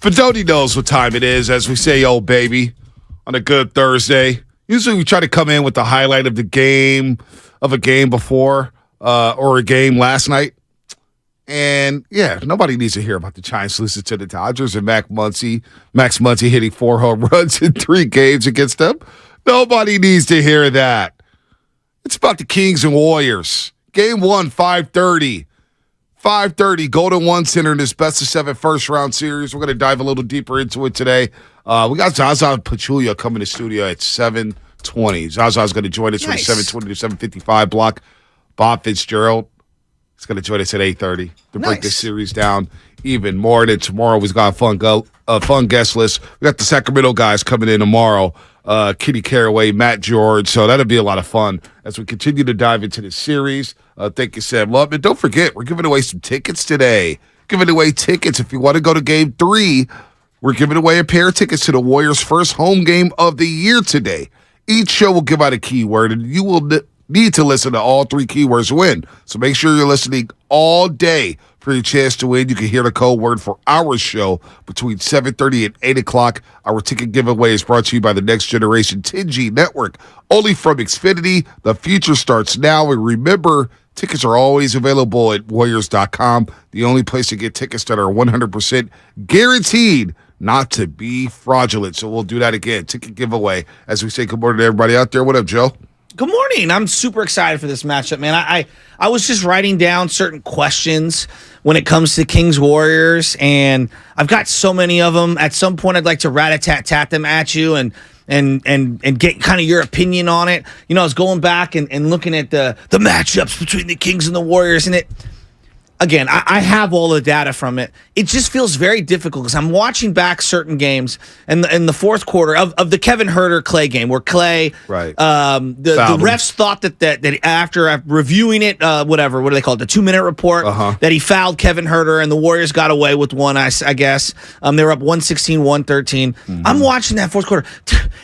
Fedoni knows what time it is, as we say, old baby, on a good Thursday. Usually we try to come in with the highlight of the game, of a game before, or a game last night. And, yeah, nobody needs to hear about the Giants losing to the Dodgers and Max Muncy hitting 4 home runs in 3 games against them. Nobody needs to hear that. It's about the Kings and Warriors. Game 1, 5:30. 5:30, Golden One Center in this best-of-7 first-round series. We're going to dive a little deeper into it today. We got Zaza and Pachulia coming to studio at 7:20. Zaza's going to join us for the 7:20 to 7:55 block. Bob Fitzgerald is going to join us at 8:30 to break this series down even more. And then tomorrow we've got a fun guest list. We got the Sacramento guys coming in tomorrow. Kitty Caraway, Matt George. So that'll be a lot of fun as we continue to dive into this series. Thank you, Sam Love. And don't forget, we're giving away some tickets today. Giving away tickets. If you want to go to Game 3, we're giving away a pair of tickets to the Warriors' first home game of the year today. Each show will give out a keyword, and you will need to listen to all 3 keywords to win. So make sure you're listening all day for your chance to win. You can hear the code word for our show between 7:30 and 8 o'clock. Our ticket giveaway is brought to you by the Next Generation 10G Network. Only from Xfinity. The future starts now. And remember, tickets are always available at Warriors.com, the only place to get tickets that are 100% guaranteed not to be fraudulent. So we'll do that again. Ticket giveaway as we say good morning to everybody out there. What up, Joe? Good morning. I'm super excited for this matchup, man. I was just writing down certain questions when it comes to Kings Warriors, and I've got so many of them. At some point, I'd like to rat-a-tat-tat them at you and get kind of your opinion on it. You know, I was going back and looking at the matchups between the Kings and the Warriors, and it. Again, I have all the data from it. It just feels very difficult because I'm watching back certain games in the fourth quarter of the Kevin Huerter-Clay game where Clay, right. The refs thought that after reviewing it, what do they call it, the 2-minute report, that he fouled Kevin Huerter and the Warriors got away with one, I guess. They were up 116, 113. I'm watching that fourth quarter.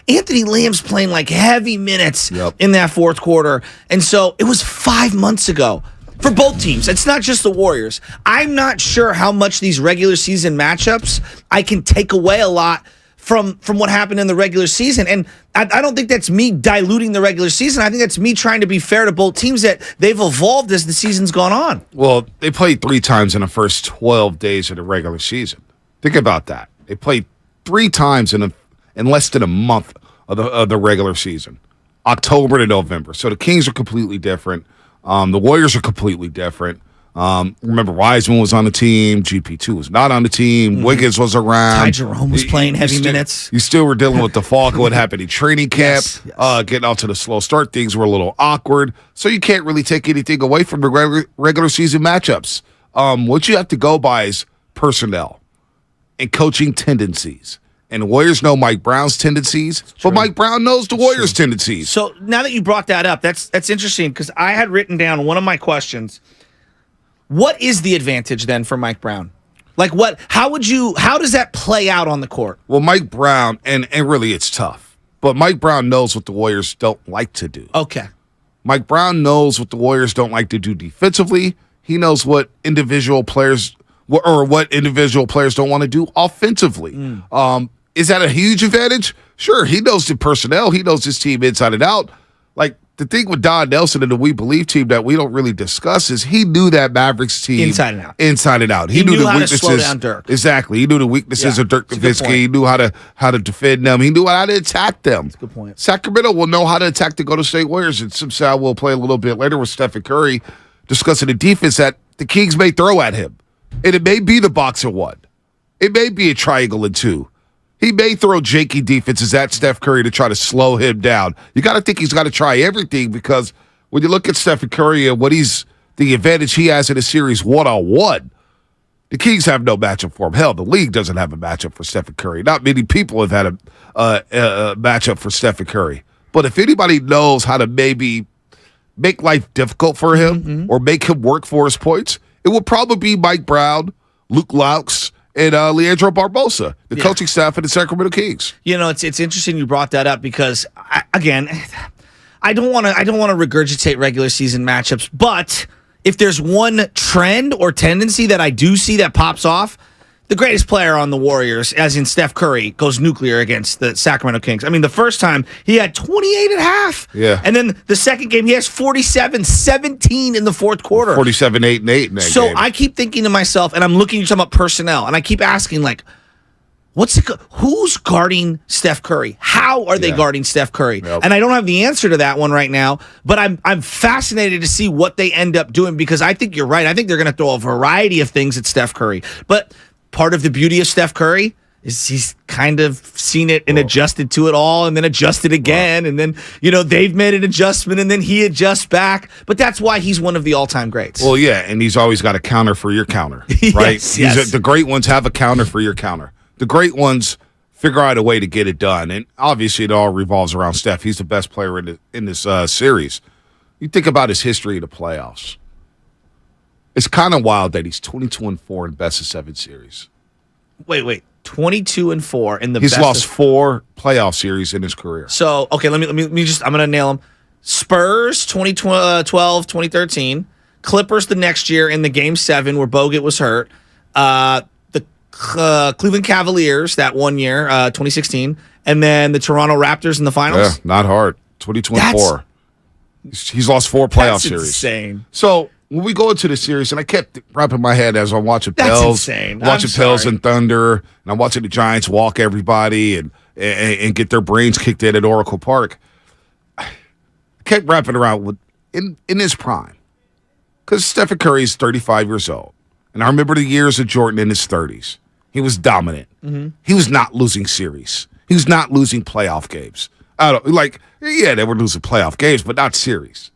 Anthony Lamb's playing like heavy minutes in that fourth quarter. And so it was 5 months ago. For both teams. It's not just the Warriors. I'm not sure how much these regular season matchups I can take away a lot from what happened in the regular season. And I don't think that's me diluting the regular season. I think that's me trying to be fair to both teams that they've evolved as the season's gone on. Well, they played 3 times in the first 12 days of the regular season. Think about that. They played 3 times in less than a month of the regular season. October to November. So the Kings are completely different. The Warriors are completely different. Remember, Wiseman was on the team. GP2 was not on the team. Wiggins was around. Ty Jerome was playing heavy minutes. You still were dealing with the Falco. What happened in training camp. Yes. Getting out to the slow start. Things were a little awkward. So you can't really take anything away from the regular season matchups. What you have to go by is personnel and coaching tendencies. And the Warriors know Mike Brown's tendencies, but Mike Brown knows the Warriors' tendencies. So now that you brought that up, that's interesting because I had written down one of my questions. What is the advantage then for Mike Brown? Like how does that play out on the court? Well, Mike Brown, and really it's tough, but Mike Brown knows what the Warriors don't like to do. Okay. Mike Brown knows what the Warriors don't like to do defensively. He knows what individual players don't want to do offensively. Is that a huge advantage? Sure, he knows the personnel. He knows his team inside and out. Like, the thing with Don Nelson and the We Believe team that we don't really discuss is he knew that Mavericks team inside and out. Inside and out. He knew the how weaknesses, to slow down Dirk. Exactly. He knew the weaknesses of Dirk Nowitzki. He knew how to defend them. He knew how to attack them. That's a good point. Sacramento will know how to attack the Golden State Warriors, and somehow we'll play a little bit later with Stephen Curry discussing the defense that the Kings may throw at him. And it may be the box of 1. It may be a triangle and 2. He may throw janky defenses at Steph Curry to try to slow him down. You got to think he's got to try everything because when you look at Stephen Curry and the advantage he has in a series 1-on-1, the Kings have no matchup for him. Hell, the league doesn't have a matchup for Stephen Curry. Not many people have had a matchup for Stephen Curry. But if anybody knows how to maybe make life difficult for him or make him work for his points, it will probably be Mike Brown, Luke Laux, and Leandro Barbosa, the coaching staff of the Sacramento Kings. You know, it's interesting you brought that up because, I don't want to regurgitate regular season matchups, but if there's one trend or tendency that I do see that pops off, the greatest player on the Warriors, as in Steph Curry, goes nuclear against the Sacramento Kings. I mean, the first time he had 28 at half. Yeah. And then the second game, he has 47-17 in the fourth quarter. 47, 8, and 8 in that game. So I keep thinking to myself, and I'm looking, you're talking about personnel, and I keep asking, like, who's guarding Steph Curry? How are they guarding Steph Curry? Yep. And I don't have the answer to that one right now, but I'm fascinated to see what they end up doing, because I think you're right. I think they're going to throw a variety of things at Steph Curry. But part of the beauty of Steph Curry is he's kind of seen it and adjusted to it all, and then adjusted again, and then, they've made an adjustment, and then he adjusts back. But that's why he's one of the all-time greats. Well, yeah, and he's always got a counter for your counter, right? Yes. The great ones have a counter for your counter. The great ones figure out a way to get it done, and obviously it all revolves around Steph. He's the best player in this series. You think about his history of the playoffs. It's kind of wild that he's 22-4 in best of 7 series. Wait. 22-4 in the He's best lost 4 playoff series in his career. So, okay, let me just, I'm going to nail them. Spurs 2012, 2013. Clippers the next year in the Game 7 where Bogut was hurt. Cleveland Cavaliers that one year, 2016, and then the Toronto Raptors in the finals. Yeah, not hard. 22-4. He's lost 4 playoff series. Insane. So when we go into the series, and I kept wrapping my head as I'm watching That's Pels, insane. watching Pels and Thunder, and I'm watching the Giants walk everybody and get their brains kicked in at Oracle Park. I kept wrapping around with in his prime, because Stephen Curry is 35 years old, and I remember the years of Jordan in his 30s. He was dominant. Mm-hmm. He was not losing series. He was not losing playoff games. They were losing playoff games, but not series.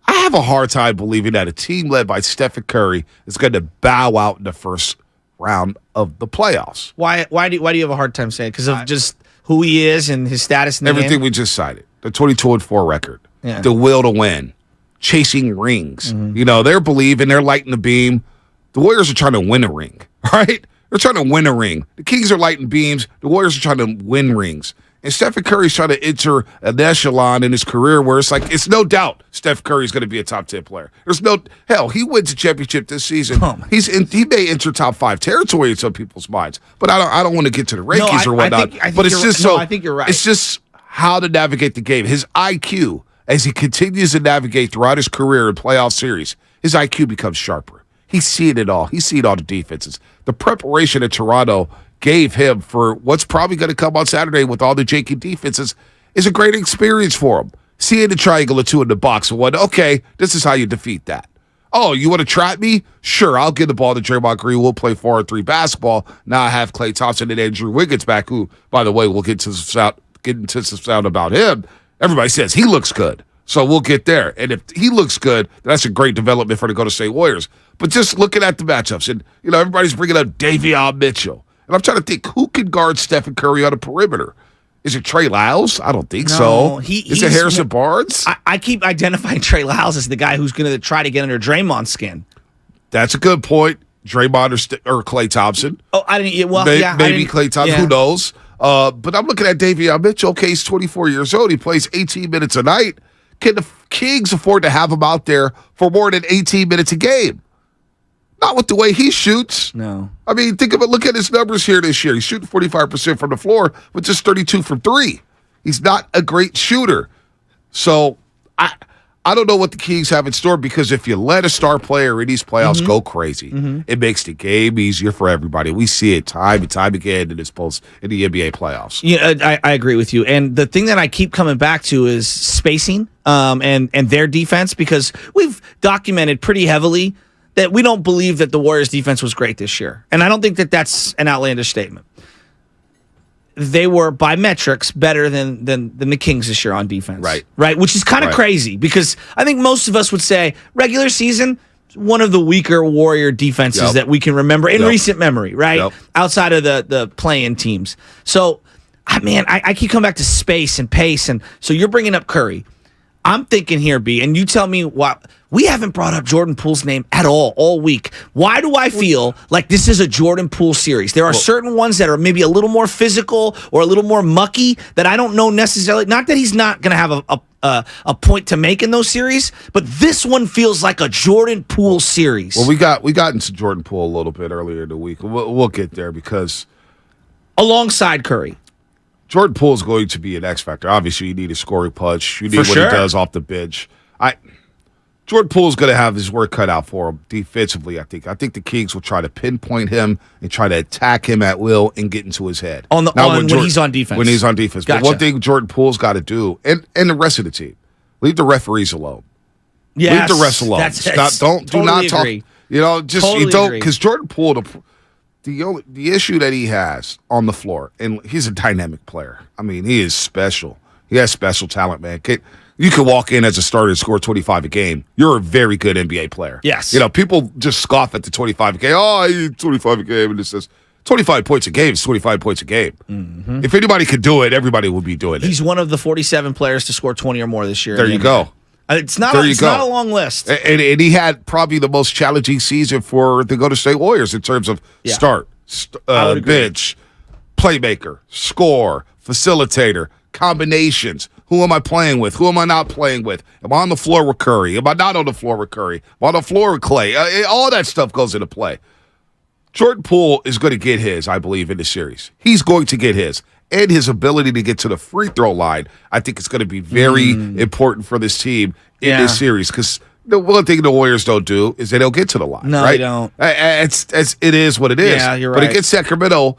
I have a hard time believing that a team led by Stephen Curry is going to bow out in the first round of the playoffs. Why do you have a hard time saying it? Because of just who he is and his status in the everything game? We just cited. The 22-4 record. Yeah. The will to win. Chasing rings. Mm-hmm. They're believing, they're lighting the beam. The Warriors are trying to win a ring, right? They're trying to win a ring. The Kings are lighting beams. The Warriors are trying to win rings. And Stephen Curry's trying to enter an echelon in his career where it's no doubt Steph Curry's going to be a top 10 player. He wins a championship this season. He may enter top 5 territory in some people's minds. But I don't want to get to the rankings or whatnot. I think you're right. It's just how to navigate the game. His IQ, as he continues to navigate throughout his career in playoff series, his IQ becomes sharper. He's seen it all. He's seen all the defenses. The preparation that Toronto gave him for what's probably going to come on Saturday with all the janky defenses is a great experience for him. Seeing the triangle or 2 in the box and okay, this is how you defeat that. Oh, you want to trap me? Sure, I'll give the ball to Draymond Green. We'll play 4-on-3 basketball. Now I have Klay Thompson and Andrew Wiggins back, who, by the way, we'll get into some sound about him. Everybody says he looks good. So we'll get there. And if he looks good, that's a great development for the Golden State Warriors. But just looking at the matchups, and everybody's bringing up Davion Mitchell. And I'm trying to think, who can guard Stephen Curry on the perimeter? Is it Trey Lyles? I don't think so. Is it Harrison Barnes? I keep identifying Trey Lyles as the guy who's going to try to get under Draymond's skin. That's a good point. Draymond or Klay Thompson. Oh, I didn't. Well, maybe Klay Thompson. Yeah. Who knows? But I'm looking at Davion Mitchell. Okay, he's 24 years old. He plays 18 minutes a night. Can the Kings afford to have him out there for more than 18 minutes a game? Not with the way he shoots. No. I mean, think of it. Look at his numbers here this year. He's shooting 45% from the floor, but just 32 from 3. He's not a great shooter. So I don't know what the Kings have in store, because if you let a star player in these playoffs go crazy, it makes the game easier for everybody. We see it time and time again in the NBA playoffs. Yeah, I agree with you. And the thing that I keep coming back to is spacing and their defense, because we've documented pretty heavily that we don't believe that the Warriors' defense was great this year. And I don't think that that's an outlandish statement. They were, by metrics, better than the Kings this year on defense. Right? Which is kind of crazy, because I think most of us would say regular season, one of the weaker Warrior defenses that we can remember in recent memory, right? Outside of the play-in teams. So, I keep coming back to space and pace. And so you're bringing up Curry. I'm thinking here, B, and you tell me why. We haven't brought up Jordan Poole's name at all week. Why do I feel like this is a Jordan Poole series? There are certain ones that are maybe a little more physical or a little more mucky that I don't know necessarily. Not that he's not going to have a point to make in those series, but this one feels like a Jordan Poole series. Well, we got into Jordan Poole a little bit earlier in the week. We'll get there because alongside Curry. Jordan Poole is going to be an X factor. Obviously, you need a scoring punch. You need what he does off the bench. Jordan Poole is going to have his work cut out for him defensively, I think. I think the Kings will try to pinpoint him and try to attack him at will and get into his head. When he's on defense. When he's on defense. Gotcha. But one thing Jordan Poole's got to do, and the rest of the team, leave the referees alone. Yes, leave the refs alone. Do not talk. Agree. Because Jordan Poole, the issue that he has on the floor, and he's a dynamic player. I mean, he is special. He has special talent, man. You could walk in as a starter and score 25 a game. You're a very good NBA player. Yes. People just scoff at the 25 a game. Oh, I need 25 a game. And it says 25 points a game is 25 points a game. Mm-hmm. If anybody could do it, everybody would be doing it. He's one of the 47 players to score 20 or more this year. There you go. It's not a long list. And he had probably the most challenging season for the Golden State Warriors in terms of bench, playmaker, score, facilitator, combinations. Who am I playing with? Who am I not playing with? Am I on the floor with Curry? Am I not on the floor with Curry? Am I on the floor with Clay? All that stuff goes into play. Jordan Poole is going to get his, I believe, in the series. He's going to get his. And his ability to get to the free throw line, I think it's going to be very important for this team in this series. Because the one thing the Warriors don't do is they don't get to the line. No, right? They don't. It is what it is. Yeah, you're right. But against Sacramento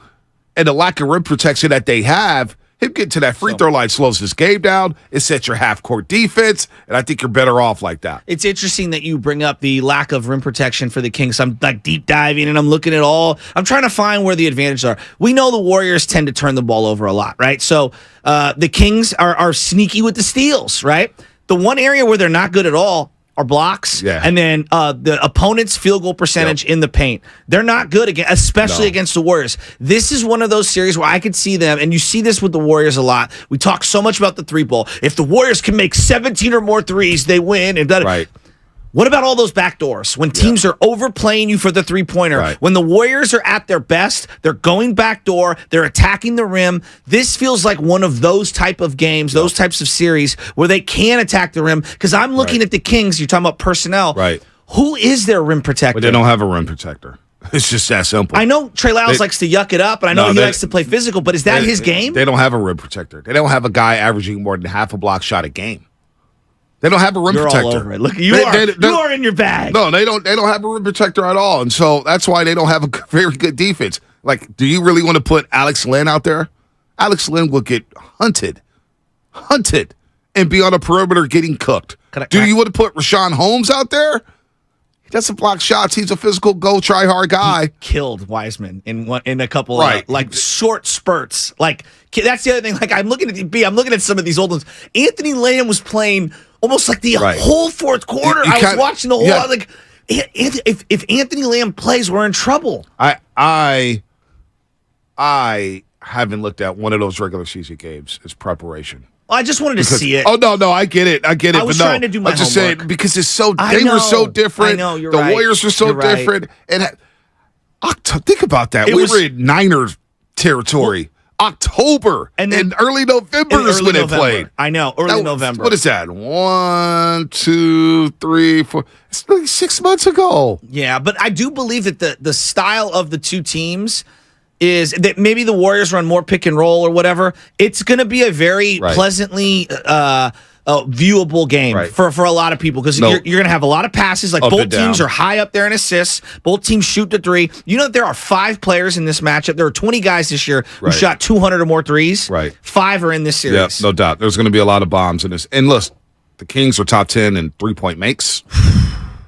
and the lack of rim protection that they have, him getting to that free throw line slows this game down. It sets your half-court defense, and I think you're better off like that. It's interesting that you bring up the lack of rim protection for the Kings. I'm like deep diving, and I'm looking at I'm trying to find where the advantages are. We know the Warriors tend to turn the ball over a lot, right? So the Kings are sneaky with the steals, right? The one area where they're not good at all are blocks, and then the opponent's field goal percentage in the paint. They're not good again, especially against the Warriors. This is one of those series where I could see them, and you see this with the Warriors a lot. We talk so much about the three ball. If the Warriors can make 17 or more threes, they win. And right. What about all those backdoors? When teams are overplaying you for the three-pointer, when the Warriors are at their best, they're going backdoor, they're attacking the rim. This feels like one of those type of games, those types of series where they can attack the rim. Because I'm looking at the Kings, you're talking about personnel. Right. Who is their rim protector? But they don't have a rim protector. It's just that simple. I know Trey Lyles likes to yuck it up, and I know he likes to play physical, but is that his game? They don't have a rim protector. They don't have a guy averaging more than half a block shot a game. They don't have a rim protector. All over it. Look, you are in your bag. No, they don't have a rim protector at all, and so that's why they don't have a very good defense. Like, do you really want to put Alex Len out there? Alex Len will get hunted, and be on the perimeter getting cooked. Do you want to put Rashawn Holmes out there? He doesn't block shots. He's a physical, try hard guy. He killed Wiseman in a couple of short spurts. Like, that's the other thing. Like, I'm looking at some of these old ones. Anthony Lamb was playing almost like the whole fourth quarter. I was watching the whole like if Anthony Lamb plays, we're in trouble. I haven't looked at one of those regular season games as preparation. I just wanted to see it. Oh no, I get it. I was trying to do my homework. I'm just saying because they were so different. I know, you're the right. Warriors were so different, and think about that. We were in Niners territory. October and early November is when they played. I know, early November. What is that? 1, 2, 3, 4. It's like 6 months ago. Yeah, but I do believe that the style of the two teams is that maybe the Warriors run more pick and roll or whatever. It's going to be a very pleasantly viewable game for a lot of people because you're going to have a lot of passes. Like both teams are high up there in assists. Both teams shoot the three. You know that there are 5 players in this matchup. There are 20 guys this year who shot 200 or more threes. Right. 5 are in this series. Yeah, no doubt. There's going to be a lot of bombs in this. And listen, the Kings are top 10 in three-point makes.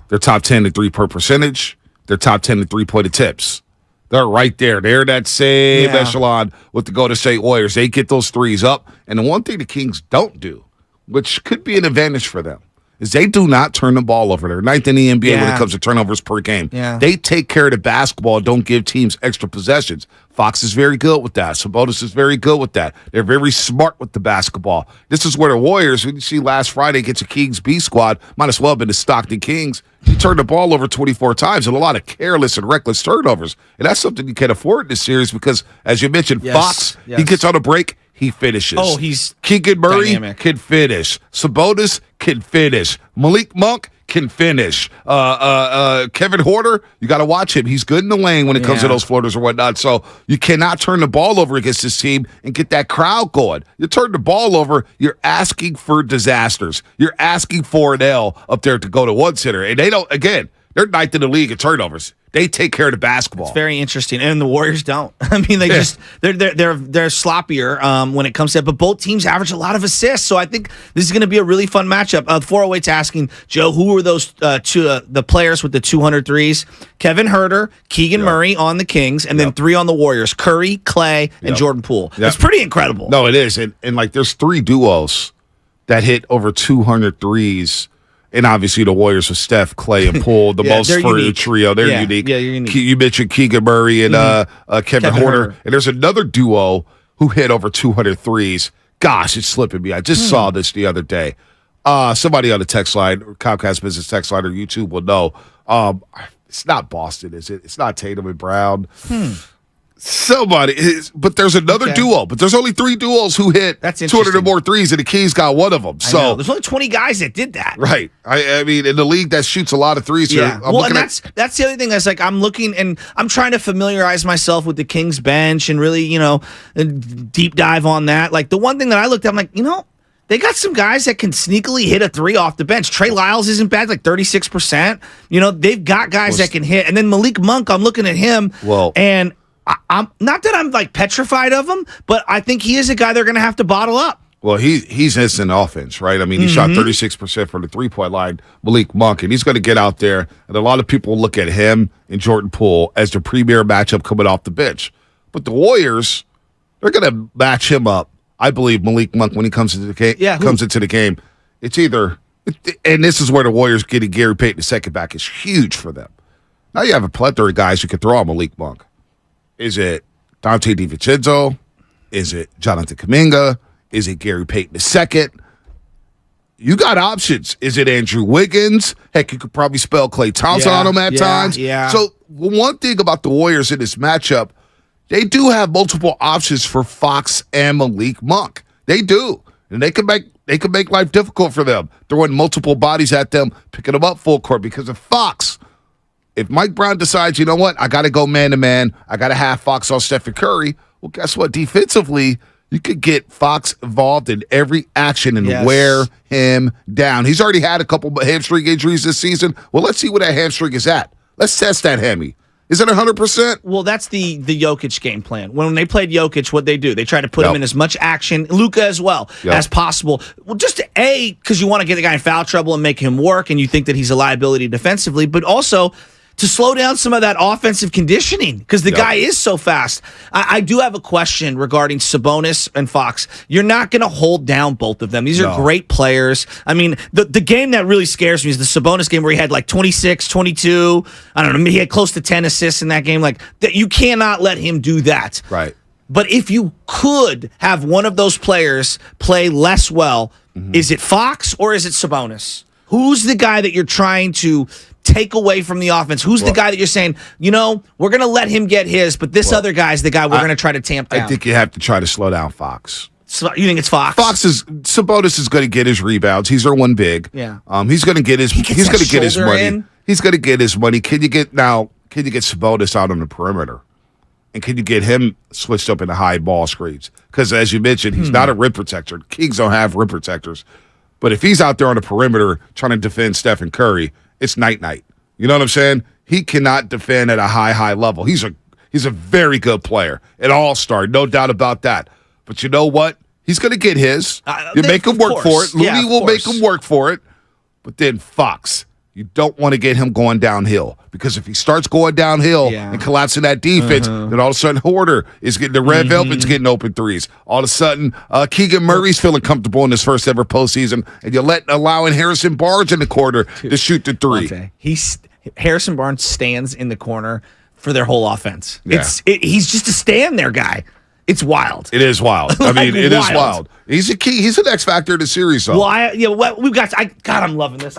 They're top 10 in three-point percentage. They're top 10 in three-point attempts. They're right there. They're that same echelon with the Golden State Warriors. They get those threes up. And the one thing the Kings don't do, which could be an advantage for them, is they do not turn the ball over. They're ninth in the NBA when it comes to turnovers per game. Yeah. They take care of the basketball, don't give teams extra possessions. Fox is very good with that. Sabonis is very good with that. They're very smart with the basketball. This is where the Warriors, when you see last Friday against the Kings B squad, might as well have been the Stockton Kings. He turned the ball over 24 times and a lot of careless and reckless turnovers. And that's something you can't afford in this series because, as you mentioned, Fox, he gets on a break, he finishes. Oh, he's Keegan Murray dynamic. Can finish. Sabonis can finish. Malik Monk can finish. Kevin Huerter, you got to watch him. He's good in the lane when it comes to those floaters or whatnot. So you cannot turn the ball over against this team and get that crowd going. You turn the ball over, you're asking for disasters. You're asking for an L up there to go to one center. And they don't, again, they're ninth in the league in turnovers. They take care of the basketball. It's very interesting, and the Warriors don't. I mean, they just they're sloppier when it comes to that. But both teams average a lot of assists, so I think this is going to be a really fun matchup. 408's asking Joe, who are those the players with the 200 threes? Kevin Huerter, Keegan Murray on the Kings, and then 3 on the Warriors: Curry, Clay, and Jordan Poole. It's pretty incredible. No, it is, and like there's 3 duos that hit over 200 threes. And obviously the Warriors with Steph, Clay, and Poole, the most for the trio. They're unique. Yeah, you're unique. You mentioned Keegan Murray and Kevin Huerter. And there's another duo who hit over 200 threes. Gosh, it's slipping me. I just saw this the other day. Somebody on the text line, Comcast Business text line or YouTube will know. It's not Boston, is it? It's not Tatum and Brown. Somebody is, but there's another duo. But there's only 3 duos who hit 200 or more threes, and the Kings got one of them. So there's only 20 guys that did that. Right. I mean, in the league that shoots a lot of threes here. And that's the other thing. Is like I'm looking and I'm trying to familiarize myself with the Kings bench and really, deep dive on that. Like the one thing that I looked at, I'm like, they got some guys that can sneakily hit a 3 off the bench. Trey Lyles isn't bad, like 36%. They've got guys that can hit. And then Malik Monk, I'm looking at him. And I'm not that I'm like petrified of him, but I think he is a guy they're going to have to bottle up. Well, he's instant offense, right? I mean, he shot 36% from the 3-point line, Malik Monk, and he's going to get out there. And a lot of people look at him and Jordan Poole as the premier matchup coming off the bench. But the Warriors, they're going to match him up. I believe Malik Monk when he comes into the game. It's either, and this is where the Warriors getting Gary Payton the second back is huge for them. Now you have a plethora of guys who can throw on Malik Monk. Is it Dante DiVincenzo? Is it Jonathan Kuminga? Is it Gary Payton II? You got options. Is it Andrew Wiggins? Heck, you could probably spell Klay Thompson on him at times. Yeah. So one thing about the Warriors in this matchup, they do have multiple options for Fox and Malik Monk. They do. And they can make life difficult for them, throwing multiple bodies at them, picking them up full court. Because if Mike Brown decides, you know what, I got to go man-to-man, I got to have Fox on Stephen Curry, well, guess what? Defensively, you could get Fox involved in every action and wear him down. He's already had a couple of hamstring injuries this season. Well, let's see where that hamstring is at. Let's test that hammy. Is it 100%? Well, that's the Jokic game plan. When they played Jokic, what they do? They try to put him in as much action, Luka as well, as possible. Well, just because you want to get the guy in foul trouble and make him work, and you think that he's a liability defensively, but also to slow down some of that offensive conditioning because the guy is so fast. I do have a question regarding Sabonis and Fox. You're not going to hold down both of them. These are great players. I mean, the game that really scares me is the Sabonis game where he had like 26, 22. I don't know. He had close to 10 assists in that game. Like that, you cannot let him do that. Right. But if you could have one of those players play less well, is it Fox or is it Sabonis? Who's the guy that you're trying to take away from the offense? Who's the guy that you're saying, we're going to let him get his, but this other guy's the guy we're going to try to tamp down? I think you have to try to slow down Fox. So you think it's Fox? Sabonis is going to get his rebounds. He's their one big. Yeah. He's going to get his. He's going to get his money. In. He's going to get his money. Can you get Sabonis out on the perimeter? And can you get him switched up into high ball screens? Because as you mentioned, he's not a rim protector. Kings don't have rim protectors. But if he's out there on the perimeter trying to defend Stephen Curry, it's night-night. You know what I'm saying? He cannot defend at a high level. He's a very good player, an all-star, no doubt about that. But you know what? He's going to get his. You make him work for it. Looney will make him work for it. But then Fox, You don't want to get him going downhill because if he starts going downhill and collapsing that defense, then all of a sudden Horder is getting the red velvet's getting open threes. All of a sudden, Keegan Murray's feeling comfortable in his first ever postseason, and you're allowing Harrison Barnes in the corner to shoot the three. Harrison Barnes stands in the corner for their whole offense. Yeah. He's just a stand there guy. It's wild. It is wild. I mean, it is wild. He's a key. He's an X factor in the series, though. Well, we've got. God, I'm loving this.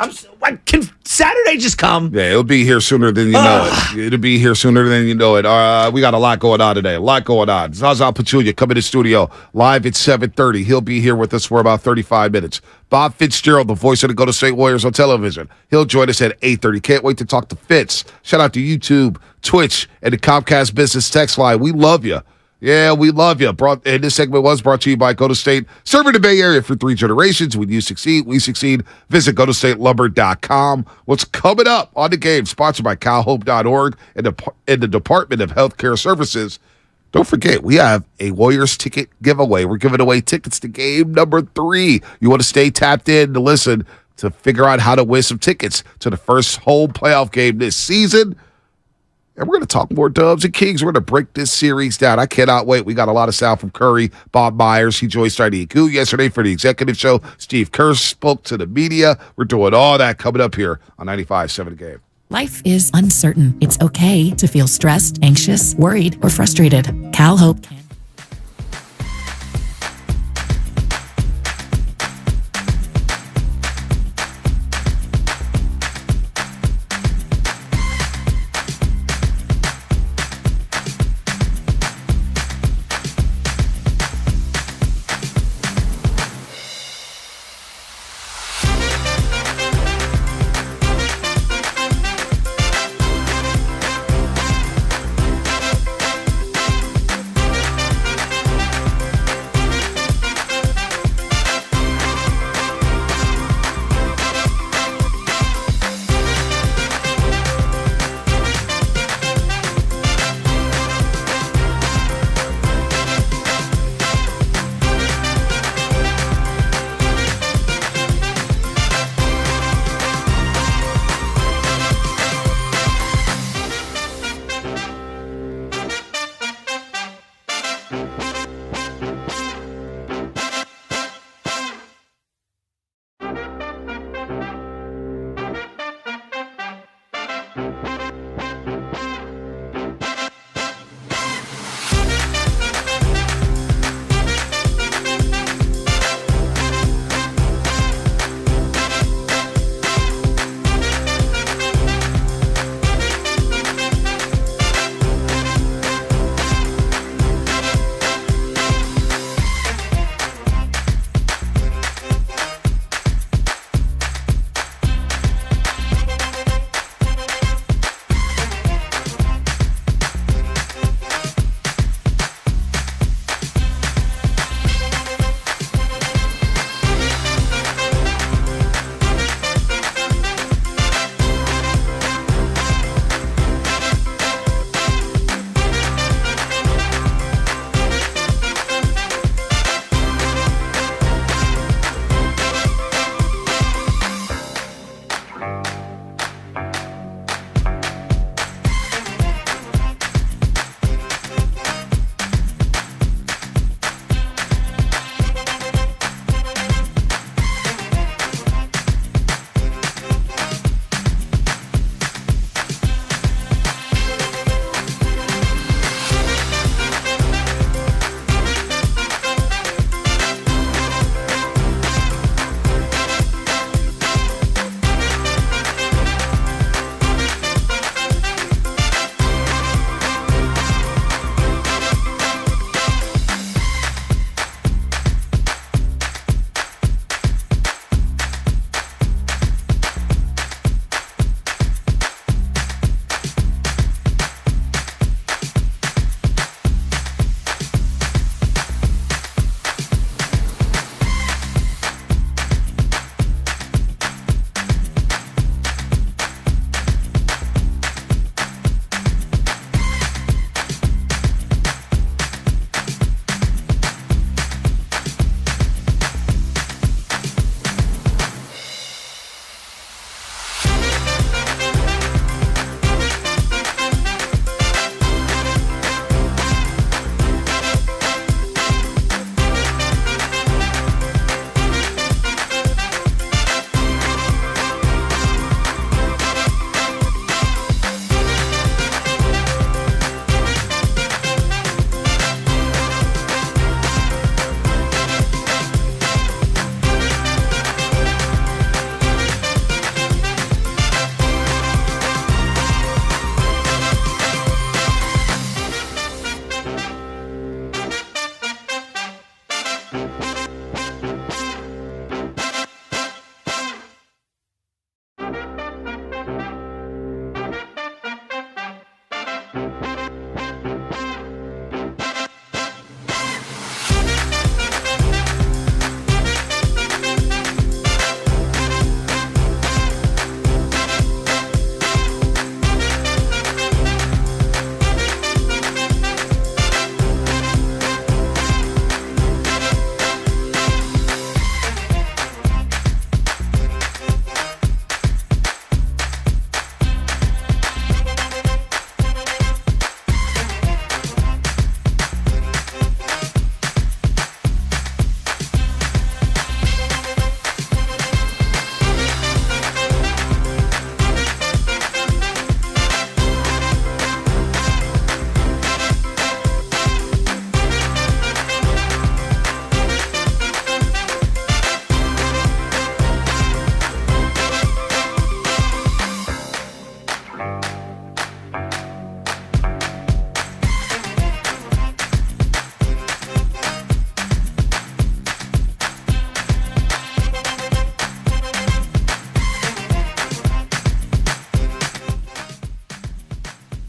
Can Saturday just come? Yeah, it'll be here sooner than you know it. It'll be here sooner than you know it. We got a lot going on today. A lot going on. Zaza Pachulia coming to the studio live at 7:30. He'll be here with us for about 35 minutes. Bob Fitzgerald, the voice of the Golden State Warriors on television. He'll join us at 8:30. Can't wait to talk to Fitz. Shout out to YouTube, Twitch, and the Comcast Business Text Line. We love you. Yeah, we love you. And this segment was brought to you by Golden State, serving the Bay Area for 3 generations. When you succeed, we succeed. Visit GoldenStateLumber.com. What's coming up on the game? Sponsored by CalHope.org and the Department of Healthcare Services. Don't forget, we have a Warriors ticket giveaway. We're giving away tickets to game number 3. You want to stay tapped in to listen to figure out how to win some tickets to the first home playoff game this season. And we're going to talk more Dubs and Kings. We're going to break this series down. I cannot wait. We got a lot of sound from Curry, Bob Myers. He joined Stardy Iguodala yesterday for the executive show. Steve Kerr spoke to the media. We're doing all that coming up here on 95.7 The Game. Life is uncertain. It's okay to feel stressed, anxious, worried, or frustrated. CalHope can.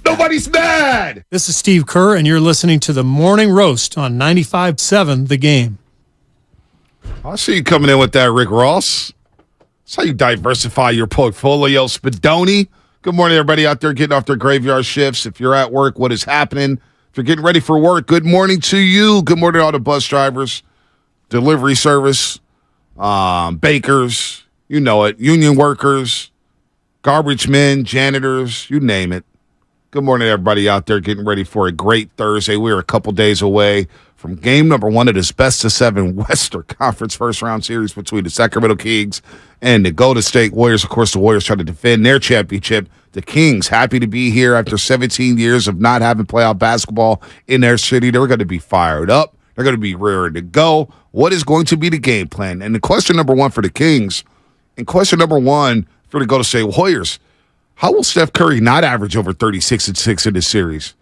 Nobody's mad. This is Steve Kerr, and you're listening to the Morning Roast on 95.7 The Game. I see you coming in with that, Rick Ross. That's how you diversify your portfolio, Spadoni. Good morning, everybody out there getting off their graveyard shifts. If you're at work, what is happening? If you're getting ready for work, good morning to you. Good morning to all the bus drivers, delivery service, bakers, you know it, union workers, garbage men, janitors, you name it. Good morning, everybody out there getting ready for a great Thursday. We're a couple days away from game number 1 of this best-of-7 Western Conference first-round series between the Sacramento Kings and the Golden State Warriors. Of course, the Warriors trying to defend their championship. The Kings happy to be here after 17 years of not having playoff basketball in their city. They're going to be fired up. They're going to be raring to go. What is going to be the game plan? And the question number 1 for the Kings and question number 1 for the Golden State Warriors, how will Steph Curry not average over 36 and 6 in this series?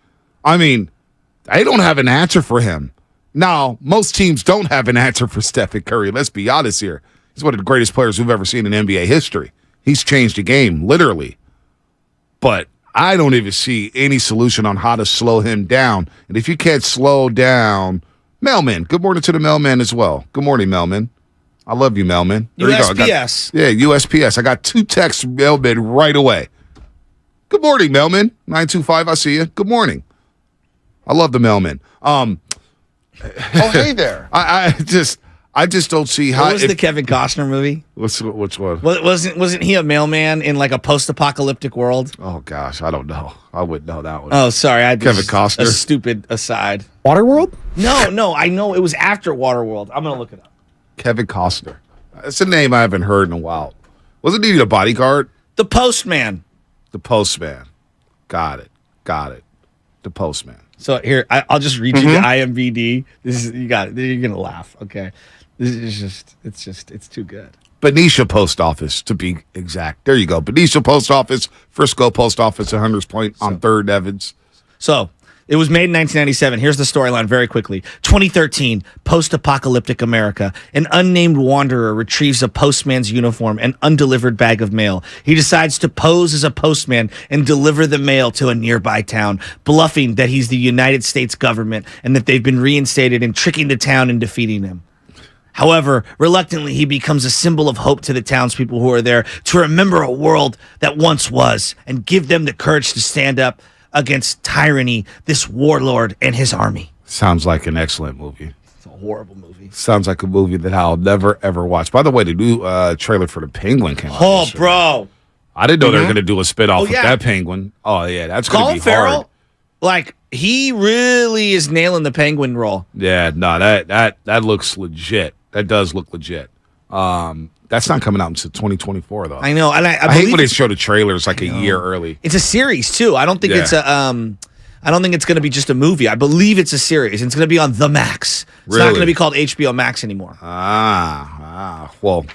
I mean, they don't have an answer for him. Now, most teams don't have an answer for Stephen Curry. Let's be honest here. He's one of the greatest players we've ever seen in NBA history. He's changed the game, literally. But I don't even see any solution on how to slow him down. And if you can't slow down, Mailman, good morning to the Mailman as well. Good morning, Mailman. I love you, Mailman. There USPS. USPS. I got 2 texts from Mailman right away. Good morning, Mailman. 925, I see you. Good morning. I love the Mailman. Oh, hey there. I just don't see how. What was the Kevin Costner movie? Which one? Wasn't he a mailman in like a post-apocalyptic world? Oh gosh, I don't know. I wouldn't know that one. Oh, sorry, Kevin Costner. A stupid aside. Waterworld? No, I know it was after Waterworld. I'm gonna look it up. Kevin Costner. It's a name I haven't heard in a while. Wasn't he the bodyguard? The Postman. The Postman. Got it. The Postman. So here, I'll just read you the IMBD. This is you got it. You're gonna laugh. Okay, this is it's too good. Benicia Post Office, to be exact. There you go. Benicia Post Office, Frisco Post Office at Hunters Point on 3rd Evans. So it was made in 1997. Here's the storyline very quickly. 2013, post-apocalyptic America. An unnamed wanderer retrieves a postman's uniform and undelivered bag of mail. He decides to pose as a postman and deliver the mail to a nearby town, bluffing that he's the United States government and that they've been reinstated and tricking the town and defeating him. However, reluctantly, he becomes a symbol of hope to the townspeople who are there to remember a world that once was and give them the courage to stand up against tyranny, this warlord and his army. Sounds like an excellent movie. It's a horrible movie. Sounds like a movie that I'll never, ever watch. By the way, the new trailer for The Penguin came out. Oh, yesterday. bro. I didn't know they were going to do a spin-off of yeah. that Penguin. Oh, yeah, that's going to Colin be hard. Farrell, like, he really is nailing the Penguin role. Yeah, no, that looks legit. That does look legit. That's not coming out until 2024, though. I know. And I hate when they show the trailers like a year early. It's a series, too. I don't think it's a... I don't think it's going to be just a movie. I believe it's a series. It's going to be on The Max. It's not going to be called HBO Max anymore. Well,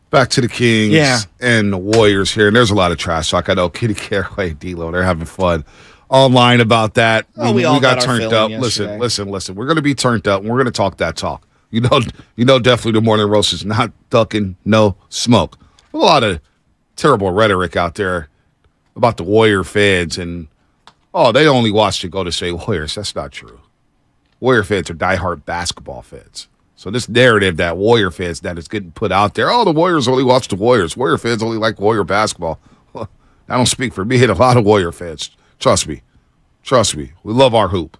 back to the Kings and the Warriors here. And there's a lot of trash talk. I know Kitty Caraway, D-Lo, they're having fun online about that. We all got got our turned up. yesterday. Listen. We're going to be turned up, and we're going to talk that talk. You know, definitely the Morning Roast is not ducking no smoke. A lot of terrible rhetoric out there about the Warrior fans and oh, they only watch the Golden State Warriors. That's not true. Warrior fans are diehard basketball fans. So this narrative that Warrior fans that is getting put out there, oh, the Warriors only watch the Warriors. Warrior fans only like Warrior basketball. Well, I don't speak for me and a lot of Warrior fans. Trust me. We love our hoop.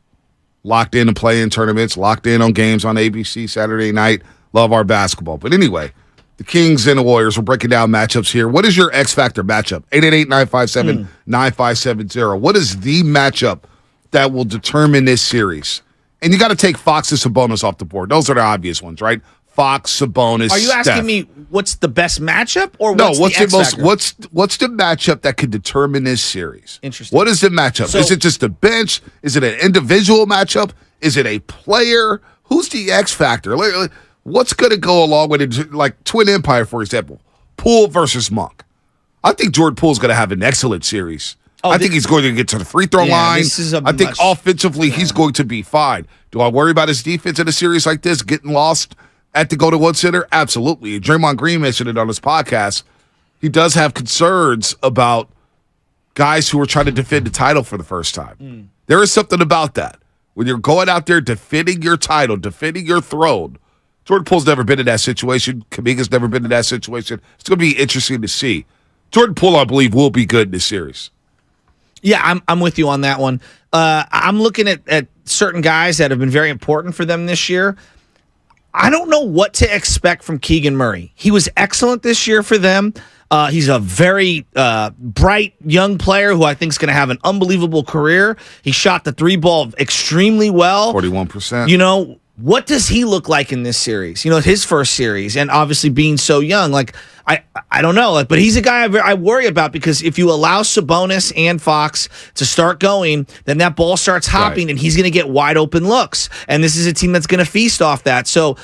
Locked in and playing tournaments, locked in on games on ABC Saturday night. Love our basketball. But anyway, the Kings and the Warriors, we're breaking down matchups here. What is your X Factor matchup? 888-957-9570. What is the matchup that will determine this series? And you got to take Fox and Sabonis off the board. Those are the obvious ones, right? Fox, Sabonis, Are you asking Steph. me what's the best matchup or No, what's the X factor? what's the matchup that could determine this series? Interesting. What is the matchup? So- is it just a bench? Is it an individual matchup? Is it a player? Who's the X factor? What's going to go along with it? Like Twin Empire, for example, Poole versus Monk. I think Jordan Poole's going to have an excellent series. I think he's going to get to the free throw line. This is I think offensively he's going to be fine. Do I worry about his defense in a series like this getting lost at the Go to One Center? Absolutely. Draymond Green mentioned it on his podcast. He does have concerns about guys who are trying to defend the title for the first time. There is something about that. When you're going out there defending your title, defending your throne, Jordan Poole's never been in that situation. Kuminga's never been in that situation. It's going to be interesting to see. Jordan Poole, I believe, will be good in this series. Yeah, I'm with you on that one. I'm looking at certain guys that have been very important for them this year. I don't know what to expect from Keegan Murray. He was excellent this year for them. He's a very bright young player who I think is going to have an unbelievable career. He shot the three ball extremely well. 41%. You know, what does he look like in this series? You know, his first series, and obviously being so young, like I don't know, but he's a guy I worry about because if you allow Sabonis and Fox to start going, then that ball starts hopping and he's going to get wide open looks. And this is a team that's going to feast off that. So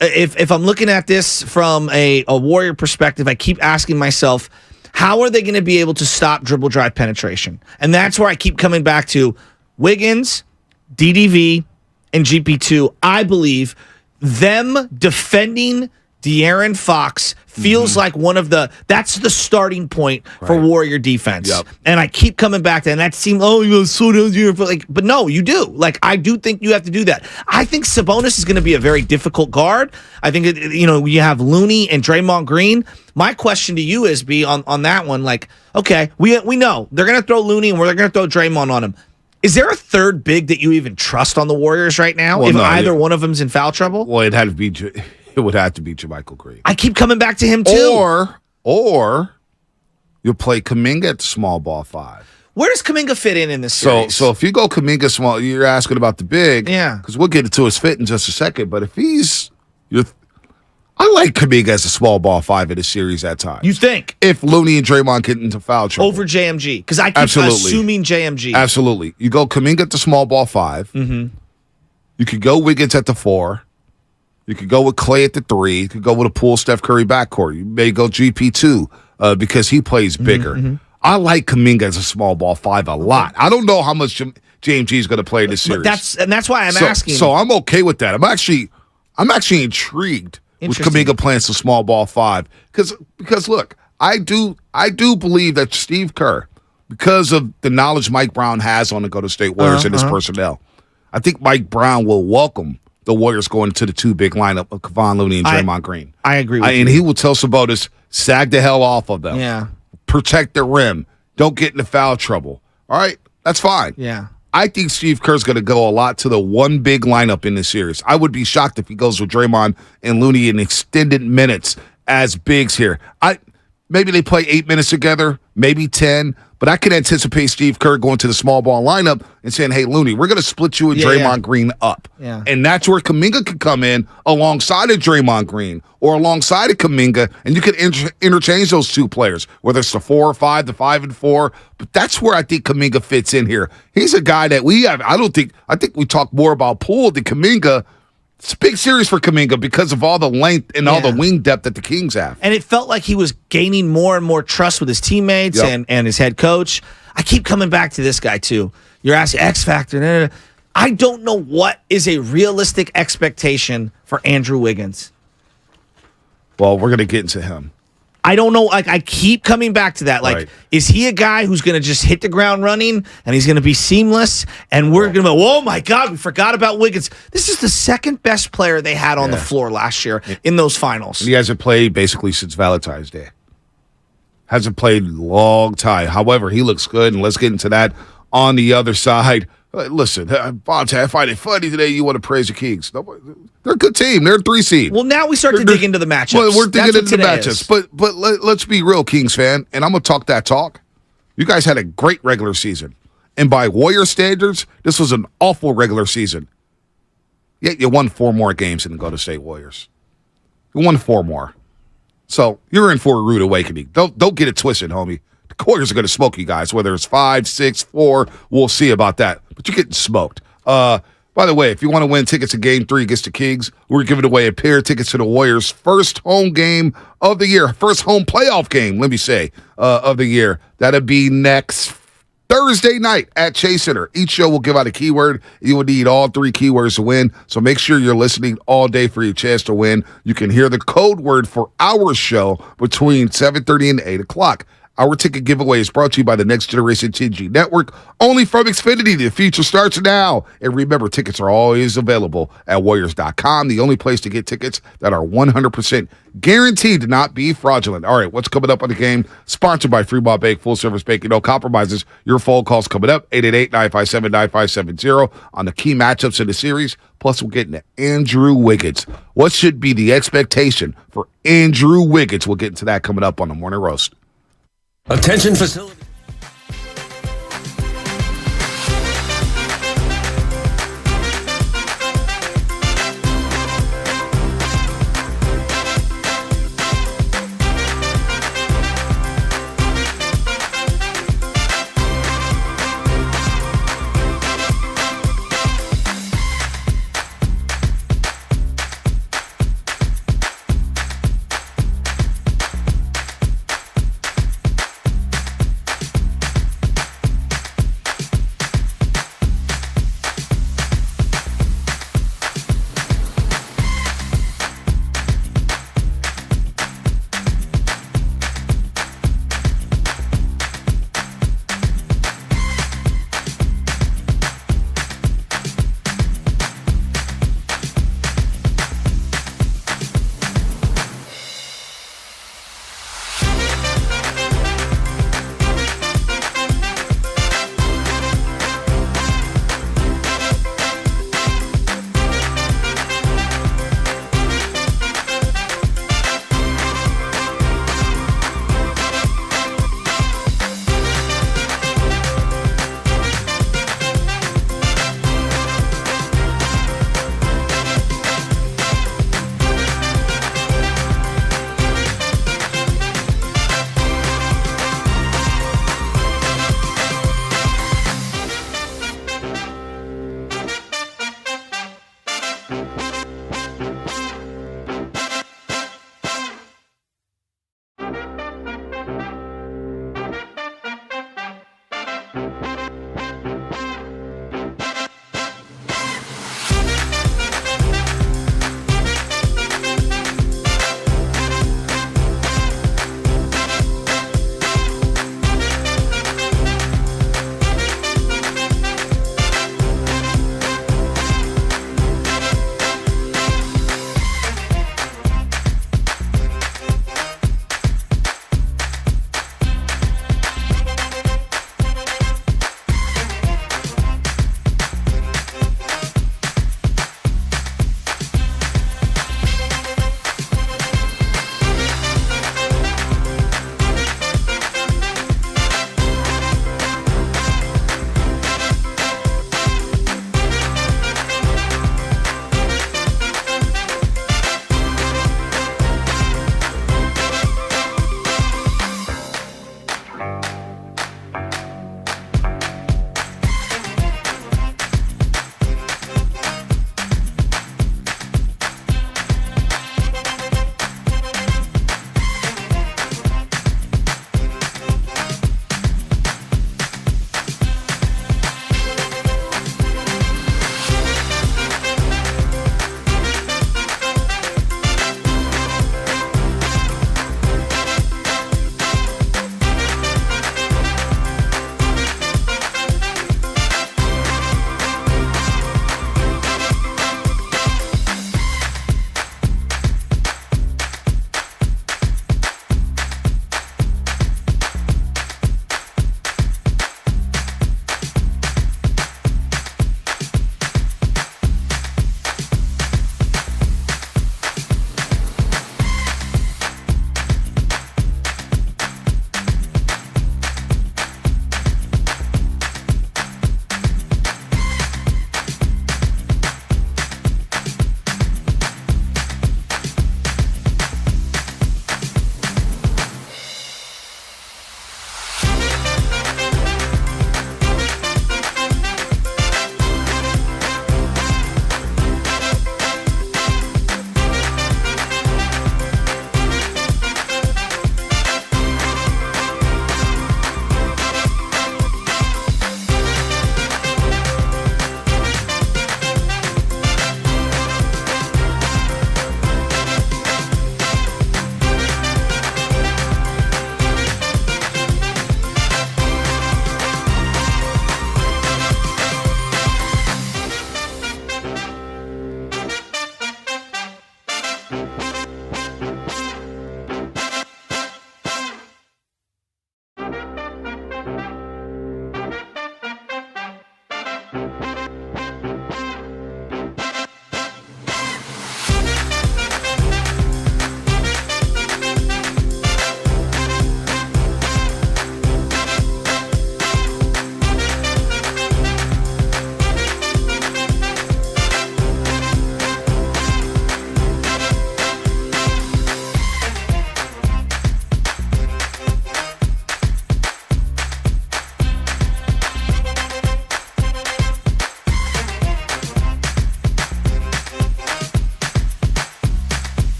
if I'm looking at this from a Warrior perspective, I keep asking myself, how are they going to be able to stop dribble drive penetration? And that's where I keep coming back to Wiggins, DDV, and GP2. I believe them defending De'Aaron Fox feels like that's the starting point for Warrior defense. Yep. And I keep coming back to, and that seems, you slow down here, but no, you do. Like, I do think you have to do that. I think Sabonis is going to be a very difficult guard. I think, you have Looney and Draymond Green. My question to you is, on that one, like, okay, we know they're going to throw Looney and they're going to throw Draymond on him. Is there a third big that you even trust on the Warriors right now? Well, if no, either one of them's in foul trouble? Well, it would have to be JaMychal Green. I keep coming back to him too. Or you'll play Kuminga at the small ball 5. Where does Kuminga fit in this series? So if you go Kuminga small, you're asking about the big. Yeah. Because we'll get into his fit in just a second. But if I like Kuminga as a small ball 5 in the series at times. You think? If Looney and Draymond get into foul trouble. Over JMG. Because I keep assuming JMG. Absolutely. You go Kuminga at the small ball 5. Mm-hmm. You could go Wiggins at the 4. You could go with Clay at the 3. You could go with a Poole, Steph Curry backcourt. You may go GP2 because he plays bigger. Mm-hmm. I like Kuminga as a small ball 5 a lot. I don't know how much JMG is going to play in this series. That's why I'm asking. So I'm okay with that. I'm actually intrigued with Kuminga playing some small ball 5 because look, I do believe that Steve Kerr, because of the knowledge Mike Brown has on the Golden State Warriors and his personnel, I think Mike Brown will welcome the Warriors going to the 2 big lineup of Kevon Looney and Draymond Green. I agree with you. And he will tell Sabonis, sag the hell off of them. Yeah. Protect the rim. Don't get into foul trouble. All right? That's fine. Yeah. I think Steve Kerr's going to go a lot to the 1 big lineup in this series. I would be shocked if he goes with Draymond and Looney in extended minutes as bigs here. Maybe they play 8 minutes together, maybe 10, but I can anticipate Steve Kerr going to the small ball lineup and saying, hey, Looney, we're going to split you and Draymond Green up. Yeah. And that's where Kuminga could come in alongside of Draymond Green or alongside of Kuminga, and you can interchange those 2 players, whether it's the 4 or 5, the 5 and 4. But that's where I think Kuminga fits in here. He's a guy that I think we talk more about Poole than Kuminga. It's a big series for Kuminga because of all the length and all the wing depth that the Kings have. And it felt like he was gaining more and more trust with his teammates and his head coach. I keep coming back to this guy, too. You're asking X Factor. I don't know what is a realistic expectation for Andrew Wiggins. Well, we're going to get into him. I don't know. Like, I keep coming back to that. Like, Right. is he a guy who's going to just hit the ground running and he's going to be seamless? And we're going to go, oh my God, we forgot about Wiggins. This is the second best player they had on the floor last year in those finals. He hasn't played basically since Valentine's Day. Hasn't played a long time. However, he looks good, and let's get into that on the other side. Listen, Bonte, I find it funny today you want to praise the Kings. They're a good team. They're a 3 seed. Well, now we start to dig into the matchups. Well, we're digging into the matchups. Is. But let's be real, Kings fan, and I'm going to talk that talk. You guys had a great regular season. And by Warrior standards, this was an awful regular season. Yet you won 4 more games than the Golden State Warriors. You won 4 more. So you're in for a rude awakening. Don't get it twisted, homie. The Warriors are going to smoke you guys, whether it's 5, 6, 4. We'll see about that. But you're getting smoked. By the way, if you want to win tickets to Game 3 against the Kings, we're giving away a pair of tickets to the Warriors' first home game of the year, first home playoff game, let me say, of the year. That'll be next Thursday night at Chase Center. Each show will give out a keyword. You will need all 3 keywords to win, so make sure you're listening all day for your chance to win. You can hear the code word for our show between 7:30 and 8 o'clock. Our ticket giveaway is brought to you by the Next Generation 10G Network, only from Xfinity. The future starts now. And remember, tickets are always available at Warriors.com, the only place to get tickets that are 100% guaranteed to not be fraudulent. All right, what's coming up on the game? Sponsored by Fremont Bank, full-service banking, no compromises. Your phone calls coming up, 888-957-9570 on the key matchups in the series. Plus, we're getting to Andrew Wiggins. What should be the expectation for Andrew Wiggins? We'll get into that coming up on the Morning Roast. Attention facility.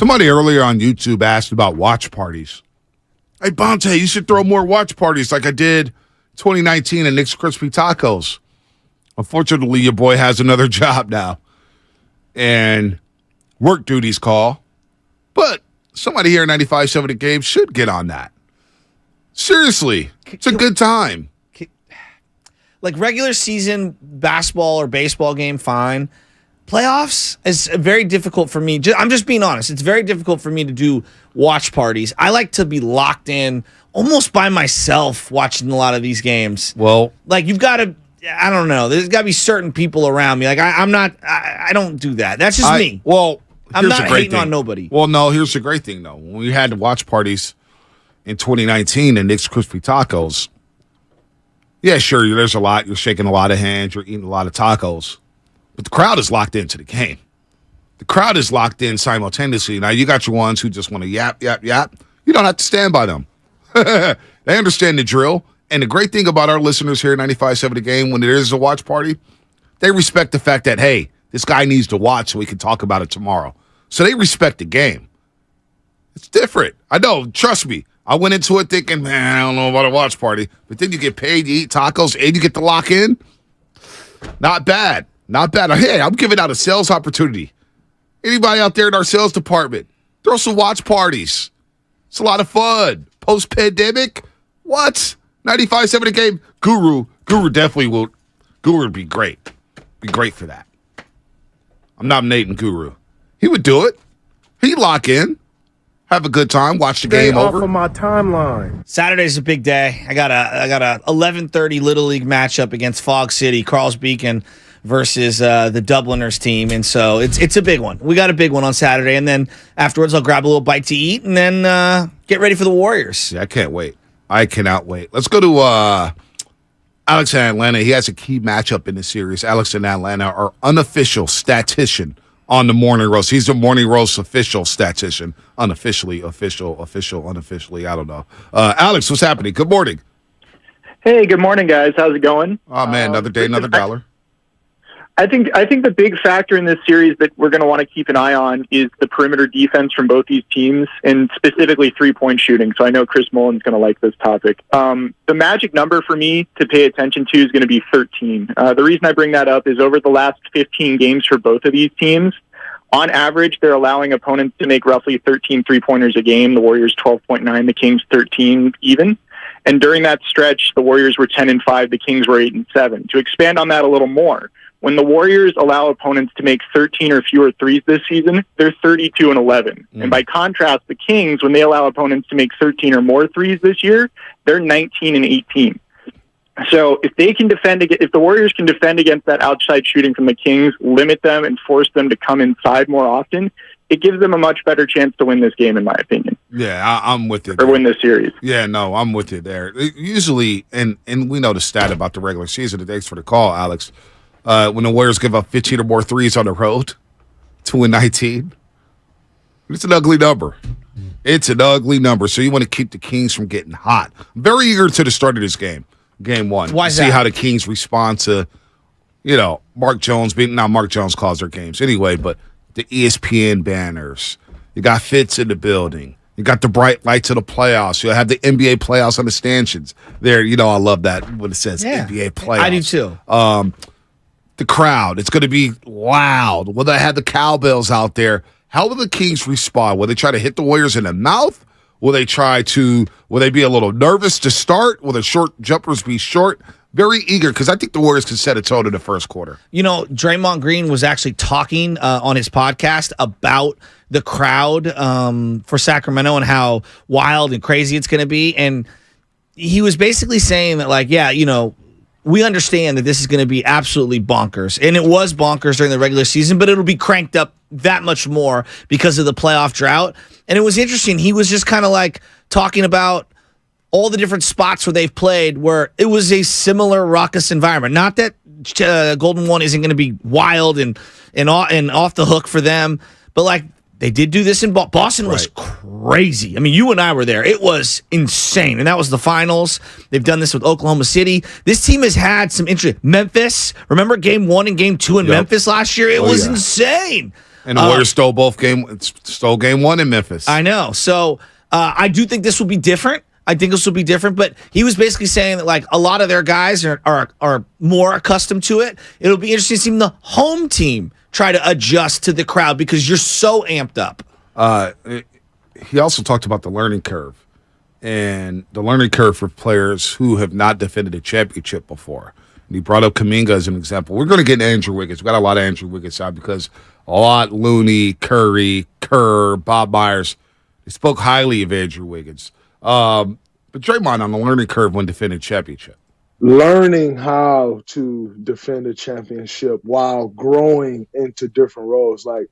Somebody earlier on YouTube asked about watch parties. Hey, Bonte, you should throw more watch parties like I did 2019 at Nick's Crispy Tacos. Unfortunately, your boy has another job now. And work duties call. But somebody here at 95.7 The Game should get on that. Seriously, it's a good time. Like regular season basketball or baseball game, fine. Playoffs is very difficult for me. I'm just being honest. It's very difficult for me to do watch parties. I like to be locked in almost by myself watching a lot of these games. Well, like you've got to, I don't know. There's got to be certain people around me. Like I don't do that. That's just me. Well, I'm not hating on nobody. Well, no, here's the great thing, though. When we had the watch parties in 2019 at Nick's Crispy Tacos, yeah, sure, there's a lot. You're shaking a lot of hands. You're eating a lot of tacos. But the crowd is locked into the game. The crowd is locked in simultaneously. Now, you got your ones who just want to yap, yap, yap. You don't have to stand by them. They understand the drill. And the great thing about our listeners here at 95.7 The Game, when there is a watch party, they respect the fact that, hey, this guy needs to watch so we can talk about it tomorrow. So they respect the game. It's different. I know. Trust me. I went into it thinking, man, I don't know about a watch party. But then you get paid, you eat tacos, and you get to lock in. Not bad. Not bad. Hey, I'm giving out a sales opportunity. Anybody out there in our sales department, throw some watch parties. It's a lot of fun. Post-pandemic, what? 95.7 The Game. Guru definitely will. Guru would be great. Be great for that. I'm nominating Guru. He would do it. He'd lock in. Have a good time. Watch the game over. Off of my timeline. Saturday's a big day. I got a 11:30 Little League matchup against Fog City, Carl's Beacon versus the Dubliners team, and so it's a big one. We got a big one on Saturday, and then afterwards I'll grab a little bite to eat, and then get ready for the Warriors. Yeah, I can't wait. I cannot wait. Let's go to Alex in Atlanta. He has a key matchup in the series. Alex in Atlanta, our unofficial statistician on the Morning Roast. He's the Morning Roast official statistician. Unofficially, official, unofficially. I don't know. Alex, what's happening? Good morning. Hey, good morning, guys. How's it going? Oh, man, another day, another dollar. I think the big factor in this series that we're going to want to keep an eye on is the perimeter defense from both these teams, and specifically three-point shooting. So I know Chris Mullen's going to like this topic. The magic number for me to pay attention to is going to be 13. The reason I bring that up is over the last 15 games for both of these teams, on average, they're allowing opponents to make roughly 13 three-pointers a game. The Warriors 12.9, the Kings 13 even. And during that stretch, the Warriors were 10-5, the Kings were 8-7. To expand on that a little more, when the Warriors allow opponents to make 13 or fewer threes this season, they're 32-11. And by contrast, the Kings, when they allow opponents to make 13 or more threes this year, they're 19-18. So if the Warriors can defend against that outside shooting from the Kings, limit them and force them to come inside more often, it gives them a much better chance to win this game, in my opinion. Yeah, I'm with you. Or win this series. Yeah, no, I'm with you there. Usually, and we know the stat about the regular season. Thanks for the call, Alex. When the Warriors give up 15 or more threes on the road, 2-19, it's an ugly number. It's an ugly number. So you want to keep the Kings from getting hot. I'm very eager to the start of this game, game one. Why is see that? how the Kings respond to, Mark Jones being. Now, Mark Jones calls their games anyway, but the ESPN banners. You got Fitz in the building. You got the bright lights of the playoffs. You'll have the NBA playoffs on the stanchions. There, I love that when it says NBA playoffs. I do too. The crowd, it's going to be loud. Will they have the cowbells out there? How will the Kings respond? Will they try to hit the Warriors in the mouth? Will they be a little nervous to start? Will the short jumpers be short? Very eager, because I think the Warriors can set a tone in the first quarter. Draymond Green was actually talking on his podcast about the crowd for Sacramento and how wild and crazy it's going to be. And he was basically saying that, we understand that this is going to be absolutely bonkers. And it was bonkers during the regular season, but it'll be cranked up that much more because of the playoff drought. And it was interesting. He was just kind of talking about all the different spots where they've played where it was a similar raucous environment. Not that Golden One isn't going to be wild and off the hook for them, but they did do this in Boston. Was crazy. I mean, you and I were there. It was insane. And that was the finals. They've done this with Oklahoma City. This team has had some interest. Memphis, remember game 1 and game 2 in Memphis last year? It was insane. And the Warriors stole game one in Memphis. I know. So I do think this will be different. But he was basically saying that like a lot of their guys are more accustomed to it. It'll be interesting to see the home team try to adjust to the crowd because you're so amped up. He also talked about the learning curve and the learning curve for players who have not defended a championship before. And he brought up Kuminga as an example. We're going to get Andrew Wiggins. We got a lot of Andrew Wiggins out because Looney, Curry, Kerr, Bob Myers, they spoke highly of Andrew Wiggins. But Draymond on the learning curve when defending championship. Learning how to defend a championship while growing into different roles. Like,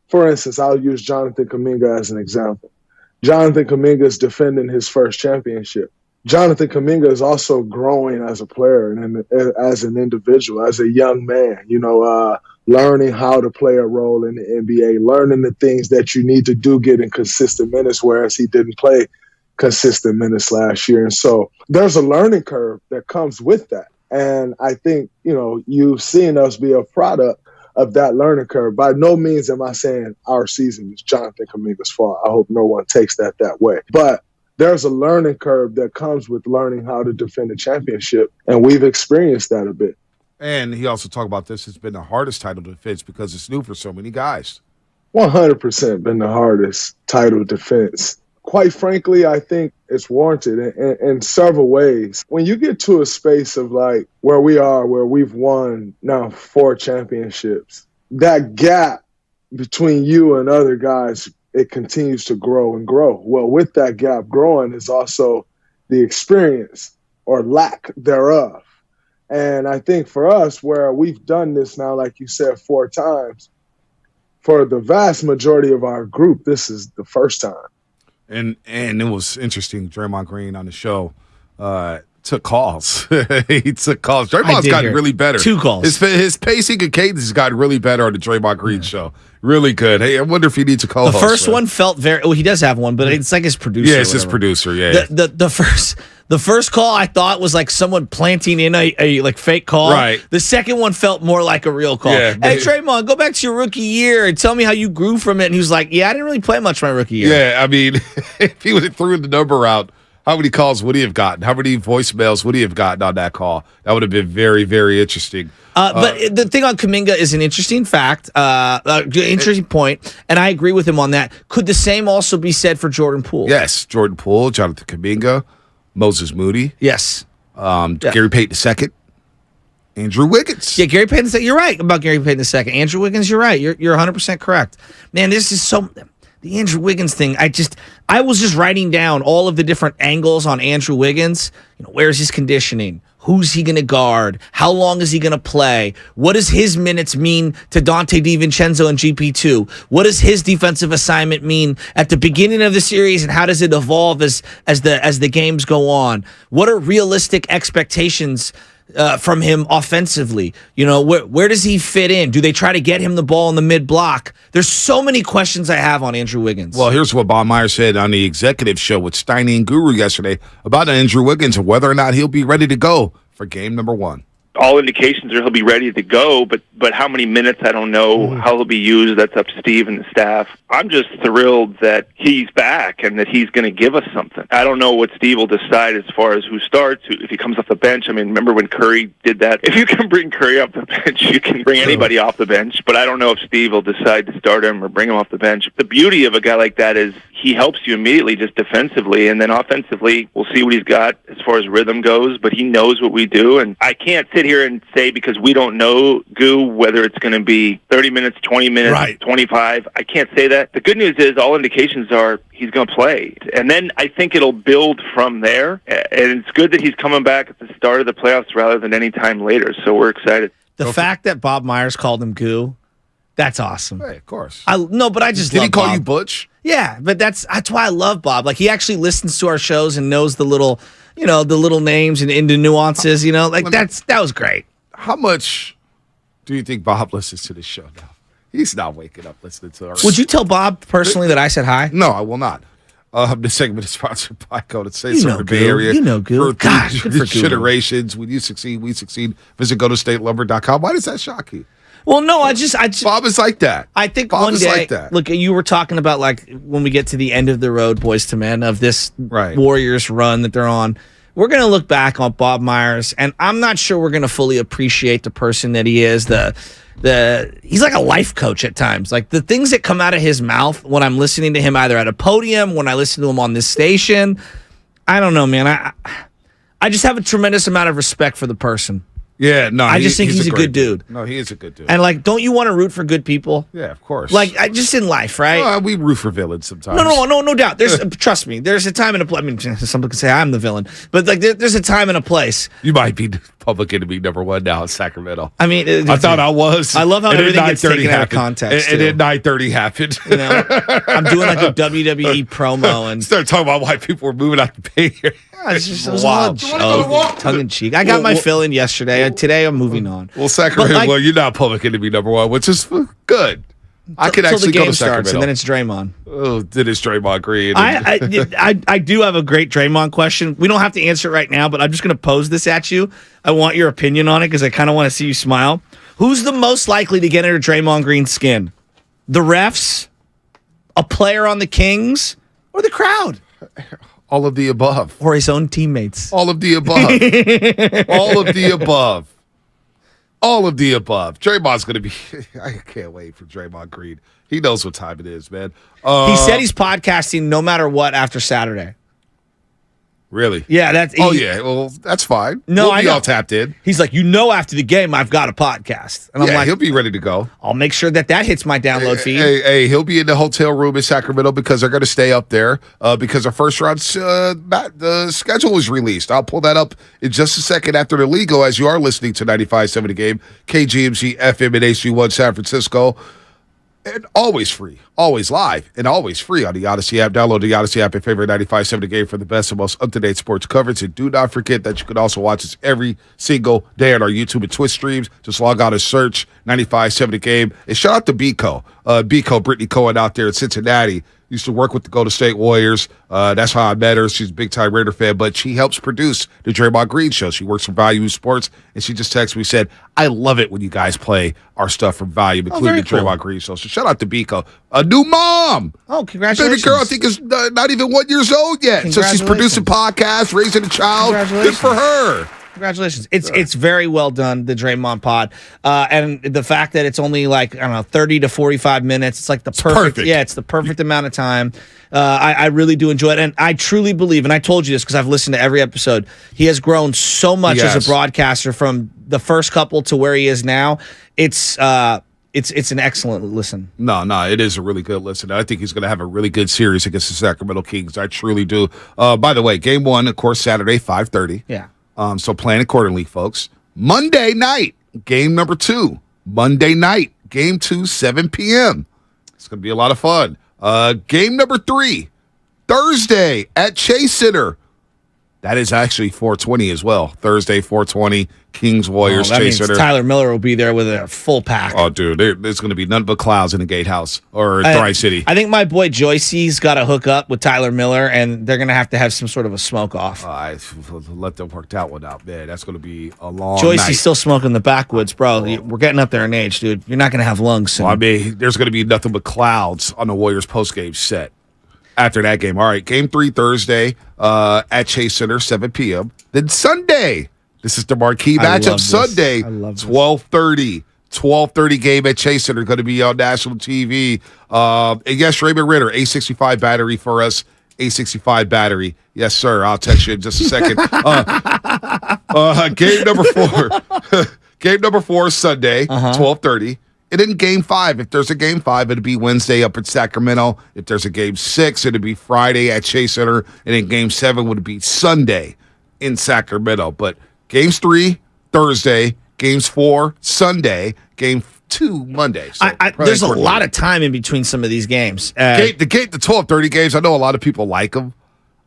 for instance, I'll use Jonathan Kuminga as an example. Jonathan Kuminga is defending his first championship. Jonathan Kuminga is also growing as a player and as an individual, as a young man, learning how to play a role in the NBA, learning the things that you need to do getting consistent minutes, whereas he didn't play consistent minutes last year. And so there's a learning curve that comes with that. And I think, you've seen us be a product of that learning curve. By no means am I saying our season is Jonathan Kuminga's fault. I hope no one takes that way. But there's a learning curve that comes with learning how to defend a championship, and we've experienced that a bit. And he also talked about this has been the hardest title defense because it's new for so many guys. 100% been the hardest title defense. Quite frankly, I think it's warranted in several ways. When you get to a space of like where we are, where we've won now 4 championships, that gap between you and other guys, it continues to grow and grow. Well, with that gap growing is also the experience or lack thereof. And I think for us, where we've done this now, like you said, 4 times, for the vast majority of our group, this is the first time. And it was interesting. Draymond Green on the show took calls. He took calls. Draymond's gotten really better. 2 calls. His pacing and cadence has gotten really better on the Draymond Green show. Really good. Hey, I wonder if he needs a co-host. The first one felt very. Well, he does have one, but it's like his producer. Yeah, it's his producer. Yeah. The first call I thought was like someone planting in a like fake call. Right. The second one felt more like a real call. Yeah, hey, Draymond, go back to your rookie year and tell me how you grew from it. And he was like, "Yeah, I didn't really play much my rookie year." Yeah, I mean, if he would have threw the number out, how many calls would he have gotten? How many voicemails would he have gotten on that call? That would have been very, very interesting. But the thing on Kuminga is an interesting fact, interesting point, and I agree with him on that. Could the same also be said for Jordan Poole? Yes, Jordan Poole, Jonathan Kuminga, Moses Moody. Yes. Gary Payton II, Andrew Wiggins. Yeah, Gary Payton II. You're right about Gary Payton II. Andrew Wiggins, you're right. You're 100% correct. Man, this is so... The Andrew Wiggins thing, I was just writing down all of the different angles on Andrew Wiggins. Where's his conditioning? Who's he going to guard? How long is he going to play? What does his minutes mean to Dante DiVincenzo and GP2? What does his defensive assignment mean at the beginning of the series, and how does it evolve as the games go on? What are realistic expectations from him offensively? Where does he fit in? Do they try to get him the ball in the mid block? There's so many questions I have on Andrew Wiggins. Well, here's what Bob Myers said on the executive show with Steiny and Guru yesterday about Andrew Wiggins and whether or not he'll be ready to go for game number 1. All indications are he'll be ready to go, but how many minutes, I don't know. How he'll be used, that's up to Steve and the staff. I'm just thrilled that he's back and that he's going to give us something. I don't know what Steve will decide as far as who starts, if he comes off the bench. I mean, remember when Curry did that? If you can bring Curry off the bench, you can bring anybody off the bench, but I don't know if Steve will decide to start him or bring him off the bench. The beauty of a guy like that is he helps you immediately just defensively, and then offensively, we'll see what he's got as far as rhythm goes, but he knows what we do, and I can't sit here and say, because we don't know, Goo, whether it's going to be 30 minutes, 20 minutes, right, 25. I can't say that. The good news is all indications are he's going to play. And then I think it'll build from there. And it's good that he's coming back at the start of the playoffs rather than any time later. So we're excited. The fact that Bob Myers called him Goo, that's awesome. Hey, of course. But I just Did love he call Bob. you Butch? Yeah, but that's why I love Bob. Like, he actually listens to our shows and knows the little, the little names and the nuances, that was great. How much do you think Bob listens to this show now? He's not waking up listening to our... Would you tell Bob personally that I said hi? No, I will not. This segment is sponsored by Go to State You know the Bay Area. You know Goo. For generations. When you succeed, we succeed. Visit GoToStateLumber.com. Why does that shock you? Well, no, I just Bob is like that. I think Bob one is day, like that. look, you were talking about like when we get to the end of the road, boys to men, of this Warriors run that they're on. We're going to look back on Bob Myers, and I'm not sure we're going to fully appreciate the person that he is. He's like a life coach at times. Like the things that come out of his mouth when I'm listening to him, either at a podium, when I listen to him on this station, I don't know, man. I just have a tremendous amount of respect for the person. Yeah, no, I just think he's a good dude. No, he is a good dude. And like, don't you want to root for good people? Yeah, of course. Like, just in life, right? We root for villains sometimes. No doubt. There's trust me. There's a time and a place. I mean, some could say I'm the villain, but like, there's a time and a place. You might be public enemy #1 now in Sacramento. I mean, I thought I was. I love how everything gets taken out of context. And then 9:30 happened. You know, I'm doing like a WWE promo and start talking about why people were moving out the Bay Area. It's just wild, tongue in cheek. I got my fill in yesterday. Today I'm moving on. Well, Sacramento. Well, you're not public enemy #1, which is good. I could actually go to Sacramento. And then it's Draymond. Oh, then it's Draymond Green. I do have a great Draymond question. We don't have to answer it right now, but I'm just going to pose this at you. I want your opinion on it because I kind of want to see you smile. Who's the most likely to get under Draymond Green's skin? The refs, a player on the Kings, or the crowd? All of the above. Or his own teammates. All of the above. All of the above. All of the above. Draymond's going to be... I can't wait for Draymond Green. He knows what time it is, man. He said he's podcasting no matter what after Saturday. Really? Yeah. Yeah. Well, that's fine. No, we'll be all tapped in. He's like, after the game, I've got a podcast. And I'm like, he'll be ready to go. I'll make sure that hits my download feed. Hey, he'll be in the hotel room in Sacramento because they're going to stay up there because our first round the schedule was released. I'll pull that up in just a second after the legal as you are listening to 95.7 The Game, KGMG FM and HG1 San Francisco. And always free, always live, and always free on the Odyssey app. Download the Odyssey app and favorite 95.7 The Game for the best and most up-to-date sports coverage. And do not forget that you can also watch us every single day on our YouTube and Twitch streams. Just log on and search 95.7 The Game. And shout out to Biko. Brittany Cohen out there in Cincinnati. Used to work with the Golden State Warriors. That's how I met her. She's a big-time Raider fan, but she helps produce the Draymond Green Show. She works for Value Sports, and she just texted me and said, I love it when you guys play our stuff from Value, including the Draymond Green Show. So shout out to Biko. A new mom. Oh, congratulations. Baby girl, I think, is not even 1 year old yet. So she's producing podcasts, raising a child. Good for her. Congratulations. It's very well done, the Draymond pod. And the fact that it's only like, I don't know, 30 to 45 minutes. It's like the perfect. Yeah, it's the perfect amount of time. I really do enjoy it. And I truly believe, and I told you this because I've listened to every episode, he has grown so much as a broadcaster from the first couple to where he is now. It's an excellent listen. No, it is a really good listen. I think he's going to have a really good series against the Sacramento Kings. I truly do. By the way, game 1, of course, Saturday, 5:30. Yeah. So plan accordingly, folks. Monday night, game number 2. Monday night, game 2, 7 p.m. It's going to be a lot of fun. Game number 3, Thursday at Chase Center. That is actually 420 as well. Thursday, 420, Kings, Warriors, Chase Center. Tyler Miller will be there with a full pack. Oh, dude, there's going to be nothing but clouds in the Gatehouse or Tri-City. I think my boy Joycey's got to hook up with Tyler Miller, and they're going to have some sort of a smoke-off. Let them work that one out, man. That's going to be a long Joycey's night. still smoking the backwoods, bro. We're getting up there in age, dude. You're not going to have lungs soon. Well, I mean, there's going to be nothing but clouds on the Warriors post-game set. After that game. All right, game 3 Thursday at Chase Center, 7 p.m. Then Sunday. This is the marquee matchup. Sunday, 12:30 game at Chase Center. Going to be on national TV. And yes, Raymond Ritter, A65 battery for us. A65 battery. Yes, sir. I'll text you in just a second. Game number 4. Game number 4 Sunday, 12:30. And then game 5, if there's a game 5, it'll be Wednesday up in Sacramento. If there's a game 6, it'll be Friday at Chase Center. And then game 7 would be Sunday in Sacramento. But games 3, Thursday. Games 4, Sunday. Game 2, Monday. So there's a lot of time in between some of these games. The 12:30 games, I know a lot of people like them.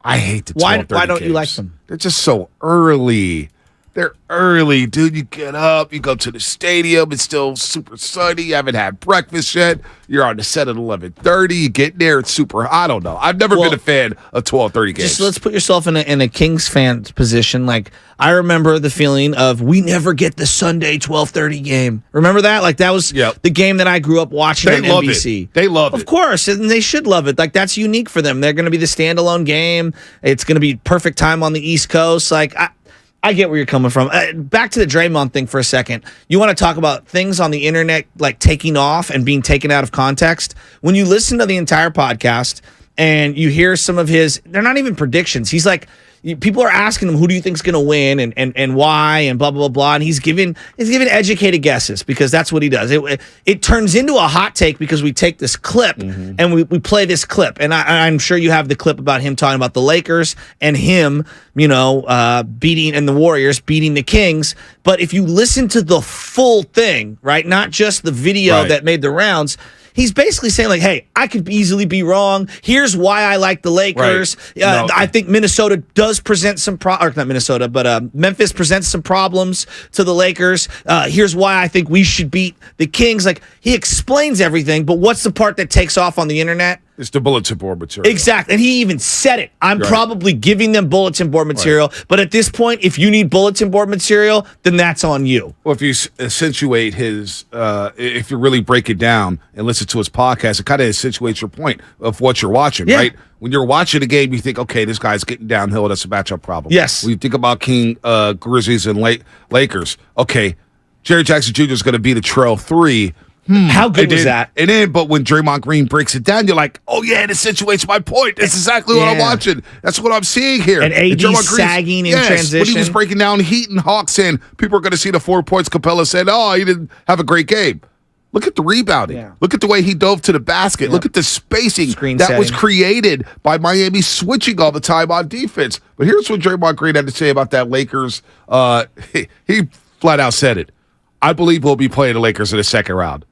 I hate the 12:30 games. Why don't you like them? They're just so early. They're early, dude. You get up, you go to the stadium. It's still super sunny. You haven't had breakfast yet. You're on the set at 11:30. You get there, it's super. I don't know. I've never been a fan of 12:30 games. Just let's put yourself in a Kings fan position. Like I remember the feeling of we never get the Sunday 12:30 game. Remember that? Like that was the game that I grew up watching on NBC. They love it. Of course, and they should love it. Like that's unique for them. They're going to be the standalone game. It's going to be perfect time on the East Coast. Like I get where you're coming from. Back to the Draymond thing for a second. You want to talk about things on the internet like taking off and being taken out of context? When you listen to the entire podcast and you hear some of his, they're not even predictions. He's like, people are asking him, who do you think's going to win and why and blah, blah, blah, blah. And he's giving educated guesses because that's what he does. It turns into a hot take because we take this clip and we play this clip. And I'm sure you have the clip about him talking about the Lakers and him, beating and the Warriors beating the Kings. But if you listen to the full thing, right, not just the video that made the rounds, he's basically saying, like, hey, I could easily be wrong. Here's why I like the Lakers. Right. I think Minnesota does present some or not Minnesota, but Memphis presents some problems to the Lakers. Here's why I think we should beat the Kings. Like, he explains everything, but what's the part that takes off on the internet? It's the bulletin board material. Exactly. And he even said it. I'm probably giving them bulletin board material. Right. But at this point, if you need bulletin board material, then that's on you. Well, if you accentuate his, if you really break it down and listen to his podcast, it kind of accentuates your point of what you're watching, right? When you're watching a game, you think, okay, this guy's getting downhill. That's a matchup problem. Yes. When you think about Grizzlies and Lakers, okay, Jerry Jackson Jr. is going to be the trail 3. How good was that? And then, but when Draymond Green breaks it down, you're like, oh, yeah, this accentuates my point. That's exactly what I'm watching. That's what I'm seeing here. And AD sagging in transition. When he was breaking down Heat and Hawks, and people are going to see the 4 points. Capella said, oh, he didn't have a great game. Look at the rebounding. Yeah. Look at the way he dove to the basket. Yep. Look at the spacing was created by Miami switching all the time on defense. But here's what Draymond Green had to say about that Lakers. He flat out said it. I believe we'll be playing the Lakers in the second round.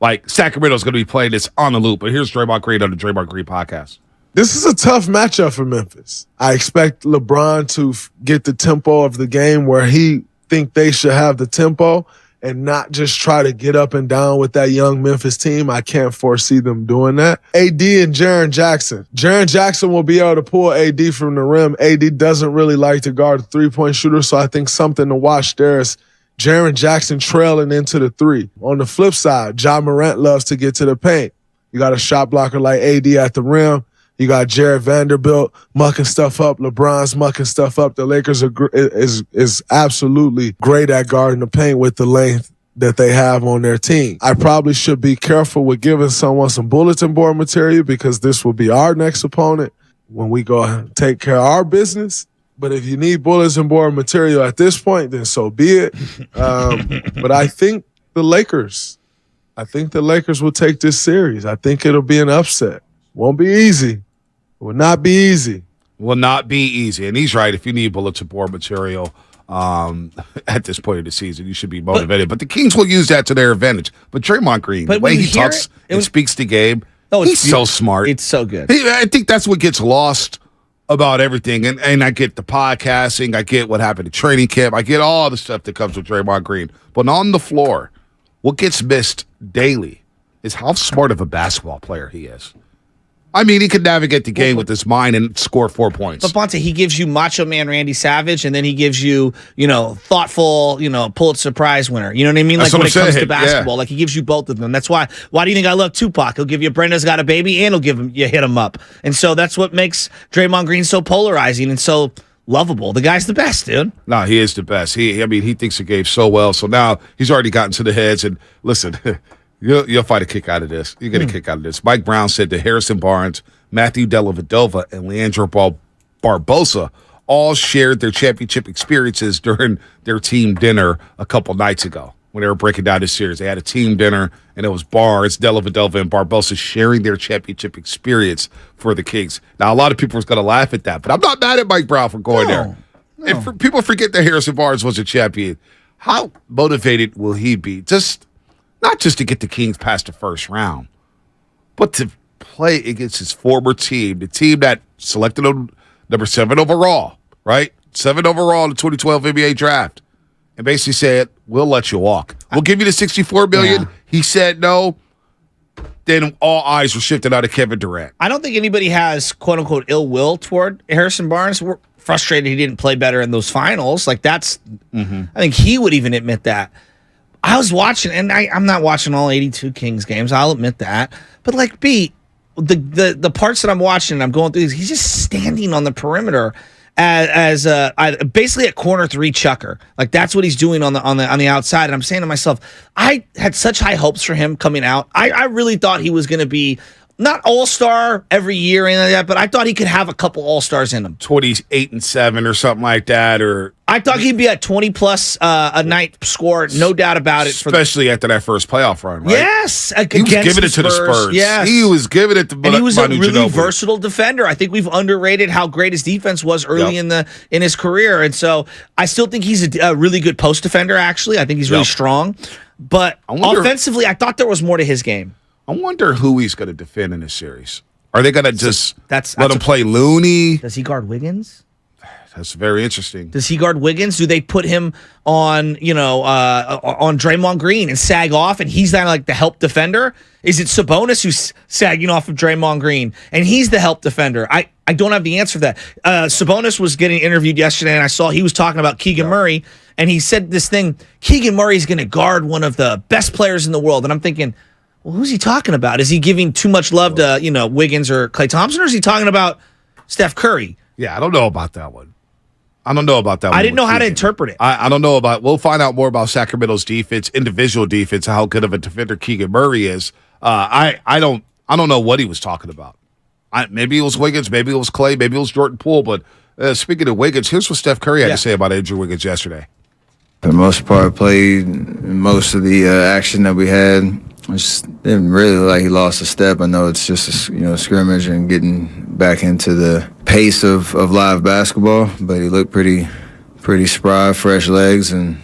Like, Sacramento's going to be playing this on the loop. But here's Draymond Green on the Draymond Green podcast. This is a tough matchup for Memphis. I expect LeBron to get the tempo of the game where he think they should have the tempo and not just try to get up and down with that young Memphis team. I can't foresee them doing that. AD and Jaren Jackson. Jaren Jackson will be able to pull AD from the rim. AD doesn't really like to guard a three-point shooter, so I think something to watch there is Jaren Jackson trailing into the 3. On the flip side, Ja Morant loves to get to the paint. You got a shot blocker like AD at the rim. You got Jared Vanderbilt mucking stuff up. LeBron's mucking stuff up. The Lakers is absolutely great at guarding the paint with the length that they have on their team. I probably should be careful with giving someone some bulletin board material because this will be our next opponent when we go and take care of our business. But if you need bulletin board material at this point, then so be it. But I think the Lakers will take this series. I think it'll be an upset. Won't be easy. Will not be easy. Will not be easy. And he's right. If you need bulletin board material at this point of the season, you should be motivated. But the Kings will use that to their advantage. But Draymond Green, the way he talks and speaks the game, he's so smart. It's so good. I think that's what gets lost about everything. And I get the podcasting. I get what happened at training camp. I get all the stuff that comes with Draymond Green. But on the floor, what gets missed daily is how smart of a basketball player he is. I mean, he could navigate the game with his mind and score 4 points. But Bonte, he gives you Macho Man Randy Savage, and then he gives you, thoughtful, Pulitzer Prize winner. You know what I mean? That's like when it comes to basketball, like he gives you both of them. That's why. Why do you think I love Tupac? He'll give you Brenda's Got a Baby, and he'll give him you hit him up. And so that's what makes Draymond Green so polarizing and so lovable. The guy's the best, dude. No, he is the best. He thinks the game so well. So now he's already gotten to the heads. And listen. You'll find a kick out of this. You get a kick out of this. Mike Brown said that Harrison Barnes, Matthew Dellavedova, and Leandro Barbosa all shared their championship experiences during their team dinner a couple nights ago when they were breaking down this series. They had a team dinner, and it was Barnes, Dellavedova, and Barbosa sharing their championship experience for the Kings. Now, a lot of people are going to laugh at that, but I'm not mad at Mike Brown for going there. No. And people forget that Harrison Barnes was a champion. How motivated will he be? Not just to get the Kings past the first round, but to play against his former team, the team that selected him number 7 overall, right? 7 overall in the 2012 NBA draft, and basically said, "We'll let you walk. We'll give you the $64 million." Yeah. He said no. Then all eyes were shifted out of Kevin Durant. I don't think anybody has quote unquote ill will toward Harrison Barnes. We're frustrated he didn't play better in those finals. Like that's, I think he would even admit that. I was watching, and I'm not watching all 82 Kings games. I'll admit that. But like the parts that I'm watching, and I'm going through these. He's just standing on the perimeter as basically a corner 3 chucker. Like that's what he's doing on the outside. And I'm saying to myself, I had such high hopes for him coming out. I really thought he was going to be not all-star every year or anything like that, but I thought he could have a couple all-stars in him. 28 and 7 or something like that, or I thought he'd be at 20 plus a night score, no doubt about it. Especially after that first playoff run, right? Yes, he was giving it to the Spurs. Yes, he was giving it to. And he was a really Ginobili. versatile defender. I think we've underrated how great his defense was early in his career, and so I still think he's a really good post defender. Actually, I think he's really strong. But offensively, I thought there was more to his game. I wonder who he's going to defend in this series. Are they going to just let him play Looney? Does he guard Wiggins? That's very interesting. Does he guard Wiggins? Do they put him on Draymond Green and sag off, and he's not like the help defender? Is it Sabonis who's sagging off of Draymond Green, and he's the help defender? I don't have the answer for that. Sabonis was getting interviewed yesterday, and I saw he was talking about Keegan Murray, and he said this thing, Keegan Murray's going to guard one of the best players in the world. And I'm thinking, well, who's he talking about? Is he giving too much love to, Wiggins or Klay Thompson, or is he talking about Steph Curry? Yeah, I don't know about that one. I didn't know how to interpret it. I don't know about. We'll find out more about Sacramento's defense, individual defense, how good of a defender Keegan Murray is. I don't know what he was talking about. Maybe it was Wiggins, maybe it was Klay, maybe it was Jordan Poole. But speaking of Wiggins, here's what Steph Curry had to say about Andrew Wiggins yesterday. For the most part, played most of the action that we had. Just didn't really look like he lost a step. I know it's just a scrimmage and getting back into the pace of live basketball, but he looked pretty spry, fresh legs, and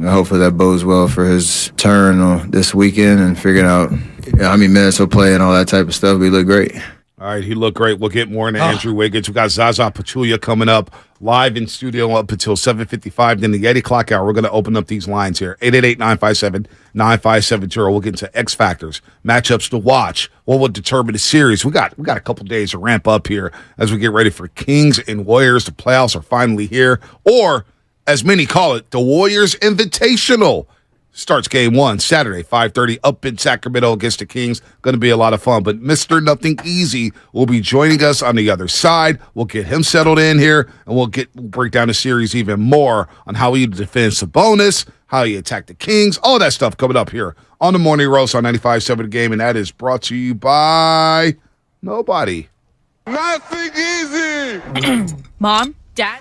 hopefully that bodes well for his turn this weekend and figuring out how many minutes he'll play and all that type of stuff. But he looked great. All right, he looked great. We'll get more into Andrew Wiggins. We got Zaza Pachulia coming up live in studio up until 7:55. Then the Yeti clock hour, we're going to open up these lines here. 888-957-9570. We'll get into X factors, matchups to watch. What will determine the series? We got a couple days to ramp up here as we get ready for Kings and Warriors. The playoffs are finally here, or as many call it, the Warriors Invitational. Starts game 1, Saturday, 5:30, up in Sacramento against the Kings. Going to be a lot of fun. But Mr. Nothing Easy will be joining us on the other side. We'll get him settled in here, and we'll break down the series even more on how he defends Sabonis, how he attacked the Kings, all that stuff coming up here on the Morning Roast on 95.7 The Game, and that is brought to you by nobody. Nothing easy. Mom, Dad.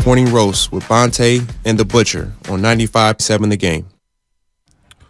Morning Roast with Bonte and The Butcher on 95.7 The Game.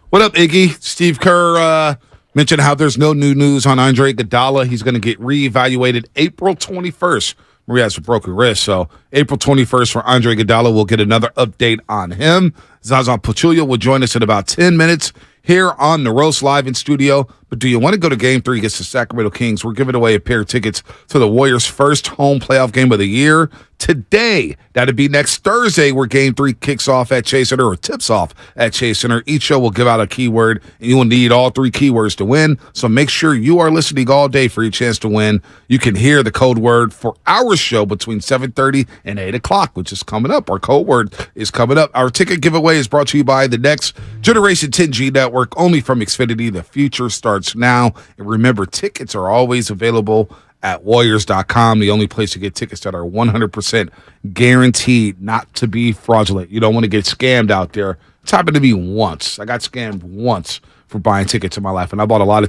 What up, Iggy? Steve Kerr mentioned how there's no new news on Andre Iguodala. He's going to get reevaluated April 21st. Maria has a broken wrist, so April 21st for Andre Iguodala. We'll get another update on him. Zaza Pachulia will join us in about 10 minutes here on the Roast live in studio. But do you want to go to Game 3 against the Sacramento Kings? We're giving away a pair of tickets to the Warriors' first home playoff game of the year today. That'd be next Thursday where Game 3 kicks off at Chase Center or tips off at Chase Center. Each show will give out a keyword, and you will need all 3 keywords to win. So make sure you are listening all day for your chance to win. You can hear the code word for our show between 7:30 and 8 o'clock, which is coming up. Our code word is coming up. Our ticket giveaway is brought to you by the Next Generation 10G Network, only from Xfinity. The future starts now. And remember, tickets are always available at Warriors.com, the only place to get tickets that are 100% guaranteed not to be fraudulent. You don't want to get scammed out there. It's happened to me once. I got scammed once for buying tickets in my life, and I bought a lot of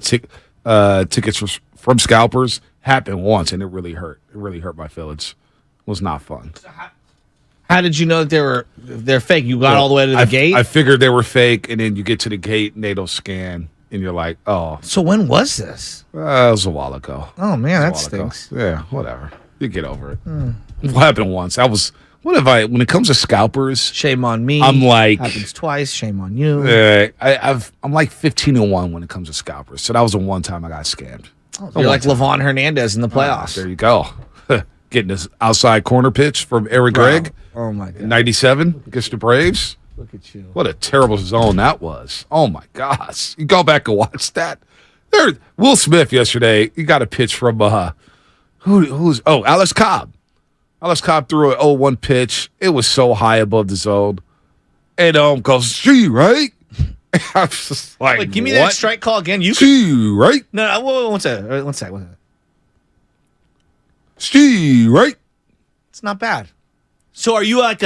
tickets from scalpers. Happened once, and it really hurt. It really hurt my feelings. It was not fun. How did you know that they're fake? You got all the way to the gate? I figured they were fake, and then you get to the gate, and they don't scan. And you're like, oh. So when was this? It was a while ago. Oh, man, that stinks. Yeah, whatever. You get over it. What happened once? When it comes to scalpers. Shame on me. I'm like. Happens twice. Shame on you. I'm like 15-1 when it comes to scalpers. So that was the one time I got scammed. You're like LeVon Hernandez in the playoffs. There you go. Getting this outside corner pitch from Eric Gregg. Oh, my God. 97 against the Braves. Look at you. What a terrible zone that was. Oh, my gosh. You go back and watch that. Will Smith yesterday, he got a pitch from, Alex Cobb. Alex Cobb threw an 0-1 pitch. It was so high above the zone. And goes, gee, right? I was just like, wait, give me that strike call again. Gee, right? No, one second. Gee, right? It's not bad. So are you like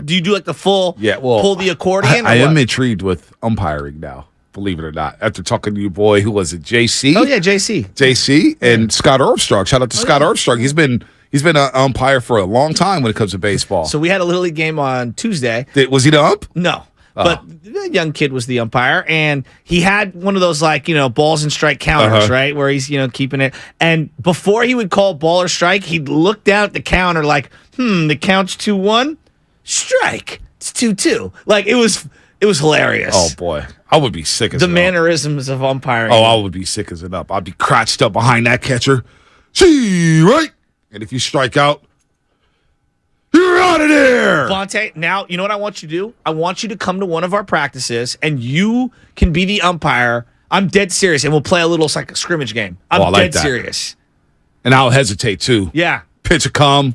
do you do like the full pull the accordion? I am intrigued with umpiring now, believe it or not. After talking to your boy, who was it, JC? Oh yeah, JC. JC and Scott Armstrong. Shout out to Scott Armstrong. He's been an umpire for a long time when it comes to baseball. So we had a Little League game on Tuesday. Was he the ump? No. But the young kid was the umpire, and he had one of those, balls and strike counters, right, where he's, keeping it. And before he would call ball or strike, he'd look down at the counter like, the count's 2-1, strike, it's 2-2. Like, it was hilarious. Oh, boy. I would be sick as the mannerisms of umpiring. Oh, I would be sick as it up. I'd be crouched up behind that catcher. See, right? And if you strike out, you're out of there. Bonte, now, you know what I want you to do? I want you to come to one of our practices, and you can be the umpire. I'm dead serious, and we'll play a little scrimmage game. I'm dead serious. And I'll hesitate, too. Yeah. Pitch a come.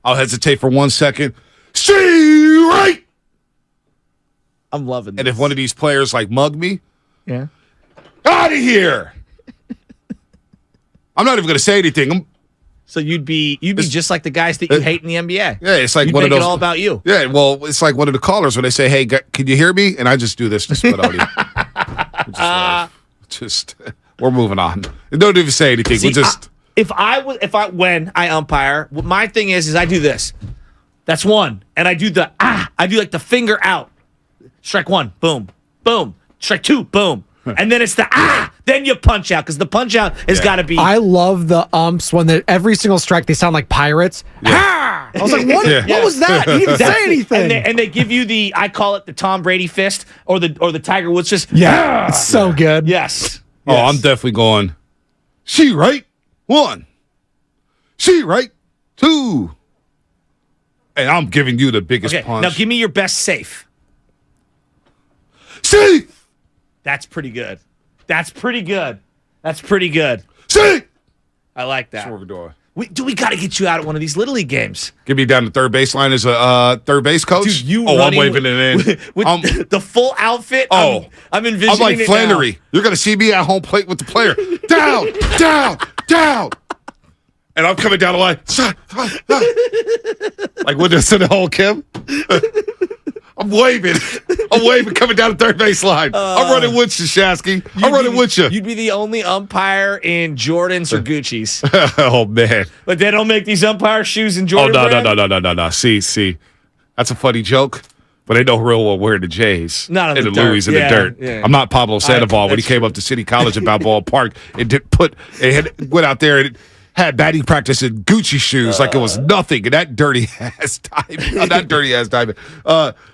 I'll hesitate for 1 second. See, right? I'm loving this. And if one of these players, mug me, yeah, out of here. I'm not even going to say anything. So you'd be just like the guys that you hate in the NBA. Yeah, it's like you'd one make of those. It all about you. Yeah, well, it's like one of the callers when they say, "Hey, can you hear me?" And I just do this to split audio. We're moving on. Don't even say anything. See, we just. When I umpire, my thing is I do this. That's one, and I do the finger out. Strike one, boom, boom. Strike two, boom. And then it's then you punch out, because the punch out has got to be. I love the umps when every single strike they sound like pirates. I was like, what? Yeah. What was that? He didn't say anything. And they give you I call it the Tom Brady fist or the Tiger Woods fist. Yeah, it's so good. Yes. Oh, I'm definitely going. See, right? 1. See, right? 2. And I'm giving you the biggest punch. Now give me your best safe. See. That's pretty good. That's pretty good. See. I like that. That's what we're doing. We got to get you out at one of these Little League games. Get me down to third baseline as a third base coach. Dude, I'm waving it in. With the full outfit. I'm envisioning I'm like it Flannery. now. You're going to see me at home plate with the player. Down, down, down. And I'm coming down the line. Like when this in the whole Kim. I'm waving. I'm waving coming down the third base line. I'm running with you, Shasky. I'm running with you. You'd be the only umpire in Jordans or Gucci's. Oh, man. But they don't make these umpire shoes in Jordan No. See. That's a funny joke. But they know real well wearing the J's not and the Louis in the dirt. Yeah. I'm not Pablo Sandoval when he came up to City College at Balboa Park and went out there and had batting practice in Gucci shoes like it was nothing. And that dirty ass timing. Not dirty ass timing.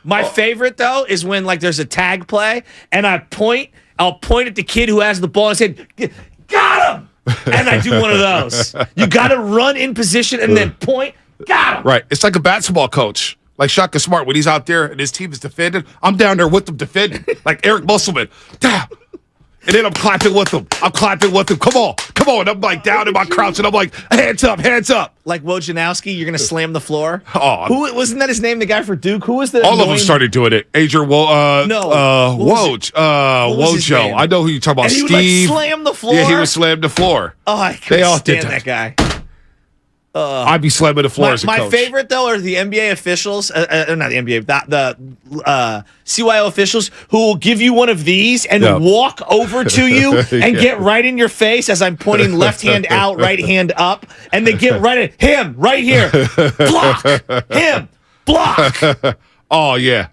My favorite though is when like there's a tag play and I'll point at the kid who has the ball and say, "Got him!" And I do one of those. You got to run in position and then point. Got him. Right. It's like a basketball coach. Like Shaka Smart, when he's out there and his team is defending, I'm down there with them defending. Like Eric Musselman. Down. And then I'm clapping with them. Come on. And I'm like down in my crouch and I'm like, hands up. Like Wojnarowski, you're going to slam the floor. Oh. Who wasn't that his name, the guy for Duke? Who was the All of them started doing it. Adrian Woj. Wojo. I know who you're talking about. And he Steve. would like slam the floor? Yeah, he would slam the floor. Oh, I couldn't stand that guy. I'd be slamming the floor as a coach. My favorite, though, are the NBA officials, not the NBA, the CYO officials who will give you one of these and walk over to you and get right in your face as I'm pointing left hand out, right hand up, and they get right at him, right here. Block! Him! Block! Oh, yeah.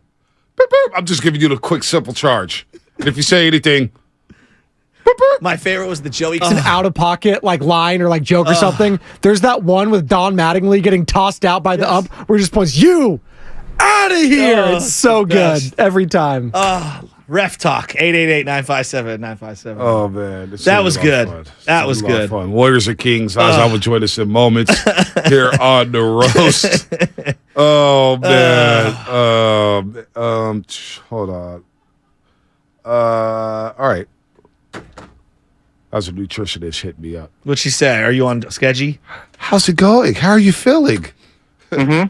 Boop, boop. I'm just giving you the quick, simple charge. If you say anything... My favorite was the Joey. It's an out-of-pocket like line or like joke or something. There's that one with Don Mattingly getting tossed out by the ump where he just points, "You out of here!" It's so good every time. Ref talk 888-957-957. Oh man, that was good. That was good. Fun. Warriors are kings. Zaza will join us in moments here on the roast. Oh man. Hold on. All right. How's a nutritionist hit me up? What'd she say? Are you on Sketchy? How's it going? How are you feeling? Mm-hmm.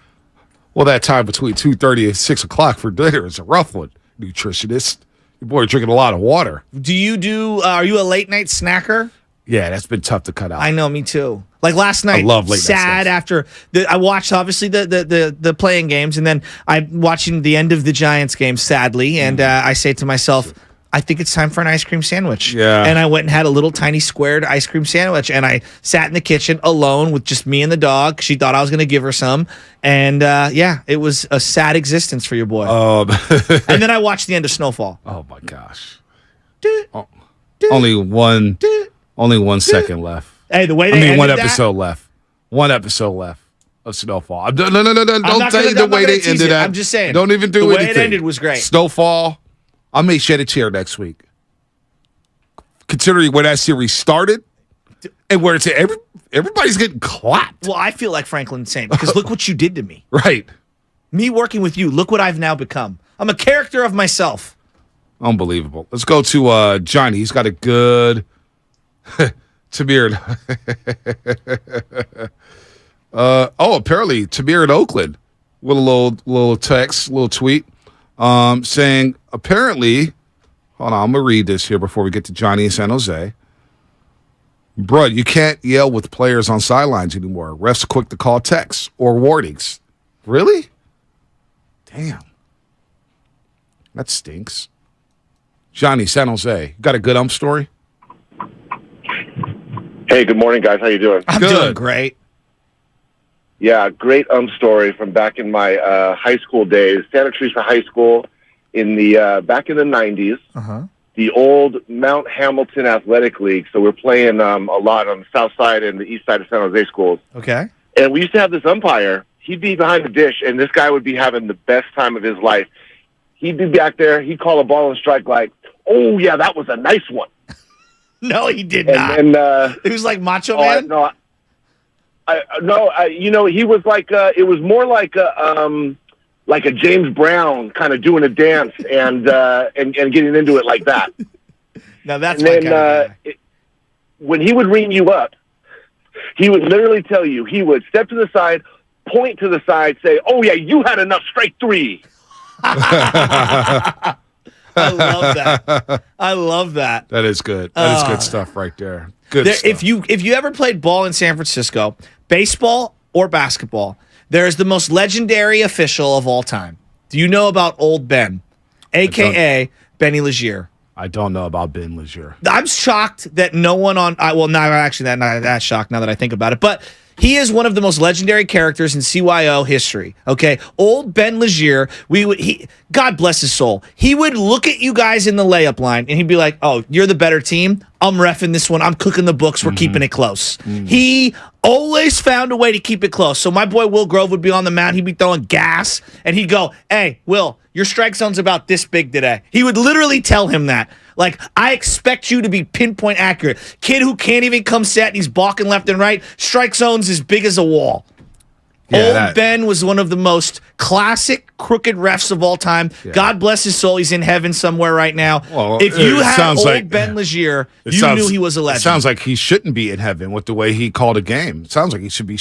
Well, that time between 2:30 and 6 o'clock for dinner is a rough one, nutritionist. Your boy drinking a lot of water. Are you a late night snacker? Yeah, that's been tough to cut out. I know, me too. Like last night, I love late sad night after I watched obviously the playing games, and then I'm watching the end of the Giants game, sadly, and I say to myself, I think it's time for an ice cream sandwich. Yeah. And I went and had a little tiny squared ice cream sandwich, and I sat in the kitchen alone with just me and the dog. She thought I was going to give her some, and it was a sad existence for your boy. And then I watched the end of Snowfall. Oh my gosh. Only one second left. Hey, the way they ended one episode left. One episode left of Snowfall. No. Don't say the way they ended that. I'm just saying. Don't even do anything. The way it ended was great. Snowfall. I may shed a tear next week. Considering where that series started and where it's at, everybody's getting clapped. Well, I feel like Franklin Saint because look what you did to me. Right. Me working with you, look what I've now become. I'm a character of myself. Unbelievable. Let's go to Johnny. He's got a good Tamir. Apparently Tamir in Oakland with a little text, little tweet. Saying, apparently, hold on, I'm going to read this here before we get to Johnny in San Jose. Bruh, you can't yell with players on sidelines anymore. Refs are quick to call texts or warnings. Really? Damn. That stinks. Johnny, San Jose, you got a good ump story? Hey, good morning, guys. How you doing? I'm doing great. Yeah, great story from back in my high school days. Santa Teresa High School in the back in the 90s. The old Mount Hamilton Athletic League. So we're playing a lot on the south side and the east side of San Jose schools. Okay. And we used to have this umpire. He'd be behind the dish, and this guy would be having the best time of his life. He'd be back there. He'd call a ball and strike like, "Oh, yeah, that was a nice one." No, he did not. And it was like Macho Man? He was like it was more like a James Brown kind of doing a dance and getting into it like that. Now that's my kind of guy. When he would ring you up, he would literally tell you, he would step to the side, point to the side, say, "Oh yeah, you had enough, strike 3." I love that. I love that. That is good. That is good stuff right there. Good stuff. If you ever played ball in San Francisco, baseball or basketball, there is the most legendary official of all time. Do you know about Old Ben, a.k.a. Benny Legier? I don't know about Ben Legier. I'm shocked that no one on not shocked now that I think about it, but he is one of the most legendary characters in CYO history. Okay, Old Ben Legier, God bless his soul. He would look at you guys in the layup line and he'd be like, "Oh, you're the better team. I'm reffing this one. I'm cooking the books. We're keeping it close." He always found a way to keep it close. So my boy Will Grove would be on the mound. He'd be throwing gas, and he'd go, "Hey, Will, your strike zone's about this big today." He would literally tell him that. Like, I expect you to be pinpoint accurate. Kid who can't even come set, and he's balking left and right. Strike zone's as big as a wall. Yeah, Old Ben was one of the most classic crooked refs of all time. Yeah. God bless his soul. He's in heaven somewhere right now. Well, if you had Old like, Ben Legier, you knew he was a legend. It sounds like he shouldn't be in heaven with the way he called a game. It sounds like he should be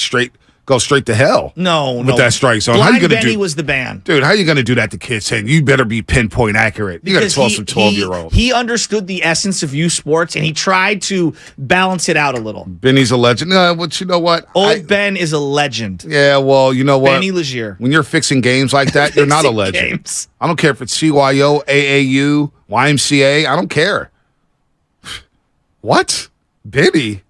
go straight to hell. No. With that strike zone. Blind Benny was the ban. Dude, how are you going to do that to kids saying you better be pinpoint accurate? You got to tell some 12-year-old. He understood the essence of youth sports, and he tried to balance it out a little. Benny's a legend. But you know what? Old Ben is a legend. Yeah, well, you know what? Benny Legier. When you're fixing games like that, you're not a legend. Games. I don't care if it's CYO, AAU, YMCA. I don't care. What? Benny?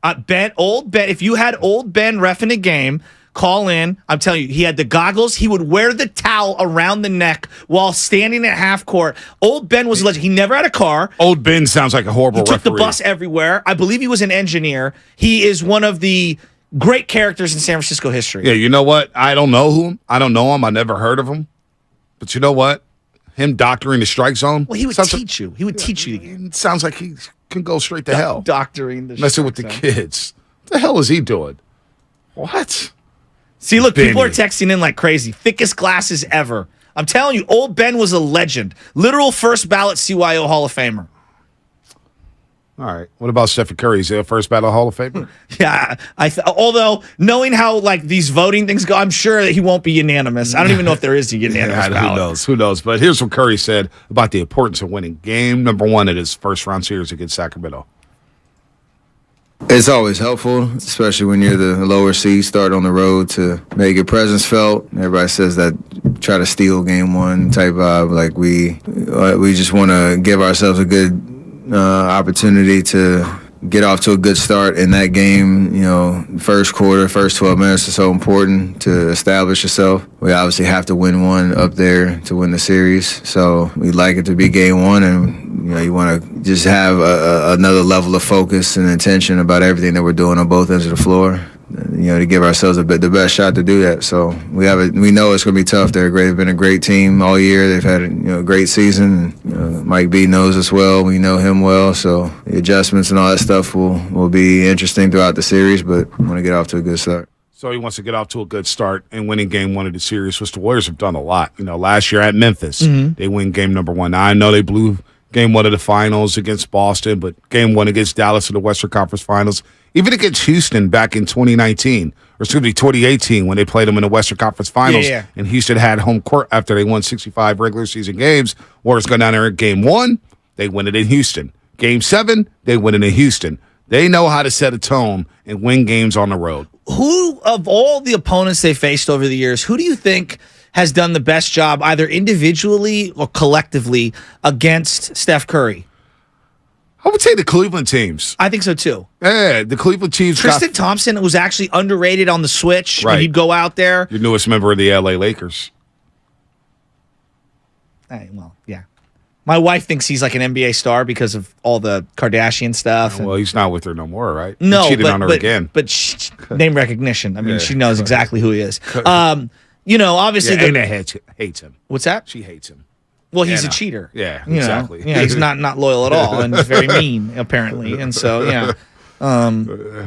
Old Ben. If you had Old Ben reffing a game, call in. I'm telling you, he had the goggles. He would wear the towel around the neck while standing at half court. Old Ben was a legend. He never had a car. Old Ben sounds like a horrible referee. He took the bus everywhere. I believe he was an engineer. He is one of the great characters in San Francisco history. Yeah, you know what? I don't know him. I never heard of him. But you know what? Him doctoring the strike zone. Well, he would teach you. He would teach you the game. It sounds like he can go straight to hell. Doctoring the messing with the kids. What the hell is he doing? What? See, look, people are texting in like crazy. Thickest glasses ever. I'm telling you, Old Ben was a legend. Literal first ballot CYO Hall of Famer. All right. What about Stephen Curry? Is he a first ballot Hall of Famer? Yeah. Although, knowing how like these voting things go, I'm sure that he won't be unanimous. I don't even know if there is a unanimous ballot. Who knows? But here's what Curry said about the importance of winning game number 1 at his first round series against Sacramento. It's always helpful, especially when you're the lower seed, start on the road to make your presence felt. Everybody says that try to steal game 1 type vibe. Like we just want to give ourselves a good opportunity to get off to a good start in that game. You know, first quarter, first 12 minutes are so important to establish yourself. We obviously have to win one up there to win the series. So we'd like it to be game 1, and you want to just have another level of focus and intention about everything that we're doing on both ends of the floor. To give ourselves the best shot to do that. So we know it's going to be tough. They've been a great team all year. They've had a great season. Mike B knows us well. We know him well. So the adjustments and all that stuff will be interesting throughout the series. But I want to get off to a good start. So he wants to get off to a good start and winning game 1 of the series, which the Warriors have done a lot. Last year at Memphis, they win game number 1. Now I know they blew game 1 of the finals against Boston, but game 1 against Dallas in the Western Conference Finals. Even against Houston back in 2018, when they played them in the Western Conference Finals, and Houston had home court after they won 65 regular season games. Warriors go down there in game 1, they win it in Houston. Game 7, they win it in Houston. They know how to set a tone and win games on the road. Who, of all the opponents they faced over the years, who do you think has done the best job, either individually or collectively, against Steph Curry? I would say the Cleveland teams. I think so, too. Yeah, the Cleveland teams. Tristan Thompson was actually underrated on the switch when he'd go out there. Your newest member of the L.A. Lakers. Well, yeah. My wife thinks he's like an NBA star because of all the Kardashian stuff. Well, he's not with her no more, right? No, he cheated on her again. But name recognition. I mean, she knows exactly who he is. Obviously. Anna hates him. What's that? She hates him. Well, he's a cheater. Yeah, exactly. He's not loyal at all, and he's very mean, apparently. And so, yeah.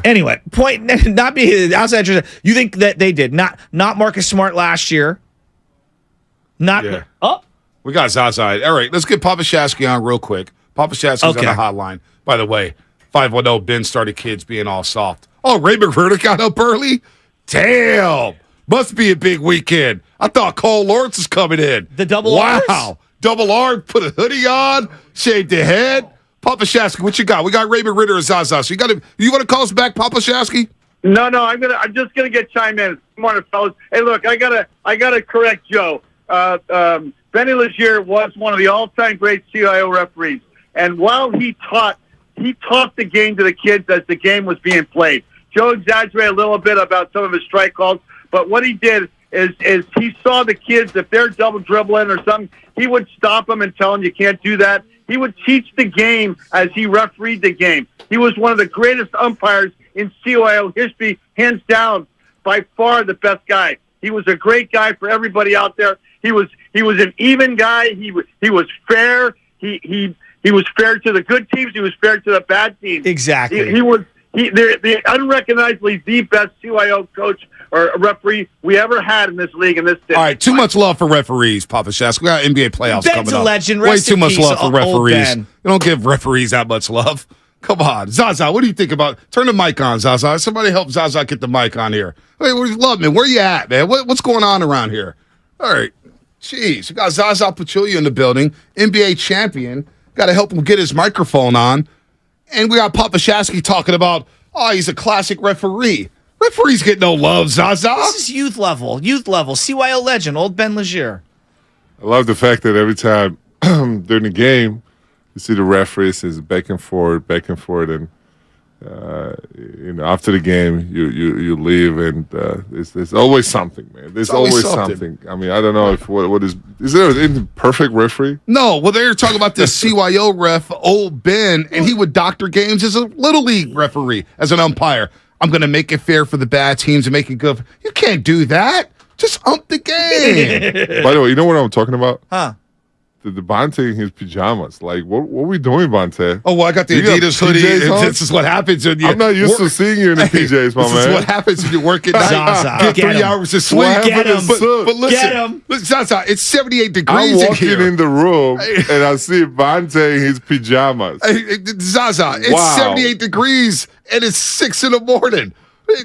Anyway, point not be outside. You think that they did not Marcus Smart last year? We got Zaza. All right, let's get Papa Shasky on real quick. Papa Shasky's on the hotline. By the way, 510 Ben started kids being all soft. Oh, Ray McGruder got up early? Damn. Must be a big weekend. I thought Cole Lawrence is coming in. The double R's? Wow. Double R, put a hoodie on, shaved the head. Papa Shasky, what you got? We got Raymond Ritter and Zaza. So you want to call us back, Papa Shasky? No, I'm just gonna get chime in. Good morning, fellas. Hey, look, I gotta correct Joe. Benny Legier was one of the all-time great CIO referees. And while he taught the game to the kids as the game was being played. Joe exaggerated a little bit about some of his strike calls, but what he did is he saw the kids, if they're double dribbling or something, he would stop them and tell them you can't do that. He would teach the game as he refereed the game. He was one of the greatest umpires in CIO history, hands down, by far the best guy. He was a great guy for everybody out there. He was an even guy. He was fair. He was fair to the good teams. He was fair to the bad teams. Exactly. He was unrecognizably the best CIO coach or referee we ever had in this league. In this city. All right, too much love for referees, Papa Shask. We got NBA playoffs Ben's coming a up. legend. Way Rest too in much peace, love for old referees. Ben. You don't give referees that much love. Come on, Zaza. What do you think about? Turn the mic on, Zaza. Somebody help Zaza get the mic on here. Hey, love man. Where you at, man? What's going on around here? All right, jeez, we got Zaza Pachulia in the building, NBA champion. Got to help him get his microphone on. And we got Papa Shasky talking about, he's a classic referee. Referees get no love, Zaza. This is youth level. CYO legend, old Ben Legier. I love the fact that every time during the game, you see the referees is back and forth, and after the game, you leave, and there's always something, man. There's always something. I mean, I don't know if what is there a perfect referee? No. Well, they're talking about this CYO ref, old Ben, and he would doctor games as a little league referee, as an umpire. I'm going to make it fair for the bad teams and make it good. You can't do that. Just ump the game. By the way, you know what I'm talking about? Huh? The Bonte in his pajamas. Like, what are we doing, Bonte? Oh, well, I got the Adidas hoodie. This is what happens when you. I'm not used to seeing you in the PJs, my man. This is what happens when you work at night. Get 3 hours of sleep. Get him. But listen, Zaza, it's 78 degrees I'm walking in here. in the room, and I see Bonte in his pajamas. Zaza, it's 78 degrees, and it's 6 in the morning.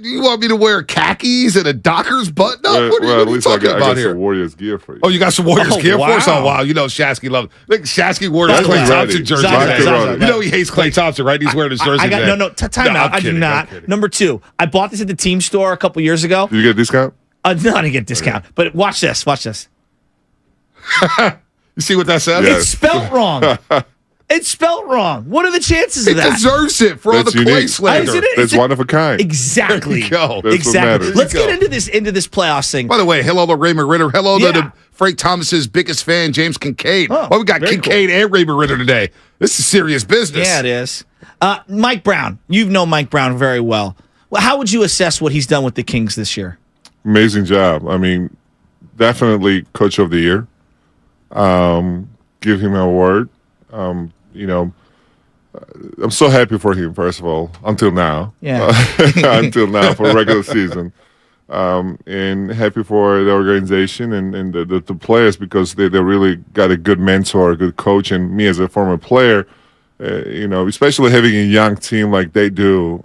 You want me to wear khakis and a Dockers button-up? What are you talking about here? I got some Warriors gear for you. Oh, you got some Warriors gear for us? Oh, wow. You know Shasky loves it. Look, Shasky wore his Klay Thompson jersey today. You know he hates Klay Thompson, right? He's wearing his jersey today. Time out. I do not. Number 2, I bought this at the team store a couple years ago. Did you get a discount? No, I didn't get a discount. But watch this. You see what that says? It's spelled wrong. It's spelled wrong. What are the chances of that? It deserves it for all the Klay slander. That's one of a kind. Exactly. There you go. Exactly. Let's get into this playoffs thing. By the way, hello to Raymond Ritter. Hello to Frank Thomas's biggest fan, James Kincaid. Well, we got Kincaid and Raymond Ritter today. This is serious business. Yeah, it is. Mike Brown. You know Mike Brown very well. How would you assess what he's done with the Kings this year? Amazing job. I mean, definitely Coach of the Year. Give him an award. I'm so happy for him, first of all, until now. Yeah. Until now for regular season. And happy for the organization and the players because they really got a good mentor, a good coach. And me as a former player, especially having a young team like they do,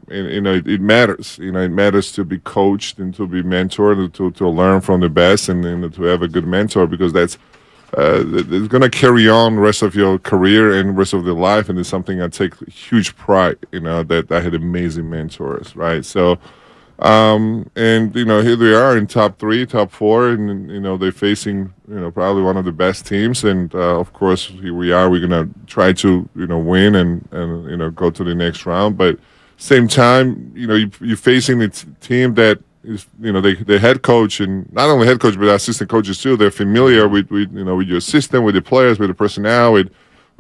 it matters. It matters to be coached and to be mentored, to learn from the best and to have a good mentor because that's it's going to carry on the rest of your career and the rest of your life, and it's something I take huge pride, that I had amazing mentors, right? So, here they are in top 3, top 4, and, they're facing, probably one of the best teams, and, of course, here we are, we're going to try to, win and go to the next round, but same time, you're facing a team that is, the head coach and not only head coach but assistant coaches too. They're familiar with your system, with the players, with the personnel, with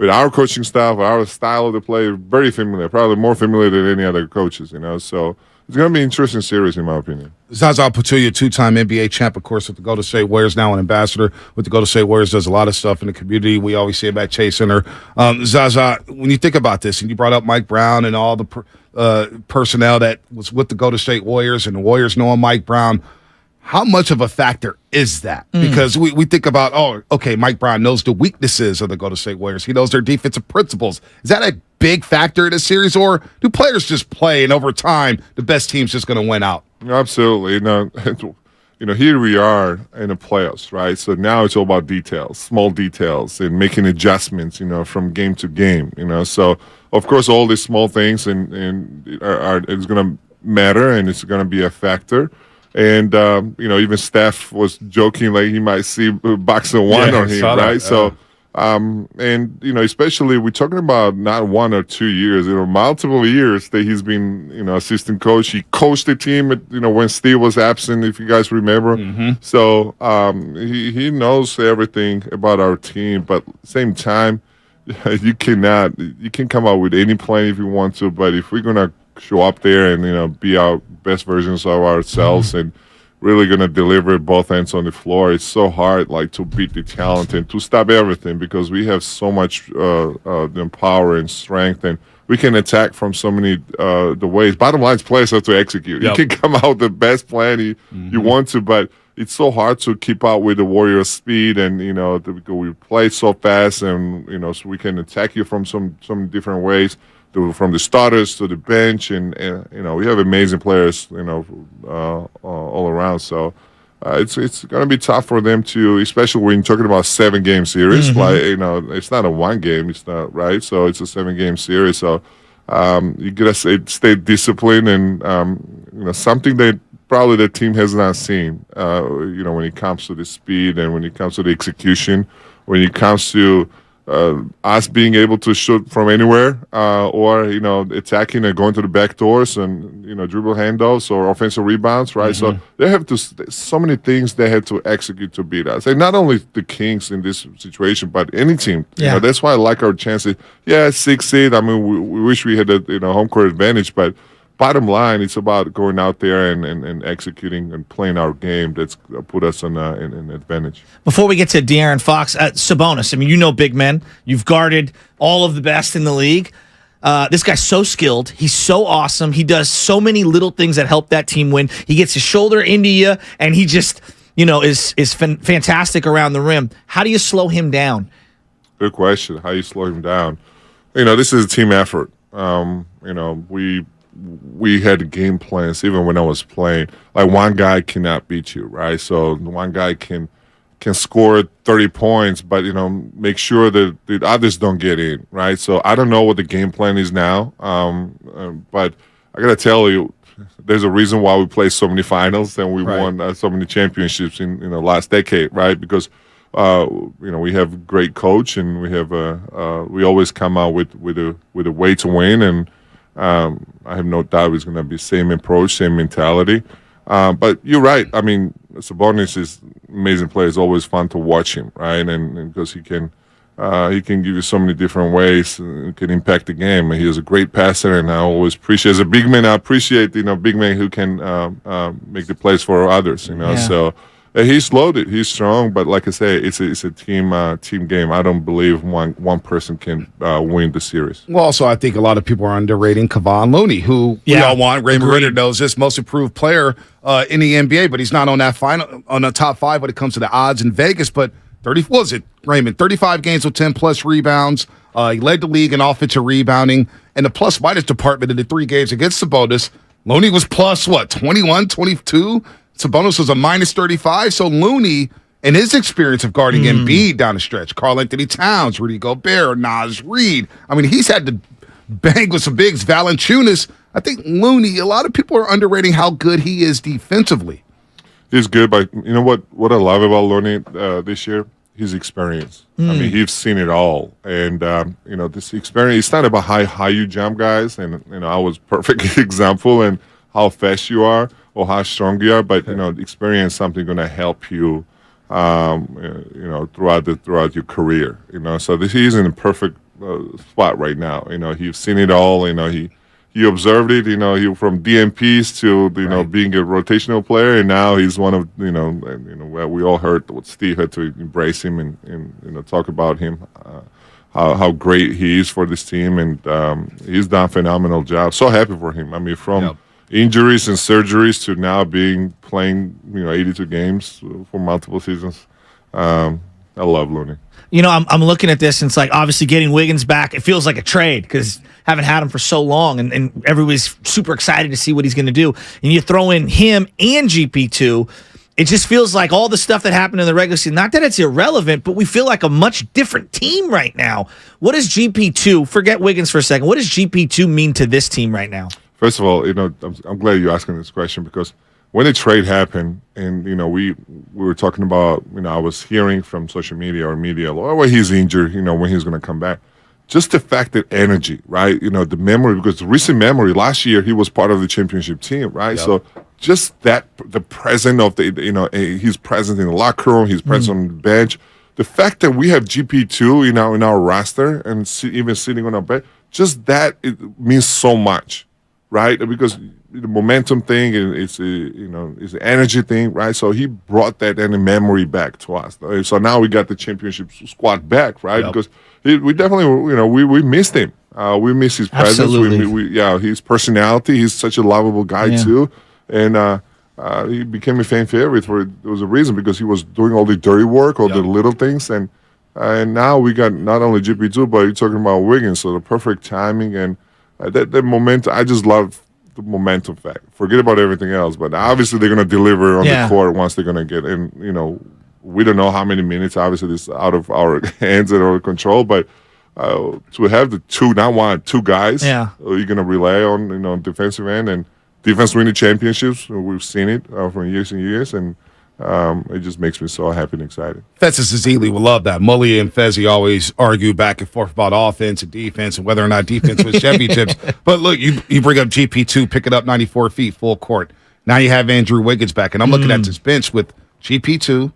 our coaching staff, our style of the play. Very familiar, probably more familiar than any other coaches. So it's going to be an interesting series in my opinion. Zaza Pachulia, 2-time NBA champ, of course, with the Golden State Warriors, now an ambassador with the Golden State Warriors, does a lot of stuff in the community. We always see him at Chase Center. Zaza, when you think about this, and you brought up Mike Brown and all the personnel that was with the Golden State Warriors and the Warriors knowing Mike Brown, how much of a factor is that? Because we think about, Mike Brown knows the weaknesses of the Golden State Warriors. He knows their defensive principles. Is that a big factor in a series, or do players just play and over time the best team's just going to win out? Absolutely. Here we are in the playoffs, right? So now it's all about details, small details, and making adjustments, from game to game, So, of course, all these small things and it's going to matter, and it's going to be a factor. And, even Steph was joking like he might see boxing one on him, right? So, especially we're talking about not 1 or 2 years, multiple years that he's been, assistant coach. He coached the team, when Steve was absent, if you guys remember. So he knows everything about our team, but at the same time, you can come out with any plan if you want to, but if we're going to show up there and, be our best versions of ourselves and really going to deliver both ends on the floor, it's so hard to beat the talent and to stop everything because we have so much power and strength and we can attack from so many the ways. Bottom line is players have to execute. Yep. You can come out with the best plan you want to, but it's so hard to keep up with the Warriors' speed and, we play so fast and, so we can attack you from some different ways. From the starters to the bench, and we have amazing players, all around. So it's going to be tough for them to, especially when you're talking about 7-game series. It's not a 1 game. It's not right. So it's a 7-game series. So you gotta stay disciplined and something that probably the team has not seen. When it comes to the speed and when it comes to the execution, when it comes to us being able to shoot from anywhere, or attacking and going to the back doors and dribble handoffs or offensive rebounds, right? So they have so many things they have to execute to beat us, and not only the Kings in this situation, but any team. That's why I like our chances. 6 seed. I mean, we wish we had the home court advantage, but bottom line, it's about going out there and executing and playing our game that's put us in an advantage. Before we get to De'Aaron Fox, Sabonis, big men. You've guarded all of the best in the league. This guy's so skilled. He's so awesome. He does so many little things that help that team win. He gets his shoulder into you, and he just, is fantastic around the rim. How do you slow him down? Good question. How do you slow him down? This is a team effort. We had game plans even when I was playing. Like one guy cannot beat you, right? So one guy can score 30 points, but make sure that the others don't get in, right? So I don't know what the game plan is now, but I gotta tell you, there's a reason why we play so many finals and we won so many championships in the last decade, right? Because we have a great coach and we have we always come out with a way to win and. I have no doubt it's going to be same approach, same mentality. But you're right. I mean, Sabonis is an amazing player. It's always fun to watch him, right? And because he can give you so many different ways, can impact the game. He is a great passer, and I always appreciate as a big man. I appreciate big men who can make the plays for others. So. He's loaded. He's strong, but like I say, it's a team game. I don't believe one person can win the series. Well, also, I think a lot of people are underrating Kevon Looney, who we all want. Raymond Ritter knows this, most improved player in the NBA, but he's not on the top 5 when it comes to the odds in Vegas. But 35 games with 10-plus rebounds. He led the league in offensive rebounding. And the plus-minus department in the 3 games against Sabonis, Looney was plus, 21, 22? Sabonis was a minus 35. So Looney, in his experience of guarding Embiid down the stretch, Karl Anthony Towns, Rudy Gobert, Naz Reid, he's had to bang with some bigs, Valanciunas. I think Looney, a lot of people are underrating how good he is defensively. He's good, but you know what I love about Looney this year? His experience. He's seen it all. And, this experience, it's not about how high you jump, guys. And, I was a perfect example and how fast you are or how strong you are. But, experience something going to help you, throughout your career. So he's in a perfect spot right now. He's seen it all. He observed it. He from DMPs to being a rotational player, and now he's one of we all heard what Steve had to embrace him and talk about him, how great he is for this team, and he's done a phenomenal job. So happy for him. From injuries and surgeries to now playing 82 games for multiple seasons. I love Looney. I'm looking at this, and it's like obviously getting Wiggins back. It feels like a trade because haven't had him for so long, and everybody's super excited to see what he's going to do. And you throw in him and GP2, it just feels like all the stuff that happened in the regular season. Not that it's irrelevant, but we feel like a much different team right now. What does GP2? Forget Wiggins for a second. What does GP2 mean to this team right now? First of all, I'm glad you're asking this question because when the trade happened, and we were talking about, I was hearing from social media or media, well, he's injured, when he's going to come back. Just the fact that energy, right? The memory, because the recent memory, last year he was part of the championship team, right? Yep. So just that, the presence of he's present in the locker room, he's present on the bench. The fact that we have GP2 in our roster and even sitting on our bench, just that, it means so much, right? Because the momentum thing, it's it's an energy thing, right? So he brought that and the memory back to us. So now we got the championship squad back, right? Yep. Because we definitely, we missed him. We miss his presence. Absolutely. His personality. He's such a lovable guy too, and he became a fan favorite there was a reason, because he was doing all the dirty work, all the little things, and now we got not only GP2, but you're talking about Wiggins. So the perfect timing and that momentum. I just love the momentum fact. Forget about everything else, but obviously they're going to deliver on the court once they're going to get in. We don't know how many minutes. Obviously, this is out of our hands and our control. But to have the two guys, you're going to rely on, defensive end, and defense winning championships. We've seen it for years and years, and it just makes me so happy and excited. Fetz Ezeli will love that. Mully and Fezzi always argue back and forth about offense and defense and whether or not defense wins championships. But look, you bring up GP2, pick it up 94 feet, full court. Now you have Andrew Wiggins back, and I'm looking at this bench with GP2,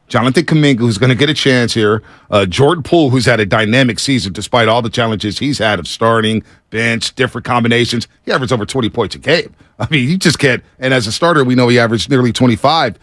Jonathan Kuminga, who's going to get a chance here. Jordan Poole, who's had a dynamic season despite all the challenges he's had of starting, bench, different combinations. He averaged over 20 points a game. I mean, you just can't. And as a starter, we know he averaged nearly 25.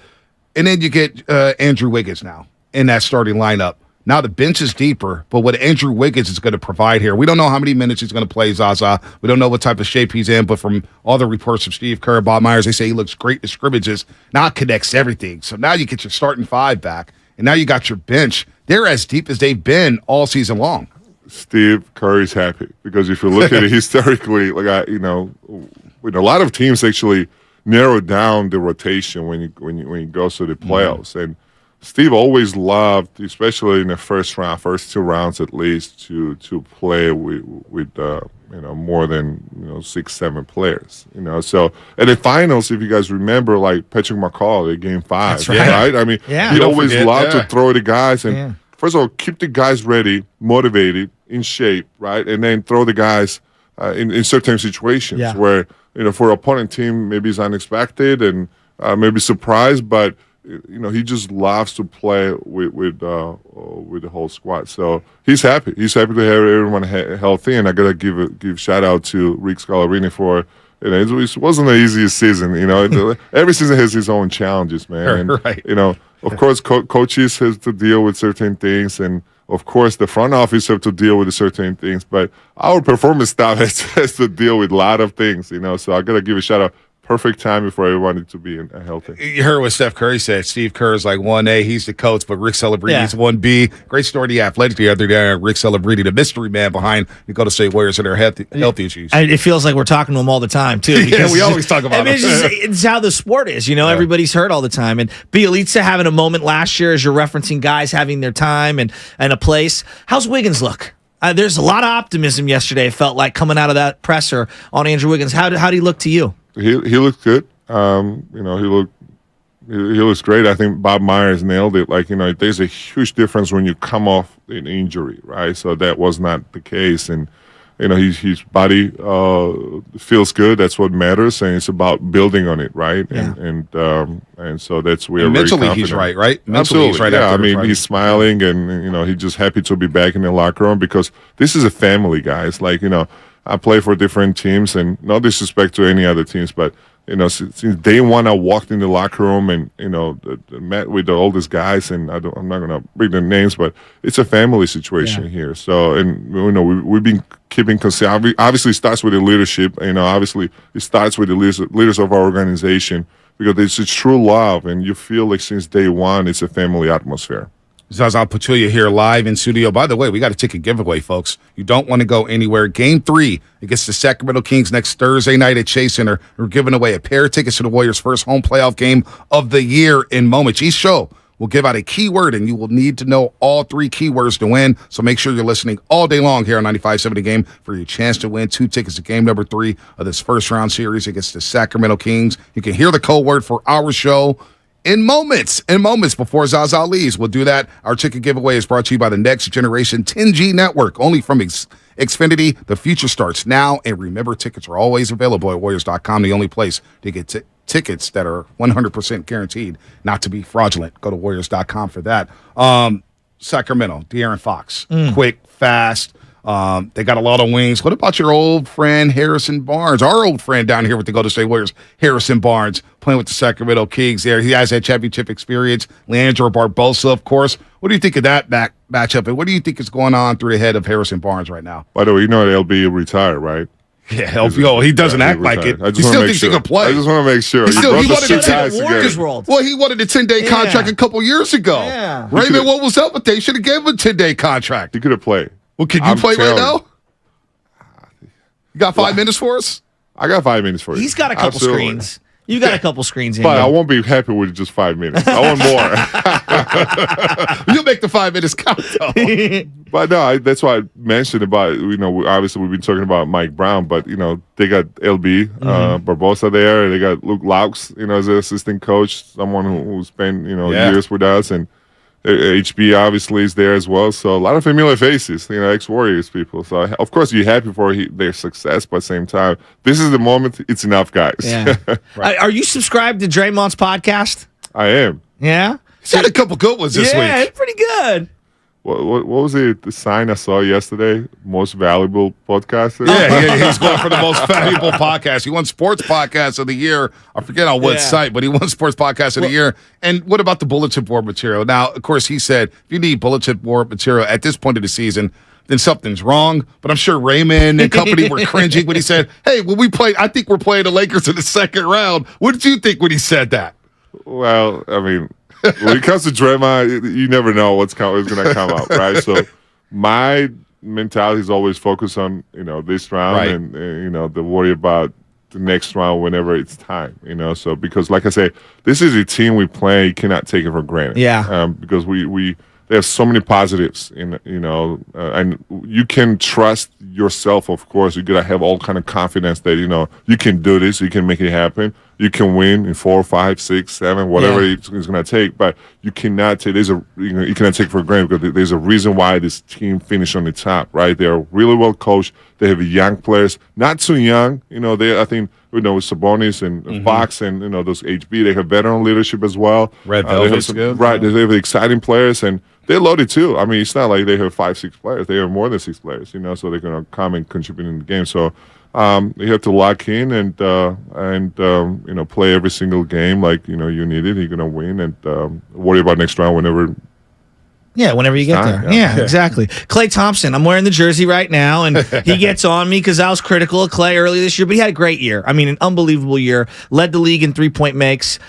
And then you get Andrew Wiggins now in that starting lineup. Now the bench is deeper, but what Andrew Wiggins is going to provide here, we don't know how many minutes he's going to play Zaza. We don't know what type of shape he's in, but from all the reports from Steve Kerr, Bob Myers, they say he looks great in scrimmages. Now it connects everything. So now you get your starting five back, and now you got your bench. They're as deep as they've been all season long. Steve Curry's happy because if you look at it historically, like a lot of teams actually narrow down the rotation when you go to the playoffs, and Steve always loved, especially in the first two rounds at least, to play with more than 6-7 players. So at the finals, if you guys remember, like Patrick McCall at Game 5, that's right? I mean, he always loved to throw the guys and first of all keep the guys ready, motivated, in shape, right, and then throw the guys in certain situations where for opponent team maybe it's unexpected and maybe surprised, but he just loves to play with the whole squad. So he's happy. He's happy to have everyone healthy. And I gotta give shout out to Rick Scalabrine for it wasn't the easiest season. Every season has its own challenges, man. And, right. Of course, coaches have to deal with certain things, and of course the front office have to deal with certain things. But our performance staff has to deal with a lot of things. So I gotta give a shout out. Perfect timing for everybody to be healthy. You heard what Steph Curry said. Steve Kerr is like 1A. He's the coach, but Rick Celebrini is 1B. Great story to the Athletic the other day. Rick Celebrini, the mystery man behind the Golden State Warriors and their health issues. And it feels like we're talking to him all the time, too. Yeah, we always talk about it. It's how the sport is. Everybody's hurt all the time. And Bielitsa having a moment last year as you're referencing guys having their time and a place. How's Wiggins look? There's a lot of optimism yesterday, it felt like, coming out of that presser on Andrew Wiggins. How did he look to you? He looked good. He looks great. I think Bob Myers nailed it. Like, there's a huge difference when you come off an injury, right? So that was not the case. And, his body feels good. That's what matters. And it's about building on it, right? Yeah. And so that's where we're mentally very he's right? Mentally Absolutely. He's right. Yeah, I mean, he's smiling and, he's just happy to be back in the locker room because this is a family, guys. Like, I play for different teams, and no disrespect to any other teams, but since day one, I walked in the locker room and met with the oldest guys, and I'm not gonna bring their names, but it's a family situation here. So, and we've been keeping consistent. Obviously, it starts with the leadership. Obviously, it starts with the leaders of our organization because it's true love, and you feel like since day one, it's a family atmosphere. Zaza Pachulia here live in studio. By the way, we got a ticket giveaway, folks. You don't want to go anywhere. Game 3 against the Sacramento Kings next Thursday night at Chase Center. We're giving away a pair of tickets to the Warriors' first home playoff game of the year in moments. Each show, We'll give out a keyword, and you will need to know all 3 keywords to win. So make sure you're listening all day long here on 95.7 The Game for your chance to win 2 tickets to game number 3 of this first-round series against the Sacramento Kings. You can hear the code word for our show in moments before Zaza leaves. We'll do that. Our ticket giveaway is brought to you by the next generation 10G network, only from Xfinity. The future starts now, and remember, tickets are always available at Warriors.com, the only place to get tickets that are 100% guaranteed not to be fraudulent. Go to Warriors.com for that. Sacramento, De'Aaron Fox, quick, fast. They got a lot of wings. What about your old friend Harrison Barnes? Our old friend down here with the Golden State Warriors, Harrison Barnes, playing with the Sacramento Kings there. He has that championship experience. Leandro Barbosa, of course. What do you think of that matchup? And what do you think is going on through the head of Harrison Barnes right now? By the way, you know that LB retired, right? Yeah, LB. He doesn't act like it. He still thinks he can play. I just want to make sure. He wanted to Warriors world. Well, he wanted a 10-day contract a couple years ago. Yeah. Raymond, what was up with they should have gave him a 10-day contract. He could have played. Well, can you play right now? You got 5 minutes for us? I got 5 minutes for you. He's got a couple screens. You got a couple screens in But here. I won't be happy with just 5 minutes. I want more. You'll make the 5 minutes count, though. But no, that's why I mentioned about, obviously we've been talking about Mike Brown, but, they got LB, Barbosa there. They got Luke Laux, as an assistant coach, someone who spent, years with us. And HB obviously is there as well. So a lot of familiar faces, ex-Warriors people. So, of course, you're happy for their success, but at the same time, this is the moment. It's enough, guys. Yeah. Right. Are you subscribed to Draymond's podcast? I am. Yeah? He's had a couple good ones this week. Yeah, it's pretty good. What was it? The sign I saw yesterday? Most valuable podcaster. Yeah, he's going for the most valuable podcast. He won Sports Podcast of the Year. I forget on what site, but he won Sports Podcast of the Year. And what about the bulletin board material? Now, of course, he said if you need bulletin board material at this point of the season, then something's wrong. But I'm sure Raymond and company were cringing when he said, "Hey, when we play, I think we're playing the Lakers in the second round." What did you think when he said that? Well, I mean, when it comes to Draymond, you never know what's going to come out, right? So my mentality is always focused on, this round and the worry about the next round whenever it's time, So because, like I say, this is a team we play. You cannot take it for granted. Yeah. Because they have so many positives, and you can trust yourself. Of course, you gotta have all kind of confidence that you can do this, you can make it happen, you can win in 4, 5, 6, 7, whatever it's gonna take. But you cannot take you cannot take for granted because there's a reason why this team finished on the top, right? They are really well coached. They have young players, not too young. I think with Sabonis and Fox and those HB, they have veteran leadership as well. Red Velvet's good, right? They have exciting players and they're loaded too. I mean, it's not like they have 5, 6 players. They have more than 6 players, so they're going to come and contribute in the game. So you have to lock in and play every single game like you need it. You're going to win and worry about next round whenever. Yeah, whenever you get there. Yeah, exactly. Klay Thompson, I'm wearing the jersey right now, and he gets on me because I was critical of Klay early this year, but he had a great year. I mean, an unbelievable year. Led the league in 3-point makes.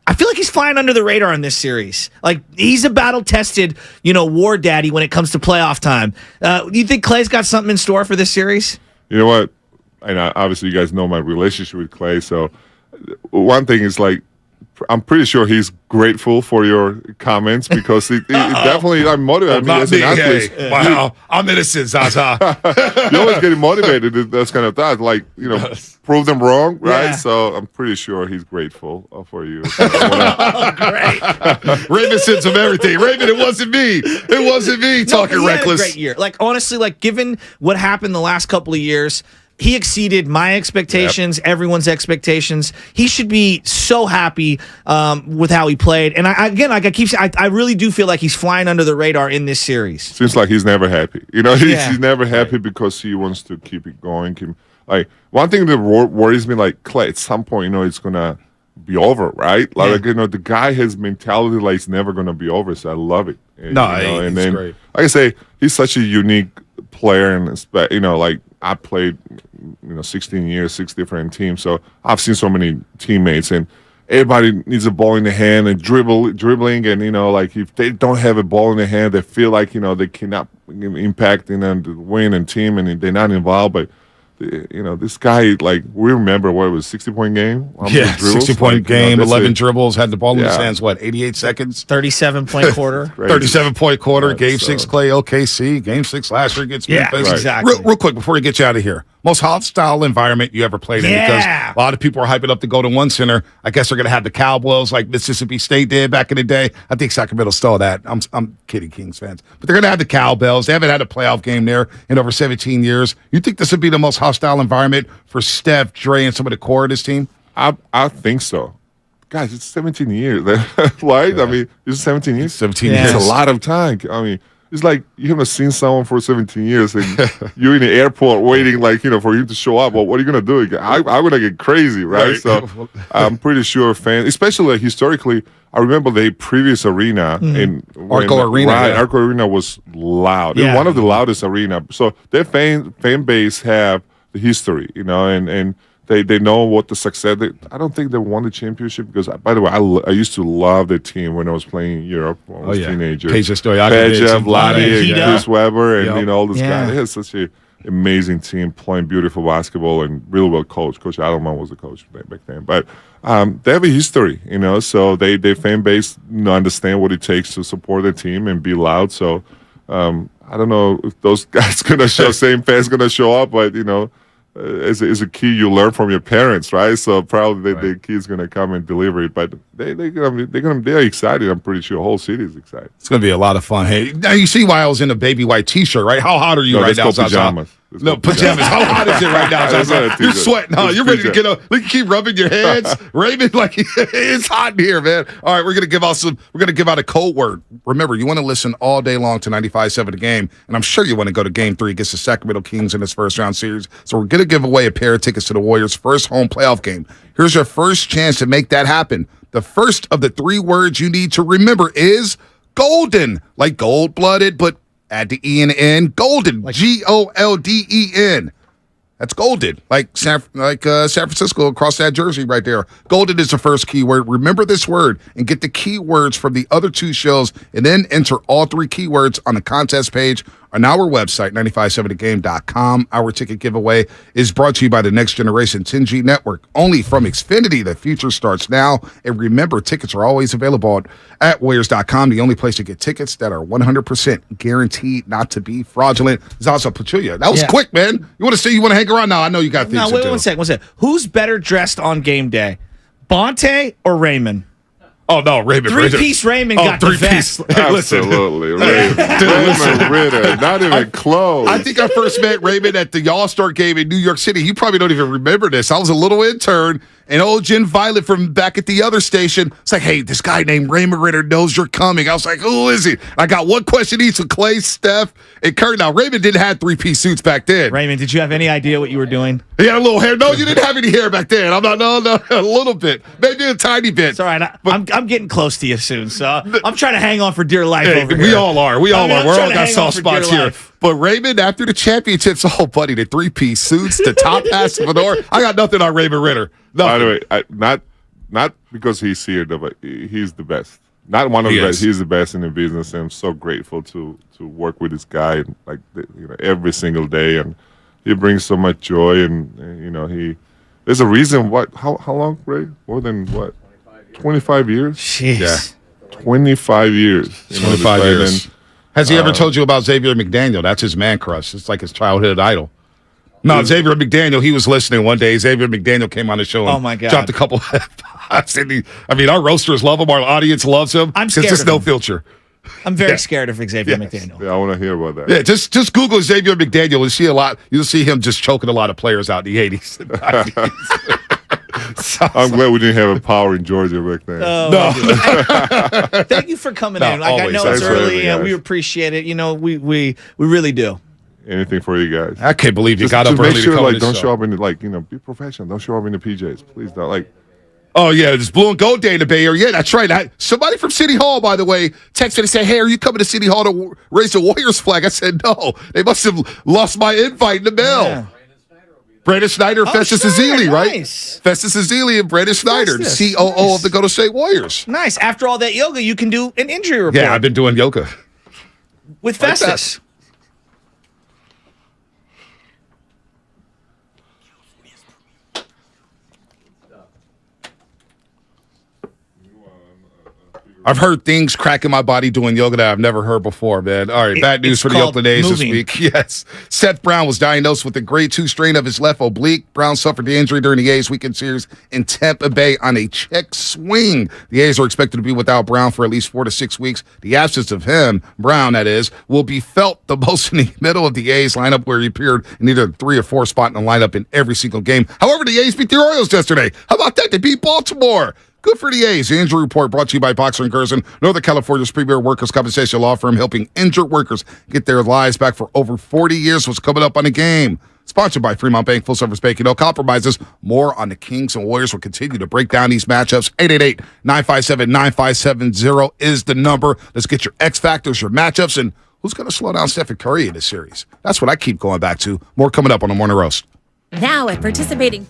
I feel like he's flying under the radar in this series. Like, he's a battle-tested, war daddy when it comes to playoff time. Do you think Klay's got something in store for this series? You know what? And obviously you guys know my relationship with Klay, so one thing is like, I'm pretty sure he's grateful for your comments because it definitely motivated me as an athlete. Hey, wow, I'm innocent, Zaza. You always get motivated. That's kind of thought, like prove them wrong, right? So I'm pretty sure he's grateful for you. Great. Raymond sends him everything. Raymond, it wasn't me. It wasn't me talking reckless. Had a great year. Like honestly, given what happened the last couple of years. He exceeded my expectations, everyone's expectations. He should be so happy with how he played. And I really do feel like he's flying under the radar in this series. Seems like he's never happy. He's never happy because he wants to keep it going. One thing that worries me, like Klay, at some point, it's gonna be over, right? The guy has mentality like it's never gonna be over. So I love it. He's great. Like I say, he's such a unique player, and I played 16 years, 6 different teams, so I've seen so many teammates, and everybody needs a ball in the hand and dribbling, and if they don't have a ball in the hand, they feel like they cannot impact the win and team, and they're not involved. But this guy, like, we remember what it was, 60-point game? 60-point game, 11 dribbles, had the ball in his hands, 88 seconds? 37-point quarter. 37-point quarter, Game 6, Clay, OKC, Game 6 last year against Memphis. Exactly. Real quick, before we get you out of here, most hostile environment you ever played in? Because a lot of people are hyping up the Golden One Center. I guess they're going to have the Cowboys like Mississippi State did back in the day. I think Sacramento stole that. I'm kidding, Kings fans. But they're going to have the Cowbells. They haven't had a playoff game there in over 17 years. You think this would be the most hostile environment for Steph, Dre, and some of the core of this team? I think so. Guys, it's 17 years, right? I mean, it's 17 years. 17 years. It's a lot of time. I mean, it's like you haven't seen someone for 17 years and you're in the airport waiting, like, for him to show up. Well, what are you going to do? I'm going to get crazy, right? So I'm pretty sure fans, especially like historically, I remember the previous arena in Arco Arena. Right, Arco Arena was loud. It was one of the loudest arena. So their fan base have the history, and they know what the success. I don't think they won the championship because, by the way, I used to love the team when I was playing in Europe when I was a teenager. Peja Stojakovic, Vlade, and Chris Webber, and all this guy. They had such an amazing team playing beautiful basketball and really well coached. Coach Adelman was the coach back then. But they have a history, so their fan base understand what it takes to support their team and be loud. So I don't know if those guys same fans gonna show up, but is a key you learn from your parents, right? So probably the kid's gonna come and deliver it, but they're excited. I'm pretty sure the whole city is excited. It's gonna be a lot of fun. Hey, now you see why I was in a baby white T-shirt, right? How hot are you right now? Pajamas. No, pajamas. How hot is it right now, Zaza? You're sweating, huh? You're ready to get up. Look, you keep rubbing your hands. Raymond, like, it's hot in here, man. All right, we're going to give out a code word. Remember, you want to listen all day long to 95.7 The Game, and I'm sure you want to go to Game 3 against the Sacramento Kings in this first-round series. So we're going to give away a pair of tickets to the Warriors' first home playoff game. Here's your first chance to make that happen. The first of the 3 words you need to remember is golden, like gold-blooded, but add the E and N. Golden, Golden. That's golden, like San Francisco across that jersey right there. Golden is the first keyword. Remember this word and get the keywords from the other 2 shows, and then enter all 3 keywords on the contest page on our website, 957thegame.com. Our ticket giveaway is brought to you by the Next Generation 10G Network, only from Xfinity. The future starts now. And remember, tickets are always available at Warriors.com, the only place to get tickets that are 100% guaranteed not to be fraudulent. Zaza, Pachulia. That was quick, man. You want to hang around now? I know you got things to do. One second. Who's better dressed on game day, Bonte or Raymond? Oh, no, Raymond. Three-piece Raymond got the vest. Absolutely. Raymond Ritter, not even close. I think I first met Raymond at the All-Star game in New York City. You probably don't even remember this. I was a little intern, and old Jen Violet from back at the other station, it's like, hey, this guy named Raymond Ritter knows you're coming. I was like, who is he? I got one question each with Clay, Steph, and Kurt. Now, Raymond didn't have 3-piece suits back then. Raymond, did you have any idea what you were doing? He had a little hair. No, you didn't have any hair back then. No, a little bit. Maybe a tiny bit. It's all right. I'm getting close to you soon, so I'm trying to hang on for dear life over here. We all are. We're all got soft spots here. But Raymond, after the championships, buddy, the 3-piece suits, the top hat, fedora. I got nothing on Raymond Ritter. Nothing. By the way, not because he's here, but he's the best. Not one of the best. He's the best in the business, and I'm so grateful to work with this guy every single day, and he brings so much joy, and there's a reason. How long, Ray? More than 25 years. Jeez. Yeah, 25 years. 25 years. Has he ever told you about Xavier McDaniel? That's his man crush. It's like his childhood idol. No, Xavier McDaniel, he was listening one day. Xavier McDaniel came on the show and dropped a couple of F-bombs. Our roasters love him. Our audience loves him. I'm scared There's of no him. filter. I'm very scared of Xavier McDaniel. Yeah, I want to hear about that. Yeah, just Google Xavier McDaniel. You'll see a lot. You'll see him just choking a lot of players out in the 80s and 90s. I'm glad we didn't have a power in Georgia back then. No. Thank you for coming in. I know it's early, and we appreciate it. We really do. Anything for you guys. I can't believe you got up early to come on this don't show. show up in be professional. Don't show up in the PJs. Please don't. Oh, yeah, it's blue and gold day in the Bay Area. Yeah, that's right. Somebody from City Hall, by the way, texted me and said, hey, are you coming to City Hall to raise the Warriors flag? I said, no. They must have lost my invite in the mail. Yeah. Brandon Snyder, Festus Ezeli, right? Festus Ezeli and Brandon Snyder, the COO of the Golden State Warriors. Nice. After all that yoga, you can do an injury report. Yeah, I've been doing yoga. With Festus. I've heard things cracking my body doing yoga that I've never heard before, man. All right, bad news for the Oakland A's this week. Yes. Seth Brown was diagnosed with a grade 2 strain of his left oblique. Brown suffered the injury during the A's weekend series in Tampa Bay on a check swing. The A's are expected to be without Brown for at least 4 to 6 weeks. The absence of him, Brown that is, will be felt the most in the middle of the A's lineup, where he appeared in either 3 or 4 spot in the lineup in every single game. However, the A's beat the Orioles yesterday. How about that? They beat Baltimore. Good for the A's. The injury report brought to you by Boxer & Gerson, Northern California's premier workers' compensation law firm, helping injured workers get their lives back for over 40 years. What's coming up on the game? Sponsored by Fremont Bank, full-service banking, no compromises. More on the Kings and Warriors. We'll continue to break down these matchups. 888-957-9570 is the number. Let's get your X factors, your matchups, and who's going to slow down Stephen Curry in this series. That's what I keep going back to. More coming up on the Morning Roast. Now at participating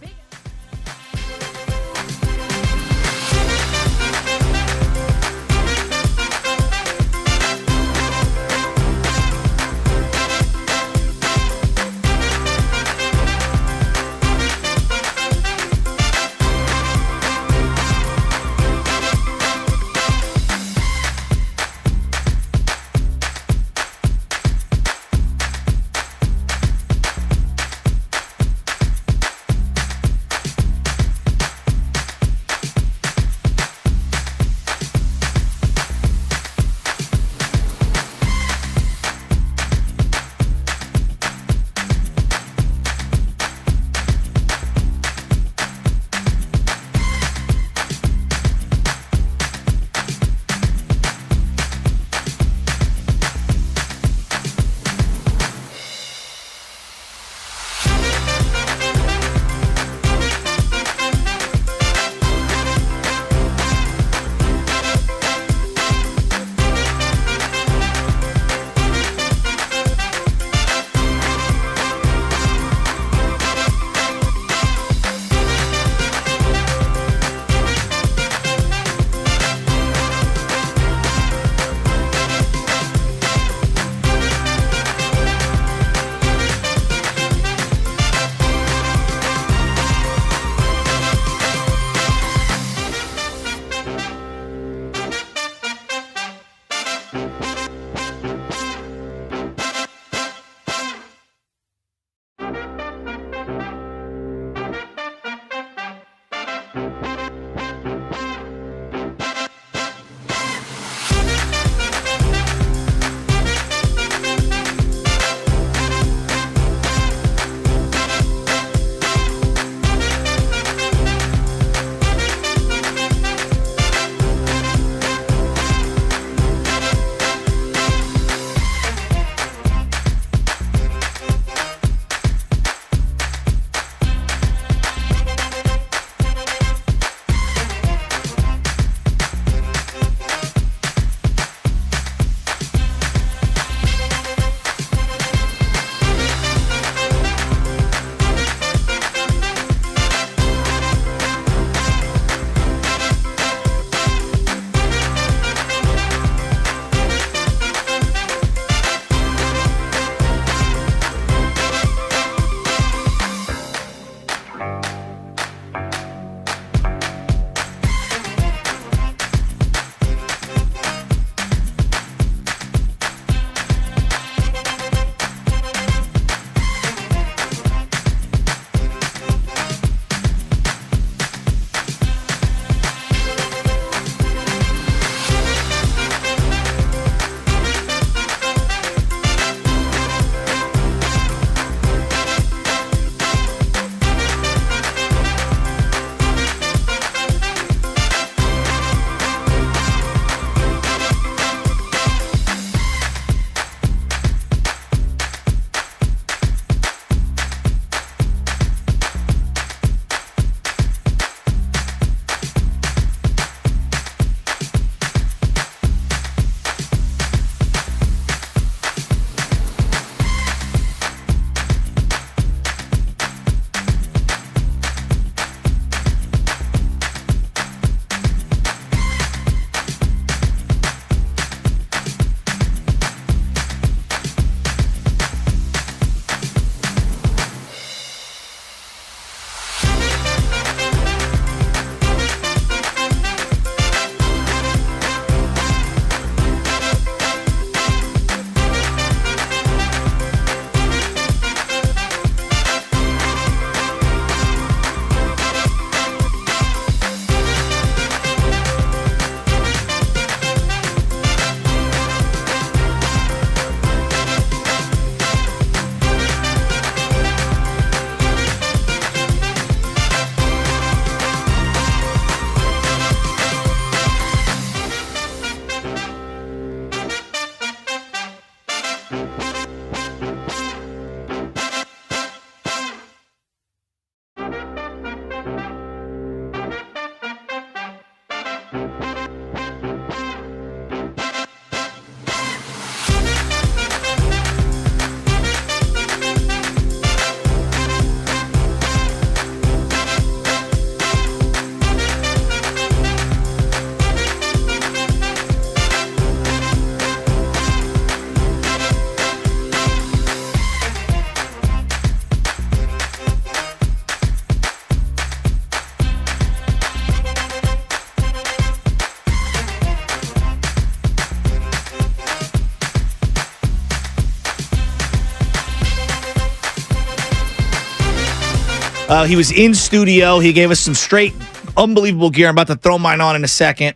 He was in studio. He gave us some straight, unbelievable gear. I'm about to throw mine on in a second.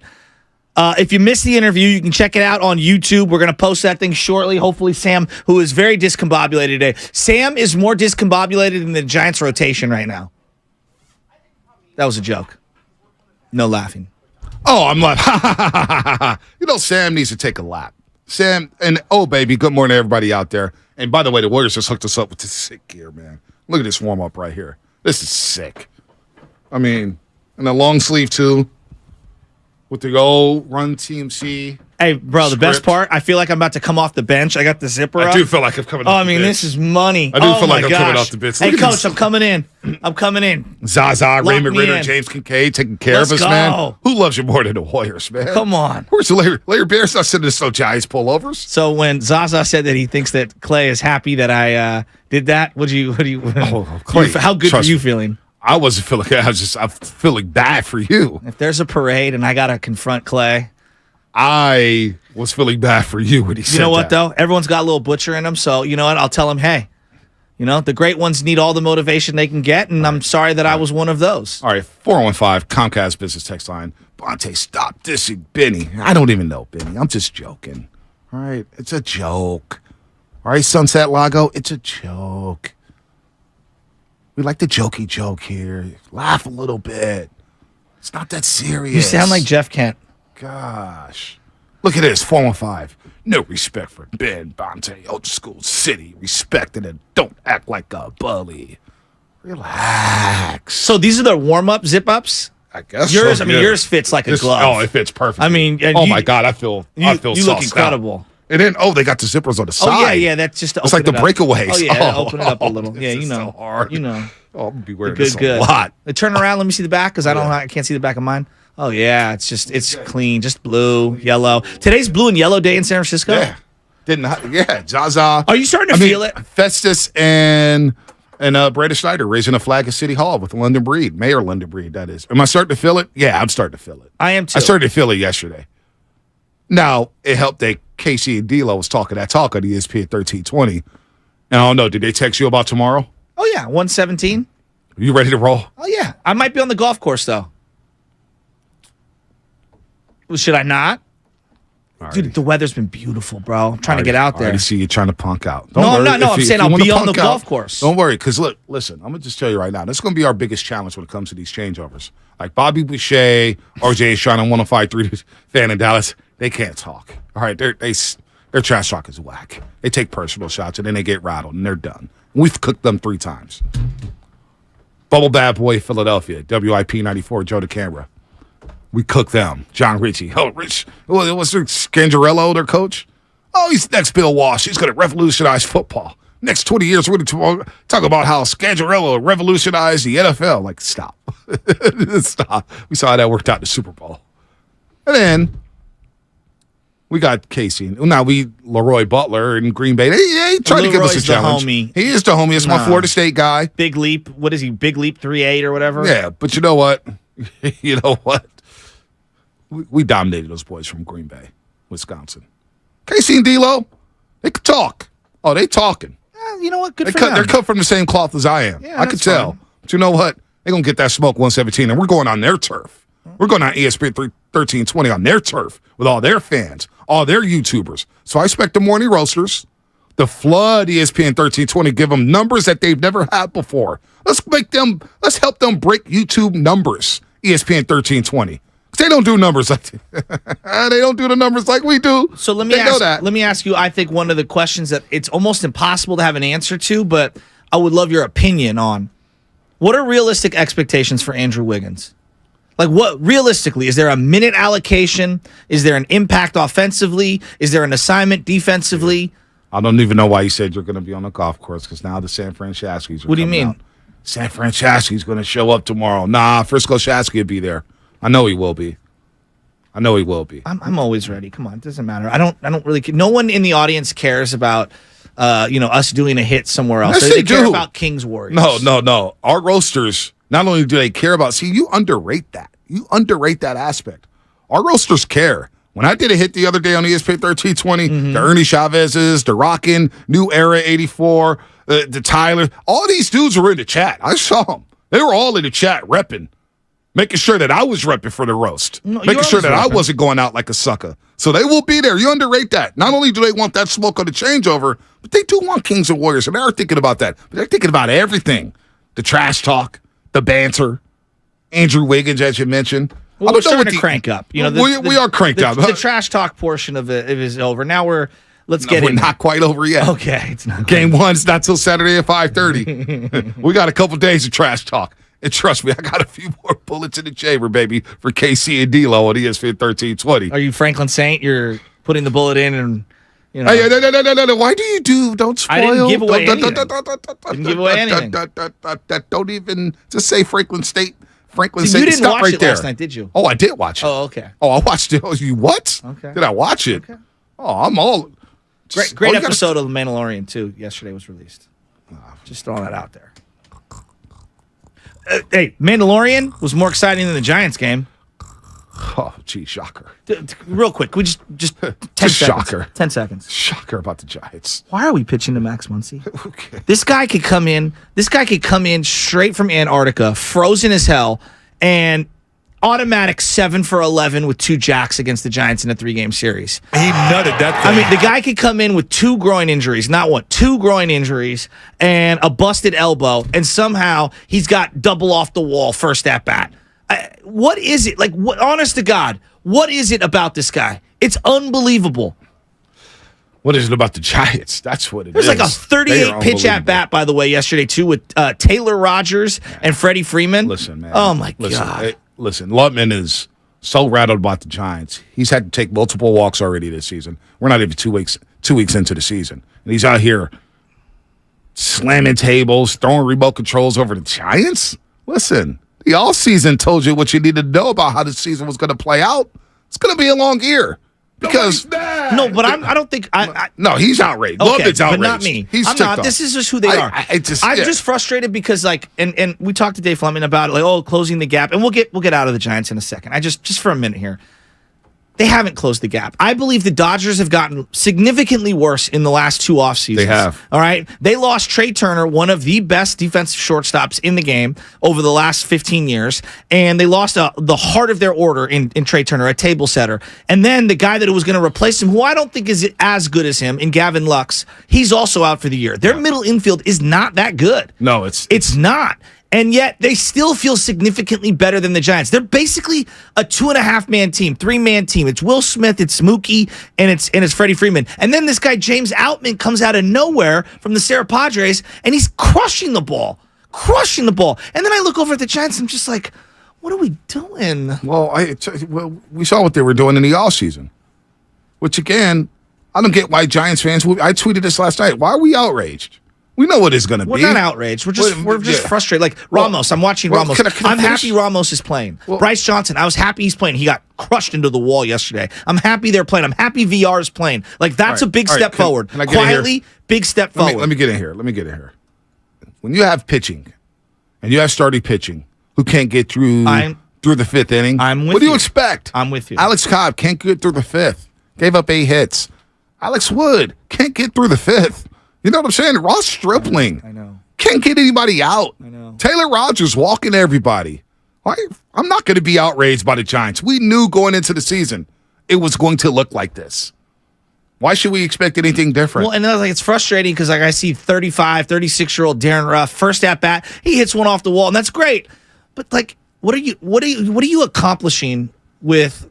If you missed the interview, you can check it out on YouTube. We're going to post that thing shortly. Hopefully, Sam, who is very discombobulated today. Sam is more discombobulated than the Giants' rotation right now. That was a joke. No laughing. Oh, I'm laughing. Sam needs to take a lap. Sam, and baby, good morning to everybody out there. And by the way, the Warriors just hooked us up with this sick gear, man. Look at this warm-up right here. This is sick. I mean, and a long sleeve, too, with the old Run TMC. Hey, bro, the best part, I feel like I'm about to come off the bench. I got the zipper up. I do feel like I'm coming off the bench. This is money. I do feel like I'm coming off the bench. Hey, Coach, I'm coming in. I'm coming in. Zaza, Raymond Ritter, James Kincaid taking care of us, man. Who loves you more than the Warriors, man? Come on. Where's Larry Bear's not sending us no Giants pullovers. So when Zaza said that he thinks that Clay is happy that I did that, Clay, how good were you feeling? I wasn't feeling good. I'm feeling bad for you. If there's a parade and I got to confront Clay. I was feeling bad for you when he said that. You know what, though? Everyone's got a little butcher in them, so you know what? I'll tell him, hey, the great ones need all the motivation they can get, and I'm sorry that I was one of those. All right, 415 Comcast Business Text Line. Bonte, stop dissing Benny. I don't even know Benny. I'm just joking. All right, it's a joke. All right, Sunset Lago, it's a joke. We like the jokey joke here. Laugh a little bit. It's not that serious. You sound like Jeff Kent. Gosh. Look at this, 415. No respect for Ben Bonte, old school city. Respect it and don't act like a bully. Relax. So these are the warm-up zip-ups? I guess yours, so, yours fits like a glove. Oh, it fits perfect. I mean, my God, I feel you look incredible. Out. And then, they got the zippers on the side. Oh, yeah, that's just to it's like the breakaways. Oh, yeah, open it up a little. Yeah, so hard. Oh, I'm going to be wearing this a lot. Turn around, let me see the back, because I can't see the back of mine. Oh, yeah, it's clean, just blue, yellow. Today's blue and yellow day in San Francisco? Yeah. Zaza. Are you starting to feel it? Festus and Brandon Schneider raising a flag at City Hall with London Breed, Mayor London Breed, that is. Am I starting to feel it? Yeah, I'm starting to feel it. I am too. I started to feel it yesterday. Now, it helped that Casey and D'Lo was talking that talk on ESPN 1320. And I don't know, did they text you about tomorrow? Oh, yeah, 117. Are you ready to roll? Oh, yeah. I might be on the golf course, though. Should I not? Dude, the weather's been beautiful, bro. I'm trying to get out there. I already see you trying to punk out. I'm not. No, I'm saying I'll be on the golf course. Don't worry, because listen, I'm going to just tell you right now, this is going to be our biggest challenge when it comes to these changeovers. Like Bobby Boucher, RJ Sean, and 105.3 fan in Dallas, they can't talk. All right, their trash talk is whack. They take personal shots, and then they get rattled, and they're done. We've cooked them 3 times. Bubble Bad Boy, Philadelphia, WIP 94, Joe DeCamera. We cook them. John Ritchie. Oh, Rich. What's their Scangarello, their coach? Oh, he's next Bill Walsh. He's going to revolutionize football. Next 20 years, we're going to talk about how Scangarello revolutionized the NFL. Like, stop. Stop. We saw how that worked out in the Super Bowl. And then we got Casey. Now Leroy Butler in Green Bay. He tried to give us a challenge. Homie. He is the homie. It's my Florida State guy. Big Leap. What is he? Big Leap 3.8 or whatever? Yeah, but you know what? You know what? We dominated those boys from Green Bay, Wisconsin. Casey and D'Lo, they could talk. Oh, they talking. You know what? Good for them. They're cut from the same cloth as I am. Yeah, I could tell. Fine. But you know what? They're going to get that smoke 117, and we're going on their turf. We're going on ESPN 1320 on their turf with all their fans, all their YouTubers. So I expect the morning roasters to flood ESPN 1320, give them numbers that they've never had before. Let's help them break YouTube numbers, ESPN 1320. They don't do numbers like they don't do the numbers like we do. So let me ask you, I think one of the questions that it's almost impossible to have an answer to, but I would love your opinion on. What are realistic expectations for Andrew Wiggins? Like, what realistically, is there a minute allocation? Is there an impact offensively? Is there an assignment defensively? I don't even know why you said you're going to be on the golf course, because now the San Fran Shaskies are What do you mean? Out. San Fran Shaski's going to show up tomorrow. Nah, Frisco Shasky will be there. I know he will be. I'm always ready. Come on, it doesn't matter. I don't really. No one in the audience cares about, us doing a hit somewhere else. Yes, they care about Kings Warriors. No. Our roasters, not only do they care about. See, you underrate that. You underrate that aspect. Our roasters care. When I did a hit the other day on ESPN 1320, the Ernie Chavez's, the Rockin', New Era 84, the Tyler, all these dudes were in the chat. I saw them. They were all in the chat repping, making sure that I was repping for the roast, making sure that I wasn't going out like a sucker. So they will be there. You underrate that. Not only do they want that smoke on the changeover, but they do want Kings and Warriors, and they are thinking about that. But they're thinking about everything. The trash talk, the banter, Andrew Wiggins, as you mentioned. Well, we're starting to crank up. You know, we are cranked up. The trash talk portion of it is over. Now we're not quite over yet. Okay, it's not. Game 1's not till Saturday at 5:30. We got a couple days of trash talk. And trust me, I got a few more bullets in the chamber, baby, for KC and D-Lo on ESPN 1320. Are you Franklin Saint? You're putting the bullet in and, you know. Hey, no. Why don't spoil? I didn't give away anything. Didn't give away anything. Don't even just say Franklin Saint. You didn't watch it last night, did you? Oh, I did watch it. Oh, okay. Oh, I watched it. Oh, you what? Okay. Did I watch it? Okay. Oh, I'm all... Great episode of The Mandalorian, too. Yesterday was released. Just throwing that out there. Hey, Mandalorian was more exciting than the Giants game. Oh, gee, shocker. Real quick, we just 10 just seconds. Shocker. 10 seconds. Shocker about the Giants. Why are we pitching to Max Muncy? Okay. This guy could come in straight from Antarctica, frozen as hell, and automatic 7 for 11 with 2 jacks against the Giants in a 3-game series. He nutted that thing. I mean, the guy could come in with 2 groin injuries, not one, 2 groin injuries and a busted elbow, and somehow he's got double off the wall first at bat. What is it? Like, what? Honest to God, what is it about this guy? It's unbelievable. What is it about the Giants? That's what it There's is. like a 38 pitch at bat, by the way, yesterday, too, with Taylor Rogers and Freddie Freeman. Listen, man. Oh, my God. Listen, Lutman is so rattled about the Giants. He's had to take multiple walks already this season. We're not even 2 weeks into the season. And he's out here slamming tables, throwing remote controls over the Giants. Listen, the offseason told you what you needed to know about how the season was going to play out. It's going to be a long year. Because no, but I don't think no, he's outraged. Okay, Lutman's outraged. but not me. I'm not. This is just who they are. I'm just frustrated because, like, and we talked to Dave Fleming about it, like, closing the gap, and we'll get out of the Giants in a second. I just for a minute here. They haven't closed the gap. I believe the Dodgers have gotten significantly worse in the last 2 off seasons. They have. All right. They lost Trey Turner, one of the best defensive shortstops in the game over the last 15 years. And they lost the heart of their order in Trey Turner, a table setter. And then the guy that was going to replace him, who I don't think is as good as him, in Gavin Lux, he's also out for the year. Their middle infield is not that good. No, it's not. And yet they still feel significantly better than the Giants. They're basically a 2.5-man team, 3-man team. It's Will Smith, it's Mookie, and it's Freddie Freeman. And then this guy James Outman comes out of nowhere from the Sarah Padres, and he's crushing the ball. And then I look over at the Giants, and I'm just like, what are we doing? Well, we saw what they were doing in the offseason, which again, I don't get why Giants fans. I tweeted this last night. Why are we outraged? We know what it's going to be. We're not outraged. We're just frustrated. Like Ramos, I'm watching Ramos. I'm happy Ramos is playing. Bryce Johnson, I was happy he's playing. He got crushed into the wall yesterday. I'm happy they're playing. I'm happy VR is playing. Like, that's a big step forward. Can I get Quietly, big step forward. Let me get in here. When you have pitching, and you have starting pitching, who can't get through the 5th inning, what do you expect? I'm with you. Alex Cobb can't get through the 5th. Gave up 8 hits. Alex Wood can't get through the 5th. You know what I'm saying? Ross Stripling. I know. Can't get anybody out. I know. Taylor Rogers walking everybody. I'm not going to be outraged by the Giants. We knew going into the season it was going to look like this. Why should we expect anything different? Well, and it's frustrating because I see 36-year-old Darren Ruff, first at bat, he hits one off the wall, and that's great. But what are you accomplishing with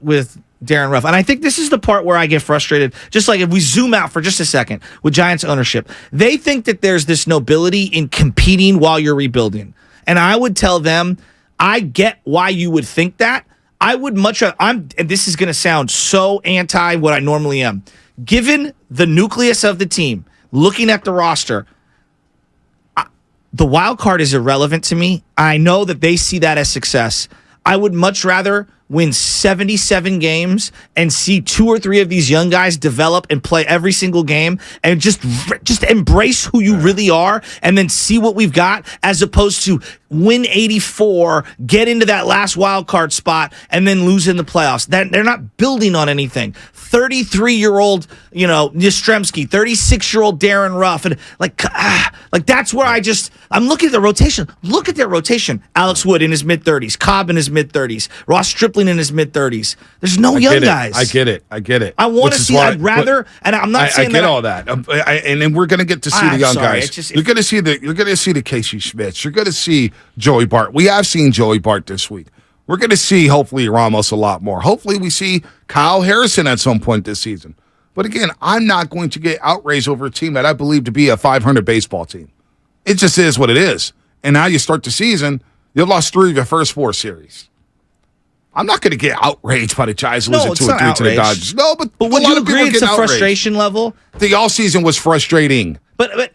Darren Ruff? And I think this is the part where I get frustrated. Just like if we zoom out for just a second with Giants ownership, they think that there's this nobility in competing while you're rebuilding. And I would tell them, I get why you would think that. I would much rather, and this is going to sound so anti what I normally am. Given the nucleus of the team, looking at the roster, the wild card is irrelevant to me. I know that they see that as success. I would much rather win 77 games and see 2 or 3 of these young guys develop and play every single game and just embrace who you really are and then see what we've got, as opposed to win 84, get into that last wild card spot, and then lose in the playoffs. That they're not building on anything. 33-year-old, Yastrzemski, 36-year-old Darren Ruff, and that's where I'm looking at the rotation. Look at their rotation. Alex Wood in his mid-30s, Cobb in his mid-30s, Ross Stripling in his mid-30s. There's no young guys. I get it. I want to see. I'd rather, and I'm not saying I get all that. And then we're going to get to see the young guys. You're going to see the Casey Schmitz. You're going to see Joey Bart. We have seen Joey Bart this week. We're going to see, hopefully, Ramos a lot more. Hopefully, we see Kyle Harrison at some point this season. But again, I'm not going to get outraged over a team that I believe to be a 500 baseball team. It just is what it is. And now you start the season, you lost 3 of your first 4 series. I'm not going to get outraged by the Giants losing 2-3 to the Dodgers. No, but would you agree it's a frustration level? The all season was frustrating. But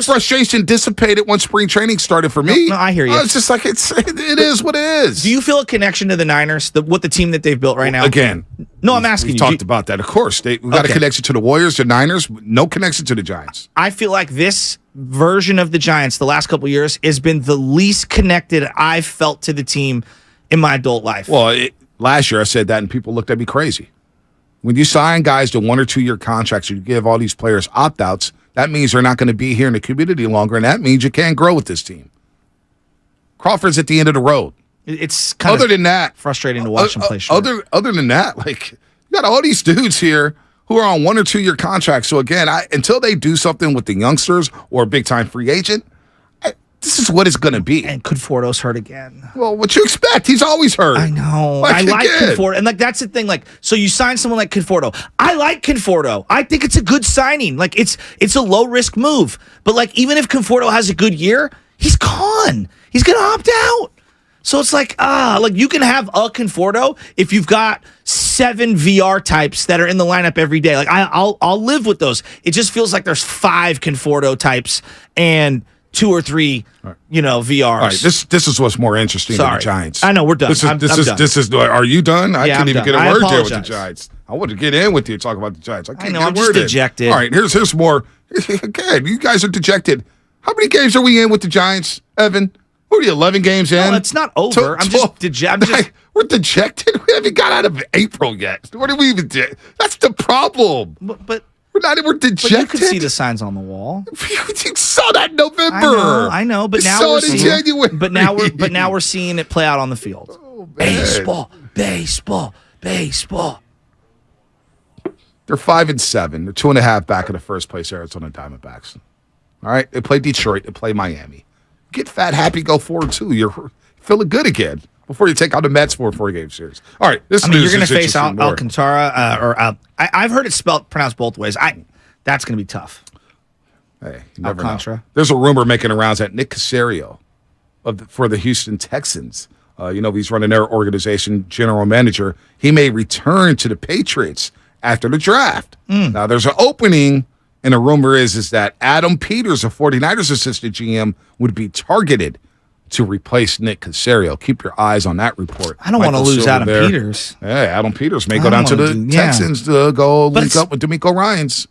frustration dissipated when spring training started for me. No, I hear you. It's just like it is what it is. Do you feel a connection to the Niners, with the team that they've built right now? Again, no, I'm asking we you. Talked about that. Of course, we've got a connection to the Warriors, the Niners, no connection to the Giants. I feel like this version of the Giants the last couple of years has been the least connected I've felt to the team in my adult life. Well, last year I said that, and people looked at me crazy. When you sign guys to 1 or 2 year contracts, you give all these players opt-outs. That means they're not going to be here in the community longer, and that means you can't grow with this team. Crawford's at the end of the road. It's kind of frustrating to watch him play short. Other than that, you got all these dudes here who are on 1 or 2 year contracts. So again, until they do something with the youngsters or a big-time free agent, this is what it's going to be. And Conforto's hurt again. Well, what you expect? He's always hurt. I know. I like Conforto. And that's the thing. So you sign someone like Conforto. I like Conforto. I think it's a good signing. It's a low-risk move. But even if Conforto has a good year, he's gone. He's going to opt out. So it's you can have a Conforto if you've got 7 VR types that are in the lineup every day. I'll live with those. It just feels like there's 5 Conforto types and 2 or 3, VRs. All right, this is what's more interesting than the Giants. I know, we're done. I'm done. Are you done? I can't even get a word there with the apologize. Giants. I want to get in with you and talk about the Giants. I know, I'm just dejected. All right, here's more. Again, you guys are dejected. How many games are we in with the Giants, Evan? What are you, 11 games in? No, it's not over. I'm just dejected. We're dejected? We haven't got out of April yet. What do we even do? That's the problem. But we're dejected. But you could see the signs on the wall. You saw that in November. I know. But now we're seeing January. But now we're seeing it play out on the field. Oh, baseball. They're 5-7. They're 2.5 back in the first place Arizona Diamondbacks. All right, they play Detroit. They play Miami. Get fat, happy, go 4-2. You're feeling good again before you take out the Mets for a 4-game series. All right, you're going to face Alcantara I've heard it pronounced both ways. That's going to be tough. Hey, you never know. There's a rumor making around that Nick Caserio for the Houston Texans, he's running their organization, general manager. He may return to the Patriots after the draft. Now, there's an opening, and the rumor is that Adam Peters, a 49ers assistant GM, would be targeted to replace Nick Caserio. Keep your eyes on that report. I don't want to lose Adam Peters. Hey, Adam Peters may go down to the Texans to go link up with D'Amico Ryans.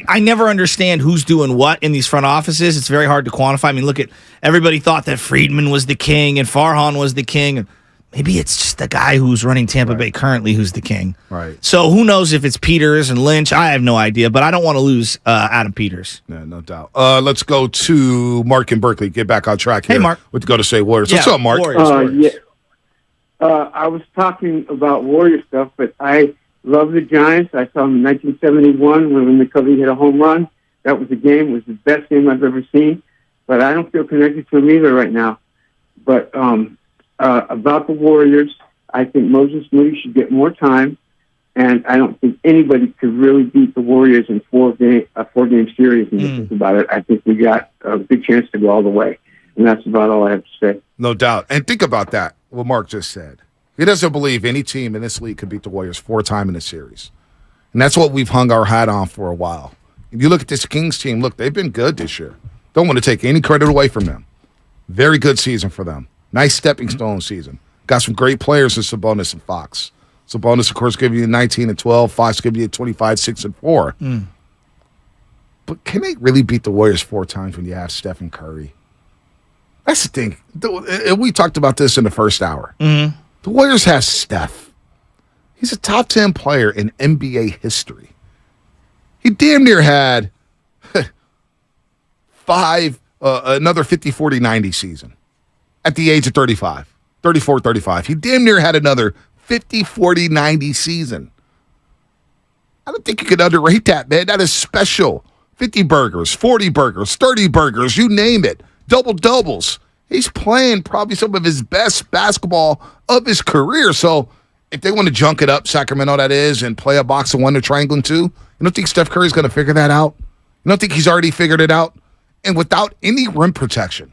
I never understand who's doing what in these front offices. It's very hard to quantify. I mean, look at everybody thought that Friedman was the king and Farhan was the king. Maybe it's just the guy who's running Tampa Bay currently who's the king. Right. So who knows if it's Peters and Lynch? I have no idea, but I don't want to lose Adam Peters. Yeah, no doubt. Let's go to Mark in Berkeley. Get back on track here. Hey, Mark. With Go to Say Warriors. What's up, Mark? Warriors. I was talking about Warrior stuff, but I love the Giants. I saw them in 1971 when McCovey hit a home run. That was the game. It was the best game I've ever seen. But I don't feel connected to them either right now. But about the Warriors, I think Moses Moody should get more time, and I don't think anybody could really beat the Warriors in a four-game series. And you think about it, I think we got a big chance to go all the way, and that's about all I have to say. No doubt. And think about that, what Mark just said. He doesn't believe any team in this league could beat the Warriors 4 times in a series. And that's what we've hung our hat on for a while. If you look at this Kings team, look, they've been good this year. Don't want to take any credit away from them. Very good season for them. Nice stepping stone season. Got some great players in Sabonis and Fox. Sabonis, of course, giving you 19 and 12. Fox giving you 25, 6 and 4. But can they really beat the Warriors 4 times when you have Stephen Curry? That's the thing. We talked about this in the first hour. The Warriors have Steph. He's a top 10 player in NBA history. He damn near had another 50, 40, 90 season at the age of 35, 34, 35. He damn near had another 50, 40, 90 season. I don't think you can underrate that, man. That is special. 50 burgers, 40 burgers, 30 burgers, you name it. Double-doubles. He's playing probably some of his best basketball of his career. So if they want to junk it up, Sacramento that is, and play a box of one, they're triangling two, you don't think Steph Curry's going to figure that out? You don't think he's already figured it out? And without any rim protection,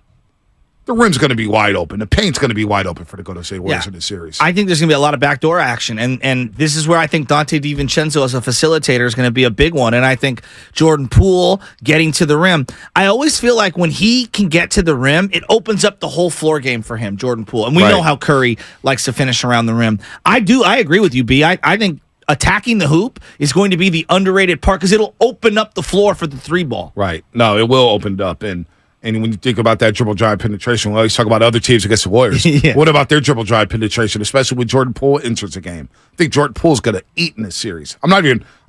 the rim's going to be wide open. The paint's going to be wide open for the Golden State Warriors in this series. I think there's going to be a lot of backdoor action, and this is where I think Dante DiVincenzo as a facilitator is going to be a big one, and I think Jordan Poole getting to the rim. I always feel like when he can get to the rim, it opens up the whole floor game for him, Jordan Poole, and we know how Curry likes to finish around the rim. I agree with you, B. I think attacking the hoop is going to be the underrated part because it'll open up the floor for the three ball. Right. No, it will open it up, and when you think about that dribble drive penetration, we always talk about other teams against the Warriors. What about their dribble drive penetration, especially when Jordan Poole enters the game? I think Jordan Poole's going to eat in this series. I'm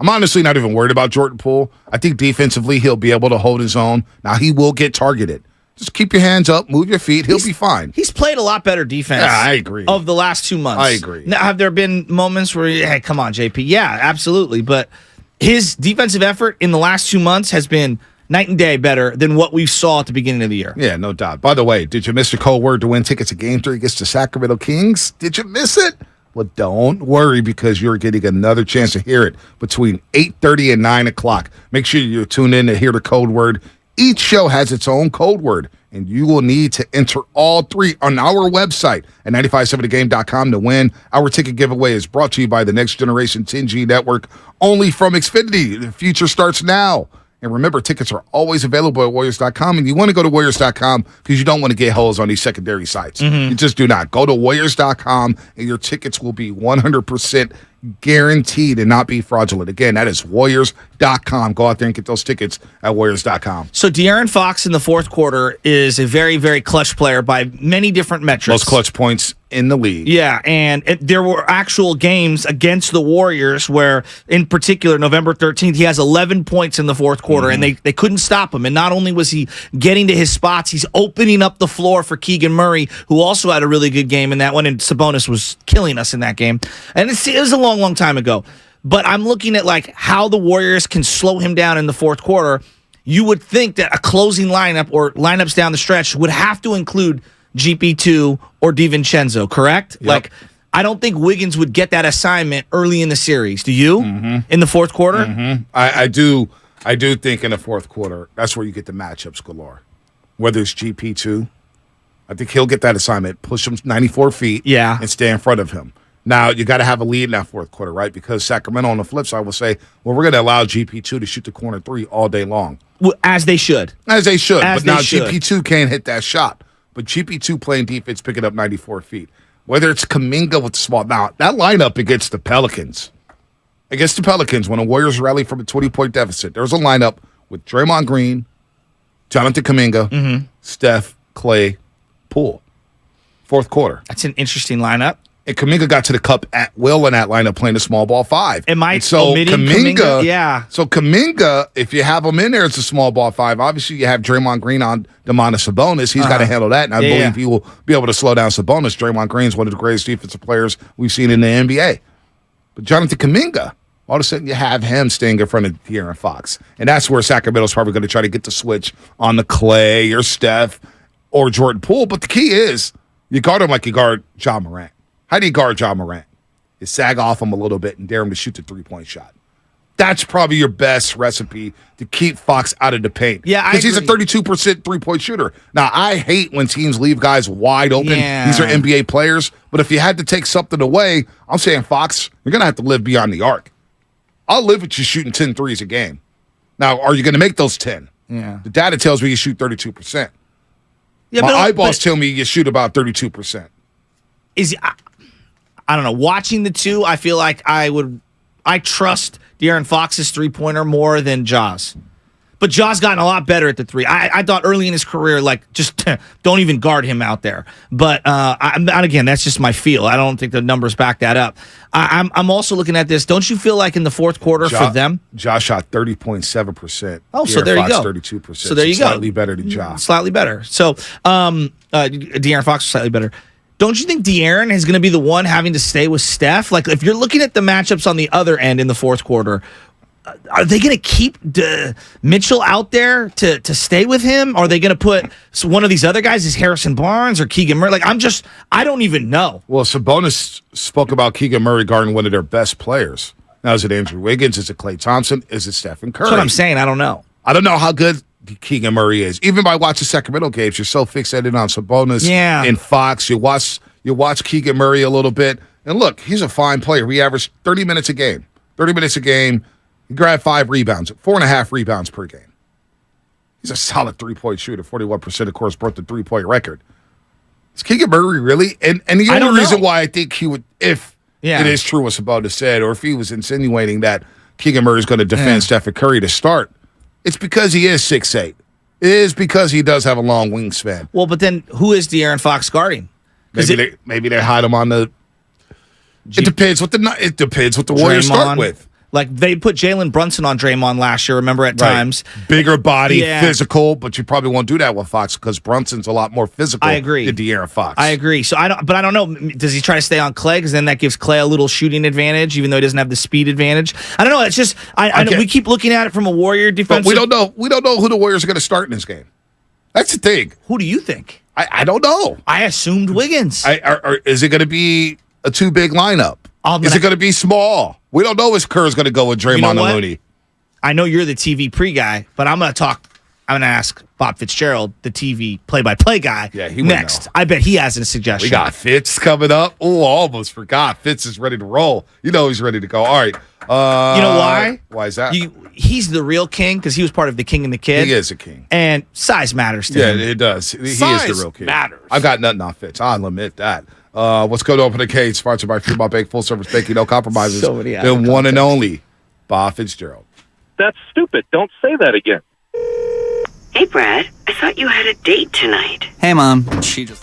honestly not even worried about Jordan Poole. I think defensively he'll be able to hold his own. Now he will get targeted. Just keep your hands up, move your feet. He'll be fine. He's played a lot better defense. Yeah, I agree. Of the last 2 months. I agree. Now, have there been moments where, hey, come on, JP? Yeah, absolutely. But his defensive effort in the last 2 months has been night and day better than what we saw at the beginning of the year. Yeah, no doubt. By the way, did you miss the code word to win tickets to Game 3 against the Sacramento Kings? Did you miss it? Well, don't worry because you're getting another chance to hear it between 8:30 and 9 o'clock. Make sure you tune in to hear the code word. Each show has its own code word, and you will need to enter all three on our website at 957thegame.com to win. Our ticket giveaway is brought to you by the Next Generation 10G Network, only from Xfinity. The future starts now. And remember, tickets are always available at Warriors.com, and you want to go to Warriors.com because you don't want to get holes on these secondary sites. You just do not. Go to Warriors.com, and your tickets will be 100% guaranteed and not be fraudulent. Again, that is Warriors.com. Go out there and get those tickets at Warriors.com. So De'Aaron Fox in the fourth quarter is a very, very clutch player by many different metrics. Most clutch points in the league. Yeah, and there were actual games against the Warriors where, in particular, November 13th, he has 11 points in the fourth quarter, and they couldn't stop him. And not only was he getting to his spots, he's opening up the floor for Keegan Murray, who also had a really good game in that one, and Sabonis was killing us in that game. And it was a long time ago. But I'm looking at like how the Warriors can slow him down in the fourth quarter. You would think that a closing lineup or lineups down the stretch would have to include GP2 or DiVincenzo, correct? Yep. Like, I don't think Wiggins would get that assignment early in the series. Do you? In the fourth quarter? I do think in the fourth quarter, that's where you get the matchups galore. Whether it's GP2, I think he'll get that assignment, push him 94 feet, and stay in front of him. Now, you got to have a lead in that fourth quarter, right? Because Sacramento on the flip side will say, well, we're going to allow GP2 to shoot the corner three all day long. Well, as they should. But now GP2 can't hit that shot. But GP2 playing defense, picking up 94 feet. Whether it's Kuminga with the small. Now, that lineup against the Pelicans. Against the Pelicans, when the Warriors rally from a 20-point deficit, there was a lineup with Draymond Green, Jonathan Kuminga, Steph, Clay, Poole. Fourth quarter. That's an interesting lineup. And Kuminga got to the cup at will in that lineup playing the small ball five. Am I omitting Kuminga? Yeah. So Kuminga, if you have him in there as a small ball five, obviously you have Draymond Green on Domantas Sabonis. He's got to handle that, and I believe he will be able to slow down Sabonis. Draymond Green is one of the greatest defensive players we've seen in the NBA. But Jonathan Kuminga, all of a sudden you have him staying in front of De'Aaron Fox. And that's where Sacramento's probably going to try to get the switch on the Clay or Steph or Jordan Poole. But the key is you guard him like you guard Ja Morant. How do you guard Ja Morant? You sag off him a little bit and dare him to shoot the three-point shot. That's probably your best recipe to keep Fox out of the paint. Yeah, because he's a 32% three-point shooter. Now, I hate when teams leave guys wide open. Yeah. These are NBA players. But if you had to take something away, I'm saying, Fox, you're going to have to live beyond the arc. I'll live with you shooting 10 threes a game. Now, are you going to make those 10? Yeah. The data tells me you shoot 32%. Yeah, My eyeballs tell me you shoot about 32%. I don't know. Watching the two, I feel like I trust De'Aaron Fox's three-pointer more than Ja's. But Ja's gotten a lot better at the three. I thought early in his career, like, just don't even guard him out there. But again, that's just my feel. I don't think the numbers back that up. I'm also looking at this. Don't you feel like in the fourth quarter for them? Ja shot 30.7%. Oh, so there you go. 32%. So there you go. Slightly better than Ja. Slightly better. So De'Aaron Fox was slightly better. Don't you think De'Aaron is going to be the one having to stay with Steph? Like, if you're looking at the matchups on the other end in the fourth quarter, are they going to keep Mitchell out there to stay with him? Are they going to put one of these other guys, is Harrison Barnes or Keegan Murray? Like, I don't even know. Well, Sabonis spoke about Keegan Murray guarding one of their best players. Now, is it Andrew Wiggins? Is it Klay Thompson? Is it Stephen Curry? That's what I'm saying. I don't know. I don't know how good Keegan Murray is. Even by watching Sacramento games, you're so fixated on Sabonis and Fox. You watch Keegan Murray a little bit, and look, he's a fine player. We averaged 30 minutes a game. 30 minutes a game. He grabbed 5 rebounds, 4.5 rebounds per game. He's a solid three-point shooter. 41%, of course, broke the three-point record. Is Keegan Murray really? And the only reason why I think he would, if it is true what Sabonis said, or if he was insinuating that Keegan Murray is going to defend Stephen Curry to start, it's because he is 6'8". It is because he does have a long wingspan. Well, but then who is De'Aaron Fox guarding? Maybe they hide him on the. It depends what the Warriors start with. Like, they put Jalen Brunson on Draymond last year, remember, at times. Bigger body, physical, but you probably won't do that with Fox because Brunson's a lot more physical I agree. than De'Aaron Fox. I agree. So I don't know. Does he try to stay on Klay? Because then that gives Klay a little shooting advantage, even though he doesn't have the speed advantage. I don't know. It's just I know we keep looking at it from a Warrior defense. But we don't know who the Warriors are going to start in this game. That's the thing. Who do you think? I don't know. I assumed Wiggins. Is it going to be a too big lineup? Is it going to be small? We don't know if Kerr's going to go with Draymond and Looney. I know you're the TV pre guy, but I'm going to ask Bob Fitzgerald, the TV play-by-play guy, next. I bet he has a suggestion. We got Fitz coming up. Oh, almost forgot. Fitz is ready to roll. You know he's ready to go. All right. You know why? Why is that? He's the real king because he was part of the King and the Kid. He is a king. And size matters to him. Yeah, it does. He is the real king. Matters. I've got nothing on Fitz. I'll admit that. What's going to open the cage? Sponsored by Fremont Bank, full service banking, no compromises. So many the one and only Bob Fitzgerald. That's stupid. Don't say that again. Hey, Brad. I thought you had a date tonight. Hey, Mom. She just...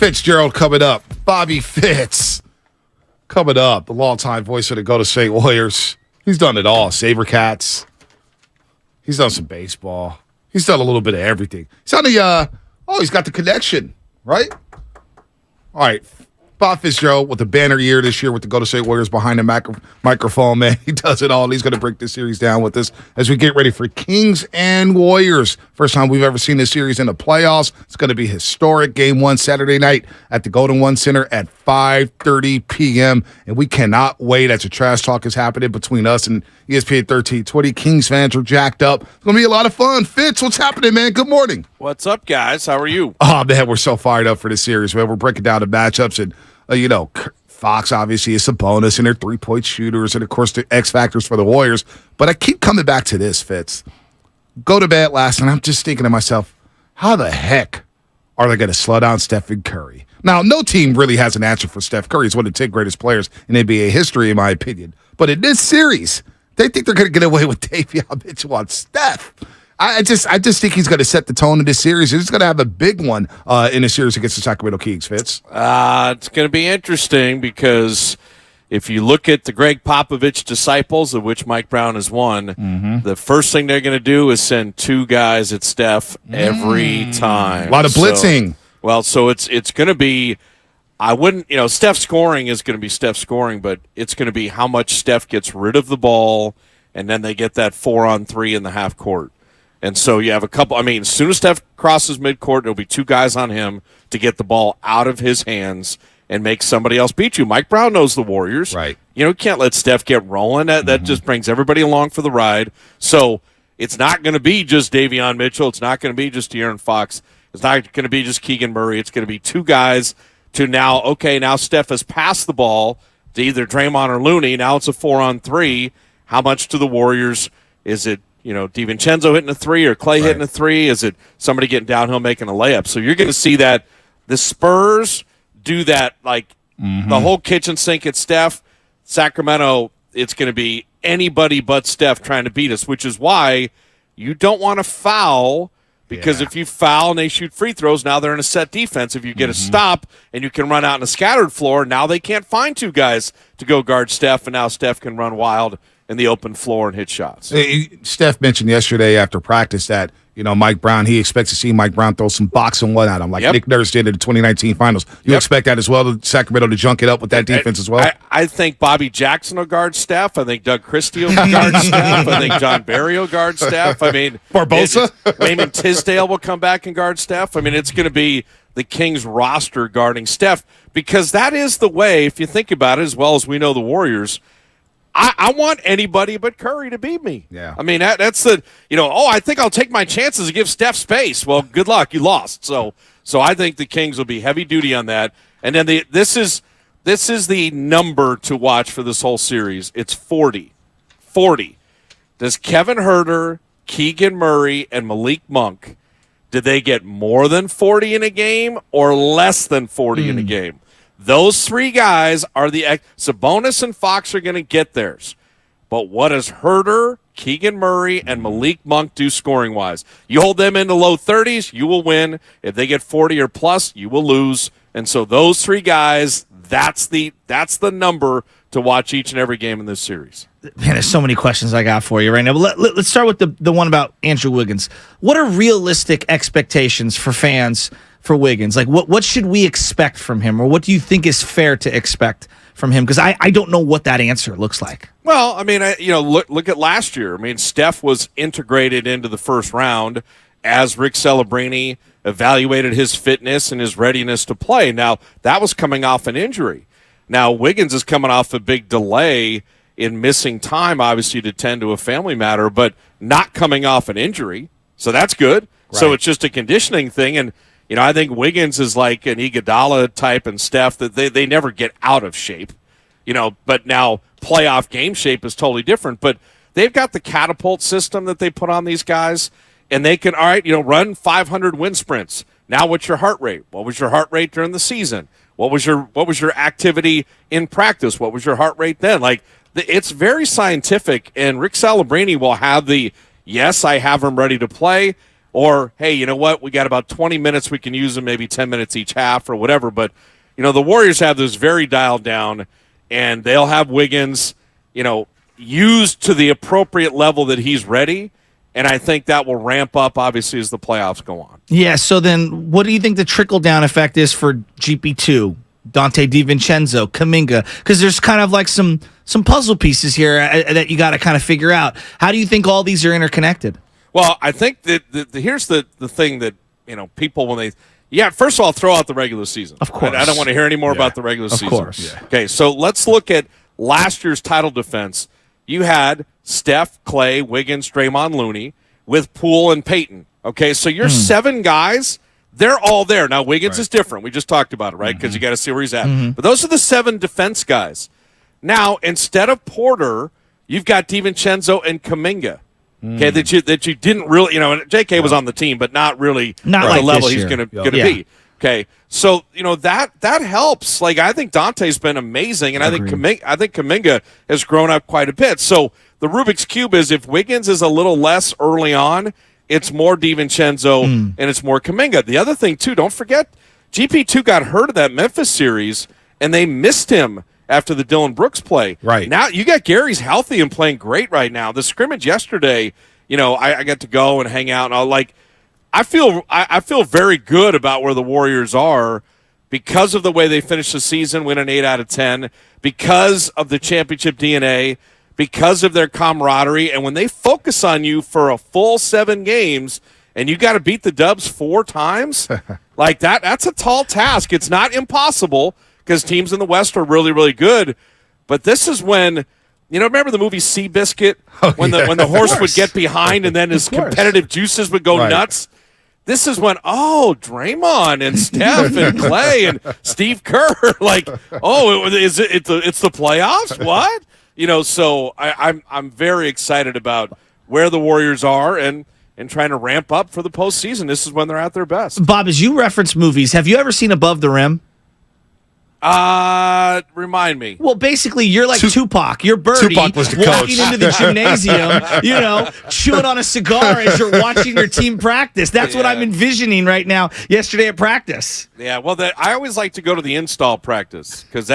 Fitzgerald coming up. Bobby Fitz coming up. The longtime voice of the Golden State Warriors. He's done it all. Sabercats. He's done some baseball. He's done a little bit of everything. He's on the, he's got the connection, right? All right. Bob Fitzgerald with the banner year this year with the Golden State Warriors behind the microphone, man. He does it all. And he's going to break this series down with us as we get ready for Kings and Warriors. First time we've ever seen this series in the playoffs. It's going to be historic. Game 1 Saturday night at the Golden One Center at 5:30 p.m. And we cannot wait as the trash talk is happening between us and ESPN 1320. Kings fans are jacked up. It's going to be a lot of fun. Fitz, what's happening, man? Good morning. What's up, guys? How are you? Oh, man, we're so fired up for this series, man. We're breaking down the matchups and Fox obviously is a bonus and their three-point shooters and, of course, the X factors for the Warriors. But I keep coming back to this, Fitz. Go to bed last night, I'm just thinking to myself, how the heck are they going to slow down Stephen Curry? Now, no team really has an answer for Steph Curry. He's one of the 10 greatest players in NBA history, in my opinion. But in this series, they think they're going to get away with Davion Mitchell on Steph. I just think he's going to set the tone of this series. He's going to have a big one in the series against the Sacramento Kings, Fitz. It's going to be interesting because if you look at the Greg Popovich disciples, of which Mike Brown is one, the first thing they're going to do is send two guys at Steph every time. A lot of blitzing. So it's going to be, Steph scoring is going to be Steph scoring, but it's going to be how much Steph gets rid of the ball, and then they get that 4-on-3 in the half court. And so you have a couple. As soon as Steph crosses midcourt, there'll be two guys on him to get the ball out of his hands and make somebody else beat you. Mike Brown knows the Warriors. Right. You can't let Steph get rolling. That just brings everybody along for the ride. So it's not going to be just Davion Mitchell. It's not going to be just De'Aaron Fox. It's not going to be just Keegan Murray. It's going to be two guys to now Steph has passed the ball to either Draymond or Looney. Now it's a 4-on-3. How much to the Warriors is it? DiVincenzo hitting a three or Clay hitting a three? Is it somebody getting downhill making a layup? So you're going to see that the Spurs do that, the whole kitchen sink at Steph. Sacramento, it's going to be anybody but Steph trying to beat us, which is why you don't want to foul, because if you foul and they shoot free throws, now they're in a set defense. If you get a stop and you can run out in a scattered floor, now they can't find two guys to go guard Steph, and now Steph can run wild in the open floor and hit shots. Steph mentioned yesterday after practice that, Mike Brown, he expects to see Mike Brown throw some boxing one at him, like Nick Nurse did in the 2019 finals. You expect that as well, Sacramento to junk it up with that defense as well? I think Bobby Jackson will guard Steph. I think Doug Christie will guard Steph. I think John Barry will guard Steph. Barbosa? Raymond Tisdale will come back and guard Steph. It's going to be the Kings roster guarding Steph, because that is the way, if you think about it, as well as we know the Warriors, I want anybody but Curry to beat me. Yeah. That's the, I think I'll take my chances and give Steph space. Well, good luck. You lost. So I think the Kings will be heavy duty on that. And then this is the number to watch for this whole series. It's 40. 40. Does Kevin Huerter, Keegan Murray, and Malik Monk, did they get more than 40 in a game or less than 40 in a game? Those three guys are Sabonis and Fox are going to get theirs. But what does Huerter, Keegan Murray, and Malik Monk do scoring-wise? You hold them in the low 30s, you will win. If they get 40 or plus, you will lose. And so those three guys, that's the number to watch each and every game in this series. Man, there's so many questions I got for you right now. But let's start with the one about Andrew Wiggins. What are realistic expectations for fans for Wiggins? What should we expect from him, or what do you think is fair to expect from him? Because I don't know what that answer looks like. Well, look at last year. Steph was integrated into the first round as Rick Celebrini evaluated his fitness and his readiness to play. Now, that was coming off an injury. Now, Wiggins is coming off a big delay in missing time, obviously, to tend to a family matter, but not coming off an injury. So that's good. Right. So it's just a conditioning thing. And, I think Wiggins is like an Iguodala type and Steph that they never get out of shape, but now playoff game shape is totally different. But they've got the catapult system that they put on these guys, and they can, run 500 wind sprints. Now what's your heart rate? What was your heart rate during the season? What was your activity in practice? What was your heart rate then? It's very scientific, and Rick Celebrini will have yes, I have him ready to play. Or, hey, you know what? We got about 20 minutes. We can use them, maybe 10 minutes each half or whatever. But, the Warriors have this very dialed down, and they'll have Wiggins, used to the appropriate level that he's ready. And I think that will ramp up, obviously, as the playoffs go on. Yeah, so then what do you think the trickle-down effect is for GP2, Dante DiVincenzo, Kuminga? Because there's kind of like some puzzle pieces here that you got to kind of figure out. How do you think all these are interconnected? Well, I think that here's the thing that, people when they – first of all, throw out the regular season. Of course. I don't want to hear any more about the regular season. Of course. Yeah. Okay, so let's look at last year's title defense. You had Steph, Clay, Wiggins, Draymond, Looney with Poole and Peyton. Okay, so your 7 guys, they're all there. Now, Wiggins is different. We just talked about it, right? Because you got to see where he's at. But those are the 7 defense guys. Now, instead of Porter, you've got DiVincenzo and Kuminga. Okay, that you didn't really, J.K. was on the team, but not really at like the level this he's year. going to be. Okay, so that helps. Like, I think Dante's been amazing, and I think Kuminga has grown up quite a bit. So the Rubik's Cube is if Wiggins is a little less early on, it's more DiVincenzo and it's more Kuminga. The other thing too, don't forget, GP2 got hurt of that Memphis series, and they missed him after the Dylan Brooks play. Right. Now you got Gary's healthy and playing great right now. The scrimmage yesterday, I got to go and hang out, and I feel very good about where the Warriors are because of the way they finished the season, winning 8 out of 10, because of the championship DNA, because of their camaraderie, and when they focus on you for a full 7 games and you got to beat the Dubs 4 times, like that's a tall task. It's not impossible because teams in the West are really, really good, but this is when. Remember the movie Seabiscuit when the horse would get behind and then his competitive juices would go nuts? This is when, Draymond and Steph and Clay and Steve Kerr, it's the playoffs? What? So I'm very excited about where the Warriors are and trying to ramp up for the postseason. This is when they're at their best. Bob, as you reference movies, have you ever seen Above the Rim? Remind me. Well, basically, you're like Tupac. You're Birdie Tupac was the walking coach. into the gymnasium, chewing on a cigar as you're watching your team practice. That's what I'm envisioning right now. Yesterday at practice. Yeah, well, I always like to go to the install practice because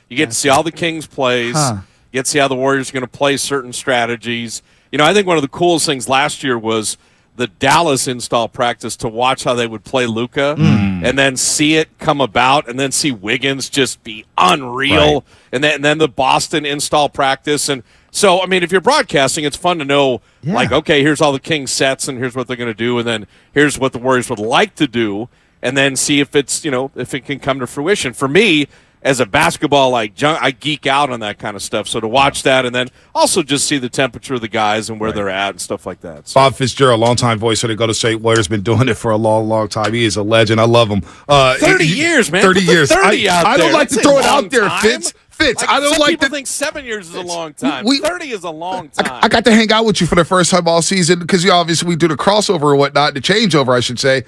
you get to see all the Kings plays. You get to see how the Warriors are going to play certain strategies. I think one of the coolest things last year was the Dallas install practice to watch how they would play Luka and then see it come about and then see Wiggins just be unreal and then the Boston install practice. And so, if you're broadcasting, it's fun to know, okay, here's all the Kings sets and here's what they're going to do and then here's what the Warriors would like to do and then see if it's, if it can come to fruition. For me, as a basketball, I geek out on that kind of stuff. So to watch that and then also just see the temperature of the guys and where they're at and stuff like that. So. Bob Fitzgerald, longtime voice of the Golden State Warriors, been doing it for a long, long time. He is a legend. I love him. 30 years, man. 30 years. 30 out I there. don't like to throw it out there, Fitz. I don't some like people to think 7 years is a long time. 30 is a long time. I got to hang out with you for the first time all season because obviously we do the crossover or whatnot, the changeover, I should say.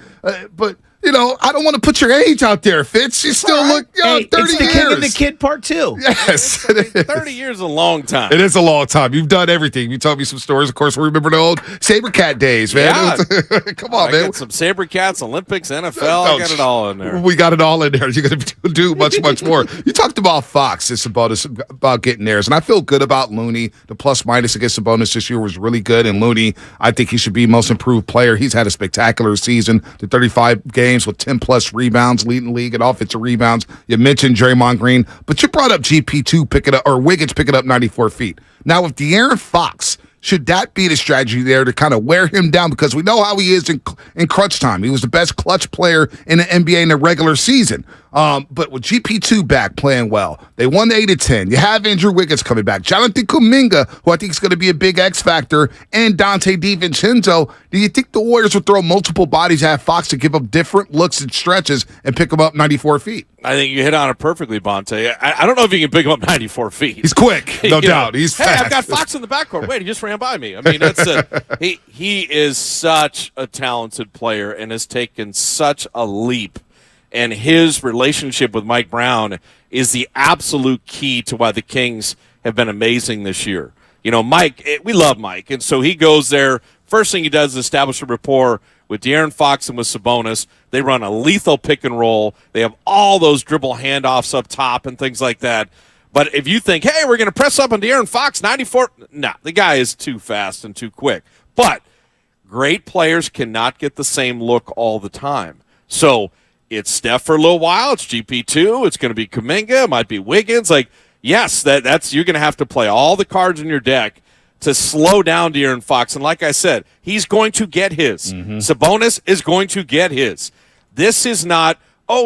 But I don't want to put your age out there, Fitz. You still look 30 it's the years. King and the Kid Part 2. Yes. 30 years is a long time. It is a long time. You've done everything. You told me some stories. Of course, we remember the old Sabercat days, man. Yeah. Come on, man. I got some Sabercats, Olympics, NFL. I got it all in there. We got it all in there. You're going to do much, much more. You talked about Fox. It's about getting theirs. And I feel good about Looney. The plus-minus against Sabonis this year was really good. And Looney, I think he should be most improved player. He's had a spectacular season. The 35 games with 10-plus rebounds, leading the league in offensive rebounds. You mentioned Draymond Green, but you brought up GP2 picking up, or Wiggins picking up 94 feet. Now, with De'Aaron Fox, should that be the strategy there to kind of wear him down? Because we know how he is in crunch time. He was the best clutch player in the NBA in the regular season. But with GP2 back playing well, they won 8-10. You have Andrew Wiggins coming back. Jonathan Kuminga, who I think is going to be a big X factor, and Dante DiVincenzo. Do you think the Warriors would throw multiple bodies at Fox to give up different looks and stretches and pick him up 94 feet? I think you hit on it perfectly, Bonte. I don't know if you can pick him up 94 feet. He's quick, no doubt. He's fast. I've got Fox in the backcourt. Wait, he just ran by me. He is such a talented player and has taken such a leap. And his relationship with Mike Brown is the absolute key to why the Kings have been amazing this year. Mike, we love Mike. And so he goes there First thing he does is establish a rapport with De'Aaron Fox and with Sabonis. They run a lethal pick and roll. They have all those dribble handoffs up top and things like that. But if you think, hey, we're going to press up on De'Aaron Fox, 94, nah, the guy is too fast and too quick. But great players cannot get the same look all the time. So it's Steph for a little while. It's GP2. It's going to be Kuminga. It might be Wiggins. Like, yes, that's you're going to have to play all the cards in your deck to slow down De'Aaron Fox. And like I said, he's going to get his. Sabonis is going to get his. This is not,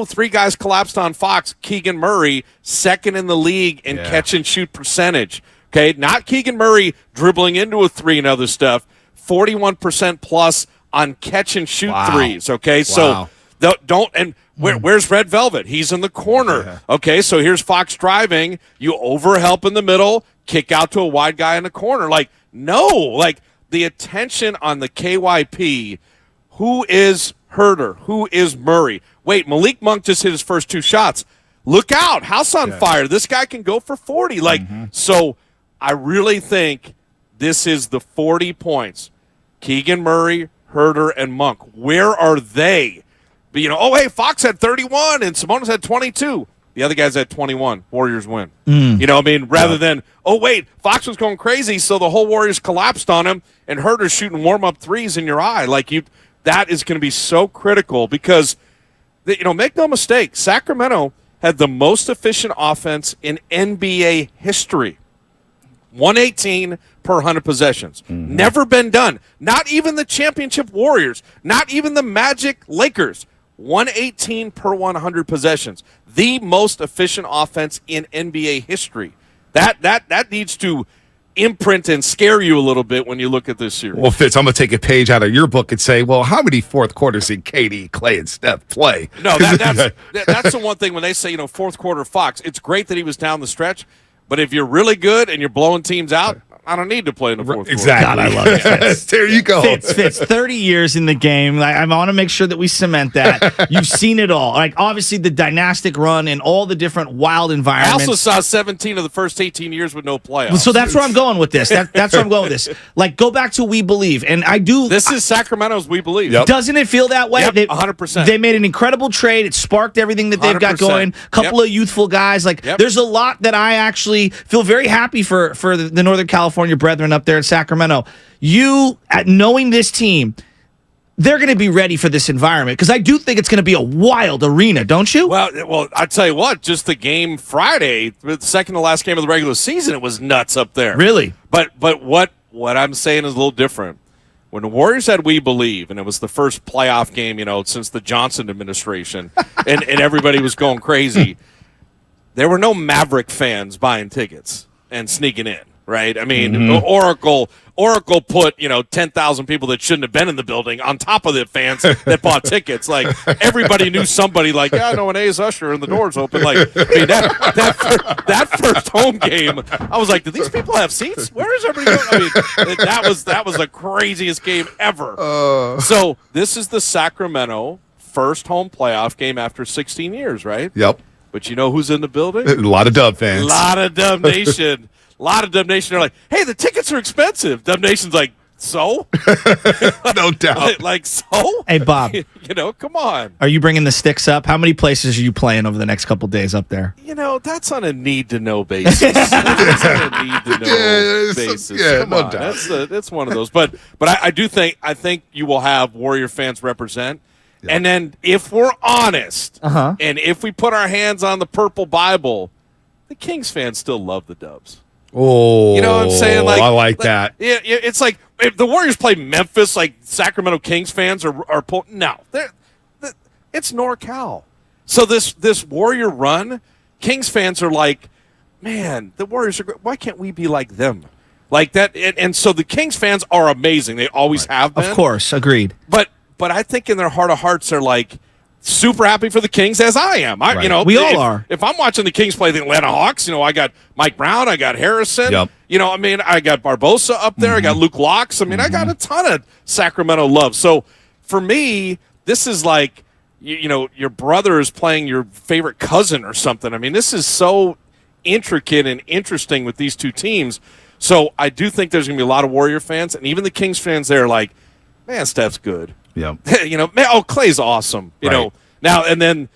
three guys collapsed on Fox. Keegan Murray, second in the league in catch and shoot percentage. Okay, not Keegan Murray dribbling into a three and other stuff. 41% plus on catch and shoot threes. Okay, so don't and where's Red Velvet? He's in the corner. Okay, so here's Fox driving. You overhelp in the middle, kick out to a wide guy in the corner. Like, no, like the attention on the KYP. Who is Herter? Who is Murray? Wait, Malik Monk just hit his first two shots. Look out, house on fire. This guy can go for 40. Like, so I really think this is the 40 points. Keegan Murray, Herter, and Monk. Where are they? But, hey, Fox had 31 and Sabonis had 22. The other guys had 21. Warriors win. Rather than, wait, Fox was going crazy, so the whole Warriors collapsed on him, and Herter's shooting warm-up threes in your eye. Like, that is going to be so critical because, make no mistake, Sacramento had the most efficient offense in NBA history. 118 per 100 possessions. Never been done. Not even the championship Warriors. Not even the Magic Lakers. 118 per 100 possessions. The most efficient offense in NBA history. That needs to imprint and scare you a little bit when you look at this series. Well, Fitz, I'm going to take a page out of your book and say, well, how many fourth quarters did KD, Clay, and Steph play? No, that's the one thing when they say, fourth quarter Fox, it's great that he was down the stretch, but if you're really good and you're blowing teams out, I don't need to play in the fourth quarter. Exactly. God, I love it. Fitz. There you go. Fitz, 30 years in the game. I want to make sure that we cement that. You've seen it all. Like, obviously, the dynastic run and all the different wild environments. I also saw 17 of the first 18 years with no playoffs. So that's where I'm going with this. That's where I'm going with this. Like, go back to We Believe. And I do. This is Sacramento's We Believe. Yep. Doesn't it feel that way? Yep, 100%. They made an incredible trade. It sparked everything that they've 100%. Got going. Couple of youthful guys. Like, there's a lot that I actually feel very happy for the Northern California brethren up there in Sacramento. You, at knowing this team, they're going to be ready for this environment because I do think it's going to be a wild arena, don't you? Well, I tell you what, just the game Friday, the second to last game of the regular season, it was nuts up there. Really? But what I'm saying is a little different. When the Warriors had We Believe, and it was the first playoff game, since the Johnson administration, and everybody was going crazy, there were no Maverick fans buying tickets and sneaking in. Right? I mean, Oracle put, 10,000 people that shouldn't have been in the building on top of the fans that bought tickets. Like, everybody knew somebody like, I know an A's Usher and the doors open. Like, I mean, that first home game, I was like, do these people have seats? Where is everybody going? I mean, that was the craziest game ever. So this is the Sacramento first home playoff game after 16 years, right? Yep. But you know who's in the building? A lot of Dub fans. A lot of Dub Nation. A lot of Dub Nation are like, hey, the tickets are expensive. Dub Nation's like, so? No doubt. Like, so? Hey, Bob. Come on. Are you bringing the sticks up? How many places are you playing over the next couple days up there? That's on a need-to-know basis. That's on a need-to-know basis. Yeah, Come no on. doubt. That's one of those. But I do think you will have Warrior fans represent. Yep. And then if we're honest, and if we put our hands on the purple Bible, the Kings fans still love the Dubs. Oh, you know what I'm saying? I like that. Yeah, it's like if the Warriors play Memphis, like Sacramento Kings fans are no, it's NorCal. So this Warrior run, Kings fans are like, man, the Warriors are great. Why can't we be like them? Like that, and so the Kings fans are amazing. They always have been. Of course, agreed. But I think in their heart of hearts, they're like super happy for the Kings, as I am. We all are. If I'm watching the Kings play the Atlanta Hawks, I got Mike Brown, I got Harrison. Yep. I got Barbosa up there, I got Luke Locks. I got a ton of Sacramento love. So for me, this is like, your brother is playing your favorite cousin or something. This is so intricate and interesting with these two teams. So I do think there's going to be a lot of Warrior fans, and even the Kings fans there are like, man, Steph's good. Yeah. Man, Clay's awesome. You know, now and then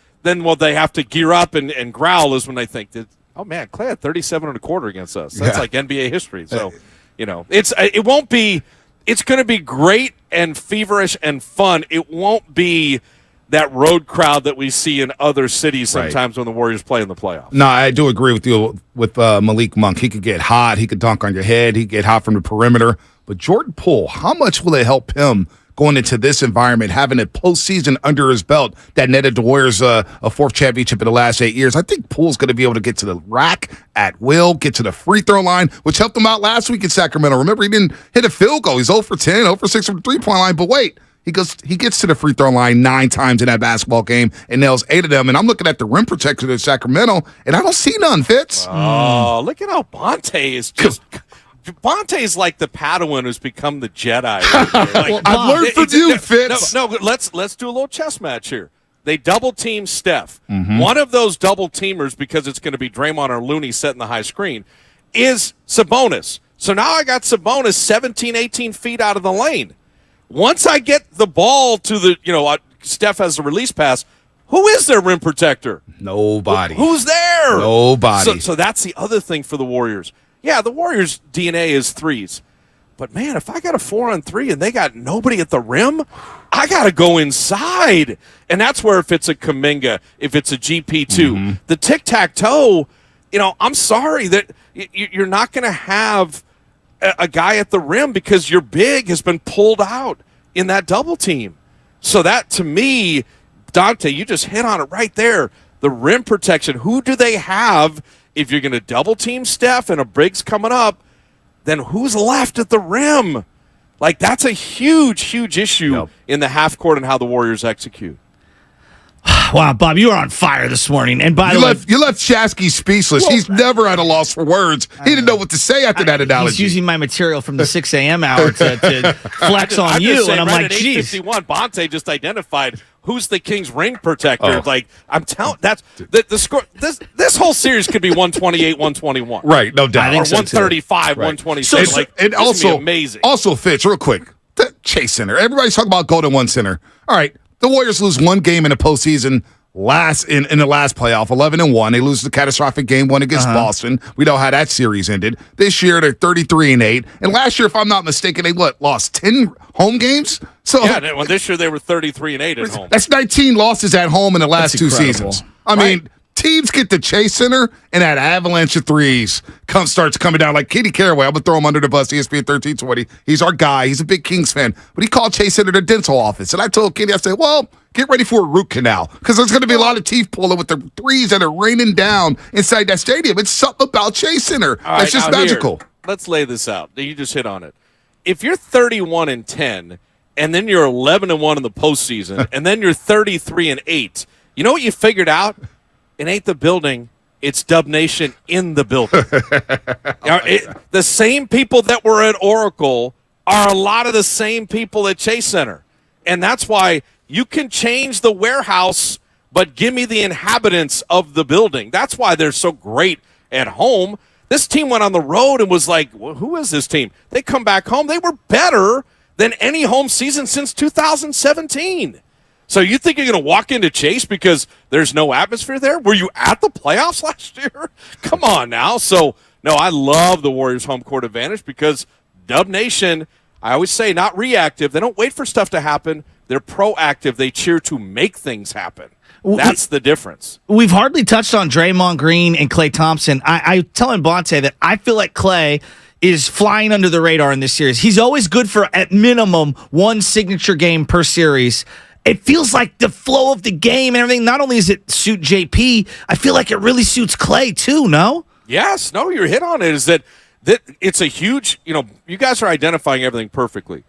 what they have to gear up and growl is when they think that, oh man, Clay had 37 and a quarter against us. That's like NBA history. So, it won't be. It's going to be great and feverish and fun. It won't be that road crowd that we see in other cities sometimes when the Warriors play in the playoffs. No, I do agree with you with Malik Monk. He could get hot. He could dunk on your head. He could get hot from the perimeter. But Jordan Poole, how much will it help him going into this environment, having a postseason under his belt that netted the Warriors a fourth championship in the last 8 years? I think Poole's going to be able to get to the rack at will, get to the free throw line, which helped him out last week in Sacramento. Remember, he didn't hit a field goal. He's 0 for 10, 0 for 6 from the three-point line. But wait, he gets to the free throw line 9 times in that basketball game and nails 8 of them. And I'm looking at the rim protector in Sacramento, and I don't see none, Fitz. Oh, look at how Bonte is just... Bonte's like the Padawan who's become the Jedi. Right like, I've learned from you, Fitz. No, let's do a little chess match here. They double team Steph. One of those double teamers, because it's going to be Draymond or Looney setting the high screen, is Sabonis. So now I got Sabonis 17, 18 feet out of the lane. Once I get the ball to the, Steph has the release pass. Who is their rim protector? Nobody. Who's there? Nobody. So that's the other thing for the Warriors. Yeah, the Warriors' DNA is threes. But, man, if I got a 4-on-3 and they got nobody at the rim, I got to go inside. And that's where if it's a Kuminga, if it's a GP2, the tic-tac-toe, I'm sorry that you're not going to have a guy at the rim because your big has been pulled out in that double team. So that, to me, Dante, you just hit on it right there. The rim protection, who do they have? If you're going to double team Steph and a Briggs coming up, then who's left at the rim? Like, that's a huge, huge issue in the half court and how the Warriors execute. Wow, Bob, you are on fire this morning. And by the way, you left Shasky speechless. Well, he's never at a loss for words. He didn't know what to say after that analogy. He's using my material from the 6 a.m. hour to flex on you, and I'm like, geez. 8:51, Bonte just identified who's the Kings' ring protector. Like, I'm telling, that's the score. This whole series could be 128, 121. Right, no doubt. Or 135, 126. So, and also, amazing. Also, Fitz, real quick, the Chase Center. Everybody's talking about Golden One Center. All right. The Warriors lose one game in the postseason in the last playoff, 11-1. They lose the catastrophic game 1 against Boston. We know how that series ended. This year, they're 33-8. And last year, if I'm not mistaken, they lost 10 home games? So this year they were 33-8 at home. That's 19 losses at home in the last 2 seasons. I mean, teams get to Chase Center, and that avalanche of threes starts coming down like Kitty Caraway. I'm going to throw him under the bus, ESPN 1320. He's our guy. He's a big Kings fan. But he called Chase Center the dental office. And I told Kitty, I said, well, get ready for a root canal because there's going to be a lot of teeth pulling with the threes that are raining down inside that stadium. It's something about Chase Center. That's just magical. Let's lay this out. You just hit on it. If you're 31-10, and then you're 11-1 in the postseason, and then you're 33-8, you know what you figured out? It ain't the building, it's Dub Nation in the building. The same people that were at Oracle are a lot of the same people at Chase Center. And that's why you can change the warehouse, but give me the inhabitants of the building. That's why they're so great at home. This team went on the road and was like, well, who is this team? They come back home. They were better than any home season since 2017. So you think you're going to walk into Chase because there's no atmosphere there? Were you at the playoffs last year? Come on now. So, no, I love the Warriors' home court advantage because Dub Nation, I always say, not reactive. They don't wait for stuff to happen. They're proactive. They cheer to make things happen. That's the difference. We've hardly touched on Draymond Green and Klay Thompson. I telling Bonte that I feel like Klay is flying under the radar in this series. He's always good for, at minimum, one signature game per series. It feels like the flow of the game and everything, not only does it suit JP, I feel like it really suits Klay too, no? Yes. No, your hit on it is that it's a huge, you guys are identifying everything perfectly.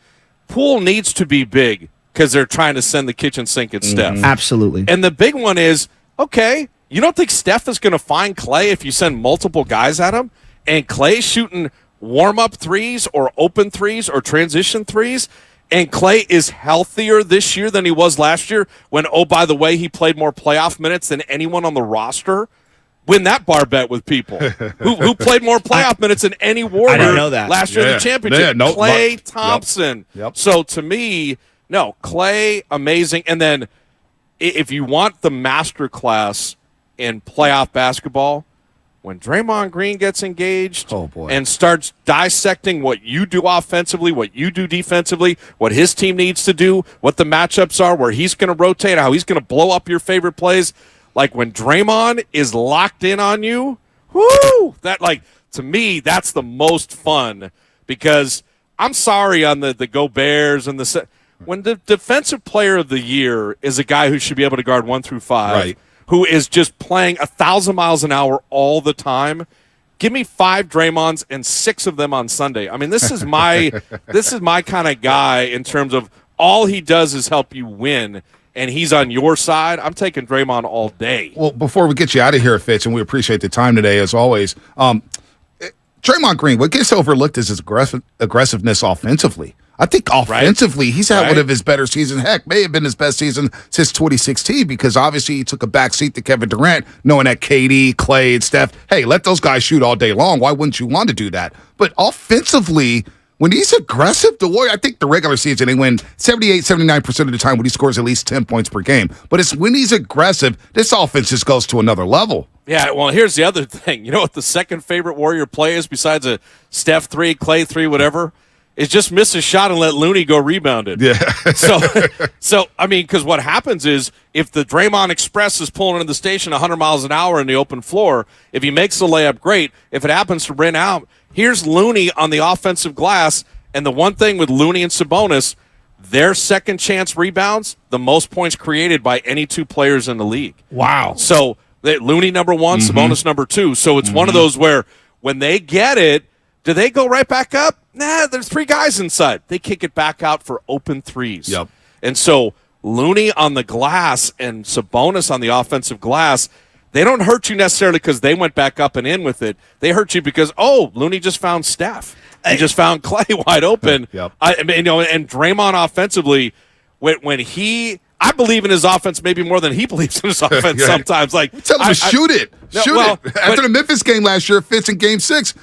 Poole needs to be big because they're trying to send the kitchen sink at Steph. Absolutely. And the big one is, okay, you don't think Steph is going to find Klay if you send multiple guys at him? And Klay's shooting warm-up threes or open threes or transition threes? And Klay is healthier this year than he was last year when, oh, by the way, he played more playoff minutes than anyone on the roster. win that bar bet with people. who played more playoff minutes than any Warrior I didn't know that. last year in the championship. Klay Thompson. Yep. So to me, no, Klay, amazing. And then if you want the master class in playoff basketball, when Draymond Green gets engaged and starts dissecting what you do offensively, what you do defensively, what his team needs to do, what the matchups are, where he's going to rotate, how he's going to blow up your favorite plays, like when Draymond is locked in on you, whoo! That, like, to me, that's the most fun, because I'm sorry on the Go Bears and when the defensive player of the year is a guy who should be able to guard 1 through 5. Right. Who is just playing 1,000 miles an hour all the time. Give me 5 Draymonds and 6 of them on Sunday. I mean, this is my kind of guy in terms of all he does is help you win, and he's on your side. I'm taking Draymond all day. Well, before we get you out of here, Fitz, and we appreciate the time today as always. Draymond Green, what gets overlooked is his aggressiveness offensively. I think offensively, he's had one of his better seasons. Heck, may have been his best season since 2016, because obviously he took a back seat to Kevin Durant, knowing that KD, Klay, and Steph, hey, let those guys shoot all day long. Why wouldn't you want to do that? But offensively, when he's aggressive, the Warriors, I think the regular season, they win 78, 79% of the time when he scores at least 10 points per game. But it's when he's aggressive, this offense just goes to another level. Yeah, well, here's the other thing. You know what the second favorite Warrior play is besides a Steph 3, Klay 3, whatever? Is just miss a shot and let Looney go rebound it. Yeah. so I mean, because what happens is if the Draymond Express is pulling into the station 100 miles an hour in the open floor, if he makes the layup, great. If it happens to run out, here's Looney on the offensive glass. And the one thing with Looney and Sabonis, their second chance rebounds, the most points created by any 2 players in the league. Wow. So Looney number 1, Sabonis number 2. So it's one of those where when they get it, do they go right back up? Nah, there's 3 guys inside. They kick it back out for open threes. Yep. And so Looney on the glass and Sabonis on the offensive glass, they don't hurt you necessarily because they went back up and in with it. They hurt you because, Looney just found Steph. He just found Klay wide open. Yep. And Draymond offensively, when he – I believe in his offense maybe more than he believes in his offense sometimes. Like, tell him to shoot it. After the Memphis game last year, Fitz in Game 6,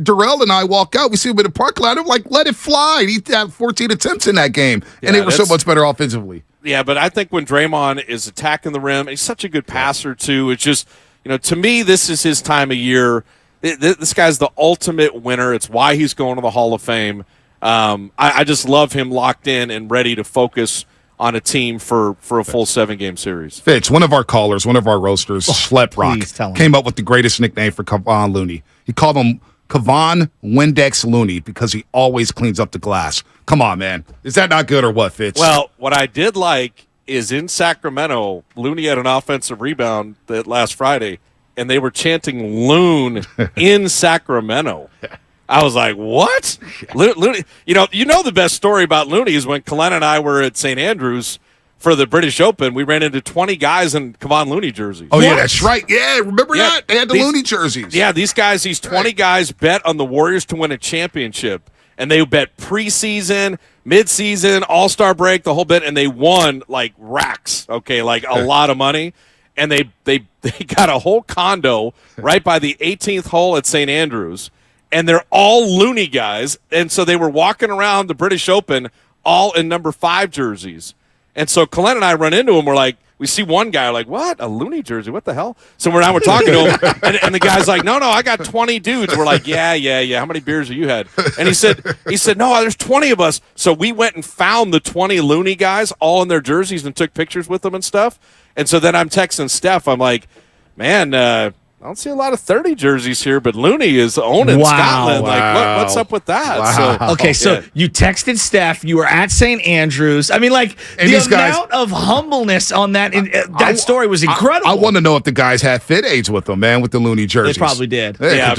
Darrell and I walk out. We see him in the parking lot. I'm like, let it fly. He had 14 attempts in that game, and they were so much better offensively. Yeah, but I think when Draymond is attacking the rim, he's such a good passer too. It's just, to me, this is his time of year. This guy's the ultimate winner. It's why he's going to the Hall of Fame. I just love him locked in and ready to focus on a team for a full 7-game series. Fitz, one of our callers, one of our roasters, Schlep Rock, came up with the greatest nickname for Kevon Looney. He called him Kevon Windex Looney because he always cleans up the glass. Come on, man. Is that not good or what, Fitz? Well, what I did like is in Sacramento, Looney had an offensive rebound that last Friday, and they were chanting Loon in Sacramento. I was like, what? Looney, you know the best story about Looney is when Colin and I were at St. Andrews for the British Open, we ran into 20 guys in Kevon Looney jerseys. Oh, yeah, that's right. Yeah, remember that? They had the Looney jerseys. Yeah, these 20 guys bet on the Warriors to win a championship, and they bet preseason, midseason, all-star break, the whole bit, and they won, like, racks, okay, like a lot of money. And they got a whole condo right by the 18th hole at St. Andrews, and they're all Looney guys. And so they were walking around the British Open all in number 5 jerseys. And so Colin and I run into him. We're like, we see one guy like, what? A Looney jersey? What the hell? So we're talking to him, and the guy's like, no, I got 20 dudes. We're like, yeah. How many beers have you had? And he said, no, there's 20 of us. So we went and found the 20 Looney guys all in their jerseys and took pictures with them and stuff. And so then I'm texting Steph. I'm like, man, I don't see a lot of 30 jerseys here, but Looney is owning Scotland. Like, what's up with that? Wow. So you texted Steph. You were at St. Andrews. I mean, like, and the amount of humbleness on that story was incredible. I want to know if the guys had fit aids with them, man, with the Looney jerseys. They probably did. Yeah,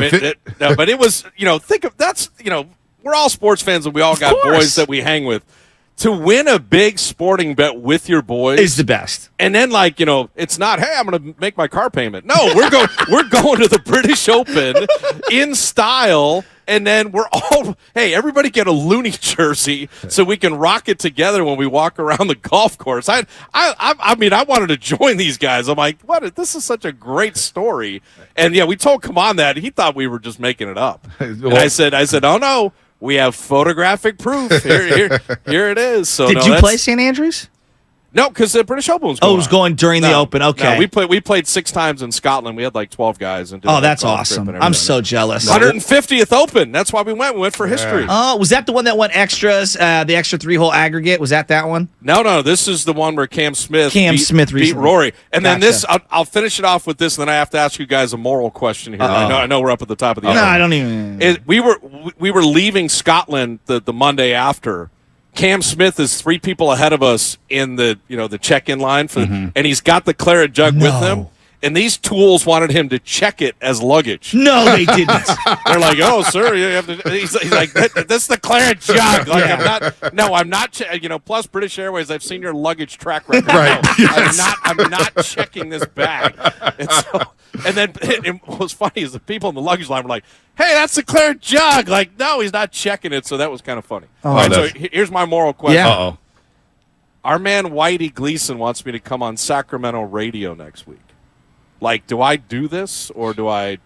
but it was, think of that's, we're all sports fans and we all got boys that we hang with. to win a big sporting bet with your boys is the best. And then, it's not, hey, I'm going to make my car payment. No, we're going to the British Open in style. And then we're all, hey, everybody get a Looney jersey so we can rock it together when we walk around the golf course. I wanted to join these guys. I'm like, what? This is such a great story. And yeah, we told Kaman that. He thought we were just making it up. And I said, oh no, we have photographic proof. Here it is. So did you play St. Andrews? No, because the British Open was going. Oh, it was going during the Open. Okay, no, we played 6 times in Scotland. We had like 12 guys. And that's awesome. I'm so jealous. 150th Open. That's why we went. We went for history. Oh, was that the one that went extras? The extra 3-hole aggregate. Was that one? No. This is the one where Cam Smith beat Rory. And then this, I'll finish it off with this, and then I have to ask you guys a moral question here. I know we're up at the top of the hour. No, I don't even. We were leaving Scotland the Monday after. Cam Smith is 3 people ahead of us in the check-in line and he's got the claret jug with him. And these tools wanted him to check it as luggage. No, they didn't. They're like, "Oh, sir, you have to." He's like, "This is the claret jug." Like, I'm not. Plus British Airways, I've seen your luggage track record. Right. No, yes. I'm not checking this bag. And then what was funny is the people in the luggage line were like, "Hey, that's the claret jug." Like, no, he's not checking it. So that was kind of funny. All right, so here's my moral question. Yeah. Uh-oh. Our man Whitey Gleason wants me to come on Sacramento radio next week. Like, do I do this, or do I,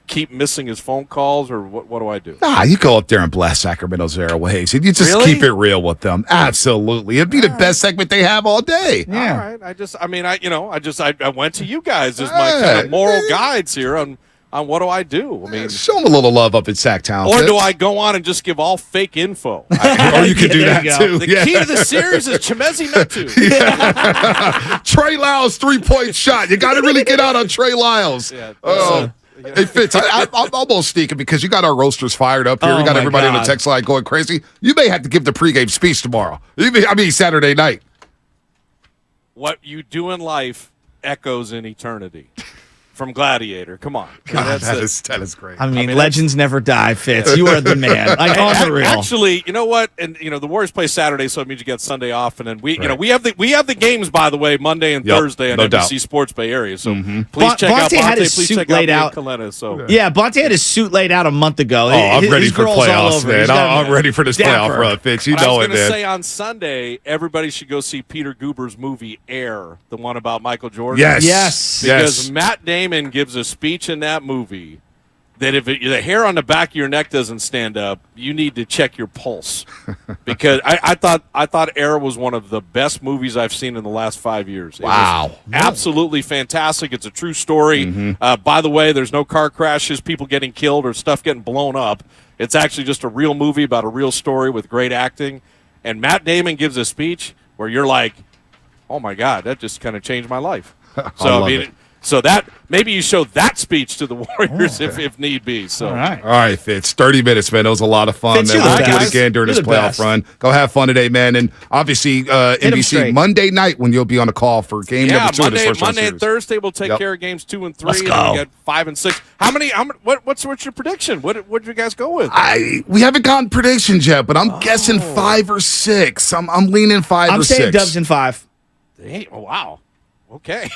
keep missing his phone calls, or what do I do? Nah, you go up there and blast Sacramento's airways, and you just keep it real with them. Absolutely. It'd be the best segment they have all day. Yeah. All right. I went to you guys as my kind of moral guides here on what do I do? I mean, show them a little love up in SacTown. Or do I go on and just give all fake info? Or you can do that too. The key to the series is Chemezi Metu. Trey Lyles 3-point shot. You got to really get out on Trey Lyles. Hey, Fitz, I'm almost sneaking because you got our roasters fired up here. We got everybody on the text line going crazy. You may have to give the pregame speech tomorrow. Saturday night. What you do in life echoes in eternity. From Gladiator. Come on. God, that is great. I mean, legends never die, Fitz. You are the man. On the real. Actually, you know what? And the Warriors play Saturday, so it means you get Sunday off, and then we have the games, by the way, Monday and Thursday on NBC Sports Bay Area. So please check out Bonte had his please suit check laid out out. Coletta, Yeah, Bonte had his suit laid out a month ago. I'm ready for playoffs, man. I'm ready for this playoff run, Fitz. You know it, man. I was going to say on Sunday, everybody should go see Peter Guber's movie Air, the one about Michael Jordan. Yes. Because Matt Damon gives a speech in that movie that if the hair on the back of your neck doesn't stand up, you need to check your pulse. Because I thought Air was one of the best movies I've seen in the last 5 years. Wow. Absolutely fantastic. It's a true story. By the way, there's no car crashes, people getting killed, or stuff getting blown up. It's actually just a real movie about a real story with great acting. And Matt Damon gives a speech where you're like, oh my God, that just kind of changed my life. So So that maybe you show that speech to the Warriors if need be. So all right, Fitz. 30 minutes, man. That was a lot of fun. Fitz, man. We'll do it again during this playoff run. Go have fun today, man. And obviously NBC Monday night when you'll be on the call for game number 2 of this first Monday and Thursday we'll take care of games 2 and 3. Let's go. And we got 5 and 6. How many? What's your prediction? What did you guys go with? We haven't gotten predictions yet, but I'm guessing 5 or 6. I'm leaning 5 or 6. I'm saying Dubs in 5. Oh, wow. Okay.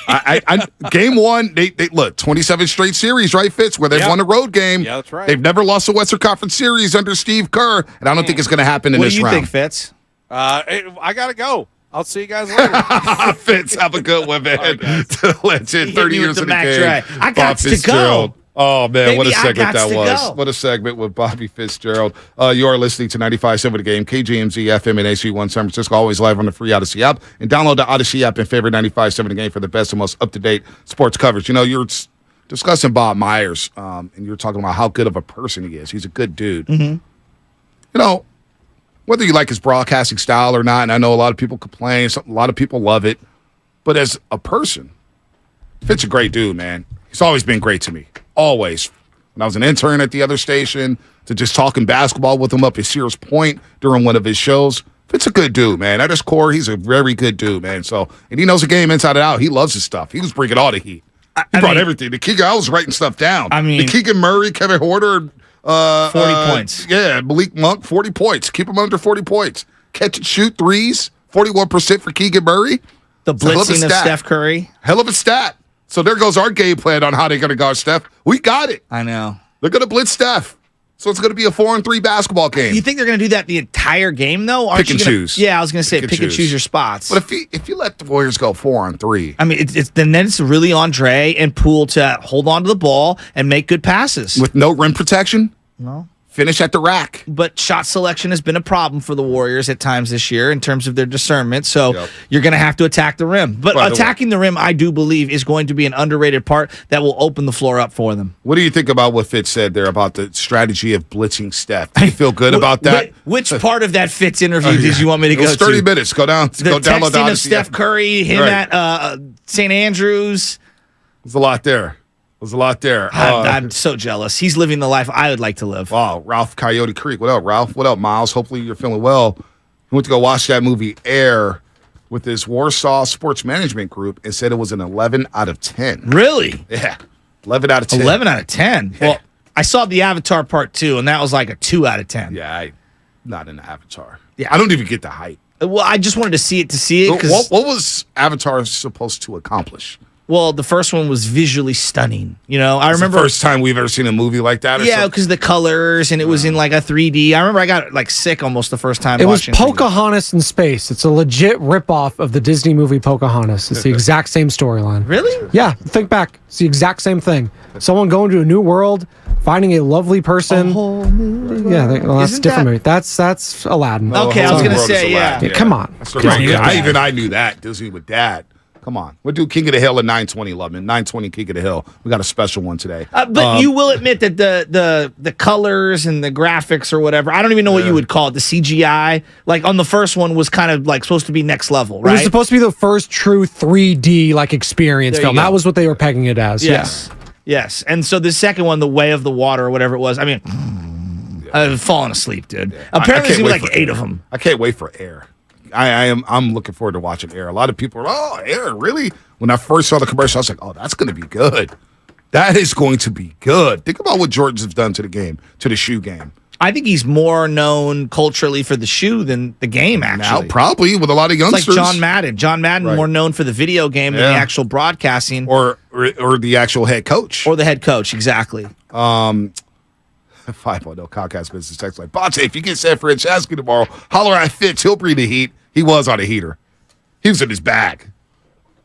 Game 1, they look 27 straight series, right, Fitz? Where they've won a road game. Yeah, that's right. They've never lost a Western Conference Series under Steve Kerr, and I don't think it's going to happen in this round. What do you think, Fitz? I gotta go. I'll see you guys later. Fitz, have a good one, man. To legend, 30 years in the game. Right. I got to go. Oh, man, Baby, what a segment that was. Go. What a segment with Bobby Fitzgerald. You are listening to 95.7 The Game, KGMZ, FM, and AC1 San Francisco, always live on the free Odyssey app. And download the Odyssey app and favorite 95.7 The Game for the best and most up-to-date sports coverage. You know, you're discussing Bob Myers, and you're talking about how good of a person he is. He's a good dude. You know, whether you like his broadcasting style or not, and I know a lot of people complain, a lot of people love it, but as a person, Fitz a great dude, man. He's always been great to me. Always. When I was an intern at the other station, to just talking basketball with him up at Sears Point during one of his shows. Fitz a good dude, man. At his core, he's a very good dude, man. So, and he knows the game inside and out. He loves his stuff. He was bringing all the heat. He brought everything. The Keegan, I was writing stuff down. The Keegan Murray, Kevin Horter, 40 points. Yeah, Malik Monk, 40 points. Keep him under 40 points. catch and shoot threes, 41% for Keegan Murray. The blitzing of Steph Curry. Hell of a stat. So there goes our game plan on how they're going to guard Steph. We got it. I know. They're going to blitz Steph. So it's going to be a 4-on-3 basketball game. You think they're going to do that the entire game, though? Pick and choose. Yeah, I was going to say pick and choose your spots. But if you let the Warriors go 4-on-3. I mean, then it's really on Dre and Poole to hold on to the ball and make good passes. With no rim protection? No. Finish at the rack. But shot selection has been a problem for the Warriors at times this year in terms of their discernment. So you're going to have to attack the rim. But attacking the rim, I do believe, is going to be an underrated part that will open the floor up for them. What do you think about what Fitz said there about the strategy of blitzing Steph? Do you feel good about that? Which part of that Fitz interview did you want me to go to? It was 30 minutes. Go down. The go download texting of Steph Curry, him at St. Andrews. There's a lot there. I'm so jealous. He's living the life I would like to live. Wow, Ralph Coyote Creek. What up, Ralph? What up, Miles? Hopefully you're feeling well. He went to go watch that movie Air with his Warsaw Sports Management Group and said it was an 11 out of 10. Really? Yeah. 11 out of 10. 11 out of 10. Yeah. Well, I saw the Avatar Part 2, and that was like a 2 out of 10. Yeah, I'm not in the Avatar. Yeah. I don't even get the hype. Well, I just wanted to see it. What was Avatar supposed to accomplish? Well, the first one was visually stunning. You know, I remember the first time we've ever seen a movie like that. Yeah, because the colors and it was in like a 3D. I remember I got like sick almost the first time. It was Pocahontas in space. It's a legit ripoff of the Disney movie Pocahontas. It's the exact same storyline. Really? Yeah. Think back. It's the exact same thing. Someone going to a new world, finding a lovely person. Yeah, that's different. Movie. That's Aladdin. Okay, I was gonna say yeah. Come on. I knew that Disney with Dad. Come on. We'll do King of the Hill at 9:20, Lubman. 9:20 King of the Hill. We got a special one today. But you will admit that the colors and the graphics or whatever, I don't even know what you would call it, the CGI, like on the first one was kind of like supposed to be next level, right? It was supposed to be the first true 3D like experience film. That was what they were pegging it as. Yes. Yes. And so the second one, The Way of the Water or whatever it was, I mean, I've fallen asleep, dude. Apparently there's like 8 of them. I can't wait for Air. I'm looking forward to watching Air. A lot of people are, Air, really? When I first saw the commercial, I was like, oh, that's going to be good. That is going to be good. Think about what Jordan's have done to the game, to the shoe game. I think he's more known culturally for the shoe than the game, actually. Now, probably, with a lot of youngsters. It's like John Madden. John Madden more known for the video game than the actual broadcasting. Or the actual head coach. Or the head coach, exactly. 510 Comcast Business text like, Bonte, if you get San Francesco tomorrow, holler at Fitz. He'll bring the heat. He was on a heater. He was in his bag.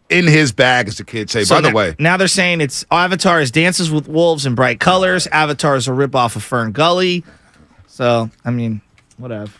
In his bag, as the kids say. By the way. Now they're saying it's Avatar is Dances with Wolves in bright colors. Avatar is a ripoff of Fern Gully. So, I mean, whatever.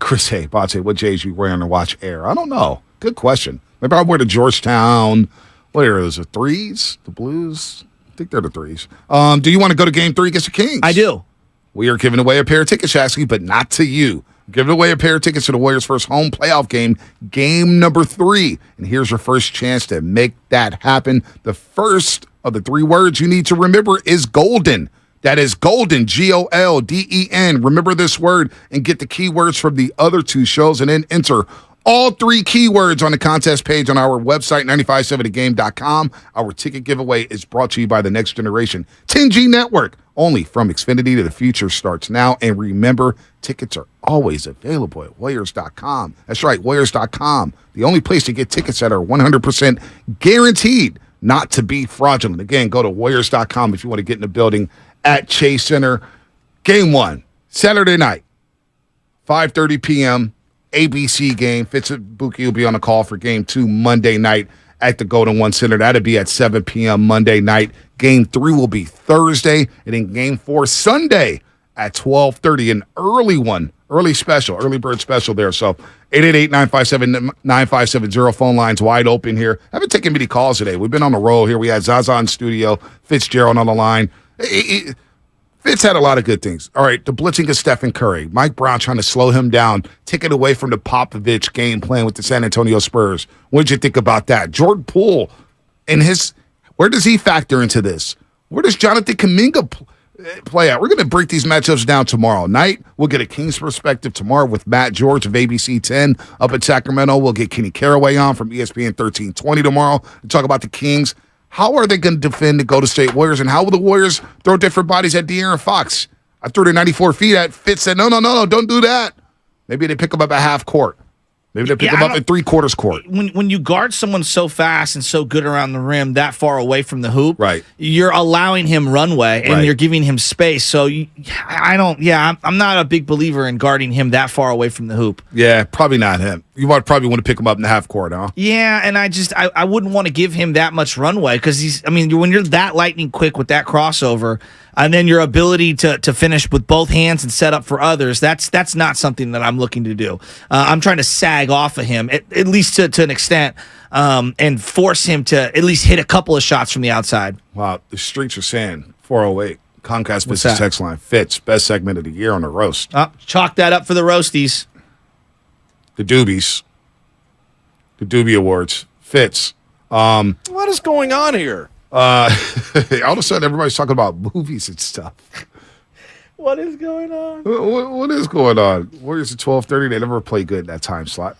Chris, hey, Bonte, what J's you wearing to watch Air? I don't know. Good question. Maybe I'll wear the Georgetown. What are those? The threes? The blues? I think they're the threes. Do you want to go to game 3 against the Kings? I do. We are giving away a pair of tickets, Shasky, but not to you. Giving away a pair of tickets to the Warriors' first home playoff game, game number 3. And here's your first chance to make that happen. The first of the 3 words you need to remember is golden. That is golden, Golden. Remember this word and get the keywords from the other 2 shows and then enter all 3 keywords on the contest page on our website, 957thegame.com. Our ticket giveaway is brought to you by the Next Generation 10G Network. Only from Xfinity to the future starts now. And remember, tickets are always available at Warriors.com. That's right, Warriors.com. The only place to get tickets that are 100% guaranteed not to be fraudulent. Again, go to Warriors.com if you want to get in the building at Chase Center. Game 1, Saturday night, 5:30 p.m., ABC game. Fitzbuki will be on the call for game 2 Monday night at the Golden One Center. That'll be at 7 p.m. Monday night. Game 3 will be Thursday, and then game 4 Sunday at 12:30. An early one, early bird special there. So 888-957-9570. Phone lines wide open here. I haven't taken many calls today. We've been on the roll here. We had Zaza in studio, Fitzgerald on the line. Fitz had a lot of good things. All right, the blitzing of Stephen Curry. Mike Brown trying to slow him down, take it away from the Popovich game plan with the San Antonio Spurs. What did you think about that? Jordan Poole, where does he factor into this? Where does Jonathan Kuminga play out? We're going to break these matchups down tomorrow night. We'll get a Kings perspective tomorrow with Matt George of ABC 10 up in Sacramento. We'll get Kenny Caraway on from ESPN 1320 tomorrow to talk about the Kings. How are they going to defend the Golden State Warriors, and how will the Warriors throw different bodies at De'Aaron Fox? I threw the 94 feet at Fitz, said, no, don't do that. Maybe they pick him up at half court. Maybe they pick him up at three-quarters court. When you guard someone so fast and so good around the rim, that far away from the hoop, right, you're allowing him runway and you're giving him space. So I'm not a big believer in guarding him that far away from the hoop. Yeah, probably not him. You might probably want to pick him up in the half court, huh? Yeah, and I wouldn't want to give him that much runway because when you're that lightning quick with that crossover, and then your ability to finish with both hands and set up for others, that's not something that I'm looking to do. I'm trying to sag off of him, at least to an extent, and force him to at least hit a couple of shots from the outside. Wow, the streets are saying 408. Comcast Business Text Line. Fitz, best segment of the year on the roast. Chalk that up for the roasties. The Doobies. The Doobie Awards. Fitz. What is going on here? All of a sudden, everybody's talking about movies and stuff. What is going on? What is going on? Warriors at 12:30. They never play good in that time slot.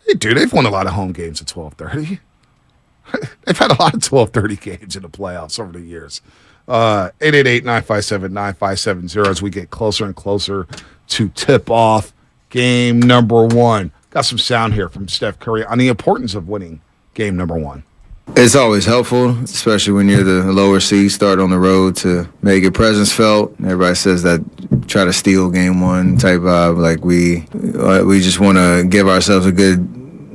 Hey, dude, they've won a lot of home games at 12:30. They've had a lot of 12:30 games in the playoffs over the years. 888-957-9570 as we get closer and closer to tip off game number one. Got some sound here from Steph Curry on the importance of winning game number one. It's always helpful, especially when you're the lower seed, start on the road, to make your presence felt. Everybody says that try to steal game one type vibe. Like we just want to give ourselves a good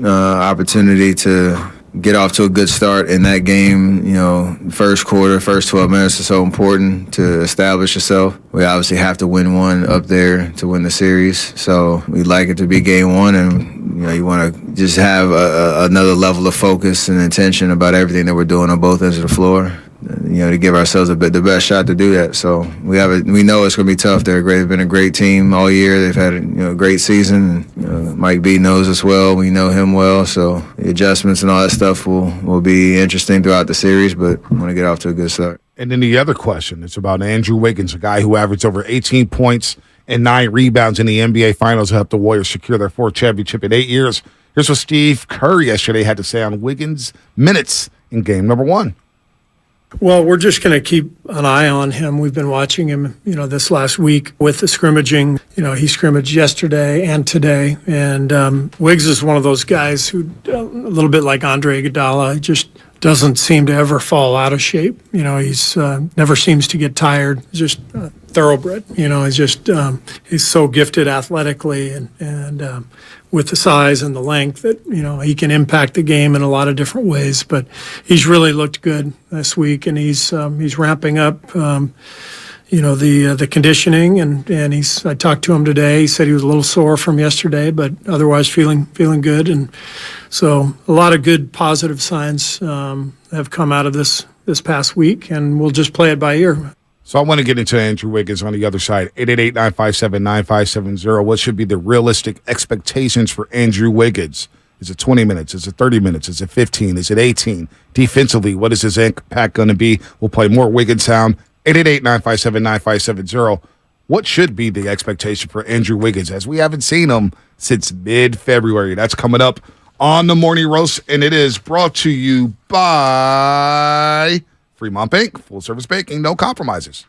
opportunity to get off to a good start in that game. You know, first quarter, first 12 minutes is so important to establish yourself. We obviously have to win one up there to win the series. So we'd like it to be game one, and you want to just have another level of focus and intention about everything that we're doing on both ends of the floor. To give ourselves the best shot to do that. So we know it's going to be tough. They've been a great team all year. They've had a great season. Mike B knows us well. We know him well. So the adjustments and all that stuff will be interesting throughout the series. But I want to get off to a good start. And then the other question, it's about Andrew Wiggins, a guy who averaged over 18 points and 9 rebounds in the NBA Finals to help the Warriors secure their 4th championship in 8 years. Here's what Steve Kerr yesterday had to say on Wiggins' minutes in game number one. Well, we're just going to keep an eye on him. We've been watching him, this last week with the scrimmaging. He scrimmaged yesterday and today. And Wiggs is one of those guys who, a little bit like Andre Iguodala, just doesn't seem to ever fall out of shape. He's never seems to get tired. He's just thoroughbred. He's so gifted athletically and with the size and the length that, he can impact the game in a lot of different ways. But he's really looked good this week, and he's ramping up, the conditioning. And I talked to him today. He said he was a little sore from yesterday, but otherwise feeling good. And so a lot of good positive signs have come out of this past week, and we'll just play it by ear. So I want to get into Andrew Wiggins on the other side. 888-957-9570. What should be the realistic expectations for Andrew Wiggins? Is it 20 minutes? Is it 30 minutes? Is it 15? Is it 18? Defensively, what is his impact going to be? We'll play more Wiggins sound. 888-957-9570. What should be the expectation for Andrew Wiggins, as we haven't seen him since mid-February? That's coming up on the Morning Roast, and it is brought to you by Fremont Bank, full-service banking, no compromises.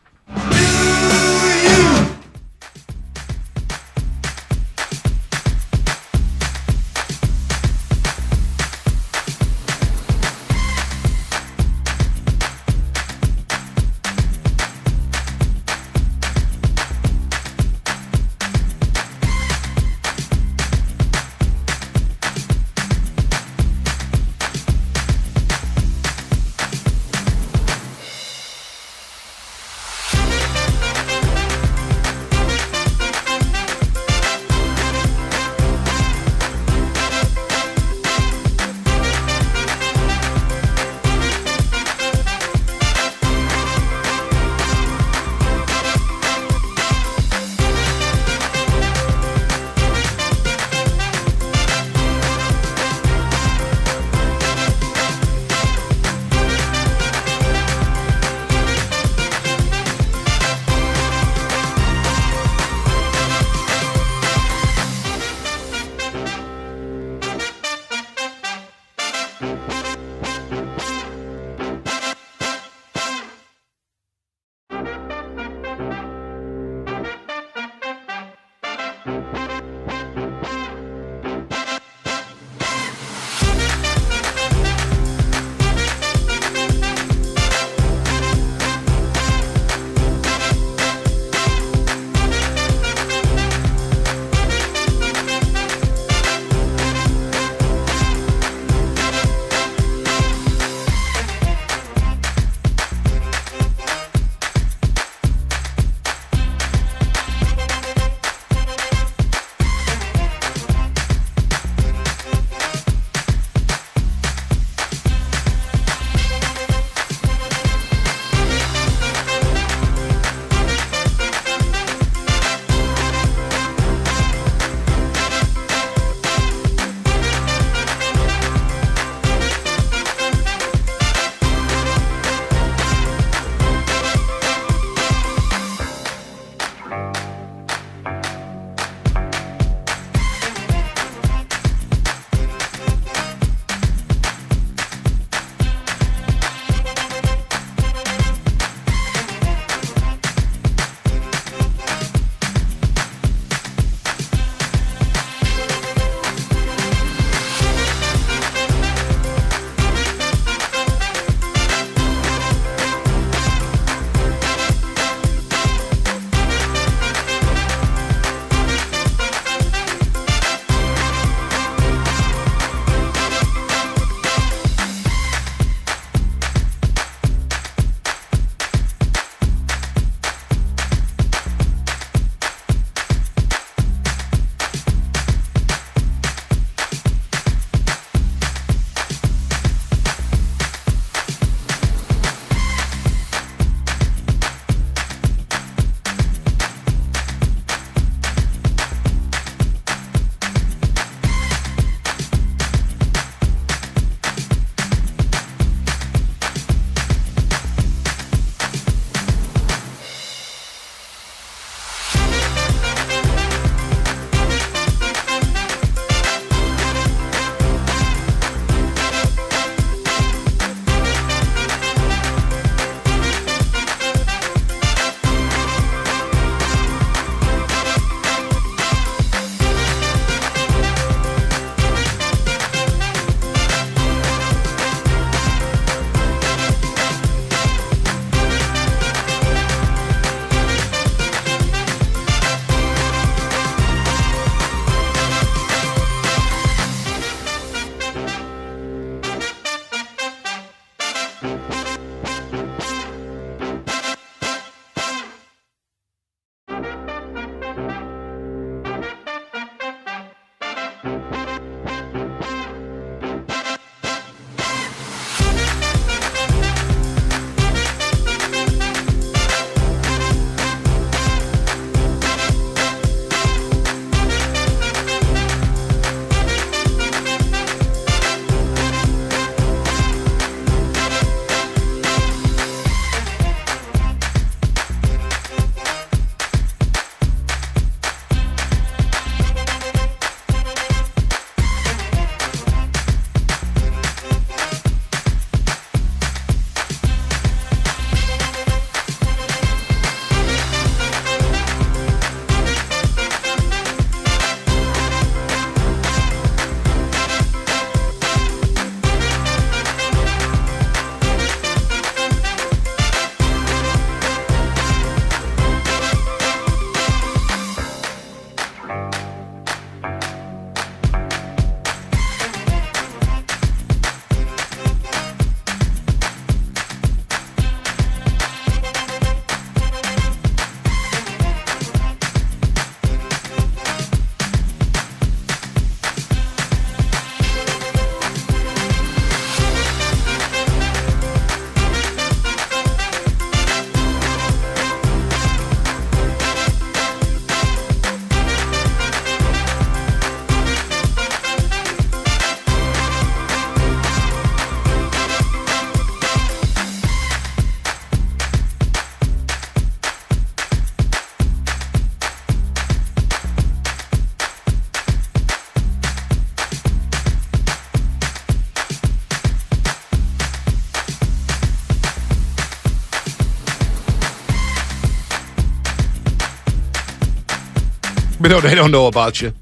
Sacramento, they don't know about you.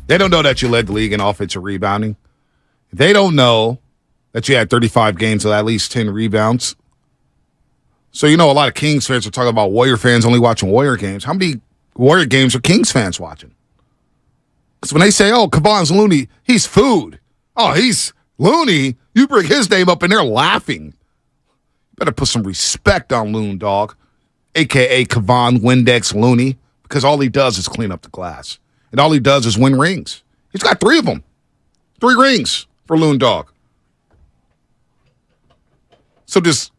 They don't know that you led the league in offensive rebounding. They don't know that you had 35 games with at least 10 rebounds. So, a lot of Kings fans are talking about Warrior fans only watching Warrior games. How many Warrior games are Kings fans watching? Because when they say, oh, Kevon's Looney, he's food. Oh, he's Looney. You bring his name up and they're laughing. You better put some respect on Loon Dog, a.k.a. Kevon Windex Looney, because all he does is clean up the glass. And all he does is win rings. He's got 3 of them. 3 rings for Loon Dog. So does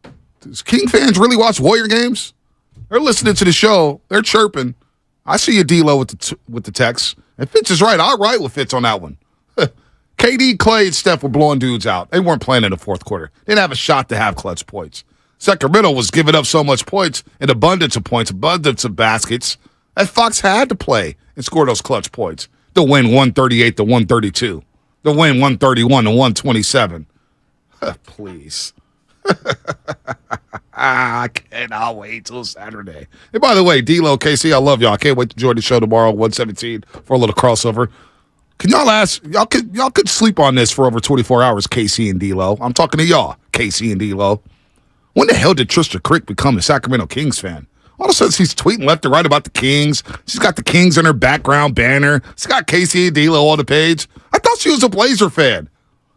King fans really watch Warrior games? They're listening to the show. They're chirping. I see you, D-Lo, with the text. And Fitz is right. I'll ride with Fitz on that one. KD, Clay, and Steph were blowing dudes out. They weren't playing in the fourth quarter. They didn't have a shot to have clutch points. Sacramento was giving up so much points, an abundance of points, abundance of baskets, that Fox had to play and score those clutch points to win 138 to 132, to win 131 to 127. Please. I cannot wait till Saturday. And by the way, D-Lo, KC, I love y'all. I can't wait to join the show tomorrow, 117, for a little crossover. Can y'all could sleep on this for over 24 hours, KC and D-Lo. I'm talking to y'all, KC and D-Lo. When the hell did Trista Crick become a Sacramento Kings fan? All of a sudden, she's tweeting left and right about the Kings. She's got the Kings in her background banner. She's got KC and D-Lo on the page. I thought she was a Blazer fan.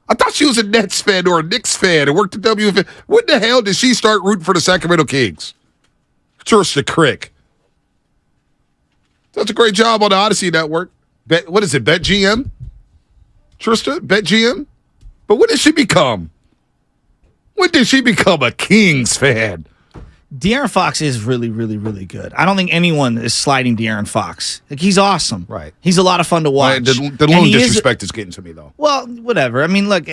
I thought she was a Nets fan or a Knicks fan and worked at WFA. When the hell did she start rooting for the Sacramento Kings? Trista Crick. Does a great job on the Odyssey Network. What is it, BetGM? Trista, BetGM? But when did she become? When did she become a Kings fan? De'Aaron Fox is really, really, really good. I don't think anyone is sliding De'Aaron Fox. Like, he's awesome. Right. He's a lot of fun to watch. The loon disrespect is getting to me, though. Well, whatever. I mean, look,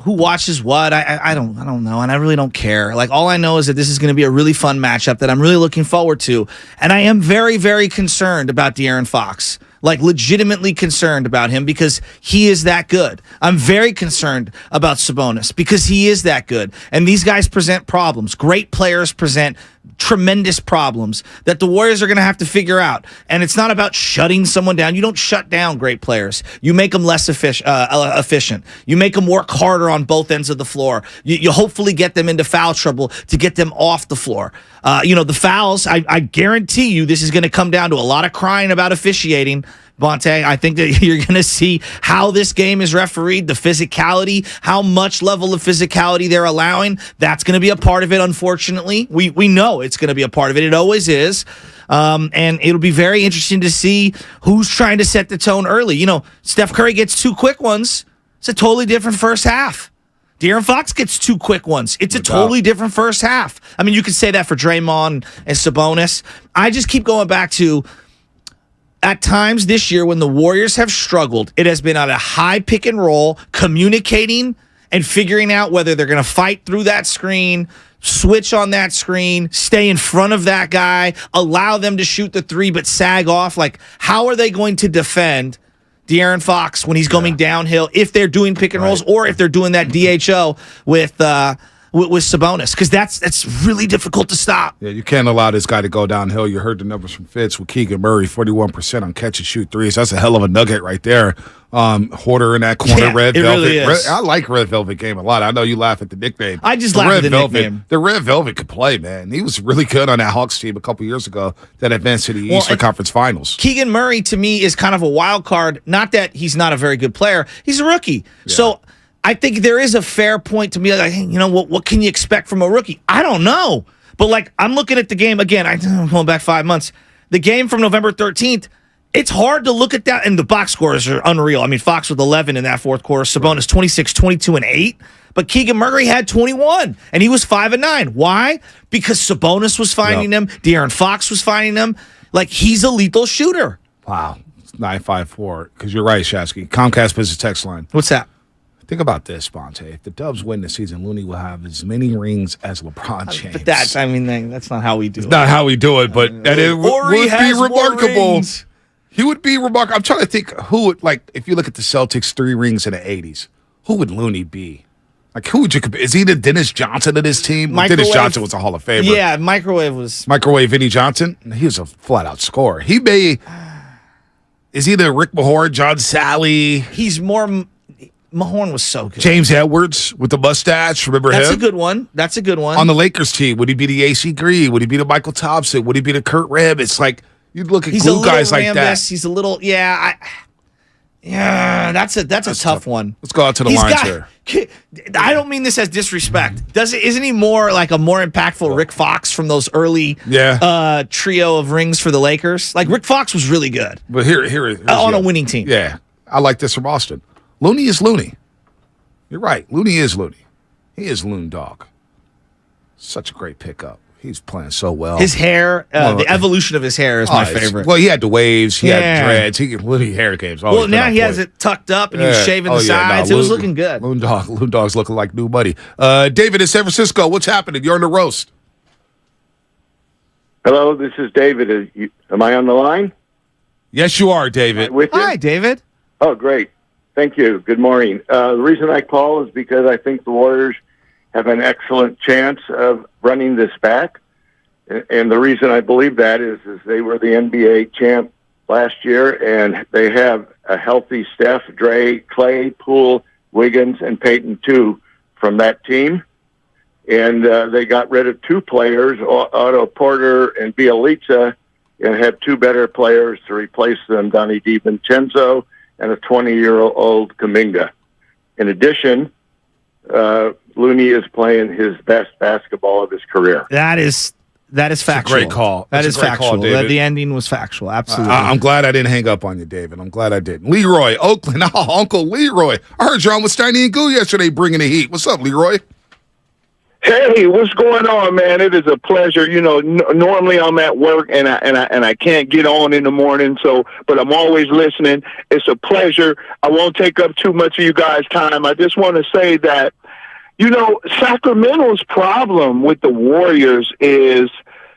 who watches what? I don't know, and I really don't care. Like, all I know is that this is going to be a really fun matchup that I'm really looking forward to, and I am very, very concerned about De'Aaron Fox. Like, legitimately concerned about him because he is that good. I'm very concerned about Sabonis because he is that good. And these guys present problems. Great players present tremendous problems that the Warriors are going to have to figure out. And it's not about shutting someone down. You don't shut down great players. You make them less efficient. You make them work harder on both ends of the floor. You hopefully get them into foul trouble to get them off the floor. The fouls, I guarantee you this is going to come down to a lot of crying about officiating. Bonte, I think that you're going to see how this game is refereed, the physicality, how much level of physicality they're allowing. That's going to be a part of it, unfortunately. We know it's going to be a part of it. It always is. And it'll be very interesting to see who's trying to set the tone early. Steph Curry gets 2 quick ones. It's a totally different first half. De'Aaron Fox gets 2 quick ones. It's a totally different first half. I mean, you could say that for Draymond and Sabonis. I just keep going back to, at times this year when the Warriors have struggled, it has been on a high pick and roll, communicating and figuring out whether they're going to fight through that screen, switch on that screen, stay in front of that guy, allow them to shoot the 3 but sag off. Like, how are they going to defend De'Aaron Fox when he's going downhill if they're doing pick and rolls or if they're doing that DHO with Sabonis, because that's really difficult to stop. Yeah, you can't allow this guy to go downhill. You heard the numbers from Fitz with Keegan Murray, 41% on catch and shoot threes. That's a hell of a nugget right there. Hoarder in that corner, Red Velvet. Really is. I like Red Velvet game a lot. I know you laugh at the nickname. I just laugh at the nickname. The Red Velvet could play, man. He was really good on that Hawks team a couple years ago that advanced to the Eastern Conference Finals. Keegan Murray, to me, is kind of a wild card. Not that he's not a very good player. He's a rookie. Yeah. So I think there is a fair point to be like, hey, what can you expect from a rookie? I don't know. But, I'm looking at the game again. I'm going back 5 months. The game from November 13th, it's hard to look at that, and the box scores are unreal. I mean, Fox with 11 in that fourth quarter, Sabonis 26, 22, and 8. But Keegan Murray had 21, and he was 5 and 9. Why? Because Sabonis was finding him. De'Aaron Fox was finding him. He's a lethal shooter. Wow. It's 954, because you're right, Shasky. Comcast Business Text Line. What's that? Think about this, Bonte. If the Dubs win this season, Looney will have as many rings as LeBron James. But that's not how we do it. Not how we do it, but it would be remarkable. He would be remarkable. I'm trying to think who would, if you look at the Celtics 3 rings in the 80s, who would Looney be? Who would you compare? Is he the Dennis Johnson of this team? Dennis Johnson was a Hall of Famer. Yeah, Microwave was. Vinnie Johnson? He was a flat-out scorer. He may is either Rick Mahorn, John Sally. He's more. Mahorn was so good. James Edwards with the mustache. Remember him? That's a good one. That's a good one. On the Lakers team, would he be the AC Green? Would he be the Michael Thompson? Would he be the Kurt Rebb? It's like you'd look at glue guys like that. He's a little, that's a tough one. Let's go out to the lines here. I don't mean this as disrespect. Isn't he more like a more impactful Rick Fox from those early trio of rings for the Lakers? Like Rick Fox was really good. But here's on a winning team. Yeah. I like this from Austin. Looney is Looney. You're right. Looney is Looney. He is Loon Dog. Such a great pickup. He's playing so well. His hair, the evolution of his hair is my favorite. Well, he had the waves. He had dreads. Looney hair games. Well, now he has it tucked up and he was shaving the sides. It was looking good. Loon Dog's looking like new money. David in San Francisco, what's happening? You're on the roast. Hello, this is David. Am I on the line? Yes, you are, David. Hi, David. Oh, great. Thank you. Good morning. The reason I call is because I think the Warriors have an excellent chance of running this back. And the reason I believe that is they were the NBA champ last year, and they have a healthy Steph, Dre, Clay, Poole, Wiggins, and Peyton, too, from that team. And they got rid of two players, Otto Porter and Bielitsa, and have two better players to replace them, Donnie DiVincenzo and a 20-year-old Kuminga. In addition, Looney is playing his best basketball of his career. That is factual. Great call. That is factual. David. The ending was factual. Absolutely. I'm glad I didn't hang up on you, David. I'm glad I didn't. Leroy, Oakland. Oh, Uncle Leroy. I heard you on with Steiny and Goo yesterday bringing the heat. What's up, Leroy? Hey, what's going on, man? It is a pleasure. You know, normally I'm at work and I can't get on in the morning, but I'm always listening. It's a pleasure. I won't take up too much of you guys' time. I just want to say that, you know, Sacramento's problem with the Warriors is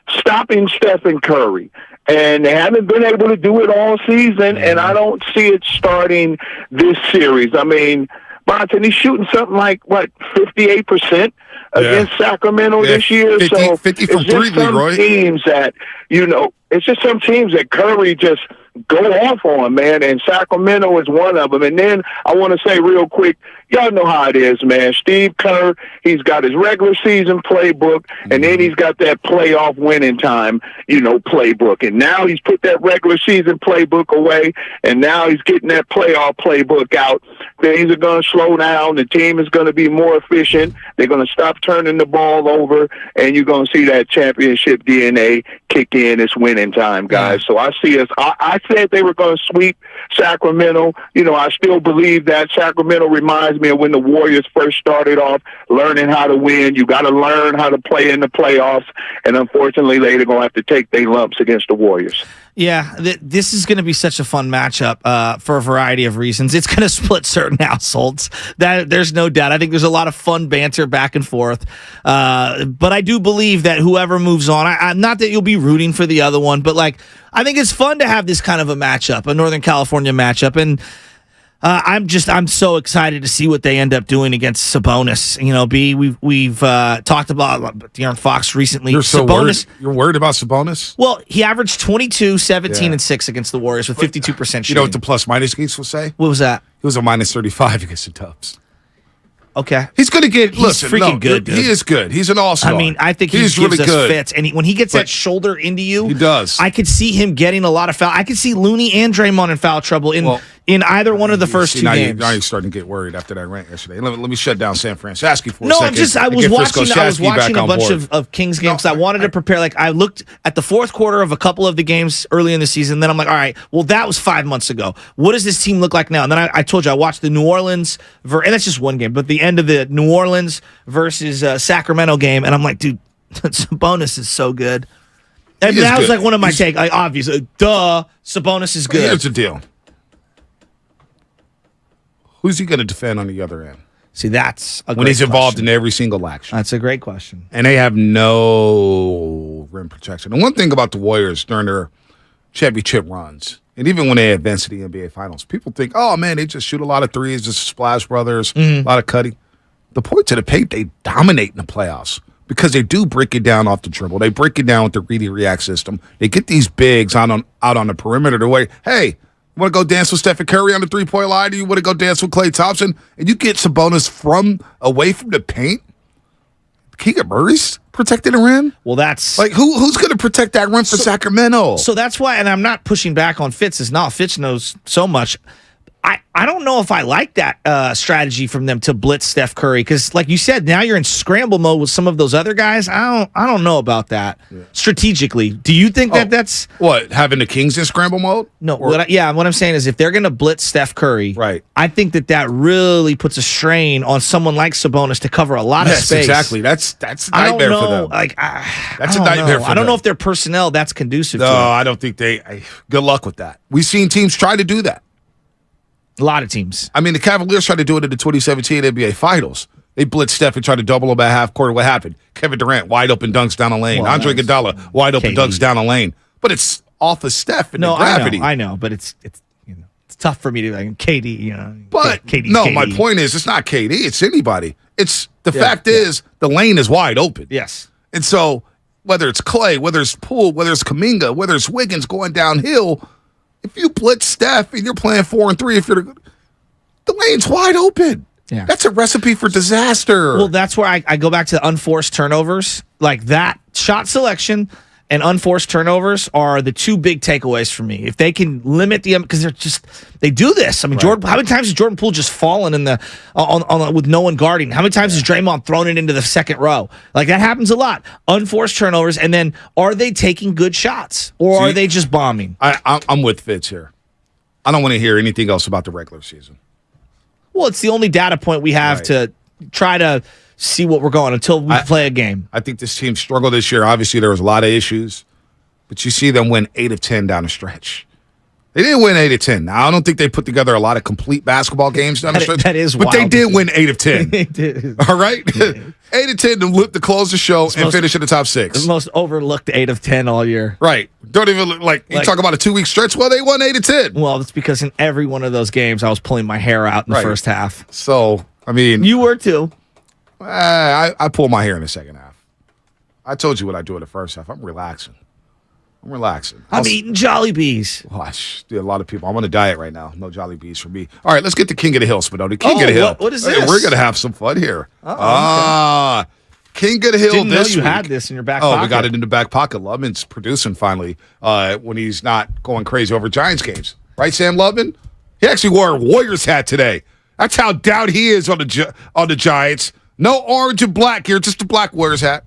stopping Stephen Curry. And they haven't been able to do it all season, and I don't see it starting this series. I mean, Bonton, he's shooting something like, 58% against Sacramento this year? 50 from three, Leroy. Teams that, it's just some teams that Curry just go off on, man, and Sacramento is one of them. And then I want to say real quick, y'all know how it is, man. Steve Kerr, he's got his regular season playbook, and then he's got that playoff winning time, playbook. And now he's put that regular season playbook away, and now he's getting that playoff playbook out. Things are going to slow down. The team is going to be more efficient. They're going to stop turning the ball over, and you're going to see that championship DNA kick in. It's winning time, guys. So I see us. I said they were going to sweep Sacramento. I still believe that. Sacramento reminds me of when the Warriors first started off learning how to win. You got to learn how to play in the playoffs, and unfortunately, they're going to have to take their lumps against the Warriors. Yeah, this is going to be such a fun matchup for a variety of reasons. It's going to split certain households. There's no doubt. I think there's a lot of fun banter back and forth. But I do believe that whoever moves on, not that you'll be rooting for the other one, but I think it's fun to have this kind of a matchup, a Northern California matchup. And I'm so excited to see what they end up doing against Sabonis. We've talked about De'Aaron Fox recently. You're worried about Sabonis? Well, he averaged 22, 17, and 6 against the Warriors with 52% shooting. You know what the plus-minus geeks will say? What was that? He was a minus 35 against the Dubs. Okay. He's going to get, He's freaking good, dude. He is good. He's an all-star. I mean, I think he's really us good. fits. And when he gets that shoulder into you, he does. I could see him getting a lot of foul. I could see Looney and Draymond in foul trouble in either one of the first two games. Now you're starting to get worried after that rant yesterday. Let me shut down San Francisco for a no, second. I was watching a bunch of Kings games. I wanted to prepare. I looked at the fourth quarter of a couple of the games early in the season. Then I'm like, all right, well, that was 5 months ago. What does this team look like now? And then I told you, I watched the New Orleans, and that's just one game, but the end of the New Orleans versus Sacramento game. And I'm like, dude, Sabonis is so good. And that was one of my take. Obviously, Sabonis is good. Here's the deal. Who's he going to defend on the other end? See, that's a when he's involved in every single action. That's a great question. And they have no rim protection. And one thing about the Warriors during their championship runs, and even when they advance to the NBA Finals, people think, oh, man, they just shoot a lot of threes, just Splash Brothers, a lot of cutting. The point to the paint, they dominate in the playoffs because they do break it down off the dribble. They break it down with the read-react system. They get these bigs out on the perimeter the way, hey, You want to go dance with Stephen Curry on the 3-point line? Or you want to go dance with Klay Thompson? And you get Sabonis from away from the paint? Keegan Murray's protecting the rim? Well, that's... Like, who's going to protect that rim for Sacramento? So that's why, and I'm not pushing back on Fitz. It's not. Fitz knows so much. I don't know if I like that strategy from them to blitz Steph Curry because, like you said, now you're in scramble mode with some of those other guys. I don't know about that strategically. Do you think that's what, having the Kings in scramble mode? No. What I'm saying is if they're going to blitz Steph Curry, right? I think that really puts a strain on someone like Sabonis to cover a lot of space. Exactly. That's a nightmare for them. Like that's a nightmare for them. I don't know if their personnel that's conducive to. No, I don't think they. Good luck with that. We've seen teams try to do that. A lot of teams. I mean, the Cavaliers tried to do it in the 2017 NBA Finals. They blitzed Steph and tried to double him at half court. What happened? Kevin Durant, wide open dunks down the lane. Well, Andre Iguodala, wide open dunks down the lane. But it's off of Steph and the gravity. I know, but it's tough for me to like KD, But KD's no, KD. my point is it's not KD, it's anybody. It's the fact is the lane is wide open. Yes. And so whether it's Clay, whether it's Poole, whether it's Kuminga, whether it's Wiggins going downhill, if you blitz Steph and you're playing 4 and 3, the lane's wide open. Yeah. That's a recipe for disaster. Well, that's where I go back to the unforced turnovers. Like that shot selection and unforced turnovers are the two big takeaways for me. If they can limit because they do this. I mean, Jordan. How many times has Jordan Poole just fallen in the on with no one guarding? How many times has Draymond thrown it into the second row? Like that happens a lot. Unforced turnovers, and then are they taking good shots or are they just bombing? I'm with Fitz here. I don't want to hear anything else about the regular season. Well, it's the only data point we have to try to see what we're going until we play a game. I think this team struggled this year. Obviously, there was a lot of issues, but you see them win 8 of 10 down the stretch. They didn't win 8 of 10. Now, I don't think they put together a lot of complete basketball games down the stretch. That is but wild. They did win 8 of 10. They did. All right? 8 of 10 to close the show and finish in the top 6. The most overlooked 8 of 10 all year. Right. Don't even you talk about a 2-week stretch. Well, they won 8 of 10. Well, it's because in every one of those games, I was pulling my hair out in the first half. So, I mean. You were too. I pull my hair in the second half. I told you what I do in the first half. I'm relaxing. I'm eating Jollibees. Gosh, a lot of people. I'm on a diet right now. No Jollibees for me. All right, let's get to King of the Hill, Spadoni. King of the Hill. What is this? We're going to have some fun here. Okay. King of the Hill Didn't this know you week. had this in your back pocket. Oh, we got it in the back pocket. Lubman's producing finally when he's not going crazy over Giants games. Right, Sam Lubman? He actually wore a Warriors hat today. That's how down he is on the Giants. No orange and black gear, just a black Warriors hat.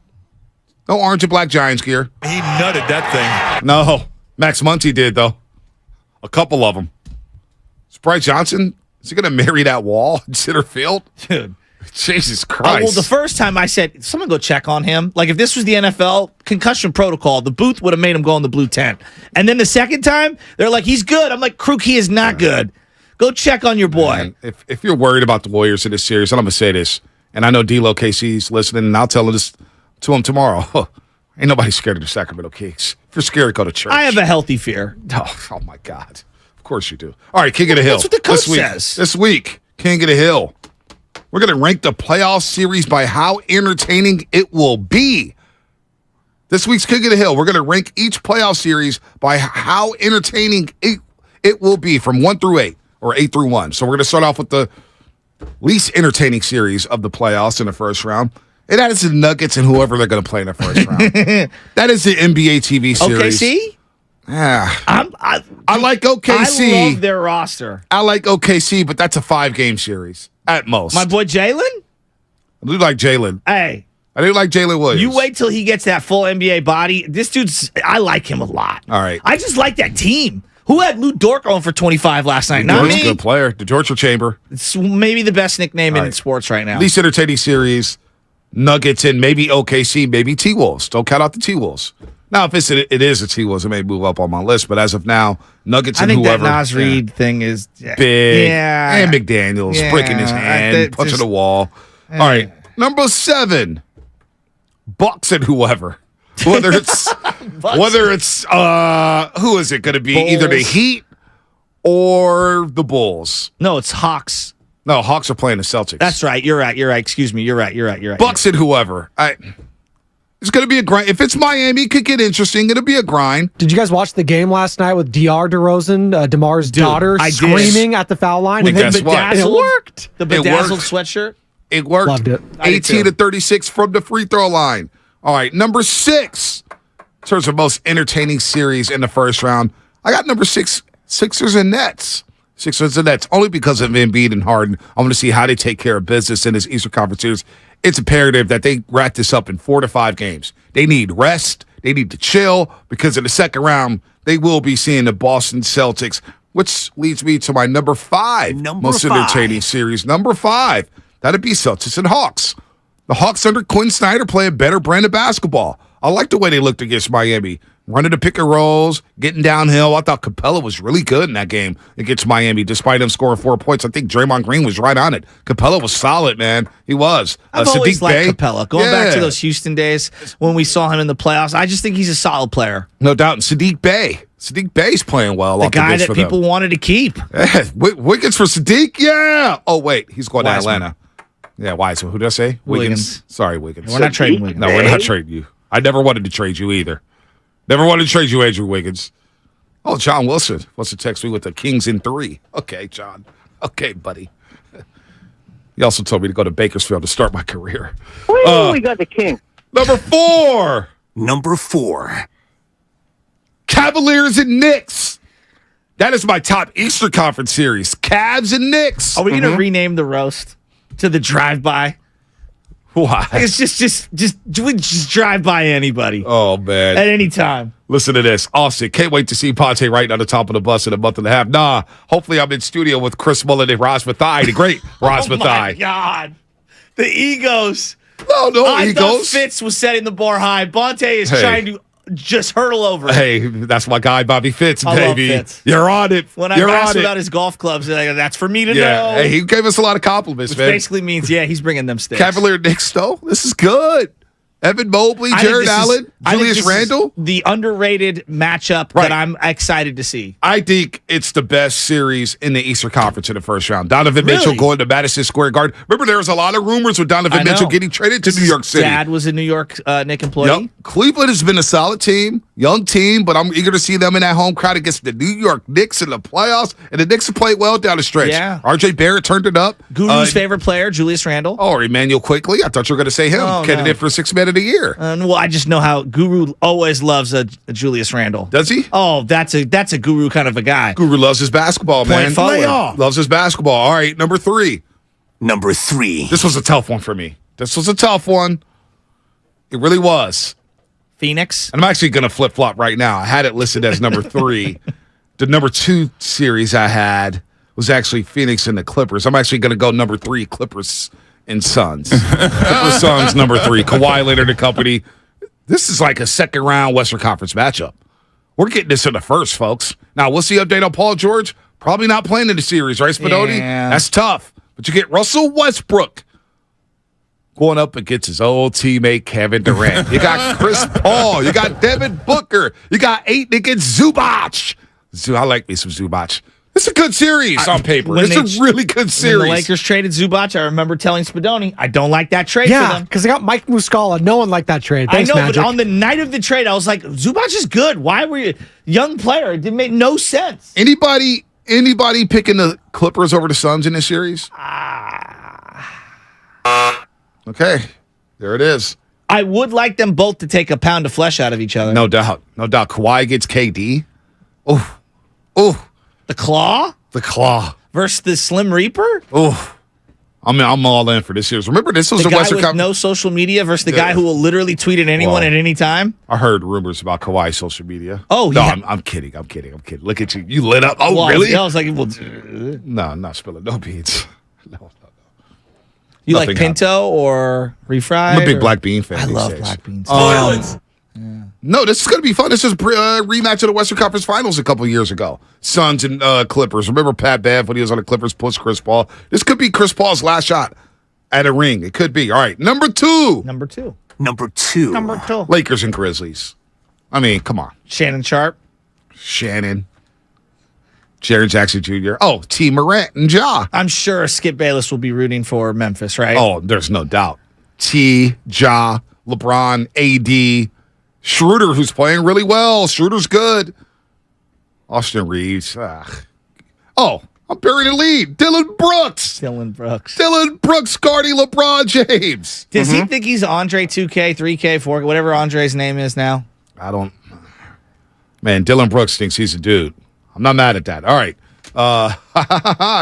No orange and black Giants gear. He nutted that thing. No. Max Muncy did, though. A couple of them. Is Bryce Johnson, is he going to marry that wall in center field? Dude. Jesus Christ. Well, the first time I said, someone go check on him. Like, if this was the NFL, concussion protocol, the booth would have made him go in the blue tent. And then the second time, they're like, he's good. I'm like, Kruk, he is not good. Go check on your boy. Man, if you're worried about the Warriors in this series, and I'm going to say this, and I know D-Lo KC's listening, and I'll tell him this to him tomorrow. Ain't nobody scared of the Sacramento Kings. If you're scared, go to church. I have a healthy fear. Oh my God. Of course you do. All right, King of the Hill. That's what the coach says. This week, King of the Hill. We're going to rank the playoff series by how entertaining it will be. This week's King of the Hill, we're going to rank each playoff series by how entertaining it will be from 1 through 8, or 8 through 1. So we're going to start off with the least entertaining series of the playoffs in the first round. And that is the Nuggets and whoever they're going to play in the first round. That is the NBA TV series. OKC? Yeah. I like OKC. I love their roster. I like OKC, but that's a 5-game series at most. My boy Jalen? I do like Jalen. Hey. I do like Jalen Williams. You wait till he gets that full NBA body. This dude's, I like him a lot. All right. I just like that team. Who had Lou Dort on for 25 last night? Dort's a good player. The torture chamber. It's maybe the best nickname in sports right now. Least entertaining series, Nuggets and maybe OKC, maybe T-Wolves. Don't count out the T-Wolves. Now, if it is a T-Wolves, it may move up on my list. But as of now, Nuggets and whoever. I think that Nas Reed thing is big. Yeah. And McDaniels breaking his hand, punching the wall. All right. Number 7, Bucks and whoever. Whether it's who is it going to be? Bulls. Either the Heat or the Bulls. No, it's Hawks. No, Hawks are playing the Celtics. That's right. You're right. Excuse me. You're right. Bucks and whoever. It's going to be a grind. If it's Miami, it could get interesting. It'll be a grind. Did you guys watch the game last night with DR DeRozan, DeMar's daughter, screaming at the foul line? And guess what? It worked. The bedazzled sweatshirt. It worked. Loved it. 18 to 36 from the free throw line. All right, number 6. In terms of most entertaining series in the first round, I got number 6, Sixers and Nets. Sixers and Nets, only because of Embiid and Harden. I want to see how they take care of business in this Eastern Conference series. It's imperative that they wrap this up in 4 to 5 games. They need rest. They need to chill because in the second round, they will be seeing the Boston Celtics, which leads me to my number 5 most entertaining series. Number 5, that'd be Celtics and Hawks. The Hawks under Quinn Snyder play a better brand of basketball. I like the way they looked against Miami. Running the pick and rolls, getting downhill. I thought Capella was really good in that game against Miami, despite him scoring 4 points. I think Draymond Green was right on it. Capella was solid, man. He was. I've always liked Capella. Going back to those Houston days when we saw him in the playoffs, I just think he's a solid player. No doubt. And Sadiq Bey. Sadiq Bey's playing well. The guy that people wanted to keep. Wiggins for Sadiq? Yeah. Oh, wait. He's going to Atlanta. Yeah, Wiseman. Who did I say? Wiggins. Sorry, Wiggins. We're not trading Wiggins. No, we're not trading you. I never wanted to trade you either. Never wanted to trade you, Andrew Wiggins. Oh, John Wilson wants to text me with the Kings in 3. Okay, John. Okay, buddy. He also told me to go to Bakersfield to start my career. We got the King. Number 4. Number 4. Cavaliers and Knicks. That is my top Eastern Conference series. Cavs and Knicks. Are we going to rename the roast to the drive-by? Why? It's just drive by anybody. Oh, man. At any time. Listen to this. Austin, can't wait to see Ponte right on the top of the bus in a month and a half. Nah, hopefully I'm in studio with Chris Mullen and Roz Mathai, the great Roz Mathai. Oh, my God. The egos. No I thought egos. Fitz was setting the bar high. Ponte is trying to just hurdle over. Hey, that's my guy, Bobby Fitz, I baby. love Fitz. You're on it. When I asked about his golf clubs, that's for me to know. Hey, he gave us a lot of compliments, Which man. basically means, he's bringing them sticks. Cavalier Knicks, though. This is good. Evan Mobley, Jared Allen, Julius Randle. The underrated matchup that I'm excited to see. I think it's the best series in the Eastern Conference in the first round. Donovan Mitchell going to Madison Square Garden. Remember, there was a lot of rumors with Donovan Mitchell getting traded to New York City. Dad was a New York Knicks employee. Yep. Cleveland has been a solid team, young team, but I'm eager to see them in that home crowd against the New York Knicks in the playoffs. And the Knicks have played well down the stretch. Yeah. RJ Barrett turned it up. Guru's favorite player, Julius Randle. Oh, Emmanuel Quickly. I thought you were going to say him. Candidate for 6th man of the year. Well, I just know how Guru always loves a Julius Randle. Does he? Oh, that's a Guru kind of a guy. Guru loves his basketball, man. Lay off. Loves his basketball. All right, number 3. Number 3. This was a tough one for me. This was a tough one. It really was. Phoenix. And I'm actually going to flip-flop right now. I had it listed as number 3. The number 2 series I had was actually Phoenix and the Clippers. I'm actually going to go number 3, Clippers and Suns. Clippers, Suns, number 3. Kawhi Leonard and company. This is like a second-round Western Conference matchup. We're getting this in the first, folks. Now, what's the update on Paul George? Probably not playing in the series, right, Spadoni? Yeah. That's tough. But you get Russell Westbrook going up against his old teammate Kevin Durant. You got Chris Paul. You got Devin Booker. You got 8 against Zubac. I like me some Zubac. It's a good series on paper. It's a really good series. When the Lakers traded Zubac, I remember telling Spadoni, I don't like that trade for them. because they got Mike Muscala. No one liked that trade. Thanks, I know, Magic. but on the night of the trade, I was like, Zubac is good. Why were you young player? It didn't make no sense. Anybody picking the Clippers over the Suns in this series? Okay, there it is. I would like them both to take a pound of flesh out of each other. No doubt. No doubt. Kawhi gets KD. Oh. The Claw? The Claw. Versus the Slim Reaper? Oh. I'm all in for this series. Remember, this was the a guy Western with no social media versus the guy who will literally tweet at anyone at any time? I heard rumors about Kawhi's social media. Oh, no, yeah. I'm kidding. Look at you. You lit up. Oh, well, really? I was like, No, I'm not spilling no beans. No. You Nothing like Pinto or refried? I'm a big black bean fan. I these love days. black beans. No, this is going to be fun. This is a rematch of the Western Conference Finals a couple years ago. Suns and Clippers. Remember Pat Bev when he was on the Clippers, pushed Chris Paul? This could be Chris Paul's last shot at a ring. It could be. All right, number 2. Number 2. Lakers and Grizzlies. I mean, come on. Shannon Sharp. Jaron Jackson Jr. Oh, T. Morant and Ja. I'm sure Skip Bayless will be rooting for Memphis, right? Oh, there's no doubt. T. Ja LeBron, AD, Schroeder, who's playing really well. Schroeder's good. Austin Reeves. Oh, I'm burying the lead. Dylan Brooks. Dylan Brooks guarding LeBron James. Does he think he's Andre 2K, 3K, 4K, whatever Andre's name is now? I don't. Man, Dylan Brooks thinks he's a dude. I'm not mad at that. All right.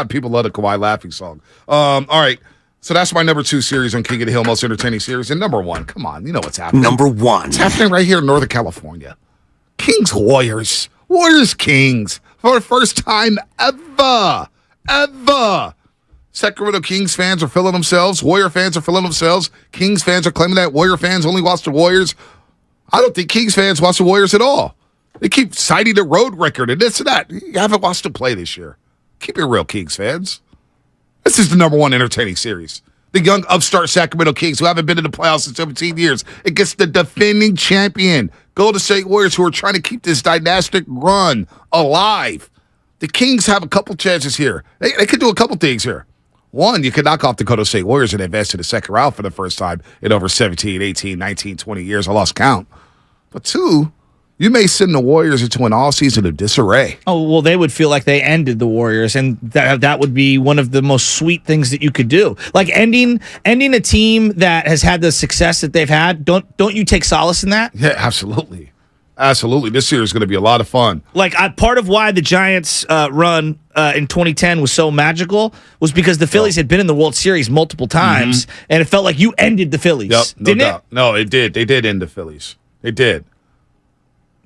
People love the Kawhi laughing song. All right. So that's my number 2 series on King of the Hill, most entertaining series. And number 1, come on, you know what's happening. Number 1. It's happening right here in Northern California. Kings Warriors. Warriors Kings. For the first time ever. Sacramento Kings fans are feeling themselves. Warrior fans are feeling themselves. Kings fans are claiming that Warrior fans only watch the Warriors. I don't think Kings fans watch the Warriors at all. They keep citing the road record and this and that. You haven't watched them play this year. Keep it real, Kings fans. This is the number 1 entertaining series. The young upstart Sacramento Kings, who haven't been in the playoffs in 17 years, against the defending champion Golden State Warriors, who are trying to keep this dynastic run alive. The Kings have a couple chances here. They could do a couple things here. 1, you could knock off the Golden State Warriors and advance to the second round for the first time in over 17, 18, 19, 20 years. I lost count. But 2, you may send the Warriors into an all-season of disarray. Oh, well, they would feel like they ended the Warriors, and that would be one of the most sweet things that you could do. Like ending a team that has had the success that they've had. Don't you take solace in that? Yeah, absolutely. Absolutely. This year is going to be a lot of fun. Like, part of why the Giants' run in 2010 was so magical was because the Phillies had been in the World Series multiple times, and it felt like you ended the Phillies. Yep, no didn't doubt. it? No, it did. They did end the Phillies. They did.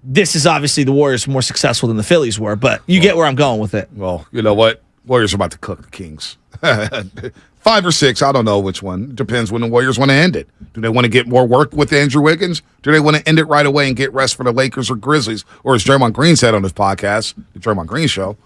This is obviously the Warriors more successful than the Phillies were, but you get where I'm going with it. Well, you know what? Warriors are about to cook the Kings. 5 or 6, I don't know which one. Depends when the Warriors want to end it. Do they want to get more work with Andrew Wiggins? Do they want to end it right away and get rest for the Lakers or Grizzlies? Or as Draymond Green said on his podcast, the Draymond Green Show,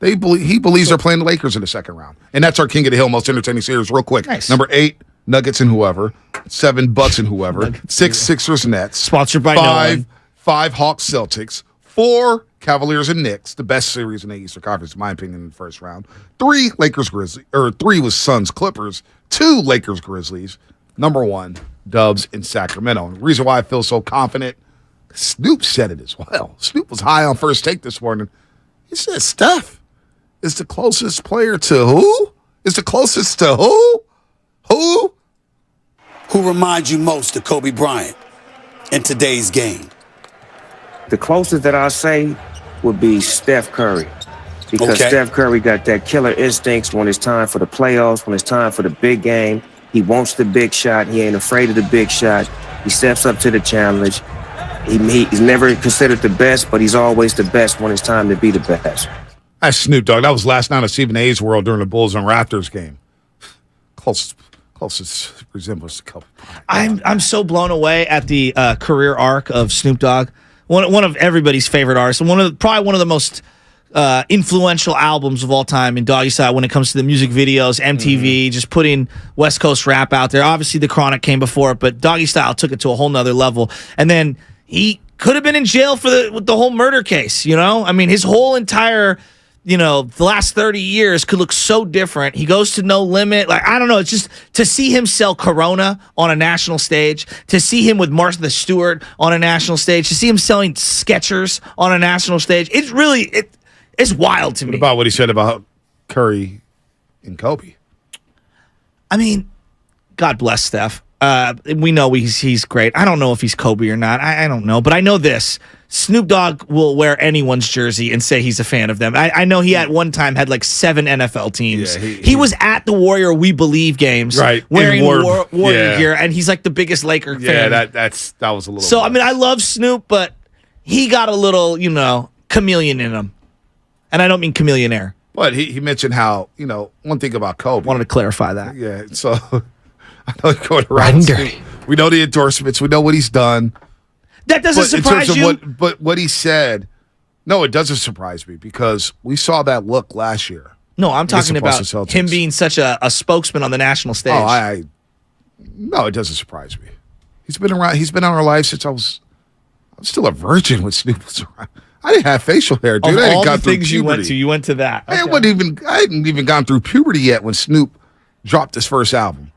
he believes they're playing the Lakers in the second round. And that's our King of the Hill most entertaining series real quick. Nice. Number 8, Nuggets and whoever. 7, Bucks and whoever. 6, Sixers, Nets. Sponsored by no one. 5, Hawks, Celtics. 4, Cavaliers and Knicks, the best series in the Eastern Conference, in my opinion, in the first round. 3, Lakers, Grizzlies, or 3 was Suns, Clippers. 2, Lakers, Grizzlies. Number 1, Dubs in Sacramento. And the reason why I feel so confident, Snoop said it as well. Snoop was high on First Take this morning. He said, Steph is the closest player to who? Is the closest to who? Who? Who reminds you most of Kobe Bryant in today's game? The closest that I'll say would be Steph Curry. Because Steph Curry got that killer instincts when it's time for the playoffs, when it's time for the big game. He wants the big shot. He ain't afraid of the big shot. He steps up to the challenge. He's never considered the best, but he's always the best when it's time to be the best. That's Snoop Dogg. That was last night on Stephen A's World during the Bulls and Raptors game. Closest resemblance to Kobe. I'm so blown away at the career arc of Snoop Dogg. One of everybody's favorite artists, and probably one of the most influential albums of all time in Doggy Style when it comes to the music videos, MTV, just putting West Coast rap out there. Obviously, The Chronic came before it, but Doggy Style took it to a whole nother level. And then he could have been in jail for the whole murder case, you know? I mean, his whole entire, the last 30 years could look so different. He goes to No Limit. Like, I don't know. It's just to see him sell Corona on a national stage, to see him with Martha Stewart on a national stage, to see him selling Skechers on a national stage. It's really, it's wild to me. What about what he said about Curry and Kobe? I mean, God bless Steph. We know he's great. I don't know if he's Kobe or not. I don't know. But I know this. Snoop Dogg will wear anyone's jersey and say he's a fan of them. I know he at one time had like 7 NFL teams. Yeah, he was at the Warrior We Believe games, right, wearing Warrior gear, and he's like the biggest Laker fan. Yeah, that was a little. So, I mean, I love Snoop, but he got a little, chameleon in him. And I don't mean chameleonaire. But he mentioned how, one thing about Kobe. Wanted to clarify that. Yeah, so I know he's going around. We know the endorsements. We know what he's done. That doesn't surprise in terms you? Of what he said, no, it doesn't surprise me because we saw that look last year. No, I'm talking about him being such a spokesman on the national stage. Oh, no, it doesn't surprise me. He's been around. He's been in our life since I'm still a virgin when Snoop was around. I didn't have facial hair, dude. Of I all got the through things puberty. you went to that. Okay. I hadn't even gone through puberty yet when Snoop dropped his first album.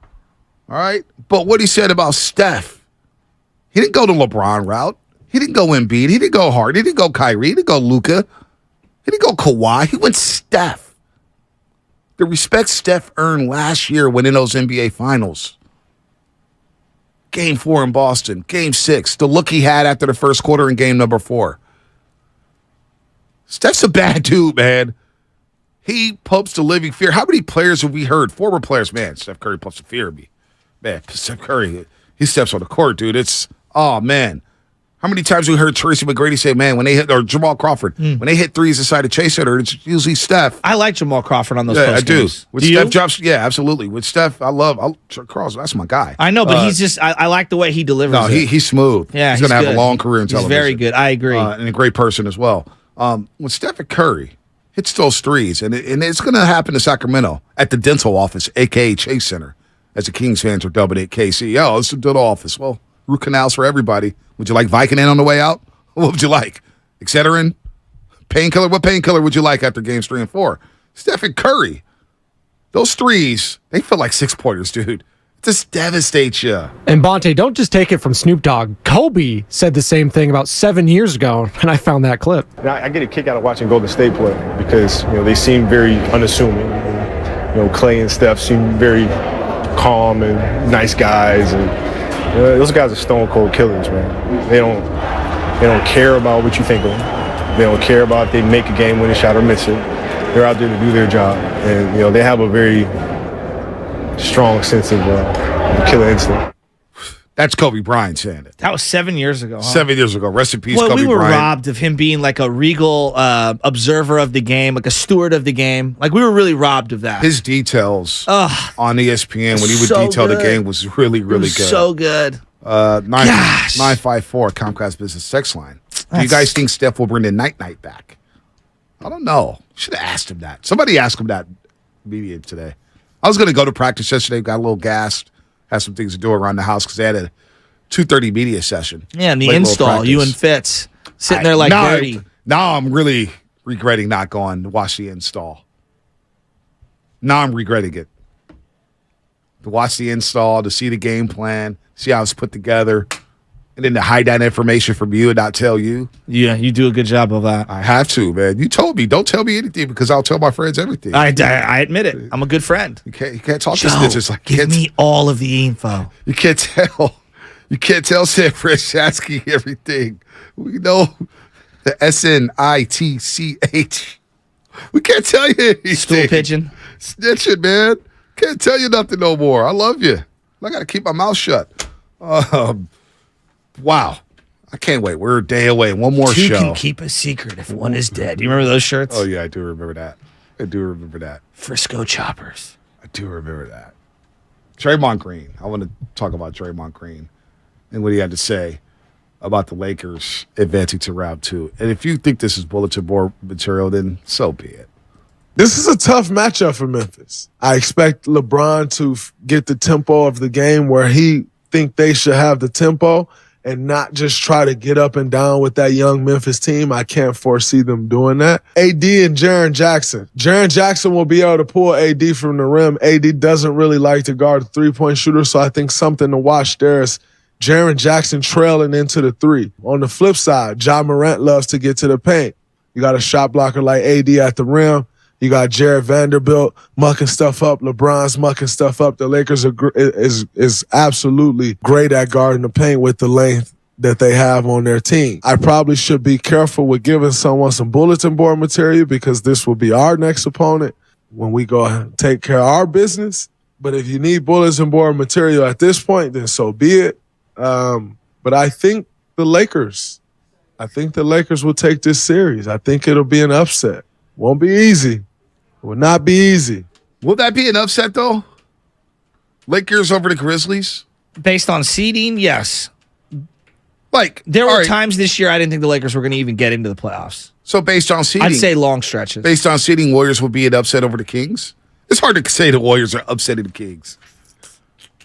All right? But what he said about Steph, he didn't go the LeBron route. He didn't go Embiid. He didn't go Harden. He didn't go Kyrie. He didn't go Luka. He didn't go Kawhi. He went Steph. The respect Steph earned last year winning those NBA Finals. Game 4 in Boston. Game 6. The look he had after the first quarter in game number 4. Steph's a bad dude, man. He pumps the living fear. How many players have we heard? Former players, man, Steph Curry pumps the fear of me. Man, Steph Curry, he steps on the court, dude. It's, oh, man. How many times have we heard Tracy McGrady say, man, when they hit, or Jamal Crawford, when they hit threes inside the chase hitter, it's usually Steph. I like Jamal Crawford on those post games. I do. With Do Steph you? drops, yeah, absolutely. With Steph, Carl's, that's my guy. I know, but he's just, I like the way he delivers No, it. he's smooth. Yeah, he's going to have good. a long career in television. He's very good. I agree. And a great person as well. When Stephen Curry hits those threes, and it's going to happen in Sacramento at the dental office, a.k.a. Chase Center, as the Kings fans are dubbing it KC. Oh, it's the dental office. Well, root canals for everybody. Would you like Vicodin on the way out? What would you like? Excedrin? Painkiller? What painkiller would you like after games 3 and 4? Stephen Curry. Those threes, they feel like 6-pointers, dude. It just devastates you. And Bonte, don't just take it from Snoop Dogg. Kobe said the same thing about 7 years ago, and I found that clip. And I get a kick out of watching Golden State play because they seem very unassuming. Clay and Steph seem very calm and nice guys, and those guys are stone cold killers, man. They don't care about what you think of them. They don't care about if they make a game-winning shot or miss it. They're out there to do their job, and they have a very strong sense of killer instinct. That's Kobe Bryant saying it. That was 7 years ago. Huh? 7 years ago. Rest in peace, Well, Kobe we were Bryant. robbed of him being like a regal observer of the game, like a steward of the game. Like, we were really robbed of that. His details on ESPN when he would so detail good. the game was really, really good. So good. 954 Comcast Business Text Line. Do you guys think Steph will bring the night back? I don't know. Should have asked him that. Somebody asked him that media today. I was going to go to practice yesterday, got a little gassed, had some things to do around the house because they had a 2:30 media session. Yeah, and the Late little install, practice. you and Fitz sitting there like dirty. Now I'm really regretting not going to watch the install. Now I'm regretting it. To watch the install, to see the game plan, see how it's put together, and then to hide that information from you and not tell you. Yeah, you do a good job of that. I have to, man. You told me, don't tell me anything because I'll tell my friends everything. I admit it. I'm a good friend. You can't talk Joe, to snitches like give me all of the info. You can't tell. You can't tell Sam Franshatsky everything. We know the SNITCH. We can't tell you anything. Stool pigeon. Snitching, man. Can't tell you nothing no more. I love you. I got to keep my mouth shut. Wow. I can't wait. We're a day away. One more Two show. can keep a secret if one is dead. Do you remember those shirts? Oh, yeah, I do remember that. Frisco Choppers. I do remember that. Draymond Green. I want to talk about Draymond Green and what he had to say about the Lakers advancing to round 2. And if you think this is bulletin board material, then so be it. This is a tough matchup for Memphis. I expect LeBron to get the tempo of the game where he think they should have the tempo and not just try to get up and down with that young Memphis team. I can't foresee them doing that. AD and Jaren Jackson. Jaren Jackson will be able to pull AD from the rim. AD doesn't really like to guard the three-point shooter, so I think something to watch there is Jaren Jackson trailing into the 3. On the flip side, Ja Morant loves to get to the paint. You got a shot blocker like AD at the rim. You got Jared Vanderbilt mucking stuff up. LeBron's mucking stuff up. The Lakers is absolutely great at guarding the paint with the length that they have on their team. I probably should be careful with giving someone some bulletin board material because this will be our next opponent when we go take care of our business. But if you need bulletin board material at this point, then so be it. But I think the Lakers will take this series. I think it'll be an upset. Won't be easy. Will not be easy. Will that be an upset, though? Lakers over the Grizzlies? Based on seeding, yes. Like there were times this year I didn't think the Lakers were going to even get into the playoffs. So based on seeding, I'd say long stretches. Based on seeding, Warriors will be an upset over the Kings? It's hard to say the Warriors are upsetting the Kings.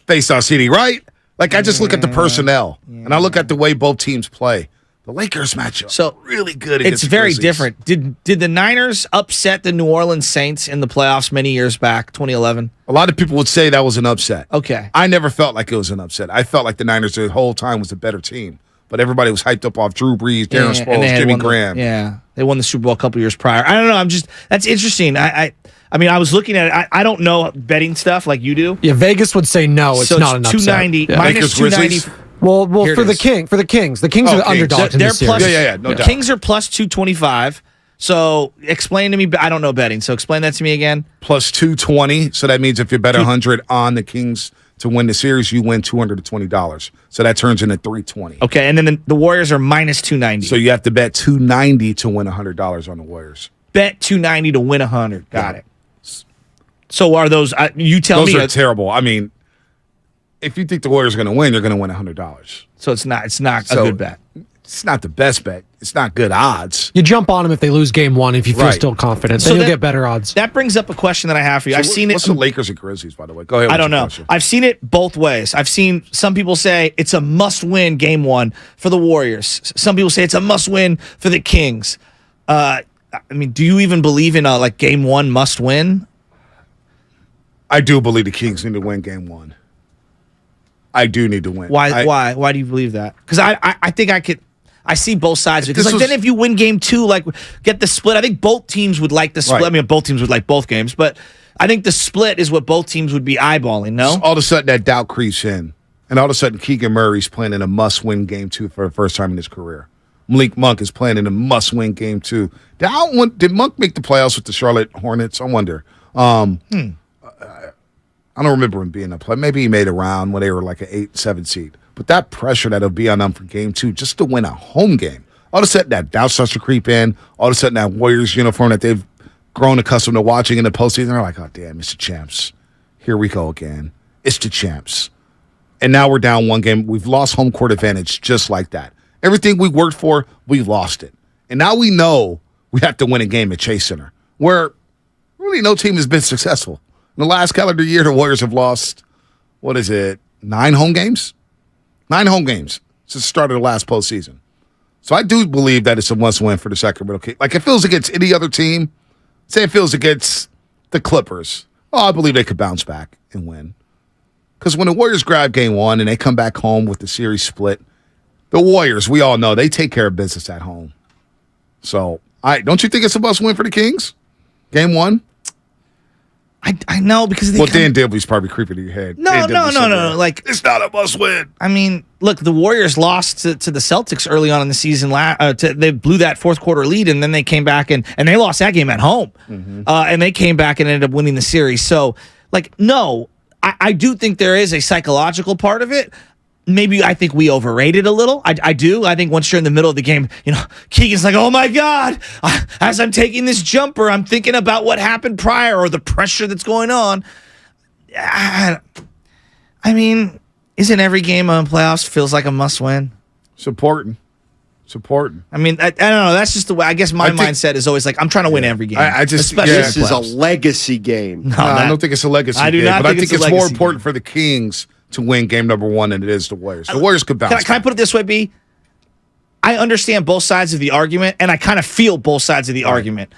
Based on seeding, right? Like, I just look at the personnel, and I look at the way both teams play. The Lakers matchup. So really good. It's very different. Did the Niners upset the New Orleans Saints in the playoffs many years back, 2011? A lot of people would say that was an upset. Okay. I never felt like it was an upset. I felt like the Niners the whole time was a better team. But everybody was hyped up off Drew Brees, Darren Sproles, Jimmy Graham. They won the Super Bowl a couple years prior. I don't know. That's interesting. I mean, I was looking at it. I don't know betting stuff like you do. Yeah, Vegas would say no. It's not an upset. 290 minus 290. Well, for the Kings, the Kings are the underdogs in this series. No doubt. Kings are plus 225. So explain to me. I don't know betting. So explain that to me again. Plus 220. So that means if you bet 100 on the Kings to win the series, you win $220. So that turns into 320. Okay, and then the Warriors are minus 290. So you have to bet 290 to win $100 on the Warriors. Bet 290 to win 100. Got it. So are those? You tell me. Those are terrible. I mean, if you think the Warriors are going to win, you're going to win $100. So it's not a good bet. It's not the best bet. It's not good odds. You jump on them if they lose game one. If you feel still confident, then you'll get better odds. That brings up a question that I have for you. So I've seen it. What's the Lakers and Grizzlies, by the way? Go ahead. I don't know. I've seen it both ways. I've seen some people say it's a must-win game one for the Warriors. Some people say it's a must-win for the Kings. I mean, do you even believe in a game one must-win? I do believe the Kings need to win game one. I do need to win. Why do you believe that? Because I think I see both sides of it. Because then if you win game two, get the split. I think both teams would like the split. Right. I mean, both teams would like both games, but I think the split is what both teams would be eyeballing. No, all of a sudden that doubt creeps in, and all of a sudden Keegan Murray's playing in a must-win game two for the first time in his career. Malik Monk is playing in a must-win game two. Did Monk make the playoffs with the Charlotte Hornets? I wonder. I don't remember him being a play. Maybe he made a round when they were like an 8-7 seed. But that pressure that'll be on them for game two, just to win a home game. All of a sudden, that doubt starts to creep in. All of a sudden, that Warriors uniform that they've grown accustomed to watching in the postseason, they're like, oh, damn, it's the champs. Here we go again. It's the champs. And now we're down one game. We've lost home court advantage just like that. Everything we worked for, we lost it. And now we know we have to win a game at Chase Center, where really no team has been successful. In the last calendar year, the Warriors have lost, 9 home games? 9 home games since the start of the last postseason. So I do believe that it's a must-win for the Sacramento Kings. Like, if it feels against any other team, say it feels against the Clippers, I believe they could bounce back and win. Because when the Warriors grab game one and they come back home with the series split, the Warriors, we all know, they take care of business at home. So, don't you think it's a must-win for the Kings? Game one? I know because Dan Dibley's probably creeping in your head. No. It's not a must win. I mean, look, the Warriors lost to the Celtics early on in the season. They blew that fourth quarter lead, and then they came back and they lost that game at home. Mm-hmm. And they came back and ended up winning the series. So, no, I do think there is a psychological part of it. Maybe I think we overrated a little. I do. I think once you're in the middle of the game, Keegan's like, oh, my God. As I'm taking this jumper, I'm thinking about what happened prior or the pressure that's going on. I mean, isn't every game on playoffs feels like a must-win? It's important. I mean, I don't know. That's just the way. I guess my mindset is always I'm trying to win every game. This is a legacy game. No, I don't think it's a legacy game. But I think it's more important for the Kings to win game number one than it is the Warriors. The Warriors could bounce. Can I put it this way, B? I understand both sides of the argument, and I kind of feel both sides of the argument.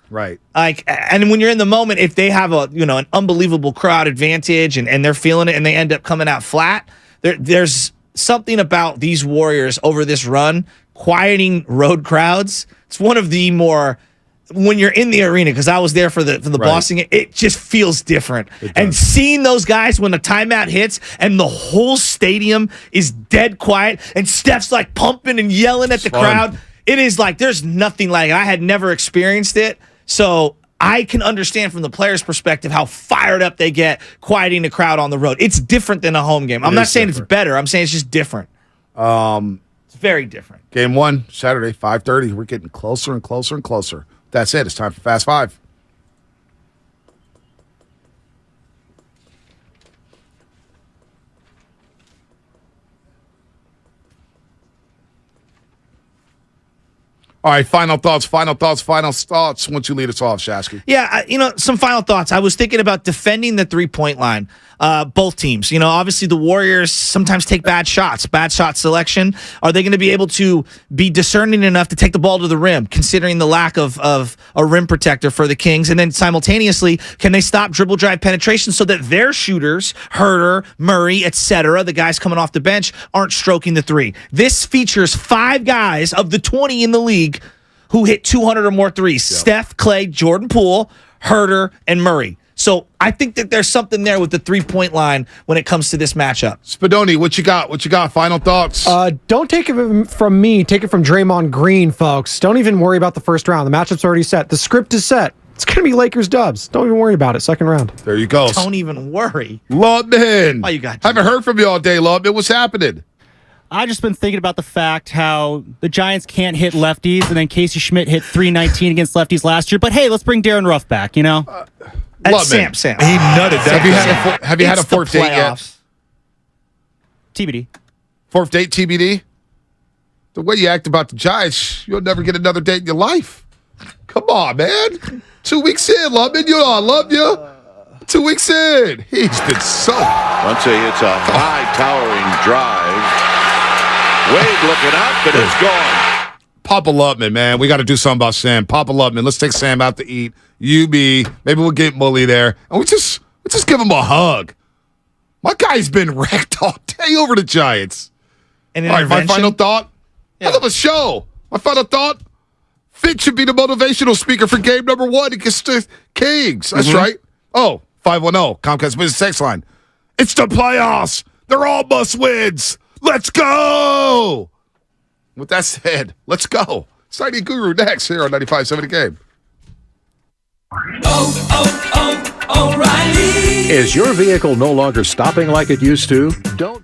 Right. And when you're in the moment, if they have an unbelievable crowd advantage and they're feeling it and they end up coming out flat, there's something about these Warriors over this run quieting road crowds. It's one of the more. When you're in the arena, because I was there for the Boston game, it just feels different. And seeing those guys when the timeout hits and the whole stadium is dead quiet and Steph's pumping and yelling at the crowd, it is there's nothing like it. I had never experienced it. So I can understand from the players' perspective how fired up they get quieting the crowd on the road. It's different than a home game. I'm not saying it's better. I'm saying it's just different. It's very different. Game one, Saturday, 5:30. We're getting closer and closer and closer. That's it. It's time for Fast Five. All right, final thoughts. Once you lead us off, Shasky. Yeah, some final thoughts. I was thinking about defending the three-point line. Both teams. Obviously the Warriors sometimes take bad shots, bad shot selection. Are they going to be able to be discerning enough to take the ball to the rim, considering the lack of a rim protector for the Kings? And then simultaneously, can they stop dribble drive penetration so that their shooters, Herter, Murray, etc., the guys coming off the bench, aren't stroking the three? This features 5 guys of the 20 in the league who hit 200 or more threes. Yep. Steph, Clay, Jordan Poole, Herter, and Murray. So I think that there's something there with the three-point line when it comes to this matchup. Spadoni, what you got? Final thoughts? Don't take it from me. Take it from Draymond Green, folks. Don't even worry about the first round. The matchup's already set. The script is set. It's going to be Lakers dubs. Don't even worry about it. Second round. There you go. Don't even worry. Lubman. Oh, you got haven't heard from you all day, Lubman. What's happening? I just been thinking about the fact how the Giants can't hit lefties, and then Casey Schmidt hit 319 against lefties last year. But hey, let's bring Darren Ruff back, Sam. He nutted that. Have you had a fourth date yet? TBD. Fourth date TBD? The way you act about the Giants, you'll never get another date in your life. Come on, man. 2 weeks in, Lubman. I love you. 2 weeks in. He's been so... Once he hits a high towering drive. Wade looking up, and it's gone. Papa Lubman, man. We got to do something about Sam. Papa Lubman. Let's take Sam out to eat. Maybe we'll get Mully there. And we just give him a hug. My guy's been wrecked all day over the Giants. All right, my final thought. Hell of a show. My final thought. Fitz should be the motivational speaker for game number 1 against the Kings. That's right. Oh, 510, Comcast Business Text Line. It's the playoffs. They're all must-wins. Let's go. With that said, let's go. Sighting Guru next here on 95.7 The Game. O'Reilly. Is your vehicle no longer stopping like it used to? Don't.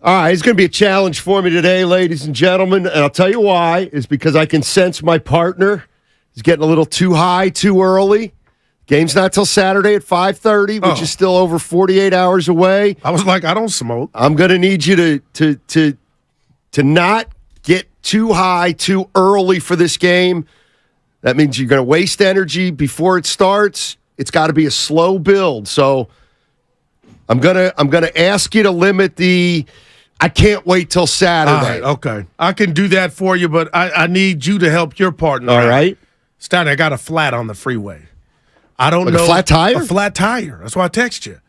All right, it's going to be a challenge for me today, ladies and gentlemen, and I'll tell you why. Is because I can sense my partner is getting a little too high too early. Game's not till Saturday at 5:30, which is still over 48 hours away. I was like, I don't smoke. I'm going to need you to not get too high too early for this game. That means you're going to waste energy before it starts. It's got to be a slow build. So I'm gonna ask you to limit the. I can't wait till Saturday. All right, okay. I can do that for you, but I need you to help your partner. All right. Stanley, I got a flat on the freeway. I don't Like know. a flat tire? A flat tire. That's why I text you.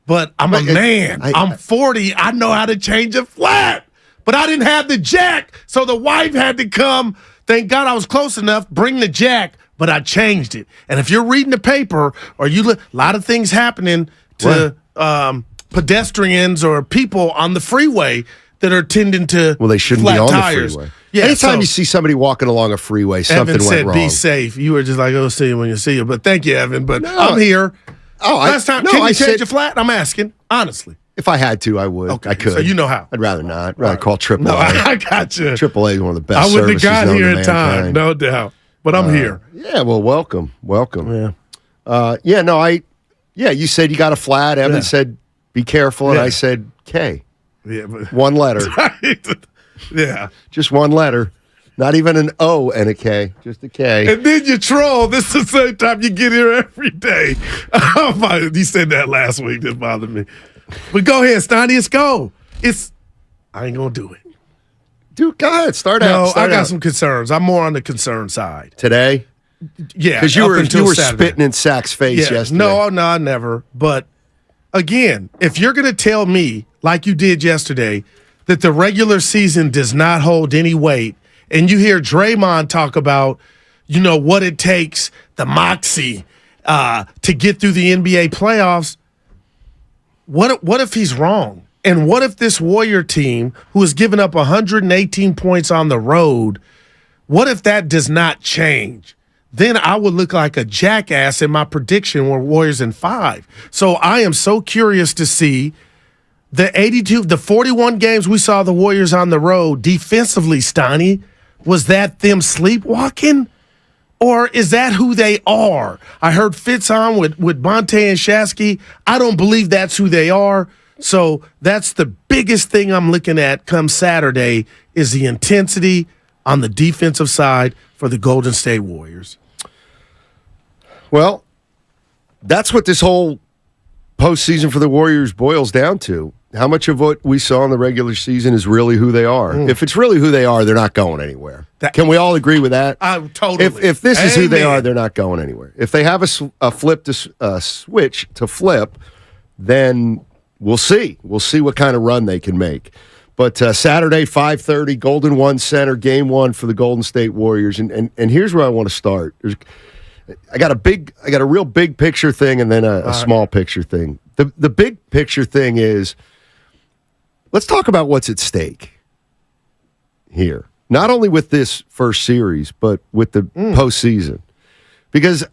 But I'm a man. I'm 40. I know how to change a flat. But I didn't have the jack, so the wife had to come. Thank God I was close enough, bring the jack, but I changed it. And if you're reading the paper or a lot of things happening to pedestrians or people on the freeway that are tending to Well, they shouldn't flat be on tires. the freeway. Yeah, Anytime you see somebody walking along a freeway, something Evan said, went wrong. "Be safe." You were just like, "Oh, see you when you see you." But thank you, Evan. But I'm here. Last time, can you change a flat? I'm asking honestly. If I had to, I would. Okay, I could. so you know how. I'd rather not. I'd rather call AAA. No, I got you. AAA is one of the best. I wouldn't have services got known here to in time, mankind. no doubt. But I'm here. Yeah, well, welcome. Yeah. You said you got a flat. Evan said, be careful. And I said, K. Yeah, but one letter. Yeah. Just one letter. Not even an O and a K. Just a K. And then you troll. This is the same time you get here every day. You said that last week. That bothered me. But go ahead, Steiny. Let's go. I ain't going to do it. Dude, go ahead. Start out. No, I got some concerns. I'm more on the concern side. Today? Yeah. Because you up were until Saturday. spitting in Sack's face yesterday. No, never. But again, if you're going to tell me, like you did yesterday, that the regular season does not hold any weight, and you hear Draymond talk about, what it takes, the moxie, to get through the NBA playoffs, what if he's wrong? And what if this Warrior team, who has given up 118 points on the road, what if that does not change? Then I would look like a jackass in my prediction were Warriors in 5. So I am so curious to see the 41 games we saw the Warriors on the road defensively, Steiny, was that them sleepwalking? Or is that who they are? I heard Fitz on with Bonte and Shasky. I don't believe that's who they are. So that's the biggest thing I'm looking at come Saturday is the intensity on the defensive side for the Golden State Warriors. Well, that's what this whole postseason for the Warriors boils down to. How much of what we saw in the regular season is really who they are? If it's really who they are, they're not going anywhere. Can we all agree with that? Totally. If this is who they are, they're not going anywhere. If they have a switch to flip, then we'll see. We'll see what kind of run they can make. But Saturday, 5:30, Golden One Center, Game 1 for the Golden State Warriors. And here's where I want to start. I got a real big picture thing and then a small picture thing. The big picture thing is, let's talk about what's at stake here. Not only with this first series, but with the postseason. Because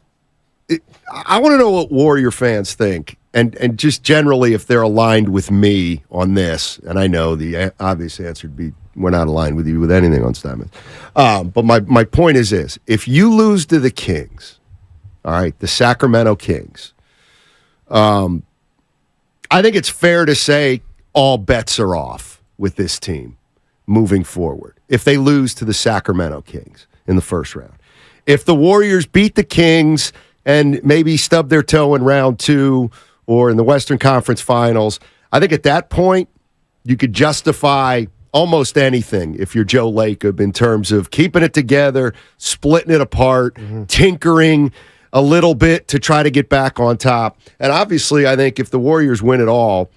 I want to know what Warrior fans think, and just generally if they're aligned with me on this. And I know the obvious answer would be we're not aligned with you with anything on Steinman. But my point is this. If you lose to the Kings, all right, the Sacramento Kings, I think it's fair to say all bets are off with this team moving forward if they lose to the Sacramento Kings in the first round. If the Warriors beat the Kings and maybe stub their toe in round 2 or in the Western Conference Finals, I think at that point you could justify almost anything if you're Joe Lacob in terms of keeping it together, splitting it apart, tinkering a little bit to try to get back on top. And obviously, I think if the Warriors win it all,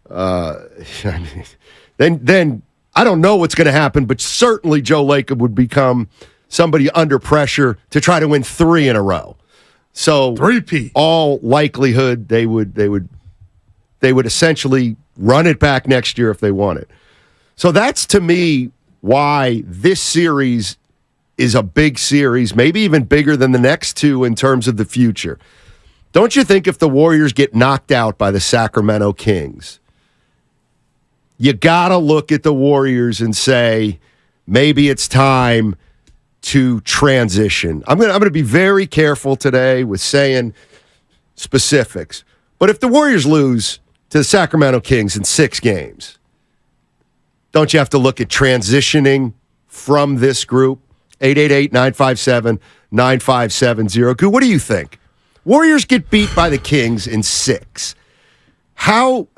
then I don't know what's going to happen, but certainly Joe Lacob would become somebody under pressure to try to win 3 in a row. So, all likelihood they would essentially run it back next year if they won it. So that's to me why this series is a big series, maybe even bigger than the next 2 in terms of the future. Don't you think if the Warriors get knocked out by the Sacramento Kings, you got to look at the Warriors and say, maybe it's time to transition. I'm going to be very careful today with saying specifics. But if the Warriors lose to the Sacramento Kings in 6 games, don't you have to look at transitioning from this group? 888-957-9570. What do you think? Warriors get beat by the Kings in 6. How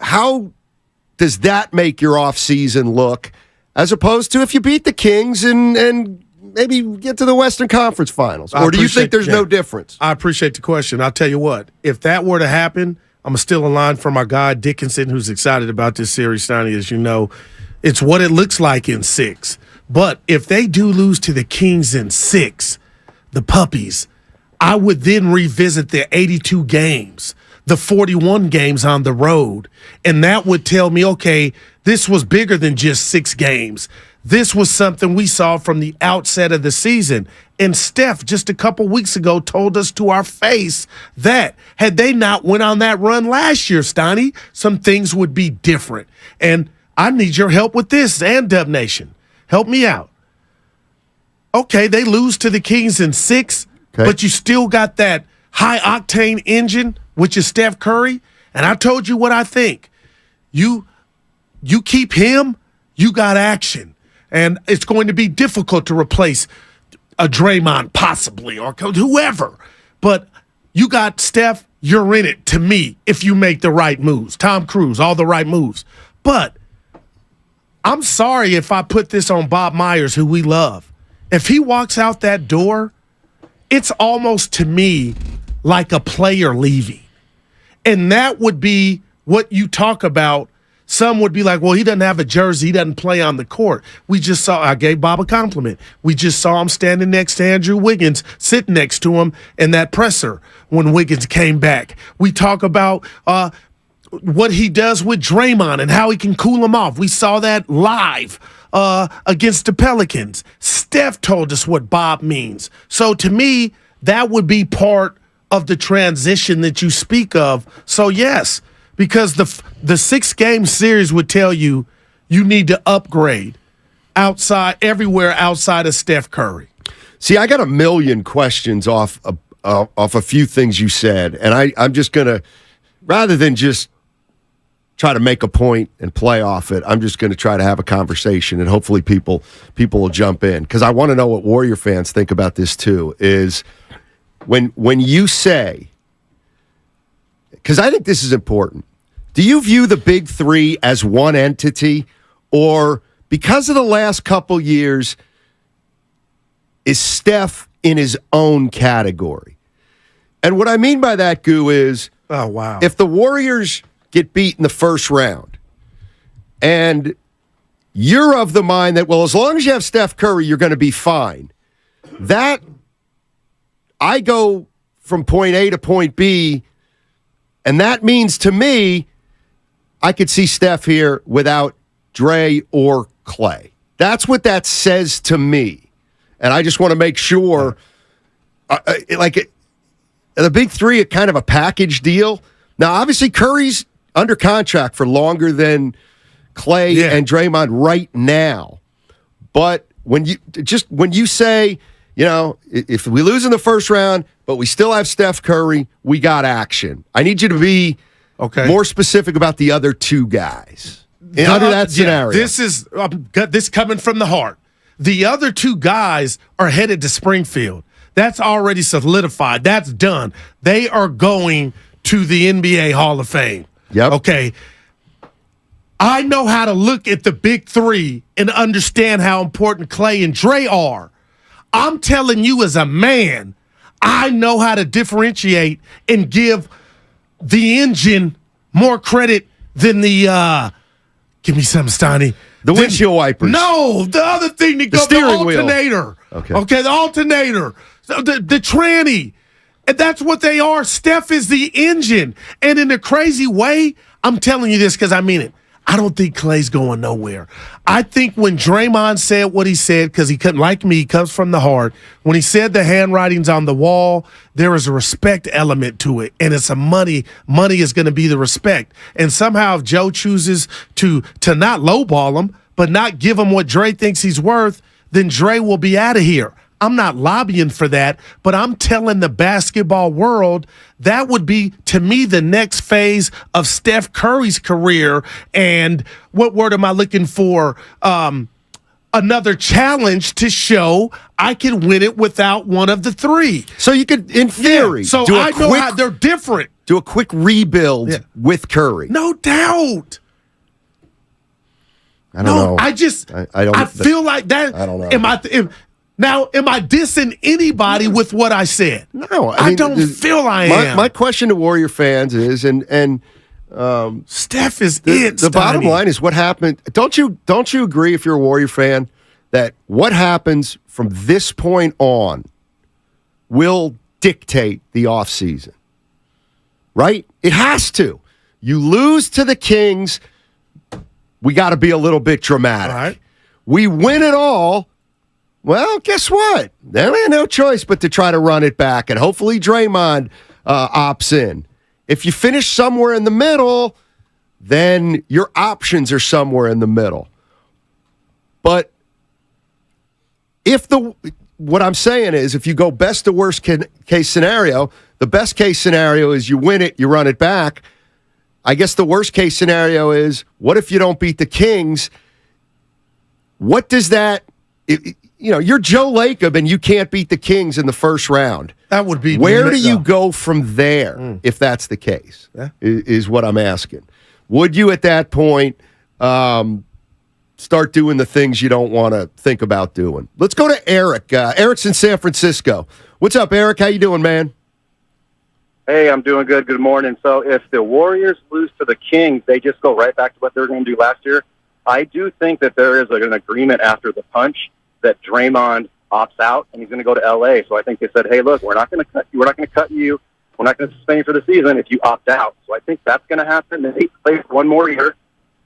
does that make your offseason look as opposed to if you beat the Kings and maybe get to the Western Conference Finals? Or do you think there's no difference? I appreciate the question. I'll tell you what. If that were to happen, I'm still in line for my guy Dickinson, who's excited about this series, Stoney, as you know. It's what it looks like in 6. But if they do lose to the Kings in 6, the Puppies, I would then revisit the 82 games, the 41 games on the road, and that would tell me, okay, this was bigger than just 6 games. This was something we saw from the outset of the season. And Steph, just a couple weeks ago, told us to our face that had they not went on that run last year, Stoney, some things would be different. And I need your help with this, and Dub Nation. Help me out. Okay, they lose to the Kings in 6, but you still got that high-octane engine, which is Steph Curry. And I told you what I think. You keep him, you got action. And it's going to be difficult to replace a Draymond possibly or whoever. But you got Steph, you're in it to me if you make the right moves. Tom Cruise, all the right moves. But I'm sorry if I put this on Bob Myers, who we love. If he walks out that door, it's almost to me like a player leaving. And that would be what you talk about. Some would be like, well, he doesn't have a jersey. He doesn't play on the court. I gave Bob a compliment. We just saw him standing next to Andrew Wiggins, sitting next to him in that presser when Wiggins came back. We talk about what he does with Draymond and how he can cool him off. We saw that live against the Pelicans. Steph told us what Bob means. So to me, that would be part of the transition that you speak of. So yes, because the 6-game series would tell you need to upgrade everywhere outside of Steph Curry. See, I got a million questions off a few things you said, and I'm just going to, rather than just try to make a point and play off it, I'm just going to try to have a conversation, and hopefully people will jump in, because I want to know what Warrior fans think about this too, is when you say, because I think this is important, do you view the big 3 as one entity, or because of the last couple years, is Steph in his own category? And what I mean by that, Goo, is if the Warriors get beat in the first round, and you're of the mind that, well, as long as you have Steph Curry, you're going to be fine. That, I go from point A to point B, and that means to me, I could see Steph here without Dre or Clay. That's what that says to me. And I just want to make sure, the big 3 are kind of a package deal. Now, obviously, Curry's under contract for longer than Clay and Draymond right now. But when you say, if we lose in the first round, but we still have Steph Curry, we got action. I need you to be more specific about the other 2 guys. Under that scenario. This is this coming from the heart. The other 2 guys are headed to Springfield. That's already solidified. That's done. They are going to the NBA Hall of Fame. Yep. Okay. I know how to look at the big 3 and understand how important Clay and Dre are. I'm telling you as a man, I know how to differentiate and give the engine more credit than the give me some, Stoney. The windshield wipers. No, the other thing that goes, the alternator. Okay, the alternator. The tranny. And that's what they are. Steph is the engine. And in a crazy way, I'm telling you this because I mean it. I don't think Clay's going nowhere. I think when Draymond said what he said, because he couldn't, like me, he comes from the heart. When he said the handwriting's on the wall, there is a respect element to it, and it's a money. Money is going to be the respect. And somehow if Joe chooses to not lowball him, but not give him what Dre thinks he's worth, then Dre will be out of here. I'm not lobbying for that, but I'm telling the basketball world that would be, to me, the next phase of Steph Curry's career. And what word am I looking for? Another challenge to show I can win it without one of the three. So you could, in theory, so I know how they're different. Do a quick rebuild with Curry. No doubt. I don't know. I feel like that. I don't know. Am I dissing anybody with what I said? No, I don't feel I am. My question to Warrior fans is, and Steph is the bottom line is what happened. Don't you agree, if you're a Warrior fan, that what happens from this point on will dictate the offseason? Right? It has to. You lose to the Kings, we got to be a little bit dramatic. All right. We win it all. Well, guess what? There ain't no choice but to try to run it back, and hopefully Draymond opts in. If you finish somewhere in the middle, then your options are somewhere in the middle. But what I'm saying is, if you go best to worst case scenario, the best case scenario is you win it, you run it back. I guess the worst case scenario is, what if you don't beat the Kings? What does that... you're Joe Lacob and you can't beat the Kings in the first round. That would be... Where do you go from there, if that's the case, is what I'm asking. Would you, at that point, start doing the things you don't want to think about doing? Let's go to Eric. Eric's in San Francisco. What's up, Eric? How you doing, man? Hey, I'm doing good. Good morning. So if the Warriors lose to the Kings, they just go right back to what they were going to do last year. I do think that there is an agreement after the punch that Draymond opts out and he's going to go to L.A. So I think they said, hey, look, we're not going to cut you. We're not going to cut you. We're not going to suspend you for the season if you opt out. So I think that's going to happen. They play for one more year,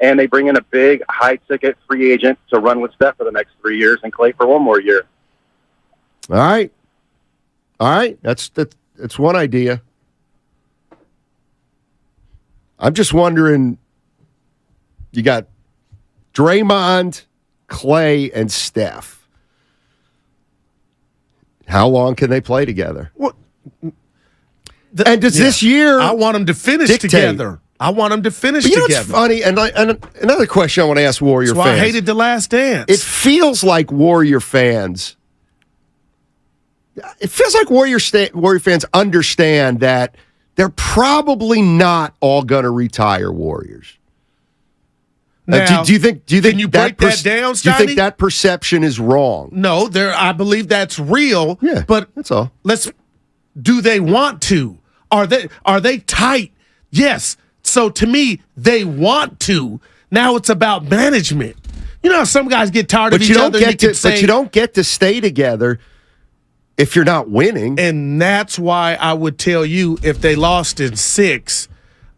and they bring in a big, high-ticket free agent to run with Steph for the next 3 years and Clay for one more year. All right. That's one idea. I'm just wondering, you got Draymond, Clay, and Steph. How long can they play together? What? And does this year... I want them to finish together. I want them to finish together. What's funny, and another question I want to ask Warrior fans. I hated The Last Dance. It feels like Warrior fans... Warrior fans understand that they're probably not all going to retire Warriors. Now, do you think can you break that down, Steiny? Do you think that perception is wrong? No, I believe that's real. Yeah, but that's all. Do they want to? Are they tight? Yes. So to me, they want to. Now it's about management. You know how some guys get tired of each other. But you don't get to stay together if you're not winning. And that's why I would tell you, if they lost in 6,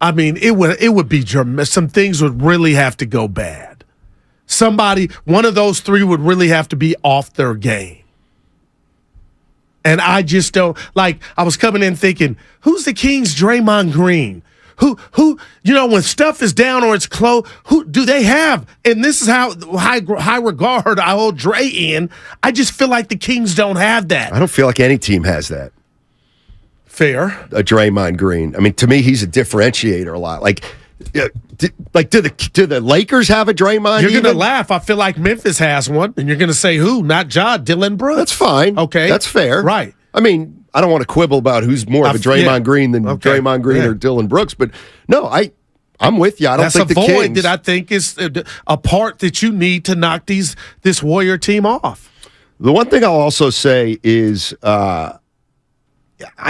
I mean, it would be some things would really have to go bad. One of those 3 would really have to be off their game. And I just don't, I was coming in thinking, who's the Kings' Draymond Green? Who, when stuff is down or it's close, who do they have? And this is how high regard I hold Dre in. I just feel like the Kings don't have that. I don't feel like any team has that. Fair. A Draymond Green. I mean, to me, he's a differentiator a lot. Do the Lakers have a Draymond? You're going to laugh. I feel like Memphis has one, and you're going to say who? Not Ja, Dylan Brooks. That's fine. Okay. That's fair. Right. I mean, I don't want to quibble about who's more of a Draymond Green than Draymond Green or Dylan Brooks, but no, I'm with you. I don't think the Kings. That's a void that I think is a part that you need to knock this Warrior team off. The one thing I'll also say is I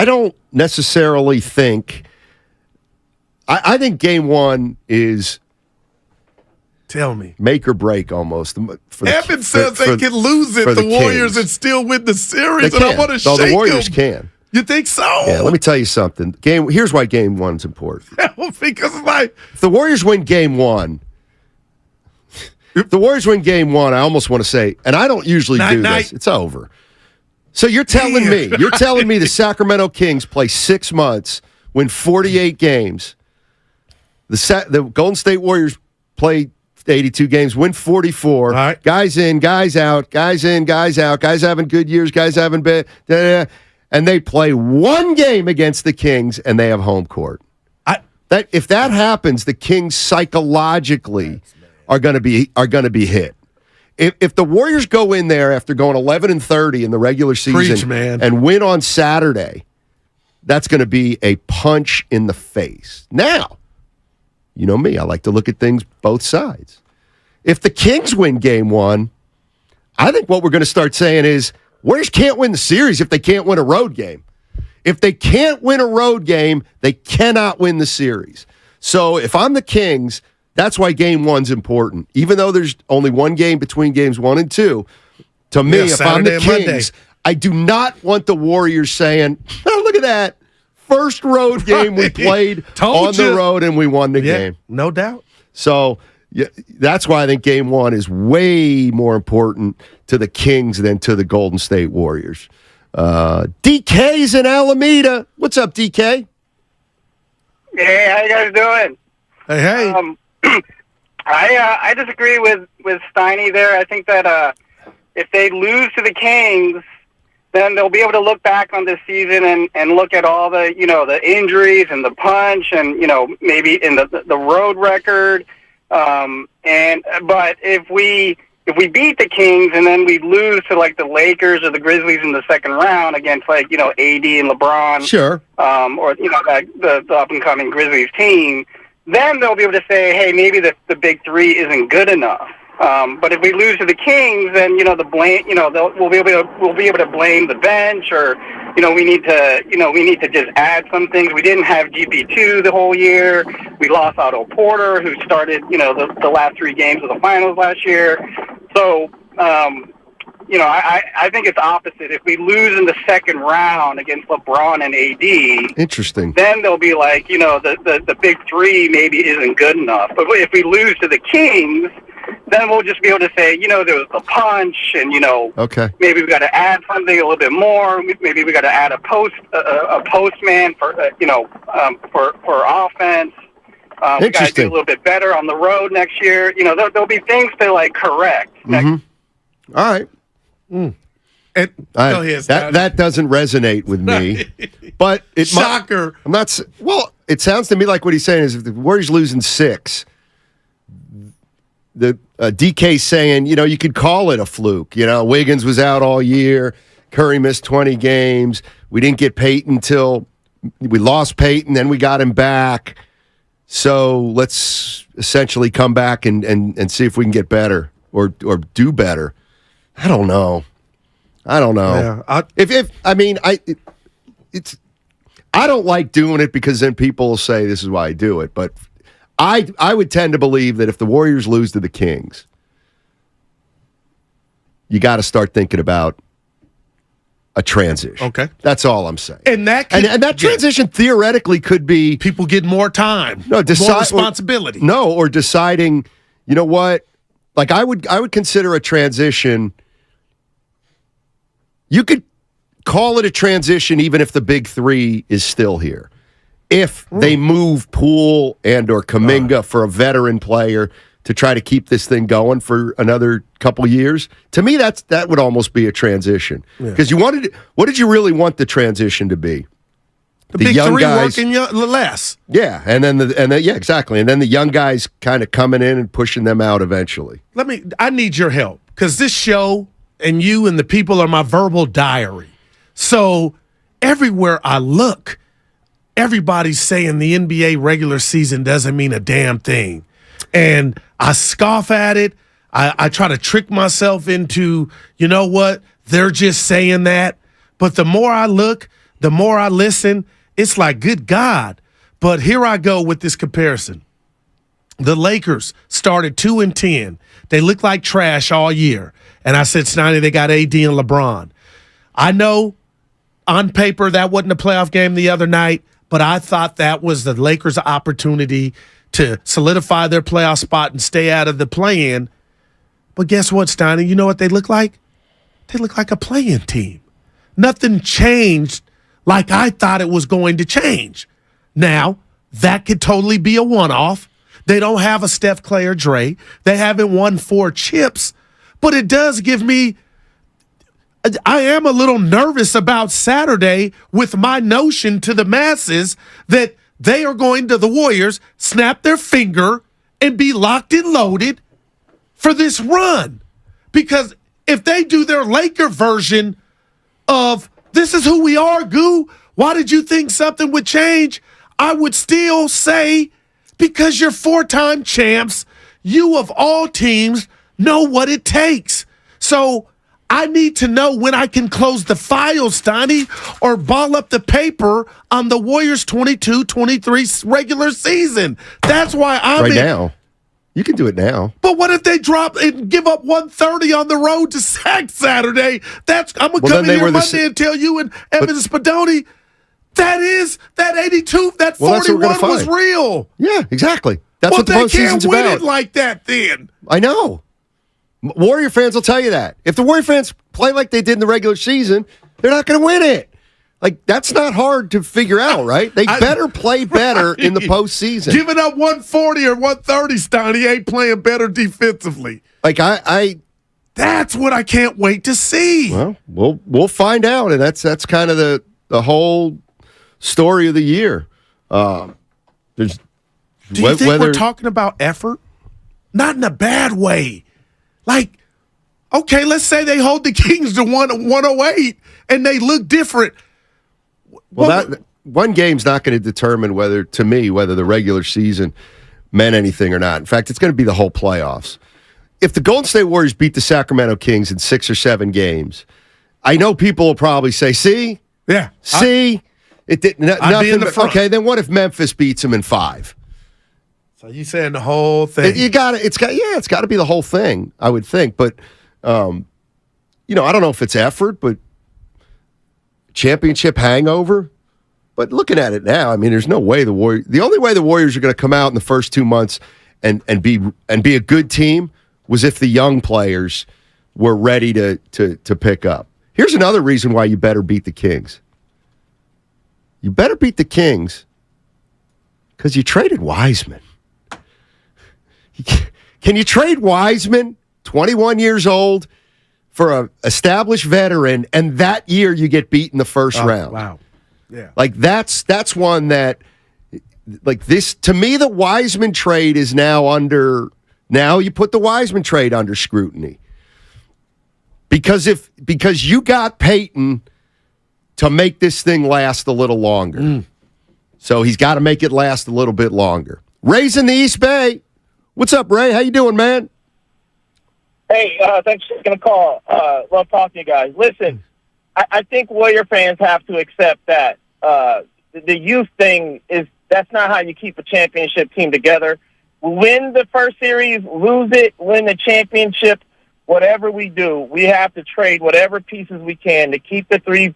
don't necessarily think I think game 1 is tell me make or break almost. Evan says they can lose it, the Warriors, and still win the series, and I want to shake them. The Warriors can. You think so? Yeah, let me tell you something. Here's why game 1's important. Because if the Warriors win game 1, If the Warriors win game one, I almost want to say, and I don't usually do this, it's over. So you're telling me the Sacramento Kings play 6 months, win 48 games. The Golden State Warriors play 82 games, win 44. Right. Guys in, guys out, guys in, guys out, guys having good years, guys having bad, and they play one game against the Kings, and they have home court. If that happens, the Kings psychologically are going to be hit. If the Warriors go in there after going 11-30 in the regular season and win on Saturday, that's going to be a punch in the face. Now, you know me, I like to look at things both sides. If the Kings win game one, I think what we're going to start saying is Warriors can't win the series if they can't win a road game. If they can't win a road game, they cannot win the series. So if I'm the Kings, that's why game one's important. Even though there's only one game between games 1 and 2, to me, if I'm the Kings, I do not want the Warriors saying, oh, look at that. First road game we played on the road and we won the game. No doubt. So that's why I think game one is way more important to the Kings than to the Golden State Warriors. DK's in Alameda. What's up, DK? Hey, how you guys doing? Hey. I disagree with Steiny there. I think that if they lose to the Kings, then they'll be able to look back on this season and look at all the the injuries and the punch and maybe in the road record. But if we beat the Kings and then we lose to like the Lakers or the Grizzlies in the second round against AD and LeBron, sure, or the up and coming Grizzlies team, then they'll be able to say, hey, maybe the big three isn't good enough. But if we lose to the Kings, then the blame, we'll be able to blame the bench, or we need to just add some things. We didn't have GP2 the whole year. We lost Otto Porter, who started the last 3 games of the finals last year. So I think it's opposite. If we lose in the second round against LeBron and AD, interesting, then they'll be like the big three maybe isn't good enough. But if we lose to the Kings, then we'll just be able to say, there was a punch, and okay, maybe we got to add something a little bit more. Maybe we got to add a postman for for offense. We got to do a little bit better on the road next year. There'll be things to correct. Mm-hmm. All right. Go ahead, that doesn't resonate with me, but it shocker. I'm not. Well, it sounds to me like what he's saying is if the Warriors lose in 6. The DK saying, you could call it a fluke. Wiggins was out all year. Curry missed 20 games. We didn't get Peyton till we lost Peyton, then we got him back. So let's essentially come back and see if we can get better or do better. I don't know. Yeah, I don't like doing it because then people will say this is why I do it, but I would tend to believe that if the Warriors lose to the Kings, you got to start thinking about a transition. Okay. That's all I'm saying. And that transition theoretically could be people get more time, more responsibility. Or deciding, you know what? Like I would consider a transition. You could call it a transition even if the big three is still here. If they move Poole and or Kuminga for a veteran player to try to keep this thing going for another couple years, to me that would almost be a transition. Because what did you really want the transition to be? The big young three guys working less. Yeah, and then exactly. And then the young guys kind of coming in and pushing them out eventually. I need your help because this show and you and the people are my verbal diary. So everywhere I look, everybody's saying the NBA regular season doesn't mean a damn thing. And I scoff at it. I try to trick myself into, you know what, they're just saying that. But the more I look, the more I listen, it's like, good God. But here I go with this comparison. The Lakers started 2-10. They looked like trash all year. And I said, Snotty, they got AD and LeBron. I know on paper that wasn't a playoff game the other night, but I thought that was the Lakers' opportunity to solidify their playoff spot and stay out of the play-in. But guess what, Steiny? You know what they look like? They look like a playing team. Nothing changed like I thought it was going to change. Now, that could totally be a one-off. They don't have a Steph, Clay, or Dre. They haven't won 4 chips. But it does give me – I am a little nervous about Saturday with my notion to the masses that they are going to, the Warriors, snap their finger and be locked and loaded for this run. Because if they do their Laker version of this is who we are, Goo, why did you think something would change? I would still say because you're 4-time champs, you of all teams know what it takes. So I need to know when I can close the file, Steiny, or ball up the paper on the Warriors 22-23 regular season. That's why I'm right now. You can do it now. But what if they drop and give up 130 on the road to Sac Saturday? I'm going to come in here Monday and tell you and Evans Spadoni, that 82, that 41 was real. Yeah, exactly. That's what the postseason's about. They can't win it like that then. I know. Warrior fans will tell you that. If the Warrior fans play like they did in the regular season, they're not going to win it. Like, that's not hard to figure out, right? They better play better in the postseason. Giving up 140 or 130, Stoney ain't playing better defensively. Like, that's what I can't wait to see. Well, we'll find out, and that's kind of the whole story of the year. Do you think we're talking about effort? Not in a bad way. Like, okay, let's say they hold the Kings to 108 and they look different. Well, that one game's not going to determine whether the regular season meant anything or not. In fact, it's going to be the whole playoffs. If the Golden State Warriors beat the Sacramento Kings in 6 or 7 games, I know people will probably say, "See, it didn't nothing." Okay, then what if Memphis beats them in 5? So you saying the whole thing? It's got to be the whole thing, I would think. But I don't know if it's effort, but championship hangover. But looking at it now, I mean, there's no way the only way the Warriors are going to come out in the first 2 months and be a good team was if the young players were ready to pick up. Here's another reason why you better beat the Kings. You better beat the Kings because you traded Wiseman. Can you trade Wiseman, 21 years old, for an established veteran, and that year you get beat in the first round? Wow. Yeah. Like, that's one that, like, this, to me, the Wiseman trade is now you put the Wiseman trade under scrutiny. Because you got Peyton to make this thing last a little longer. So he's got to make it last a little bit longer. Ray's in the East Bay. What's up, Ray? How you doing, man? Hey, thanks for taking the call. Love talking to you guys. Listen, I think Warrior fans have to accept that the youth thing that's not how you keep a championship team together. Win the first series, lose it, win the championship, whatever we do, we have to trade whatever pieces we can to keep the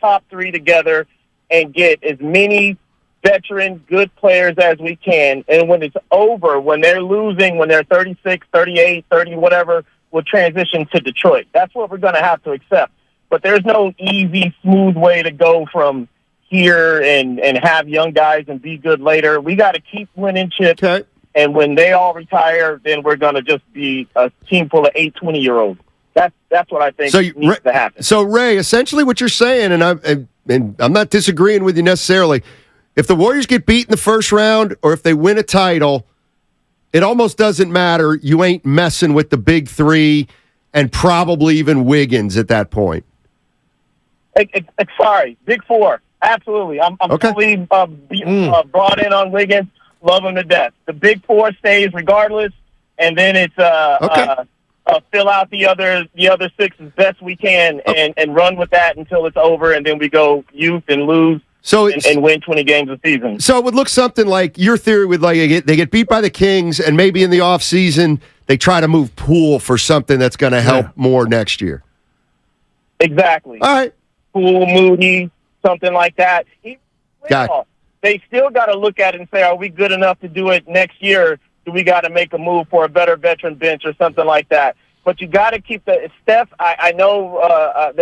top 3 together and get as many veteran, good players as we can. And when it's over, when they're losing, when they're 36, 38, 30, whatever, we'll transition to Detroit. That's what we're going to have to accept. But there's no easy, smooth way to go from here and have young guys and be good later. We got to keep winning chips. Okay. And when they all retire, then we're going to just be a team full of 20-year-olds. That's what I think needs to happen. So, Ray, essentially what you're saying, and I'm not disagreeing with you necessarily, if the Warriors get beat in the first round or if they win a title, it almost doesn't matter. You ain't messing with the big 3 and probably even Wiggins at that point. Sorry, big 4. Absolutely. I'm fully brought in on Wiggins. Love him to death. The big 4 stays regardless, and then it's fill out the other 6 as best we can and run with that until it's over, and then we go youth and lose. And win 20 games a season. So it would look something like your theory would they get beat by the Kings, and maybe in the offseason they try to move Poole for something that's going to help more next year. Exactly. All right. Poole, Moody, something like that. They still got to look at it and say, are we good enough to do it next year do we got to make a move for a better veteran bench or something like that? But you got to keep the Steph. I know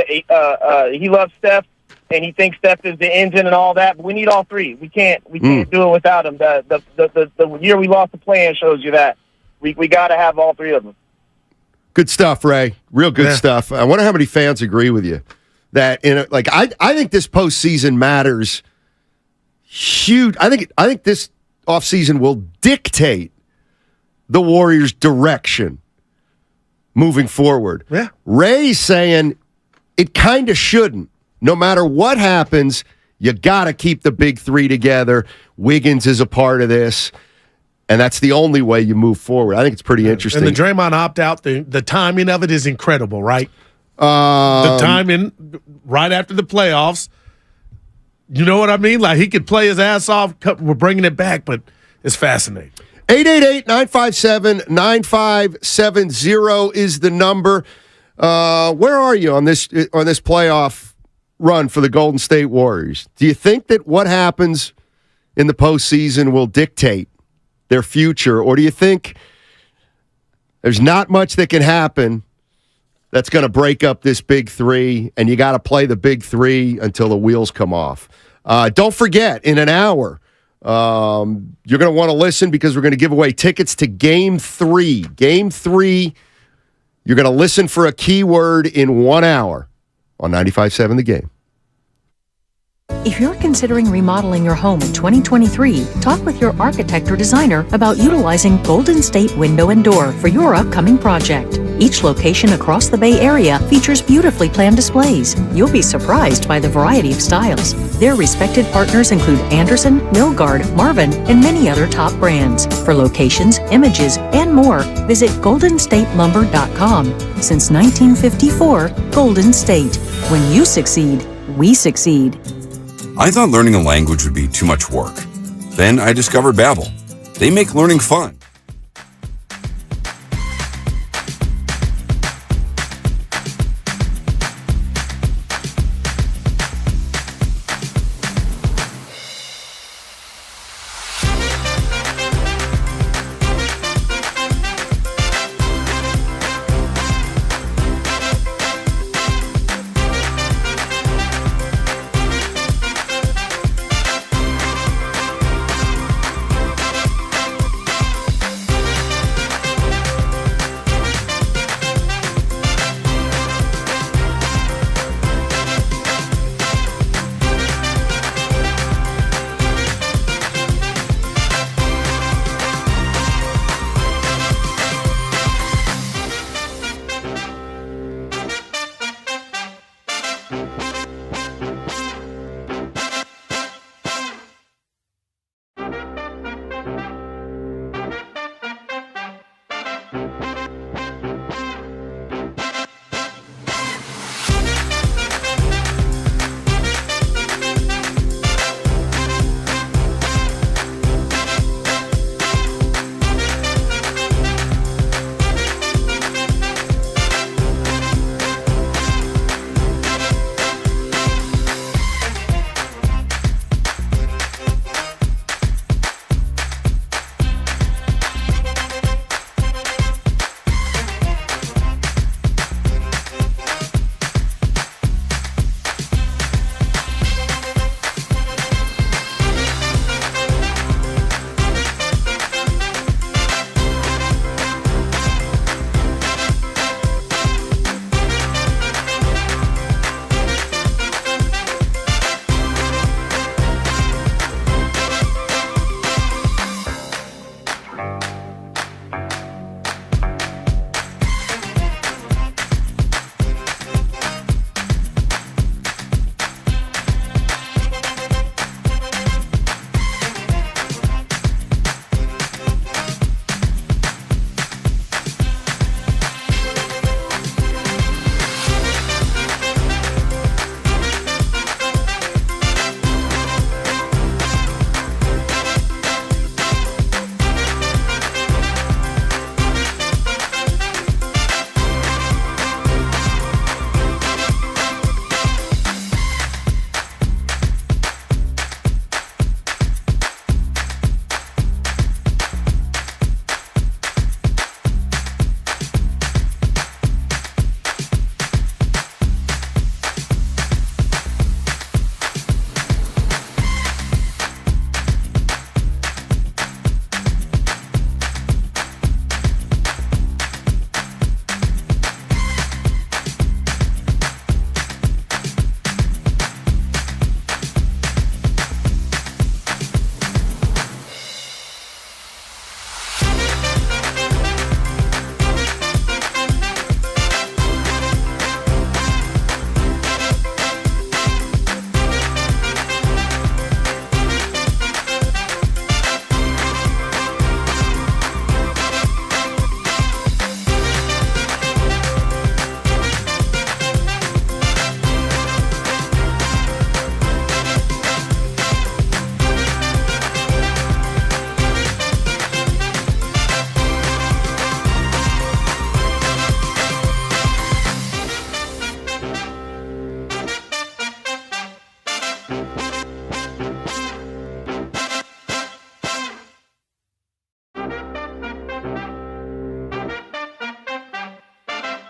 he loves Steph, and he thinks Steph is the engine and all that. But we need all three. We can't do it without him. The year we lost the play-in shows you that we got to have all three of them. Good stuff, Ray. Real good stuff. I wonder how many fans agree with you that I think this postseason matters huge. I think this offseason will dictate the Warriors' direction moving forward. Yeah. Ray's saying it kind of shouldn't. No matter what happens, you got to keep the big three together. Wiggins is a part of this, and that's the only way you move forward. I think it's pretty interesting. And the Draymond opt-out, the timing of it is incredible, right? The timing right after the playoffs. You know what I mean? Like, he could play his ass off. We're bringing it back, but it's fascinating. 888-957-9570 is the number. Where are you on this playoff run for the Golden State Warriors? Do you think that what happens in the postseason will dictate their future, or do you think there's not much that can happen that's going to break up this big three, and you got to play the big three until the wheels come off? Don't forget, in an hour, you're going to want to listen because we're going to give away tickets to Game 3. Game 3, you're going to listen for a keyword in 1 hour on 95.7 The Game. If you're considering remodeling your home in 2023, talk with your architect or designer about utilizing Golden State Window and Door for your upcoming project. Each location across the Bay Area features beautifully planned displays. You'll be surprised by the variety of styles. Their respected partners include Anderson, Milgard, Marvin, and many other top brands. For locations, images, and more, visit goldenstatelumber.com. Since 1954, Golden State. When you succeed, we succeed. I thought learning a language would be too much work. Then I discovered Babbel. They make learning fun.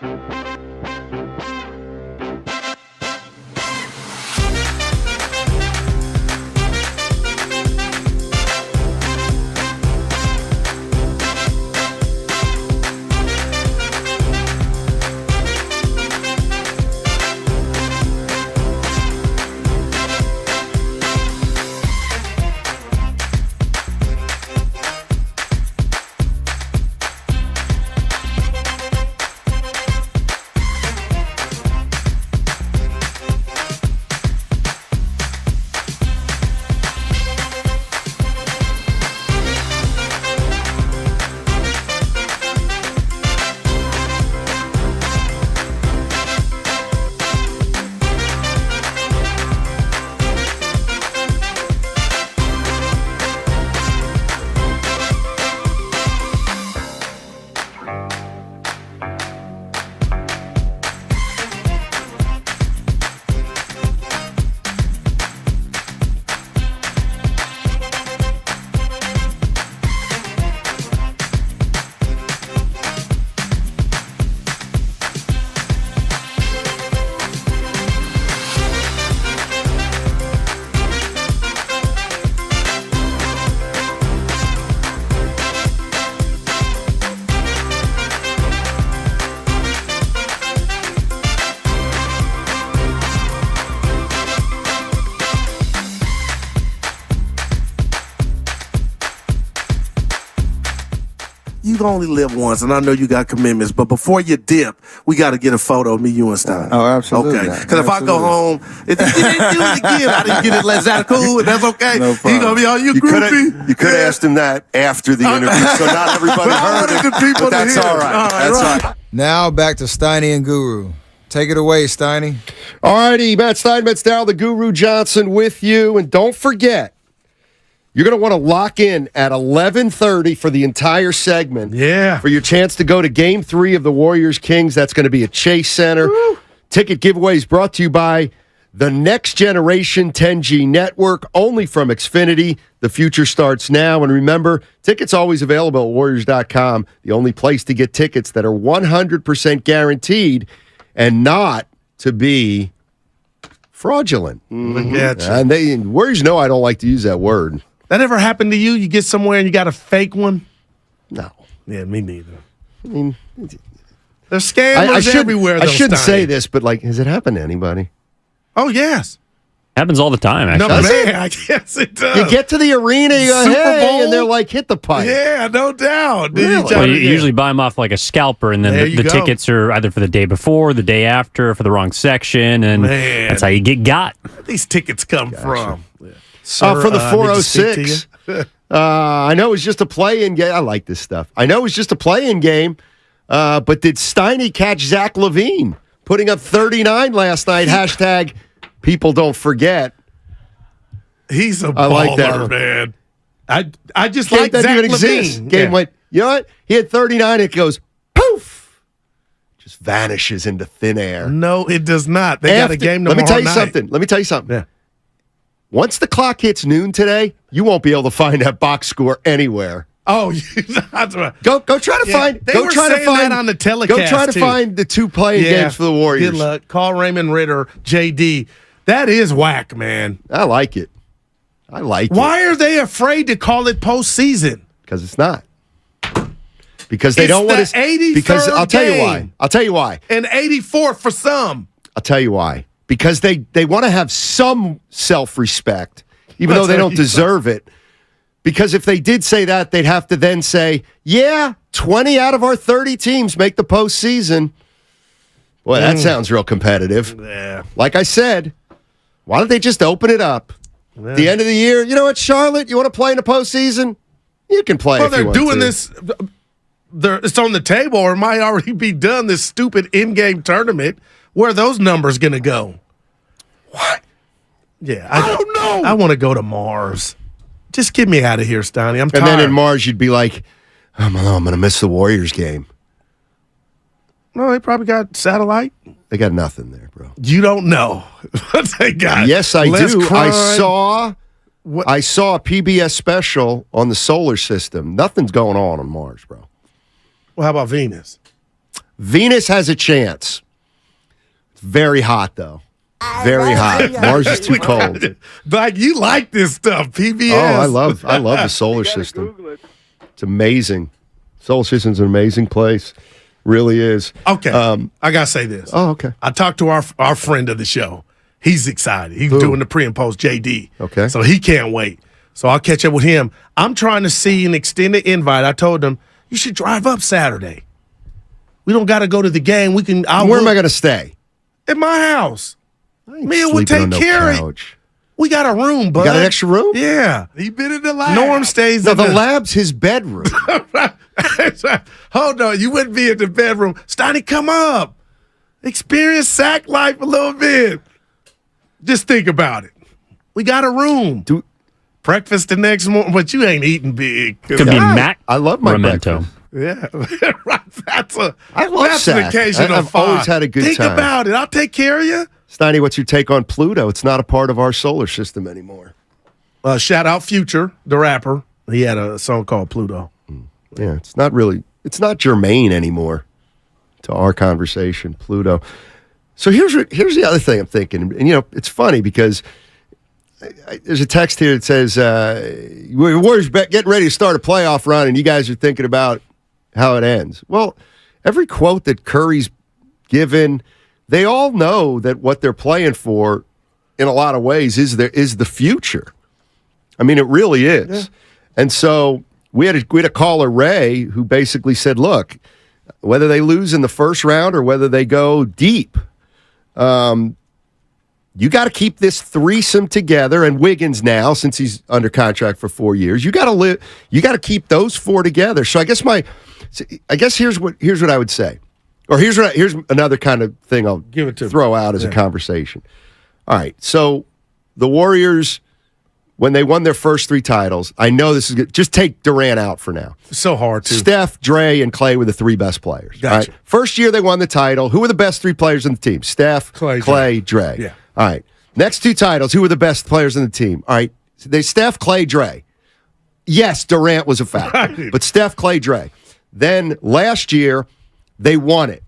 You only live once, and I know you got commitments, but before you dip, we got to get a photo of me, you, and Stein. Oh, absolutely. Okay. Because if I go home, if you didn't do it again, I didn't get it. Is that cool? That's okay? No problem. He going to be all you groupie. You could have asked him that after the interview, so not everybody heard it, but that's all right. That's all right. Now back to Steiny and Guru. Take it away, Steiny. All righty, Matt Steinmetz down, the Guru Johnson with you. And don't forget, you're going to want to lock in at 11:30 for the entire segment. Yeah. For your chance to go to Game 3 of the Warriors-Kings. That's going to be at Chase Center. Woo. Ticket giveaways brought to you by the Next Generation 10G Network, only from Xfinity. The future starts now. And remember, tickets always available at Warriors.com, the only place to get tickets that are 100% guaranteed and not to be fraudulent. Look at you. And Warriors know I don't like to use that word. That ever happened to you? You get somewhere and you got a fake one? No. Yeah, me neither. I mean, there's scammers everywhere. I shouldn't say this, but has it happened to anybody? Oh, yes. Happens all the time, actually. No, man, I guess it does. You get to the arena, you go, Super hey, Bowl? and they're like, hit the pipe. Yeah, no doubt. Really? Well, you usually buy them off like a scalper, and then the tickets are either for the day before, the day after, for the wrong section, and that's how you get got. Where these tickets come from? From the 406. I know it was just a play-in game. I like this stuff. I know it was just a play-in game, but did Steiny catch Zach LaVine putting up 39 last night? Hashtag people don't forget. He's a I like that, man. I just game like that Zach even exists. LaVine. Game went, you know what? He had 39. It goes, poof. Just vanishes into thin air. No, it does not. They got a game tomorrow Let me tell you night. something. Yeah. Once the clock hits noon today, you won't be able to find that box score anywhere. Oh, that's right. Go try to find. They Go were try to saying find that on the telecast. Go try to find the two playing games for the Warriors. Good luck. Call Raymond Ritter, JD. That is whack, man. I like it. Why are they afraid to call it postseason? Because it's not. Because they don't want to. Because I'll tell you why. I'll tell you why. And 84th for some. I'll tell you why. Because they want to have some self-respect, even though they don't deserve it. Because if they did say that, they'd have to then say, yeah, 20 out of our 30 teams make the postseason. Boy, that sounds real competitive. Yeah. Like I said, why don't they just open it up? Yeah. At the end of the year, you know what, Charlotte? You want to play in the postseason? You can play Well, if you they're want doing to. this. It's on the table, or it might already be done, this stupid in-game tournament. Where are those numbers going to go? What? Yeah, I don't know. I want to go to Mars. Just get me out of here, Steiny. I'm tired. And then in Mars, you'd be like, oh, no, I'm going to miss the Warriors game. No, they probably got satellite. They got nothing there, bro. You don't know what they got. Yes, I Less do. crime. I saw a PBS special on the solar system. Nothing's going on Mars, bro. Well, how about Venus? Venus has a chance. It's very hot, though. Very hot. Mars is too cold. Like, you like this stuff, PBS. Oh, I love the solar system. It's amazing. Solar system's an amazing place. Really is. Okay. I got to say this. Oh, okay. I talked to our friend of the show. He's excited. He's doing the pre and post, JD. Okay. So he can't wait. So I'll catch up with him. I'm trying to see an extended invite. I told him, you should drive up Saturday. We don't got to go to the game. We can. Where am I going to stay? At my house. Man, we'll Sleeping take on no care of it. couch. We got a room, bud. You got an extra room? Yeah. He been in the lab. Norm stays No, in the lab's his bedroom. Hold on. You wouldn't be in the bedroom. Steiny, come up. Experience Sac life a little bit. Just think about it. We got a room. Breakfast the next morning, but you ain't eating big. Could be Mac. I love my Memento. breakfast. Yeah. That's I love an Sac. occasion of I've fun. always had a good Think time. about it. I'll take care of you. Steiny, what's your take on Pluto? It's not a part of our solar system anymore. Shout out Future, the rapper. He had a song called Pluto. Yeah, it's not germane anymore to our conversation, Pluto. So here's the other thing I'm thinking. And, it's funny because there's a text here that says, Warriors getting ready to start a playoff run, and you guys are thinking about how it ends. Well, every quote that Curry's given, they all know that what they're playing for in a lot of ways is the future. I mean, it really is. Yeah. And so we had a caller, Ray, who basically said, look, whether they lose in the first round or whether they go deep, you got to keep this threesome together. And Wiggins now, since he's under contract for 4 years, you got to keep those four together. So I guess here's what I would say. Or here's another kind of thing I'll throw out as a conversation. All right, so the Warriors, when they won their first three titles, I know this is good. Just take Durant out for now. It's so hard to. Steph, Dre, and Clay were the three best players. Gotcha. All right? First year they won the title. Who were the best three players on the team? Steph, Clay, Dre. Yeah. All right. Next two titles, who were the best players on the team? All right. Steph, Clay, Dre. Yes, Durant was a factor. Right. But Steph, Clay, Dre. Then last year, they won it.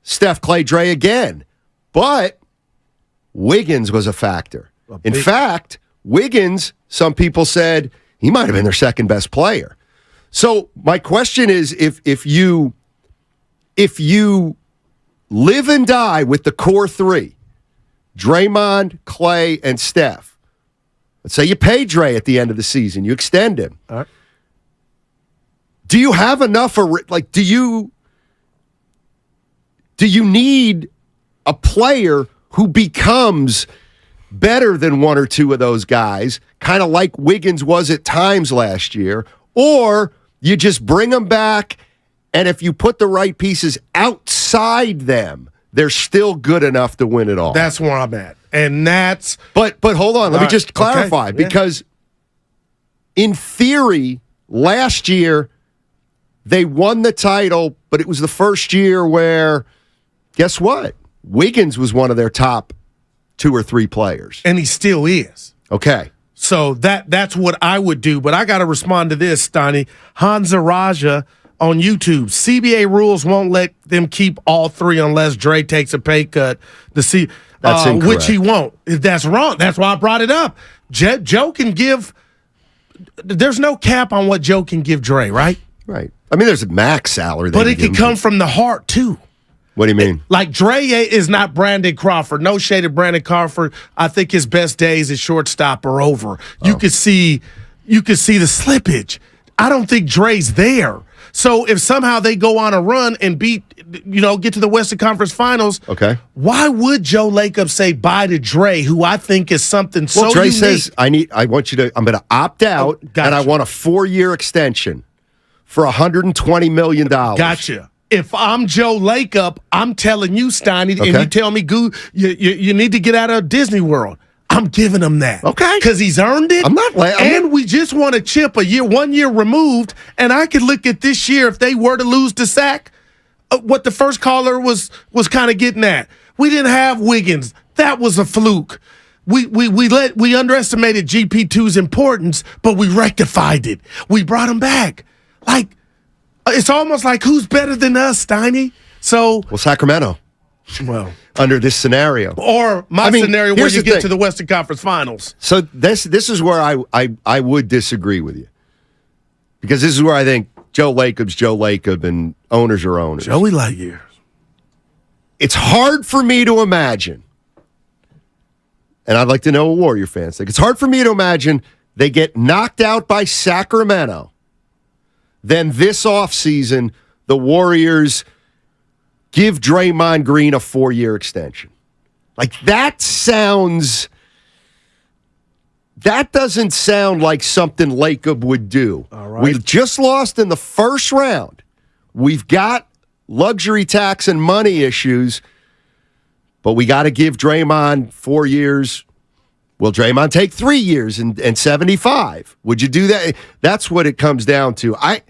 Steph, Clay, Dre again. But Wiggins was a factor. In fact, Wiggins, some people said he might have been their second best player. So my question is, if you live and die with the core three, Draymond, Clay, and Steph, let's say you pay Dre at the end of the season, you extend him. All right. Do you have enough? Do you need a player who becomes better than one or two of those guys, kind of like Wiggins was at times last year, or you just bring them back, and if you put the right pieces outside them, they're still good enough to win it all? That's where I'm at. And that's... But hold on, let me just clarify, because in theory, last year, they won the title, but it was the first year where, guess what? Wiggins was one of their top two or three players. And he still is. Okay. So that's what I would do. But I got to respond to this, Steiny. Hansa Raja on YouTube. CBA rules won't let them keep all three unless Dre takes a pay cut. That's incorrect. Which he won't. That's wrong. That's why I brought it up. Joe can give... There's no cap on what Joe can give Dre, right? Right. I mean, there's a max salary. But it can come from the heart, too. What do you mean? Like, Dre is not Brandon Crawford. No shade of Brandon Crawford. I think his best days at shortstop are over. You could see the slippage. I don't think Dre's there. So if somehow they go on a run and get to the Western Conference Finals, okay, why would Joe Lacob say bye to Dre, who I think is something so Dre unique? says, I'm going to opt out, and I want a 4-year extension for $120 million. Gotcha. If I'm Joe Lacob, I'm telling you, Steiny, and you tell me, you need to get out of Disney World. I'm giving him that. Okay. Because he's earned it. We just want to chip 1 year removed, and I could look at this year if they were to lose to Sac, what the first caller was kind of getting at. We didn't have Wiggins. That was a fluke. We underestimated GP2's importance, but we rectified it. We brought him back. Like, it's almost like who's better than us, Steiny? So, Sacramento. Well, under this scenario, or scenario where you get to the Western Conference Finals. So this is where I would disagree with you, because this is where I think Joe Lacob's Joe Lacob and owners are owners. Joey Lightyear. It's hard for me to imagine, and I'd like to know what Warrior fans think. It's hard for me to imagine they get knocked out by Sacramento. Then this offseason, the Warriors give Draymond Green a 4-year extension. Like, that doesn't sound like something Lacob would do. All right. We just lost in the first round. We've got luxury tax and money issues, but we got to give Draymond 4 years. Will Draymond take 3 years and 75? Would you do that? That's what it comes down to. I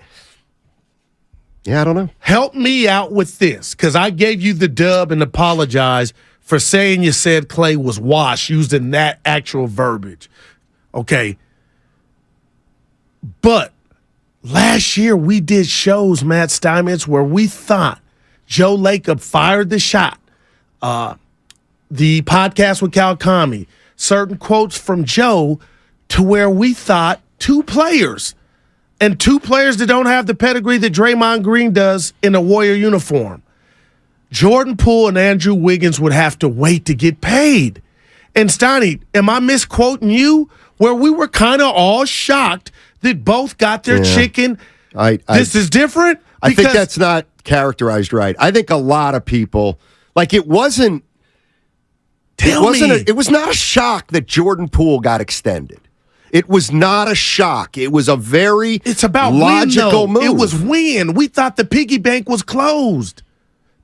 don't know. Help me out with this, because I gave you the dub and apologize for saying you said Clay was washed using that actual verbiage. Okay. But last year we did shows, Matt Steinmetz, where we thought Joe Lacob fired the shot. The podcast with Cal Kami, certain quotes from Joe, to where we thought two players that don't have the pedigree that Draymond Green does in a Warrior uniform, Jordan Poole and Andrew Wiggins, would have to wait to get paid. And Steiny, am I misquoting you? Where we were kind of all shocked that both got their chicken. This is different? I think that's not characterized right. I think a lot of people, like, it was not a shock that Jordan Poole got extended. It was not a shock. It was a very logical move. It was win. We thought the piggy bank was closed.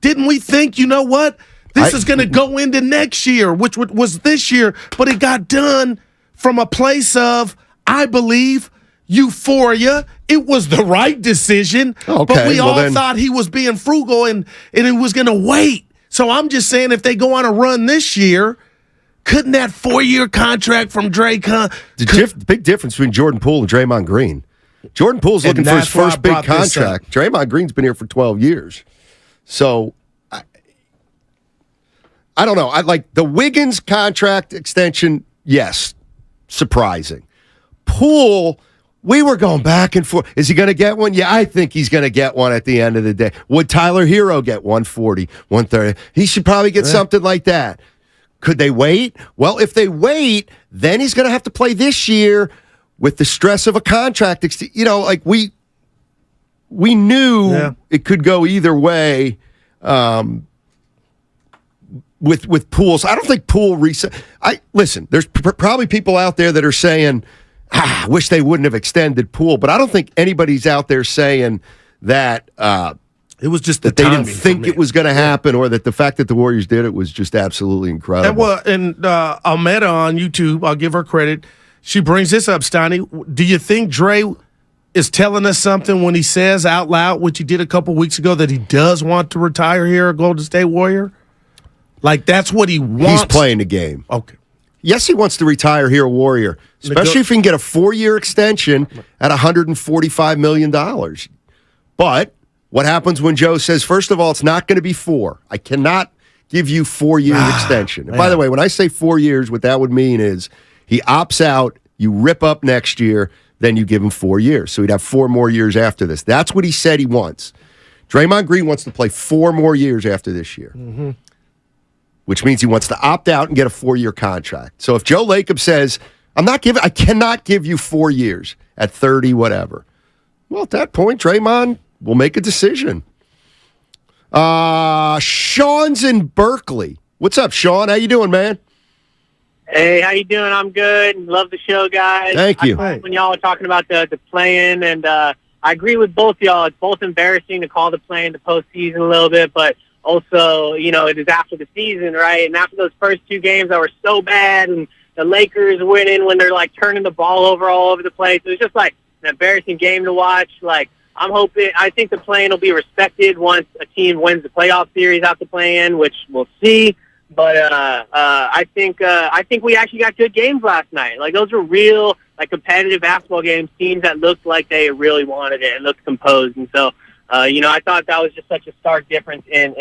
Didn't we think, you know what? This is going to go into next year, which was this year, but it got done from a place of, I believe, euphoria. It was the right decision, but we all thought he was being frugal and he was going to wait. So I'm just saying, if they go on a run this year, couldn't that 4-year contract from Dre big difference between Jordan Poole and Draymond Green. Jordan Poole's looking for his first big contract. Draymond Green's been here for 12 years. So I don't know. I like the Wiggins contract extension. Yes, surprising. Poole, we were going back and forth. Is he going to get one? Yeah, I think he's going to get one at the end of the day. Would Tyler Hero get 140, 130? He should probably get something like that. Could they wait? Well, if they wait, then he's going to have to play this year with the stress of a contract. Like we knew it could go either way with Poole. So I don't think Poole reset. Listen, there's probably people out there that are saying, I wish they wouldn't have extended Poole, but I don't think anybody's out there saying that it was just that they didn't think it was going to happen, or that the fact that the Warriors did it was just absolutely incredible. And Almeda on YouTube, I'll give her credit. She brings this up, Steiny. Do you think Dre is telling us something when he says out loud, which he did a couple weeks ago, that he does want to retire here at Golden State Warrior? Like, that's what he wants. He's playing the game. Okay. Yes, he wants to retire here a Warrior, especially if he can get a 4-year extension at $145 million. But what happens when Joe says, first of all, it's not going to be 4. I cannot give you 4-year extension. And by the way, when I say 4 years, what that would mean is he opts out, you rip up next year, then you give him 4 years. So he'd have 4 more years after this. That's what he said he wants. Draymond Green wants to play 4 more years after this year, which means he wants to opt out and get a 4-year contract. So if Joe Lacob says, I cannot give you 4 years at 30, whatever. Well, at that point, Draymond will make a decision. Sean's in Berkeley. What's up, Sean? How you doing, man? Hey, how you doing? I'm good. Love the show, guys. Thank you. When y'all were talking about the play-in, and I agree with both y'all. It's both embarrassing to call the play-in the postseason a little bit, but also, it is after the season, right? And after those first 2 games that were so bad, and the Lakers winning when they're, like, turning the ball over all over the place, it was just, like, an embarrassing game to watch. Like, I think the play-in will be respected once a team wins the playoff series out the play-in, which we'll see. But I think we actually got good games last night. Like, those were real, like, competitive basketball games, teams that looked like they really wanted it and looked composed. And so I thought that was just such a stark difference in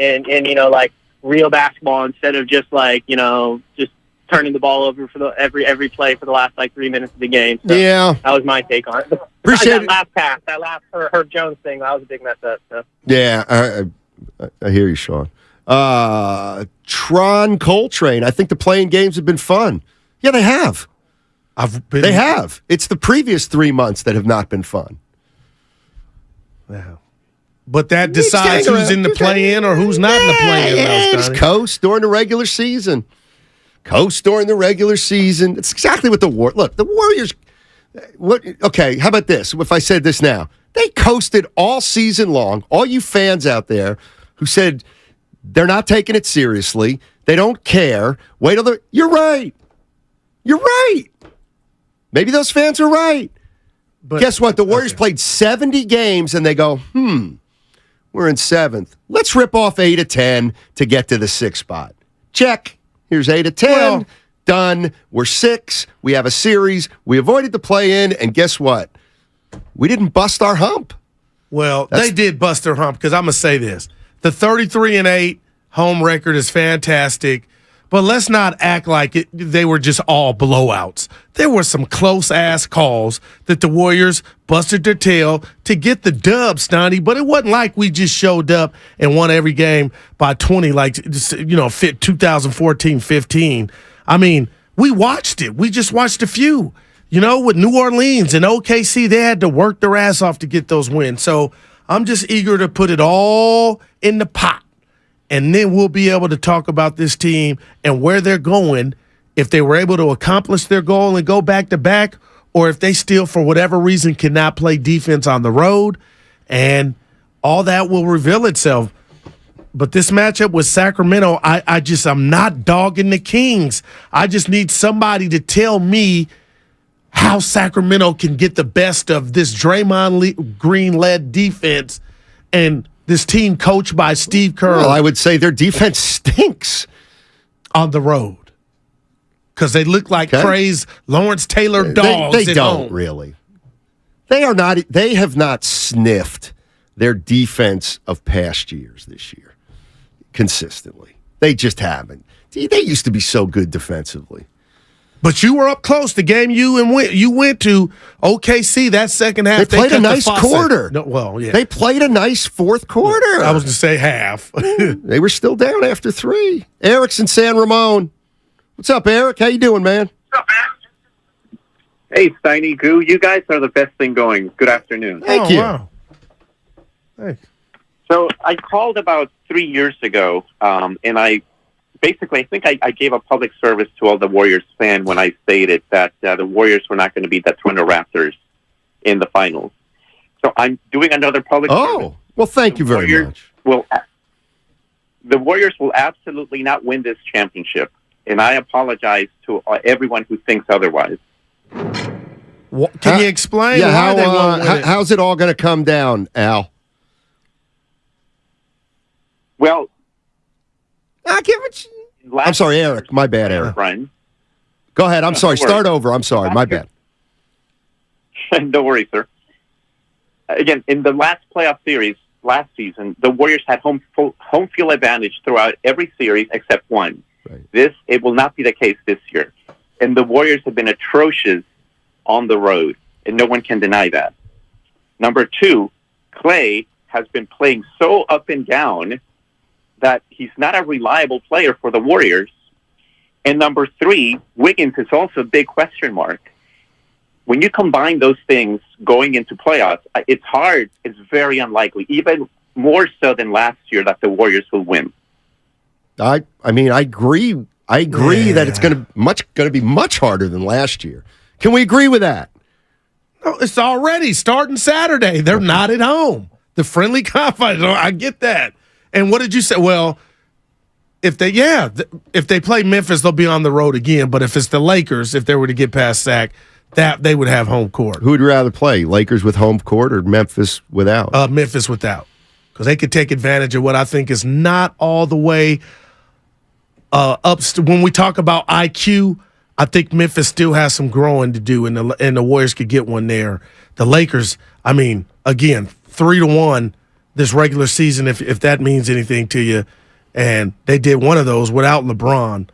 like real basketball instead of just like, just turning the ball over for every play for the last like 3 minutes of the game. So yeah, that was my take on it. Appreciate that last pass, that last Herb Jones thing, that was a big mess up. So. Yeah, I hear you, Sean. Tron Coltrane. I think the playing games have been fun. Yeah, they have. They have. It's the previous 3 months that have not been fun. Yeah. But that decides who's in the play-in or who's not in the play-in. Yeah, just coast during the regular season. Coast during the regular season. It's exactly what the Warriors. Okay, how about this? If I said this now, they coasted all season long. All you fans out there who said they're not taking it seriously, they don't care. Wait till you're right. You're right. Maybe those fans are right. But guess what? The Warriors played 70 games, and they go, we're in 7th. Let's rip off 8 of 10 to get to the 6th spot. Check. Here's 8 of 10. Well, done. We're 6. We have a series. We avoided the play-in, and guess what? We didn't bust our hump. Well, they did bust their hump, because I'm going to say this. The 33-8 home record is fantastic, but let's not act like they were just all blowouts. There were some close-ass calls that the Warriors busted their tail to get the dub, Stoney, but it wasn't like we just showed up and won every game by 20 like, fit 2014-15. I mean, we watched it. We just watched a few. With New Orleans and OKC, they had to work their ass off to get those wins. So I'm just eager to put it all in the pot. And then we'll be able to talk about this team and where they're going, if they were able to accomplish their goal and go back-to-back, or if they still, for whatever reason, cannot play defense on the road. And all that will reveal itself. But this matchup with Sacramento, I'm not dogging the Kings. I just need somebody to tell me how Sacramento can get the best of this Draymond Green-led defense and this team coached by Steve Kerr. Well, I would say their defense stinks on the road because they look like crazed Lawrence Taylor dogs. They don't really. They are not. They have not sniffed their defense of past years this year consistently. They just haven't. They used to be so good defensively. But you were up close. The game you went to OKC that second half. They played a nice quarter. Yeah. They played a nice fourth quarter. I was going to say half. They were still down after 3. Eric's in San Ramon. What's up, Eric? How you doing, man? What's up, man? Hey, Steiny, Goo. You guys are the best thing going. Good afternoon. Thank you. Wow. Thanks. So I called about 3 years ago, and I think I gave a public service to all the Warriors fans when I stated that the Warriors were not going to beat the Toronto Raptors in the finals. So I'm doing another public service. Well, thank you very much. The Warriors will absolutely not win this championship, and I apologize to everyone who thinks otherwise. Can you explain why they won't win it? How's it all going to come down, Al? Well, I'm sorry, Eric. My bad, Eric. Brian. Go ahead. I'm sorry. Start over. I'm sorry. My bad. Don't worry, sir. Again, in the last playoff series last season, the Warriors had home field advantage throughout every series except one. Right. It will not be the case this year. And the Warriors have been atrocious on the road, and no one can deny that. Number 2, Clay has been playing so up and down that he's not a reliable player for the Warriors. And number 3, Wiggins is also a big question mark. When you combine those things going into playoffs, it's hard. It's very unlikely, even more so than last year, that the Warriors will win. I agree. I agree that it's going to be much harder than last year. Can we agree with that? No, it's already starting Saturday. They're not at home. The friendly confidence. I get that. And what did you say? Well, if they play Memphis, they'll be on the road again. But if it's the Lakers, if they were to get past Sac, that they would have home court. Who would you rather play, Lakers with home court or Memphis without? Memphis without, because they could take advantage of what I think is not all the way up. When we talk about IQ, I think Memphis still has some growing to do, and the Warriors could get one there. The Lakers, again, 3-1. this regular season, if that means anything to you. And they did one of those without LeBron,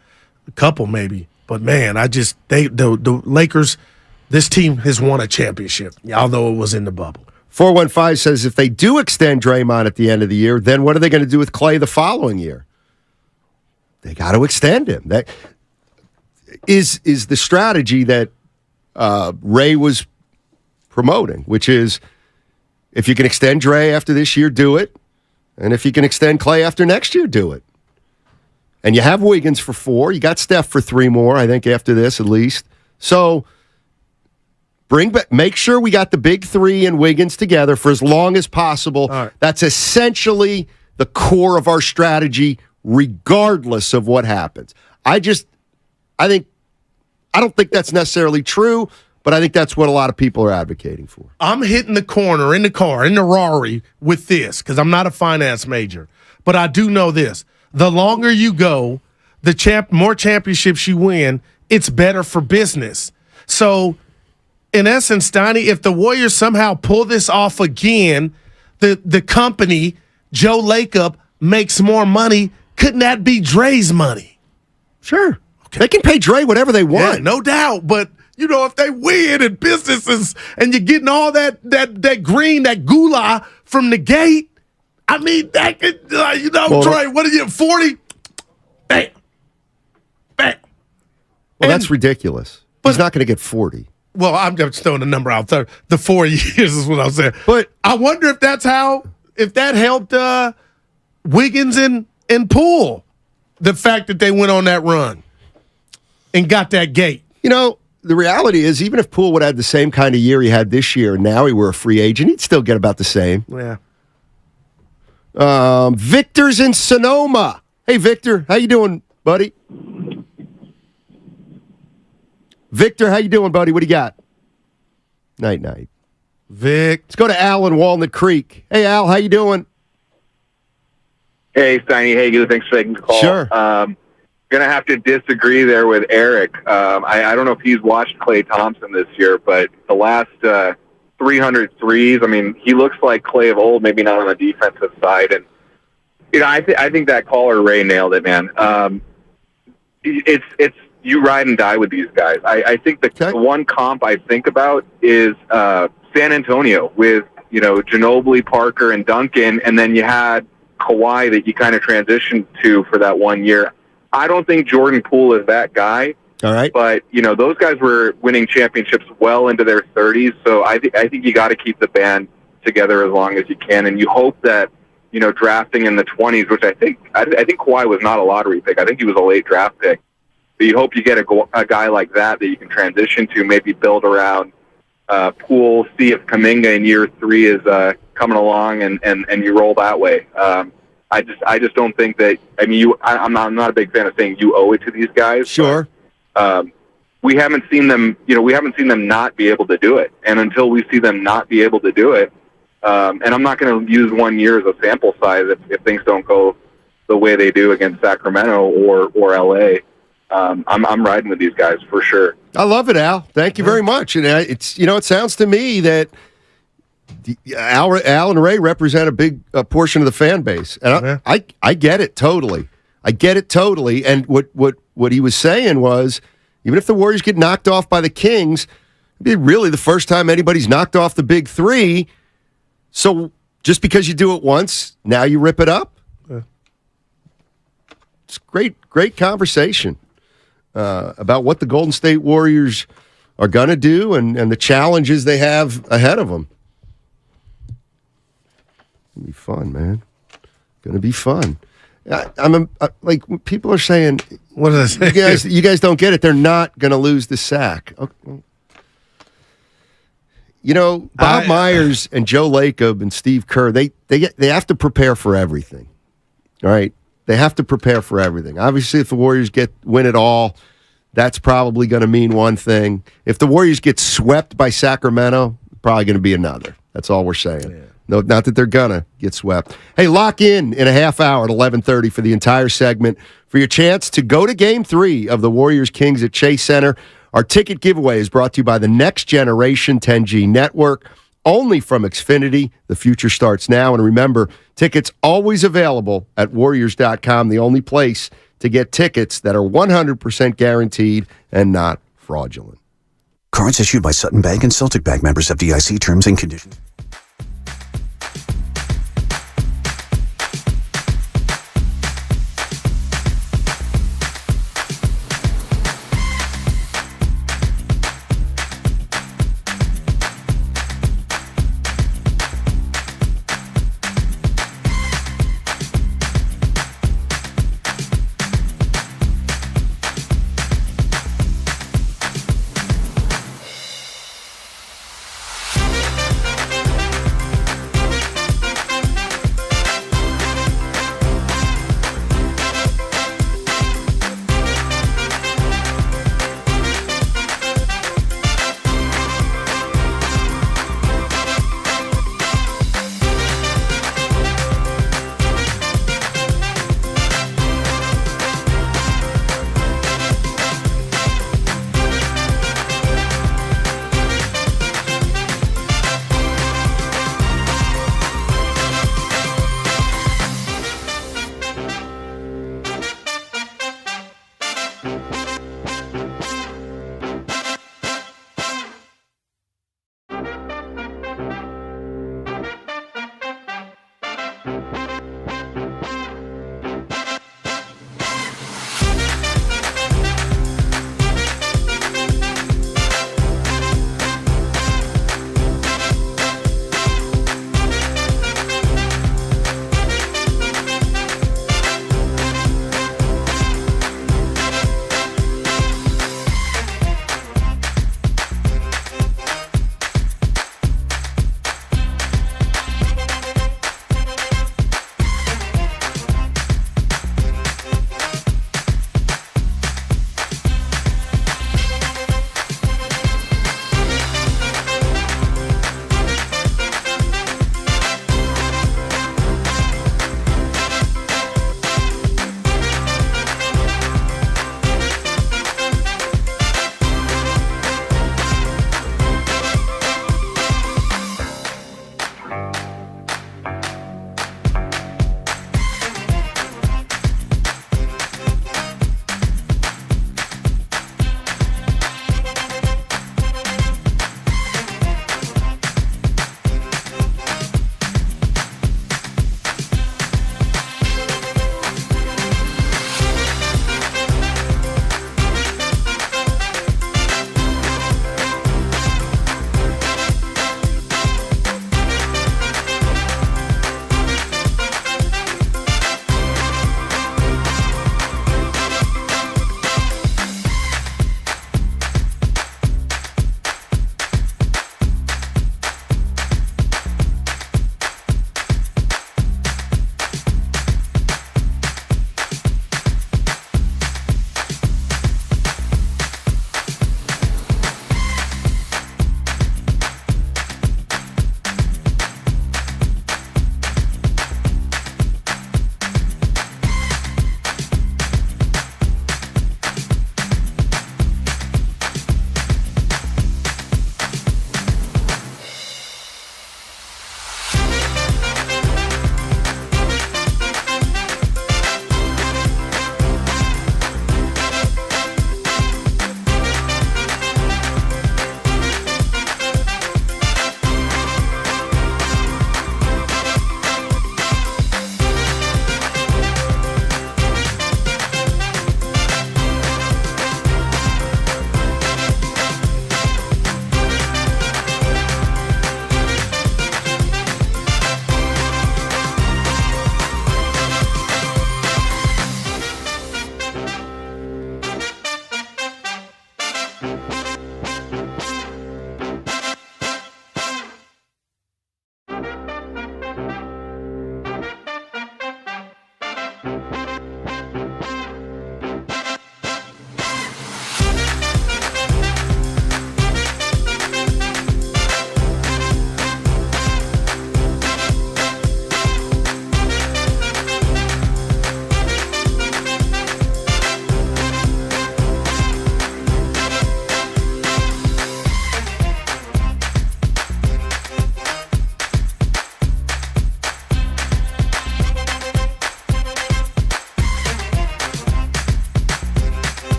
a couple maybe. But man, the Lakers, this team has won a championship, although it was in the bubble. 415 says if they do extend Draymond at the end of the year, then what are they going to do with Clay the following year? They got to extend him. That is the strategy that Ray was promoting, which is if you can extend Dre after this year, do it. And if you can extend Clay after next year, do it. And you have Wiggins for 4. You got Steph for 3 more, I think, after this at least. So make sure we got the big 3 and Wiggins together for as long as possible. Right. That's essentially the core of our strategy, regardless of what happens. I don't think that's necessarily true, but I think that's what a lot of people are advocating for. I'm hitting the corner in the car, in the Rari with this, because I'm not a finance major. But I do know this. The longer you go, more championships you win, it's better for business. So, in essence, Donnie, if the Warriors somehow pull this off again, the company, Joe Lacob, makes more money. Couldn't that be Dre's money? Sure. Okay. They can pay Dre whatever they want. Yeah, no doubt. But, if they win in businesses and you're getting all that green, that gula from the gate, I mean, that could, Dre, what are you, 40? Bam. Bam. Well, that's ridiculous. He's not going to get 40. Well, I'm just throwing a number out there. The 4 years is what I'm saying. But I wonder if that helped Wiggins and Poole, the fact that they went on that run and got that gate. The reality is, even if Poole would have had the same kind of year he had this year, and now he were a free agent, he'd still get about the same. Yeah. Victor's in Sonoma. Hey, Victor, how you doing, buddy? Victor, how you doing, buddy? What do you got? Night. Vic. Let's go to Al in Walnut Creek. Hey, Al, how you doing? Hey, Steiny. Hey, good. Thanks for taking the call. Sure. Going to have to disagree there with Eric. I don't know if he's watched Klay Thompson this year, but the last 300 threes, I mean, he looks like Klay of old, maybe not on the defensive side. And, I think that caller, Ray, nailed it, man. It's you ride and die with these guys. I think the one comp I think about is San Antonio with, Ginobili, Parker, and Duncan, and then you had Kawhi that you kind of transitioned to for that 1 year. I don't think Jordan Poole is that guy. All right. But, those guys were winning championships well into their 30s, so I think you got to keep the band together as long as you can, and you hope that, drafting in the 20s, which I think Kawhi was not a lottery pick. I think he was a late draft pick. But you hope you get a guy like that you can transition to, maybe build around Poole, see if Kuminga in year 3 is coming along, and you roll that way. I just don't think that. I mean, I'm not a big fan of saying you owe it to these guys. Sure. But, we haven't seen them. We haven't seen them not be able to do it. And until we see them not be able to do it, and I'm not going to use 1 year as a sample size if things don't go the way they do against Sacramento or LA. I'm riding with these guys for sure. I love it, Al. Thank you very much. And it's it sounds to me that Al and Ray represent a big portion of the fan base, and I get it totally. I get it totally. And what he was saying was, even if the Warriors get knocked off by the Kings, it'd be really the first time anybody's knocked off the big 3. So just because you do it once, now you rip it up. It's great conversation about what the Golden State Warriors are going to do and the challenges they have ahead of them. It's going to be fun, man. Going to be fun. Like people are saying, what did I say? You guys don't get it. They're not going to lose the sack. Okay. Bob Myers and Joe Lacob and Steve Kerr, they have to prepare for everything. All right? They have to prepare for everything. Obviously, if the Warriors win it all, that's probably going to mean one thing. If the Warriors get swept by Sacramento, probably going to be another. That's all we're saying. Yeah. No, not that they're going to get swept. Hey, lock in a half hour at 11:30 for the entire segment for your chance to go to Game 3 of the Warriors-Kings at Chase Center. Our ticket giveaway is brought to you by the Next Generation 10G Network. only from Xfinity. The future starts now. And remember, tickets always available at Warriors.com, the only place to get tickets that are 100% guaranteed and not fraudulent. Cards issued by Sutton Bank and Celtic Bank, members FDIC. Terms and conditions.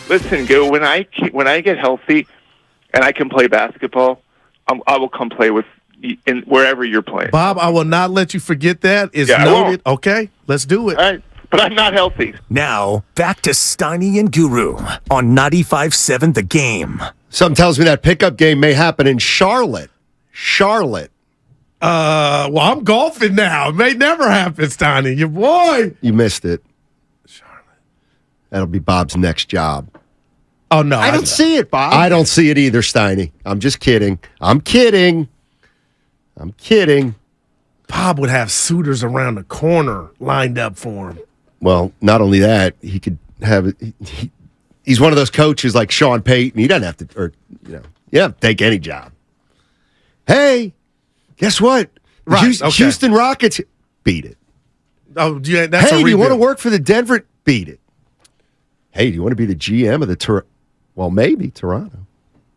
Listen, Gil, when I get healthy and I can play basketball, I will come play with in wherever you're playing. Bob, I will not let you forget that. It's noted. Okay, let's do it. All right, but I'm not healthy. Now, back to Steiny and Guru on 95.7 The Game. Something tells me that pickup game may happen in Charlotte. Well, I'm golfing now. It may never happen, Steiny. Your boy. You missed it. Charlotte. That'll be Bob's next job. Oh, no. I don't see it, Bob. I don't see it either, Steiny. I'm just kidding. I'm kidding. Bob would have suitors around the corner lined up for him. Well, not only that, he could have he's one of those coaches like Sean Payton. He doesn't have to, take any job. Hey, guess what? Houston Rockets beat it. Oh, yeah, that's hey, do you want to work for the Denver? Beat it. Hey, do you want to be the GM of the Well, maybe Toronto.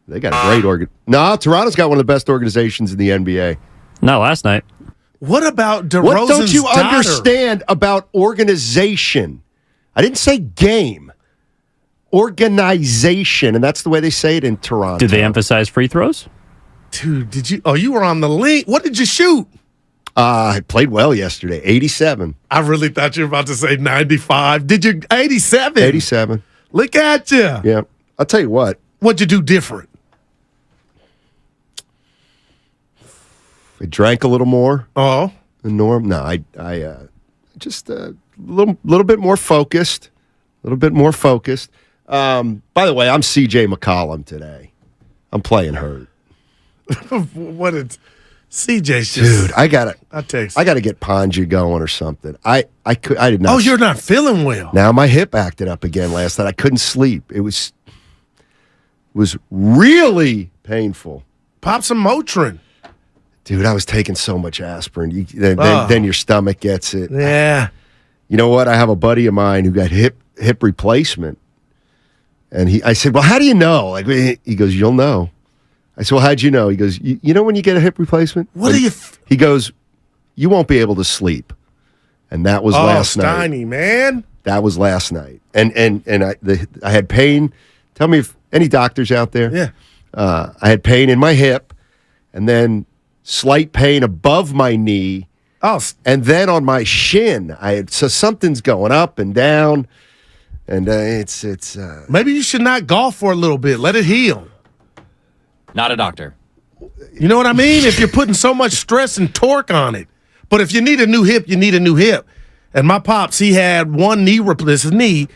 They got a great No, Toronto's got one of the best organizations in the NBA. Not last night. What about DeRozan's What don't you daughter? understand about organization? I didn't say game. Organization, and that's the way they say it in Toronto. Did they emphasize free throws? Dude, did you? Oh, you were on the link. What did you shoot? I played well yesterday, 87. I really thought you were about to say 95. Did you? 87? 87. Look at you. Yeah. I'll tell you what. What'd you do different? I drank a little more. Oh. Than norm. No, I just a little bit more focused. A little bit more focused. By the way, I'm CJ McCollum today. I'm playing hurt. What is CJ's just dude? I gotta get Ponja going or something. I did not. Oh, you're not feeling well. Now my hip acted up again last night. I couldn't sleep. It was really painful. Pop some Motrin. Dude, I was taking so much aspirin. Then your stomach gets it. Yeah. You know what? I have a buddy of mine who got hip replacement. And I said, well, how do you know? Like, he goes, you'll know. I said, well, how'd you know? He goes, you know when you get a hip replacement? What do you... He goes, you won't be able to sleep. And that was last night. Steiny, man. That was last night. And I had pain. Tell me if any doctors out there. Yeah. I had pain in my hip and then slight pain above my knee. Oh. And then on my shin, so something's going up and down. And it's maybe you should not golf for a little bit. Let it heal. Not a doctor. You know what I mean? If you're putting so much stress and torque on it. But if you need a new hip, you need a new hip. And my pops, he had one knee replacement. Knee.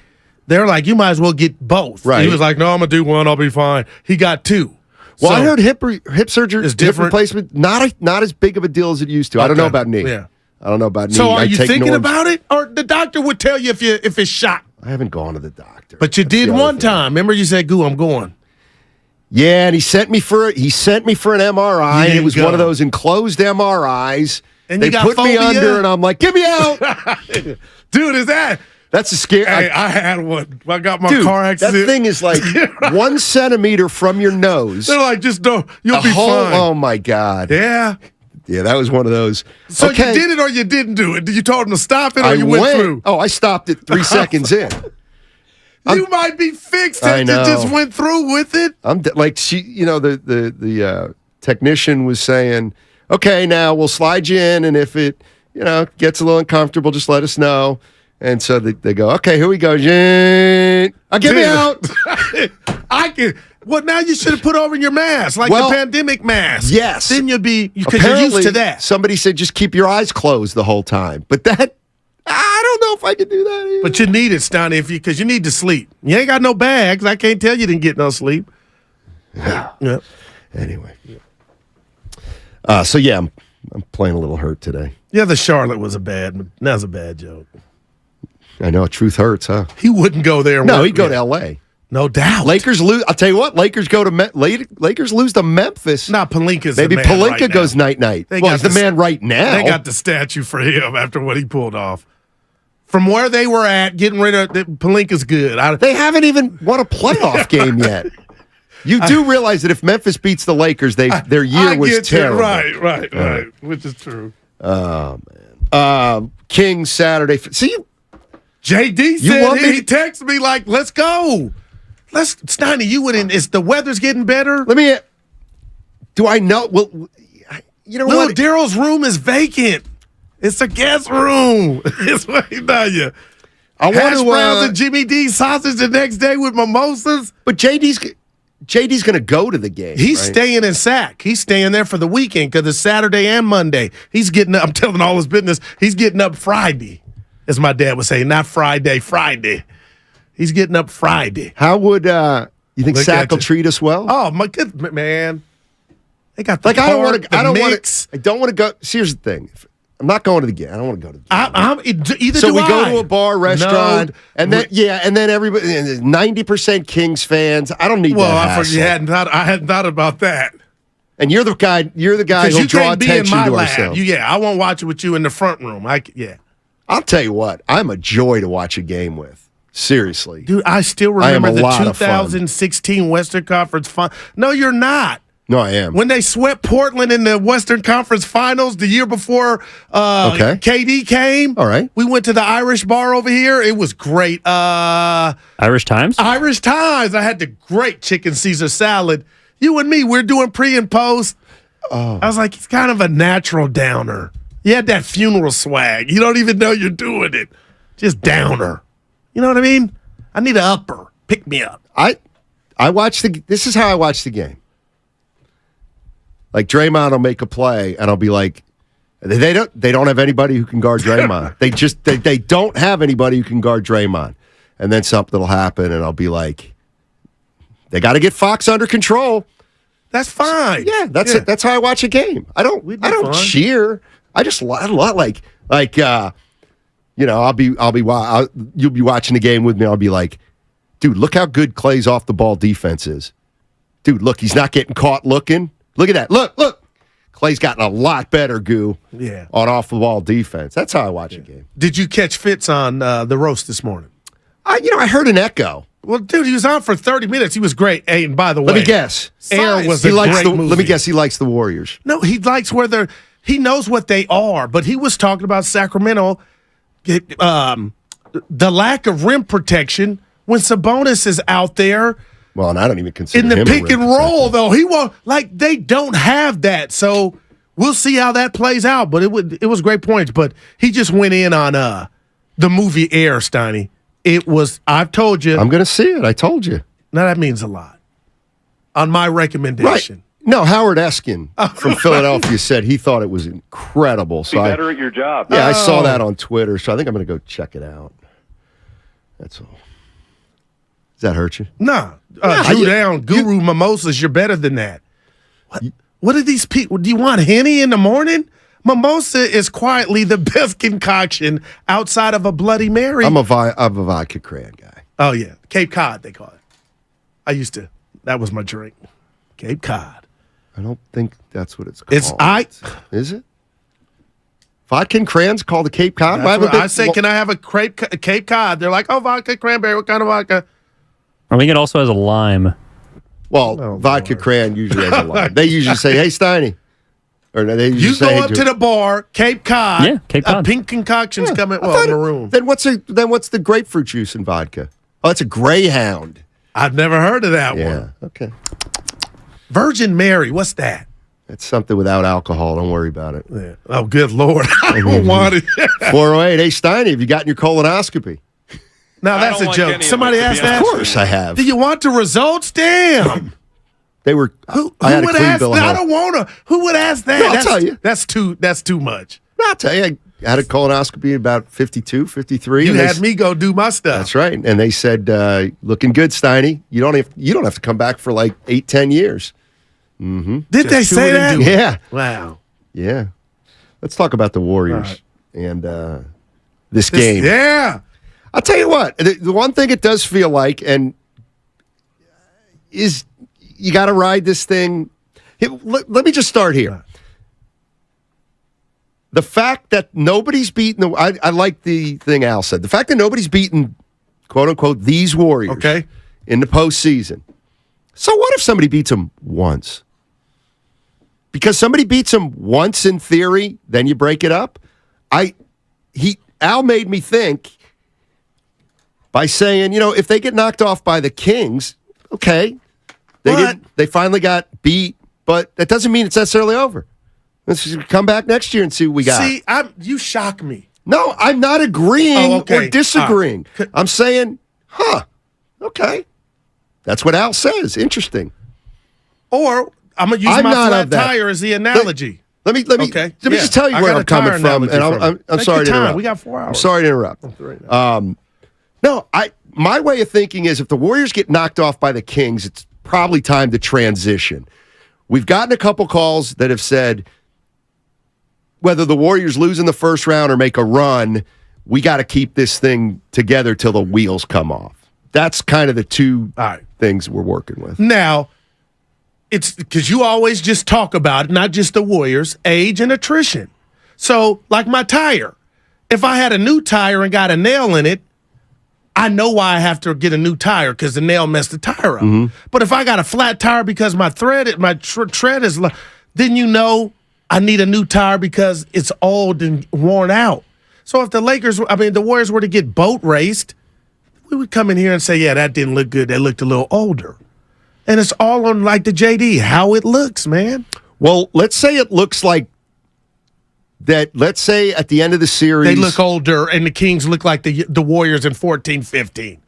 They're like, you might as well get both. Right. He was like, no, I'm going to do one. I'll be fine. He got two. Well, I heard hip surgery is different. Hip replacement, not as big of a deal as it used to. Okay. I don't know about knee. Yeah. I don't know about knee. So are you thinking about it? Or the doctor would tell you if it's shot? I haven't gone to the doctor. But you did one time. Remember you said, "Goo, I'm going." Yeah, and he sent me for an MRI. And it was one of those enclosed MRIs. And they put me under, and I'm like, "Get me out, dude!" Is that's a scary? Hey, I had one. I got my car accident. That thing is like 1 centimeter from your nose. They're like, just don't. You'll be fine. Oh my god. Yeah. Yeah, that was one of those. So you did it or you didn't do it? Did you told him to stop it or you went through? Oh, I stopped it 3 seconds in. You might be fixed if you just went through with it. The technician was saying, okay, now we'll slide you in, and if it, gets a little uncomfortable, just let us know. And so they go, okay, here we go. Get me out. I can. Well, now you should have put over your mask, like the pandemic mask. Yes. Then you'll be, because you're used to that. Somebody said just keep your eyes closed the whole time. But I don't know if I can do that either. But you need it, Stoney, because you need to sleep. You ain't got no bags. I can't tell you didn't get no sleep. Yeah. Anyway. I'm playing a little hurt today. Yeah, the Charlotte was that was a bad joke. I know, truth hurts, huh? He wouldn't go there. No, he'd go to L.A. No doubt. Lakers lose. I'll tell you what. Lakers lose to Memphis. Not Pelinka's. Maybe the man Pelinka right goes night. Well, he's the man right now. They got the statue for him after what he pulled off. From where they were at, getting rid of Pelinka's good. They haven't even won a playoff game yet. You do realize that if Memphis beats the Lakers, their year was terrible. Right. Which is true. Oh man. Kings Saturday. See, JD said he texted me like, "Let's go." Steiny, you wouldn't. Is the weather's getting better? Do I know? Well, you know what? Daryl's room is vacant. It's a guest room. It's waiting on you. Hash browns and Jimmy D's sausage the next day with mimosas. But JD's going to go to the game. He's right? staying in Sac. He's staying there for the weekend because it's Saturday and Monday. He's getting up. I'm telling all his business. He's getting up Friday, as my dad would say, not Friday. He's getting up Friday. How would you think Sac will treat us well? Oh my good man. They got the like park, I don't want to. I don't want to go. See, here's the thing. I'm not going to the game. I don't want to go to the game. Either so do we I. go to a bar, restaurant, and then everybody, 90% Kings fans. I don't need that hassle. I hadn't thought about that. And you're the guy. You're the guy who'll draw attention to ourselves. I won't watch it with you in the front room. I'll tell you what. I'm a joy to watch a game with. Seriously, dude. I still remember the 2016 Western Conference Final. No, you're not. No, I am. When they swept Portland in the Western Conference Finals the year before KD came. All right. We went to the Irish bar over here. It was great. Irish Times? Irish Times. I had the great chicken Caesar salad. You and me, we're doing pre and post. Oh. I was like, he's kind of a natural downer. You had that funeral swag. You don't even know you're doing it. Just downer. You know what I mean? I need an upper. Pick me up. This is how I watch the game. Like Draymond will make a play, and I'll be like, they don't have anybody who can guard Draymond. they don't have anybody who can guard Draymond. And then something will happen, and I'll be like, they got to get Fox under control. That's fine. Yeah, that's it. That's how I watch a game. I don't cheer. I just you'll be watching the game with me. I'll be like, dude, look how good Clay's off the ball defense is. Dude, look, he's not getting caught looking. Look at that. Look. Clay's gotten a lot better, on off-the-ball defense. That's how I watch a game. Did you catch Fitz on the roast this morning? I heard an echo. Well, dude, he was on for 30 minutes. He was great. Hey, and by the way, let me guess. Air was a great movie. Let me guess. He likes the Warriors. No, he likes he knows what they are, but he was talking about Sacramento, the lack of rim protection when Sabonis is out there. Well, and I don't even consider in the him pick and roll, though. He won't they don't have that. So we'll see how that plays out. But it was great points. But he just went in on the movie Air, Steiny. It was. I've told you. I'm going to see it. I told you. Now that means a lot. On my recommendation. Right. No, Howard Eskin from Philadelphia said he thought it was incredible. So be better at your job. Yeah, I saw that on Twitter. So I think I'm going to go check it out. That's all. Does that hurt you? No. Drew down, Guru Mimosas, you're better than that. What are these people? Do you want Henny in the morning? Mimosa is quietly the best concoction outside of a Bloody Mary. I'm a vodka cran guy. Oh, yeah. Cape Cod, they call it. That was my drink. Cape Cod. I don't think that's what it's called. Is it? Vodka and cran's called a Cape Cod? I say, can I have a Cape Cod? They're like, vodka, cranberry. What kind of vodka? I think it also has a lime. Well, vodka cran usually has a lime. They usually say, "Hey, Steiny," or they usually you go up to the bar, Cape Cod. Yeah, Cape Cod. A pink concoction's coming. In the room. Then what's the grapefruit juice in vodka? Oh, it's a Greyhound. I've never heard of that one. Okay. Virgin Mary. What's that? It's something without alcohol. Don't worry about it. Yeah. Oh, good Lord! I don't want it. 408. Hey, Steiny, have you gotten your colonoscopy? Now that's a joke. Somebody asked that. Of course I have. Do you want the results? Damn. They were. Who I would ask that? I don't want to. Who would ask that? No, I'll tell you. That's too much. No, I'll tell you. I had a colonoscopy at about 52, 53. You had me go do my stuff. That's right. And they said, looking good, Steiny. You don't have to come back for like 8-10 years. Mm-hmm. Did they say that? Yeah. Wow. Yeah. Let's talk about the Warriors and this game. Yeah. I'll tell you what, the one thing it does feel like, and is you got to ride this thing. Let me just start here. The fact that nobody's beaten I like the thing Al said. The fact that nobody's beaten, quote unquote, these Warriors in the postseason. So what if somebody beats them once? Because somebody beats them once in theory, then you break it up. Al made me think. by saying, if they get knocked off by the Kings, okay, they finally got beat, but that doesn't mean it's necessarily over. Let's just come back next year and see what we got. See, you shock me. No, I'm not agreeing or disagreeing. I'm saying, okay. That's what Al says. Interesting. Or I'm going to use my flat tire as the analogy. Let me just tell you where I'm coming from. And I'm sorry to interrupt. We got 4 hours. I'm sorry to interrupt. No, my way of thinking is if the Warriors get knocked off by the Kings, it's probably time to transition. We've gotten a couple calls that have said whether the Warriors lose in the first round or make a run, we got to keep this thing together till the wheels come off. That's kind of the two things we're working with. Now, it's because you always just talk about it, not just the Warriors, age and attrition. So, like my tire, if I had a new tire and got a nail in it, I know why I have to get a new tire because the nail messed the tire up. Mm-hmm. But if I got a flat tire because my tread is, then I need a new tire because it's old and worn out. So if the Warriors were to get boat raced, we would come in here and say, yeah, that didn't look good. That looked a little older. And it's all on like the JD, how it looks, man. Well, let's say it looks like that. Let's say at the end of the series, they look older and the Kings look like the Warriors in 14-15.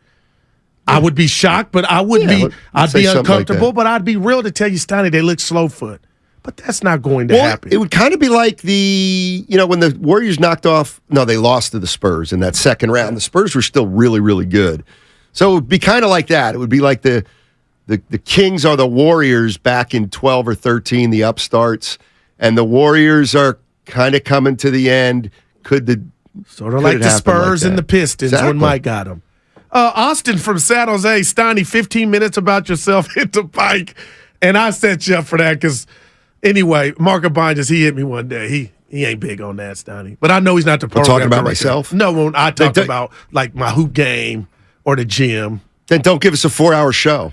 I would be shocked, but I'd be uncomfortable, like but I'd be real to tell you, Steiny, they look slow foot. But that's not going to happen. It would kind of be like when the Warriors they lost to the Spurs in that second round. The Spurs were still really, really good. So it would be kind of like that. It would be like the Kings are the Warriors back in 12 or 13, the upstarts, and the Warriors are kind of coming to the end. Sort of like the Spurs and the Pistons when Mike got them. Austin from San Jose, Steiny, 15 minutes about yourself hit the bike. And I set you up for that because, anyway, Mark Abinjas, he hit me one day. He ain't big on that, Steiny. But I know he's not the program. I'm talking about myself? No, I talk about like my hoop game or the gym. Then don't give us a 4-hour show.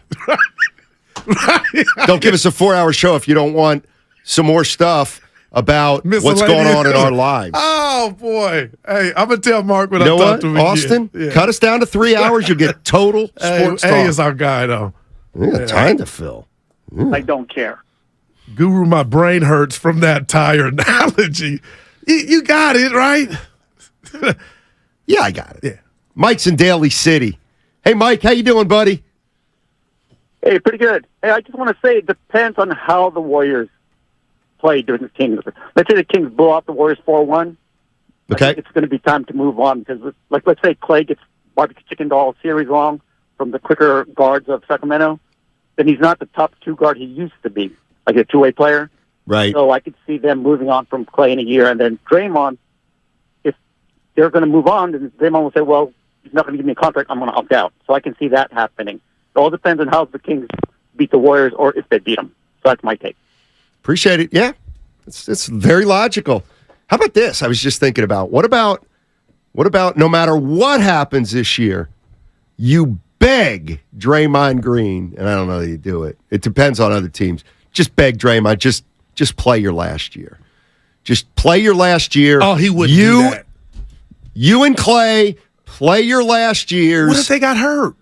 Don't give us a 4-hour show if you don't want some more stuff about what's going on in our lives. Oh, boy. Hey, I'm going to tell Mark when I talk to him Austin, cut us down to 3 hours. You'll get total sports talk. Hey is our guy, though. Time to fill. I don't care. Guru, my brain hurts from that tire analogy. You got it, right? Yeah, I got it. Yeah. Mike's in Daly City. Hey, Mike, how you doing, buddy? Hey, pretty good. Hey, I just want to say it depends on how the Warriors play during the Kings. Let's say the Kings blow out the Warriors 4-1. Okay. It's going to be time to move on because, let's say Clay gets barbecue chicken all series long from the quicker guards of Sacramento, then he's not the top two guard he used to be, like a two-way player. Right. So I could see them moving on from Clay in a year. And then Draymond, if they're going to move on, then Draymond will say, well, he's not going to give me a contract, I'm going to opt out. So I can see that happening. It all depends on how the Kings beat the Warriors or if they beat them. So that's my take. Appreciate it. Yeah, it's very logical. How about this? I was just thinking about, what about no matter what happens this year, you beg Draymond Green, and I don't know that you do it. It depends on other teams. Just beg Draymond, just play your last year. Just play your last year. Oh, he wouldn't do that. You and Clay play your last years. What if they got hurt?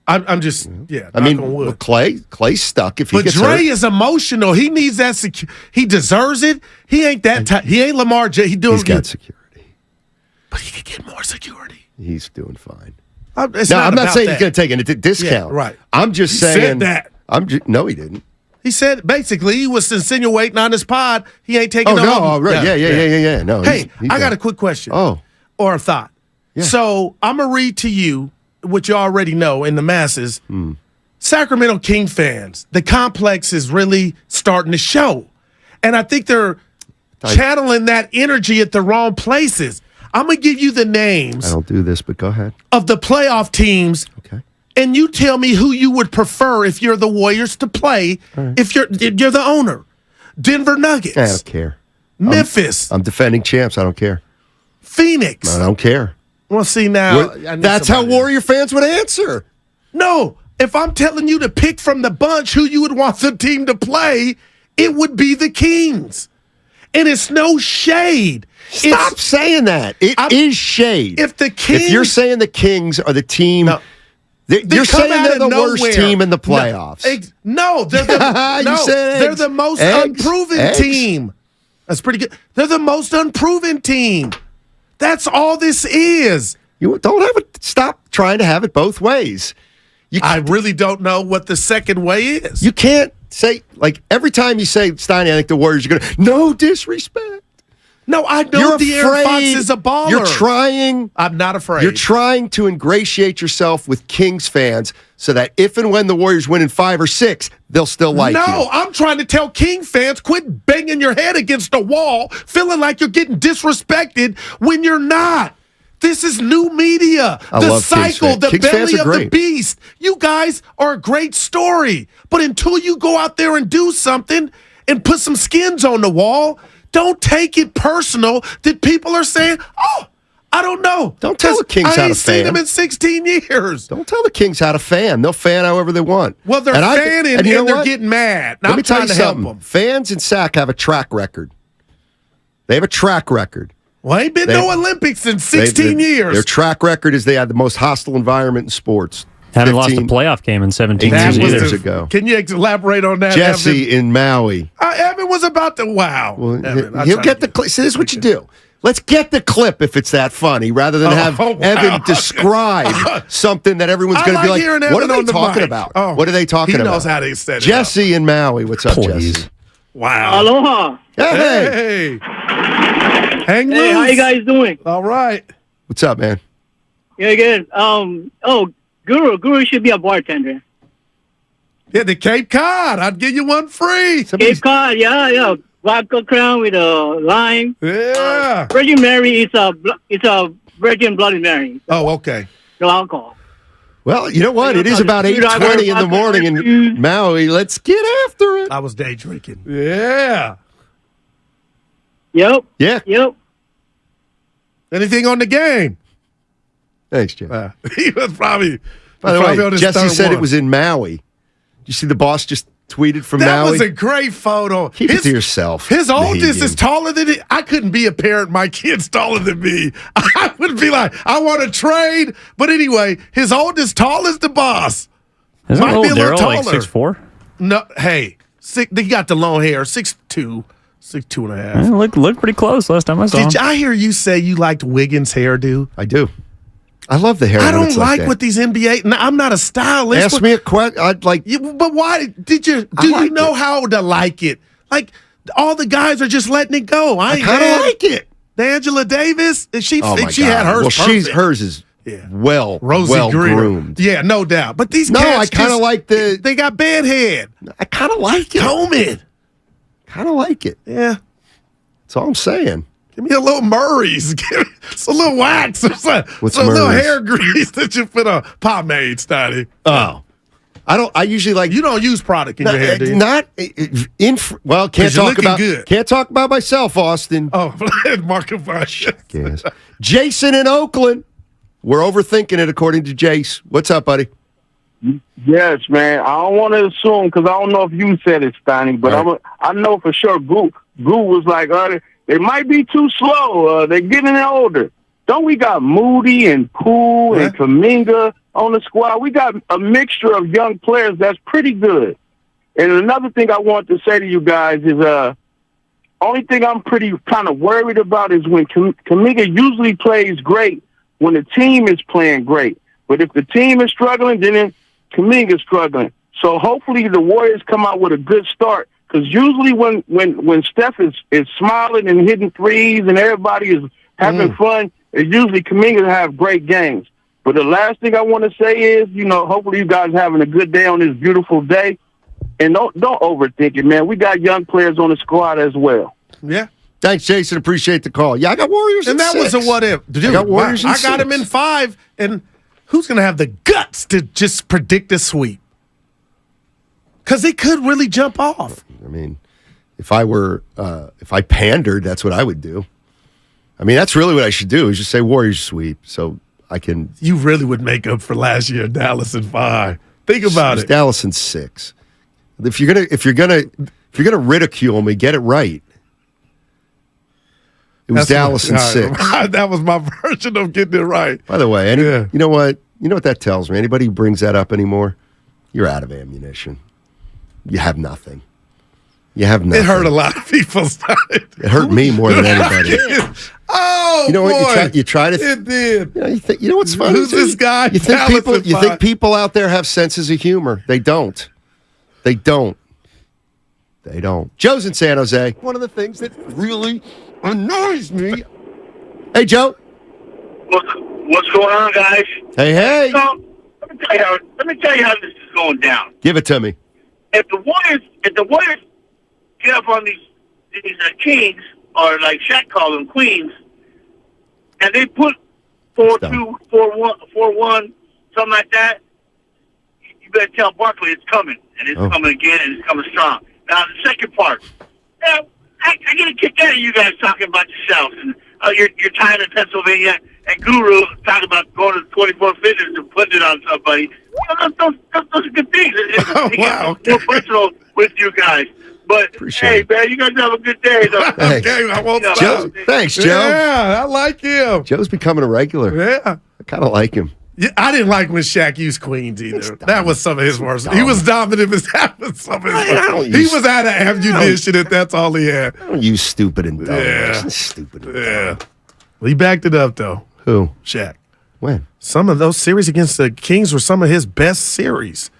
I'm just, I mean, Clay's stuck if he gets hurt. But Dre is emotional. He needs that he deserves it. He ain't that he ain't Lamar J. He's got security. But he could get more security. He's doing fine. I'm not saying he's going to take a discount. Yeah, right. I'm just saying. Said that. No, he didn't. He said, basically, he was insinuating on his pod he ain't taking right. Yeah. No. Hey, I got a quick question. Or a thought. Yeah. So I'm going to read to you what you already know in the masses. Sacramento King fans, the complex is really starting to show. And I think they're channeling that energy at the wrong places. I'm going to give you the names. I don't do this, but go ahead. Of the playoff teams. Okay. And you tell me who you would prefer if you're the Warriors to play, if you're the owner. Denver Nuggets. I don't care. Memphis. I'm defending champs. I don't care. Phoenix. I don't care. Well, see, now. That's how Warrior fans would answer. No. If I'm telling you to pick from the bunch who you would want the team to play, it would be the Kings. And it's no shade. Stop saying that. It is shade. If you're saying the Kings are the team, you're saying they're the worst team in the playoffs. No, they're the most unproven team. That's pretty good. They're the most unproven team. That's all this is. You don't have it. Stop trying to have it both ways. I really don't know what the second way is. You can't say, like, every time you say, Steiny, I think the Warriors are going to, no disrespect. No, I know De'Aaron Fox is a baller. You're trying. I'm not afraid. You're trying to ingratiate yourself with Kings fans so that if and when the Warriors win in 5 or 6, they'll still like you. No, I'm trying to tell King fans, quit banging your head against the wall, feeling like you're getting disrespected when you're not. This is new media. The cycle, the belly of the beast. You guys are a great story. But until you go out there and do something and put some skins on the wall, don't take it personal that people are saying, oh, I don't know. Don't tell the Kings how to fan. I ain't seen them in 16 years. Don't tell the Kings how to fan. They'll fan however they want. Well, they're fanning and they're getting mad. Let me tell you something. Fans in SAC have a track record. They have a track record. Well, ain't been no Olympics in 16 years. Their track record is they had the most hostile environment in sports. Haven't lost a playoff game in 17 years ago. Can you elaborate on that, Jesse Evan? in Maui. Evan was about to, wow. Well, he'll get the clip. See, this is what you do. Let's get the clip if it's that funny, rather than have Evan describe something that everyone's going to be like, what are they talking about? What are they talking about? He knows how to set it Jesse in Maui. What's up, Jesse? Wow. Aloha. Hey. Hang loose. Hey, how you guys doing? All right. What's up, man? Yeah, good. Guru should be a bartender. Yeah, the Cape Cod. I'd give you one free. Cape Cod, yeah. Vodka Crown with a lime. Yeah. Virgin Mary is a Virgin Bloody Mary. Oh, okay. No alcohol. Well, you know what? It is about 8:20 in the morning in Maui. Let's get after it. I was day drinking. Yeah. Yep. Yeah. Yep. Anything on the game? Thanks, Jeff. He was probably. By the way, Jesse said it was in Maui. Did you see the boss just tweeted from Maui? That was a great photo. Keep it to yourself. His oldest is taller than it. I couldn't be a parent. My kid's taller than me. I would be like, I want to trade. But anyway, his oldest tall as the boss. Isn't Might be a little taller. Like 6'4"? No, hey, he got the long hair, 6'2". 6'2.5". Look pretty close last time I saw him. Did I hear you say you liked Wiggins' hairdo? I do. I love the hair. I don't like what these NBA. I'm not a stylist. Ask me a question. I'd like. But why did you? Do you know how to like it? Like all the guys are just letting it go. I kind of like it. Angela Davis, she had hers. Well, hers is well groomed. Yeah, no doubt. But these I kind of like the. They got bad head. I kind of like it. Comb it. Kind of like it. Yeah, that's all I'm saying. Give me a little Murray's. Give me a little wax or something. Some little hair grease that you put on pomade, Stoddy. Oh. I usually like. You don't use product in your hair, do you? Not in. Well, can't talk about. Good. Can't talk about myself, Austin. Oh, Marco Vash. Yes. Jason in Oakland. We're overthinking it, according to Jace. What's up, buddy? Yes, man. I don't want to assume because I don't know if you said it, Steiny, but I know for sure. Goo was like, they might be too slow. They're getting older. Don't we got Moody and Poole and Kuminga on the squad? We got a mixture of young players that's pretty good. And another thing I want to say to you guys is, only thing I'm pretty kind of worried about is when Kuminga usually plays great when the team is playing great. But if the team is struggling, then Kuminga's struggling. So hopefully the Warriors come out with a good start. Because usually when Steph is smiling and hitting threes and everybody is having fun, it's usually Kuminga have great games. But the last thing I want to say is, hopefully you guys are having a good day on this beautiful day. And don't overthink it, man. We got young players on the squad as well. Yeah. Thanks, Jason. Appreciate the call. Yeah, I got Warriors and in 6. And that was a what if. Dude, I got Warriors in 6. I got him in 5. And who's going to have the guts to just predict a sweep? Because they could really jump off. I mean, if I pandered, that's what I would do. I mean, that's really what I should do is just say Warriors sweep so I can. You really would make up for last year, Dallas in 5. Think about it. Dallas in 6. If you're gonna ridicule me, get it right. It was Dallas in 6. That was my version of getting it right. By the way, you know what? You know what that tells me? Anybody who brings that up anymore, you're out of ammunition. You have nothing. You have nothing. It hurt a lot of people. It hurt me more than anybody. Oh, you know boy. what? You try to. It did. You know what's funny? Who's this guy? You think people out there have senses of humor? They don't. They don't. They don't. Joe's in San Jose. One of the things that really annoys me. Hey, Joe. What's going on, guys? Hey. So, let me tell you how this is going down. Give it to me. If the Warriors get up on these Kings, or like Shaq called them, Queens, and they put 4-2, 4-1, something like that, you better tell Barkley it's coming, and it's coming again, and it's coming strong. Now, the second part, I get a kick out of you guys talking about yourselves, and your time in Pennsylvania, and Guru talking about going to 24 Fitness and putting it on somebody. Those are good things. It gets more personal with you guys. But, hey, man, you guys have a good day. Okay, I won't Joe. Thanks, Joe. Yeah, I like him. Joe's becoming a regular. Yeah. I kind of like him. Yeah, I didn't like when Shaq used Queens either. That was some of his worst. He was dominant, but that was some of his worst. He was out of ammunition if that's all he had. I don't use stupid and dumb. Yeah. Stupid and dumb. He backed it up, though. Who? Shaq. When? Some of those series against the Kings were some of his best series.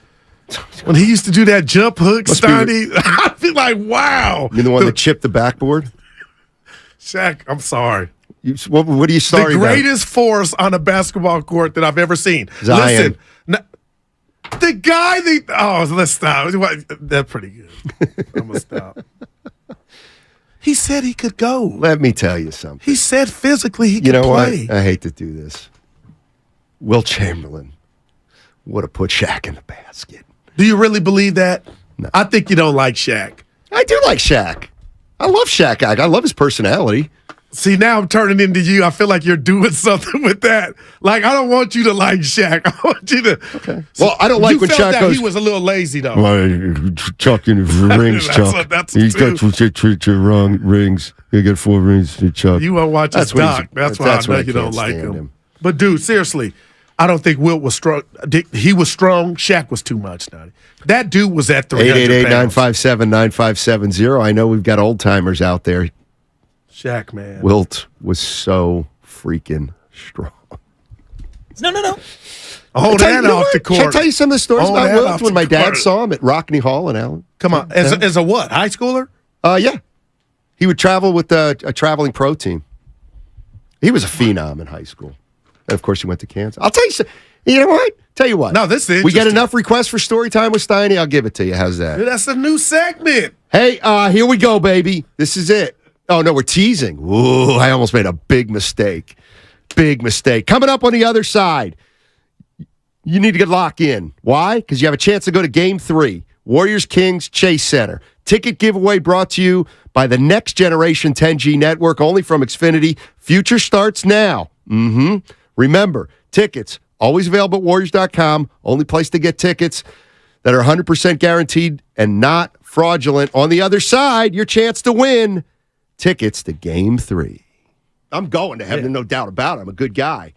When he used to do that jump hook, Steiny, I'd be like, wow. You're the one that chipped the backboard? Shaq, I'm sorry. What are you sorry The about? greatest force on a basketball court that I've ever seen. Zion. Listen, the guy let's stop. That's pretty good. I'm going to stop. He said he could go. Let me tell you something. He said physically he could You know play. what? I hate to do this. Will Chamberlain would have put Shaq in the basket. Do you really believe that? No. I think you don't like Shaq. I do like Shaq. I love Shaq. I love his personality. See, now I'm turning into you. I feel like you're doing something with that. Like, I don't want you to like Shaq. I want you to. Okay. Well, I don't like when Shaq goes. He was a little lazy, though. Chuck in his rings, Chuck. He's got your wrong rings. You got 4 rings, Chuck. You want to watch his doc. That's why I know you don't like him. But, dude, seriously, I don't think Wilt was strong. He was strong. Shaq was too much. That dude was at 300 pounds. 888-957-9570. I know we've got old timers out there. Shaq, man. Wilt was so freaking strong. No. Hold that off the court. Can I tell you some of the stories about Wilt when my dad saw him at Rockney Hall in Allen? Come on. As a what? High schooler? Yeah. He would travel with a traveling pro team. He was a phenom in high school. And, of course, he went to Kansas. I'll tell you something. You know what? Tell you what. No, this is we get enough requests for story time with Steiny. I'll give it to you. How's that? Dude, that's a new segment. Hey, here we go, baby. This is it. Oh, no, we're teasing. Ooh, I almost made a big mistake. Big mistake. Coming up on the other side, you need to get locked in. Why? Because you have a chance to go to Game 3, Warriors-Kings, Chase Center. Ticket giveaway brought to you by the Next Generation 10G Network, only from Xfinity. Future starts now. Remember, tickets, always available at Warriors.com. Only place to get tickets that are 100% guaranteed and not fraudulent. On the other side, your chance to win tickets to Game 3. I'm going to heaven, no doubt about it. I'm a good guy.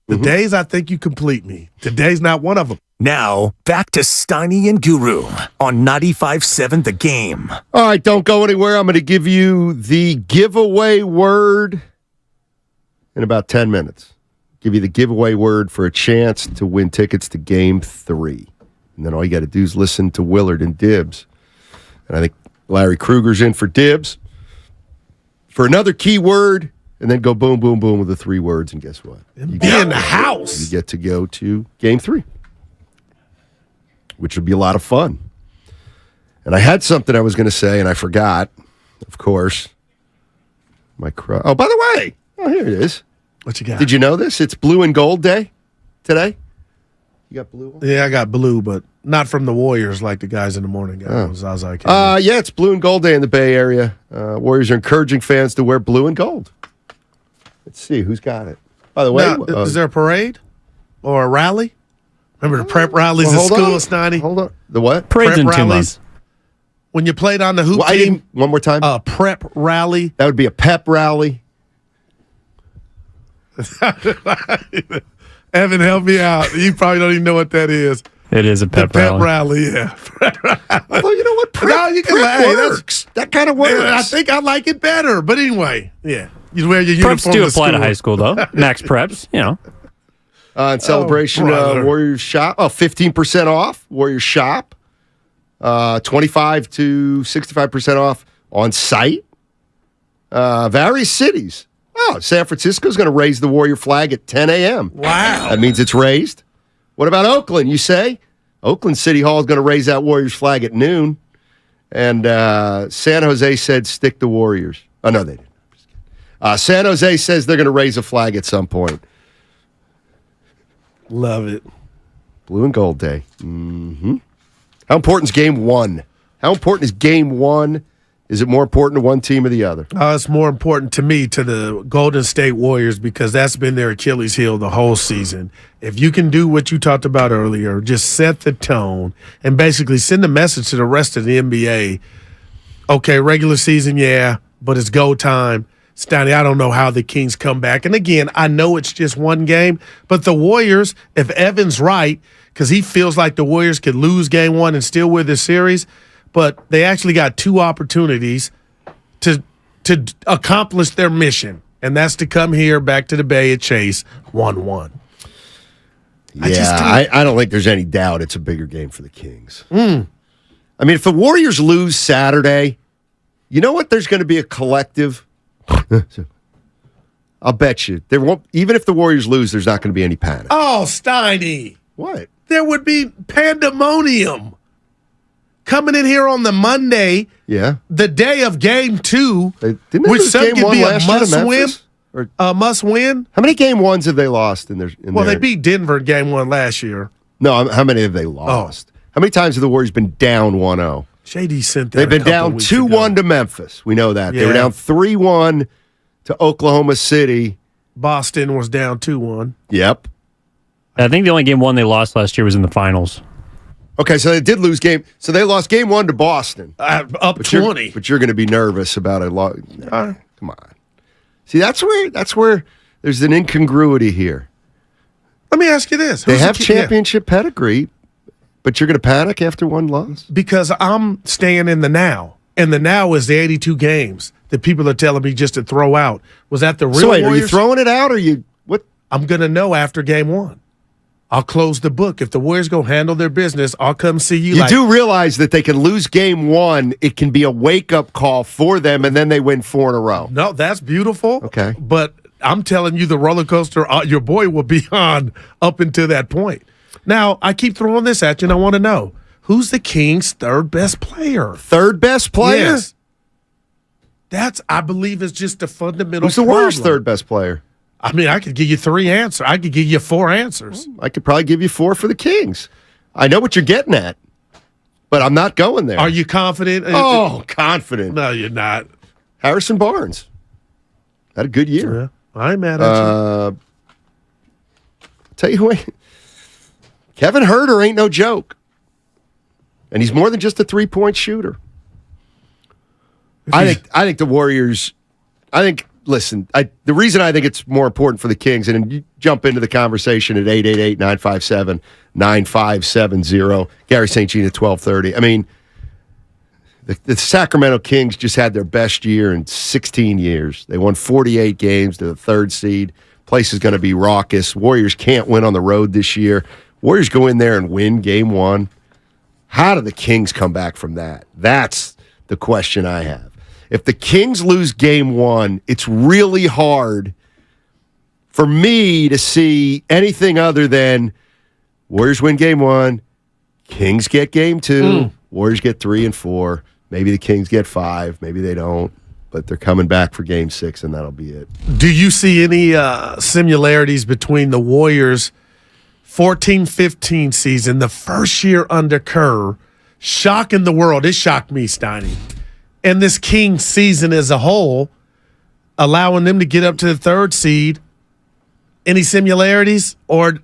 The days I think you complete me. Today's not one of them. Now, back to Steiny and Guru on 95.7 The Game. All right, don't go anywhere. I'm going to give you the giveaway word in about 10 minutes. Give you the giveaway word for a chance to win tickets to Game 3. And then all you got to do is listen to Willard and Dibs. And I think Larry Kruger's in for Dibs for another key word, and then go boom, boom, boom with the 3 words. And guess what? Be in the house. You get to go to Game 3. Which would be a lot of fun. And I had something I was going to say, and I forgot, of course. Oh, by the way, here it is. What you got? Did you know this? It's Blue and Gold Day today. You got blue? Yeah, I got blue, but not from the Warriors like the guys in the morning got. Zaza. Yeah, it's Blue and Gold Day in the Bay Area. Warriors are encouraging fans to wear blue and gold. Let's see, who's got it? By the way, now, is there a parade or a rally? Remember the prep rallies at school, Snotty? Hold on. The what? Parade's in 2 months. When you played on the hoop team. One more time. A prep rally. That would be a pep rally. Evan, help me out. You probably don't even know what that is. It is a pep rally. Yeah. Well, you know what? Prep works. That kind of works. I think I like it better. But anyway, yeah. You wear your uniform Preps do apply to high school, though. Max preps, you know. In celebration, Warriors Shop. 15% off, Warriors Shop. 25 to 65% off on site. Various cities. San Francisco's going to raise the Warrior flag at 10 a.m. Wow. That means it's raised. What about Oakland, you say? Oakland City Hall is going to raise that Warriors flag at noon. And San Jose said stick to Warriors. Oh, no, they didn't. San Jose says they're going to raise a flag at some point. Love it. Blue and Gold Day. Mm-hmm. How important is Game 1? How important is Game 1? Is it more important to one team or the other? It's more important to me, to the Golden State Warriors, because that's been their Achilles heel the whole season. If you can do what you talked about earlier, just set the tone and basically send a message to the rest of the NBA. Okay, regular season, yeah, but it's go time. Stanley, I don't know how the Kings come back. And again, I know it's just one game, but the Warriors, if Evan's right, because he feels like the Warriors could lose Game 1 and still win the series, but they actually got 2 opportunities to accomplish their mission, and that's to come here back to the Bay at Chase 1-1. Yeah, I don't think there's any doubt it's a bigger game for the Kings. Hmm. I mean, if the Warriors lose Saturday, you know what? There's going to be a collective. I'll bet you there won't. Even if the Warriors lose, there's not going to be any panic. Oh, Steiny. What? There would be pandemonium. Coming in here on the Monday, the day of Game 2, which some could be a must-win. A must-win. How many Game 1s have they lost in their? They beat Denver in Game 1 last year. No, how many have they lost? How many times have the Warriors been down 1-0? JD sent that. They've been down 2-1 to Memphis. We know that. They were down 3-1 to Oklahoma City. Boston was down 2-1. Yep. I think the only Game 1 they lost last year was in the finals. Okay, so they did lose game. So they lost Game 1 to Boston. Up 20. But you're going to be nervous about a loss. Come on. See, that's where there's an incongruity here. Let me ask you this. They have championship pedigree, but you're going to panic after one loss? Because I'm staying in the now. And the now is the 82 games that people are telling me just to throw out. Was that the real Warriors? Warriors? Are you throwing it out or what? I'm going to know after Game 1. I'll close the book. If the Warriors go handle their business, I'll come see you. You do realize that they can lose Game 1. It can be a wake-up call for them, and then they win 4 in a row. No, that's beautiful. Okay. But I'm telling you, the roller coaster your boy will be on up until that point. Now, I keep throwing this at you, and I want to know, who's the Kings' third best player? Third best player? Yes. That's, I believe, is just a fundamental Who's the Warriors' third best player? I mean, I could give you 3 answers. I could give you 4 answers. I could probably give you 4 for the Kings. I know what you're getting at, but I'm not going there. Are you confident? Oh, confident. No, you're not. Harrison Barnes had a good year. Yeah, I'm mad at you. Tell you what, Kevin Huerter ain't no joke, and he's more than just a 3-point shooter. I think the Warriors. I think listen, the reason I think it's more important for the Kings, and you jump into the conversation at 888-957-9570, Gary St. Jean at 1230. I mean, the Sacramento Kings just had their best year in 16 years. They won 48 games to the 3rd seed. Place is going to be raucous. Warriors can't win on the road this year. Warriors go in there and win game 1. How do the Kings come back from that? That's the question I have. If the Kings lose game 1, it's really hard for me to see anything other than Warriors win game 1, Kings get game 2, Warriors get 3 and 4. Maybe the Kings get 5. Maybe they don't. But they're coming back for game 6, and that'll be it. Do you see any similarities between the Warriors' 14-15 season, the first year under Kerr, shocking the world? It shocked me, Steiny. And this Kings season as a whole, allowing them to get up to the 3rd seed. Any similarities? Or,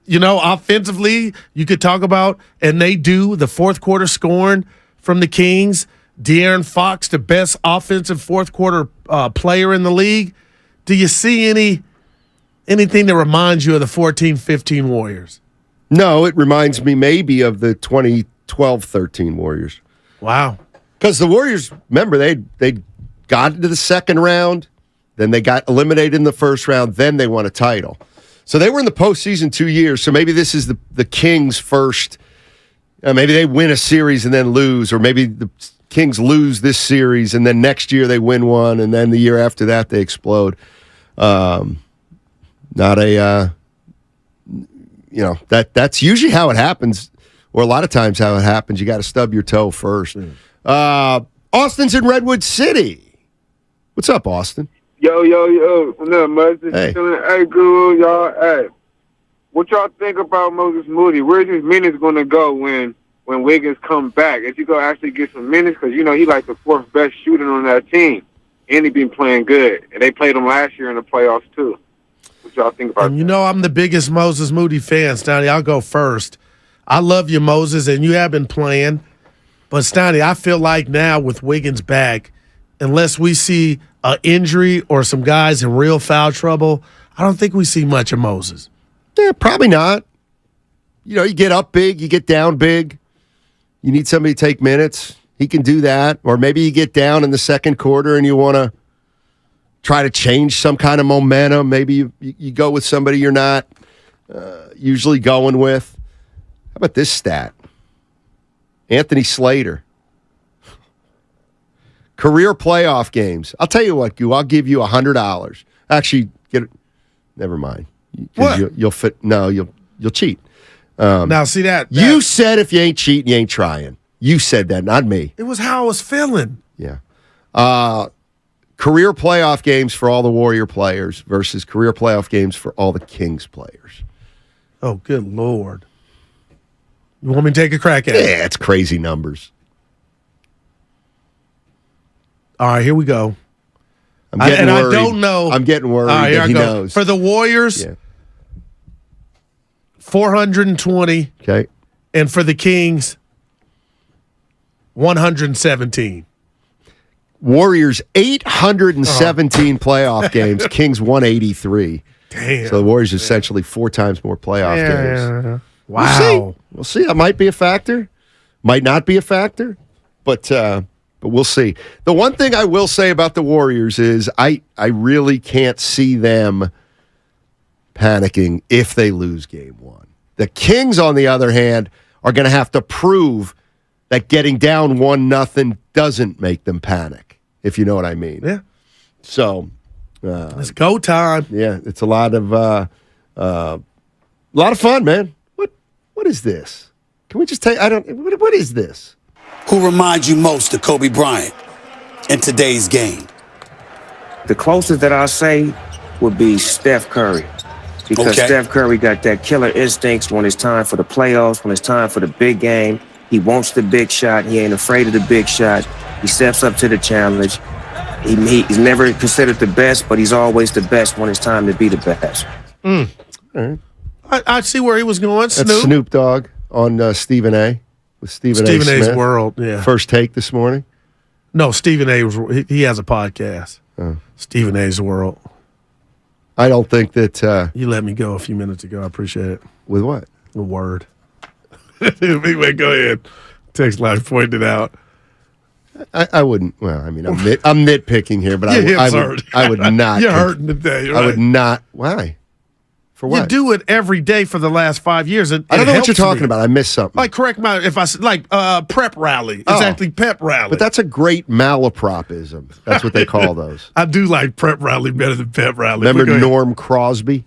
offensively, you could talk about, and they do, the fourth quarter scoring from the Kings. De'Aaron Fox, the best offensive fourth quarter player in the league. Do you see anything that reminds you of the 14-15 Warriors? No, it reminds me maybe of the 2012-13 Warriors. Wow. Because the Warriors, remember, they got into the second round, then they got eliminated in the first round, then they won a title. So they were in the postseason 2 years, so maybe this is the Kings' first. Maybe they win a series and then lose, or maybe the Kings lose this series and then next year they win one, and then the year after that they explode. That's usually how it happens, or a lot of times how it happens. You got to stub your toe first. Austin's in Redwood City. What's up, Austin? Yo. What's up, Moses? Hey. Hey, Guru, y'all. Hey, what y'all think about Moses Moody? Where's his minutes going to go when Wiggins come back? Is he going to actually get some minutes? Because, he like the 4th best shooter on that team. And he been playing good. And they played him last year in the playoffs, too. What y'all think about that? I'm the biggest Moses Moody fan, Stoney. I'll go first. I love you, Moses, and you have been playing. But, Stoney, I feel like now with Wiggins back, unless we see an injury or some guys in real foul trouble, I don't think we see much of Moses. Yeah, probably not. You get up big, you get down big. You need somebody to take minutes. He can do that. Or maybe you get down in the second quarter and you want to try to change some kind of momentum. Maybe you go with somebody you're not usually going with. How about this stat? Anthony Slater. Career playoff games. I'll tell you what, Goo, I'll give you $100. Actually, get it. Never mind. What? You'll fit. No, you'll cheat. Now, see that? You said if you ain't cheating, you ain't trying. You said that, not me. It was how I was feeling. Yeah. Career playoff games for all the Warrior players versus career playoff games for all the Kings players. Oh, good Lord. You want me to take a crack at it? Yeah, it's crazy numbers. All right, here we go. I'm getting worried. I don't know. I'm getting worried that he knows. For the Warriors, 420. Okay. And for the Kings, 117. Warriors 817 playoff games. Kings 183. Damn. So the Warriors essentially 4 times more playoff games. Wow. We'll see. That might be a factor. Might not be a factor. But we'll see. The one thing I will say about the Warriors is I really can't see them panicking if they lose game 1. The Kings, on the other hand, are going to have to prove that getting down 1-0 doesn't make them panic, if you know what I mean. Yeah. So it's go time. Yeah, it's a lot of fun, man. What is this? Can we just take? What is this? Who reminds you most of Kobe Bryant in today's game? The closest that I'll say would be Steph Curry. Because Steph Curry got that killer instincts when it's time for the playoffs, when it's time for the big game. He wants the big shot. He ain't afraid of the big shot. He steps up to the challenge. He's never considered the best, but he's always the best when it's time to be the best. All right. I see where he was going. That's Snoop Dogg on Stephen A. With Stephen A's Smith. World. Yeah. First take this morning. No, Stephen A. He has a podcast. Stephen A's world. I don't think that you let me go a few minutes ago. I appreciate it. With what? The word. Anyway, go ahead. Text line pointed out. I wouldn't. Well, I mean, I'm nitpicking here, but I would not. You're hurting today. Right? I would not. Why? For what? You do it every day for the last 5 years. I don't know what you're talking about. I missed something. Like, correct my if I prep rally. It's actually pep rally. But that's a great malapropism. That's what they call those. I do like prep rally better than pep rally. Remember Norm Crosby,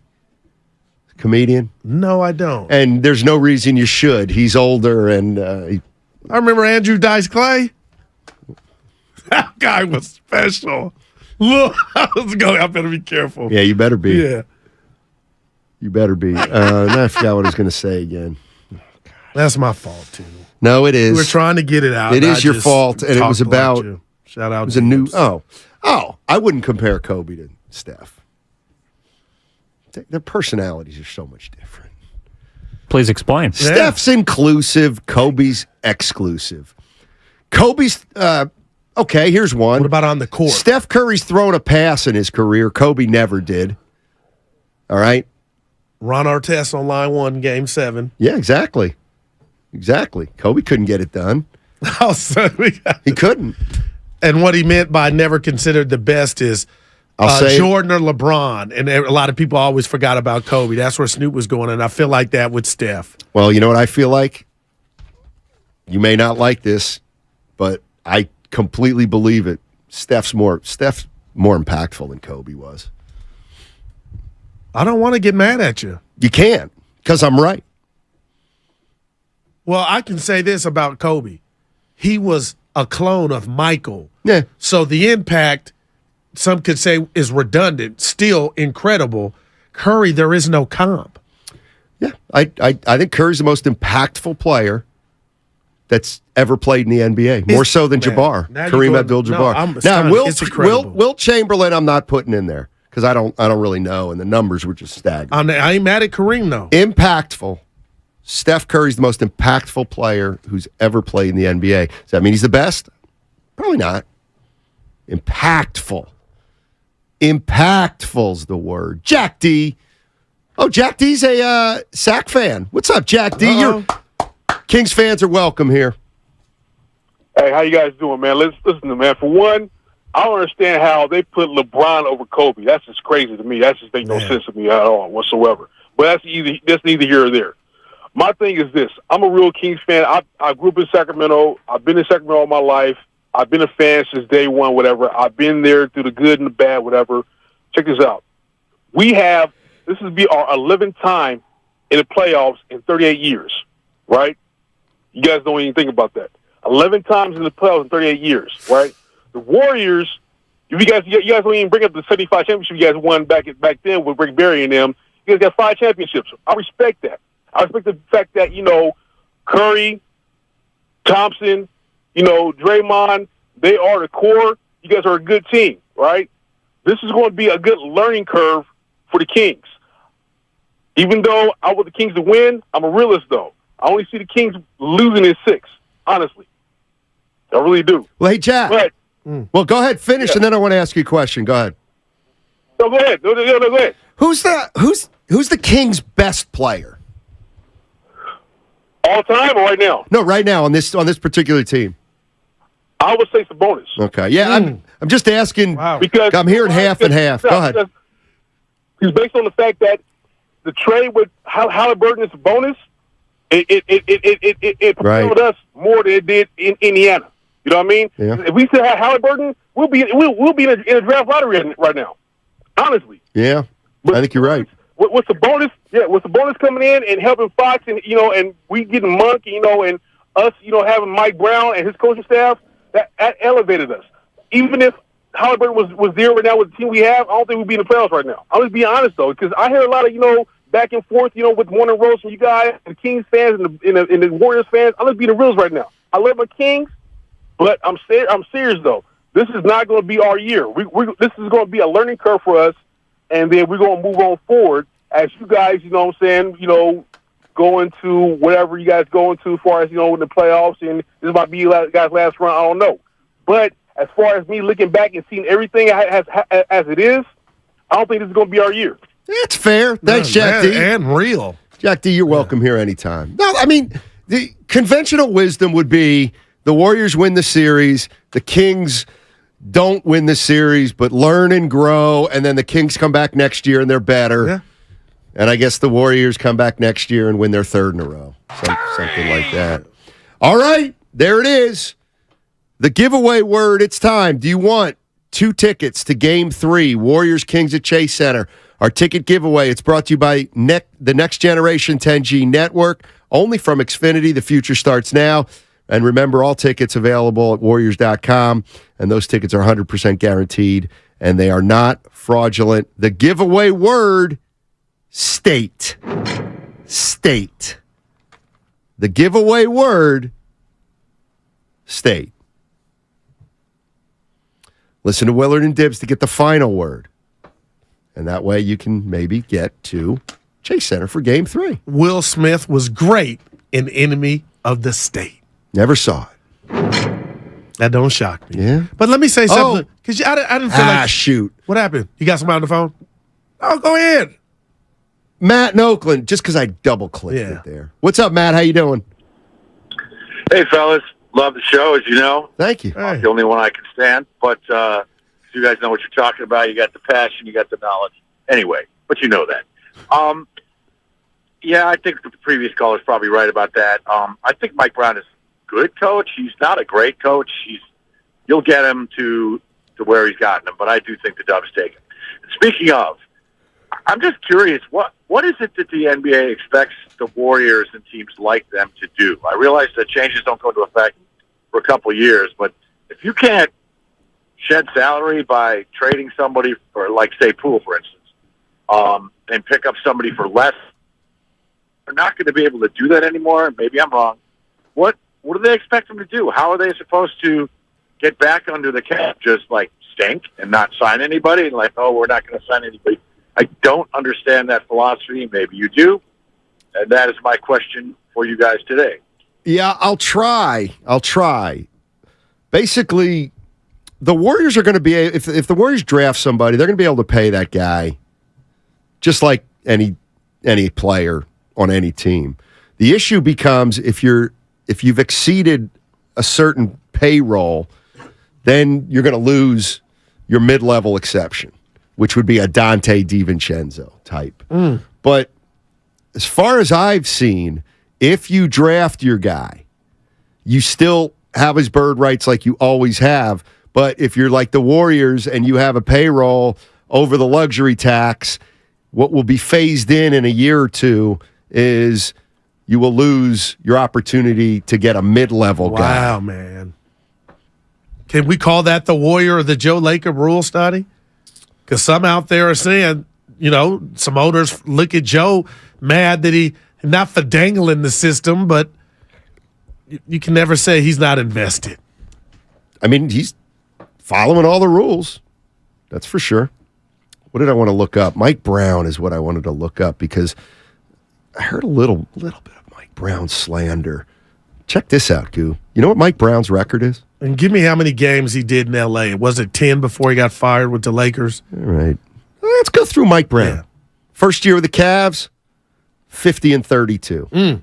comedian? No, I don't. And there's no reason you should. He's older, and I remember Andrew Dice Clay. That guy was special. Look, let's go. I better be careful. Yeah, you better be. Yeah. You better be. Now I forgot what I was going to say again. That's my fault, too. No, it is. We're trying to get it out. It is your fault, and it was about. Shout out. It was a new. Oh! I wouldn't compare Kobe to Steph. Their personalities are so much different. Please explain. Steph's inclusive. Kobe's exclusive. Kobe's. Okay, here's one. What about on the court? Steph Curry's thrown a pass in his career. Kobe never did. All right. Ron Artest on line 1, game 7. Yeah, exactly. Kobe couldn't get it done. He couldn't. And what he meant by never considered the best is Jordan or LeBron. And a lot of people always forgot about Kobe. That's where Snoop was going, and I feel like that with Steph. Well, you know what I feel like? You may not like this, but I completely believe it. Steph's more impactful than Kobe was. I don't want to get mad at you. You can't, because I'm right. Well, I can say this about Kobe. He was a clone of Michael. Yeah. So the impact, some could say, is redundant, still incredible. Curry, there is no comp. Yeah. I think Curry's the most impactful player that's ever played in the NBA, more so than Jabbar, Kareem Abdul-Jabbar. Now, Wilt Chamberlain, I'm not putting in there because I don't really know, and the numbers were just staggering. I ain't mad at Kareem though. Impactful. Steph Curry's the most impactful player who's ever played in the NBA. Does that mean he's the best? Probably not. Impactful. Impactful's the word. Jack D. Oh, Jack D's a Sac fan. What's up, Jack D? Kings fans are welcome here. Hey, how you guys doing, man? Listen to man. For one, I don't understand how they put LeBron over Kobe. That's just crazy to me. That just makes no sense to me at all whatsoever. But that's neither here or there. My thing is this. I'm a real Kings fan. I grew up in Sacramento. I've been in Sacramento all my life. I've been a fan since day one, whatever. I've been there through the good and the bad, whatever. Check this out. This will be our 11th time in the playoffs in 38 years, right? You guys don't even think about that. 11 times in the playoffs in 38 years, right? The Warriors, you guys don't even bring up the 75 championship you guys won back then with Rick Barry and them. You guys got 5 championships. I respect that. I respect the fact that, Curry, Thompson, Draymond, they are the core. You guys are a good team, right? This is going to be a good learning curve for the Kings. Even though I want the Kings to win, I'm a realist, though. I only see the Kings losing in 6, honestly. I really do. Well, hey, Jack. Well, go ahead, finish, and then I want to ask you a question. Go ahead. No, go ahead. No, go ahead. Who's the Kings' best player? All time or right now? No, right now on this particular team. I would say Sabonis. Okay, yeah, I'm just asking because I'm hearing half and half. Go ahead. Because based on the fact that the trade with Halliburton and Sabonis, it propelled us more than it did in Indiana. You know what I mean? Yeah. If we still had Halliburton, we'll be in a draft lottery right now. Honestly. Yeah, I think you're right. With the bonus, with the bonus coming in and helping Fox, and and we getting Monk, and us, having Mike Brown and his coaching staff, that elevated us. Even if Halliburton was there right now with the team we have, I don't think we'd be in the playoffs right now. I'm just being honest though, because I hear a lot of back and forth, with Warner Rose and you guys, and the Kings fans and the Warriors fans. I'm just being the reals right now. I love my Kings, but I'm serious though. This is not going to be our year. This is going to be a learning curve for us. And then we're going to move on forward as you guys, go into whatever you guys go into as far as, in the playoffs. And this might be you guys' last run. I don't know. But as far as me looking back and seeing everything as it is, I don't think this is going to be our year. That's fair. Thanks, Jack D. And real. Jack D, you're welcome here anytime. No, I mean, the conventional wisdom would be the Warriors win the series, the Kings don't win the series, but learn and grow, and then the Kings come back next year and they're better. Yeah. And I guess the Warriors come back next year and win their third in a row. Something like that. All right, there it is. The giveaway word, it's time. Do you want 2 tickets to Game 3, Warriors-Kings at Chase Center? Our ticket giveaway, it's brought to you by the Next Generation 10G Network, only from Xfinity. The future starts now. And remember, all tickets available at Warriors.com, and those tickets are 100% guaranteed, and they are not fraudulent. The giveaway word, state. State. The giveaway word, state. Listen to Willard and Dibbs to get the final word. And that way you can maybe get to Chase Center for Game 3. Will Smith was great in Enemy of the State. Never saw it. That don't shock me. Yeah. But let me say something. Because I didn't feel like... shoot. What happened? You got somebody on the phone? Oh, go ahead. Matt in Oakland, just because I double-clicked it there. What's up, Matt? How you doing? Hey, fellas. Love the show, as you know. Thank you. The only one I can stand. But you guys know what you're talking about. You got the passion. You got the knowledge. Anyway, but you know that. Yeah, I think the previous caller's probably right about that. I think Mike Brown is a good coach. He's not a great coach. You'll get him to where he's gotten him, but I do think the Dubs take him. Speaking of, I'm just curious, what is it that the NBA expects the Warriors and teams like them to do? I realize that changes don't go into effect for a couple of years, but if you can't shed salary by trading somebody for, like, say, Poole, for instance, and pick up somebody for less, they're not going to be able to do that anymore. Maybe I'm wrong. What do they expect them to do? How are they supposed to get back under the cap? Just, like, stink and not sign anybody? And like, oh, we're not going to sign anybody. I don't understand that philosophy. Maybe you do. And that is my question for you guys today. Yeah, I'll try. Basically, the Warriors are going to be, if the Warriors draft somebody, they're going to be able to pay that guy just like any player on any team. The issue becomes if you've exceeded a certain payroll, then you're going to lose your mid-level exception, which would be a Dante DiVincenzo type. But as far as I've seen, if you draft your guy, you still have his bird rights like you always have. But if you're like the Warriors and you have a payroll over the luxury tax, what will be phased in a year or two is you will lose your opportunity to get a mid-level guy. Wow, man. Can we call that the Warrior or the Joe Lacob rule study? Because some out there are saying, some owners look at Joe mad that he not for dangling the system, but you can never say he's not invested. I mean, he's following all the rules. That's for sure. What did I want to look up? Mike Brown is what I wanted to look up because I heard a little bit of Mike Brown slander. Check this out, Goo. You know what Mike Brown's record is? And give me how many games he did in L.A. Was it 10 before he got fired with the Lakers? All right. Let's go through Mike Brown. Yeah. First year with the Cavs, 50-32.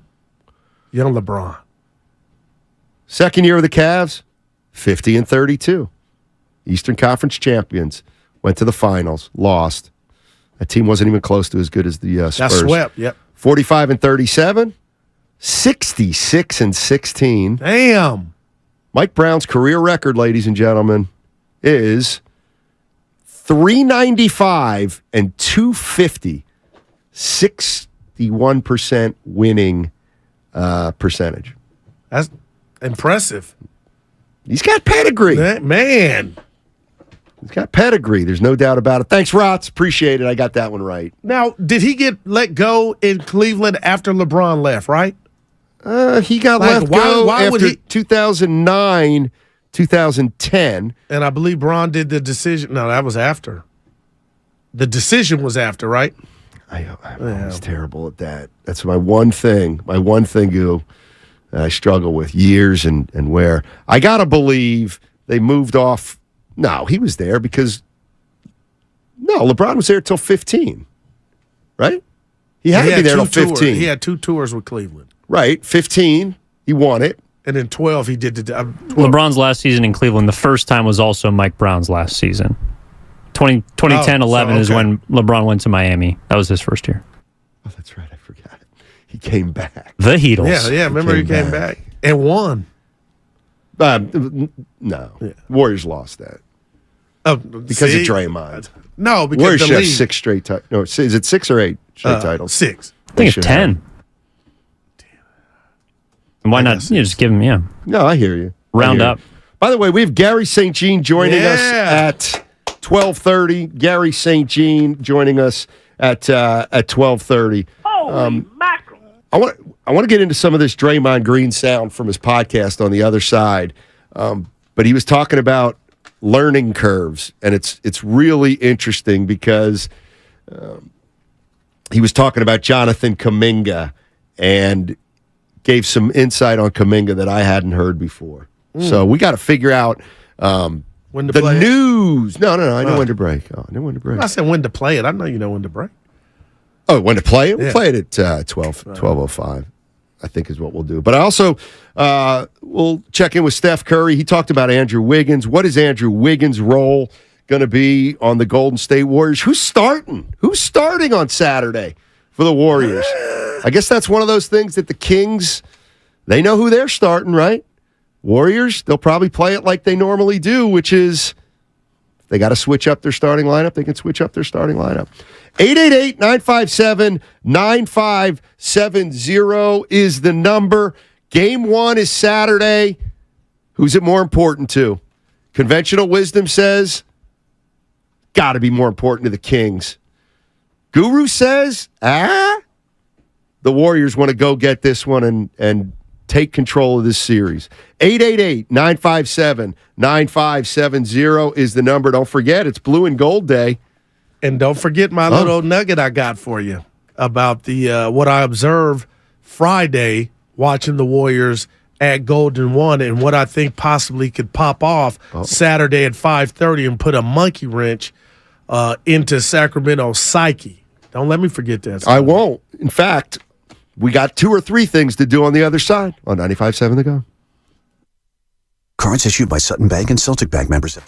Young LeBron. Second year with the Cavs, 50-32. Eastern Conference champions. Went to the finals, lost. That team wasn't even close to as good as the Spurs. That swept, yep. 45-37, 66-16. Damn. Mike Brown's career record, ladies and gentlemen, is 395 and 250, 61% winning percentage. That's impressive. He's got pedigree. Man. He's got pedigree. There's no doubt about it. Thanks, Rots. Appreciate it. I got that one right. Now, did he get let go in Cleveland after LeBron left, right? He got let go after 2009, 2010. And I believe Bron did the decision. No, that was after. The decision was after, right? I'm always terrible at that. That's my one thing. Goo, that I struggle with years and where. I got to believe they moved off. No, he was there because LeBron was there till 15, right? He had to be there till 15. He had 2 tours with Cleveland. Right, 15, he won it. And then 12, he did the 12. LeBron's last season in Cleveland, the first time was also Mike Brown's last season. 2010-11 is when LeBron went to Miami. That was his first year. Oh, that's right. I forgot. He came back. The Heatles. Yeah. Remember he came back and won. No. Yeah. Warriors lost that. Because of Draymond. No, because Warriors the should have league. 6 straight titles. No, is it 6 or 8 straight titles? 6. I think it's 10. And why not? You just give him, No, I hear you. Round up. By the way, we have Gary St. Jean joining us at 12:30. Gary St. Jean joining us at 12:30. Holy mackerel. I want to get into some of this Draymond Green sound from his podcast on the other side. But he was talking about learning curves, and it's really interesting because he was talking about Jonathan Kuminga and gave some insight on Kuminga that I hadn't heard before. So we got to figure out when to the play news. No, I know when to break. I know when to break. I said when to play it. I know you know when to break. Oh, when to play it? We'll Yeah. play it at 12:05, I think is what we'll do. But I also we'll check in with Steph Curry. He talked about Andrew Wiggins. What is Andrew Wiggins' role going to be on the Golden State Warriors? Who's starting? Who's starting on Saturday for the Warriors? I guess that's one of those things that the Kings, they know who they're starting, right? Warriors, they'll probably play it like they normally do, which is if they got to switch up their starting lineup, they can switch up their starting lineup. 888-957-9570 is the number. Game 1 is Saturday. Who's it more important to? Conventional wisdom says, got to be more important to the Kings. Guru says, the Warriors want to go get this one and take control of this series. 888-957-9570 is the number. Don't forget, it's Blue and Gold Day. And don't forget my little nugget I got for you about the what I observed Friday watching the Warriors at Golden One and what I think possibly could pop off Saturday at 5:30 and put a monkey wrench into Sacramento's psyche. Don't let me forget that. I won't. In fact, we got 2 or 3 things to do on the other side on 95.7 The Go. Cards issued by Sutton Bank and Celtic Bank members.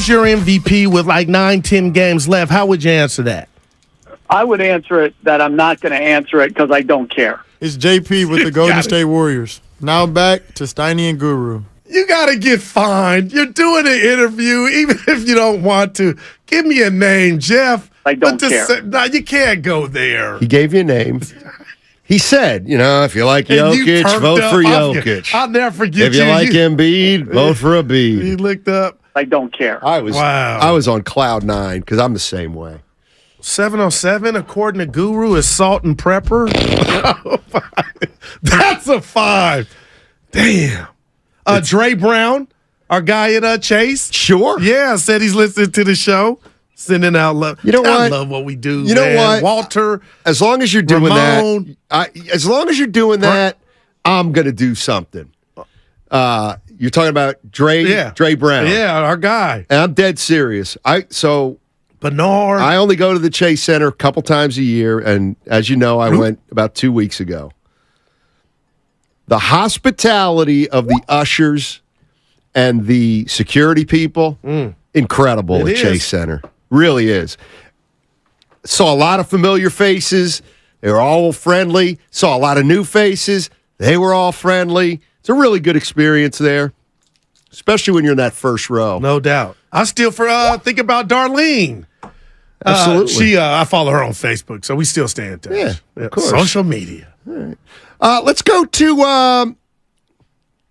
who's your MVP with like 9-10 games left, how would you answer that? I would answer it that I'm not going to answer it because I don't care. It's JP with the Golden State Warriors. Now back to Steiny and Guru. You got to get fined. You're doing an interview, even if you don't want to. Give me a name, Jeff. I don't care. No, you can't go there. He gave you a name. He said, if you like Jokic, vote for Jokic. I'll never forget if you like Embiid, vote for Embiid. He looked up. I don't care. I was on cloud 9 because I'm the same way. 707, according to Guru, is salt and prepper. That's a 5. Damn. Dre Brown, our guy at Chase. Sure. Yeah, said he's listening to the show. Sending out love. You know what? I love what we do. You know what? Walter. As long as you're doing Ramon, that, I'm going to do something. You're talking about Dre Brown. Yeah, our guy. And I'm dead serious. Bernard. I only go to the Chase Center a couple times a year, and as you know, I went about 2 weeks ago. The hospitality of the ushers and the security people, incredible at Chase Center. Really is. Saw a lot of familiar faces. They were all friendly. Saw a lot of new faces. They were all friendly. It's a really good experience there, especially when you're in that first row. No doubt. I still think about Darlene. Absolutely. I follow her on Facebook, so we still stay in touch. Yeah, of course. Social media. All right. Let's go to,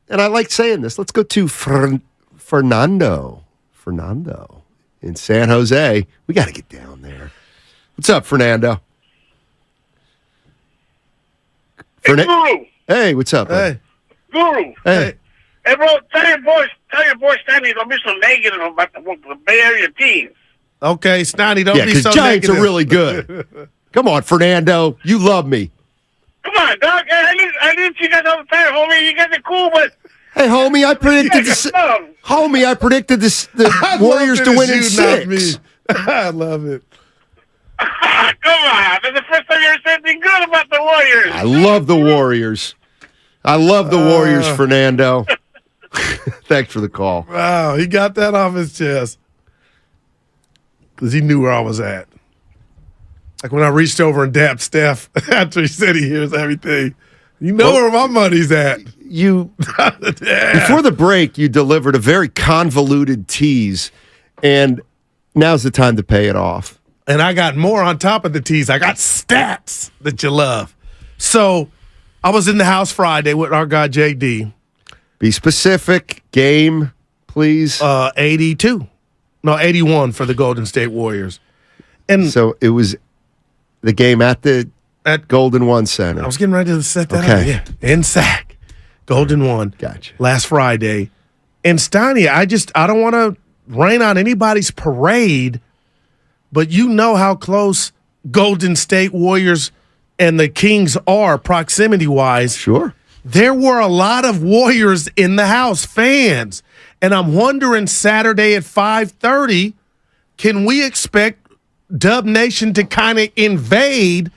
and I like saying this, let's go to Fernando. Fernando in San Jose. We got to get down there. What's up, Fernando? Guru. Hey, what's up? Hey. Guru. Hey. Hey, bro, tell your boy Stanley don't be so negative about the Bay Area teams. Okay, Snotty, don't be so Giants negative. are really good. Come on, Fernando. You love me. Come on, dog. I didn't see that all the time, homie. You guys are cool, but... Hey, homie, I predicted the Warriors to win in 6. I love it. Come on. That's the first time you ever said anything good about the Warriors. I love the Warriors. Fernando. Thanks for the call. Wow, he got that off his chest. Because he knew where I was at. Like when I reached over and dapped Steph after he said he hears everything. You know where my money's at. Before the break, you delivered a very convoluted tease, and now's the time to pay it off. And I got more on top of the tease. I got stats that you love. So I was in the house Friday with our guy JD. Be specific. Game, please. 82. No, 81 for the Golden State Warriors. And so it was the game at Golden One Center. I was getting ready to set that up. Yeah. In Sac. Golden One. Gotcha. Last Friday. And Steiny, I don't want to rain on anybody's parade, but you know how close Golden State Warriors and the Kings are proximity-wise. Sure. There were a lot of Warriors in the house, fans. And I'm wondering Saturday at 5:30, can we expect Dub Nation to kind of invade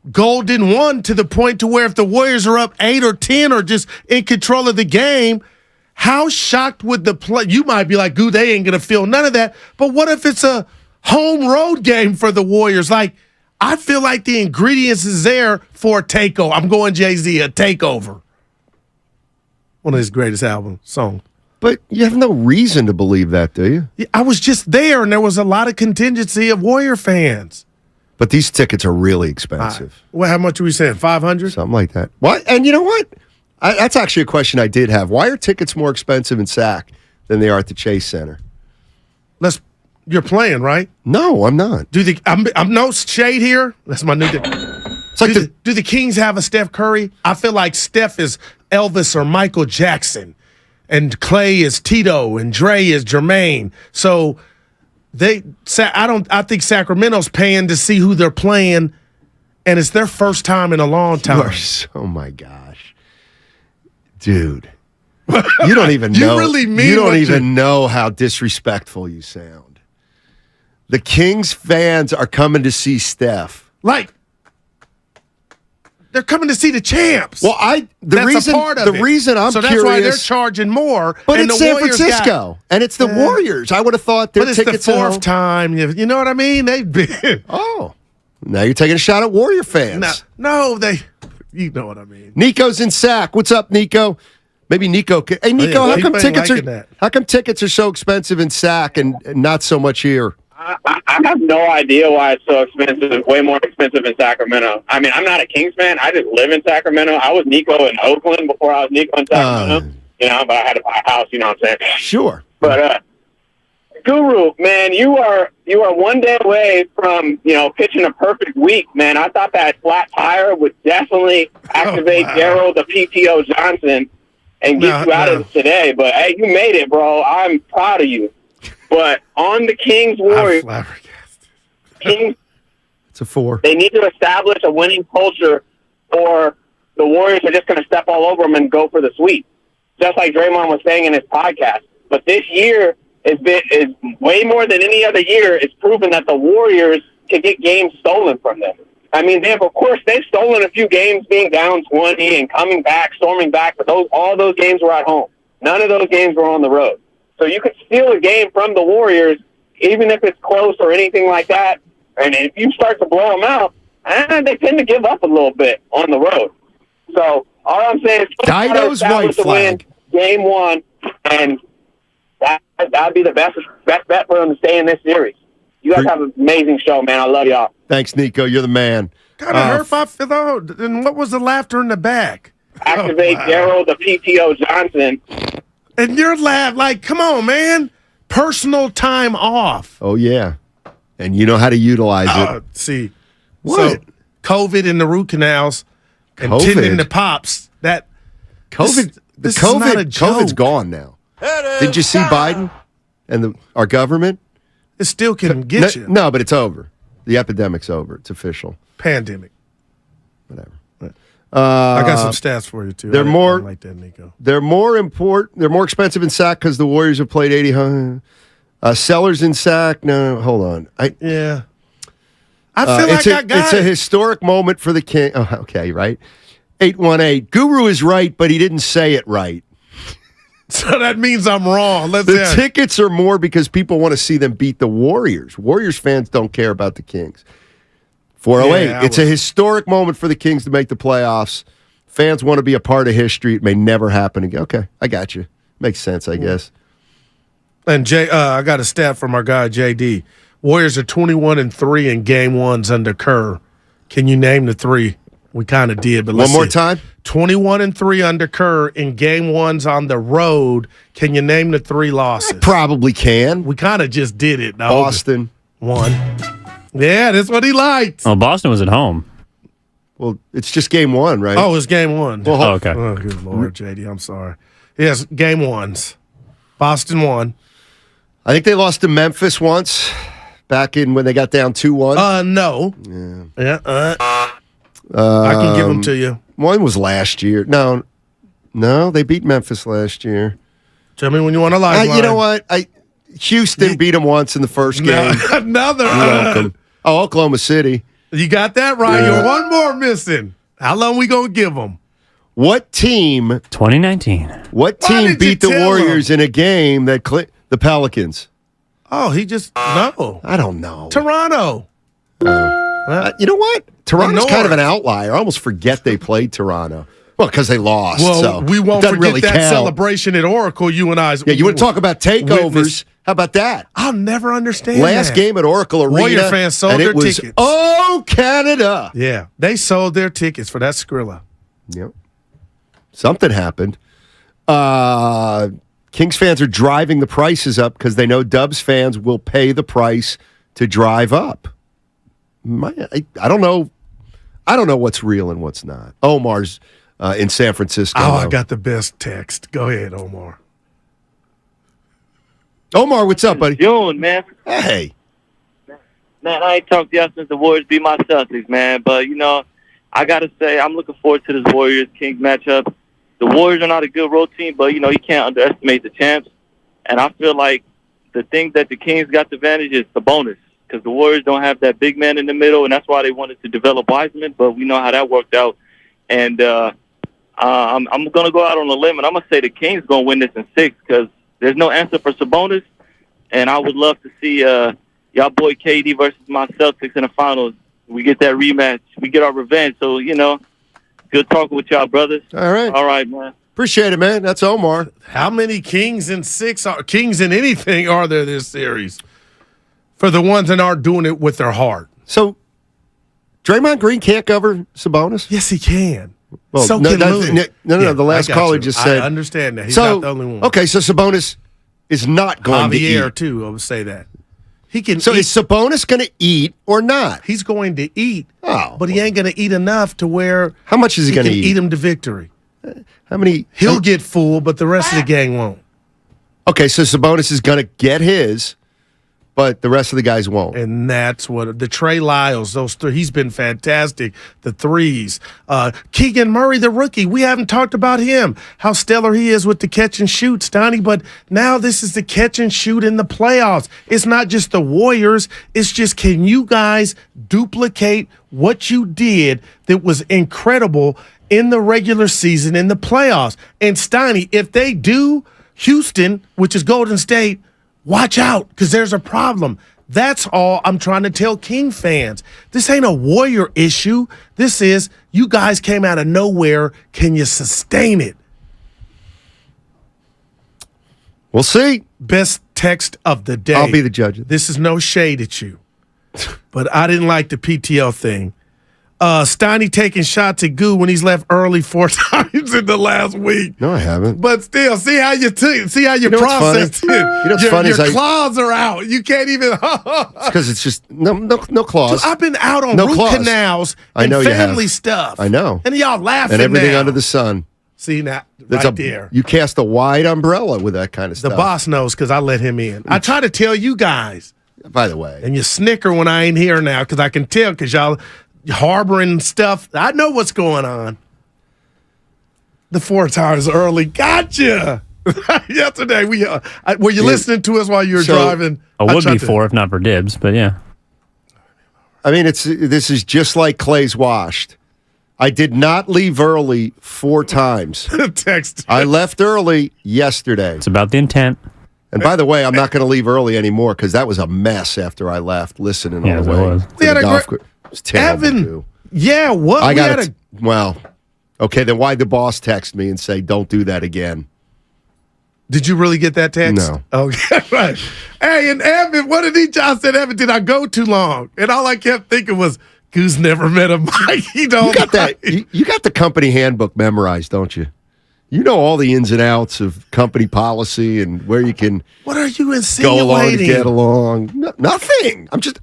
Golden One to the point to where if the Warriors are up 8 or 10 or just in control of the game, how shocked would the play? You might be like, "Goo, they ain't going to feel none of that." But what if it's a home road game for the Warriors? Like, I feel like the ingredients is there for a takeover. I'm going Jay-Z, a takeover. One of his greatest songs. But you have no reason to believe that, do you? Yeah, I was just there, and there was a lot of contingency of Warrior fans. But these tickets are really expensive. Well, how much are we saying? 500? Something like that. What? And you know what? That's actually a question I did have. Why are tickets more expensive in Sac than they are at the Chase Center? You're playing, right? No, I'm not. I'm no shade here. That's my new thing. It's like do the Kings have a Steph Curry? I feel like Steph is Elvis or Michael Jackson, and Clay is Tito, and Dre is Jermaine. So I think Sacramento's paying to see who they're playing, and it's their first time in a long time. Oh my gosh, dude, you don't even know. You don't even know how disrespectful you sound. The Kings fans are coming to see Steph. Like, they're coming to see the champs. Well, That's a part of it. reason I'm so curious. that's why they're charging more. But and it's the San Warriors Francisco, and it's the Warriors. I would have thought their but it's tickets the fourth time. You know what I mean? They've been. Oh, now you're taking a shot at Warrior fans. No, you know what I mean. Nico's in Sac. What's up, Nico? Maybe Nico. Hey, Nico, how come tickets are so expensive in Sac and not so much here? I have no idea why it's so expensive, way more expensive in Sacramento. I mean, I'm not a Kings fan. I just live in Sacramento. I was Nico in Oakland before I was Nico in Sacramento. But I had to buy a house, you know what I'm saying? Sure. But, Guru, man, you are one day away from, pitching a perfect week, man. I thought that flat tire would definitely activate Daryl, the PTO Johnson, and get you out of it today. But, hey, you made it, bro. I'm proud of you. But on the Kings Warriors, Kings, it's a 4. They need to establish a winning culture, or the Warriors are just going to step all over them and go for the sweep, just like Draymond was saying in his podcast. But this year is way more than any other year. It's proven that the Warriors can get games stolen from them. I mean, they've stolen a few games, being down 20 and coming back, storming back. But all those games were at home. None of those games were on the road. So you could steal a game from the Warriors, even if it's close or anything like that. And if you start to blow them out, they tend to give up a little bit on the road. So all I'm saying is Dido's white flag. Game 1, and that'd be the best bet for them to stay in this series. You guys have an amazing show, man. I love y'all. Thanks, Nico. You're the man. Kind of hurt my feelings. And what was the laughter in the back? Activate Daryl, the PTO Johnson. And you're like, come on, man. Personal time off. Oh, yeah. And you know how to utilize it. See. What? So, COVID and the root canals and tending the pops. COVID's gone now. Did you see Biden and our government? It still can get you. No, but it's over. The epidemic's over. It's official. Pandemic. Whatever. I got some stats for you too. They're more like that, Nico. They're more important. They're more expensive in Sac because the Warriors have played 80. Sellers in Sac. No, hold on. I feel like I got it's a historic moment for the King. Oh, okay, right. 818. Guru is right, but he didn't say it right. So that means I'm wrong. The tickets are more because people want to see them beat the Warriors. Warriors fans don't care about the Kings. 408. It's a historic moment for the Kings to make the playoffs. Fans want to be a part of history. It may never happen again. Okay, I got you. Makes sense, I guess. And I got a stat from our guy JD. Warriors are 21-3 in game 1s under Kerr. Can you name the 3? We kind of did, but let's one more time. 21-3 under Kerr in game 1s on the road. Can you name the 3 losses? I probably can. We kind of just did it. No, Boston 1. Yeah, that's what he liked. Oh, Boston was at home. Well, it's just game 1, right? Oh, it's game 1. Well, okay. Oh, good Lord, JD, I'm sorry. Yes, game 1s. Boston won. I think they lost to Memphis once, back in when they got down 2-1. No. Yeah. I can give them to you. One was last year. No, they beat Memphis last year. Tell me when you want to lifeline. You know what? Houston beat them once in the first game. Another. You're welcome. Oh, Oklahoma City. You got that right. You're one more missing. How long we going to give them? What team? 2019. What team beat the Warriors in a game that the Pelicans? Oh, he just no. I don't know. Toronto. You know what? Toronto's kind of an outlier. I almost forget they played Toronto. Well, because they lost. Well, so we won't forget really that count. celebration at Oracle. You and I. Yeah, you want to talk about takeovers? How about that? I'll never understand. Last game at Oracle Arena. Warrior fans sold their tickets. Oh, Canada! Yeah, they sold their tickets for that Skrilla. Yep. Something happened. Kings fans are driving the prices up because they know Dubs fans will pay the price to drive up. I don't know. I don't know what's real and what's not. Omar's in San Francisco. Oh, I got the best text. Go ahead, Omar. Omar, what's up, buddy? June, man. Hey. Man, I ain't talked to y'all since the Warriors beat my Celtics, man. But, I got to say, I'm looking forward to this Warriors-Kings matchup. The Warriors are not a good road team, but, you can't underestimate the champs. And I feel like the thing that the Kings got the advantage is the bonus, because the Warriors don't have that big man in the middle, and that's why they wanted to develop Wiseman. But we know how that worked out And I'm going to go out on a limb, and I'm going to say the Kings going to win this in 6 because there's no answer for Sabonis. And I would love to see y'all boy KD versus my Celtics in the finals. We get that rematch. We get our revenge. So, good talking with y'all, brothers. All right. All right, man. Appreciate it, man. That's Omar. How many Kings in 6 or Kings in anything are there this series? For the ones that aren't doing it with their heart. So, Draymond Green can't cover Sabonis? Yes, he can. Well, so no, can Lou. No. The last caller just said. I understand that. He's not the only one. Okay, so Sabonis is not going to eat. Javier, too, I would say that. He can. So is Sabonis going to eat or not? He's going to eat, but he ain't going to eat enough to where. How much is he going to eat? Eat him to victory. How many? He'll get full, but the rest of the gang won't. Okay, so Sabonis is going to get his, but the rest of the guys won't. And that's what the Trey Lyles, those three, he's been fantastic. The threes. Keegan Murray, the rookie, we haven't talked about him, how stellar he is with the catch and shoot, Stoney, but now this is the catch and shoot in the playoffs. It's not just the Warriors, it's just can you guys duplicate what you did that was incredible in the regular season, in the playoffs? And Stoney, if they do, Houston, which is Golden State, watch out, because there's a problem. That's all I'm trying to tell King fans. This ain't a Warrior issue. This is, you guys came out of nowhere. Can you sustain it? We'll see. Best text of the day. I'll be the judge. This is no shade at you. But I didn't like the PTO thing. Steiny taking shots at Goo when he's left early 4 times in the last week. No, I haven't. But still, see how you processed it. What's funny your claws are out. You can't even. It's because it's just no claws. So I've been out on root canals and family stuff. I know. And y'all laughing and everything now. under the sun. See now, there. You cast a wide umbrella with that kind of stuff. The boss knows because I let him in. I try to tell you guys. By the way. And you snicker when I ain't here now because I can tell because y'all harboring stuff. I know what's going on. The 4 times early. Gotcha. Yesterday, were you listening to us while you were driving? I would be 4 if not for dibs, but yeah. I mean, this is just like Clay's washed. I did not leave early 4 times. Text. I left early yesterday. It's about the intent. And by the way, I'm not going to leave early anymore because that was a mess after I left. Listening all the way. It was terrible. Evan, yeah, what? I got it. Well, okay, then why'd the boss text me and say, don't do that again? Did you really get that text? No. Okay, right. Hey, and Evan, what did he? I said, Evan, did I go too long? And all I kept thinking was, Goose never met a Mike. You got that. You got the company handbook memorized, don't you? You know all the ins and outs of company policy and where you can. What are you insinuating? Go along to get along. No, nothing. I'm just.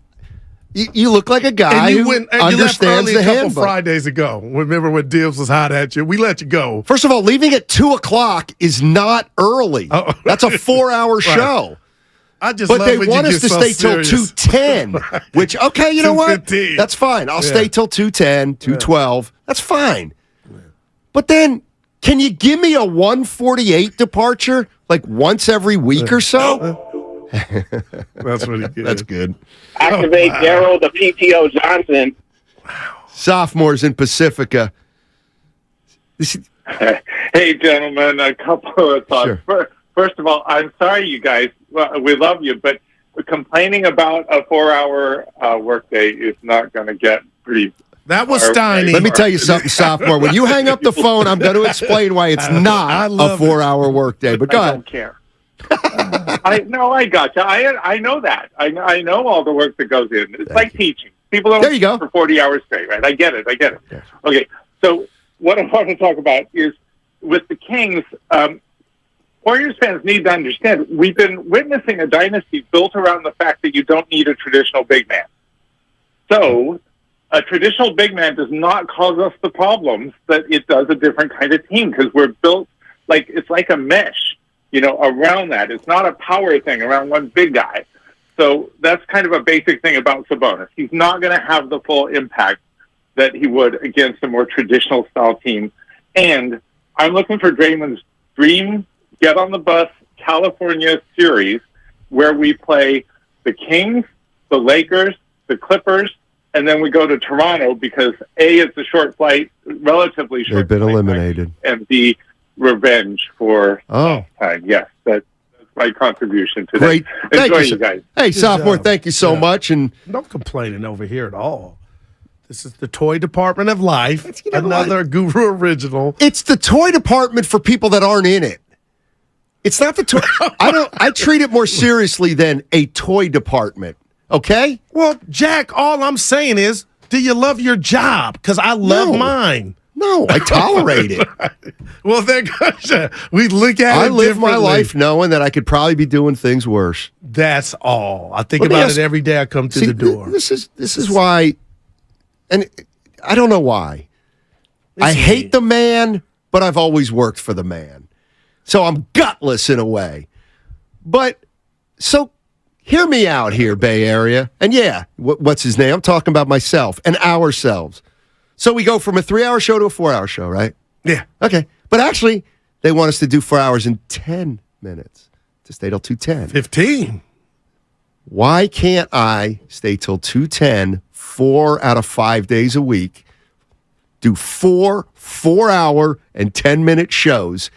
You look like a guy who understands the handbook. A couple Fridays ago. Remember when Dibs was hot at you? We let you go. First of all, leaving at 2:00 is not early. That's a 4-hour show. I just. But love they when want you us to get so stay till serious. 2:10. Right. Which you know what? 2:15. That's fine. I'll stay till 2:10, 2:12. That's fine. But then, can you give me a 1:48 departure like once every week or so? That's really good. That's good. Activate Daryl the PTO Johnson. Sophomores in Pacifica. Hey, gentlemen, a couple of thoughts. Sure. First of all, I'm sorry, you guys. Well, we love you, but complaining about a 4-hour workday is not going to get pretty. That was Steiny. Let me tell you something, sophomore. When you hang up the phone, I'm going to explain why it's not a 4-hour workday. But go I ahead. don't care. I gotcha. I know that. I know all the work that goes in. It's like teaching. People don't There you go. teach for 40 hours straight, right? I get it. Yes. Okay, so what I want to talk about is with the Kings, Warriors fans need to understand we've been witnessing a dynasty built around the fact that you don't need a traditional big man. So a traditional big man does not cause us the problems that it does a different kind of team because we're built it's like a mesh. Around that. It's not a power thing around one big guy. So that's kind of a basic thing about Sabonis. He's not going to have the full impact that he would against a more traditional style team. And I'm looking for Draymond's dream get on the bus California series where we play the Kings, the Lakers, the Clippers, and then we go to Toronto because A, it's a short flight, relatively short. They've been eliminated. And the revenge for time. Yes, that's my contribution today. Great. Thank Enjoy you, you guys. Hey, sophomore, thank you so much. And no complaining over here at all. This is the toy department of life. Another Guru original. It's the toy department for people that aren't in it. It's not the toy. I treat it more seriously than a toy department. Okay? Well, Jack, all I'm saying is, do you love your job? Because I love mine. No, I tolerate it. Well, there goes. We look at it. I live my life knowing that I could probably be doing things worse. That's all. I think about it every day I come through the door. This is why, and I don't know why. I hate the man, but I've always worked for the man. So I'm gutless in a way. But, so hear me out here, Bay Area. And yeah, what's his name? I'm talking about myself and ourselves. So we go from a 3-hour show to a 4-hour show, right? Yeah. Okay. But actually, they want us to do 4 hours and 10 minutes to stay till 2:10. 15. Why can't I stay till 2:10, 4 out of 5 days a week, do 4-hour and 10-minute shows,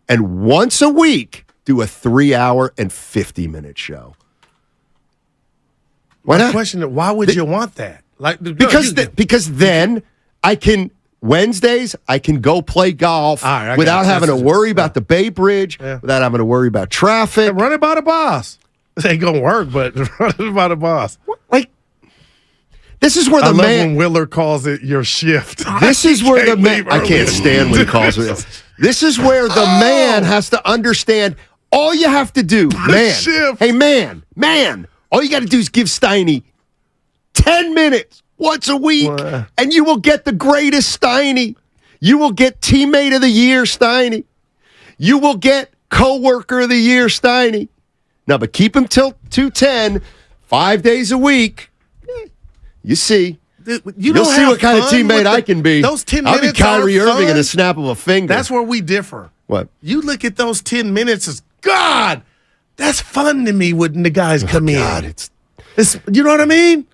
and once a week do a 3-hour and 50-minute show? Why not? Why would you want that? Because then I can Wednesdays I can go play golf without having to worry about the Bay Bridge, without having to worry about traffic. Run it by the boss. It ain't gonna work, but run it by the boss. Like, this is where the I love man. when Willer calls it your shift. This is where the man. I can't stand when he calls it. This is where the man has to understand. All you have to do, man. Hey, man. All you got to do is give Steiny 10 minutes once a week, and you will get the greatest Steiny. You will get teammate of the year Steiny. You will get coworker of the year Steiny. Now, but keep him till 2:10, 5 days a week. You see. You'll see what kind of teammate I can be. Those 10 I'll minutes be Kyrie are Irving fun. in a snap of a finger. That's where we differ. What? You look at those 10 minutes as, God, that's fun to me when the guys come in. It's you know what I mean?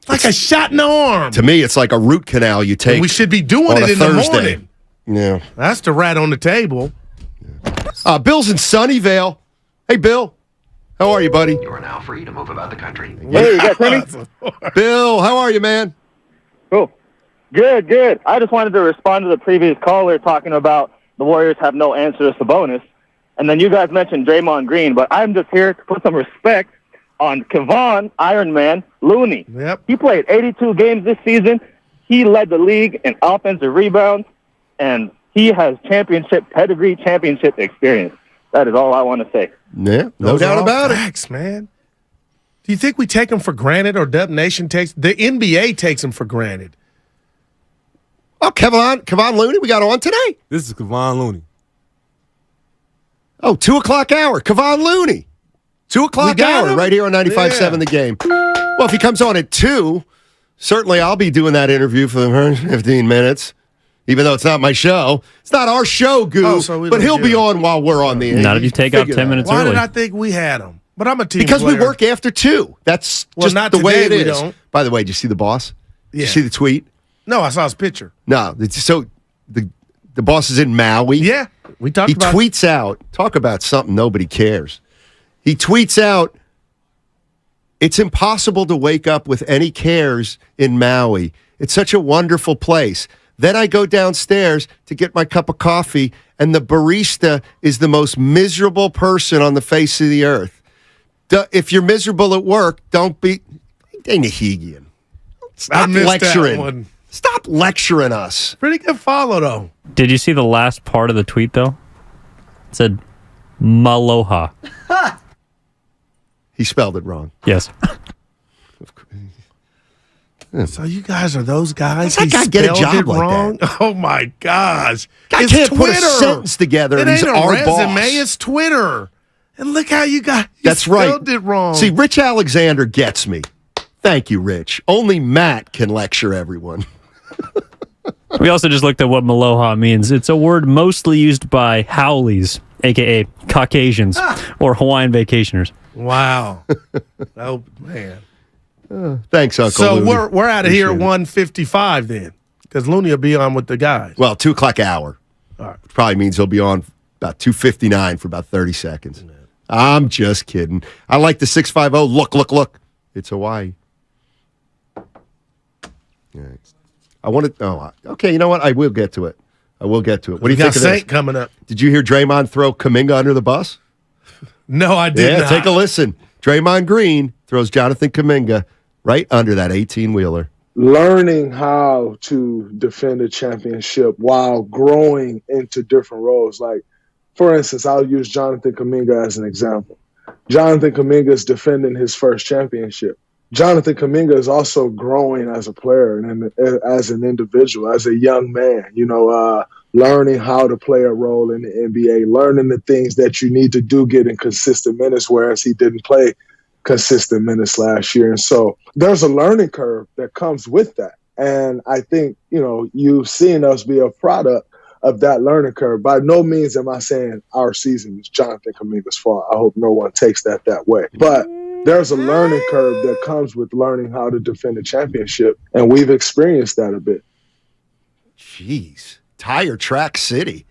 Like a shot in the arm. To me, it's like a root canal you take. And we should be doing on it a in Thursday. the morning. Yeah. That's the rat on the table. Bill's in Sunnyvale. Hey, Bill. How are you, buddy? You are now free to move about the country. Hey, you guys hear me? Bill, how are you, man? Cool. Good. I just wanted to respond to the previous caller talking about the Warriors have no answer to Sabonis. And then you guys mentioned Draymond Green, but I'm just here to put some respect on Kevon Iron Man Looney. Yep. He played 82 games this season. He led the league in offensive rebounds, and he has championship pedigree, championship experience. That is all I want to say. Yeah, no doubt about it, man. Do you think we take them for granted, or Dub Nation takes the NBA takes them for granted? Oh, Kevon Looney, we got on today. This is Kevon Looney. Oh, 2 o'clock hour, Kevon Looney. 2 o'clock hour, right here on 95.7 The Game. Well, if he comes on at 2, certainly I'll be doing that interview for the first 15 minutes, even though it's not my show. It's not our show, Goo, but he'll be on while we're on the air. Not if you take out 10 minutes Why early. did I think we had him? But I'm a team Because player. we work after 2. That's just not the way it today, we is. don't. By the way, did you see the boss? Did you Yeah. see the tweet? No, I saw his picture. No. So the boss is in Maui. Yeah, we talked He about tweets out, talk about something nobody cares. He tweets out, it's impossible to wake up with any cares in Maui. It's such a wonderful place. Then I go downstairs to get my cup of coffee, and the barista is the most miserable person on the face of the earth. If you're miserable at work, don't be Nahigian. Stop lecturing. Stop lecturing us. Pretty good follow, though. Did you see the last part of the tweet, though? It said, Maloha. He spelled it wrong. Yes. So you guys are those guys? How's that guy get a spelled job it like wrong? Oh, my gosh. Guy It's can't put a Twitter. sentence together, It and he's ain't a our resume, boss. it's Twitter. And look how you That's right. spelled it wrong. See, Rich Alexander gets me. Thank you, Rich. Only Matt can lecture everyone. We also just looked at what Maloha means. It's a word mostly used by Howleys, a.k.a. Caucasians, or Hawaiian vacationers. Wow. Oh, man. Thanks, Uncle So Looney. we're out of here at Appreciate it. 1:55 then. Because Looney will be on with the guys. Well, 2 o'clock hour. All right. Which probably means he'll be on about 2:59 for about 30 seconds. Yeah. I'm just kidding. I like the 650. Look. It's Hawaii. Yeah. I want to. Oh, okay. You know what? I will get to it. What do you think of this? Saint coming up. Did you hear Draymond throw Kuminga under the bus? No, I did not. Take a listen. Draymond Green throws Jonathan Kuminga right under that 18-wheeler. Learning how to defend a championship while growing into different roles. Like, for instance, I'll use Jonathan Kuminga as an example. Jonathan Kuminga is defending his first championship. Jonathan Kuminga is also growing as a player and as an individual, as a young man, learning how to play a role in the NBA, learning the things that you need to do, getting consistent minutes, whereas he didn't play consistent minutes last year. And so there's a learning curve that comes with that. And I think, you've seen us be a product of that learning curve. By no means am I saying our season is Jonathan Kuminga's fault. I hope no one takes that way. But there's a learning curve that comes with learning how to defend a championship, and we've experienced that a bit. Jeez. Tire Track City.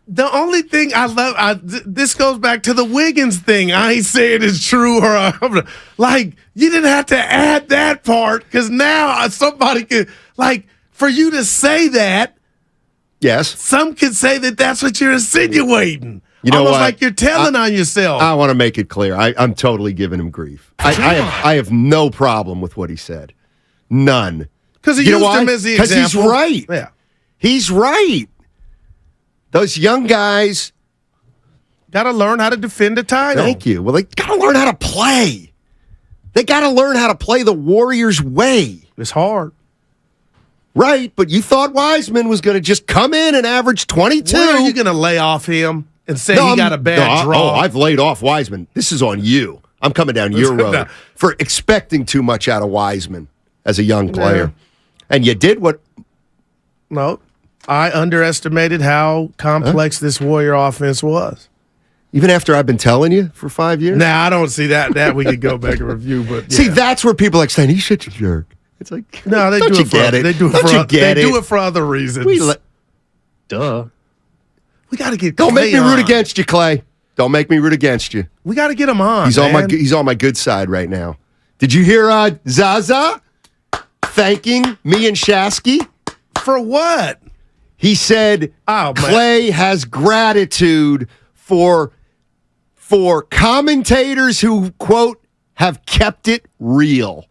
The only thing I love, this goes back to the Wiggins thing. I ain't saying it's true you didn't have to add that part because now somebody could, for you to say that. Yes. Some could say that that's what you're insinuating. You know almost what? like you're telling on yourself. I want to make it clear. I'm totally giving him grief. I have no problem with what he said. None. Because he used him as the example. Because he's right. Yeah. He's right. Those young guys got to learn how to defend a title. Thank you. Well, they got to learn how to play. They got to learn how to play the Warriors' way. It's hard. Right, but you thought Wiseman was going to just come in and average 22. When are you going to lay off him and say he got a bad draw? I've laid off Wiseman. This is on you. I'm coming down your road for expecting too much out of Wiseman as a young player. Yeah. And you did what? No, I underestimated how complex this Warrior offense was. Even after I've been telling you for 5 years? Nah, I don't see that. That we could go back and review. But yeah. See, that's where people are like saying, he's such a jerk. It's like, no, they do it for other reasons. Duh. We got to get. Don't make me root against you, Clay. Don't make me root against you. We got to get him on. He's on my good side right now. Did you hear Zaza thanking me and Shasky for what? He said, Clay has gratitude for commentators who quote have kept it real.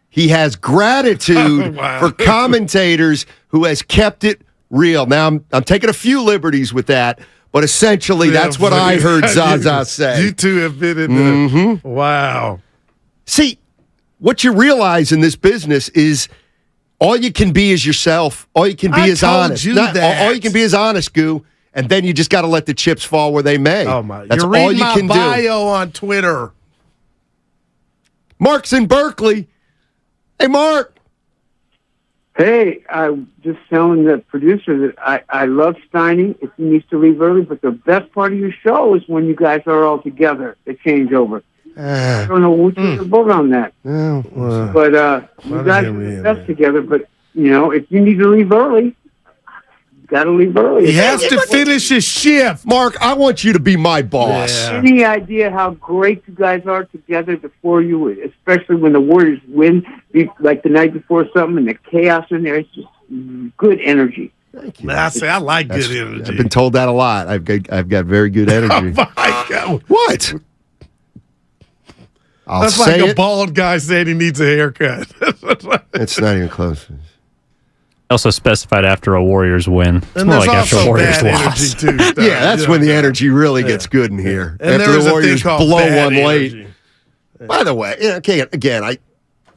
He has gratitude for commentators who has kept it real. Now, I'm taking a few liberties with that, but essentially that's what I heard Zaza say. You two have been in the... Wow. See, what you realize in this business is all you can be is yourself. All you can be is honest. All you can be is honest, Goo, and then you just got to let the chips fall where they may. Oh, my. That's You're all you can do. Bio on Twitter. Mark's in Berkeley. Hey, Mark. Hey, I'm just telling the producer that I love Steiny if he needs to leave early, but the best part of your show is when you guys are all together, the changeover. I don't know which is the vote on that. But you guys are the best together, but, if you need to leave early, got to leave early. He has to finish his shift. Mark, I want you to be my boss. Yeah. Any idea how great you guys are together before you, especially when the Warriors win, like the night before something, and the chaos in there? It's just good energy. Thank you. I like good energy. I've been told that a lot. I've got very good energy. Oh, my God. What? That's like a bald guy saying he needs a haircut. It's not even close. Also specified after a Warriors win. It's more like after a Warriors loss. Yeah, that's when the energy really gets good in here. And after the Warriors blow one late. Yeah. By the way, again,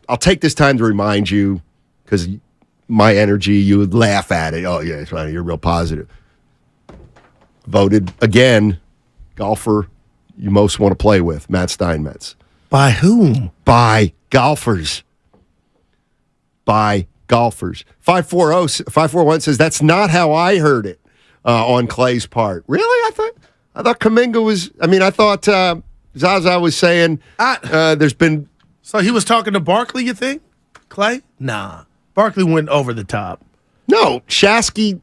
I'll take this time to remind you, because my energy, you would laugh at it. Oh, yeah, it's right. You're real positive. Voted again, golfer you most want to play with, Matt Steinmetz. By whom? By golfers. 541 says that's not how I heard it on Clay's part. Really? I thought Kuminga was. I thought Zaza was saying there's been. So he was talking to Barkley. You think, Clay? Nah, Barkley went over the top. No, Shasky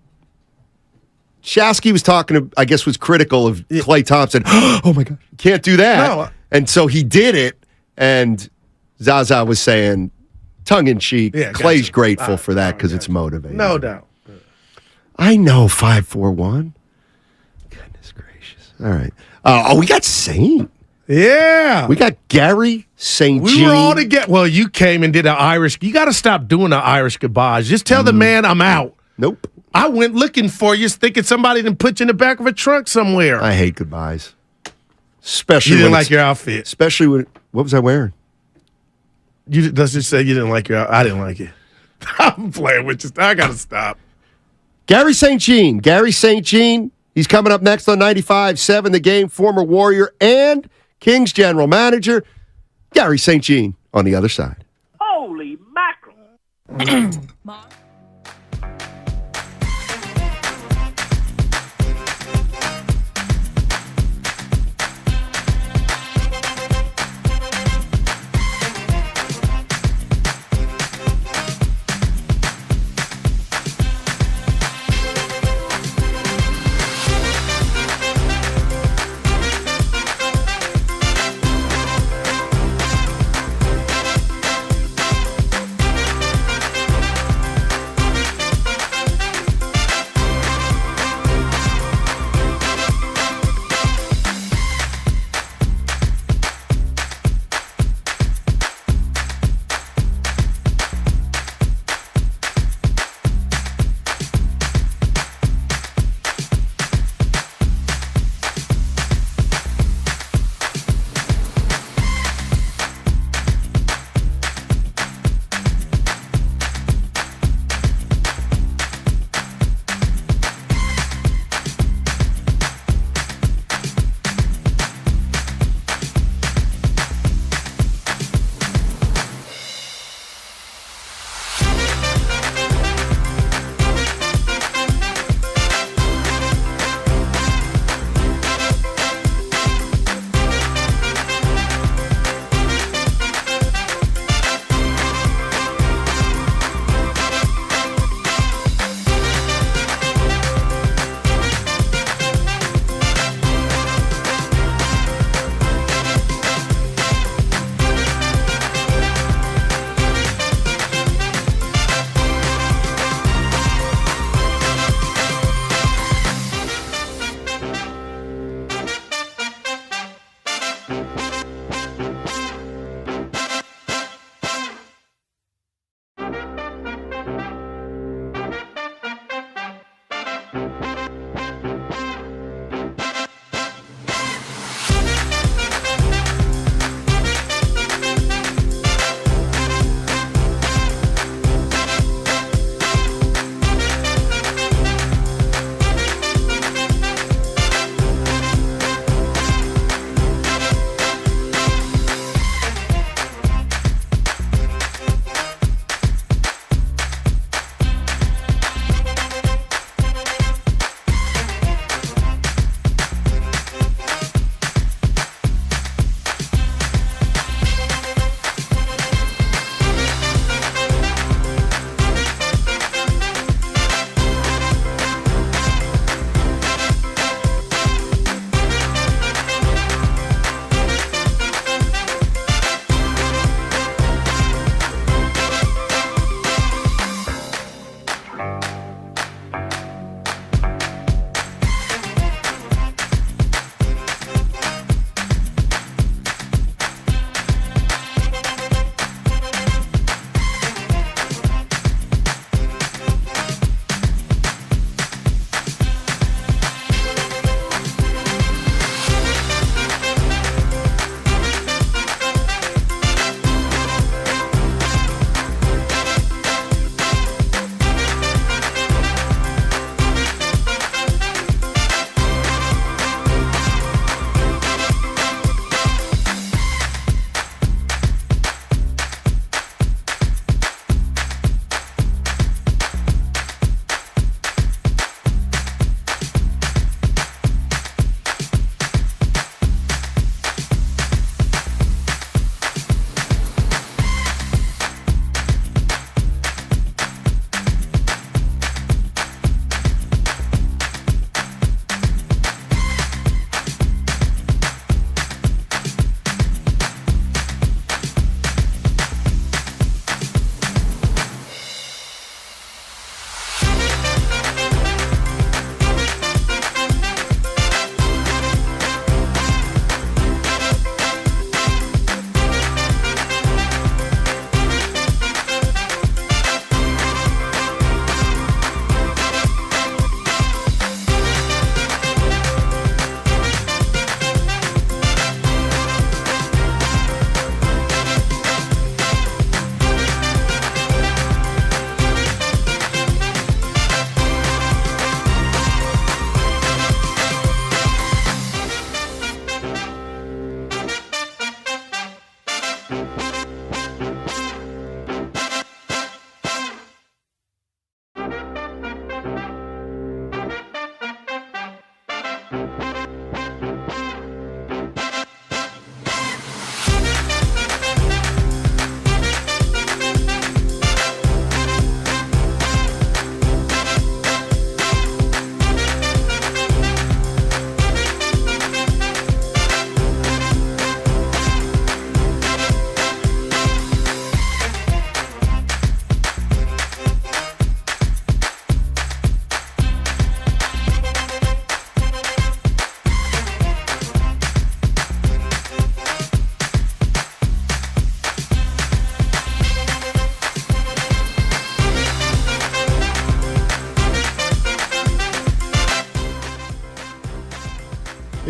was talking, I guess, was critical of Klay Thompson. Oh, my God. Can't do that. No. And so he did it, and Zaza was saying, tongue-in-cheek, Klay's grateful for that because it's motivating. No doubt. I know 541. Goodness gracious. All right. We got Saint. Yeah. We got Gary St. We were all together. Well, you came and did an Irish. You got to stop doing the Irish goodbyes. Just tell the man I'm out. Nope. I went looking for you, thinking somebody didn't put you in the back of a trunk somewhere. I hate goodbyes. Especially you didn't like your outfit. Especially when, what was I wearing? Let's just say you didn't like your outfit. I didn't like it. I'm playing with you. I got to stop. Gary St. Jean. Gary St. Jean. He's coming up next on 95.7 The Game, former Warrior and Kings general manager. Gary St. Jean on the other side. Holy mackerel.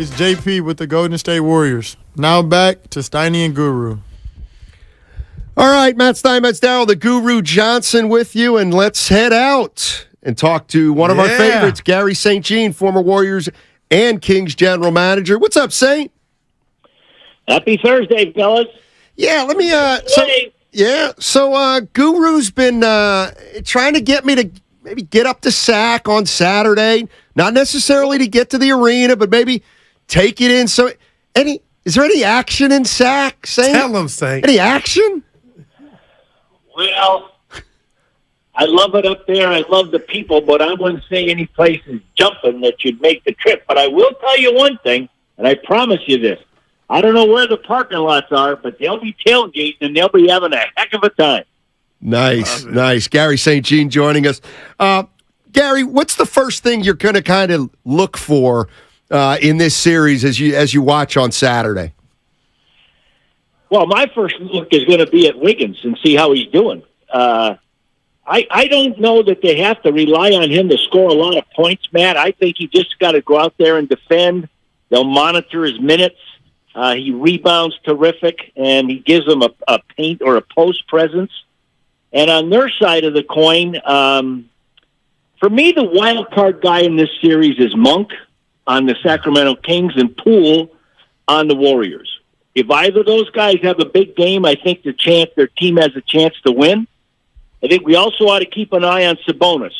It's JP with the Golden State Warriors. Now back to Steiny and Guru. All right, Matt Stein, Matt Darrell, the Guru Johnson with you, and let's head out and talk to one of our favorites, Gary St. Jean, former Warriors and Kings general manager. What's up, Saint? Happy Thursday, fellas. Yeah, let me So Guru's been trying to get me to maybe get up to Sac on Saturday. Not necessarily to get to the arena, but maybe take it in. So is there any action in Sac, Saint? Tell him, Saint. Any action? Well, I love it up there. I love the people, but I wouldn't say any place is jumping that you'd make the trip. But I will tell you one thing, and I promise you this. I don't know where the parking lots are, but they'll be tailgating, and they'll be having a heck of a time. Nice, nice. Gary St. Jean joining us. Gary, what's the first thing you're going to kind of look for in this series as you watch on Saturday? Well, my first look is going to be at Wiggins and see how he's doing. I don't know that they have to rely on him to score a lot of points, Matt. I think he just got to go out there and defend. They'll monitor his minutes. He rebounds terrific, and he gives them a paint or a post presence. And on their side of the coin, for me, the wild card guy in this series is Monk on the Sacramento Kings and Poole on the Warriors. If either of those guys have a big game, I think their team has a chance to win. I think we also ought to keep an eye on Sabonis.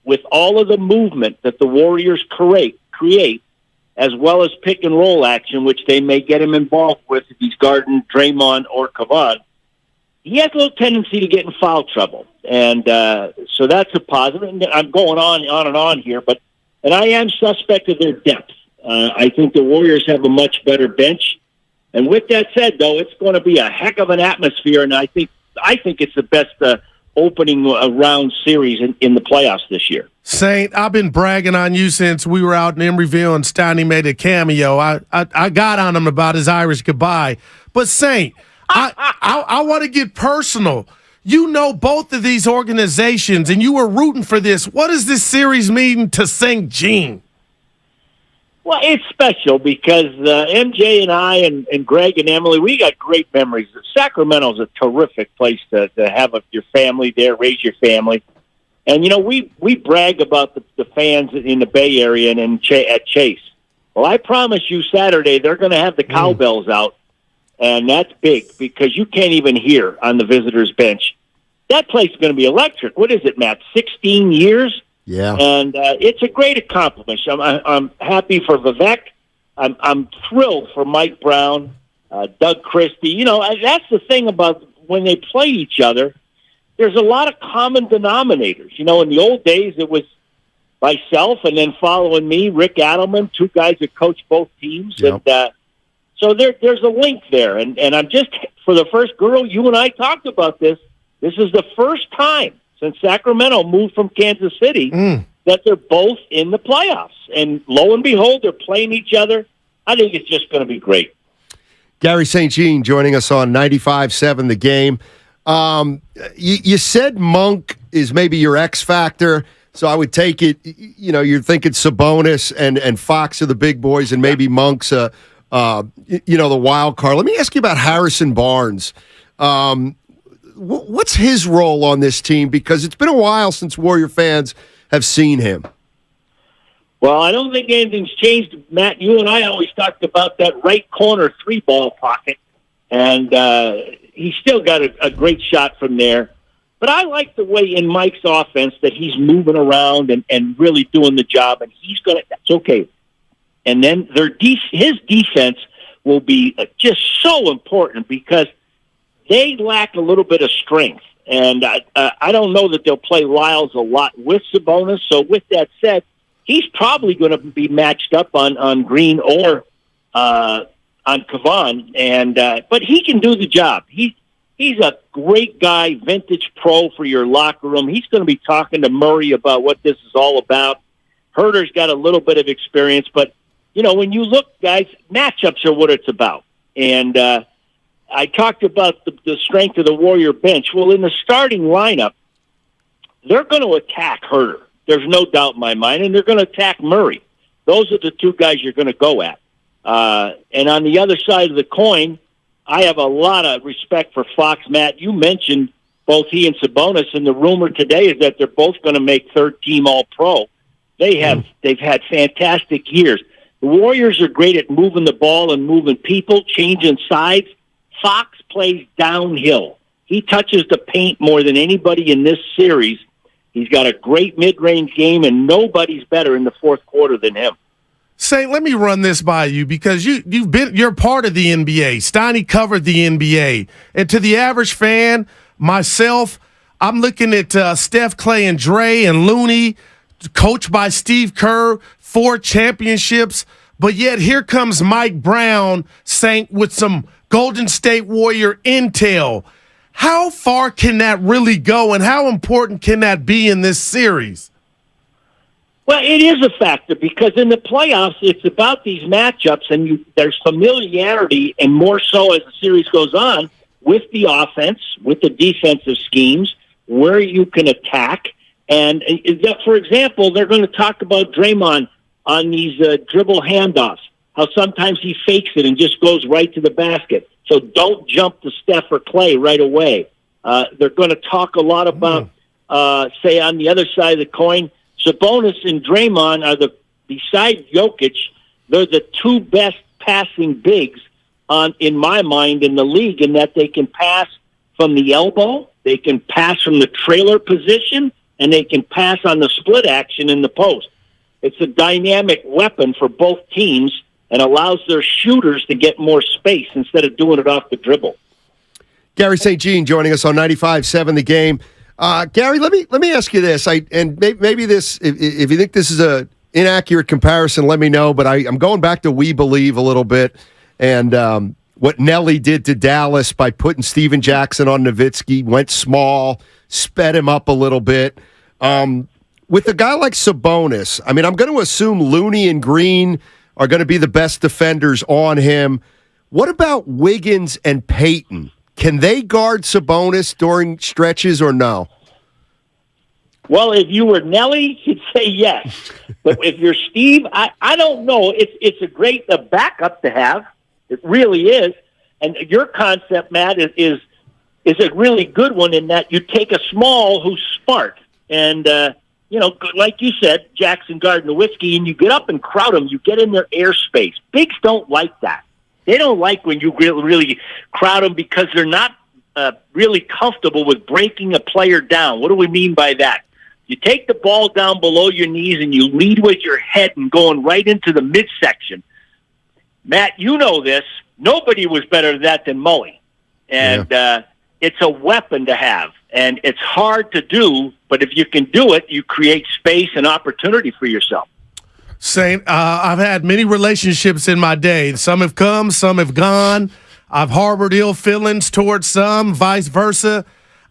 With all of the movement that the Warriors create, as well as pick and roll action, which they may get him involved with if he's guarding Draymond or Kavad, he has a little tendency to get in foul trouble. And so that's a positive. And I'm going on and on here, and I am suspect of their depth. I think the Warriors have a much better bench. And with that said, though, it's going to be a heck of an atmosphere, and I think it's the best opening round series in the playoffs this year. Saint, I've been bragging on you since we were out in Emeryville and Steiny made a cameo. I got on him about his Irish goodbye. But, Saint, I want to get personal. You know both of these organizations, and you were rooting for this. What does this series mean to St. Jean? Well, it's special because MJ and I and Greg and Emily, we got great memories. Sacramento's a terrific place to have your family there, raise your family. And, we brag about the fans in the Bay Area and at Chase. Well, I promise you Saturday they're going to have the cowbells out, and that's big because you can't even hear on the visitors' bench. That place is going to be electric. What is it, Matt, 16 years? Yeah, and it's a great accomplishment. I'm happy for Vivek. I'm thrilled for Mike Brown, Doug Christie. That's the thing about when they play each other. There's a lot of common denominators. In the old days, it was myself and then following me, Rick Adelman, two guys that coach both teams, and so there's a link there. And I'm just for the first girl. You and I talked about this. This is the first time since Sacramento moved from Kansas City, that they're both in the playoffs. And lo and behold, they're playing each other. I think it's just going to be great. Gary St. Jean joining us on 95.7 The Game. You said Monk is maybe your X factor, so I would take it, you're thinking Sabonis and Fox are the big boys, and maybe Monk's, the wild card. Let me ask you about Harrison Barnes. What's his role on this team? Because it's been a while since Warrior fans have seen him. Well, I don't think anything's changed, Matt. You and I always talked about that right corner 3-ball pocket, and he's still got a great shot from there. But I like the way in Mike's offense that he's moving around and really doing the job, and that's okay. And then his defense will be just so important because they lack a little bit of strength. And I don't know that they'll play Lyles a lot with Sabonis. So with that said, he's probably going to be matched up on Green or on Kavan. But he can do the job. He's a great guy, vintage pro for your locker room. He's going to be talking to Murray about what this is all about. Herder's got a little bit of experience, but, when you look, guys, matchups are what it's about. And I talked about the strength of the Warrior bench. Well, in the starting lineup, they're going to attack Herder. There's no doubt in my mind, and they're going to attack Murray. Those are the two guys you're going to go at. And on the other side of the coin, I have a lot of respect for Fox. Matt, you mentioned both he and Sabonis, and the rumor today is that they're both going to make third-team All-Pro. They've had fantastic years. The Warriors are great at moving the ball and moving people, changing sides. Fox plays downhill. He touches the paint more than anybody in this series. He's got a great mid-range game, and nobody's better in the fourth quarter than him. Saint, let me run this by you because you're part of the NBA. Steiny covered the NBA. And to the average fan, myself, I'm looking at Steph, Clay, and Dre and Looney, coached by Steve Kerr, 4 championships. But yet here comes Mike Brown, Saint, with some Golden State Warrior intel. How far can that really go, and how important can that be in this series? Well, it is a factor because in the playoffs, it's about these matchups, and there's familiarity, and more so as the series goes on, with the offense, with the defensive schemes, where you can attack. And, for example, they're going to talk about Draymond on these dribble handoffs, how sometimes he fakes it and just goes right to the basket. So don't jump to Steph or Clay right away. They're going to talk a lot about, say, on the other side of the coin, Sabonis and Draymond are beside Jokic, they're the 2 best passing bigs in my mind in the league, in that they can pass from the elbow, they can pass from the trailer position, and they can pass on the split action in the post. It's a dynamic weapon for both teams and allows their shooters to get more space instead of doing it off the dribble. Gary St. Jean joining us on 95.7 The Game. Gary, let me ask you this. Maybe this, if you think this is a inaccurate comparison, let me know. But I'm going back to We Believe a little bit, and what Nelly did to Dallas by putting Steven Jackson on Nowitzki, went small, sped him up a little bit. With a guy like Sabonis, I'm going to assume Looney and Green are going to be the best defenders on him. What about Wiggins and Payton? Can they guard Sabonis during stretches or no? Well, if you were Nelly, you'd say yes. But if you're Steve, I don't know. It's a great backup to have. It really is. And your concept, Matt, is a really good one in that you take a small who's smart. And, like you said, Jackson guard Nowitzki, and you get up and crowd them. You get in their airspace. Bigs don't like that. They don't like when you really crowd them because they're not really comfortable with breaking a player down. What do we mean by that? You take the ball down below your knees and you lead with your head and going right into the midsection. Matt, you know this. Nobody was better at that than Mully. And it's a weapon to have. And it's hard to do, but if you can do it, you create space and opportunity for yourself. Saint, I've had many relationships in my day. Some have come, some have gone. I've harbored ill feelings towards some, vice versa.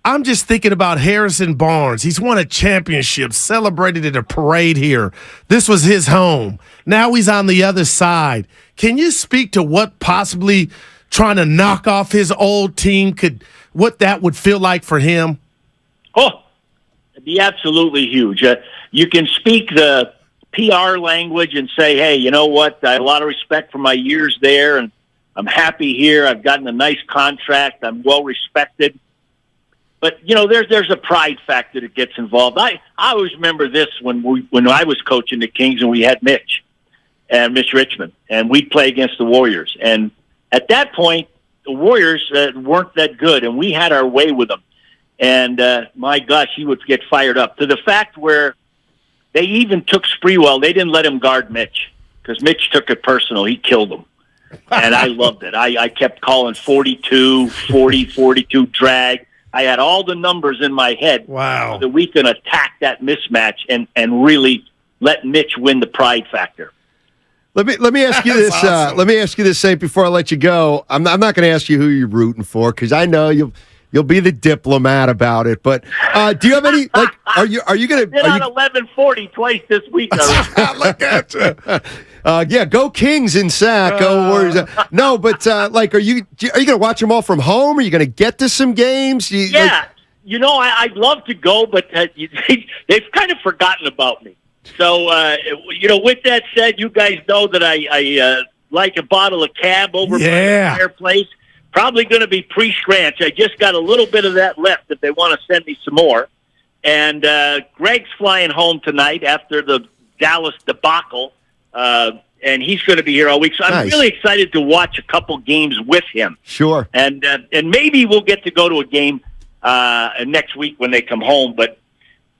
I'm just thinking about Harrison Barnes. He's won a championship, celebrated at a parade here. This was his home. Now he's on the other side. Can you speak to what possibly trying to knock off his old team what that would feel like for him? Oh, it'd be absolutely huge. You can speak the PR language and say, hey, you know what? I have a lot of respect for my years there, and I'm happy here. I've gotten a nice contract. I'm well respected. But, there's a pride factor that gets involved. I always remember this when I was coaching the Kings and we had Mitch Richmond, and we'd play against the Warriors. And at that point, the Warriors weren't that good, and we had our way with them. And, my gosh, he would get fired up to the fact where they even took Sprewell. They didn't let him guard Mitch because Mitch took it personal. He killed him. And I loved it. I kept calling 42, 40, 42 drag. I had all the numbers in my head. Wow. So that we can attack that mismatch and really let Mitch win the pride factor. Let me ask you this. Awesome. Let me ask you this, Saint, before I let you go. I'm not going to ask you who you're rooting for because I know you'll be the diplomat about it. But do you have any like? Are you going to? Been on 1140 twice this week. Look at you. Yeah, go Kings in Sac. Go Warriors. No, but like, are you going to watch them all from home? Are you going to get to some games? Yeah, I'd love to go, but they've kind of forgotten about me. So, with that said, you guys know that I like a bottle of Cab over by the fireplace. Probably going to be pre-scranch. I just got a little bit of that left if they want to send me some more. And Greg's flying home tonight after the Dallas debacle, and he's going to be here all week. So I'm really excited to watch a couple games with him. Sure. And maybe we'll get to go to a game next week when they come home. But,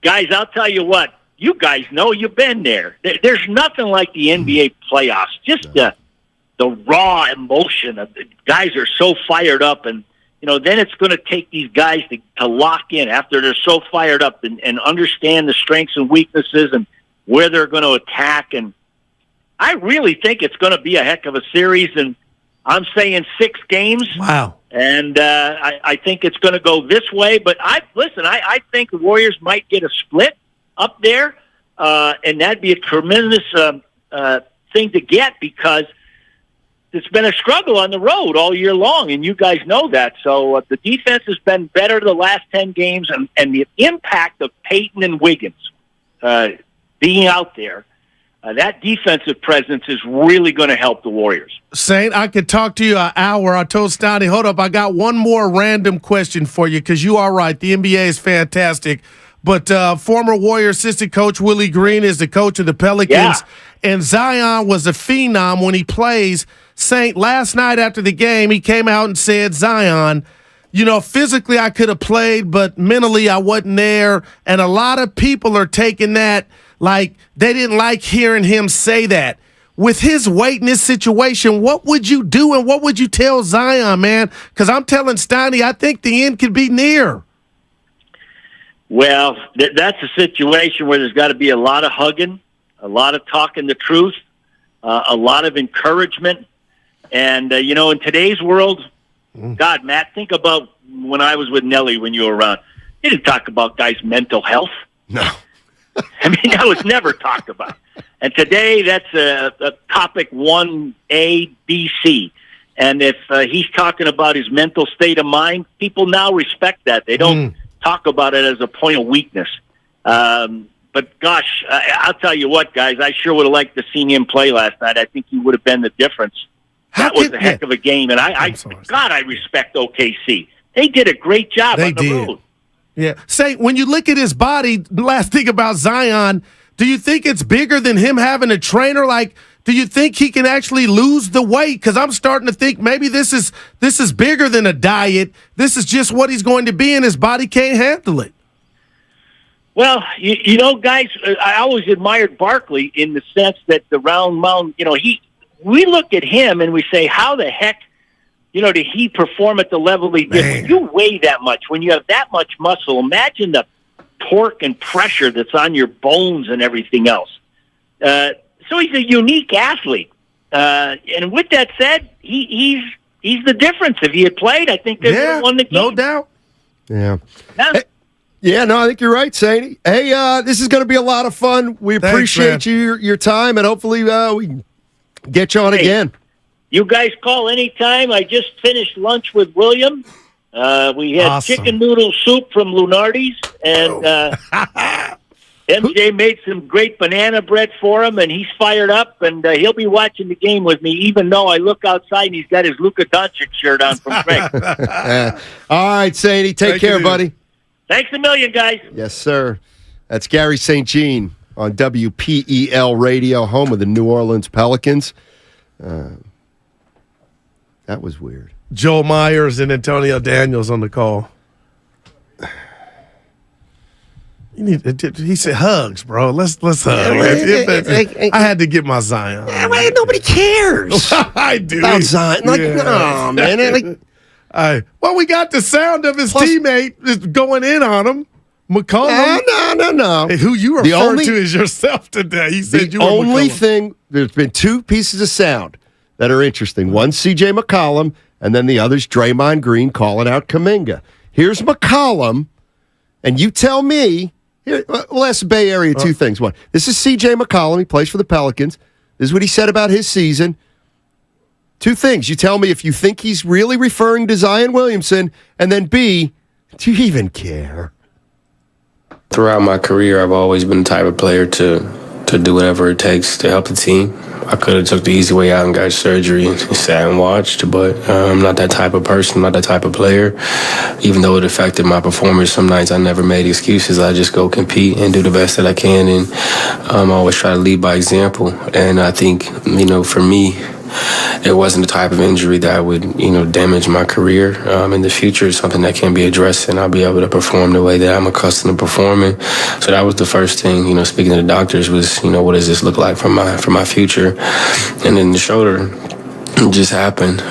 guys, I'll tell you what. You guys know you've been there. There's nothing like the NBA playoffs. Just the raw emotion of the guys are so fired up, and then it's going to take these guys to lock in after they're so fired up and understand the strengths and weaknesses and where they're going to attack. And I really think it's going to be a heck of a series. And I'm saying 6 games. Wow. And I think it's going to go this way. But I think the Warriors might get a split up there, and that'd be a tremendous thing to get because it's been a struggle on the road all year long, and you guys know that. So the defense has been better the last 10 games, and the impact of Peyton and Wiggins being out there, that defensive presence is really going to help the Warriors. Saint, I could talk to you an hour. I told Stoney, hold up, I got one more random question for you because you are right. The NBA is fantastic. But former Warrior assistant coach Willie Green is the coach of the Pelicans, and Zion was a phenom when he plays. Saint, last night after the game, he came out and said, Zion, physically I could have played, but mentally I wasn't there. And a lot of people are taking that like they didn't like hearing him say that. With his weight in this situation, what would you do and what would you tell Zion, man? Because I'm telling Stoney, I think the end could be near. Well, that's a situation where there's got to be a lot of hugging, a lot of talking the truth, a lot of encouragement. And, in today's world, God, Matt, think about when I was with Nelly when you were around. He didn't talk about guys' mental health. No. I mean, that was never talked about. And today, that's a topic 1A, B, C. And if he's talking about his mental state of mind, people now respect that. They don't talk about it as a point of weakness. But gosh, I'll tell you what, guys, I sure would have liked to see him play last night. I think he would have been the difference. That was a heck of a game. And I respect OKC. They did a great job on the road. Yeah. Say, when you look at his body, the last thing about Zion, do you think it's bigger than him having a trainer? Like, do you think he can actually lose the weight? Because I'm starting to think maybe this is bigger than a diet. This is just what he's going to be, and his body can't handle it. Well, guys, I always admired Barkley in the sense that the round mound, we look at him and we say, how the heck, did he perform at the level he did? When you weigh that much, when you have that much muscle, imagine the torque and pressure that's on your bones and everything else. So he's a unique athlete. And with that said, he's the difference. If he had played, I think they would have won the game. No doubt. Yeah. I think you're right, Sainty. Hey, this is going to be a lot of fun. We appreciate your time, and hopefully we can get you on again. You guys call anytime. I just finished lunch with William. We had chicken noodle soup from Lunardi's, and MJ made some great banana bread for him, and he's fired up, and he'll be watching the game with me, even though I look outside and he's got his Luka Doncic shirt on from Greg. All right, Sainty. Take care, buddy. Thanks a million, guys. Yes, sir. That's Gary St. Jean on WPEL Radio, home of the New Orleans Pelicans. That was weird. Joel Myers and Antonio Daniels on the call. He said hugs, bro. Let's hug. I had to get my Zion. Nobody cares. I do about Zion. No, man. Well, we got the sound of his teammate going in on him. McCollum. No. Hey, who you referred to as yourself today. He said you were only McCollum. thing, there's been two pieces of sound that are interesting. One, C.J. McCollum, and then the other's Draymond Green calling out Kuminga. Here's McCollum, and you tell me, we'll ask the Bay Area two things. One, this is C.J. McCollum. He plays for the Pelicans. This is what he said about his season. Two things. You tell me if you think he's really referring to Zion Williamson, and then B, do you even care? Throughout my career, I've always been the type of player to do whatever it takes to help the team. I could have took the easy way out and got surgery and sat and watched, but I'm not that type of person, not that type of player. Even though it affected my performance, some nights I never made excuses. I just go compete and do the best that I can, and I always try to lead by example. And I think, for me, it wasn't the type of injury that would, damage my career in the future. It's something that can be addressed, and I'll be able to perform the way that I'm accustomed to performing. So that was the first thing, speaking to the doctors was, what does this look like for my future? And then the shoulder just happened.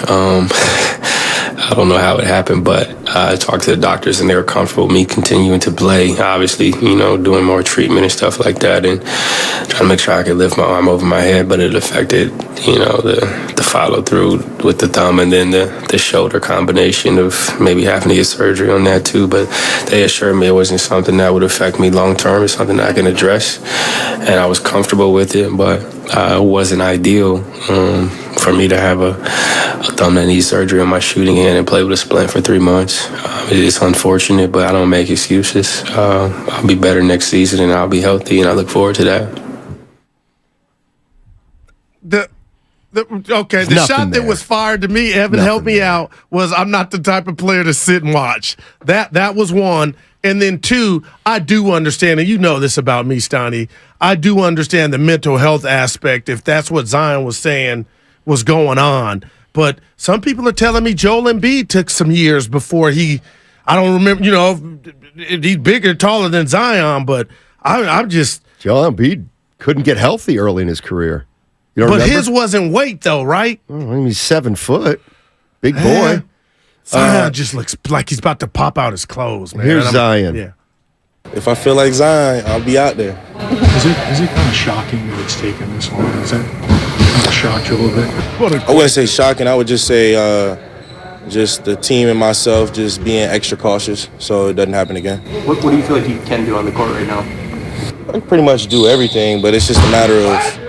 I don't know how it happened, but I talked to the doctors and they were comfortable with me continuing to play, obviously, doing more treatment and stuff like that and trying to make sure I could lift my arm over my head, but it affected, the follow through with the thumb and then the shoulder combination of maybe having to get surgery on that too. But they assured me it wasn't something that would affect me long term. It's something that I can address, and I was comfortable with it, but it wasn't ideal for me to have a thumb that needs surgery on my shooting hand and play with a splint for 3 months. It's unfortunate, but I don't make excuses. I'll be better next season and I'll be healthy, and I look forward to that. The shot that was fired to me, Evan, help me out, was I'm not the type of player to sit and watch. That was one. And then two, I do understand, and you know this about me, Steiny, I do understand the mental health aspect if that's what Zion was saying was going on. But some people are telling me Joel Embiid took some years before I don't remember, he's bigger, taller than Zion, but I'm just. Joel Embiid couldn't get healthy early in his career. You don't remember? His wasn't weight, though, right? He's 7 foot. Big boy. Zion just looks like he's about to pop out his clothes, man. Here's Zion. Yeah. If I feel like Zion, I'll be out there. Is it kind of shocking that it's taken this long? Is that kind of shocked you a little bit? I wouldn't say shocking. I would just say just the team and myself just being extra cautious so it doesn't happen again. What do you feel like you can do on the court right now? I can pretty much do everything, but it's just a matter of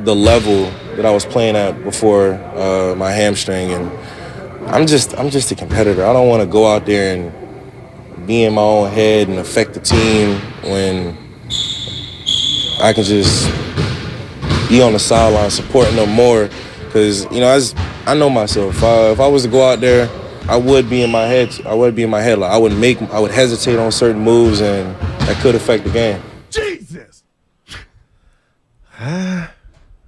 the level that I was playing at before my hamstring, and I'm just a competitor. I don't want to go out there and be in my own head and affect the team when I can just be on the sideline supporting them more. Because I know myself. If I was to go out there, I would be in my head. Like I would hesitate on certain moves, and that could affect the game. Jesus.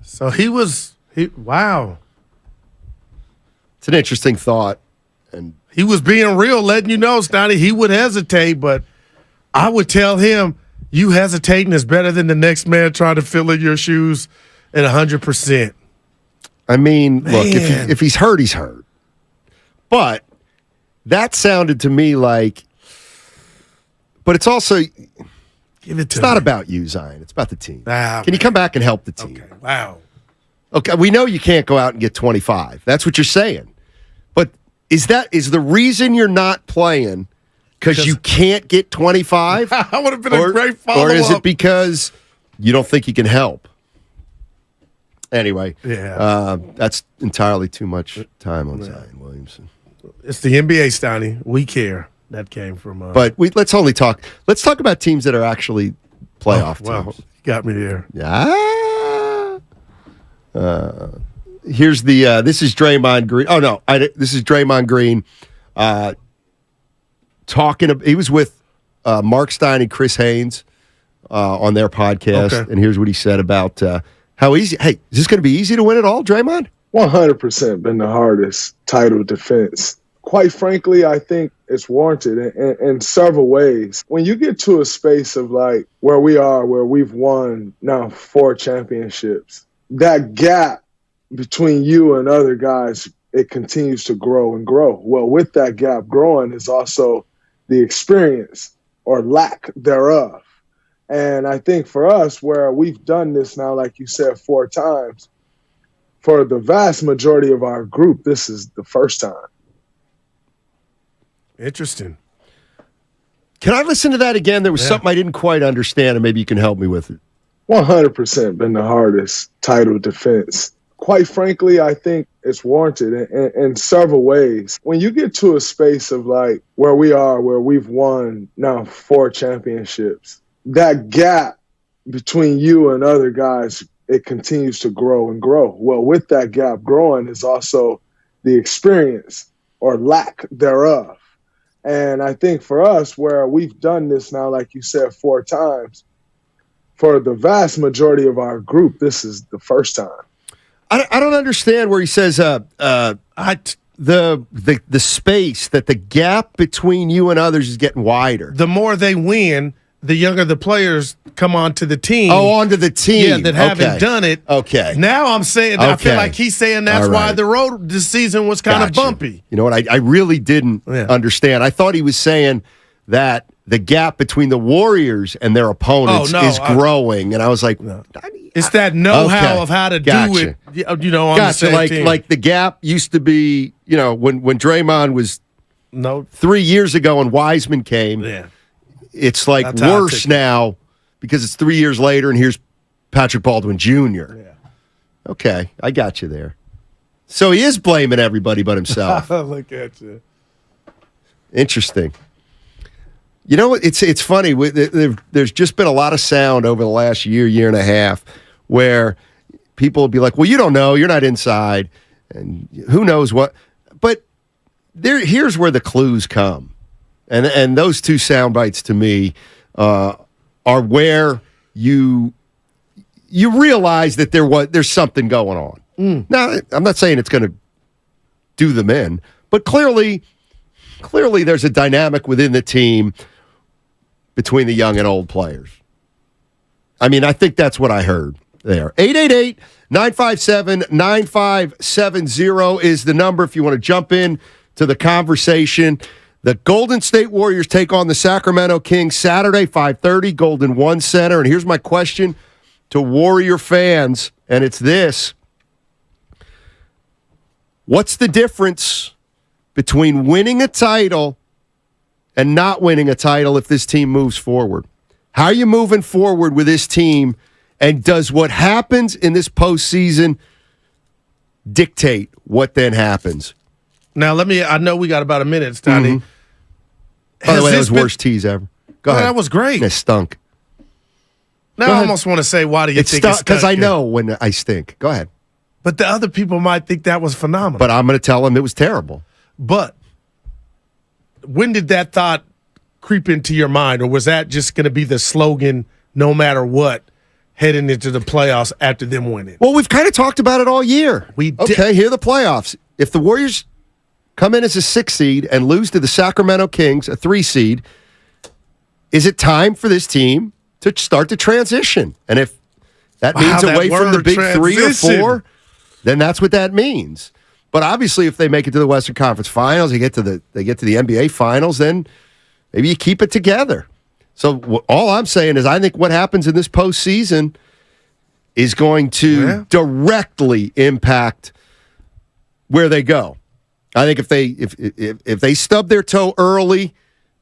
So wow. It's an interesting thought. And he was being real, letting you know, Stoney, he would hesitate, but I would tell him, you hesitating is better than the next man trying to fill in your shoes at 100%. I mean, look, if he's hurt, he's hurt. But that sounded to me like, but it's also, it's not about you, Zion. It's about the team. Can you come back and help the team? Okay. Wow. Okay, we know you can't go out and get 25. That's what you're saying. But is the reason you're not playing because you can't get 25? That would have been a great follow-up. Or is it because you don't think you can help? Anyway, that's entirely too much time on Zion Williamson. It's the NBA, Steiny. We care. That came from. But let's talk about teams that are actually playoff teams. Wow, you got me there. Yeah. Here's the. This is Draymond Green. Oh no, this is Draymond Green. He was with Mark Stein and Chris Haynes on their podcast, and here's what he said about how easy. Hey, is this going to be easy to win it all, Draymond? 100% been the hardest title defense. Quite frankly, I think it's warranted in several ways. When you get to a space of like where we are, where we've won now 4 championships, that gap between you and other guys, it continues to grow and grow. Well, with that gap growing is also the experience or lack thereof. And I think for us, where we've done this now, like you said, 4 times, for the vast majority of our group, this is the first time. Interesting. Can I listen to that again? There was something I didn't quite understand, and maybe you can help me with it. 100% been the hardest title defense. Quite frankly, I think it's warranted in several ways. When you get to a space of like where we are, where we've won now 4 championships, that gap between you and other guys, it continues to grow and grow. Well, with that gap growing is also the experience or lack thereof. And I think for us, where we've done this now, like you said, 4 times, for the vast majority of our group, this is the first time. I don't understand where he says the space, that the gap between you and others is getting wider. The more they win, the younger the players come onto the team. Oh, onto the team. Yeah, that haven't done it. Okay. Now I'm saying, I feel like he's saying that's why the road this season was kind of bumpy. You know what? I really didn't understand. I thought he was saying that the gap between the Warriors and their opponents is growing. And I was like, it's that know-how of how to do it, you know, on the same team. Like the gap used to be, you know, when Draymond was 3 years ago and Wiseman came. Yeah. It's like worse now because it's 3 years later and here's Patrick Baldwin Jr. Yeah. Okay, I got you there. So he is blaming everybody but himself. Look at you. Interesting. You know, it's funny. There's just been a lot of sound over the last year and a half where people will be like, well, you don't know. You're not inside. And who knows what. But here's where the clues come. And those 2 sound bites to me are where you realize that there's something going on. Now, I'm not saying it's going to do them in, but clearly there's a dynamic within the team between the young and old players. I mean, I think that's what I heard there. 888-957-9570 is the number if you want to jump in to the conversation. The Golden State Warriors take on the Sacramento Kings Saturday, 5:30, Golden One Center. And here's my question to Warrior fans, and it's this. What's the difference between winning a title and not winning a title if this team moves forward? How are you moving forward with this team, and does what happens in this postseason dictate what then happens? Now, I know we got about a minute, Stoney. Mm-hmm. By the way, that was the worst tease ever. Go ahead. That was great. It stunk. Now I almost want to say, why do you think it stunk? Because I know when I stink. Go ahead. But the other people might think that was phenomenal. But I'm going to tell them it was terrible. But when did that thought creep into your mind? Or was that just going to be the slogan no matter what heading into the playoffs after them winning? Well, we've kind of talked about it all year. Okay, here are the playoffs. If the Warriors come in as a 6 seed and lose to the Sacramento Kings, a 3 seed, is it time for this team to start to transition? And if that means away from the big transition. 3 or 4, then that's what that means. But obviously, if they make it to the Western Conference Finals, they get to the NBA Finals, then maybe you keep it together. So all I'm saying is I think what happens in this postseason is going to directly impact where they go. I think if they stub their toe early,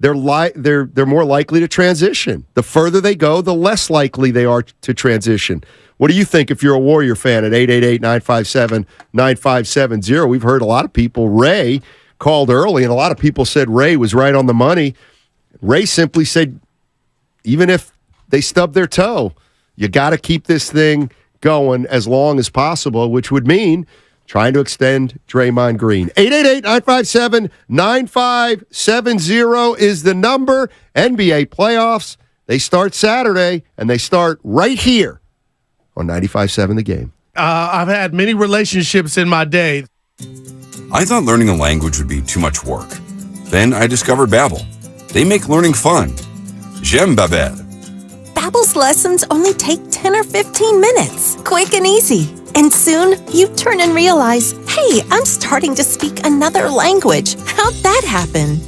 they're more likely to transition. The further they go, the less likely they are to transition. What do you think if you're a Warrior fan at 888-957-9570? We've heard a lot of people. Ray called early, and a lot of people said Ray was right on the money. Ray simply said, even if they stub their toe, you got to keep this thing going as long as possible, which would mean trying to extend Draymond Green. 888-957-9570 is the number. NBA playoffs, they start Saturday, and they start right here on 95.7 The Game. I've had many relationships in my day. I thought learning a language would be too much work. Then I discovered Babbel. They make learning fun. J'aime Babbel. Babbel's lessons only take 10 or 15 minutes, quick and easy. And soon, you turn and realize, hey, I'm starting to speak another language. How'd that happen?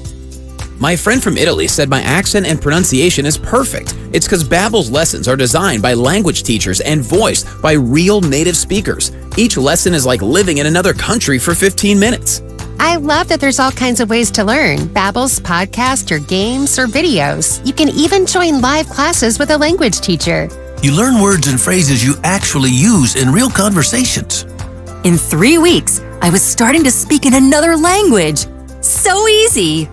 My friend from Italy said my accent and pronunciation is perfect. It's because Babbel's lessons are designed by language teachers and voiced by real native speakers. Each lesson is like living in another country for 15 minutes. I love that there's all kinds of ways to learn. Babbel's podcast or games or videos. You can even join live classes with a language teacher. You learn words and phrases you actually use in real conversations. In 3 weeks, I was starting to speak in another language. So easy.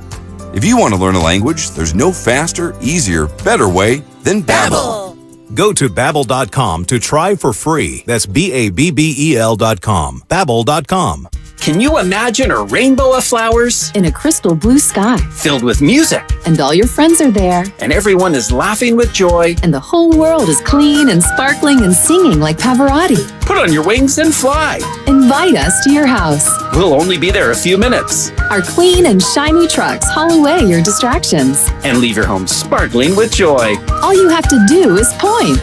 If you want to learn a language, there's no faster, easier, better way than Babbel. Go to Babbel.com to try for free. That's Babbel.com. Babbel.com. Can you imagine a rainbow of flowers? In a crystal blue sky. Filled with music. And all your friends are there. And everyone is laughing with joy. And the whole world is clean and sparkling and singing like Pavarotti. Put on your wings and fly. Invite us to your house. We'll only be there a few minutes. Our clean and shiny trucks haul away your distractions. And leave your home sparkling with joy. All you have to do is point.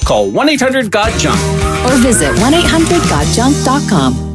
Call 1-800-GOT-JUNK. Or visit 1-800-GOTJUNK.com.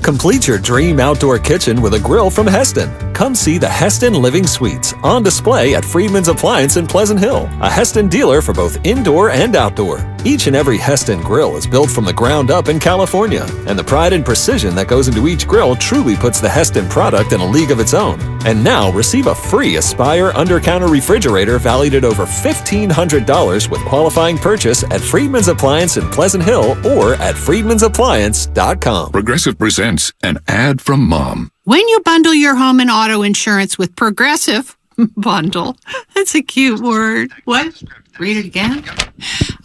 Complete your dream outdoor kitchen with a grill from Heston. Come see the Heston Living Suites on display at Friedman's Appliance in Pleasant Hill, a Heston dealer for both indoor and outdoor. Each and every Heston grill is built from the ground up in California, and the pride and precision that goes into each grill truly puts the Heston product in a league of its own. And now receive a free Aspire under-counter refrigerator valued at over $1,500 with qualifying purchase at Friedman's Appliance in Pleasant Hill or at friedmansappliance.com. Progressive presents an ad from Mom. When you bundle your home and auto insurance with Progressive, bundle, that's a cute word. What? Read it again?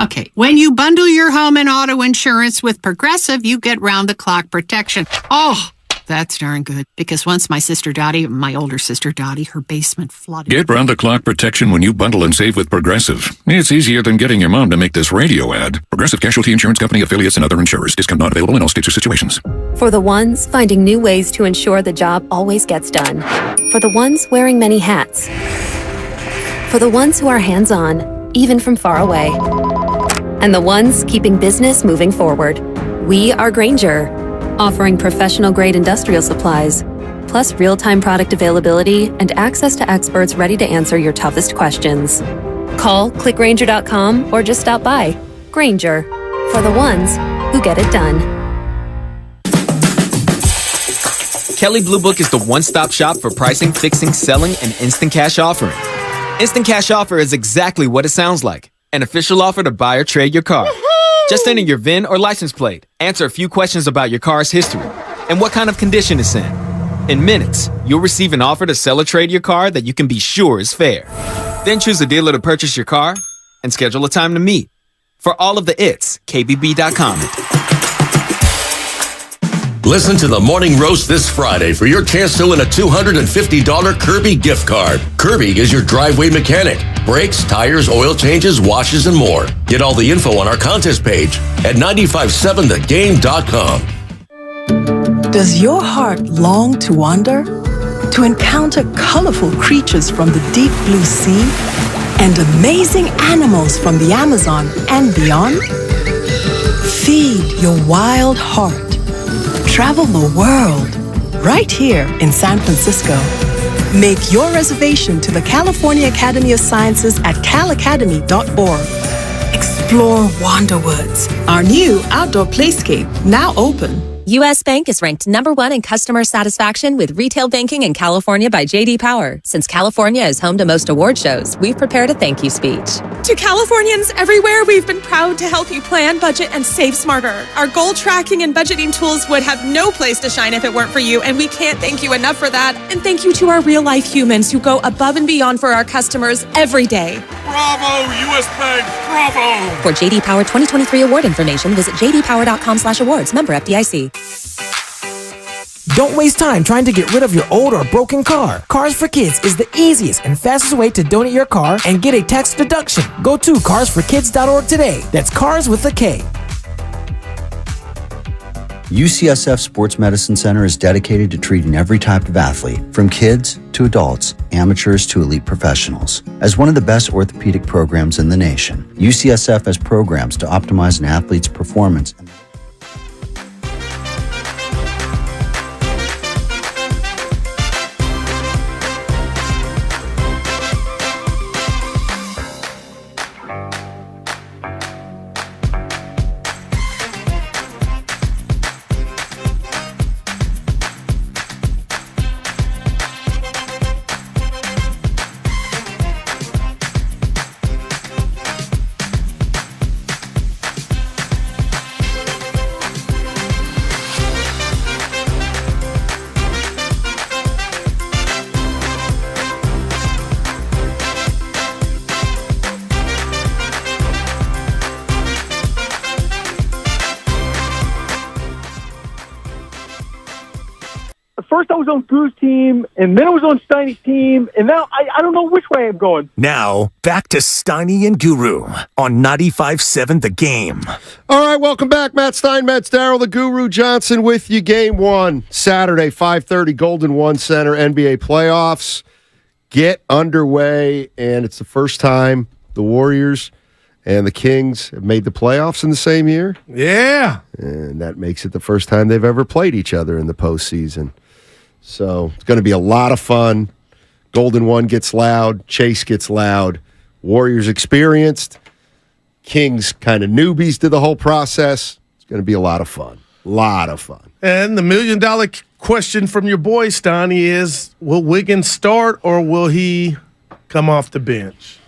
Okay. When you bundle your home and auto insurance with Progressive, you get round-the-clock protection. Oh, that's darn good. Because once my older sister Dottie, her basement flooded. Get round-the-clock protection when you bundle and save with Progressive. It's easier than getting your mom to make this radio ad. Progressive Casualty Insurance Company, affiliates, and other insurers. Discount not available in all states or situations. For the ones finding new ways to ensure the job always gets done. For the ones wearing many hats. For the ones who are hands-on, even from far away. And the ones keeping business moving forward. We are Grainger, offering professional-grade industrial supplies, plus real-time product availability and access to experts ready to answer your toughest questions. Call, click Grainger.com, or just stop by. Grainger, for the ones who get it done. Kelley Blue Book is the one-stop shop for pricing, fixing, selling, and instant cash offering. Instant Cash Offer is exactly what it sounds like. An official offer to buy or trade your car. Just enter your VIN or license plate, answer a few questions about your car's history, and what kind of condition it's in. In minutes, you'll receive an offer to sell or trade your car that you can be sure is fair. Then choose a dealer to purchase your car and schedule a time to meet. For all of the its, KBB.com. Listen to the Morning Roast this Friday for your chance to win a $250 Kirby gift card. Kirby is your driveway mechanic. Brakes, tires, oil changes, washes, and more. Get all the info on our contest page at 957thegame.com. Does your heart long to wander? To encounter colorful creatures from the deep blue sea? And amazing animals from the Amazon and beyond? Feed your wild heart. Travel the world, right here in San Francisco. Make your reservation to the California Academy of Sciences at calacademy.org. Explore Wanderwoods, our new outdoor playscape, now open. U.S. Bank is ranked #1 in customer satisfaction with retail banking in California by J.D. Power. Since California is home to most award shows, we've prepared a thank you speech. To Californians everywhere, we've been proud to help you plan, budget, and save smarter. Our goal tracking and budgeting tools would have no place to shine if it weren't for you, and we can't thank you enough for that. And thank you to our real-life humans who go above and beyond for our customers every day. Bravo, U.S. Bank, bravo! For J.D. Power 2023 award information, visit jdpower.com/awards. Member FDIC. Don't waste time trying to get rid of your old or broken car. Cars for Kids is the easiest and fastest way to donate your car and get a tax deduction. Go to carsforkids.org today. That's cars with a K. UCSF Sports Medicine Center is dedicated to treating every type of athlete, from kids to adults, amateurs to elite professionals. As one of the best orthopedic programs in the nation, UCSF has programs to optimize an athlete's performance. First I was on Goo's team, and then I was on Steiny's team, and now I don't know which way I'm going. Now, back to Steiny and Guru on 95.7 The Game. All right, welcome back. Matt Stein, Matt Darrell, the Guru Johnson with you. Game 1, Saturday, 5:30, Golden One Center, NBA playoffs get underway, and it's the first time the Warriors and the Kings have made the playoffs in the same year. Yeah. And that makes it the first time they've ever played each other in the postseason. So it's going to be a lot of fun. Golden One gets loud. Chase gets loud. Warriors experienced. Kings kind of newbies to the whole process. It's going to be a lot of fun. Lot of fun. And the $1 million question from your boy, Steiny, is will Wiggins start or will he come off the bench?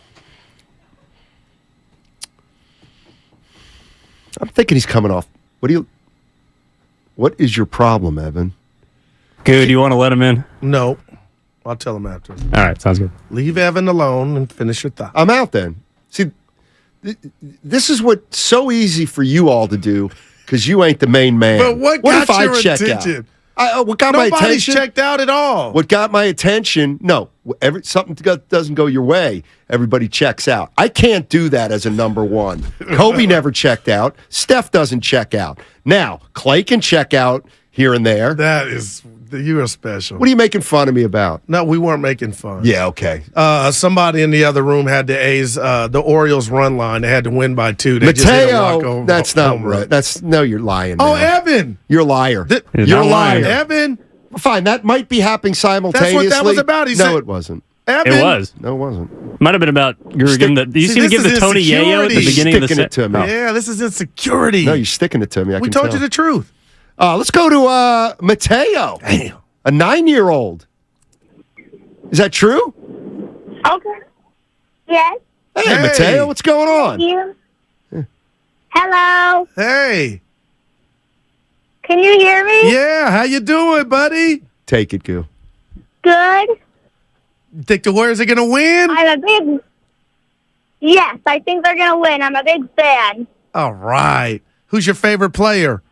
I'm thinking he's coming off. What is your problem, Evan? Good. You want to let him in? No. I'll tell him after. All right. Sounds good. Leave Evan alone and finish your thought. I'm out then. See, this is what's so easy for you all to do because you ain't the main man. But what if got I your check attention? What got my Nobody's attention? checked out at all. What got my attention? No, something doesn't go your way. Everybody checks out. I can't do that as a number one. Kobe never checked out. Steph doesn't check out. Now Clay can check out here and there. You are special. What are you making fun of me about? No, we weren't making fun. Yeah, okay. Somebody in the other room had the A's, the Orioles run line. They had to win by 2. They just hit a Mateo, that's not right. You're lying. Oh, now. Evan. You're a liar. You're a liar. Evan. Fine, that might be happening simultaneously. That's what that was about. It wasn't. Evan. It was. No, it wasn't. Might have been about you were giving the. You seem to give the Tony Yayo at the beginning of the set. To me. Yeah, this is insecurity. No, you're sticking it to me. We told you the truth. Let's go to Mateo. Damn. A 9-year-old. Is that true? Okay. Yes. Hey, Mateo, what's going on? You. Hello. Hey. Can you hear me? Yeah, how you doing, buddy? Take it, Goo. Good. You think the Warriors are going to win? Yes, I think they're going to win. I'm a big fan. All right. Who's your favorite player?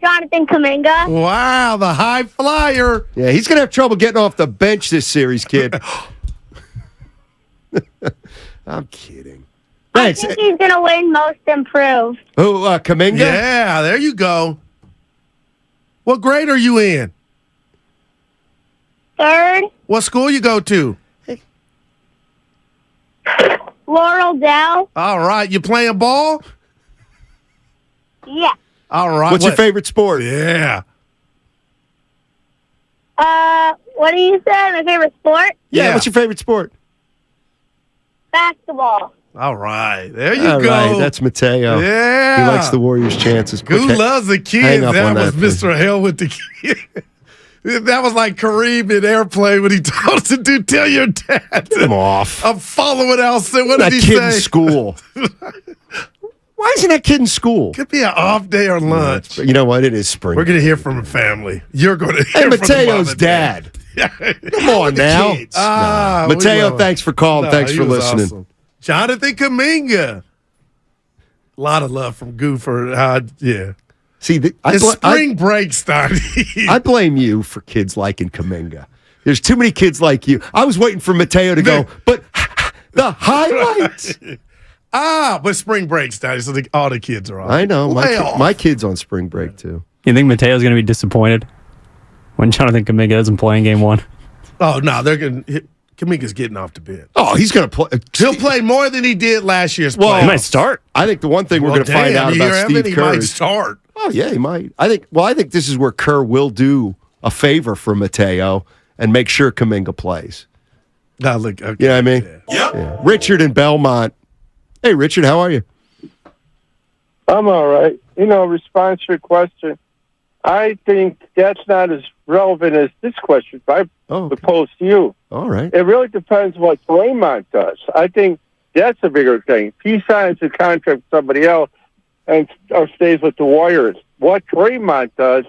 Jonathan Kuminga. Wow, the high flyer. Yeah, he's going to have trouble getting off the bench this series, kid. I'm kidding. Thanks. I think he's going to win Most Improved. Oh, Kuminga? Yeah, there you go. What grade are you in? 3rd. What school you go to? Laurel Dell. All right, you playing ball? Yeah. All right. What's your favorite sport? Yeah. What do you say? My favorite sport? Yeah, what's your favorite sport? Basketball. All right. There you All go. right, that's Mateo. Yeah. He likes the Warriors' chances. Who loves the kids? That was Mr. Hell with the kids. That was like Kareem in Airplane when he told us to tell your dad. Get him off. I'm following Elson. What that did he kid say? In school. Why isn't that kid in school? Could be an off day or lunch. You know what? It is spring. We're going to hear from a family. You're going to hear from Mateo's dad. Come on now. Mateo, thanks for calling. Thanks for listening. Awesome. Jonathan Kuminga. A lot of love from Goo for yeah. See, spring break started. I blame you for kids liking Kuminga. There's too many kids like you. I was waiting for Mateo to go, but the highlights. But spring break's done, so all the kids are off. I know. My kid's on spring break, too. You think Mateo's going to be disappointed when Jonathan Kuminga doesn't play in game one? Oh, no. Kuminga's getting off the bench. Oh, he's going to play. He'll play more than he did last year's Well, playoffs. He might start. I think the one thing we're going to find out about Steve Kerr he might start. Oh, yeah, he might. I think this is where Kerr will do a favor for Mateo and make sure Kuminga plays. Okay. You know what I mean? Yeah. Richard in Belmont. Hey, Richard, how are you? I'm all right. Response to your question, I think that's not as relevant as this question I proposed to you. All right. It really depends what Draymond does. I think that's a bigger thing. If he signs a contract with somebody else or stays with the Warriors, what Draymond does,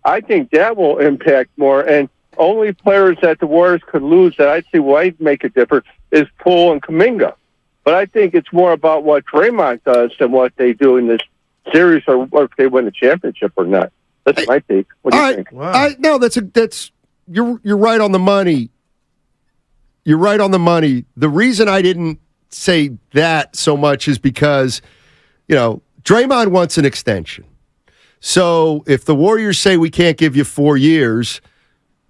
I think that will impact more. And only players that the Warriors could lose that I see might make a difference is Poole and Kuminga. But I think it's more about what Draymond does than what they do in this series or if they win the championship or not. That's my take. What do you think? Wow. No, you're right on the money. You're right on the money. The reason I didn't say that so much is because, Draymond wants an extension. So if the Warriors say we can't give you 4 years,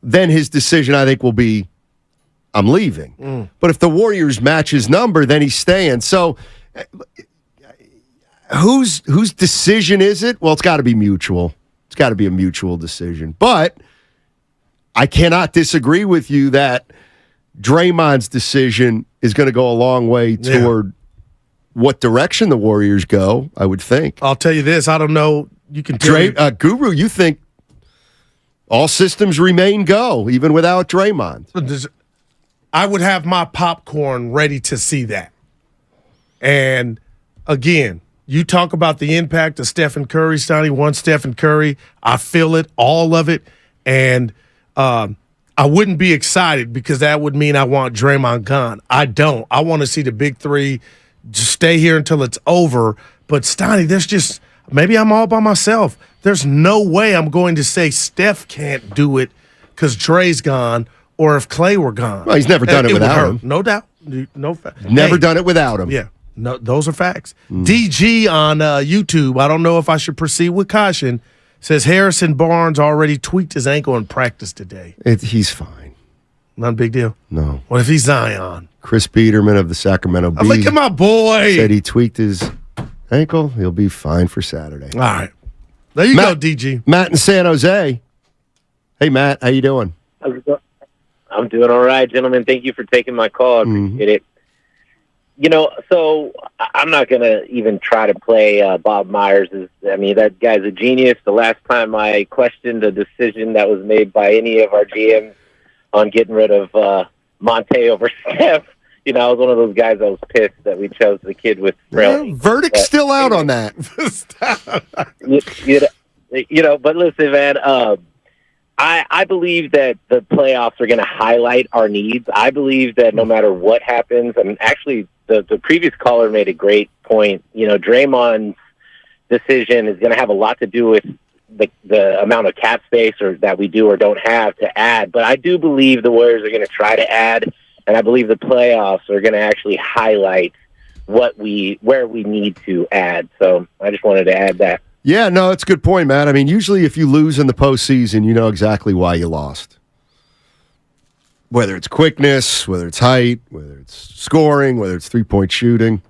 then his decision, I think, will be, I'm leaving. But if the Warriors match his number, then he's staying. So whose decision is it? Well, it's got to be mutual. It's got to be a mutual decision. But I cannot disagree with you that Draymond's decision is going to go a long way toward what direction the Warriors go, I would think. I'll tell you this. I don't know. You can tell me. Guru, you think all systems remain go, even without Draymond? I would have my popcorn ready to see that. And again, you talk about the impact of Stephen Curry, Stoney. One Stephen Curry, I feel it, all of it. And I wouldn't be excited because that would mean I want Draymond gone. I don't. I want to see the big three just stay here until it's over. But Stoney, maybe I'm all by myself. There's no way I'm going to say Steph can't do it because Dre's gone or if Clay were gone. Well, he's never done it without him. No doubt. Never done it without him. Yeah. No, those are facts. DG on YouTube, I don't know if I should proceed with caution, says Harrison Barnes already tweaked his ankle in practice today. He's fine. Not a big deal. No. What if he's Zion? Chris Biederman of the Sacramento Bee. Look at my boy. Said he tweaked his ankle. He'll be fine for Saturday. All right. There you go, DG. Matt in San Jose. Hey, Matt. How you doing? I'm doing all right, gentlemen. Thank you for taking my call. I appreciate it. So I'm not going to even try to play Bob Myers. That guy's a genius. The last time I questioned a decision that was made by any of our GMs on getting rid of Monte over Steph, I was one of those guys that was pissed that we chose the kid with frailty. Verdict's still out on that. But listen, man, I believe that the playoffs are going to highlight our needs. I believe that no matter what happens, actually the previous caller made a great point. Draymond's decision is going to have a lot to do with the amount of cap space or that we do or don't have to add. But I do believe the Warriors are going to try to add, and I believe the playoffs are going to actually highlight where we need to add. So I just wanted to add that. Yeah, no, that's a good point, Matt. Usually if you lose in the postseason, you know exactly why you lost. Whether it's quickness, whether it's height, whether it's scoring, whether it's three-point shooting.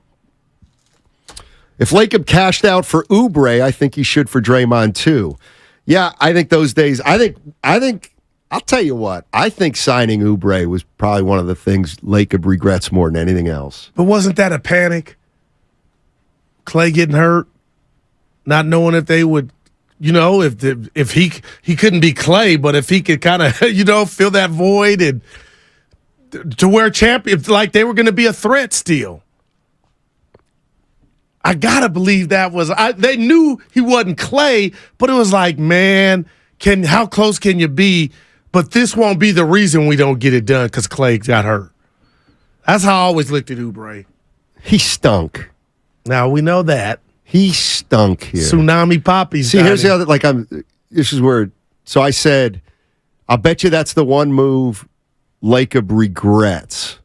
If Lacob cashed out for Oubre, I think he should for Draymond too. Yeah, I think those days, I think I'll tell you what, I think signing Oubre was probably one of the things Lacob regrets more than anything else. But wasn't that a panic? Clay getting hurt? Not knowing if they would, if he couldn't be Clay, but if he could kind of, fill that void and to where champions, like they were going to be a threat still. I got to believe that was, they knew he wasn't Clay, but it was like, man, how close can you be? But this won't be the reason we don't get it done because Clay got hurt. That's how I always looked at Oubre. He stunk. Now we know that. He stunk here. Tsunami Poppy. See, here's the other, this is where, so I said, I'll bet you that's the one move Lacob regrets.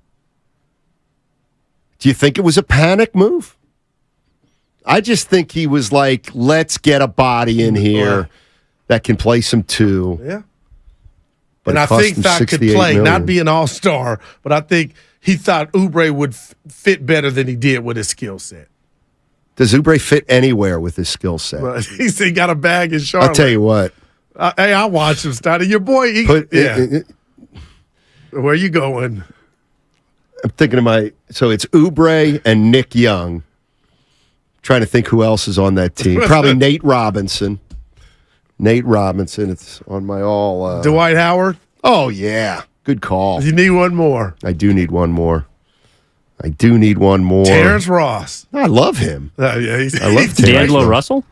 Do you think it was a panic move? I just think he was like, let's get a body in here that can play some two. Yeah. But and I think Thot could play, not be an all-star, but I think he thought Oubre would fit better than he did with his skill set. Does Oubre fit anywhere with his skill set? Well, he said he got a bag in Charlotte. I'll tell you what. Hey, I watch him, Stoney. Your boy. Where you going? I'm thinking of so it's Oubre and Nick Young. Trying to think who else is on that team. Probably Nate Robinson. It's on my all. Dwight Howard? Oh, yeah. Good call. You need one more. I do need one more. Terrence Ross. I love him. Yeah, I love Terrence. D'Angelo Russell?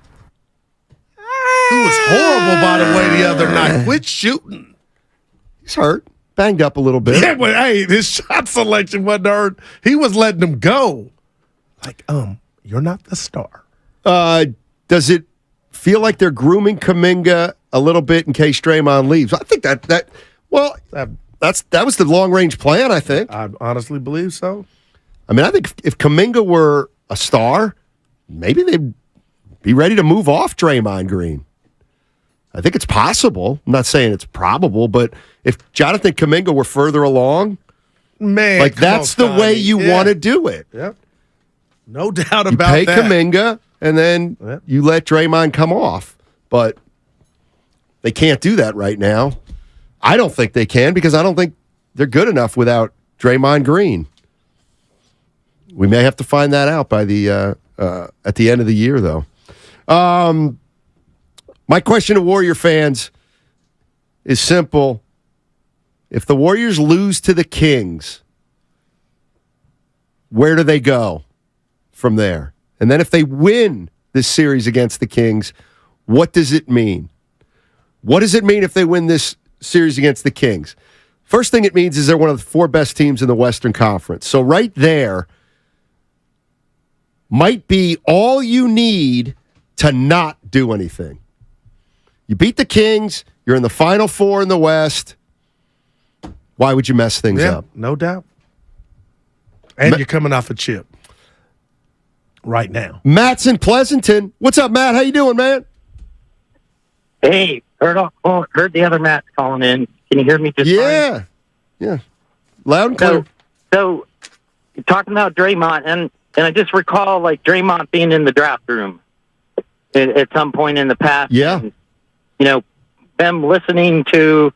Who was horrible, by the way, the other night. Quit shooting. He's hurt. Banged up a little bit. Yeah, but hey, his shot selection wasn't hurt. He was letting them go. Like, you're not the star. Does it feel like they're grooming Kuminga a little bit in case Draymond leaves? I think that was the long-range plan, I think. I honestly believe so. I mean, I think if Kuminga were a star, maybe they'd be ready to move off Draymond Green. I think it's possible. I'm not saying it's probable, but if Jonathan Kuminga were further along, man, like that's the way you want to do it. Yep. No doubt about you pay that. Kuminga, and then you let Draymond come off. But they can't do that right now. I don't think they can because I don't think they're good enough without Draymond Green. We may have to find that out by the at the end of the year, though. My question to Warrior fans is simple. If the Warriors lose to the Kings, where do they go from there? And then if they win this series against the Kings, what does it mean? What does it mean if they win this series against the Kings? First thing it means is they're one of the 4 best teams in the Western Conference. So right there might be all you need to not do anything. You beat the Kings. You're in the Final Four in the West. Why would you mess things up? No doubt. And you're coming off a chip right now. Matt's in Pleasanton. What's up, Matt? How you doing, man? Hey, heard the other Matt calling in. Can you hear me just fine? Yeah. Loud and clear. So you're talking about Draymond, and I just recall like Draymond being in the draft room at some point in the past. Yeah. And, them listening to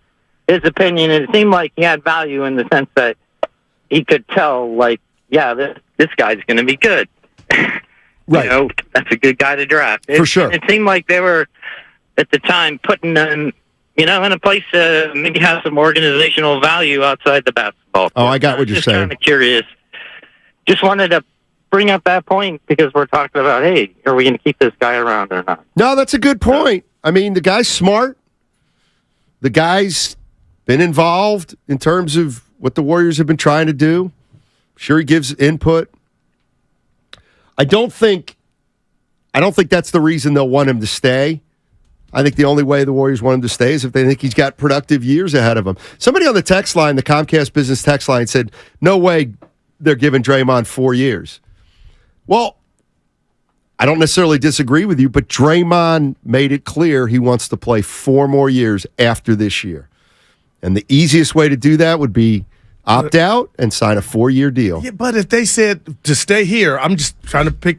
his opinion, and it seemed like he had value in the sense that he could tell, like, yeah, this guy's going to be good. Right. That's a good guy to draft. For sure. It seemed like they were, at the time, putting them, in a place to maybe have some organizational value outside the basketball. Oh, I got what you're saying. Just kind of curious. Just wanted to bring up that point because we're talking about, hey, are we going to keep this guy around or not? No, that's a good point. I mean, the guy's smart. The guy's been involved in terms of what the Warriors have been trying to do. Sure, he gives input. I don't think that's the reason they'll want him to stay. I think the only way the Warriors want him to stay is if they think he's got productive years ahead of him. Somebody on the text line, the Comcast Business text line, said, no way they're giving Draymond 4 years. Well, I don't necessarily disagree with you, but Draymond made it clear he wants to play 4 more years after this year. And the easiest way to do that would be opt out and sign a 4-year deal. Yeah, but if they said to stay here, I'm just trying to pick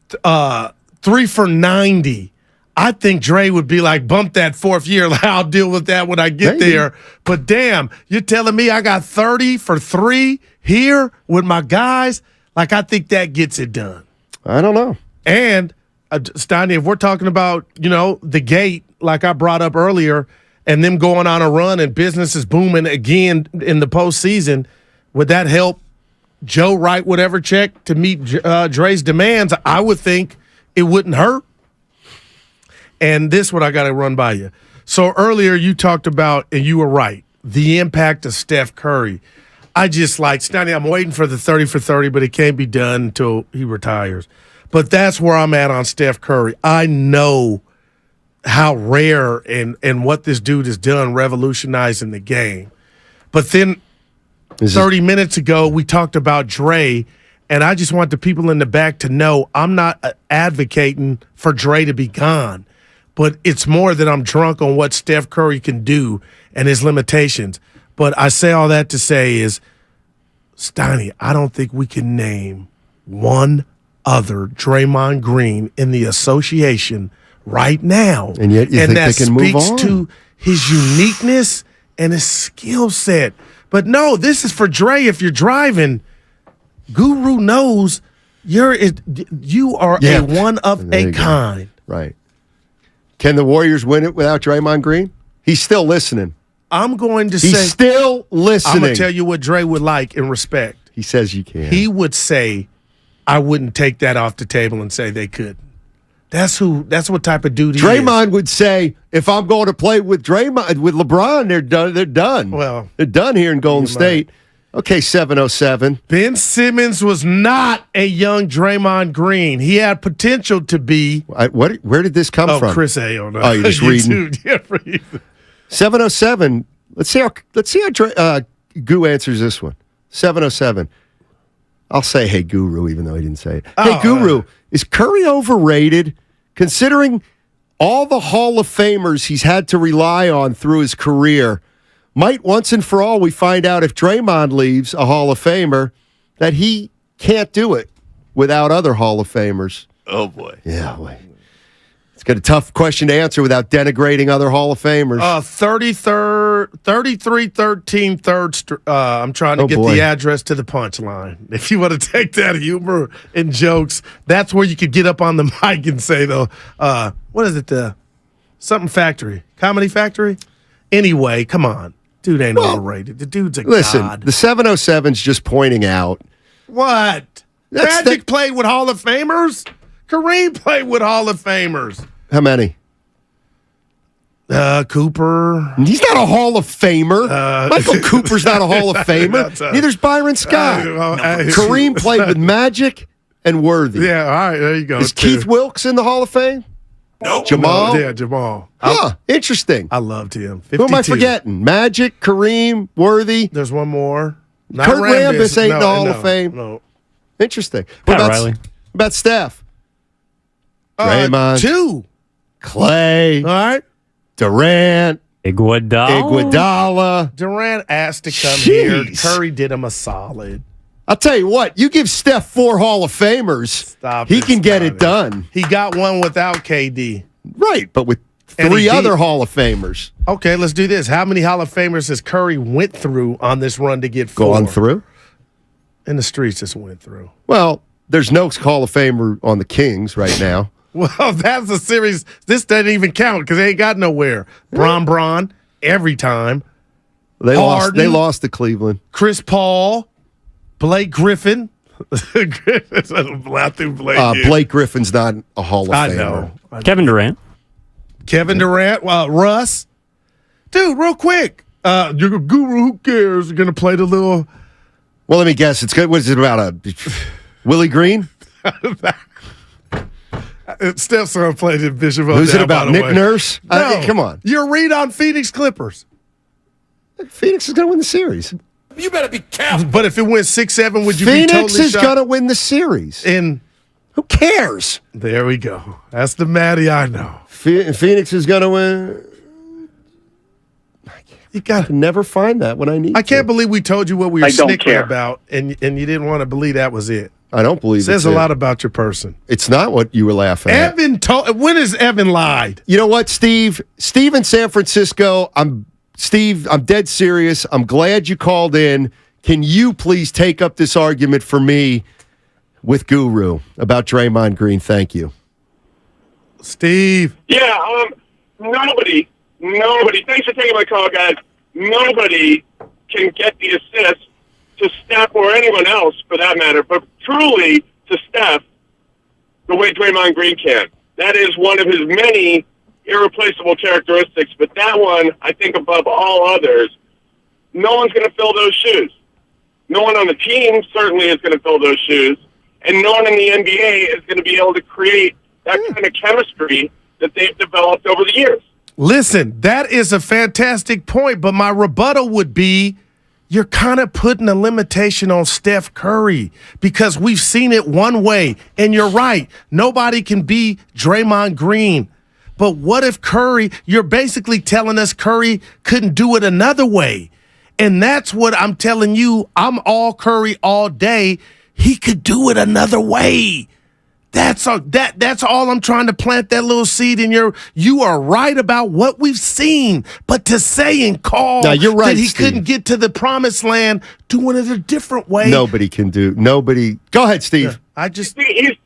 3 for $90. I think Dre would be like, bump that 4th year. I'll deal with that when I get there. But damn, you're telling me I got 30 for 3 here with my guys? Like, I think that gets it done. I don't know. And, Steiny, if we're talking about, the gate, like I brought up earlier, and them going on a run and business is booming again in the postseason, would that help Joe write whatever check to meet Dre's demands? I would think it wouldn't hurt. And this what I got to run by you. So earlier you talked about, and you were right, the impact of Steph Curry. I just like, Steiny, I'm waiting for the 30 for 30, but it can't be done until he retires. But that's where I'm at on Steph Curry. I know how rare and what this dude has done revolutionizing the game. But then 30 minutes ago, we talked about Dre And I just want the people in the back to know I'm not advocating for Dre to be gone, but it's more that I'm drunk on what Steph Curry can do and his limitations. But I say all that to say is, Steiny, I don't think we can name one other Draymond Green in the association right now. And yet you think that they can move on? speaks to his uniqueness and his skill set. But no, this is for Dre. If you're driving, Guru knows you are a one of a kind. Right. Can the Warriors win it without Draymond Green? He's still listening. I'm going to say he's still listening. I'm going to tell you what Dre would like in respect. He says you can. He would say, I wouldn't take that off the table and say they couldn't. That's what type of dude he is. Draymond would say, if I'm going to play with LeBron, they're done. They're done. Well, they're done here in Golden State. Okay, 707. Ben Simmons was not a young Draymond Green. He had potential to be. Where did this come from? Chris A. on Oh, you're just reading. 707. Let's see how Goo answers this one. 707. I'll say, hey, Guru, even though he didn't say it. Hey, Guru, is Curry overrated considering all the Hall of Famers he's had to rely on through his career? Might once and for all we find out if Draymond leaves a Hall of Famer that he can't do it without other Hall of Famers. Oh, boy. Yeah, boy. It's got a tough question to answer without denigrating other Hall of Famers. 3313 3rd. I'm trying to get the address to the punchline. If you want to take that humor and jokes, that's where you could get up on the mic and say, though, what is it? The something factory, comedy factory. Anyway, come on, dude ain't overrated. The dude's a god. The 707's just pointing out what Magic played with Hall of Famers. Kareem played with Hall of Famers. How many? Cooper. He's not a Hall of Famer. Michael Cooper's not a Hall of Famer. Neither's Byron Scott. Kareem played with Magic and Worthy. Yeah, all right, there you go. Is Keith Wilkes in the Hall of Fame? Nope. Jamal? No, yeah, Jamal. Interesting. I loved him. 52. Who am I forgetting? Magic, Kareem, Worthy. There's one more. Kurt Rambis ain't in the Hall of Fame. No. Interesting. Pat Riley. What about Steph? Draymond. 2. Clay. All right. Durant. Iguodala. Durant asked to come here. Curry did him a solid. I'll tell you what. You give Steph 4 Hall of Famers, he can get it done. He got one without KD. Right, but with 3 other Hall of Famers. Okay, let's do this. How many Hall of Famers has Curry went through on this run to get 4? Gone through? In the streets, just went through. Well, there's no Hall of Famer on the Kings right now. Well, that's a series. This doesn't even count because they ain't got nowhere. Bron, every time. They lost to Cleveland. Chris Paul, Blake Griffin. Blake Griffin's not a Hall of Famer. I know. Kevin Durant. Russ. Dude, real quick. You're a Guru, who cares? You're going to play the little. Well, let me guess. It's good. What is it about? Willie Green? Steph's going to play the Bishop. Who's it about? Nick Nurse? No. Come on. Your read on Phoenix Clippers. Phoenix is going to win the series. You better be careful. But if it wins 6-7, would you be Phoenix totally is going to win the series. And who cares? There we go. That's the Matty I know. Phoenix is going to win. You got to never find that when I need. I can't believe we told you what we were snickering about, and you didn't want to believe that was it. I don't believe it says a lot about your person. It's not what you were laughing at. When has Evan lied? You know what, Steve? Steve in San Francisco. I'm dead serious. I'm glad you called in. Can you please take up this argument for me with Guru about Draymond Green? Thank you. Steve. Yeah, nobody, thanks for taking my call, guys. Nobody can get the assist to Steph or anyone else, for that matter, but truly to Steph the way Draymond Green can. That is one of his many irreplaceable characteristics, but that one, I think above all others, no one's going to fill those shoes. No one on the team certainly is going to fill those shoes, and no one in the NBA is going to be able to create that kind of chemistry that they've developed over the years. Listen, that is a fantastic point, but my rebuttal would be you're kind of putting a limitation on Steph Curry because we've seen it one way. And you're right. Nobody can be Draymond Green. But what if Curry, you're basically telling us Curry couldn't do it another way. And that's what I'm telling you. I'm all Curry all day. He could do it another way. That's all I'm trying to plant that little seed in you are right about what we've seen. But to say and call you're right, that he Steve. couldn't get to the promised land doing it a different way. Nobody can do. Nobody. Go ahead, Steve. He's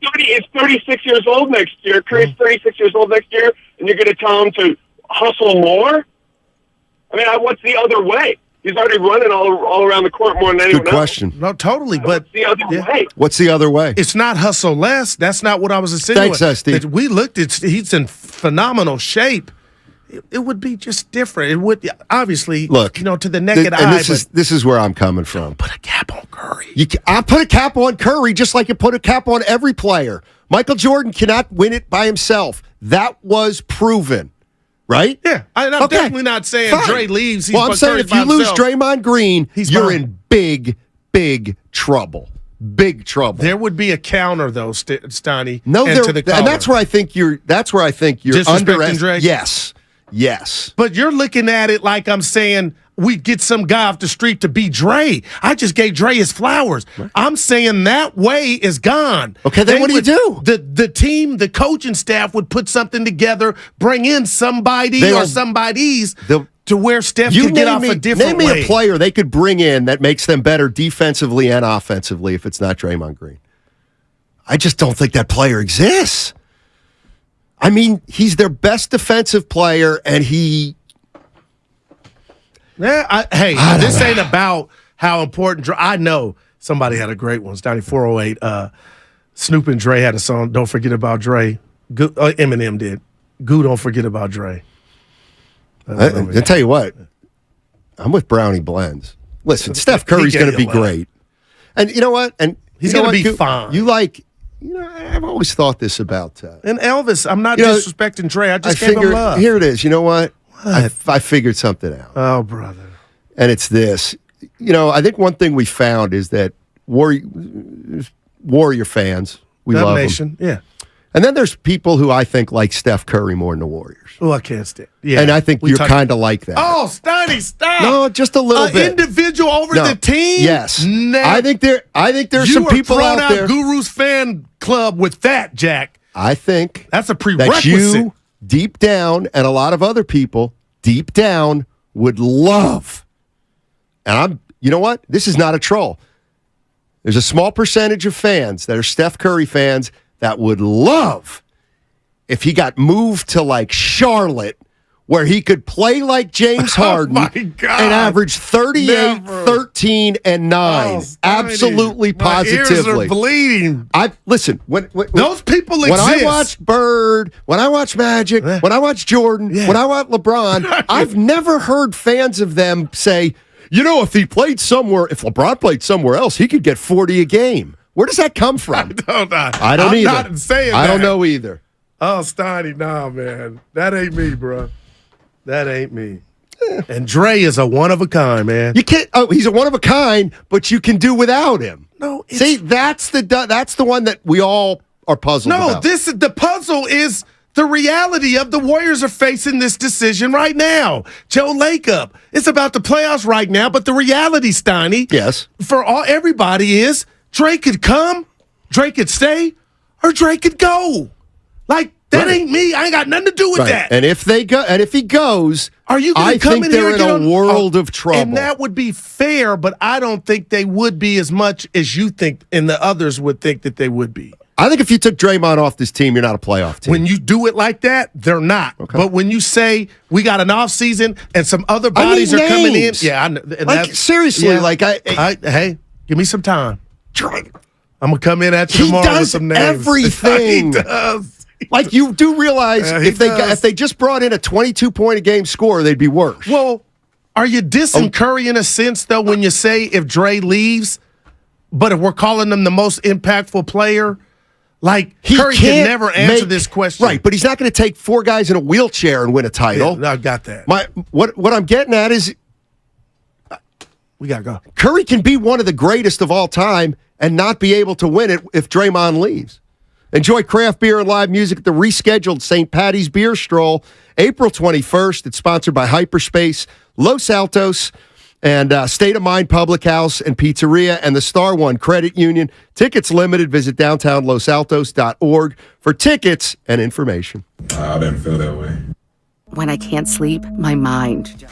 36 years old next year. Curry's 36 years old next year, and you're going to tell him to hustle more? I mean, what's the other way? He's already running all around the court more than anyone Good question. else. No, totally. But What's the other way? What's the other way? It's not hustle less. That's not what I was insinuating. Thanks, Steve. We looked at, he's in phenomenal shape. It would be just different. It would obviously Look, to the naked eye. And this is where I'm coming from. Put a cap on Curry. I put a cap on Curry just like you put a cap on every player. Michael Jordan cannot win it by himself. That was proven. Right? Yeah. I'm definitely not saying Fine. Dre leaves. Well, I'm saying if you lose Draymond Green, you're in big, big trouble. Big trouble. There would be a counter though, Steiny. No, and that's where I think you're. That's where I think you're disrespecting Dre. Yes. But you're looking at it like I'm saying we get some guy off the street to be Dre. I just gave Dre his flowers. Right. I'm saying that way is gone. Okay, then what do you do? The team, the coaching staff would put something together, bring in somebody or somebodies to where Steph could get off a different way. Name me a player they could bring in that makes them better defensively and offensively if it's not Draymond Green. I just don't think that player exists. I mean, he's their best defensive player, and he... Yeah, this ain't about how important. I know somebody had a great one. It's 408. Snoop and Dre had a song. Don't forget about Dre. Eminem did. Don't forget about Dre. I'll tell you what. I'm with Brownie Blends. Listen, Steph Curry's going to be great, and you know what? And he's going to be fine. I've always thought this about. And Elvis, I'm not disrespecting Dre. I just gave him love. Here it is. You know what? I figured something out. Oh, brother. And it's this. I think one thing we found is that Warrior fans, we love nation, them. Yeah. And then there's people who I think like Steph Curry more than the Warriors. Oh, I can't stand. Yeah. And I think you're kind of like that. Oh, Steiny, stop. No, just a little bit. Individual over the team? Yes. Never. I think there's some people out there. You are thrown out Guru's fan club with that, Jack. I think that's a prerequisite. That you, deep down, and a lot of other people, deep down, would love. And you know what? This is not a troll. There's a small percentage of fans that are Steph Curry fans that would love if he got moved to like Charlotte, where he could play like James Harden and average 38, 13, and 9. Oh, absolutely, positively. My ears are bleeding. Listen, when those people exist. When I watch Bird, when I watch Magic, when I watch Jordan, when I watch LeBron, I've never heard fans of them say, if LeBron played somewhere else, he could get 40 a game. Where does that come from? I don't either. I'm not saying that. I don't know either. Oh, Steiny, nah, man. That ain't me, bro. That ain't me. And Dre is a one-of-a-kind, man. You can't. Oh, he's a one-of-a-kind, but you can do without him. No, see, that's the one that we all are puzzled about. No, the puzzle is the reality of the Warriors are facing this decision right now. Joe Lacob. It's about the playoffs right now, but the reality, Steiny, yes, for everybody is Dre could come, Dre could stay, or Dre could go. Like, that ain't me. I ain't got nothing to do with that. And if he goes, are you going to come think in they're here in a world of trouble. And that would be fair, but I don't think they would be as much as you think and the others would think that they would be. I think if you took Draymond off this team, you're not a playoff team. When you do it like that, they're not. Okay. But when you say we got an off season and some other bodies are coming in, seriously, hey, give me some time. I'm gonna come in at you tomorrow with some names. Everything. He does. Like, you do realize if they just brought in a 22-point a game scorer, they'd be worse. Well, are you dissing Curry in a sense though when you say if Dre leaves, but if we're calling him the most impactful player? Like, Curry can never answer this question. Right, but he's not going to take 4 guys in a wheelchair and win a title. Yeah, I got that. What I'm getting at is We got to go. Curry can be one of the greatest of all time and not be able to win it if Draymond leaves. Enjoy craft beer and live music at the rescheduled St. Patty's Beer Stroll, April 21st. It's sponsored by Hyperspace, Los Altos, and State of Mind Public House and Pizzeria, and the Star One Credit Union. Tickets limited. Visit downtownlosaltos.org for tickets and information. I didn't feel that way. When I can't sleep, my mind.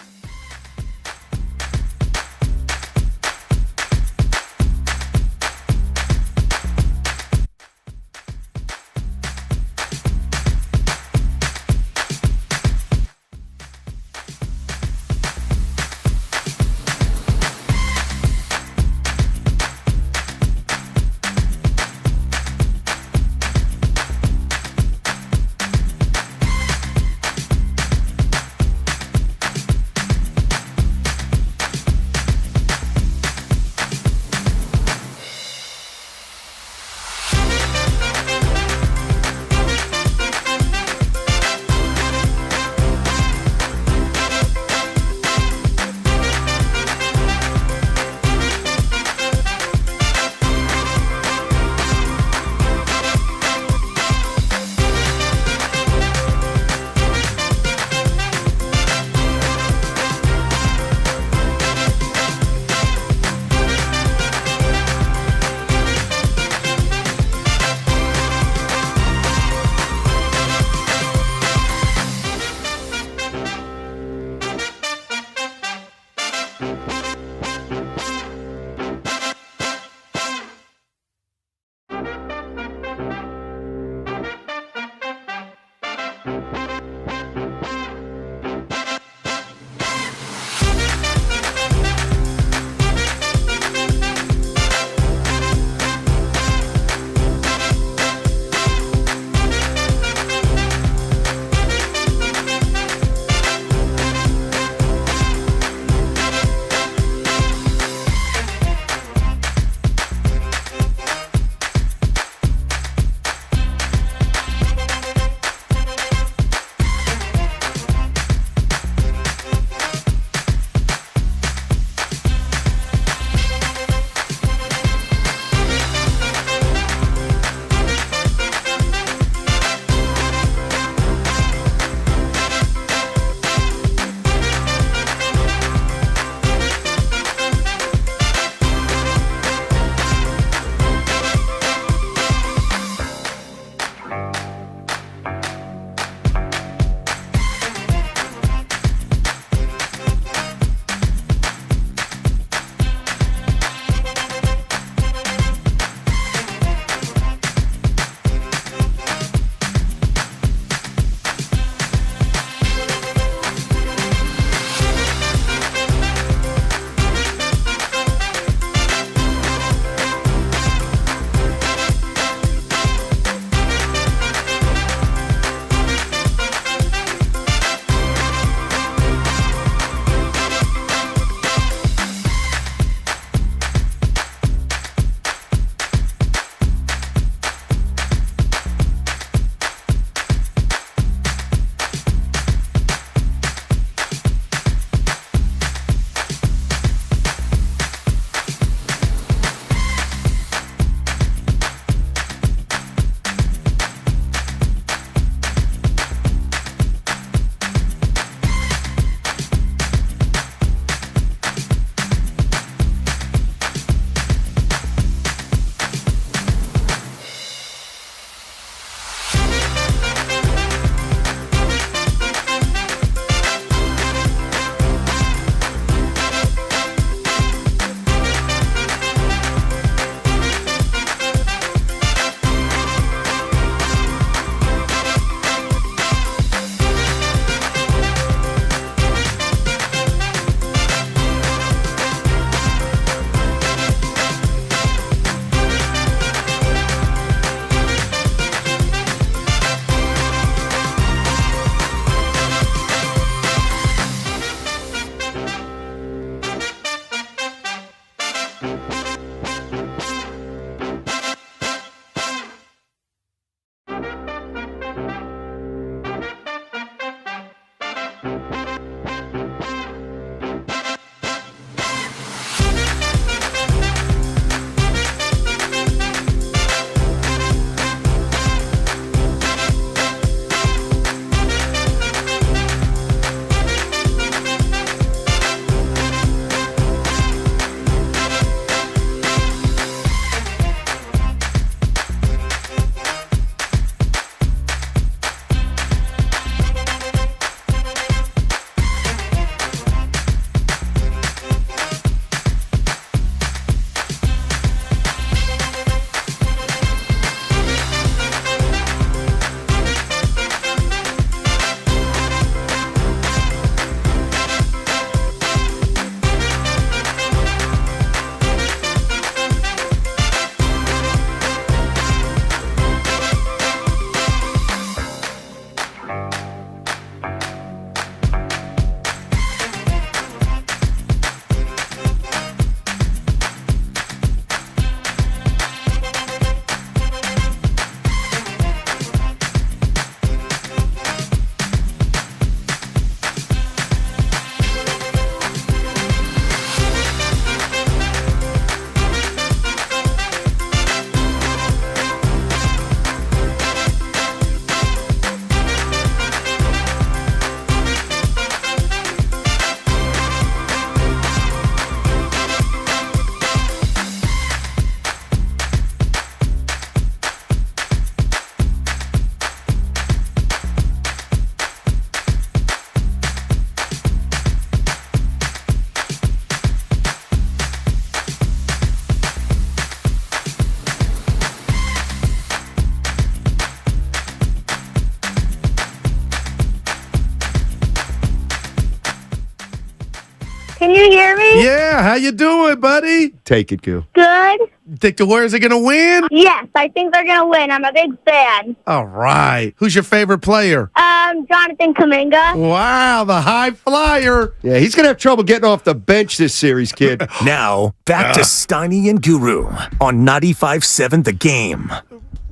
Can you hear me? Yeah, how you doing, buddy? Take it, Goo. Good. Think the Warriors are going to win? Yes, I think they're going to win. I'm a big fan. All right. Who's your favorite player? Jonathan Kuminga. Wow, the high flyer. Yeah, he's going to have trouble getting off the bench this series, kid. Now, back to Steiny and Guru on 95.7 The Game.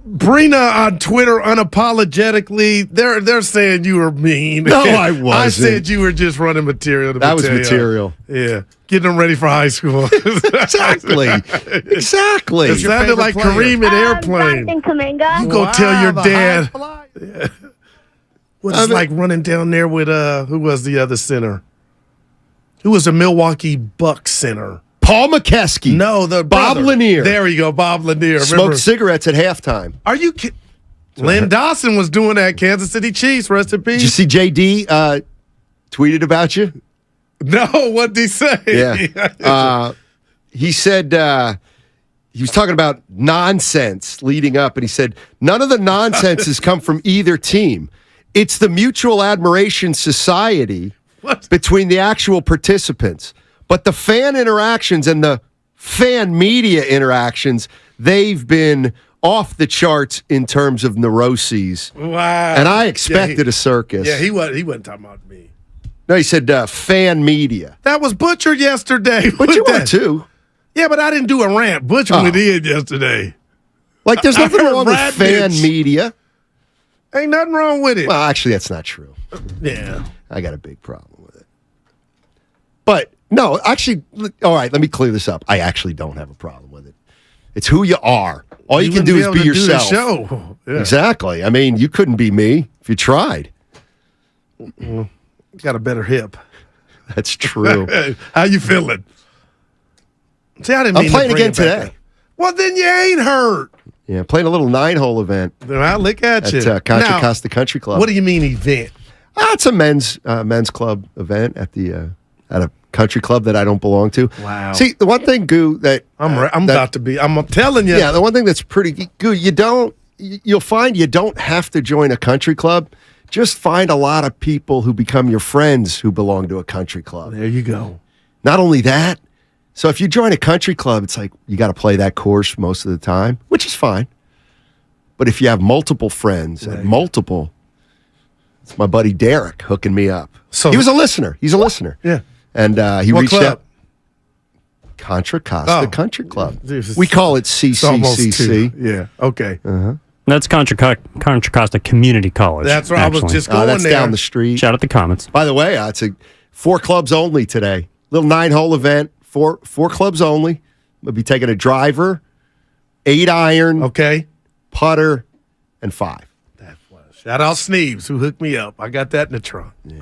Brina on Twitter unapologetically, they're saying you were mean. No, I wasn't. I said you were just running material. That was material. Yeah. Getting them ready for high school. Exactly. Exactly. It sounded like Kareem in Airplane. Jonathan Kuminga. You go tell your the dad. high flyer. Yeah. What is like running down there with, who was the other center? Who was the Milwaukee Bucks center? Paul McKeskey. No, the Bob brother. Lanier. There you go, Bob Lanier. Smoked cigarettes at halftime. Are you kidding? Lynn Dawson was doing that. Kansas City Chiefs, rest in peace. Did you see JD tweeted about you? No, what'd he say? Yeah. He said he was talking about nonsense leading up, and he said, none of the nonsense has come from either team. It's the mutual admiration society between the actual participants. But the fan interactions and the fan media interactions, they've been off the charts in terms of neuroses. Wow. And I expected a circus. Yeah, he wasn't talking about me. No, he said fan media. That was butchered yesterday. But you were too. Yeah, but I didn't do a rant. Butcher went in yesterday. Like, there's nothing wrong with fan media. Ain't nothing wrong with it. Well, actually, that's not true. Yeah. I got a big problem with it. But, no, actually, all right, let me clear this up. I actually don't have a problem with it. It's who you are. All you can do is be yourself. Do the show. Yeah. Exactly. I mean, you couldn't be me if you tried. Got a better hip. That's true. How you feeling? See, I didn't mean I'm playing to bring again it back today. up. Well, then you ain't hurt. Yeah, playing a little 9-hole event. Well, look at you. At Contra Costa Country Club. What do you mean event? It's a men's club event at a country club that I don't belong to. Wow. See, the one thing, Goo, that I'm telling you. Yeah, the one thing that's pretty Goo, you'll find you don't have to join a country club. Just find a lot of people who become your friends who belong to a country club. There you go. Not only that, so if you join a country club, it's like you got to play that course most of the time, which is fine. But if you have multiple friends it's my buddy Derek hooking me up. So he was a listener. He's a listener. Yeah. And he what reached club? out. Contra Costa Country Club. This is- We call it It's almost CCCC. two. Yeah. Okay. That's Contra Costa Community College. That's where I was just going that's there. down the street. Shout out the comments. By the way, it's a 4 clubs only today. Little 9-hole event. 4 clubs only. We'll be taking a driver, 8-iron, okay, putter, and 5. Shout out Sneeves who hooked me up. I got that in the trunk. Yeah.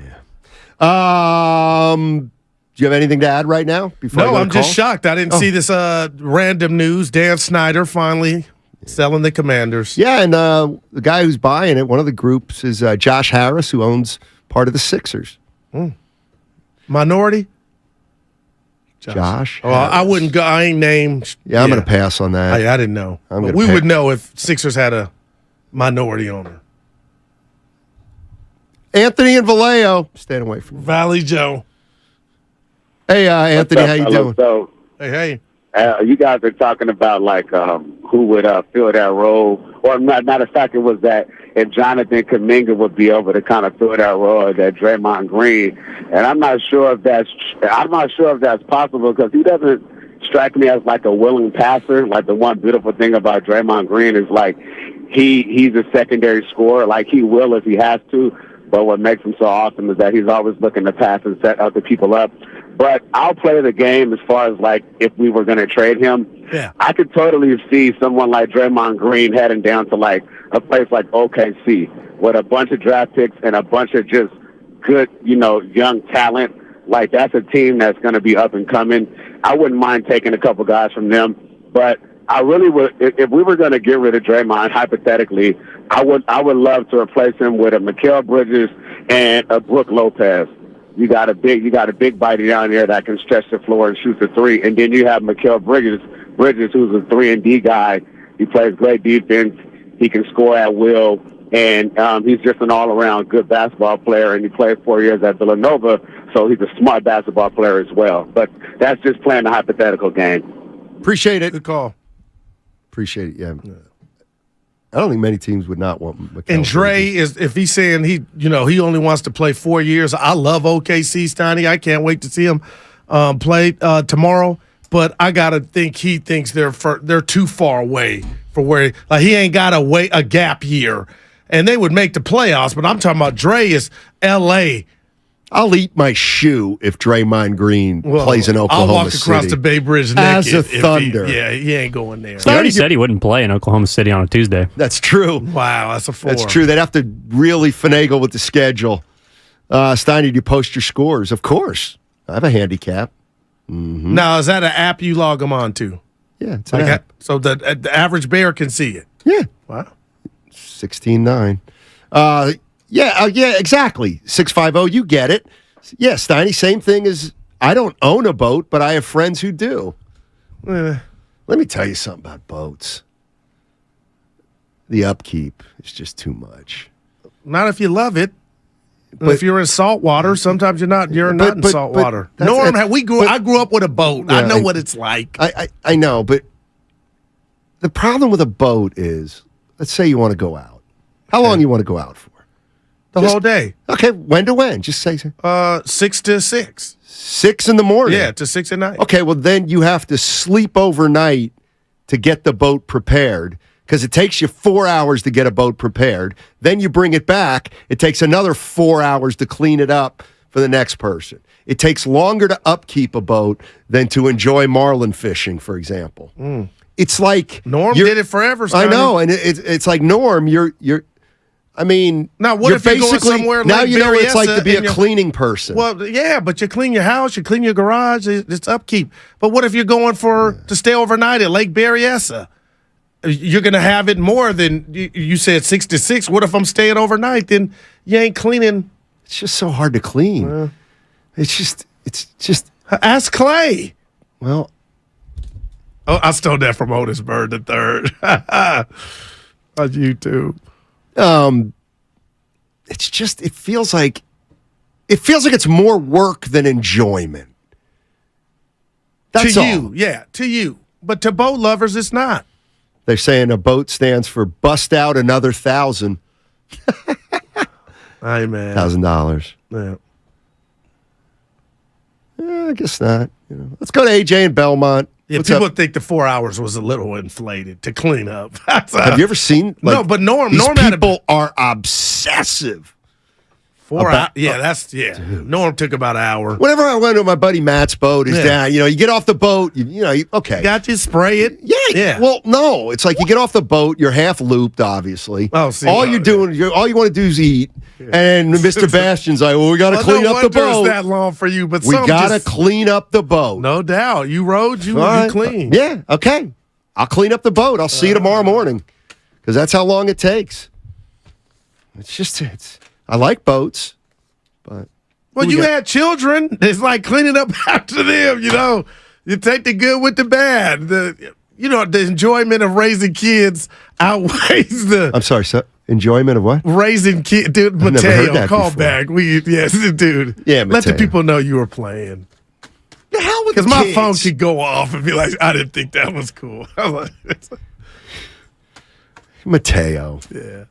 Do you have anything to add right now? Before No, I'm just shocked. I didn't see this random news. Dan Snyder finally selling the Commanders. Yeah, and the guy who's buying it, one of the groups, is Josh Harris, who owns part of the Sixers. Minority? Josh. Oh, I wouldn't go. I ain't named. Yeah, I'm going to pass on that. I didn't know. But we would know if Sixers had a minority owner. Anthony and Vallejo, staying away from Valley Joe. Hey, Anthony, how you doing? So, hey. you guys are talking about like who would fill that role. or matter of fact, it was that if Jonathan Kuminga would be able to kind of fill that role that Draymond Green, and I'm not sure if that's possible because he doesn't strike me as like a willing passer. Like the one beautiful thing about Draymond Green is like he's a secondary scorer. Like he will if he has to. But what makes him so awesome is that he's always looking to pass and set other people up. But I'll play the game as far as, like, if we were going to trade him. Yeah. I could totally see someone like Draymond Green heading down to, like, a place like OKC with a bunch of draft picks and a bunch of just good, young talent. Like, that's a team that's going to be up and coming. I wouldn't mind taking a couple guys from them. But I really would, if we were going to get rid of Draymond, hypothetically, I would love to replace him with a Mikal Bridges and a Brook Lopez. You got a big body down there that can stretch the floor and shoot the three, and then you have Mikal Bridges, who's a 3-and-D guy. He plays great defense. He can score at will, and he's just an all-around good basketball player. And he played 4 years at Villanova, so he's a smart basketball player as well. But that's just playing the hypothetical game. Appreciate it. Good call. Appreciate it. Yeah. I don't think many teams would not want Mikal. And Dre is, if he's saying he only wants to play 4 years. I love OKC, Steiny. I can't wait to see him play tomorrow. But I gotta think he thinks they're too far away for where he ain't got a gap year, and they would make the playoffs. But I'm talking about Dre is L.A. I'll eat my shoe if Draymond Green plays in Oklahoma City. I'll walk across the Bay Bridge naked. As a Thunder. He ain't going there. He already said he wouldn't play in Oklahoma City on a Tuesday. That's true. Wow, that's a 4. That's true. They'd have to really finagle with the schedule. Steiny, do you post your scores? Of course. I have a handicap. Mm-hmm. Now, is that an app you log them on to? Yeah, it's an app. So the average bear can see it? Yeah. Wow. 16-9. Yeah, exactly. 650, you get it. Yeah, Steiny, same thing as I don't own a boat, but I have friends who do. Let me tell you something about boats. The upkeep is just too much. Not if you love it. But if you're in salt water, sometimes you're not in salt water. Norm, I grew up with a boat. Yeah, I know what it's like. I know, but the problem with a boat is, let's say you want to go out. How long you want to go out for? The whole day. Okay, when to when? Just say 6 to 6. 6 in the morning? Yeah, to 6 at night. Okay, well, then you have to sleep overnight to get the boat prepared because it takes you 4 hours to get a boat prepared. Then you bring it back. It takes another 4 hours to clean it up for the next person. It takes longer to upkeep a boat than to enjoy marlin fishing, for example. It's like Norm did it forever. I know, and it's like Norm. I mean, now what if you're going somewhere now like you know what it's like to be a Berryessa cleaning person. Well, yeah, but you clean your house, you clean your garage, it's upkeep. But what if you're going to stay overnight at Lake Berryessa? You're going to have it more than you said 6 to 6. What if I'm staying overnight? Then you ain't cleaning. It's just so hard to clean. It's just. Ask Clay. Well, I stole that from Otis Bird the third on YouTube. It's just it feels like it's more work than enjoyment. That's to all. You, yeah, to you. But to boat lovers, it's not. They're saying a boat stands for bust out another $1,000. Hey man, $1,000. Yeah. I guess not. Let's go to AJ in Belmont. Yeah, What's people up? think the 4 hours was a little inflated to clean up. Have you ever seen? No, but Norm people are obsessive. 4 hours. Yeah, Norm took about an hour. Whenever I went to my buddy Matt's boat, is down. You get off the boat. Okay. Got you spray it. Yeah. Well, no, it's like you get off the boat. You're half looped, obviously. Oh, see, all you're doing, all you want to do is eat. Yeah. And Mr. Bastion's like, well, we got to clean up the boat. It's that long for you, but we got to clean up the boat. No doubt. You rode, you clean. Yeah. Okay. I'll clean up the boat. I'll see you tomorrow morning because that's how long it takes. I like boats. Well, you had children. It's like cleaning up after them, You take the good with the bad. The enjoyment of raising kids outweighs the... I'm sorry, sir. Enjoyment of what? Raising kids. Dude, Mateo, call back. Yes, dude. Yeah, Mateo. Let the people know you were playing. The hell with Because my phone could go off and be like, I didn't think that was cool. Mateo. Yeah.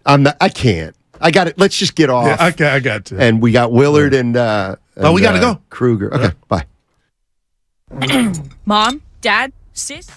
I can't. I got it. Let's just get off. Yeah, okay, I got to. And we got Willard and we got to go. Kruger. Okay, bye. Mom, Dad, sis.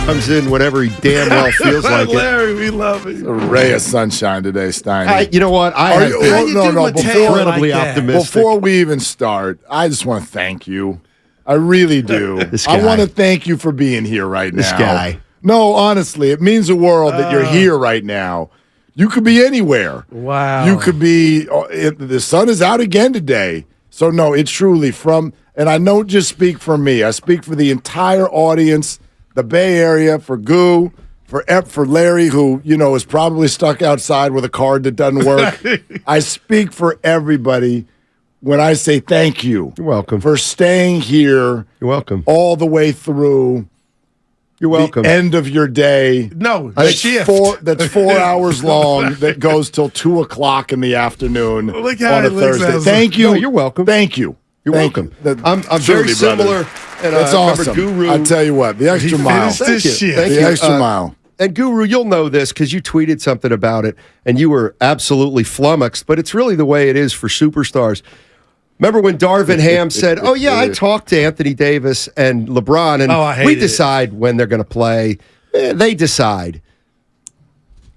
Comes in whenever he damn well feels like it. Larry, we love it. A ray of sunshine today, Steiny. You know what? Incredibly optimistic. Before we even start, I just want to thank you. I really do. This guy. I want to thank you for being here right now. This guy. No, honestly, it means the world that you're here right now. You could be anywhere. Wow. You could be, the sun is out again today. So, no, it's truly and I don't just speak for me. I speak for the entire audience, the Bay Area, for Goo, for Larry, who, is probably stuck outside with a card that doesn't work. I speak for everybody when I say thank you. You're welcome. For staying here. You're welcome. All the way through. You're welcome. The end of your day. No, that's shift. That's 4 hours long. That goes till 2:00 in the afternoon Look how on a he looks Thursday. at Thank you. No, you're welcome. Thank you. You're Thank welcome. you. I'm very Truly, similar. brother. And That's awesome. Guru, I tell you what, the extra mile. Thank you. Thank the you. extra mile. And Guru, you'll know this because you tweeted something about it, and you were absolutely flummoxed. But it's really the way it is for superstars. Remember when Darvin Ham said, "Oh yeah, I talked to Anthony Davis and LeBron, and we decide when they're going to play. They decide.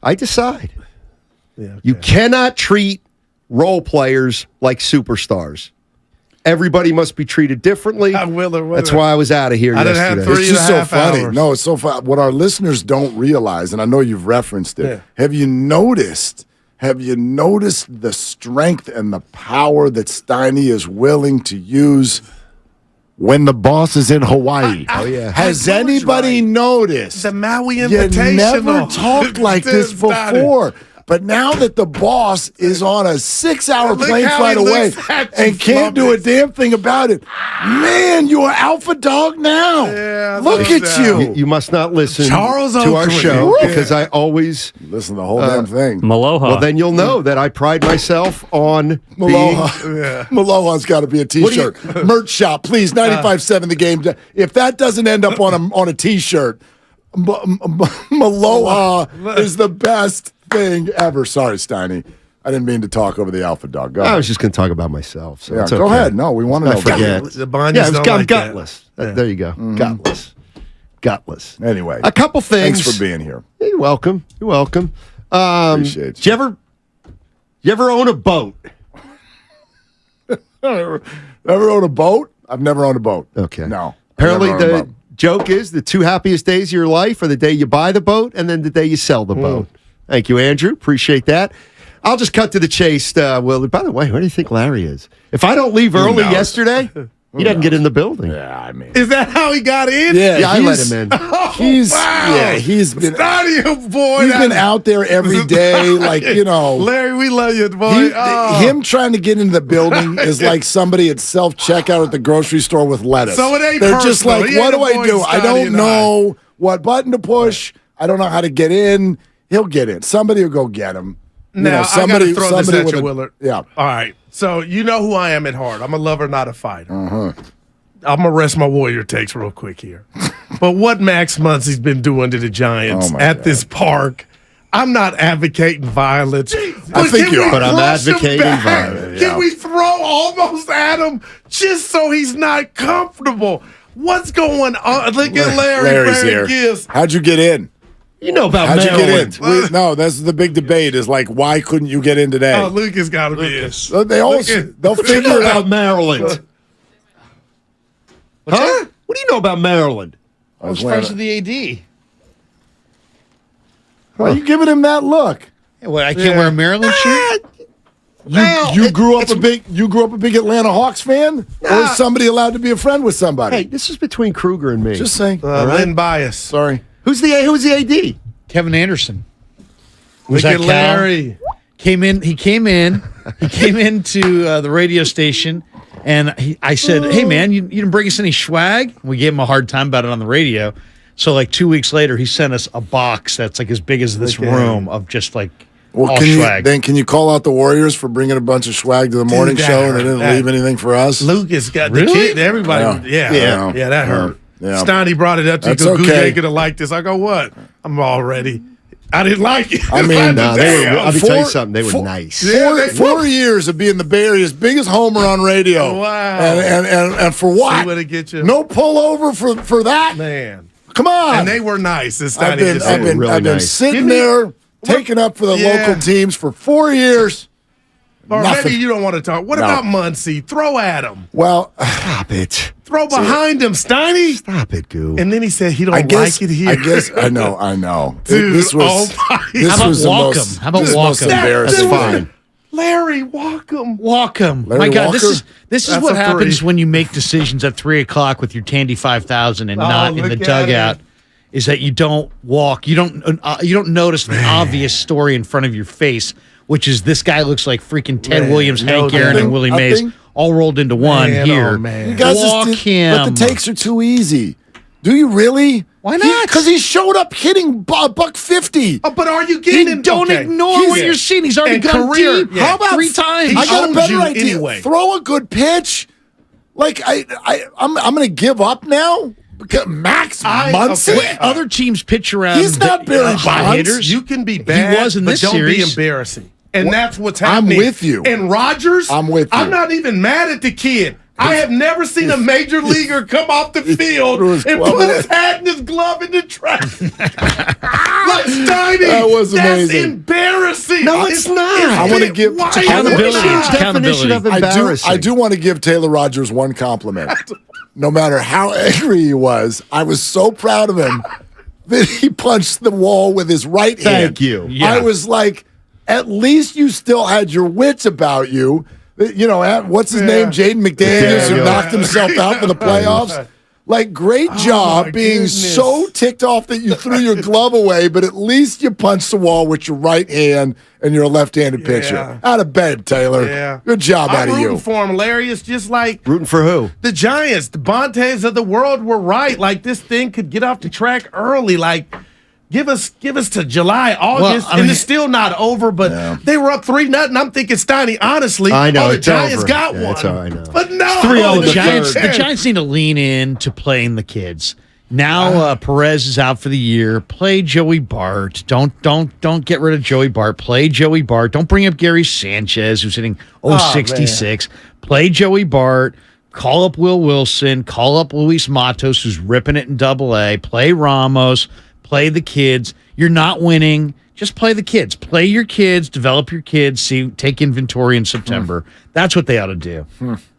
I decide. Yeah, okay. You cannot treat role players like superstars. Everybody must be treated differently. That's why I was out of here yesterday. It's just so funny. No, it's so funny. What our listeners don't realize, and I know you've referenced it, have you noticed the strength and the power that Steiny is willing to use when the boss is in Hawaii? Oh, yeah. Has anybody noticed? The Maui You Invitational. never talked like this before. But now that the boss is on a 6-hour plane flight away and can't do a damn thing about it, man, you're an alpha dog now. Yeah, look at you. You must not listen Charles to our Oakley. show because I always listen to the whole damn thing. Maloha. Well, then you'll know that I pride myself on Maloha. Maloha's got to be a T-shirt. Merch shop, please. 95.7 The Game. If that doesn't end up on a T-shirt, Maloha is the best thing ever. Sorry, Steiny. I didn't mean to talk over the alpha dog. Go I ahead. was just going to talk about myself. So it's go okay. ahead. No, we want to know. I forget. The Bonnies don't I'm like gutless. that. There you go. Gutless. Anyway, a couple things. Thanks for being here. You're welcome. You're welcome. Appreciate you. Do you ever own a boat? Ever own a boat? I've never owned a boat. Okay. No. Apparently the joke is the two happiest days of your life are the day you buy the boat and then the day you sell the boat. Thank you, Andrew. Appreciate that. I'll just cut to the chase. Well, by the way, where do you think Larry is? If I don't leave early yesterday, he doesn't get in the building. Yeah, I mean. Is that how he got in? Yeah, I let him in. He's been out there every day, Larry, we love you, boy. Him trying to get into the building is like somebody at self-checkout at the grocery store with lettuce. So it ain't They're personal. just like, He what ain't do I do? avoiding I don't Scotty know what button to push. I don't know how to get in. He'll get in. Somebody will go get him. Now, I got to throw this at you, with Willard. Yeah. All right. So you know who I am at heart. I'm a lover, not a fighter. Uh-huh. I'm going to rest my Warrior takes real quick here. But what Max Muncy's been doing to the Giants at this park, I'm not advocating violence. I think you are. But I'm advocating violence. Can we throw almost at him just so he's not comfortable? What's going on? Look at Larry's here. Gibbs. How'd you get in? You know about How'd Maryland. you get in? No, that's the big debate is like, why couldn't you get in today? Oh, Lucas got to be in. They'll figure it out. Maryland. Huh? What do you know about Maryland? I was friends with the AD. Why are you giving him that look? What, I can't wear a Maryland shirt? You grew up a big Atlanta Hawks fan, or is somebody allowed to be a friend with somebody? Hey, this is between Kruger and me. Just saying. Lynn Bias. Sorry. Who's the AD? Kevin Anderson. Look at Larry. He came into the radio station, and I said, "Hey man, you didn't bring us any swag." We gave him a hard time about it on the radio. So like 2 weeks later, he sent us a box that's like as big as this room of just like all swag. Can you call out the Warriors for bringing a bunch of swag to the morning show and they didn't leave anything for us? Lucas got the kid. Everybody. Yeah, that hurt. Yeah. Steiny brought it up to you. That's Go, okay. Goose ain't gonna like this. I go, what? I'm all ready. I didn't like it. I mean, I'll tell you something. They were nice. 4 years of being the Bay Area's biggest homer on radio. Wow. And for what? See what it gets you. No pullover for that? Man. Come on. And they were nice. I've been sitting there taking up for the local teams for 4 years. Or Nothing. maybe you don't want to talk. What about Muncie? Throw at him. Well, stop it. Throw behind him, Steiny. Stop it, Goo. And then he said he don't like it here. I know. Dude, this was How about walk him? How about walk him? That's fine. Larry, walk him. Walk him. Larry My God, Walker? this is That's what a happens 3. when you make decisions at 3:00 with your Tandy 5000 and not in the look at dugout. it. Is that you don't walk? You don't notice the obvious story in front of your face, which is this guy looks like freaking Ted Williams, Hank Aaron, and Willie Mays all rolled into one here. You guys walk him. But the takes are too easy. Do you really? Why not? Because he showed up hitting $150. Oh, but are you getting him? Don't ignore what you're seeing. He's already gone deep. How about 3 times? I got a owns better you idea. anyway. Throw a good pitch. Like I'm going to give up now. Because Max Muncy. Okay. Other teams pitch around. He's not Barry Bonds. hitters. You can be bad, He was in but this don't series. be embarrassing. And that's what's I'm happening. with you. And Rogers, I'm with you. I'm not even mad at the kid. I have never seen a major leaguer come off the field and put his hat in his glove in the trash. Like Steiny. That was amazing. That's embarrassing. No, it's not. I want to give accountability. Definition of embarrassing. I do want to give Taylor Rogers one compliment. No matter how angry he was, I was so proud of him that he punched the wall with his right hand. Thank you. I was like, at least you still had your wits about you. You know, what's his name? Jaden McDaniels, who knocked himself out for the playoffs. Like, great job being so ticked off that you threw your glove away, but at least you punched the wall with your right hand and you're a left-handed pitcher. Out of bed, Taylor. Yeah. Good job out of you. I'm rooting for him, Larry. It's just like Rooting for who? the Giants, the Bontes of the world were right. Like, this thing could get off the track early. Like, give us to July, August, and it's still not over. But they were up 3-0. I'm thinking, Steiny, honestly, I know the it's Giants over. got Yeah, one. it's all right, I know. But no, 3-0 the Giants need to lean in to playing the kids. Now Perez is out for the year. Play Joey Bart. Don't get rid of Joey Bart. Play Joey Bart. Don't bring up Gary Sanchez, who's hitting 0.66. Play Joey Bart. Call up Will Wilson. Call up Luis Matos, who's ripping it in Double-A. Play Ramos. Play the kids. You're not winning. Just play the kids. Play your kids. Develop your kids. Take inventory in September. That's what they ought to do.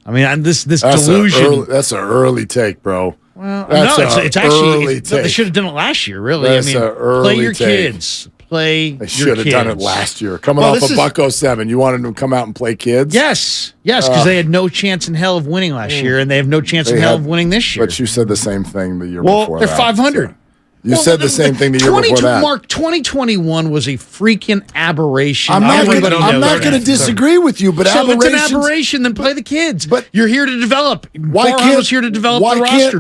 I mean, this delusion. That's an early take, bro. Well, that's no, it's actually take. they should have done it last year. Really, That's I mean, a early play your take. kids. Play They your should have done it kids. last year. Coming off a Bucko 7, you wanted them to come out and play kids? Yes, because they had no chance in hell of winning last year, and they have no chance in hell of winning this year. But you said the same thing the year Well, before. they're that, 500. so. You said the same thing the year before that. Mark, 2021 was a freaking aberration. I'm not Everybody going to disagree with you, but so if it's an aberration, then play the kids. But you're here to develop. Farhan's here to develop the roster.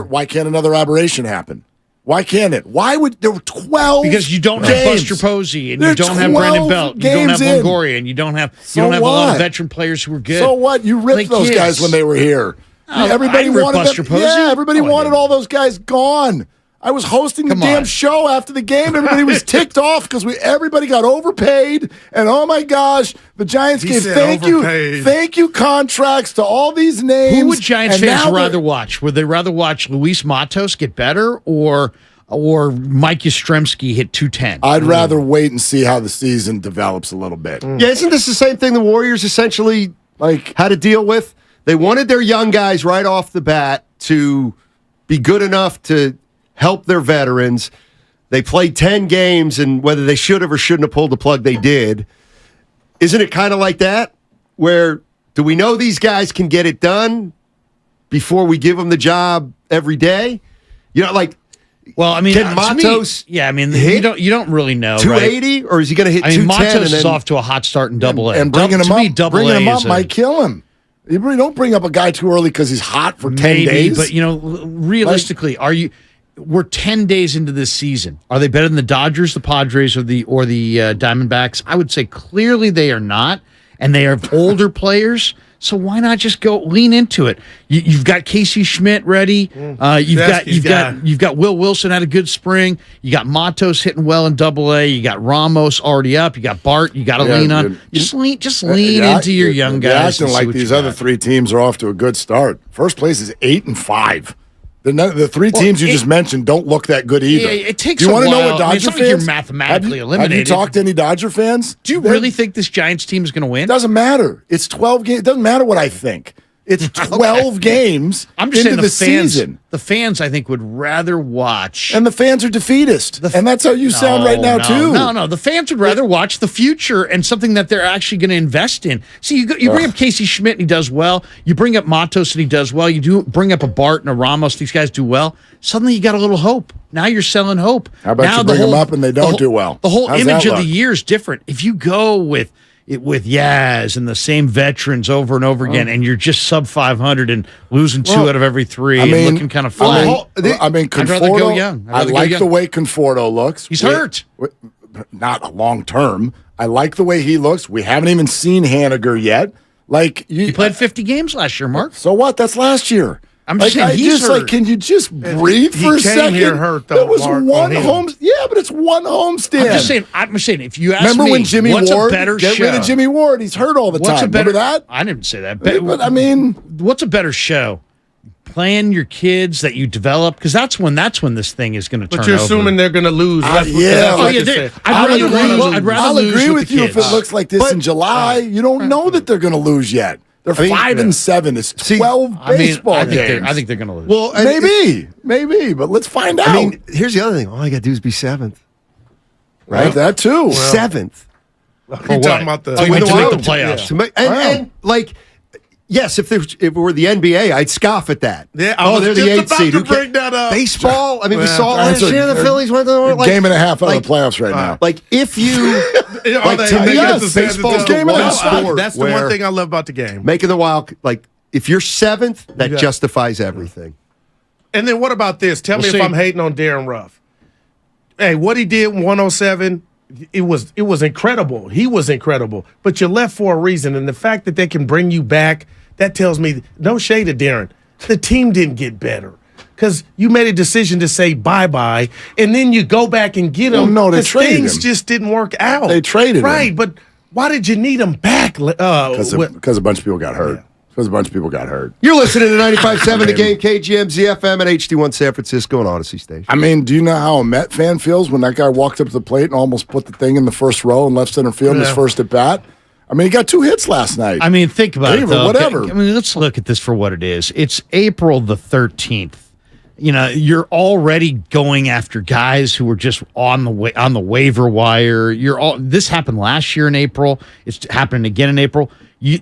Why can't another aberration happen? Why can't it? Why would there were 12? Because you don't have Buster Posey, and you don't have Brandon Belt, you don't have Longoria, and you don't have a lot of veteran players who were good. So what? You ripped those guys when they were here. Everybody wanted Buster them. Posey. Yeah, everybody wanted all those guys gone. I was hosting the damn show after the game. Everybody was ticked off because everybody got overpaid. And oh my gosh, the Giants gave thank you contracts to all these names. Who would Giants fans rather watch? Would they rather watch Luis Matos get better or Mike Yastrzemski hit 210? I'd rather wait and see how the season develops a little bit. Yeah, isn't this the same thing the Warriors essentially had to deal with? They wanted their young guys right off the bat to be good enough to help their veterans. They played 10 games, and whether they should have or shouldn't have pulled the plug, they did. Isn't it kind of like that? Where do we know these guys can get it done before we give them the job every day? You know, like, well, I mean, can Matos you don't really know, 280, right? or is he going to hit 210? Matos is off to a hot start in Double-A. And bringing him up might kill him. You really don't bring up a guy too early because he's hot for 10 days. But, realistically, we're 10 days into this season. Are they better than the Dodgers, the Padres, or the Diamondbacks? I would say clearly they are not, and they are older players. So why not just go lean into it? You've got Casey Schmidt ready. You've got Will Wilson had a good spring. You got Matos hitting well in Double-A. You got Ramos already up. You got Bart. You got to lean on. Just lean into your young guys. Acting like these other three teams are off to a good start. First place is 8-5. The three teams you just mentioned don't look that good either. Yeah, it takes Do you a want to know while. what I mean, Dodger it's not like fans? you're mathematically Have eliminated. you talked to any Dodger fans? Do you really think this Giants team is going to win? Doesn't matter. It's 12 games. It doesn't matter what I think. It's 12 games I'm just into saying the season. The fans, I think, would rather watch. And the fans are defeatist. And that's how you sound right now, too. No. The fans would rather watch the future and something that they're actually going to invest in. See, you bring up Casey Schmidt and he does well. You bring up Matos and he does well. You do bring up a Bart and a Ramos. These guys do well. Suddenly you got a little hope. Now you're selling hope. How about now you bring them up and they don't do well? The whole How's image that of the look? year is different. If you go with Yaz and the same veterans over and over again, and you're just sub 500 and losing two out of every three and looking kind of flat. Conforto, I'd rather go young. I like the way Conforto looks. He's hurt. Not long term. I like the way he looks. We haven't even seen Haniger yet. He played 50 games last year, Mark. So what? That's last year. I'm just saying he's hurt. can you just breathe for a second? Here hurt, though, That was Mark, one home. Yeah, but it's one homestand. I'm just saying. If you ask Remember me, when Jimmy what's Ward? a better Get show? rid of Jimmy Ward. He's hurt all the What's time. a better? Remember that? I didn't say that. But I mean, what's a better show? Playing your kids that you develop, because that's when this thing is going to turn. But you're over. assuming they're going to lose. I'd rather I'll lose agree with with you the if it looks like this in July. You don't know that they're going to lose yet. They're 5 and 7. It's 12 baseball games. I think they're going to lose. Well, maybe, but let's find out. I mean, here's the other thing. All I got to do is be 7th. Right? That too. 7th. You're talking about the to make the playoffs. And yes, if it were the NBA, I'd scoff at that. Yeah, I was they're the just 8th seed. about to bring that up. Baseball. I mean, we saw it last year. The Phillies went to a game and a half out of the playoffs right now. Like if you, to me, baseball's game and a half. sport. That's the one thing I love about the game. Making the wild, like if you're 7th, that justifies everything. And then what about this? Tell me if I'm hating on Darren Ruff. Hey, what he did in 107, it was incredible. He was incredible. But you left for a reason, and the fact that they can bring you back, that tells me no shade of Darren. The team didn't get better because you made a decision to say bye-bye, and then you go back and get him. No, they traded things him. just didn't work out. They traded him. Right, but why did you need him back? Because a bunch of people got hurt. Because a bunch of people got hurt. You're listening to 95.7 The Game, KGM, ZFM, and HD1 San Francisco and Odyssey Station. I mean, do you know how a Met fan feels when that guy walked up to the plate and almost put the thing in the first row and left center field in his first at bat? I mean, he got 2 hits last night. I mean, think about it, though. Whatever. I mean, let's look at this for what it is. It's April the 13th. You know, you're already going after guys who were just on the waiver wire. This happened last year in April. It's happening again in April.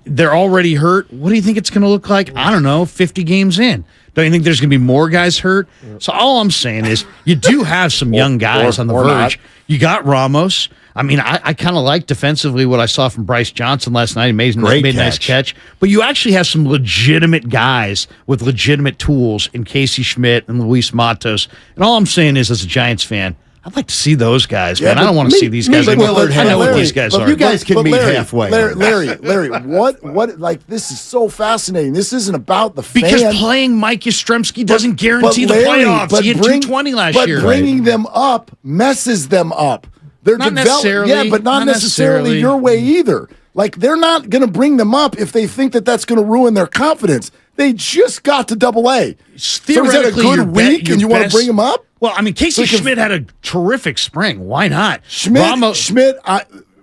They're already hurt. What do you think it's going to look like? I don't know, 50 games in. Don't you think there's going to be more guys hurt? So all I'm saying is you do have some young guys on the verge. Not. You got Ramos. I mean, I kind of like defensively what I saw from Bryce Johnson last night. He made a nice catch. But you actually have some legitimate guys with legitimate tools in Casey Schmidt and Luis Matos. And all I'm saying is, as a Giants fan, I'd like to see those guys, man. I don't want to see these guys. I know what these guys are. You guys can meet halfway. Larry, what? Like, this is so fascinating. This isn't about the fan. Because playing Mike Yastrzemski doesn't guarantee the playoffs. He had 220 last year. But bringing them up messes them up. They're not necessarily. Yeah, but not necessarily your way either. Like, they're not going to bring them up if they think that that's going to ruin their confidence. They just got to AA. So is that a good week and you want to bring them up? Well, I mean, Casey Schmidt had a terrific spring. Why not? Schmidt,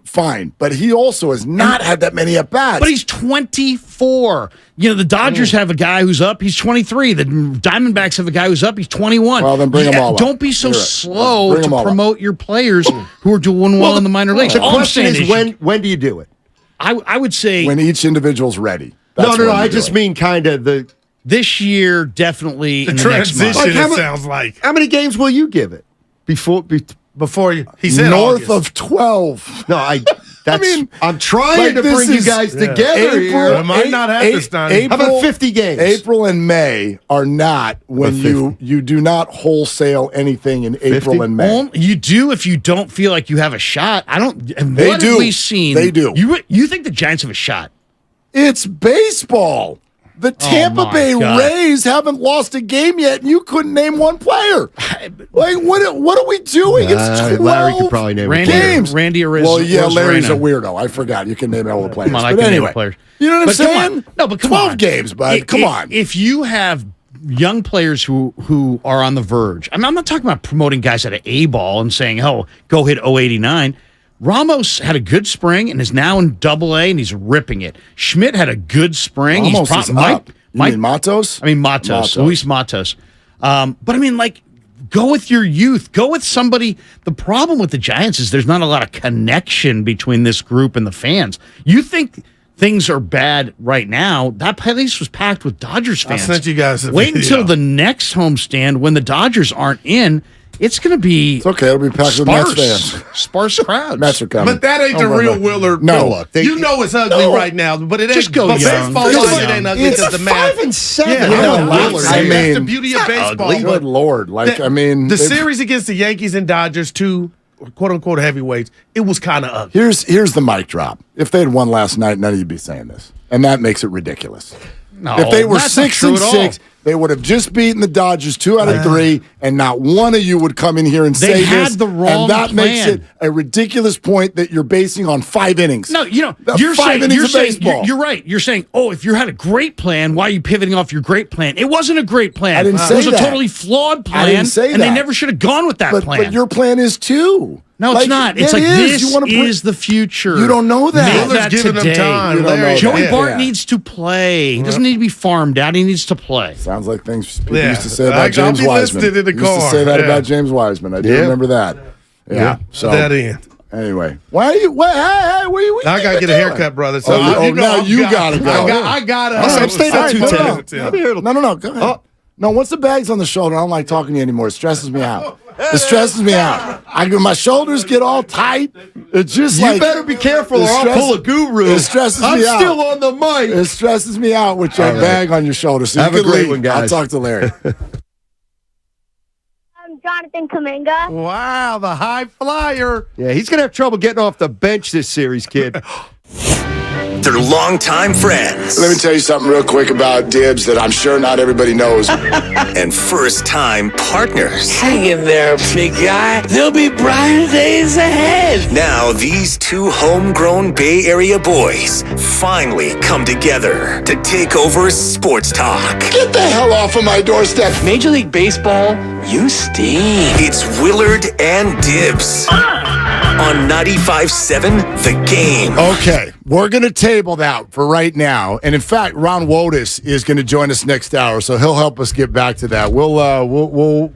fine, but he also has not had that many at-bats. But he's 24. You know, the Dodgers have a guy who's up. He's 23. The Diamondbacks have a guy who's up. He's 21. Well, then bring them all up. Don't be so slow to promote your players who are doing well in the minor leagues. The question is, when do you do it? I would say when each individual's ready. No. I just mean kind of this year, definitely the in the transition. Next month. It sounds like. How many games will you give it before you? He said north August. of 12. No, I'm trying to bring you guys together here. It might not happen, Stoney. How about 50 games? April and May are not when you do not wholesale anything in April and May. You do if you don't feel like you have a shot. I don't. They what do. Have we seen? They do. You think the Giants have a shot? It's baseball. The Tampa Bay Rays haven't lost a game yet, and you couldn't name one player. Like, what are we doing? It's 12 Larry could probably name games. Randy Arozarena. Well, yeah, Larry's a weirdo. I forgot. You can name all the players. Come on, but anyway, players. You know what I'm saying? No, but come 12 on. games, bud. Come on. If you have young players who are on the verge. I mean, I'm not talking about promoting guys out of A-ball and saying, "Oh, go hit 089." Ramos had a good spring and is now in Double-A and he's ripping it. Schmidt had a good spring. Ramos is up. You mean Matos? I mean Matos. Luis Matos. But I mean, like, go with your youth. Go with somebody. The problem with the Giants is there's not a lot of connection between this group and the fans. You think things are bad right now? That place was packed with Dodgers fans. I sent you guys a Wait video. until the next homestand when the Dodgers aren't in. It's going to be It's okay. It'll be packed with Mets fans. Sparse crowds. Mets are coming. But that ain't the real Willard. No. Look, you know it's ugly right now, but it ain't. Just go but young. baseball Just wise, go it ain't young. ugly because the math. 5-7. Yeah, Yeah, Willard. I mean, That's the beauty of baseball. Good but Lord. Like, I mean. the they've- series against the Yankees and Dodgers, two quote unquote heavyweights, it was kind of ugly. Here's the mic drop. If they had won last night, none of you'd be saying this. And that makes it ridiculous. No, if they were that's not 6 true and at all. 6, they would have just beaten the Dodgers 2 out of 3, and not one of you would come in here and They say had this. the wrong and that makes plan. it a ridiculous point that you're basing on 5 innings. No, you know, You're 5 innings of baseball. You're right. You're saying, oh, if you had a great plan, why are you pivoting off your great plan? It wasn't a great plan. I didn't say It was that. a totally flawed plan. I didn't say and that. they never should have gone with that plan. But your plan is too. No, it's Like, not. it It's like is. this You wanna put- is the future. You don't know that. Make Miller's that giving them today. time. You don't know Joey that. Bart Yeah. needs to play. He doesn't need to be farmed out. He needs to play. Sounds like things people Yeah. used to say about I'll James be Wiseman. listed in the Used to car. say that Yeah. about James Wiseman. I do remember that. Yeah. So that end. anyway, why are you? Hey, what are you? Now I gotta get a haircut, brother. So Now you gotta go. I gotta. I'm staying at 210. No. Go ahead. No, once the bag's on the shoulder, I don't like talking to you anymore. It stresses me out. It stresses me out. My shoulders get all tight. It's just You better be careful or I'll pull a guru. It stresses me out. I'm still on the mic. It stresses me out with your bag on your shoulder. So Have you a can great leave. one, guys. I'll talk to Larry. Jonathan Kuminga. Wow, the high flyer. Yeah, he's going to have trouble getting off the bench this series, kid. They're longtime friends. Let me tell you something real quick about Dibs that I'm sure not everybody knows. And first-time partners. Hang in there, big guy. There'll be brighter days ahead. Now these two homegrown Bay Area boys finally come together to take over sports talk. Get the hell off of my doorstep. Major League Baseball, you stink. It's Willard and Dibs on 95.7 The Game. Okay, we're going to table that for right now. And in fact, Ron Wotus is going to join us next hour, so he'll help us get back to that. We'll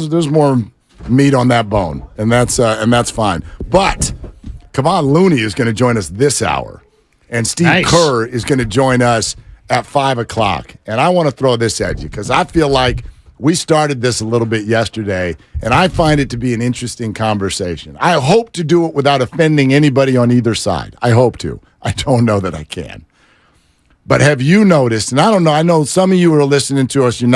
there's more meat on that bone, and that's fine. But Kevon Looney is going to join us this hour, and Steve Kerr is going to join us at 5:00. And I want to throw this at you because I feel like we started this a little bit yesterday, and I find it to be an interesting conversation. I hope to do it without offending anybody on either side. I hope to. I don't know that I can. But have you noticed, and I don't know, I know some of you are listening to us, you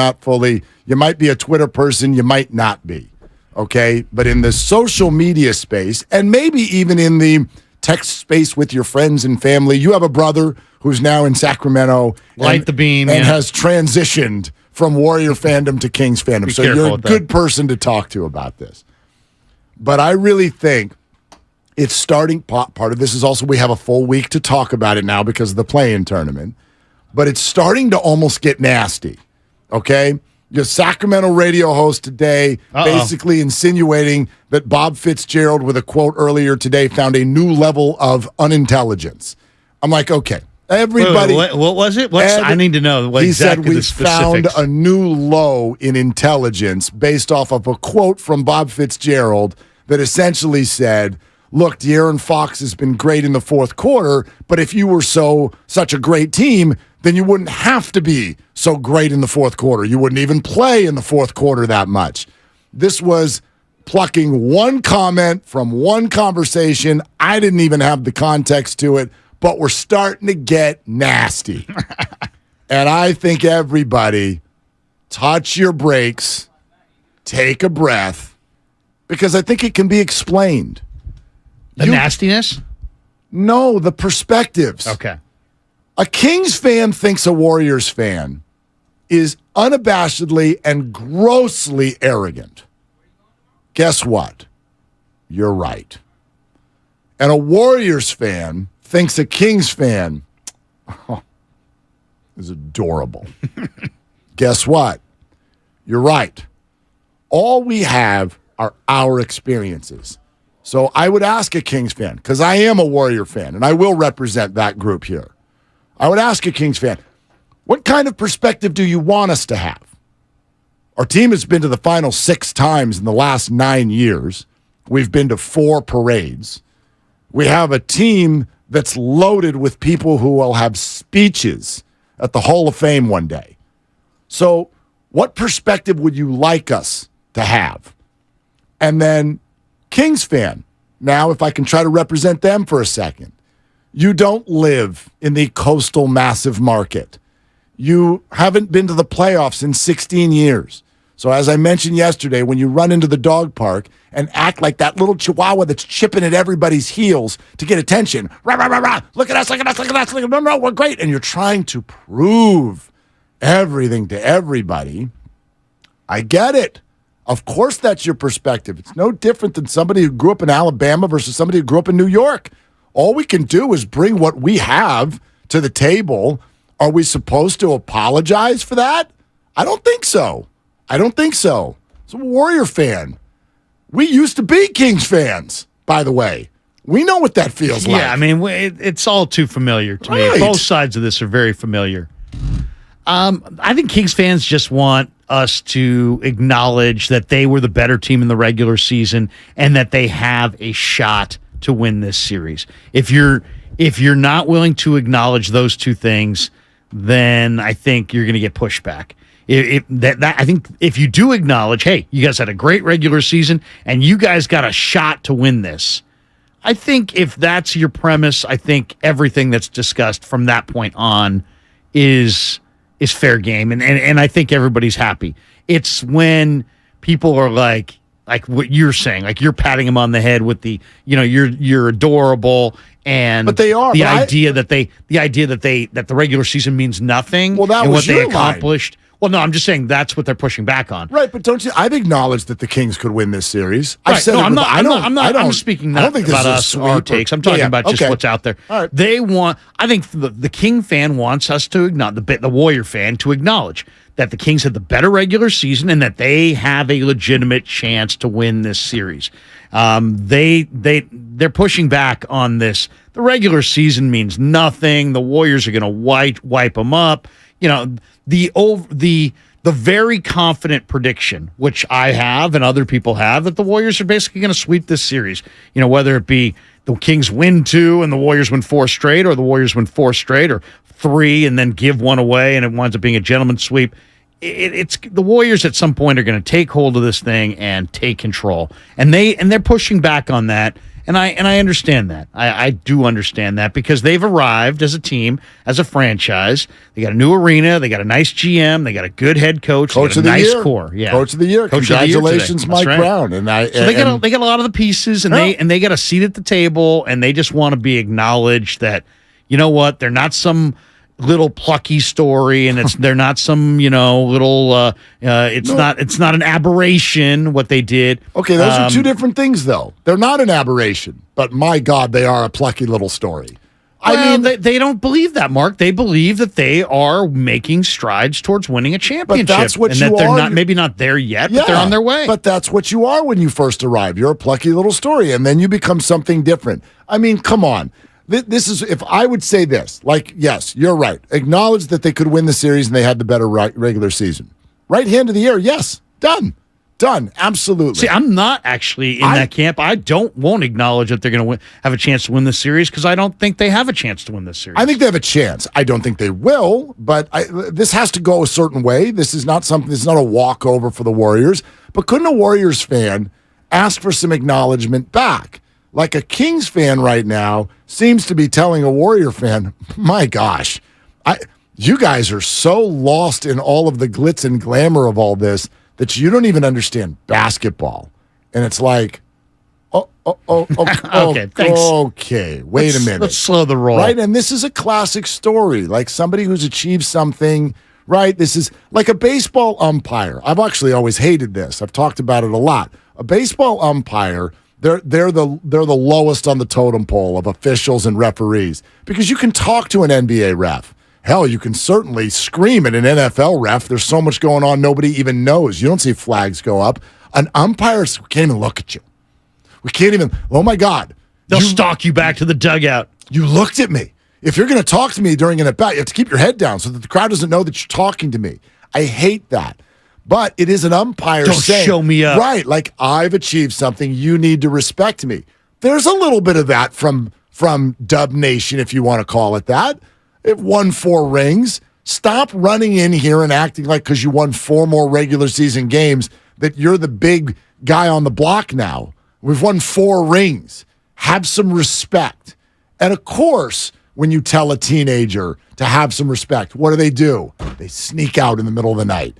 might be a Twitter person, you might not be, okay? But in the social media space, and maybe even in the text space with your friends and family, you have a brother who's now in Sacramento. Light the beam, and yeah. has transitioned from Warrior fandom to Kings fandom. So you're a good person to talk to about this. But I really think it's starting, part of this is also we have a full week to talk about it now because of the play-in tournament. But it's starting to almost get nasty, okay? Your Sacramento radio host today basically insinuating that Bob Fitzgerald, with a quote earlier today, found a new level of unintelligence. I'm like, okay. Everybody, Wait, what was it? I need to know what he exactly said we the specifics. found a new low in intelligence based off of a quote from Bob Fitzgerald that essentially said, look, De'Aaron Fox has been great in the fourth quarter, but if you were such a great team, then you wouldn't have to be so great in the fourth quarter. You wouldn't even play in the fourth quarter that much. This was plucking one comment from one conversation. I didn't even have the context to it. But we're starting to get nasty. And I think everybody, touch your brakes, take a breath, because I think it can be explained. The nastiness? No, the perspectives. Okay. A Kings fan thinks a Warriors fan is unabashedly and grossly arrogant. Guess what? You're right. And a Warriors fan thinks a Kings fan is adorable. guess what? You're right. All we have are our experiences. So I would ask a Kings fan, because I am a Warrior fan, and I will represent that group here. I would ask a Kings fan, what kind of perspective do you want us to have? Our team has been to the final 6 times in the last 9 years. We've been to 4 parades. We have a team that's loaded with people who will have speeches at the Hall of Fame one day. So what perspective would you like us to have? And then Kings fan, now if I can try to represent them for a second, you don't live in the coastal massive market. You haven't been to the playoffs in 16 years. So as I mentioned yesterday, when you run into the dog park and act like that little chihuahua that's chipping at everybody's heels to get attention, rah, rah, rah, rah, look at us, look at us, look at us, look at us, no, we're great, and you're trying to prove everything to everybody, I get it. Of course that's your perspective. It's no different than somebody who grew up in Alabama versus somebody who grew up in New York. All we can do is bring what we have to the table. Are we supposed to apologize for that? I don't think so. I don't think so. As a Warrior fan, we used to be Kings fans, by the way. We know what that feels like. Yeah, I mean, it's all too familiar to me. Both sides of this are very familiar. I think Kings fans just want us to acknowledge that they were the better team in the regular season and that they have a shot to win this series. If you're not willing to acknowledge those two things, then I think you're going to get pushback. I think if you do acknowledge, hey, you guys had a great regular season and you guys got a shot to win this, I think if that's your premise, I think everything that's discussed from that point on is fair game, and I think everybody's happy. It's when people are like what you're saying, like you're patting them on the head with the, you're adorable, and but they are the idea that the regular season means nothing. Well, that and was what they your accomplished. Line. Well, no, I'm just saying that's what they're pushing back on. Right, but don't you? I've acknowledged that the Kings could win this series. Right. I've said I'm speaking not about us, our takes. I'm talking about just what's out there. All right. I think the King fan wants us to acknowledge, the Warrior fan to acknowledge that the Kings had the better regular season and that they have a legitimate chance to win this series. They're pushing back on this. The regular season means nothing. The Warriors are going to wipe them up. The very confident prediction, which I have and other people have, that the Warriors are basically going to sweep this series. Whether it be the Kings win 2 and the Warriors win 4 straight, or the Warriors win 4 straight, or 3 and then give 1 away and it winds up being a gentleman's sweep. It's the Warriors at some point are going to take hold of this thing and take control, and they're pushing back on that. And I understand that. I do understand that because they've arrived as a team, as a franchise. They got a new arena. They got a nice GM. They got a good head coach. They got a nice core. Yeah, Coach of the year. Congratulations, Mike Brown. And they got a lot of the pieces, and they got a seat at the table, and they just want to be acknowledged that, you know what, they're not some little plucky story, and they're not some little it's not an aberration what they did. Okay, those are two different things though. They're not an aberration, but my God, they are a plucky little story. They don't believe that, Mark. They believe that they are making strides towards winning a championship. But that's what and you that they're are. Not maybe not there yet, but they're on their way. But that's what you are when you first arrive. You're a plucky little story, and then you become something different. I mean, come on. This is, if I would say this, like, yes, you're right. Acknowledge that they could win the series and they had the better regular season. Right hand of the year, yes. Done. Absolutely. See, I'm not actually in that camp. I won't acknowledge that they're going to have a chance to win this series because I don't think they have a chance to win this series. I think they have a chance. I don't think they will, but this has to go a certain way. This is not a walkover for the Warriors. But couldn't a Warriors fan ask for some acknowledgement back? Like a Kings fan right now seems to be telling a Warrior fan, my gosh, you guys are so lost in all of the glitz and glamour of all this that you don't even understand basketball. And it's like, okay, thanks. Okay, wait a minute. Let's slow the roll. Right, and this is a classic story, like somebody who's achieved something, right? This is like a baseball umpire. I've actually always hated this. I've talked about it a lot. A baseball umpire, they're the lowest on the totem pole of officials and referees because you can talk to an NBA ref. Hell, you can certainly scream at an NFL ref. There's so much going on, nobody even knows. You don't see flags go up. An umpire can't even look at you. We can't even, oh my God. They'll stalk you back to the dugout. You looked at me. If you're going to talk to me during an at-bat, you have to keep your head down so that the crowd doesn't know that you're talking to me. I hate that. But it is an umpire saying, show me up. Right, like I've achieved something, you need to respect me. There's a little bit of that from Dub Nation, if you want to call it that. It won 4 rings. Stop running in here and acting like because you won 4 more regular season games that you're the big guy on the block now. We've won 4 rings. Have some respect. And of course, when you tell a teenager to have some respect, what do? They sneak out in the middle of the night.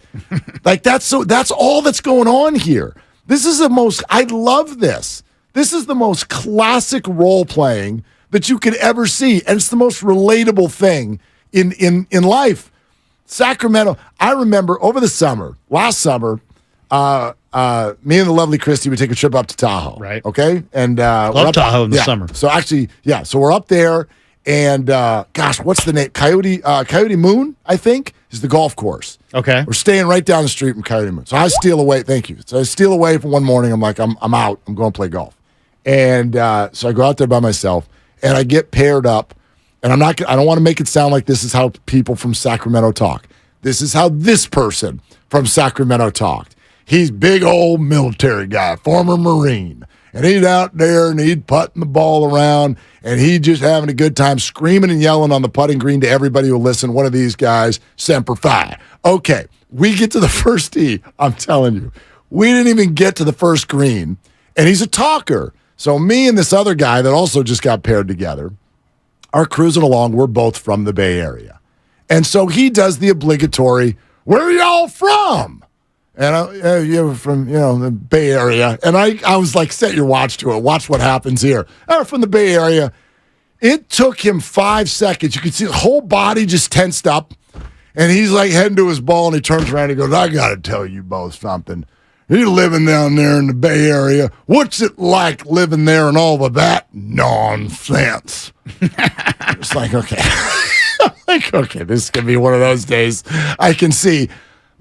Like that's all that's going on here. This is I love this. This is the most classic role playing that you could ever see. And it's the most relatable thing in life. Sacramento, I remember over the summer, last summer, me and the lovely Christy would take a trip up to Tahoe. Right. Okay. And love Tahoe in the summer. So actually, so we're up there. And gosh, what's the name? Coyote Moon, I think, is the golf course. Okay. We're staying right down the street from Coyote Moon. So I steal away. Thank you. So I steal away for one morning. I'm like, I'm out. I'm going to play golf. And so I go out there by myself, and I get paired up. And I don't want to make it sound like this is how people from Sacramento talk. This is how this person from Sacramento talked. He's big old military guy, former Marine. And he's out there and he's putting the ball around and he's just having a good time screaming and yelling on the putting green to everybody who listen. One of these guys, Semper Fi. Okay, we get to the first tee. I'm telling you, we didn't even get to the first green. And he's a talker. So me and this other guy that also just got paired together are cruising along. We're both from the Bay Area. And so he does the obligatory, where are y'all from? And you're from, the Bay Area. And I was like, set your watch to it. Watch what happens here. From the Bay Area. It took him 5 seconds. You could see the whole body just tensed up. And he's like heading to his ball, and he turns around and he goes, I got to tell you both something. You're living down there in the Bay Area. What's it like living there and all of that nonsense? It's like, okay. Okay, this is going to be one of those days. I can see.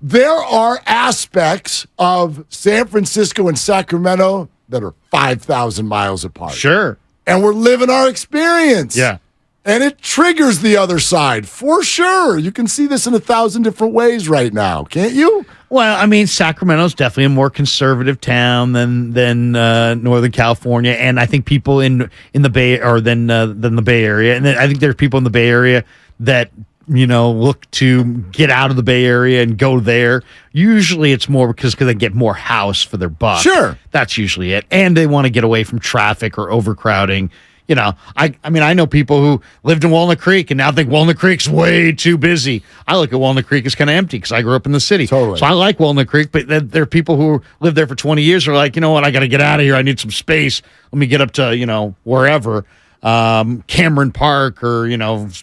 There are aspects of San Francisco and Sacramento that are 5,000 miles apart. Sure. And we're living our experience. Yeah. And it triggers the other side, for sure. You can see this in 1,000 different ways right now, can't you? Well, I mean, Sacramento's definitely a more conservative town than Northern California, and I think people in the Bay or than the Bay Area, and then I think there's people in the Bay Area that look to get out of the Bay Area and go there. Usually it's more because they get more house for their buck. Sure. That's usually it. And they want to get away from traffic or overcrowding. I know people who lived in Walnut Creek and now think Walnut Creek's way too busy. I look at Walnut Creek as kind of empty because I grew up in the city. Totally. So I like Walnut Creek, but there are people who lived there for 20 years who are like, you know what, I got to get out of here. I need some space. Let me get up to, wherever. Cameron Park or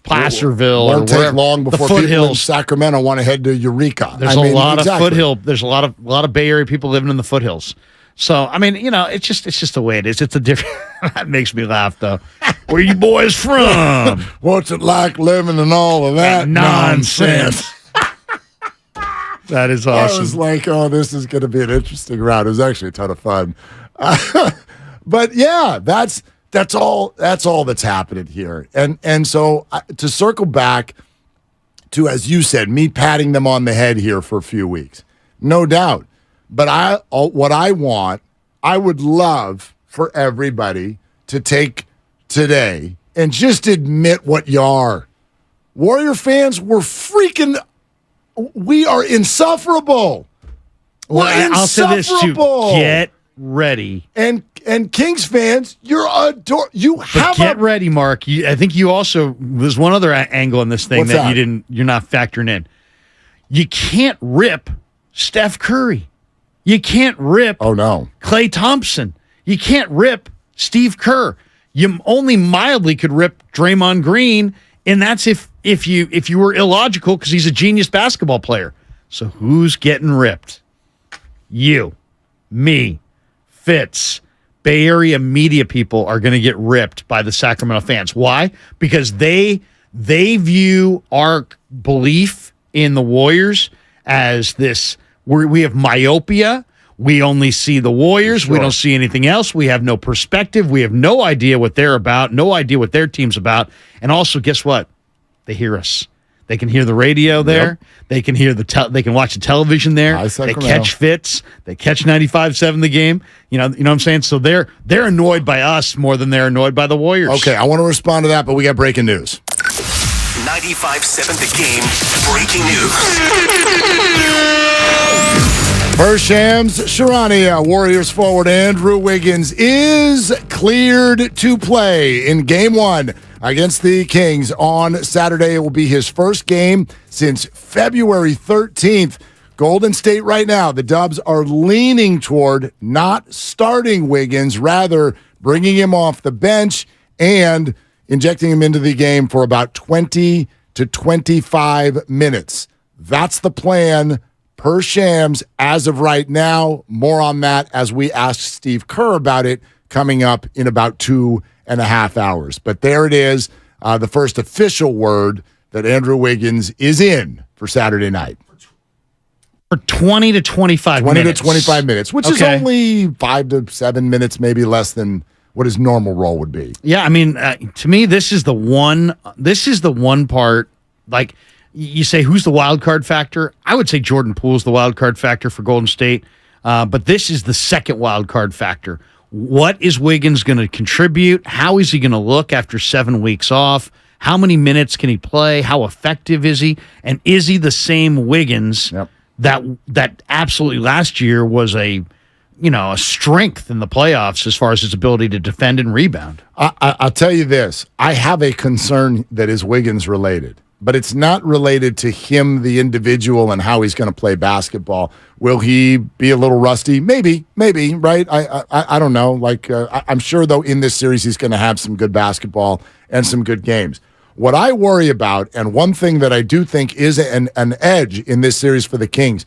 Placerville or won't take wherever. long before people in Sacramento want to head to Eureka. There's a lot of foothill. There's a lot of Bay Area people living in the foothills. So it's just the way it is. It's a different. That makes me laugh though. Where you boys from? What's it like living in all of that nonsense? That is awesome. I was like, oh, this is going to be an interesting round. It was actually a ton of fun. But yeah, that's all that's happening here. And so to circle back to, as you said, me patting them on the head here for a few weeks, no doubt. But what I would love for everybody to take today and just admit what you are. Warrior fans, we are insufferable. Well, I'll say this too. Get ready. And Kings fans, you're get ready, Mark. I think you also, there's one other angle in this thing What's that? You're not factoring in. You can't rip Steph Curry. You can't rip Klay Thompson. You can't rip Steve Kerr. You only mildly could rip Draymond Green, and that's if you were illogical because he's a genius basketball player. So who's getting ripped? You, me, Fitz. Bay Area media people are going to get ripped by the Sacramento fans. Why? Because they they view our belief in the Warriors as this, we have myopia. We only see the Warriors. Sure. We don't see anything else. We have no perspective. We have no idea what they're about, no idea what their team's about. And also, guess what? They hear us. They can hear the radio there. Yep. They can hear they can watch the television there. They catch Fitz. They catch 95.7 the game. You know what I'm saying? So they're annoyed by us more than they're annoyed by the Warriors. Okay, I want to respond to that, but we got breaking news. 95.7 The Game breaking news. Shams Charania, Warriors forward Andrew Wiggins is cleared to play in Game 1 against the Kings on Saturday. It will be his first game since February 13th. Golden State right now, the Dubs are leaning toward not starting Wiggins, rather bringing him off the bench and injecting him into the game for about 20 to 25 minutes. That's the plan per Shams as of right now. More on that as we ask Steve Kerr about it coming up in about 2.5 hours. But there it is, the first official word that Andrew Wiggins is in for Saturday night. For 20 to 25 20 minutes. to 25 minutes, which is only 5 to 7 minutes, maybe less than what his normal role would be. Yeah, I mean, to me, this is the one part, like, you say, who's the wild card factor? I would say Jordan Poole's the wild card factor for Golden State, but this is the second wild card factor. What is Wiggins going to contribute? How is he going to look after 7 weeks off? How many minutes can he play? How effective is he? And is he the same Wiggins that absolutely last year was a strength in the playoffs as far as his ability to defend and rebound? I'll tell you this. I have a concern that is Wiggins related, but it's not related to him, the individual, and how he's going to play basketball. Will he be a little rusty? Maybe, right? I don't know. I'm sure, though, in this series, he's going to have some good basketball and some good games. What I worry about, and one thing that I do think is an edge in this series for the Kings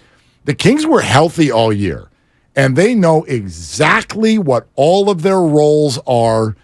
were healthy all year, and they know exactly what all of their roles are,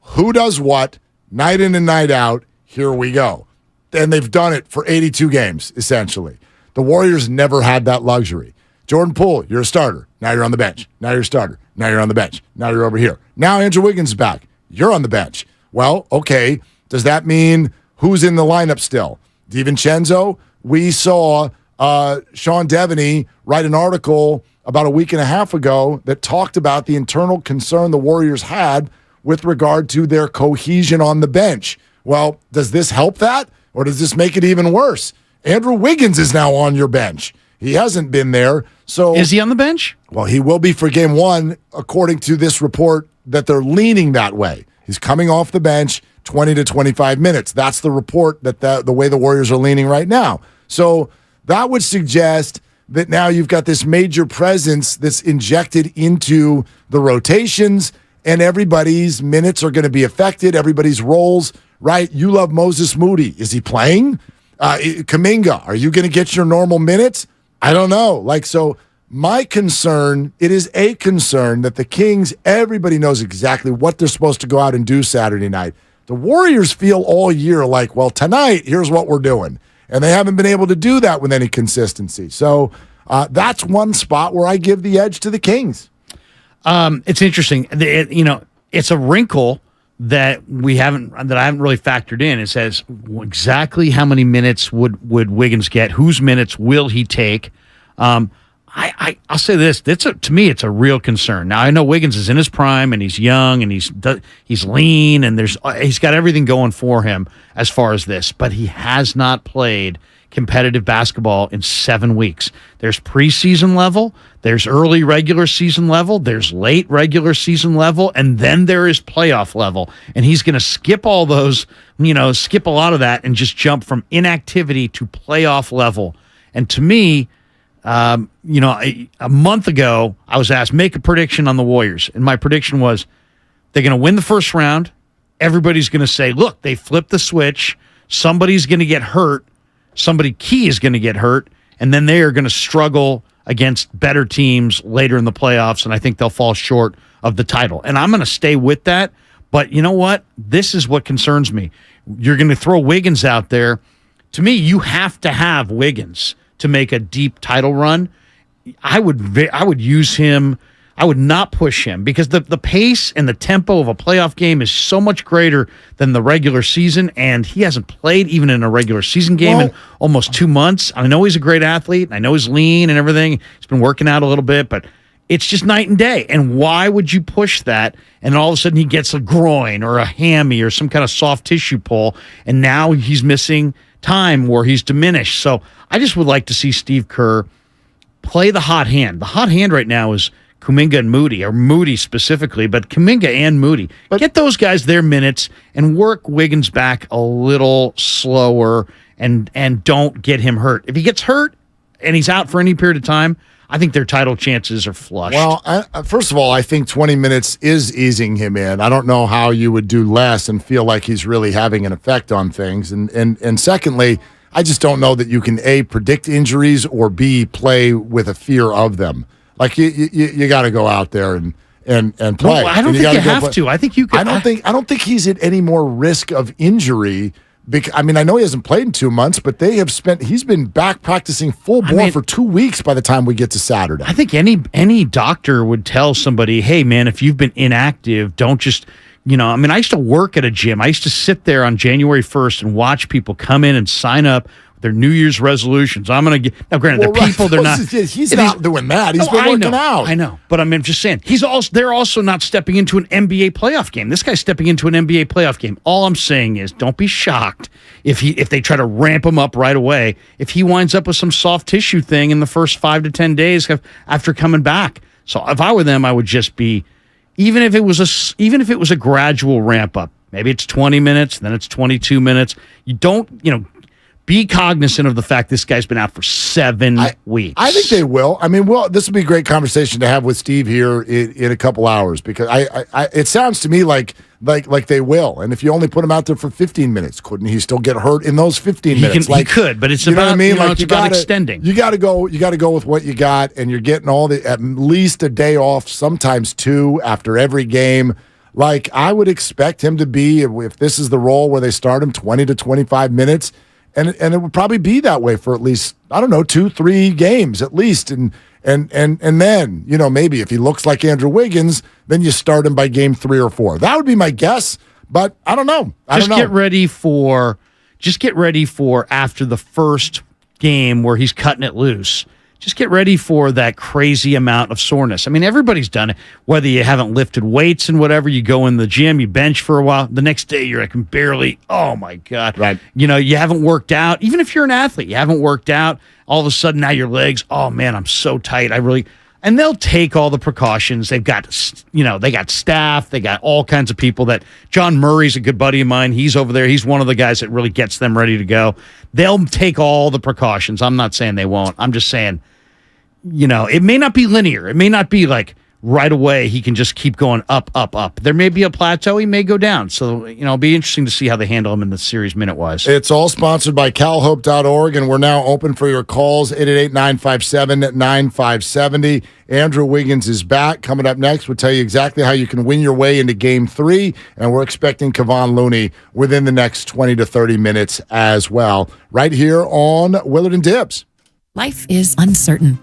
who does what, night in and night out. Here we go. And they've done it for 82 games, essentially. The Warriors never had that luxury. Jordan Poole, you're a starter. Now you're on the bench. Now you're a starter. Now you're on the bench. Now you're over here. Now Andrew Wiggins is back. You're on the bench. Well, okay. Does that mean who's in the lineup still? DiVincenzo? We saw Sean Devaney write an article about a week and a half ago that talked about the internal concern the Warriors had with regard to their cohesion on the bench. Well, does this help that? Or does this make it even worse? Andrew Wiggins is now on your bench. He hasn't been there. So is he on the bench? Well, he will be for Game 1, according to this report, that they're leaning that way. He's coming off the bench 20 to 25 minutes. That's the report that the way the Warriors are leaning right now. So that would suggest that now you've got this major presence that's injected into the rotations, and everybody's minutes are going to be affected, everybody's roles, right? You love Moses Moody. Is he playing? Kuminga, are you going to get your normal minutes? I don't know. So my concern, it is a concern that the Kings, everybody knows exactly what they're supposed to go out and do Saturday night. The Warriors feel all year like, well, tonight, here's what we're doing. And they haven't been able to do that with any consistency. So that's one spot where I give the edge to the Kings. It's interesting. It's a wrinkle that I haven't really factored in. It says exactly how many minutes would Wiggins get? Whose minutes will he take? I'll say this. To me, it's a real concern. Now, I know Wiggins is in his prime, and he's young, and he's lean, and he's got everything going for him as far as this, but he has not played competitive basketball in 7 weeks. There's preseason level, there's early regular season level, there's late regular season level, and then there is playoff level. And he's going to skip all those, skip a lot of that and just jump from inactivity to playoff level. And to me, a month ago, I was asked, make a prediction on the Warriors. And my prediction was they're going to win the first round. Everybody's going to say, look, they flipped the switch. Somebody's going to get hurt. Somebody key is going to get hurt. And then they are going to struggle against better teams later in the playoffs. And I think they'll fall short of the title. And I'm going to stay with that. But you know what? This is what concerns me. you're going to throw Wiggins out there. To me, you have to have Wiggins to make a deep title run. I would use him. I would not push him because the pace and the tempo of a playoff game is so much greater than the regular season, and he hasn't played even in a regular season game in almost 2 months. I know he's a great athlete, and I know he's lean and everything. He's been working out a little bit, but it's just night and day. And why would you push that? And all of a sudden he gets a groin or a hammy or some kind of soft tissue pull, and now he's missing time where he's diminished. So I just would like to see Steve Kerr play the hot hand. The hot hand right now is Kuminga and Moody, or Moody specifically, but Kuminga and Moody. Get those guys their minutes and work Wiggins back a little slower and don't get him hurt. If he gets hurt and he's out for any period of time, I think their title chances are flushed. Well, first of all, I think 20 minutes is easing him in. I don't know how you would do less and feel like he's really having an effect on things. And secondly, I just don't know that you can, A, predict injuries, or B, play with a fear of them. Like you got to go out there and play. No, I don't think you have to. I think you can. I don't think he's at any more risk of injury. I mean, I know he hasn't played in 2 months, but he's been back practicing full bore for 2 weeks by the time we get to Saturday. I think any doctor would tell somebody, hey, man, if you've been inactive, don't just, I mean, I used to work at a gym. I used to sit there on January 1st and watch people come in and sign up their New Year's resolutions. I'm going to get, now granted, they're people, they're not. He's not doing that. He's been working out. I know. But I'm just saying, they're also not stepping into an NBA playoff game. This guy's stepping into an NBA playoff game. All I'm saying is don't be shocked if they try to ramp him up right away, if he winds up with some soft tissue thing in the first 5 to 10 days after coming back. So if I were them, I would just be, even if it was a gradual ramp up, maybe it's 20 minutes, then it's 22 minutes. You don't, be cognizant of the fact this guy's been out for 7 weeks. I think they will. I mean, this would be a great conversation to have with Steve here in a couple hours, because it sounds to me like they will. And if you only put him out there for 15 minutes, couldn't he still get hurt in those 15 minutes? He could, but it's about, it's about extending. You got to go with what you got, and you're getting at least a day off, sometimes 2 after every game. Like, I would expect him to be, if this is the role where they start him 20 to 25 minutes. And it would probably be that way for at least, 2-3 games at least. And then, maybe if he looks like Andrew Wiggins, then you start him by game 3 or 4. That would be my guess, but I don't know. Just get ready for after the first game where he's cutting it loose. Just get ready for that crazy amount of soreness. I mean, everybody's done it. Whether you haven't lifted weights and whatever, you go in the gym, you bench for a while. The next day, you're like, barely, oh, my God. Right. You haven't worked out. Even if you're an athlete, you haven't worked out. All of a sudden, now your legs, oh, man, I'm so tight. And they'll take all the precautions. They've got, they got staff. They got all kinds of people that, John Murray's a good buddy of mine. He's over there. He's one of the guys that really gets them ready to go. They'll take all the precautions. I'm not saying they won't. I'm just saying, it may not be linear. It may not be like right away he can just keep going up, up, up. There may be a plateau. He may go down. So, it'll be interesting to see how they handle him in the series minute-wise. It's all sponsored by CalHope.org, and we're now open for your calls, 888-957-9570. Andrew Wiggins is back. Coming up next, we'll tell you exactly how you can win your way into Game 3, and we're expecting Kevon Looney within the next 20 to 30 minutes as well, right here on Willard and Dibbs. Life is uncertain.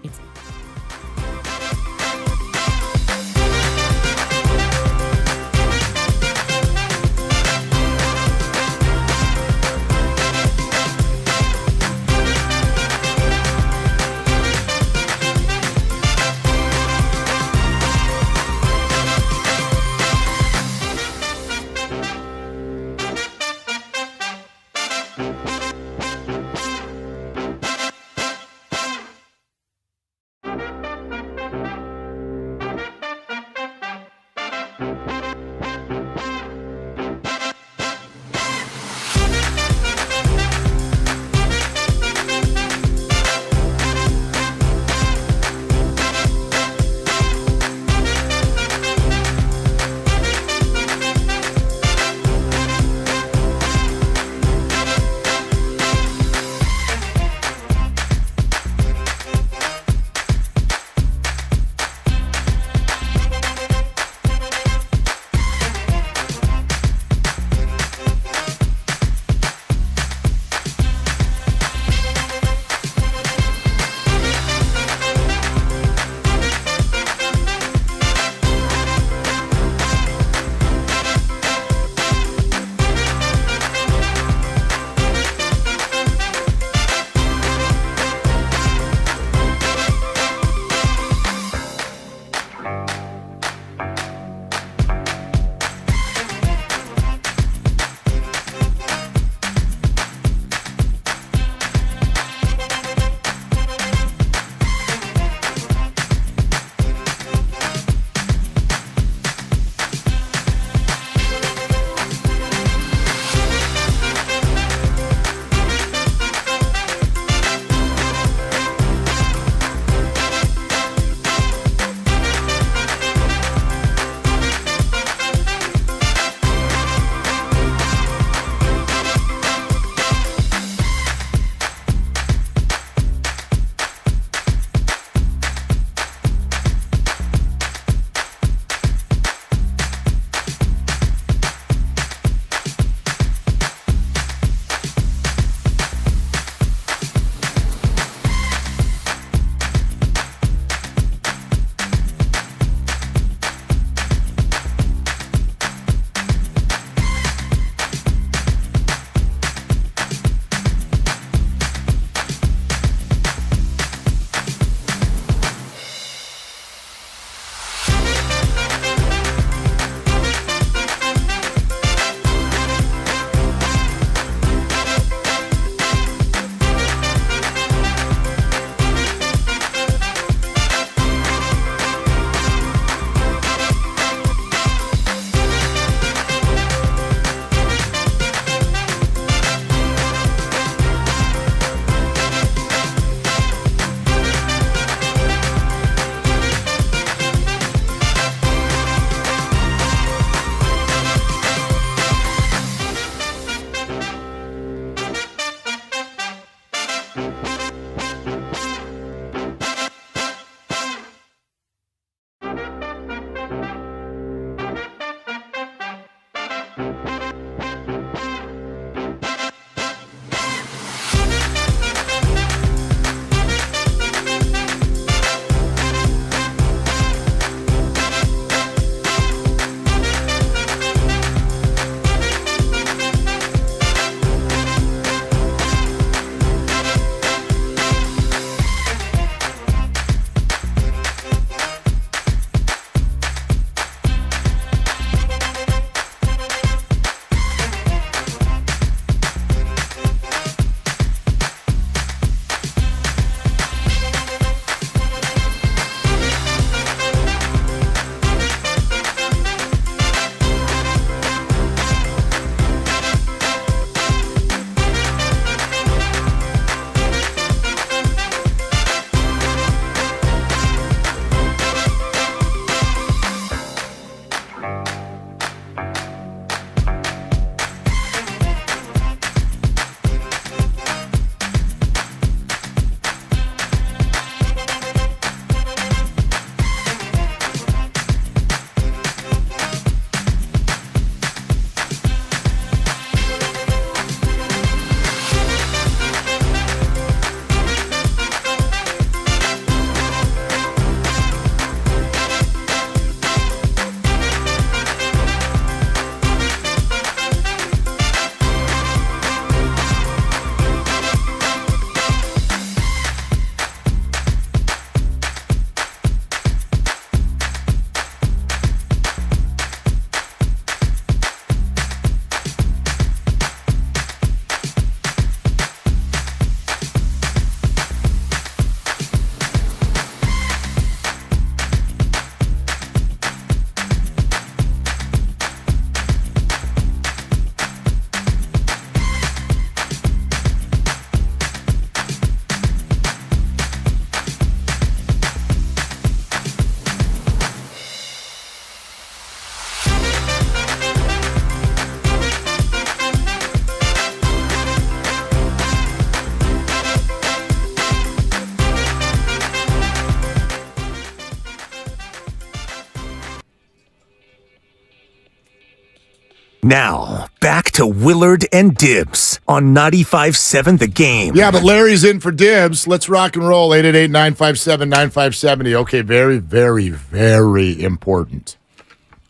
Now, back to Willard and Dibs on 95.7 The Game. Yeah, but Larry's in for Dibs. Let's rock and roll. 888-957-9570. Okay, very, very, very important.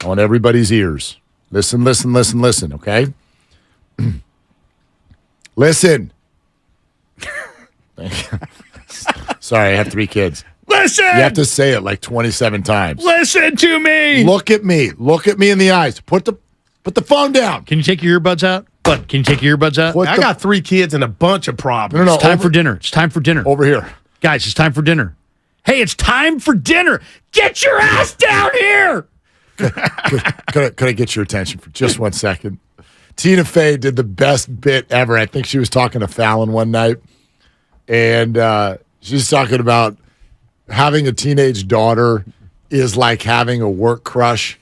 I want everybody's ears. Listen, okay? Listen. Sorry, I have 3 kids. Listen! You have to say it like 27 times. Listen to me! Look at me. Look at me in the eyes. Put the phone down. Can you take your earbuds out? Can you take your earbuds out? I got 3 kids and a bunch of problems. No, it's time for dinner. It's time for dinner. Over here. Guys, it's time for dinner. Hey, it's time for dinner. Get your ass down here! Could I get your attention for just 1 second? Tina Fey did the best bit ever. I think she was talking to Fallon one night, and she's talking about having a teenage daughter is like having a work crush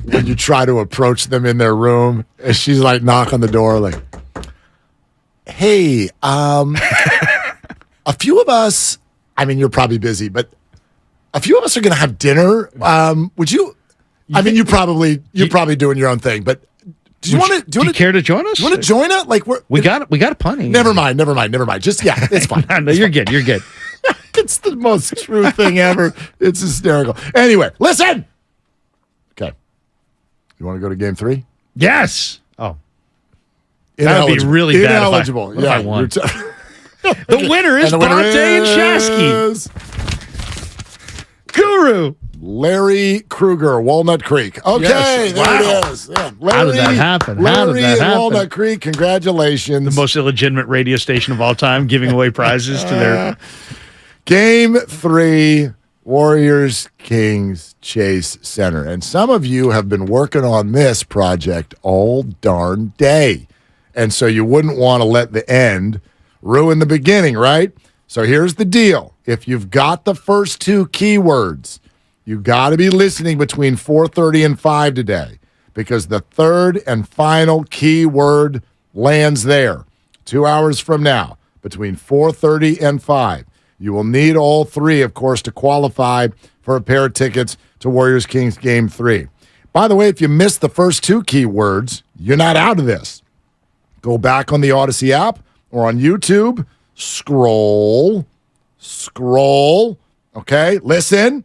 when you try to approach them in their room. And she's like, knock on the door, like, hey, a few of us, I mean, you're probably busy, but a few of us are going to have dinner. Would you? I mean, you're probably doing your own thing, but do you want to? Care to join us? Do you want to join it? Like we got a punny. Never mind. Just it's fine. No, you're good. You're good. It's the most true thing ever. It's hysterical. Anyway, listen. Okay, you want to go to Game 3? Yes. Oh, that would be really bad. Ineligible. If I won. The winner is Ponte and Shasky. Guru. Larry Kruger, Walnut Creek. Okay, yes. There it is. Yeah. How did that happen? Larry in Walnut Creek, congratulations. The most illegitimate radio station of all time, giving away prizes to their... Game 3, Warriors, Kings, Chase Center. And some of you have been working on this project all darn day. And so you wouldn't want to let the end ruin the beginning, right? So here's the deal. If you've got the first 2 keywords, you got to be listening between 4:30 and 5 today, because the third and final keyword lands there 2 hours from now, between 4:30 and 5. You will need all 3, of course, to qualify for a pair of tickets to Warriors Kings Game 3. By the way, if you missed the first 2 keywords, you're not out of this. Go back on the Odyssey app or on YouTube. Scroll. Okay, listen.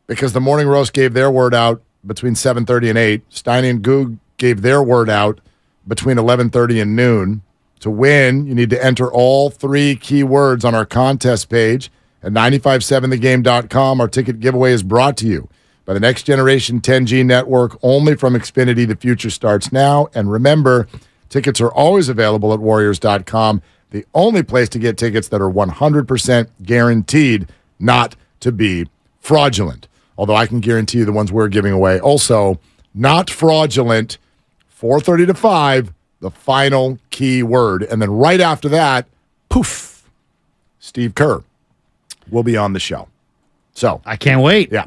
Because the Morning Roast gave their word out between 7:30 and 8. Steiny and Goog gave their word out between 11:30 and noon. To win, you need to enter all 3 keywords on our contest page at 957thegame.com. Our ticket giveaway is brought to you by the Next Generation 10G network, only from Xfinity. The future starts now. And remember, tickets are always available at Warriors.com, the only place to get tickets that are 100% guaranteed not to be fraudulent. Although I can guarantee you the ones we're giving away also not fraudulent. 4:30 to 5, the final key word. And then right after that, poof, Steve Kerr will be on the show. So I can't wait. Yeah.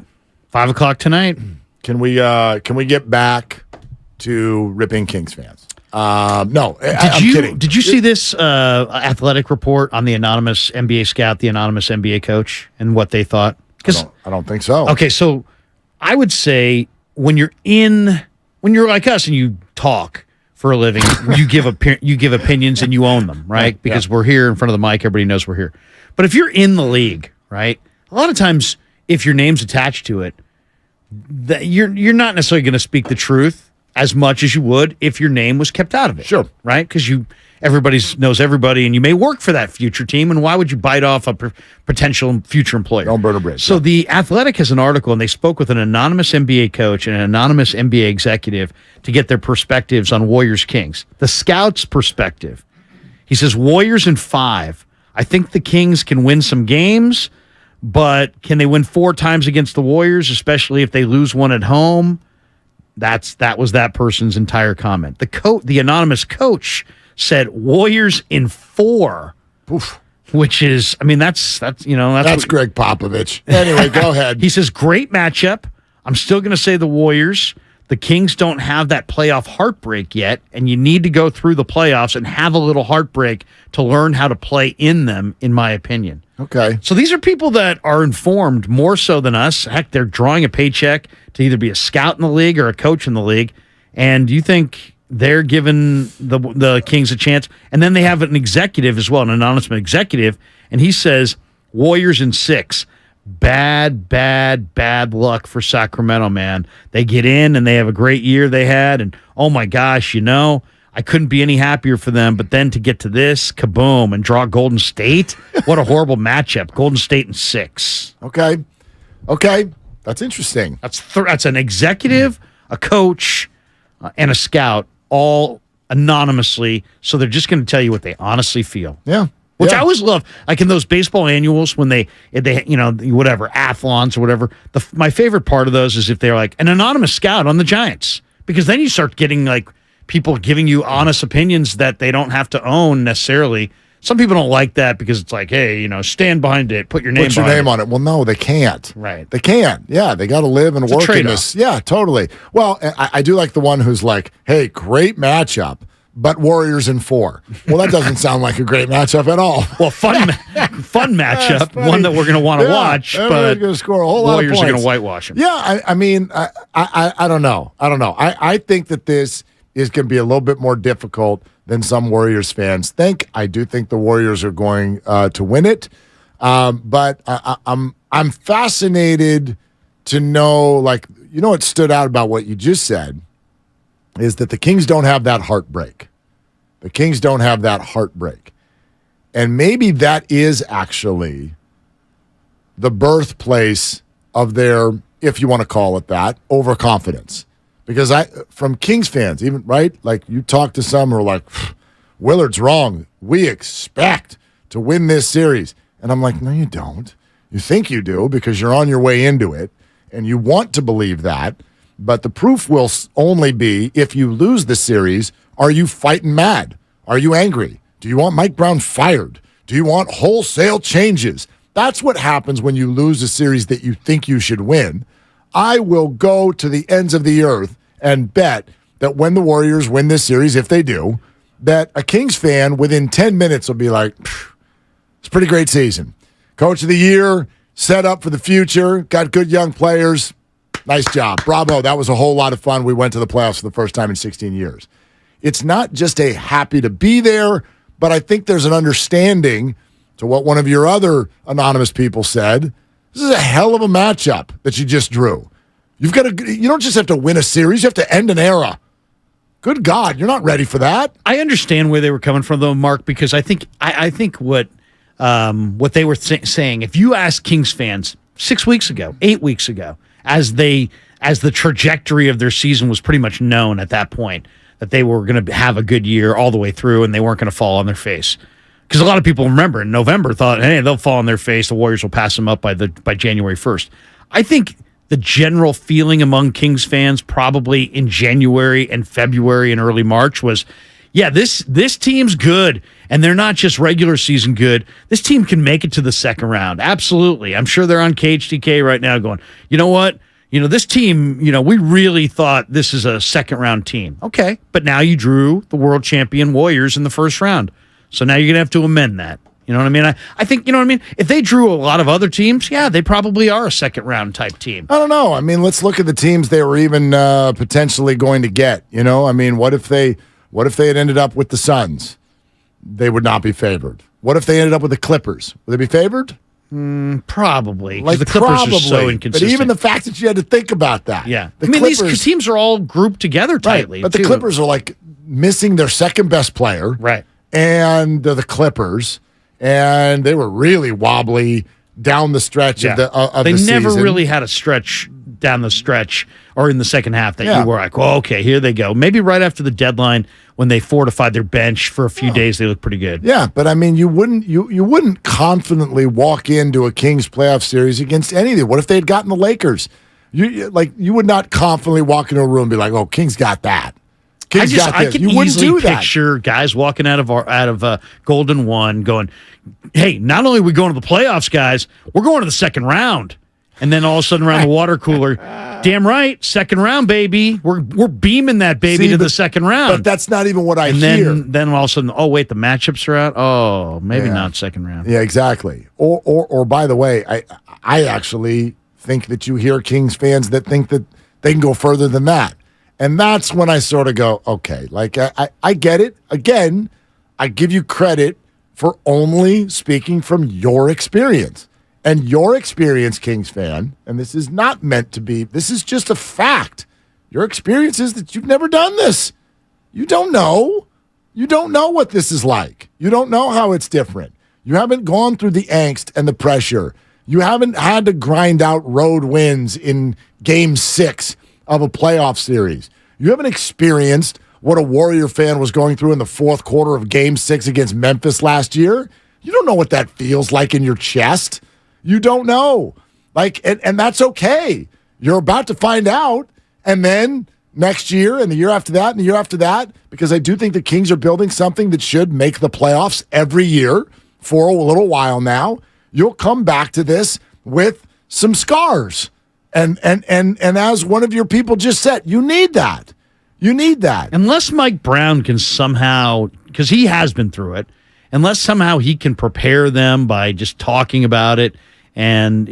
5 o'clock tonight. Can we get back to ripping Kings fans? No, I'm kidding. Did you see this athletic report on the anonymous NBA scout, the anonymous NBA coach, and what they thought? I don't think so. Okay, so I would say when you're like us and you talk for a living, you give opinions and you own them, right? Because we're here in front of the mic, everybody knows we're here. But if you're in the league, right? A lot of times, if your name's attached to it, you're not necessarily going to speak the truth as much as you would if your name was kept out of it. Sure, right? Because everybody knows everybody, and you may work for that future team, and why would you bite off a potential future employer? Don't burn a bridge. So The Athletic has an article, and they spoke with an anonymous NBA coach and an anonymous NBA executive to get their perspectives on Warriors Kings. The scout's perspective. He says, Warriors in 5. I think the Kings can win some games, but can they win 4 times against the Warriors, especially if they lose one at home? That was that person's entire comment. The anonymous coach said Warriors in 4. Oof. Which is, I mean, that's Greg Popovich. Anyway, go ahead. He says, great matchup. I'm still going to say the Warriors. The Kings don't have that playoff heartbreak yet, and you need to go through the playoffs and have a little heartbreak to learn how to play in them, in my opinion. Okay. So these are people that are informed more so than us. Heck, they're drawing a paycheck to either be a scout in the league or a coach in the league, And do you think they're giving the Kings a chance? And then they have an executive as well, an anonymous executive, and he says Warriors in 6. Bad luck for Sacramento, man. They get in and they have a great year they had, and oh my gosh, I couldn't be any happier for them. But then to get to this, kaboom, and draw Golden State. What a horrible matchup. Golden State in 6. Okay. That's interesting. That's an executive, a coach, and a scout, all anonymously. So they're just going to tell you what they honestly feel. Yeah. Which I always love, like in those baseball annuals when they whatever, athlons or whatever. My favorite part of those is if they're like an anonymous scout on the Giants, because then you start getting like people giving you honest opinions that they don't have to own necessarily. Some people don't like that because it's like, hey, stand behind it, put your name on it. Well, no, they can't. Right. They can't. Yeah, they got to live and work in this. Yeah, totally. Well, I do like the one who's like, hey, great matchup, but Warriors in 4. Well, that doesn't sound like a great matchup at all. Well, fun matchup, one that we're going to want to watch, but going to score a whole lot of Warriors points. are going to whitewash them. Yeah, I mean, I don't know. I think that this is going to be a little bit more difficult than some Warriors fans think. I do think the Warriors are going to win it, but I'm fascinated to know, what stood out about what you just said is that the Kings don't have that heartbreak. The Kings don't have that heartbreak. And maybe that is actually the birthplace of their, if you want to call it that, overconfidence. Because from Kings fans, even, right? Like you talk to some who are like, Willard's wrong. We expect to win this series. And I'm like, no, you don't. You think you do because you're on your way into it and you want to believe that. But the proof will only be if you lose the series, are you fighting mad? Are you angry? Do you want Mike Brown fired? Do you want wholesale changes? That's what happens when you lose a series that you think you should win. I will go to the ends of the earth and bet that when the Warriors win this series, if they do, that a Kings fan within 10 minutes will be like, it's a pretty great season. Coach of the year, set up for the future, got good young players. Nice job. Bravo. That was a whole lot of fun. We went to the playoffs for the first time in 16 years. It's not just a happy to be there, but I think there's an understanding to what one of your other anonymous people said. This is a hell of a matchup that you just drew. You don't just have to win a series, you have to end an era. Good God, you're not ready for that. I understand where they were coming from, though, Mark, because I think what they were saying, if you ask Kings fans 6 weeks ago, 8 weeks ago, as the trajectory of their season was pretty much known at that point, that they were going to have a good year all the way through and they weren't going to fall on their face. Because a lot of people, remember, in November thought, hey, they'll fall on their face, the Warriors will pass them up by January 1st. I think the general feeling among Kings fans probably in January and February and early March was, yeah, this team's good, and they're not just regular season good. This team can make it to the second round. Absolutely. I'm sure they're on KHTK right now going, you know what? This team, we really thought this is a second-round team. Okay, but now you drew the world champion Warriors in the first round. So now you're going to have to amend that. You know what I mean? I think, if they drew a lot of other teams, yeah, they probably are a second-round type team. I don't know. I mean, let's look at the teams they were even potentially going to get. What if they had ended up with the Suns? They would not be favored. What if they ended up with the Clippers? Would they be favored? Probably. Like the Clippers probably, are so inconsistent. But even the fact that you had to think about that. Yeah. Clippers, these teams are all grouped together tightly. Right, but the Clippers are like missing their second best player. Right. And the Clippers. And they were really wobbly down the stretch of the season. They never really had a stretch down the stretch or in the second half that you were like, well, okay, here they go. Maybe right after the deadline when they fortified their bench for a few days, they looked pretty good. Yeah, but I mean, you wouldn't confidently walk into a Kings playoff series against any of them. What if they had gotten the Lakers? You would not confidently walk into a room and be like, oh, Kings got that. I can easily picture guys walking out of Golden One going, hey, not only are we going to the playoffs, guys, we're going to the second round. And then all of a sudden around the water cooler, damn right, second round, baby. We're beaming that baby to the second round. But that's not even what I hear. Then all of a sudden, oh, wait, the matchups are out? Oh, maybe not second round. Yeah, exactly. Or by the way, I actually think that you hear Kings fans that think that they can go further than that. And that's when I sort of go, okay, like I get it. Again, I give you credit for only speaking from your experience. And your experience, Kings fan, and this is not meant to be, this is just a fact. Your experience is that you've never done this. You don't know. You don't know what this is like. You don't know how it's different. You haven't gone through the angst and the pressure. You haven't had to grind out road wins in Game 6 of a playoff series. You haven't experienced what a Warrior fan was going through in the fourth quarter of Game 6 against Memphis last year. You don't know what that feels like in your chest. You don't know. And that's okay. You're about to find out. And then next year and the year after that and the year after that, because I do think the Kings are building something that should make the playoffs every year for a little while now, you'll come back to this with some scars. And as one of your people just said, you need that. You need that. Unless Mike Brown can somehow, because he has been through it, unless somehow he can prepare them by just talking about it and,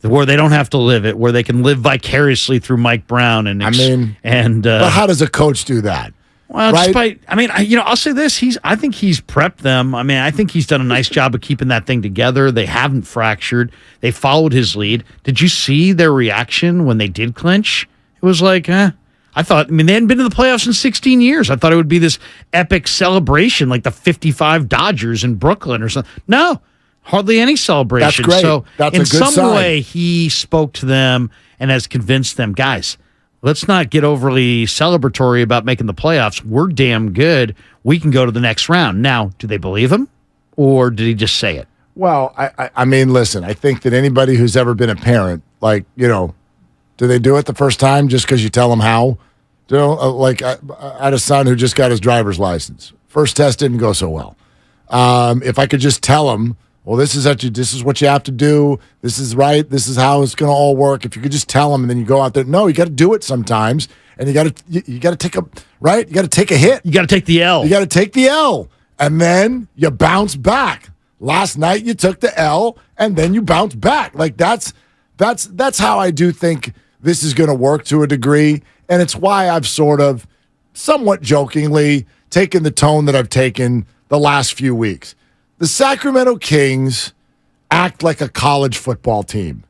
where they don't have to live it, where they can live vicariously through Mike Brown. But how does a coach do that? Well, right? I'll say this. I think he's prepped them. I think he's done a nice job of keeping that thing together. They haven't fractured. They followed his lead. Did you see their reaction when they did clinch? It was like, I thought, they hadn't been to the playoffs in 16 years. I thought it would be this epic celebration like the 55 Dodgers in Brooklyn or something. No, hardly any celebration. That's great. So That's in a good some sign. way, he spoke to them and has convinced them, guys, let's not get overly celebratory about making the playoffs. We're damn good. We can go to the next round. Now, do they believe him, or did he just say it? Well, listen, I think that anybody who's ever been a parent, do they do it the first time just because you tell them how? I had a son who just got his driver's license. First test didn't go so well. If I could just tell him, well, this is what you have to do. This is right. This is how it's going to all work. If you could just tell them and then you go out there. No, you got to do it sometimes. And you got to take you got to take a hit. You got to take the L. You got to take the L. And then you bounce back. Last night you took the L and then you bounce back. That's how I do think this is going to work to a degree. And it's why I've sort of somewhat jokingly taken the tone that I've taken the last few weeks. The Sacramento Kings act like a college football team.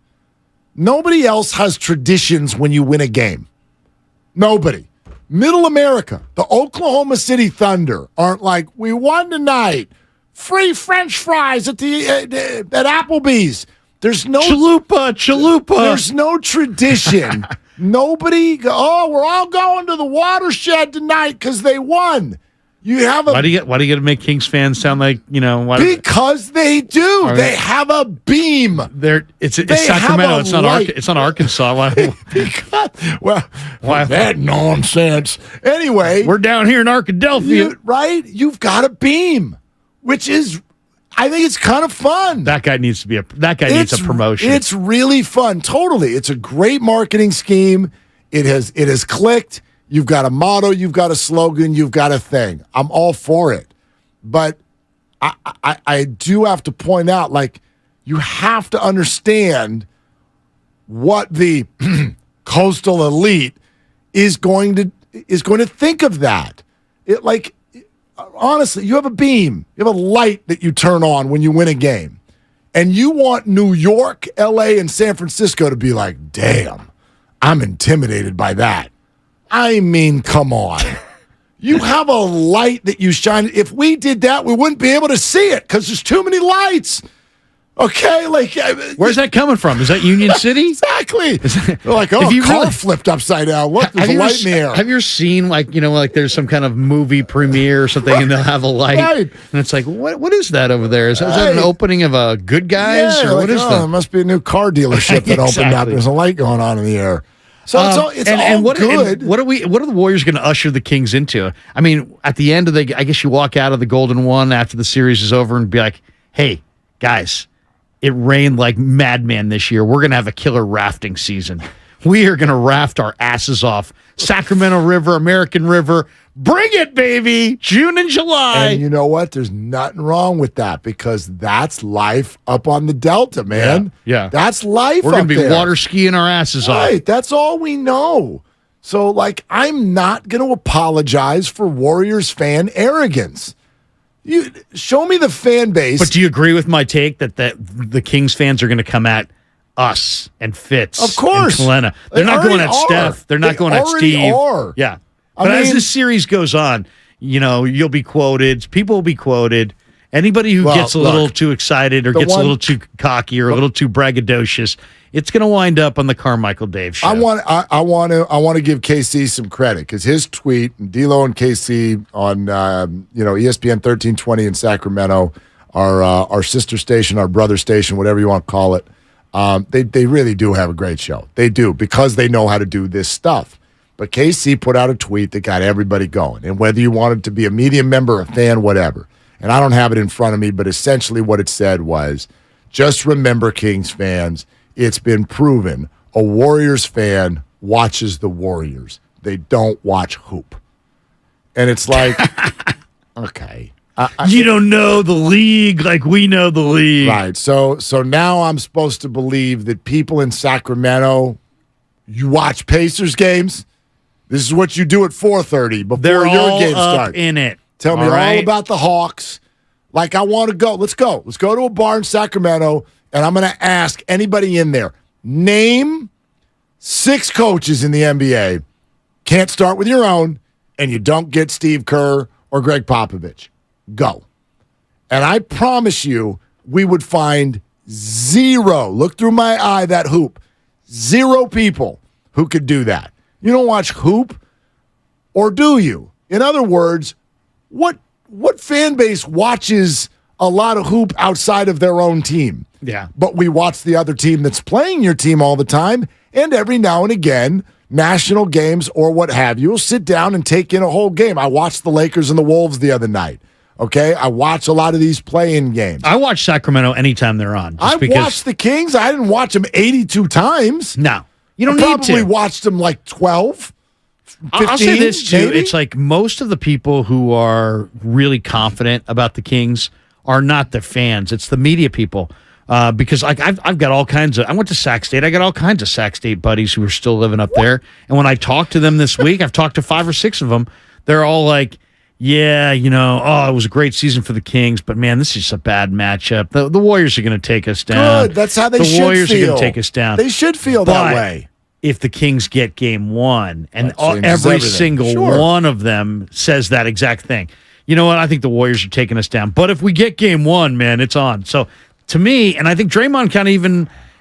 Nobody else has traditions when you win a game. Nobody. Middle America, the Oklahoma City Thunder aren't like, we won tonight. Free French fries at Applebee's. There's no chalupa. There's no tradition. Nobody. We're all going to the watershed tonight because they won. You have why do you get to make Kings fans sound like because they do. They have a beam. It's Sacramento. It's not Arkansas. Why? That nonsense. Anyway, we're down here in Arkadelphia, right? You've got a beam, which is, I think it's kind of fun. That guy needs a promotion. It's really fun. Totally, it's a great marketing scheme. It has clicked. You've got a motto, you've got a slogan, you've got a thing. I'm all for it. But I do have to point out, you have to understand what the coastal elite is going to think of that. Honestly, you have a beam, you have a light that you turn on when you win a game. And you want New York, LA, and San Francisco to be like, damn, I'm intimidated by that. Come on. You have a light that you shine. If we did that, we wouldn't be able to see it because there's too many lights. Okay? Where's that coming from? Is that Union City? Exactly. They're like, car flipped upside down. Look, there's a light in the air. Have you ever seen, there's some kind of movie premiere or something and they'll have a light? Right. And it's like, what is that over there? Is that an opening of a Good Guys? Yeah, or what is that? It must be a new car dealership that opened up. There's a light going on in the air. So it's all good. What are the Warriors going to usher the Kings into? At the end of I guess you walk out of the Golden One after the series is over and be like, hey, guys, it rained like madman this year. We're going to have a killer rafting season. We are going to raft our asses off. Sacramento River, American River. Bring it, baby. June and July. And you know what? There's nothing wrong with that because that's life up on the Delta, man. Yeah. That's life. We're going to be water skiing our asses off. Right. That's all we know. So, like, I'm not going to apologize for Warriors fan arrogance. You show me the fan base. But do you agree with my take that the Kings fans are going to come at us and Fitz? Of course. And Kalena? They're not going at Steph. They're not going at Steve. Are. Yeah. But as this series goes on, you'll be quoted. People will be quoted. Anybody who gets a little too excited or gets a little too cocky or a little too braggadocious, it's going to wind up on the Carmichael Dave show. I want to give KC some credit because his tweet, D'Lo and KC on ESPN 1320 in Sacramento, our sister station, our brother station, whatever you want to call it. They really do have a great show. They do because they know how to do this stuff. But KC put out a tweet that got everybody going, and whether you wanted to be a medium member, a fan, whatever. And I don't have it in front of me, but essentially what it said was, just remember, Kings fans, it's been proven a Warriors fan watches the Warriors. They don't watch hoop. And it's like, okay. You don't know the league like we know the league. Right. So now I'm supposed to believe that people in Sacramento, you watch Pacers games? This is what you do at 4:30 before your game starts. In it. Tell me all about the Hawks. Like, I want to go. Let's go. Let's go to a bar in Sacramento, and I'm going to ask anybody in there, name 6 coaches in the NBA. Can't start with your own, and you don't get Steve Kerr or Greg Popovich. Go. And I promise you, we would find 0. Look through my eye, that hoop. 0 people who could do that. You don't watch hoop, or do you? In other words, what fan base watches a lot of hoop outside of their own team? Yeah. But we watch the other team that's playing your team all the time, and every now and again, national games or what have you, will sit down and take in a whole game. I watched the Lakers and the Wolves the other night. Okay? I watch a lot of these play-in games. I watch Sacramento anytime they're on. I watched the Kings. I didn't watch them 82 times. No. You don't I need to. probably watched them like 12. 15, I'll say this too. maybe? It's like most of the people who are really confident about the Kings are not the fans. It's the media people. Because like I've got all kinds of. I went to Sac State. I got all kinds of Sac State buddies who are still living up there. And when I talk to them this week, I've talked to 5 or 6 of them. They're all like, "Yeah, it was a great season for the Kings, but man, this is just a bad matchup. The Warriors are going to take us down. Good. That's how they the should Warriors feel. are going to take us down. They should feel that way. If the Kings get game 1, and every everything. single Sure. one of them says that exact thing, you know what? I think the Warriors are taking us down. But if we get game 1, man, it's on. So to me, and I think Draymond kind of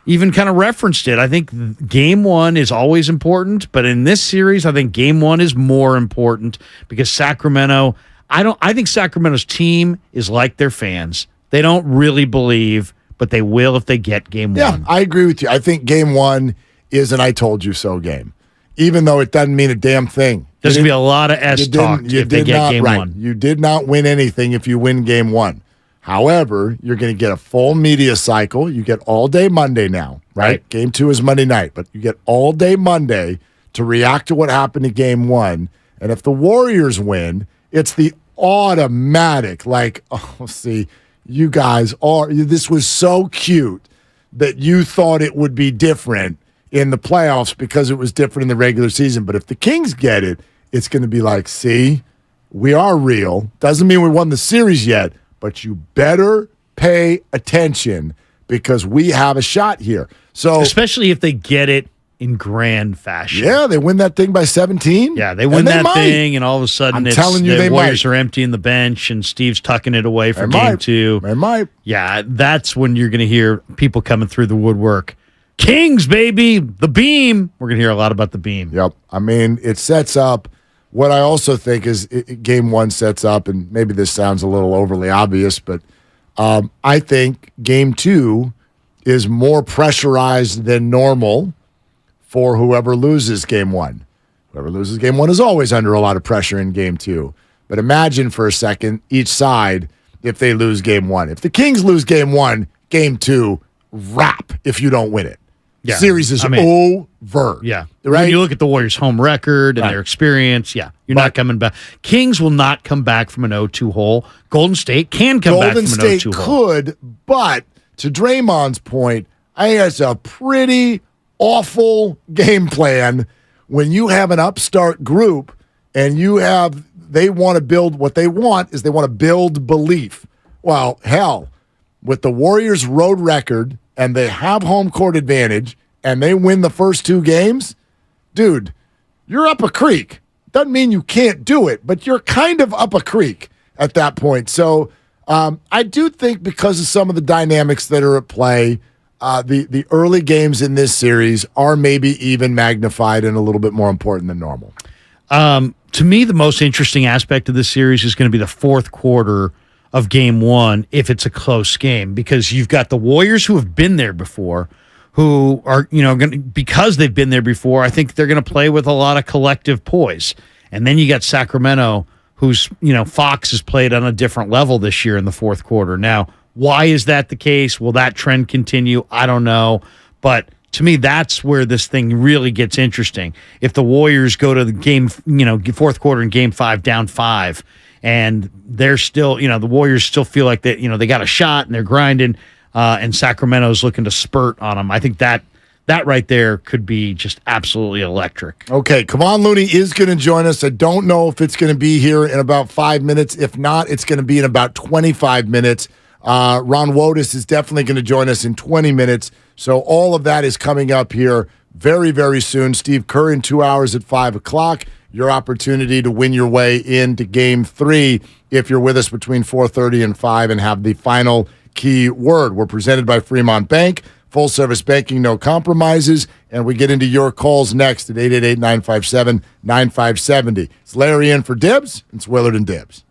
even kind of referenced it. I think game 1 is always important, but in this series, I think game 1 is more important because Sacramento. I think Sacramento's team is like their fans. They don't really believe, but they will if they get game 1. Yeah, I agree with you. I think game 1 is an I told you so game, even though it doesn't mean a damn thing. There's going to be a lot of talked if they get game 1. You did not win anything if you win game 1. However, you're going to get a full media cycle. You get all day Monday now, right? Game 2 is Monday night, but you get all day Monday to react to what happened in game 1. And if the Warriors win, it's the automatic, like, oh, see, you guys this was so cute that you thought it would be different in the playoffs because it was different in the regular season. But if the Kings get it, it's going to be like, see, we are real. Doesn't mean we won the series yet, but you better pay attention because we have a shot here. So, especially if they get it in grand fashion. Yeah, they win that thing by 17. Yeah, they win that thing, and all of a sudden the Warriors are emptying the bench, and Steve's tucking it away for game 2. They might. Yeah, that's when you're going to hear people coming through the woodwork. Kings, baby, the beam. We're going to hear a lot about the beam. Yep. I mean, it sets up what I also think is game 1 sets up, and maybe this sounds a little overly obvious, but I think game 2 is more pressurized than normal for whoever loses game 1. Whoever loses game 1 is always under a lot of pressure in game 2. But imagine for a second each side if they lose game 1. If the Kings lose game 1, game 2, wrap if you don't win it. Yeah. Series is over. Yeah. Right? When you look at the Warriors' home record and their experience, you're not coming back. Kings will not come back from an 0-2 hole. Golden State can come back from an 0-2 hole. Golden State could, but to Draymond's point, I think that's a pretty awful game plan when you have an upstart group and they want to build, what they want is they want to build belief. Well, hell, with the Warriors' road record and they have home court advantage and they win the first 2 games, dude, you're up a creek. Doesn't mean you can't do it, but you're kind of up a creek at that point. So I do think because of some of the dynamics that are at play, the early games in this series are maybe even magnified and a little bit more important than normal. To me, the most interesting aspect of this series is going to be the fourth quarter of game 1 if it's a close game, because you've got the Warriors who have been there before, who are, because they've been there before, I think they're going to play with a lot of collective poise. And then you got Sacramento, who's, Fox has played on a different level this year in the fourth quarter. Now, why is that the case? Will that trend continue? I don't know. But to me, that's where this thing really gets interesting. If the Warriors go to the game, fourth quarter in game 5 down 5, and they're still, the Warriors still feel like that, they got a shot and they're grinding, and Sacramento's looking to spurt on them. I think that right there could be just absolutely electric. Okay, Kevon Looney is going to join us. I don't know if it's going to be here in about 5 minutes. If not, it's going to be in about 25 minutes. Ron Wotus is definitely going to join us in 20 minutes. So all of that is coming up here very, very soon. Steve Kerr in 2 hours at 5 o'clock. Your opportunity to win your way into Game 3 if you're with us between 4:30 and 5 and have the final key word. We're presented by Fremont Bank. Full-service banking, no compromises. And we get into your calls next at 888-957-9570. It's Larry in for Dibs. It's Willard and Dibs.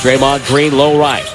Draymond Green, low right.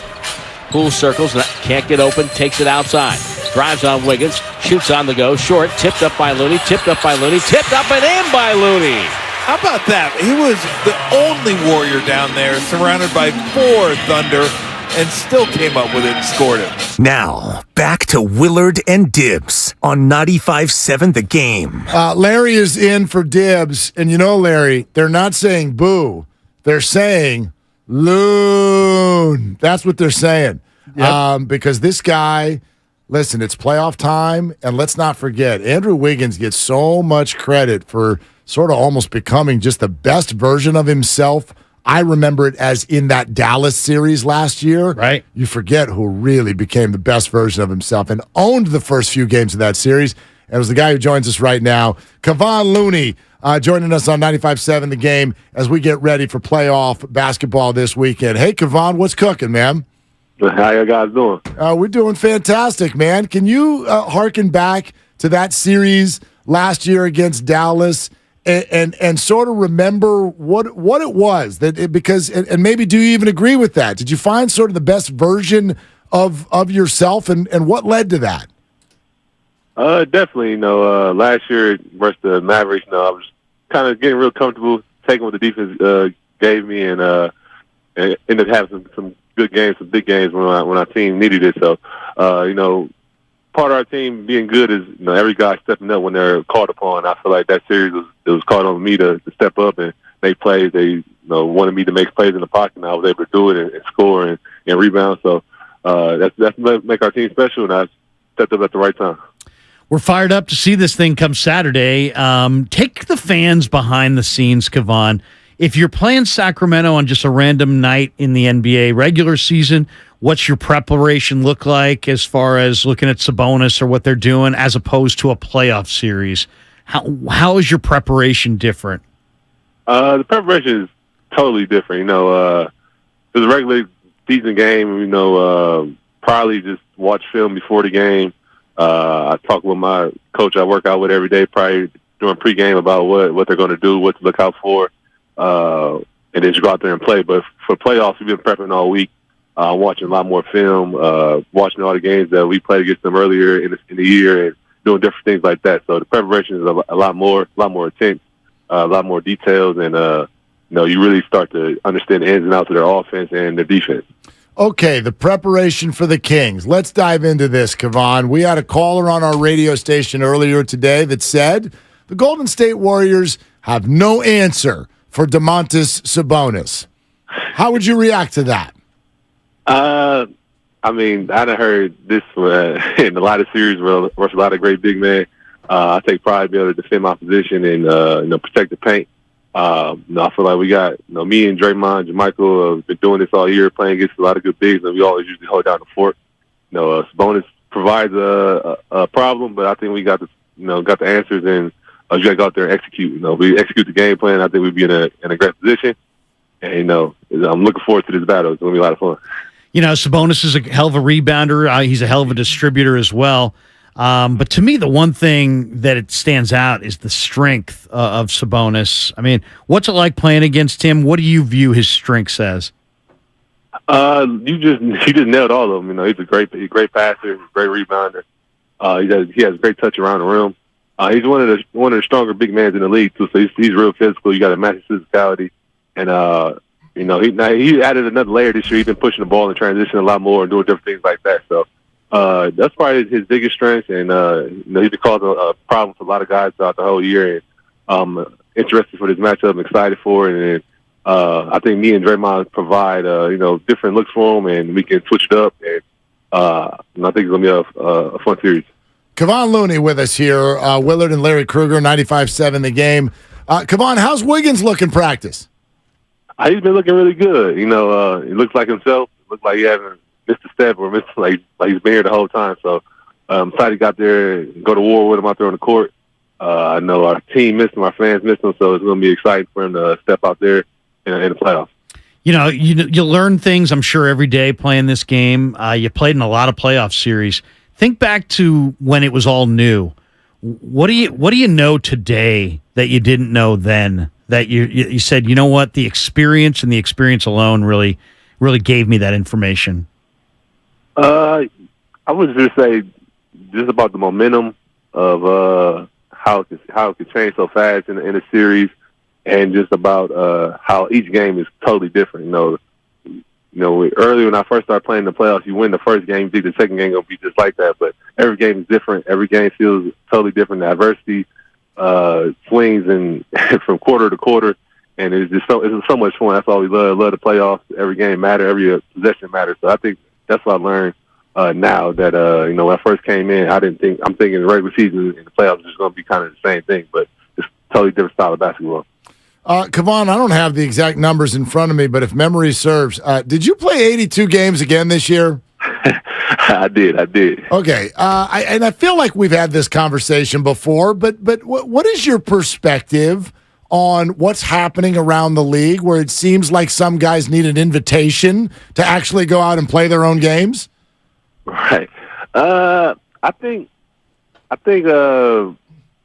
Poole circles, can't get open, takes it outside. Drives on Wiggins, shoots on the go, short, tipped up by Looney, tipped up and in by Looney. How about that? He was the only Warrior down there, surrounded by 4 Thunder, and still came up with it and scored it. Now, back to Willard and Dibs on 95.7 The Game. Larry is in for Dibs, and you know, Larry, they're not saying boo. They're saying loon. That's what they're saying. Yep. Because this guy, listen, it's playoff time, and let's not forget, Andrew Wiggins gets so much credit for sort of almost becoming just the best version of himself. I remember it as in that Dallas series last year. Right. You forget who really became the best version of himself and owned the first few games of that series. And it was the guy who joins us right now, Kevon Looney, joining us on 95.7 The Game as we get ready for playoff basketball this weekend. Hey, Kevon, what's cooking, man? How you guys doing? We're doing fantastic, man. Can you hearken back to that series last year against Dallas and sort of remember what it was because maybe do you even agree with that? Did you find sort of the best version of yourself and what led to that? Definitely. Last year versus the Mavericks, I was kind of getting real comfortable, taking what the defense gave me, and ended up having some good games, some big games when our team needed it. So, part of our team being good is every guy stepping up when they're called upon. I feel like that series was called on me to step up and make plays. They wanted me to make plays in the pocket, and I was able to do it and score and rebound. So that's make our team special, and I stepped up at the right time. We're fired up to see this thing come Saturday. Take the fans behind the scenes, Kevon. If you're playing Sacramento on just a random night in the NBA regular season, what's your preparation look like as far as looking at Sabonis or what they're doing as opposed to a playoff series? How is your preparation different? The preparation is totally different. It was a regular season game. Probably just watch film before the game. I talk with my coach I work out with every day, probably during pregame about what they're going to do, what to look out for, and then just go out there and play. But for playoffs, we've been prepping all week, watching a lot more film, watching all the games that we played against them earlier in the year, and doing different things like that. So the preparation is a lot more intense, a lot more details, and you really start to understand the ins and outs of their offense and their defense. Okay, the preparation for the Kings. Let's dive into this, Kevon. We had a caller on our radio station earlier today that said the Golden State Warriors have no answer for Domantas Sabonis. How would you react to that? I done heard this in a lot of series versus a lot of great big men. I take pride in being able to defend my position and protect the paint. I feel like we got me and Draymond, Jermichael have been doing this all year, playing against a lot of good bigs, and we always usually hold down the fort. Sabonis provides a problem, but I think we got the answers, and you got to go out there and execute. We execute the game plan. I think we'd be in a great position, and I'm looking forward to this battle. It's going to be a lot of fun. Sabonis is a hell of a rebounder. He's a hell of a distributor as well. But to me, the one thing that it stands out is the strength of Sabonis. I mean, what's it like playing against him? What do you view his strengths as? You just nailed all of them. He's a great passer, great rebounder. He has great touch around the rim. He's one of the stronger big men in the league too. So he's real physical. You got to match his physicality, and he added another layer this year. He's been pushing the ball in transition a lot more and doing different things like that. So. That's probably his biggest strength, and he's been causing a problem for a lot of guys throughout the whole year. And I'm interested for this matchup. I'm excited for it, and I think me and Draymond provide different looks for him, and we can switch it up. And I think it's gonna be a fun series. Kevon Looney with us here. Willard and Larry Krueger, 95.7 The Game. Kevon, how's Wiggins looking practice? He's been looking really good. He looks like himself. Looks like he hasn't missed a step or missed like he's been here the whole time. So I'm excited to go out there and go to war with him out there on the court. I know our team missed him, our fans missed him, so it's going to be exciting for him to step out there in the playoffs. You learn things, I'm sure, every day playing this game. You played in a lot of playoff series. Think back to when it was all new. What do you know today that you didn't know then? That you said, you know what, the experience and the experience alone really really gave me that information? I would just say just about the momentum of how it could change so fast in a series, and just about how each game is totally different. Early when I first started playing the playoffs, you win the first game, you think the second game gonna be just like that. But every game is different. Every game feels totally different. The adversity swings and from quarter to quarter, and it's so much fun. That's all we love. Love the playoffs. Every game matters. Every possession matters. So I think that's what I learned now. That when I first came in, I'm thinking the regular season and the playoffs is just gonna be kind of the same thing, but it's a totally different style of basketball. Kevon, I don't have the exact numbers in front of me, but if memory serves, did you play 82 games again this year? I did. Okay, I feel like we've had this conversation before, but what is your perspective on what's happening around the league, where it seems like some guys need an invitation to actually go out and play their own games? Right. I think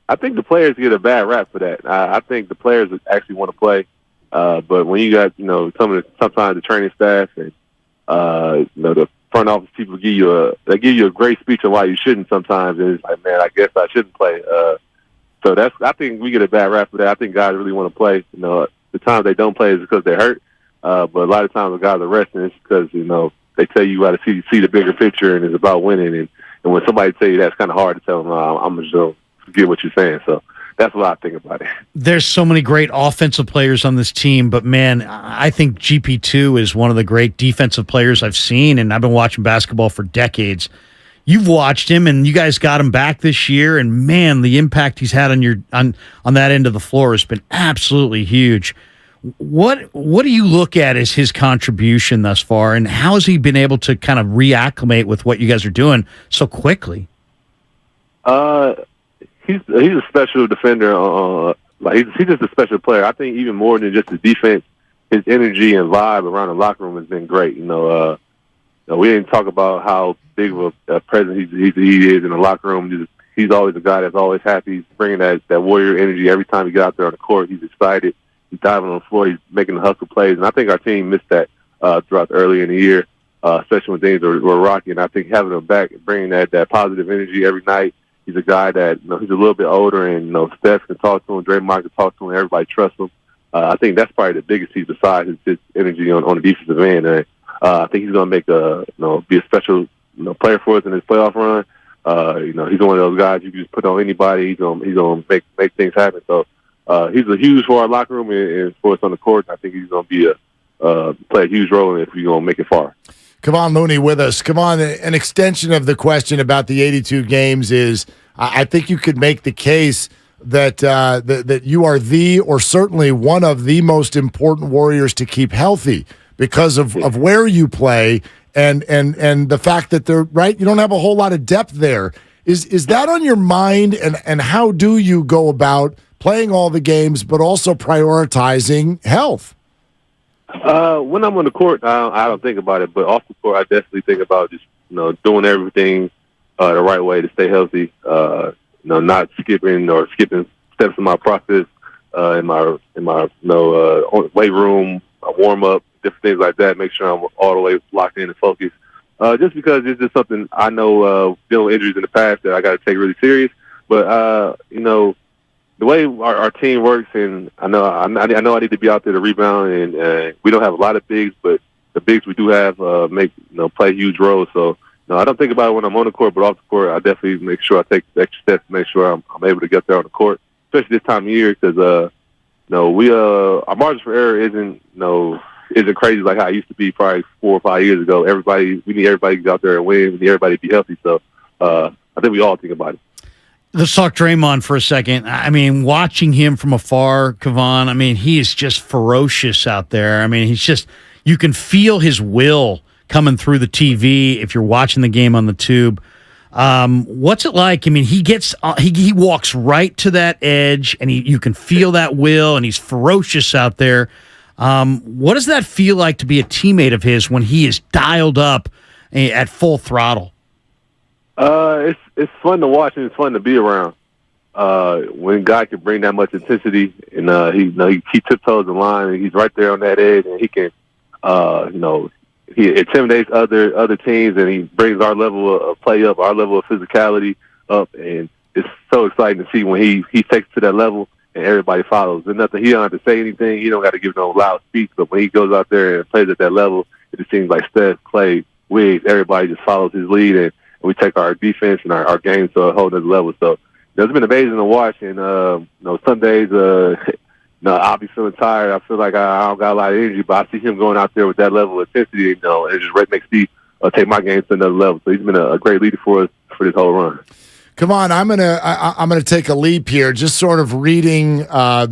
the players get a bad rap for that. I think the players actually want to play, but when you got sometimes the training staff and the front office people give you a great speech on why you shouldn't sometimes, and it's like, man, I guess I shouldn't play. So I think we get a bad rap for that. I think guys really want to play. The times they don't play is because they're hurt, but a lot of times the guys are resting is because they tell you got to see the bigger picture, and it's about winning. And when somebody tell you that, it's kind of hard to tell them, I'm just going to forget what you're saying. So that's what I think about it. There's so many great offensive players on this team, but man, I think GP2 is one of the great defensive players I've seen, and I've been watching basketball for decades. You've watched him, and you guys got him back this year, and man, the impact he's had on that end of the floor has been absolutely huge. What do you look at as his contribution thus far, and how has he been able to kind of reacclimate with what you guys are doing so quickly? He's a special defender. He's just a special player. I think even more than just his defense, his energy and vibe around the locker room has been great. We didn't talk about how big of a presence he is in the locker room. He's always a guy that's always happy. He's bringing that warrior energy every time he gets out there on the court. He's excited. He's diving on the floor. He's making the hustle plays. And I think our team missed that throughout the early in the year, especially when things were rocky. And I think having him back and bringing that positive energy every night. He's a guy that he's a little bit older, and Steph can talk to him, Draymond can talk to him, everybody trusts him. I think that's probably the biggest piece besides his energy on the defensive end. And I think he's going to make be a special player for us in his playoff run. He's one of those guys you can just put on anybody. He's going to make things happen. So he's a huge for our locker room and for us on the court. I think he's going to play a huge role if we're going to make it far. Kevon Looney with us. Kevon, an extension of the question about the 82 games is, I think you could make the case that that you are or certainly one of the most important Warriors to keep healthy because of where you play and the fact that you don't have a whole lot of depth there. Is that on your mind, and how do you go about playing all the games but also prioritizing health? When I'm on the court, I don't think about it, but off the court, I definitely think about just doing everything the right way to stay healthy. Not skipping steps in my process, in my weight room, warm up, different things like that. Make sure I'm all the way locked in and focused. Just because it's just something I know dealing with injuries in the past that I got to take really serious. But the way our team works, and I know I need to be out there to rebound, and we don't have a lot of bigs, but the bigs we do have play huge roles. So I don't think about it when I'm on the court, but off the court, I definitely make sure I take the extra steps to make sure I'm able to get there on the court, especially this time of year, because our margin for error isn't crazy like how it used to be probably 4 or 5 years ago. We need everybody to get out there and win. We need everybody to be healthy. So I think we all think about it. Let's talk Draymond for a second. I mean, watching him from afar, Kevon, I mean, he is just ferocious out there. I mean, you can feel his will coming through the TV if you're watching the game on the tube. What's it like? I mean, he walks right to that edge, and you can feel that will, and he's ferocious out there. What does that feel like to be a teammate of his when he is dialed up at full throttle? It's fun to watch and it's fun to be around. When a guy can bring that much intensity and he tiptoes the line and he's right there on that edge and he can he intimidates other teams, and he brings our level of play up, our level of physicality up, and it's so exciting to see when he takes it to that level and everybody follows. There's nothing, he don't have to say anything, he don't got to give no loud speech, but when he goes out there and plays at that level, it just seems like Steph, Clay, Wiggs, everybody just follows his lead, and we take our defense and our game to a whole other level. So it's been amazing to watch, and some days I'll be feeling tired. I feel like I don't got a lot of energy, but I see him going out there with that level of intensity, and it just makes me take my game to another level. So he's been a great leader for us for this whole run. Come on, I'm gonna take a leap here. Just sort of reading I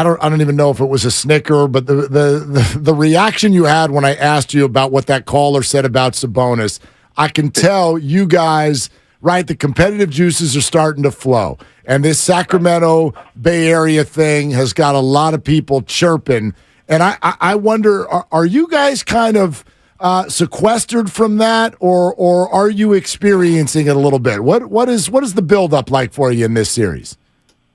don't even know if it was a snicker, but the reaction you had when I asked you about what that caller said about Sabonis, I can tell you guys, right? The competitive juices are starting to flow, and this Sacramento Bay Area thing has got a lot of people chirping. And I wonder, are you guys kind of sequestered from that, or are you experiencing it a little bit? What is the buildup like for you in this series?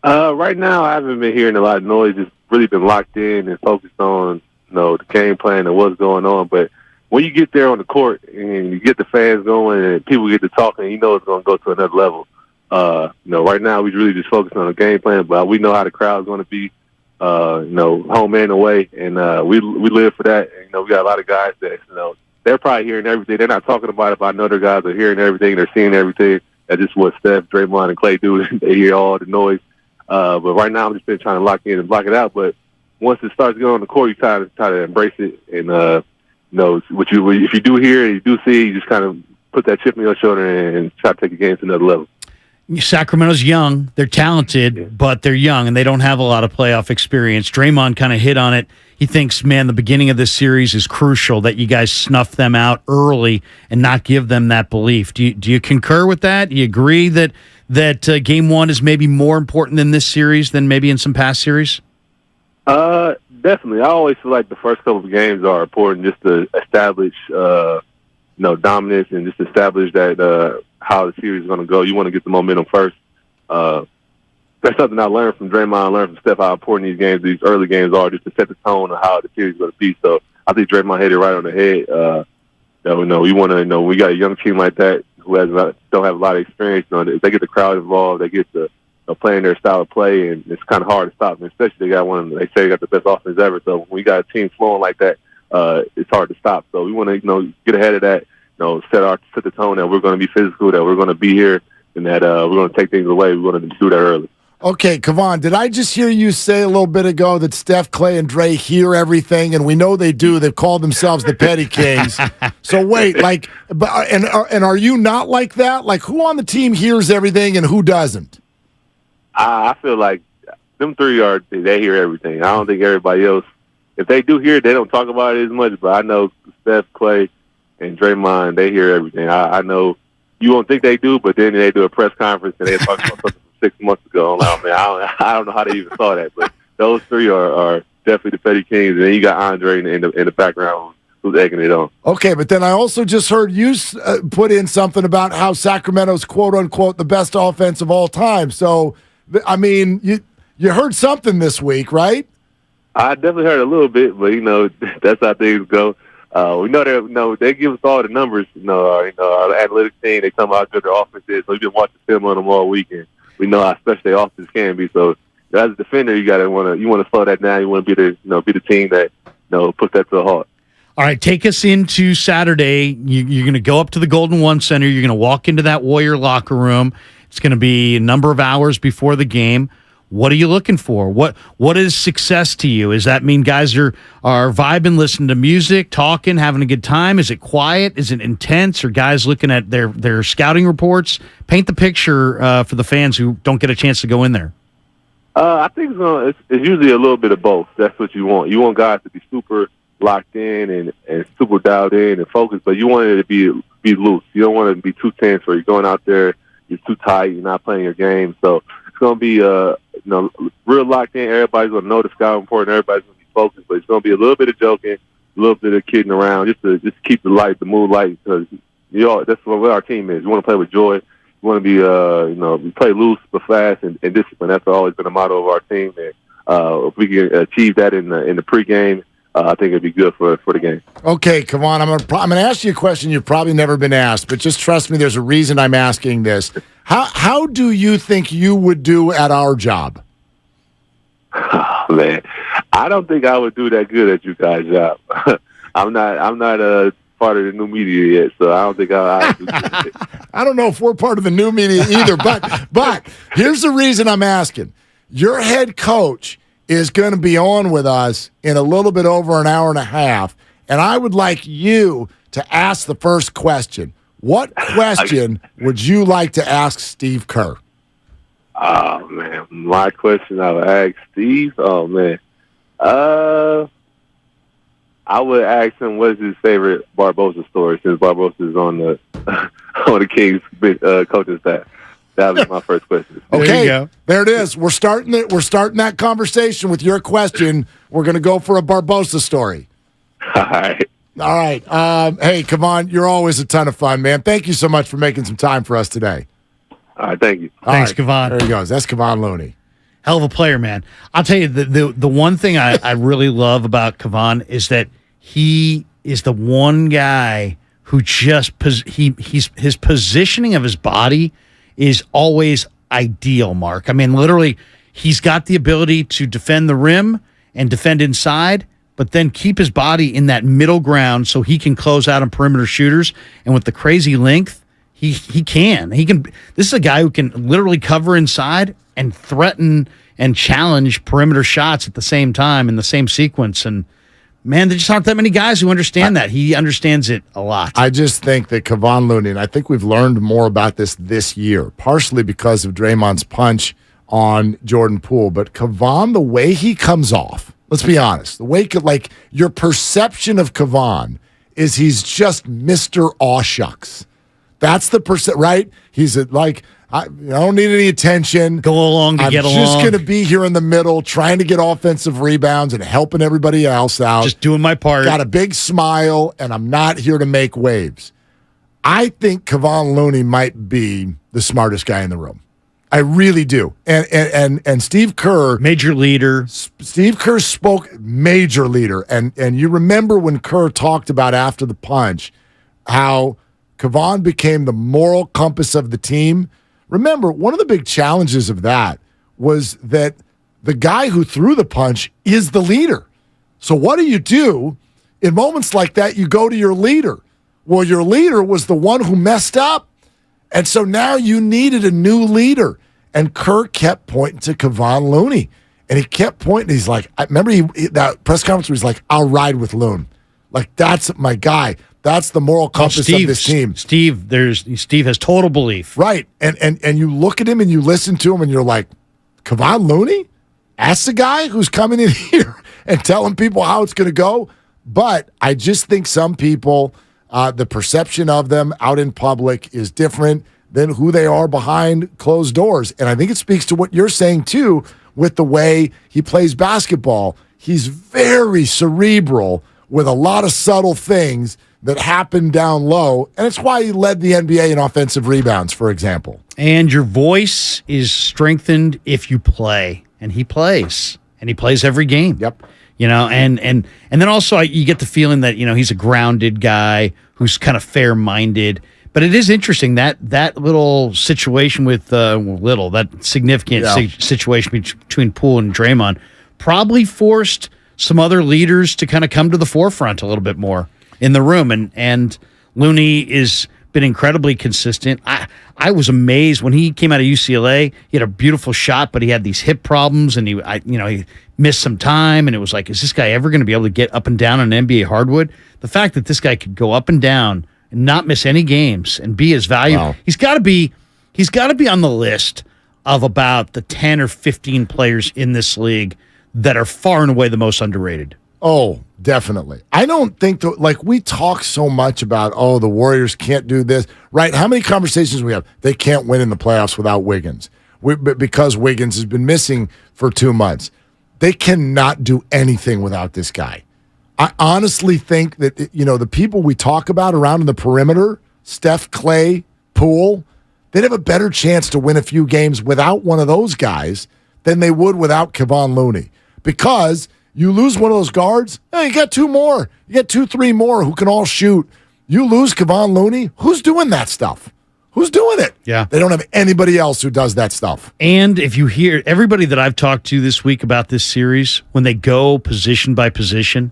Right now, I haven't been hearing a lot of noise. It's really been locked in and focused on the game plan and what's going on. But when you get there on the court and you get the fans going and people get to talking, you know it's going to go to another level. Right now we really just focused on the game plan, but we know how the crowd's going to be. Home and away, and we live for that. And, we got a lot of guys that they're probably hearing everything. They're not talking about it, but I know their guys are hearing everything. They're seeing everything. That's just what Steph, Draymond, and Clay do. They hear all the noise. But right now, I'm just been trying to lock in and block it out. But once it starts going on the court, you try to embrace it. And if you do hear it, you do see, you just kind of put that chip on your shoulder and try to take the game to another level. Sacramento's young. They're talented, but they're young, and they don't have a lot of playoff experience. Draymond kind of hit on it. He thinks, man, the beginning of this series is crucial, that you guys snuff them out early and not give them that belief. Do you concur with that? Do you agree that Game 1 is maybe more important in this series than maybe in some past series? Definitely. I always feel like the first couple of games are important just to establish dominance and just establish that how the series is going to go. You want to get the momentum first. That's something I learned from Draymond. I learned from Steph how important these early games are, just to set the tone of how the series is going to be. So I think Draymond hit it right on the head. We want to we got a young team like that who don't have a lot of experience. If they get the crowd involved, they get to playing their style of play, and it's kind of hard to stop them. Especially they say they got the best offense ever. So when we got a team flowing like that, it's hard to stop. So we want to get ahead of that. Set the tone that we're going to be physical, that we're going to be here, and that we're going to take things away. We're going to do that early. Okay, Kevon, did I just hear you say a little bit ago that Steph, Clay, and Dre hear everything? And we know they do. They've called themselves the Petty Kings. So wait, and are you not like that? Like, who on the team hears everything and who doesn't? I feel like them three they hear everything. I don't think everybody else, if they do hear it, they don't talk about it as much. But I know Steph, Clay, and Draymond, they hear everything. I know you won't think they do, but then they do a press conference and they talk about something from 6 months ago. I don't know how they even saw that, but those three are definitely the Petty Kings. And then you got Andre in the background who's egging it on. Okay, but then I also just heard you put in something about how Sacramento's quote unquote the best offense of all time. So, I mean, you heard something this week, right? I definitely heard a little bit, but that's how things go. We know they give us all the numbers. Our analytics team, they tell me how good their offense is. So we've been watching film on them all weekend. We know how special their offense can be. So as a defender, you want to slow that down. You want to be the team that puts that to the heart. All right, take us into Saturday. You're going to go up to the Golden One Center. You're going to walk into that Warrior locker room. It's going to be a number of hours before the game. What are you looking for? What is success to you? Does that mean guys are vibing, listening to music, talking, having a good time? Is it quiet? Is it intense? Or guys looking at their scouting reports? Paint the picture for the fans who don't get a chance to go in there. I think it's usually a little bit of both. That's what you want. You want guys to be super locked in and super dialed in and focused, but you want it to be loose. You don't want it to be too tense where you're going out there, you're too tight, you're not playing your game. So it's going to be real locked in. Everybody's going to know the scout report, and everybody's going to be focused. But it's going to be a little bit of joking, a little bit of kidding around, just to keep the mood light. Because that's what our team is. We want to play with joy. We want to be we play loose but fast and disciplined. That's always been a motto of our team. And if we can achieve that in the pregame, I think it'd be good for the game. Okay, come on. I'm gonna ask you a question you've probably never been asked, but just trust me, there's a reason I'm asking this. How do you think you would do at our job? Oh, man, I don't think I would do that good at you guys' job. I'm not a part of the new media yet, so I don't think I do good. I don't know if we're part of the new media either, but here's the reason I'm asking. Your head coach is going to be on with us in a little bit over an hour and a half, and I would like you to ask the first question. What question would you like to ask Steve Kerr? Oh, man. My question I would ask Steve? Oh, man. I would ask him what's his favorite Barbosa story, since Barbosa is on the Kings coaching staff. That was my first question. Okay, there it is. We're starting that conversation with your question. We're going to go for a Barbosa story. All right. Hey, Kevon, you're always a ton of fun, man. Thank you so much for making some time for us today. All right, thank you. Thanks, Kevon. There he goes. That's Kevon Looney. Hell of a player, man. I'll tell you, the one thing I really love about Kevon is that he is the one guy who just his positioning of his body is always ideal, Mark. I mean, literally, he's got the ability to defend the rim and defend inside, but then keep his body in that middle ground so he can close out on perimeter shooters. And with the crazy length, he can. This is a guy who can literally cover inside and threaten and challenge perimeter shots at the same time in the same sequence. And man, there just aren't that many guys who understand that. He understands it a lot. I just think that Kevon Looney, and I think we've learned more about this year, partially because of Draymond's punch on Jordan Poole. But Kevon, the way he comes off, let's be honest, the way your perception of Kevon is he's just Mr. Awshucks. That's the right? He's I don't need any attention. Go along to get along. I'm just going to be here in the middle, trying to get offensive rebounds and helping everybody else out. Just doing my part. Got a big smile, and I'm not here to make waves. I think Kevon Looney might be the smartest guy in the room. I really do. And Steve Kerr, major leader. Steve Kerr spoke major leader, and you remember when Kerr talked about after the punch how Kevon became the moral compass of the team. Remember, one of the big challenges of that was that the guy who threw the punch is the leader. So what do? In moments like that, you go to your leader. Well, your leader was the one who messed up. And so now you needed a new leader. And Kerr kept pointing to Kevon Looney. And he kept pointing. He's like, I remember that press conference where he's like, I'll ride with Loon. Like, that's my guy. That's the moral compass of this team. Steve has total belief. Right. And you look at him and you listen to him and you're like, Kevon Looney? That's the guy who's coming in here and telling people how it's going to go? But I just think some people, the perception of them out in public is different than who they are behind closed doors. And I think it speaks to what you're saying, too, with the way he plays basketball. He's very cerebral with a lot of subtle things that happened down low, and it's why he led the NBA in offensive rebounds, for example. And your voice is strengthened if you play, and he plays every game. Yep. And then also you get the feeling that he's a grounded guy who's kind of fair-minded. But it is interesting that little situation with that significant situation between Poole and Draymond probably forced some other leaders to kind of come to the forefront a little bit more in the room, and Looney has been incredibly consistent. I was amazed when he came out of UCLA. He had a beautiful shot, but he had these hip problems, and he missed some time. And it was like, is this guy ever going to be able to get up and down on NBA hardwood? The fact that this guy could go up and down and not miss any games and be as valuable, wow. He's got to be on the list of about the 10 or 15 players in this league that are far and away the most underrated. Oh, definitely. I don't think we talk so much about, the Warriors can't do this, right? How many conversations we have? They can't win in the playoffs without Wiggins because Wiggins has been missing for 2 months. They cannot do anything without this guy. I honestly think that, the people we talk about around in the perimeter, Steph, Clay, Poole, they'd have a better chance to win a few games without one of those guys than they would without Kevon Looney. Because You lose one of those guards, you got two more. You got 2-3 more who can all shoot. You lose Kevon Looney. Who's doing that stuff? Who's doing it? Yeah. They don't have anybody else who does that stuff. And if you hear everybody that I've talked to this week about this series, when they go position by position,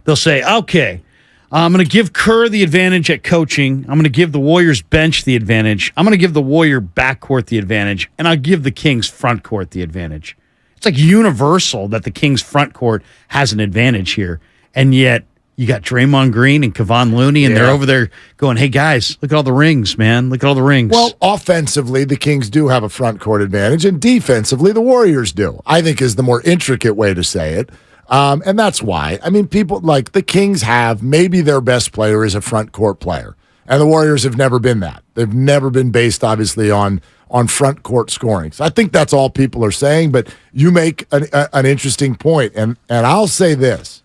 they'll say, okay, I'm going to give Kerr the advantage at coaching. I'm going to give the Warriors bench the advantage. I'm going to give the Warrior backcourt the advantage. And I'll give the Kings front court the advantage. It's like universal that the Kings front court has an advantage here. And yet you got Draymond Green and Kevon Looney, and they're over there going, hey, guys, look at all the rings, man. Look at all the rings. Well, offensively, the Kings do have a front court advantage, and defensively, the Warriors do, I think is the more intricate way to say it. And that's why. I mean, people like the Kings have maybe their best player is a front court player, and the Warriors have never been that. They've never been based, obviously, on front court scoring. So I think that's all people are saying, but you make an interesting point, and I'll say this.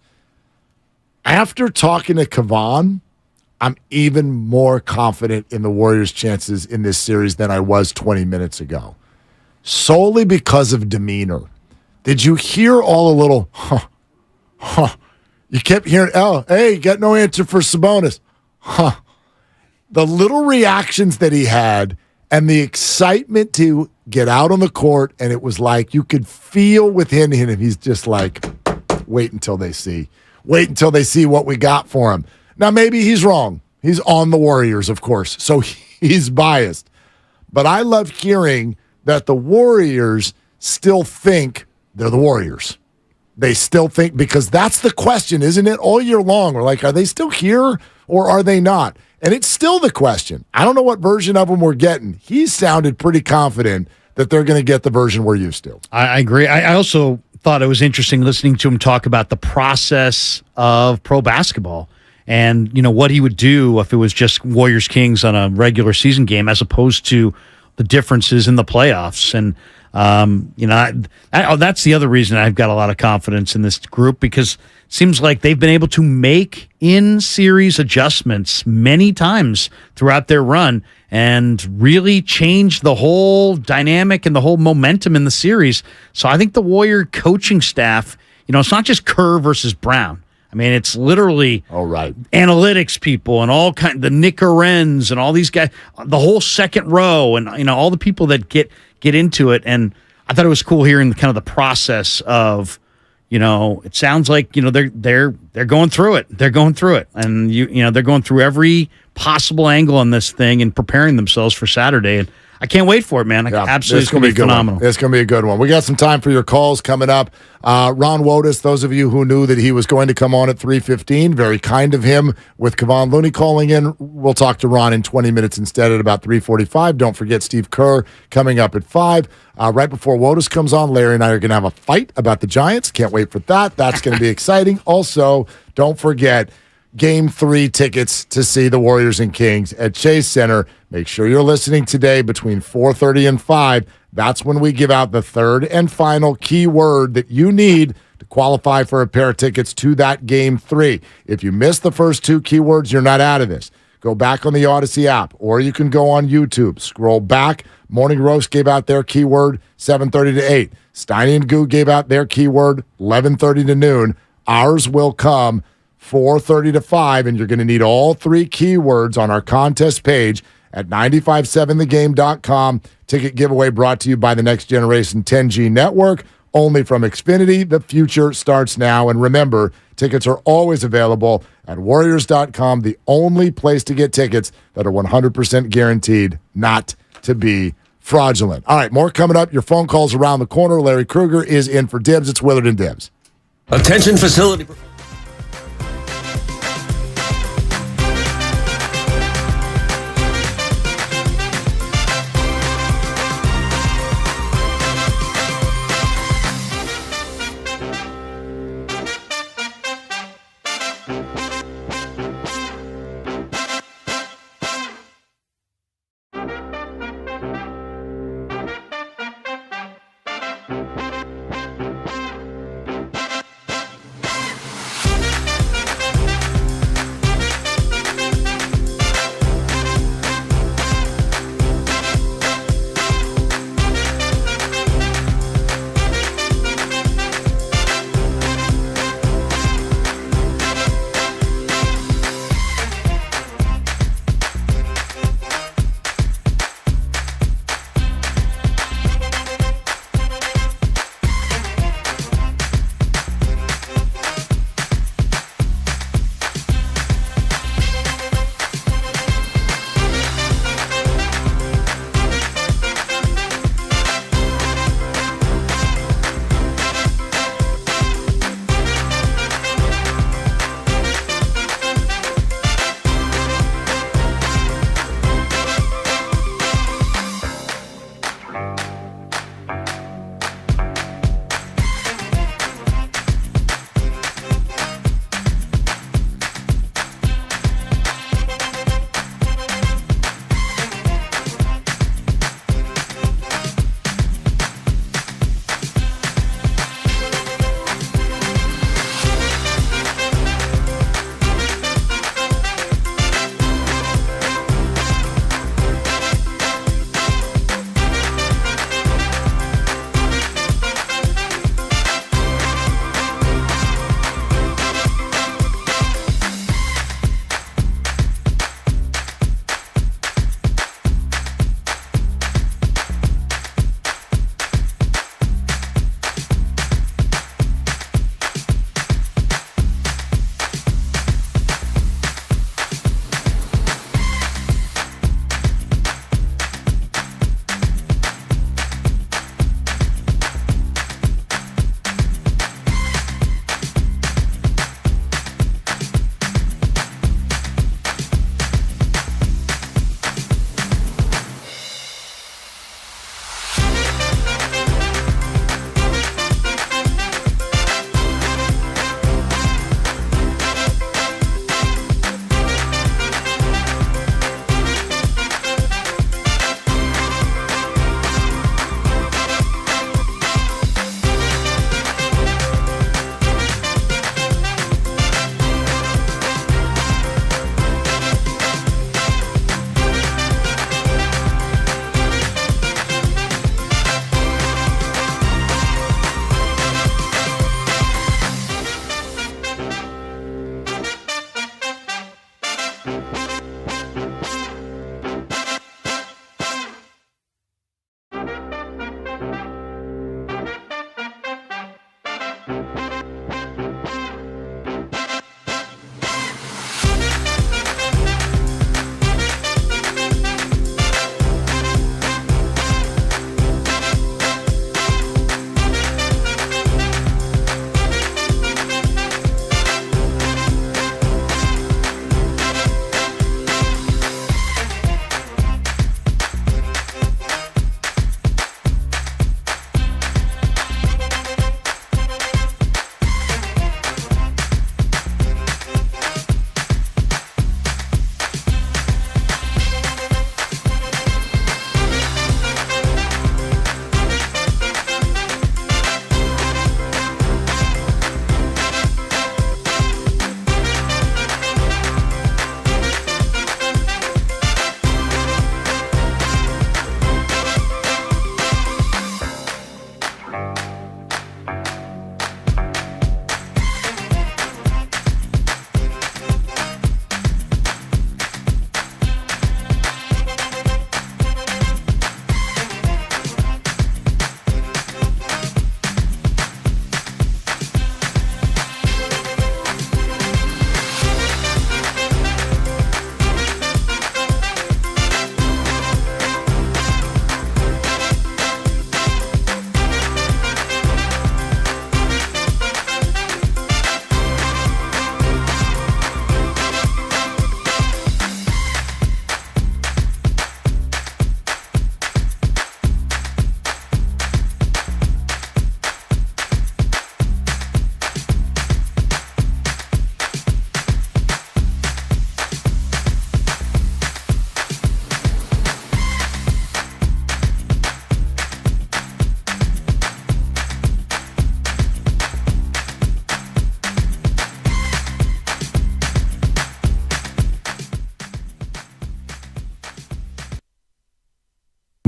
After talking to Kevon, I'm even more confident in the Warriors' chances in this series than I was 20 minutes ago, solely because of demeanor. Did you hear all a little, You kept hearing, oh, hey, got no answer for Sabonis. The little reactions that he had and the excitement to get out on the court, and it was like you could feel within him, he's just like, wait until they see. Wait until they see what we got for him. Now, maybe he's wrong. He's on the Warriors, of course, so he's biased. But I love hearing that the Warriors still think they're the Warriors. They still think, because that's the question, isn't it? All year long, we're like, are they still here or are they not? And it's still the question. I don't know what version of them we're getting. He sounded pretty confident that they're going to get the version we're used to. I agree. I also thought it was interesting listening to him talk about the process of pro basketball and, you know, what he would do if it was just Warriors Kings on a regular season game as opposed to the differences in the playoffs. And, you know, that's the other reason I've got a lot of confidence in this group, because it seems like they've been able to make in-series adjustments many times throughout their run and really change the whole dynamic and the whole momentum in the series. So I think the Warrior coaching staff, you know, it's not just Kerr versus Brown. I mean, it's literally analytics people and all kind, the Nick Arens and all these guys, the whole second row, and you know, all the people that get into it. And I thought it was cool hearing kind of the process of, you know, it sounds like, you know, they're going through it. They're going through it, and you know, they're going through every possible angle on this thing and preparing themselves for Saturday. And I can't wait for it, man. Absolutely, it's going to be phenomenal. It's going to be a good one. We got some time for your calls coming up. Ron Wotus, those of you who knew that he was going to come on at 3:15, very kind of him with Kevon Looney calling in. We'll talk to Ron in 20 minutes instead at about 3:45. Don't forget Steve Kerr coming up at 5. Right before Wotus comes on, Larry and I are going to have a fight about the Giants. Can't wait for that. That's going to be exciting. Also, don't forget Game 3 tickets to see the Warriors and Kings at Chase Center. Make sure you're listening today between 4:30 and 5. That's when we give out the third and final keyword that you need to qualify for a pair of tickets to that Game 3. If you missed the first two keywords, you're not out of this. Go back on the Odyssey app, or you can go on YouTube. Scroll back. Morning Roast gave out their keyword 7:30 to 8. Steiny and Goo gave out their keyword 11:30 to noon. Ours will come 4:30 to 5, and you're going to need all three keywords on our contest page at 957thegame.com. Ticket giveaway brought to you by the Next Generation 10G Network, only from Xfinity. The future starts now. And remember, tickets are always available at Warriors.com, the only place to get tickets that are 100% guaranteed not to be fraudulent. All right, more coming up. Your phone calls around the corner. Larry Krueger is in for Dibs. It's Willard and Dibs. Attention facility.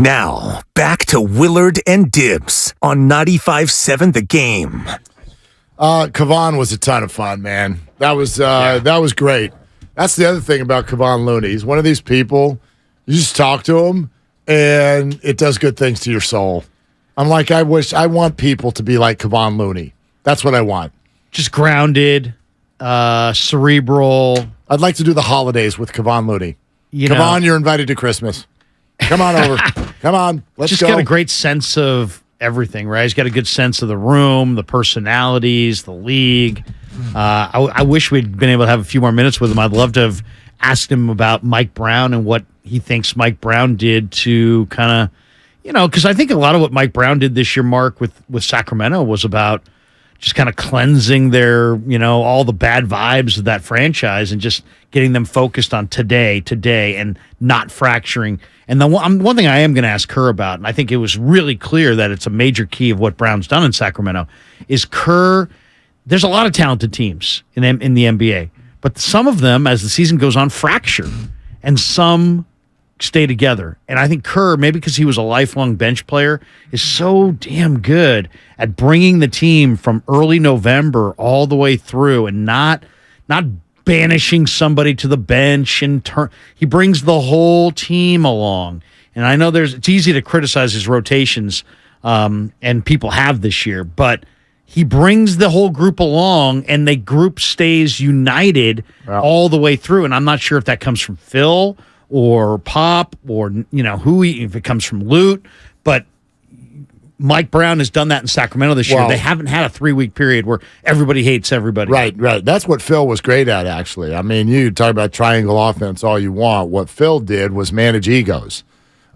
Now, back to Willard and Dibs on 95.7 The Game. Kevon was a ton of fun, man. That was great. That's the other thing about Kevon Looney. He's one of these people, you just talk to him, and it does good things to your soul. I'm like, I want people to be like Kevon Looney. That's what I want. Just grounded, cerebral. I'd like to do the holidays with Kevon Looney. Kevon, you're invited to Christmas. Come on over. Come on. Let's just go. Got a great sense of everything, right? He's got a good sense of the room, the personalities, the league. I wish we'd been able to have a few more minutes with him. I'd love to have asked him about Mike Brown and what he thinks Mike Brown did to kind of, because I think a lot of what Mike Brown did this year, Mark, with Sacramento was about just kind of cleansing their, all the bad vibes of that franchise and just getting them focused on today, and not fracturing. And the one thing I am going to ask Kerr about, and I think it was really clear that it's a major key of what Brown's done in Sacramento, is Kerr. There's a lot of talented teams in the NBA, but some of them, as the season goes on, fracture, and some stay together. And I think Kerr, maybe because he was a lifelong bench player, is so damn good at bringing the team from early November all the way through and not banishing somebody to the bench. He brings the whole team along. And I know it's easy to criticize his rotations, and people have this year, but he brings the whole group along, and the group stays united all the way through. And I'm not sure if that comes from Phil or Pop or, if it comes from Lute. But Mike Brown has done that in Sacramento this year. They haven't had a 3-week period where everybody hates everybody. Right. That's what Phil was great at, actually. I mean, you talk about triangle offense all you want. What Phil did was manage egos.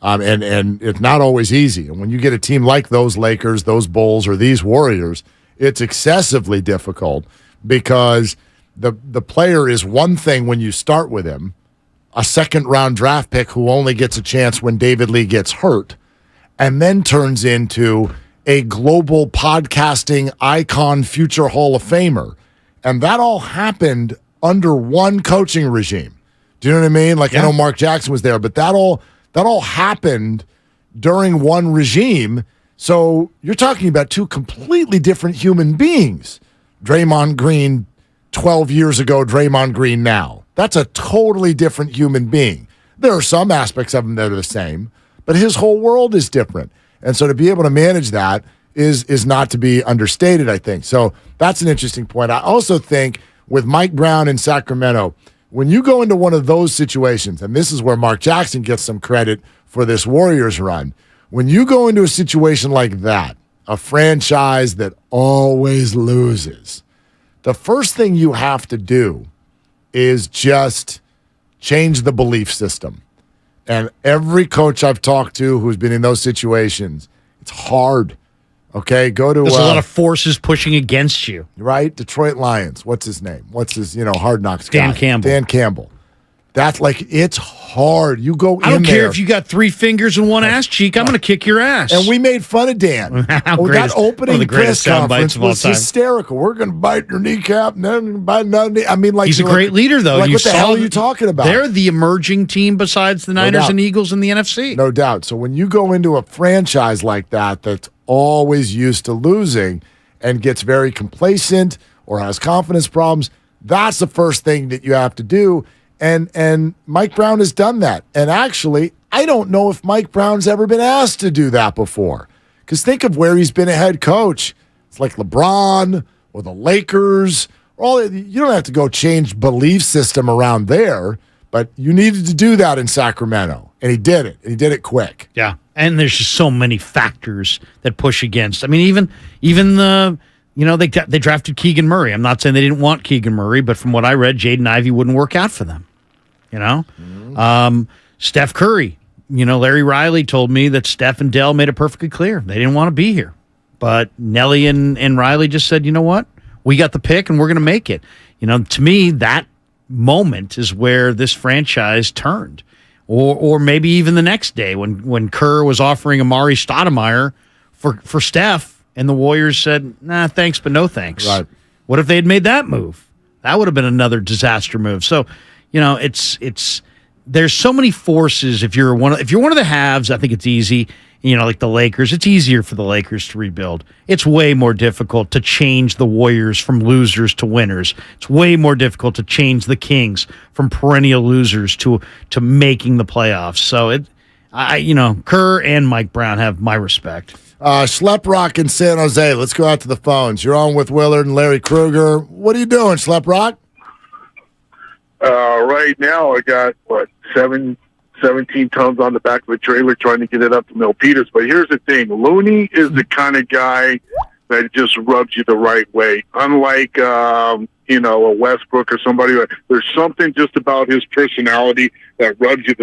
And it's not always easy. And when you get a team like those Lakers, those Bulls, or these Warriors, it's excessively difficult because the player is one thing when you start with him, a second-round draft pick who only gets a chance when David Lee gets hurt, and then turns into a global podcasting icon, future Hall of Famer. And that all happened under one coaching regime. Do you know what I mean? I know Mark Jackson was there, but that all happened during one regime. So you're talking about two completely different human beings. Draymond Green 12 years ago, Draymond Green now. That's a totally different human being. There are some aspects of him that are the same, but his whole world is different. And so to be able to manage that is not to be understated, I think. So that's an interesting point. I also think with Mike Brown in Sacramento, when you go into one of those situations, and this is where Mark Jackson gets some credit for this Warriors run, when you go into a situation like that, a franchise that always loses, the first thing you have to do is just change the belief system. And every coach I've talked to who's been in those situations, it's hard. Okay, go to... There's a lot of forces pushing against you. Right? Detroit Lions. What's his name? What's his, Hard Knocks guy? Dan Campbell. That's it's hard. You go in there. I don't care if you got 3 fingers and 1 ass cheek. I'm going to kick your ass. And we made fun of Dan. That opening press conference was hysterical. We're going to bite your kneecap and then bite another knee. I mean, he's a great leader, though. What the hell are you talking about? They're the emerging team besides the Niners and Eagles in the NFC. No doubt. So when you go into a franchise like that that's always used to losing and gets very complacent or has confidence problems, that's the first thing that you have to do. And Mike Brown has done that. And actually, I don't know if Mike Brown's ever been asked to do that before. Because think of where he's been a head coach. It's like LeBron or the Lakers. You don't have to go change belief system around there, but you needed to do that in Sacramento. And he did it. And he did it quick. Yeah. And there's just so many factors that push against. I mean, even the... they drafted Keegan Murray. I'm not saying they didn't want Keegan Murray, but from what I read, Jaden Ivey wouldn't work out for them. Steph Curry. Larry Riley told me that Steph and Dell made it perfectly clear. They didn't want to be here. But Nelly and Riley just said, you know what? We got the pick and we're going to make it. To me, that moment is where this franchise turned. Or maybe even the next day when Kerr was offering Amari Stoudemire for Steph, and the Warriors said, nah, thanks, but no thanks. Right. What if they had made that move? That would have been another disaster move. So, it's there's so many forces. If you're one of the haves, I think it's easy. Like the Lakers, it's easier for the Lakers to rebuild. It's way more difficult to change the Warriors from losers to winners. It's way more difficult to change the Kings from perennial losers to making the playoffs. So Kerr and Mike Brown have my respect. Schleprock in San Jose. Let's go out to the phones. You're on with Willard and Larry Krueger. What are you doing, Schleprock? Right now, I got, 17 tons on the back of a trailer trying to get it up to Milpitas. But here's the thing. Looney is the kind of guy that just rubs you the right way. Unlike, a Westbrook or somebody. There's something just about his personality that rubs you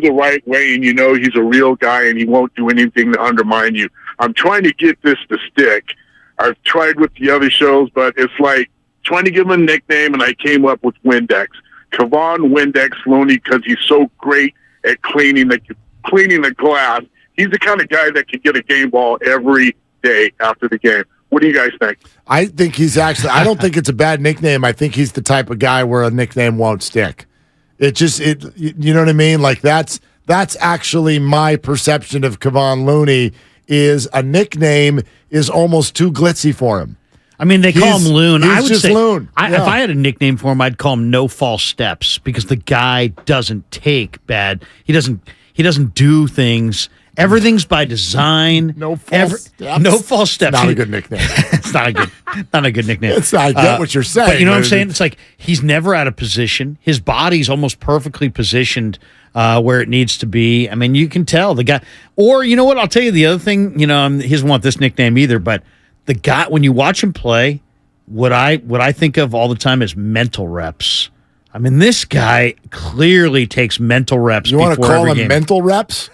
the right way, and he's a real guy and he won't do anything to undermine you. I'm trying to get this to stick. I've tried with the other shows, but it's like trying to give him a nickname, and I came up with Windex. Kevon Windex Looney, because he's so great at cleaning the glass. He's the kind of guy that can get a game ball every day after the game. What do you guys think? I think he's actually. I don't think it's a bad nickname. I think he's the type of guy where a nickname won't stick. You know what I mean? Like that's actually my perception of Kevon Looney. Is a nickname is almost too glitzy for him. I mean, they call him Loon. I would say, Loon. If I had a nickname for him, I'd call him No False Steps, because the guy doesn't take bad. He doesn't do things. Everything's by design. No false steps. No false steps. Not a good nickname. It's not a good nickname. I get what you're saying. But you know what I'm saying? It's like he's never out of position. His body's almost perfectly positioned where it needs to be. I mean, you can tell the guy. Or you know what? I'll tell you the other thing. He doesn't want this nickname either, but the guy, when you watch him play, what I think of all the time is mental reps. I mean, this guy clearly takes mental reps. You want to call him mental reps?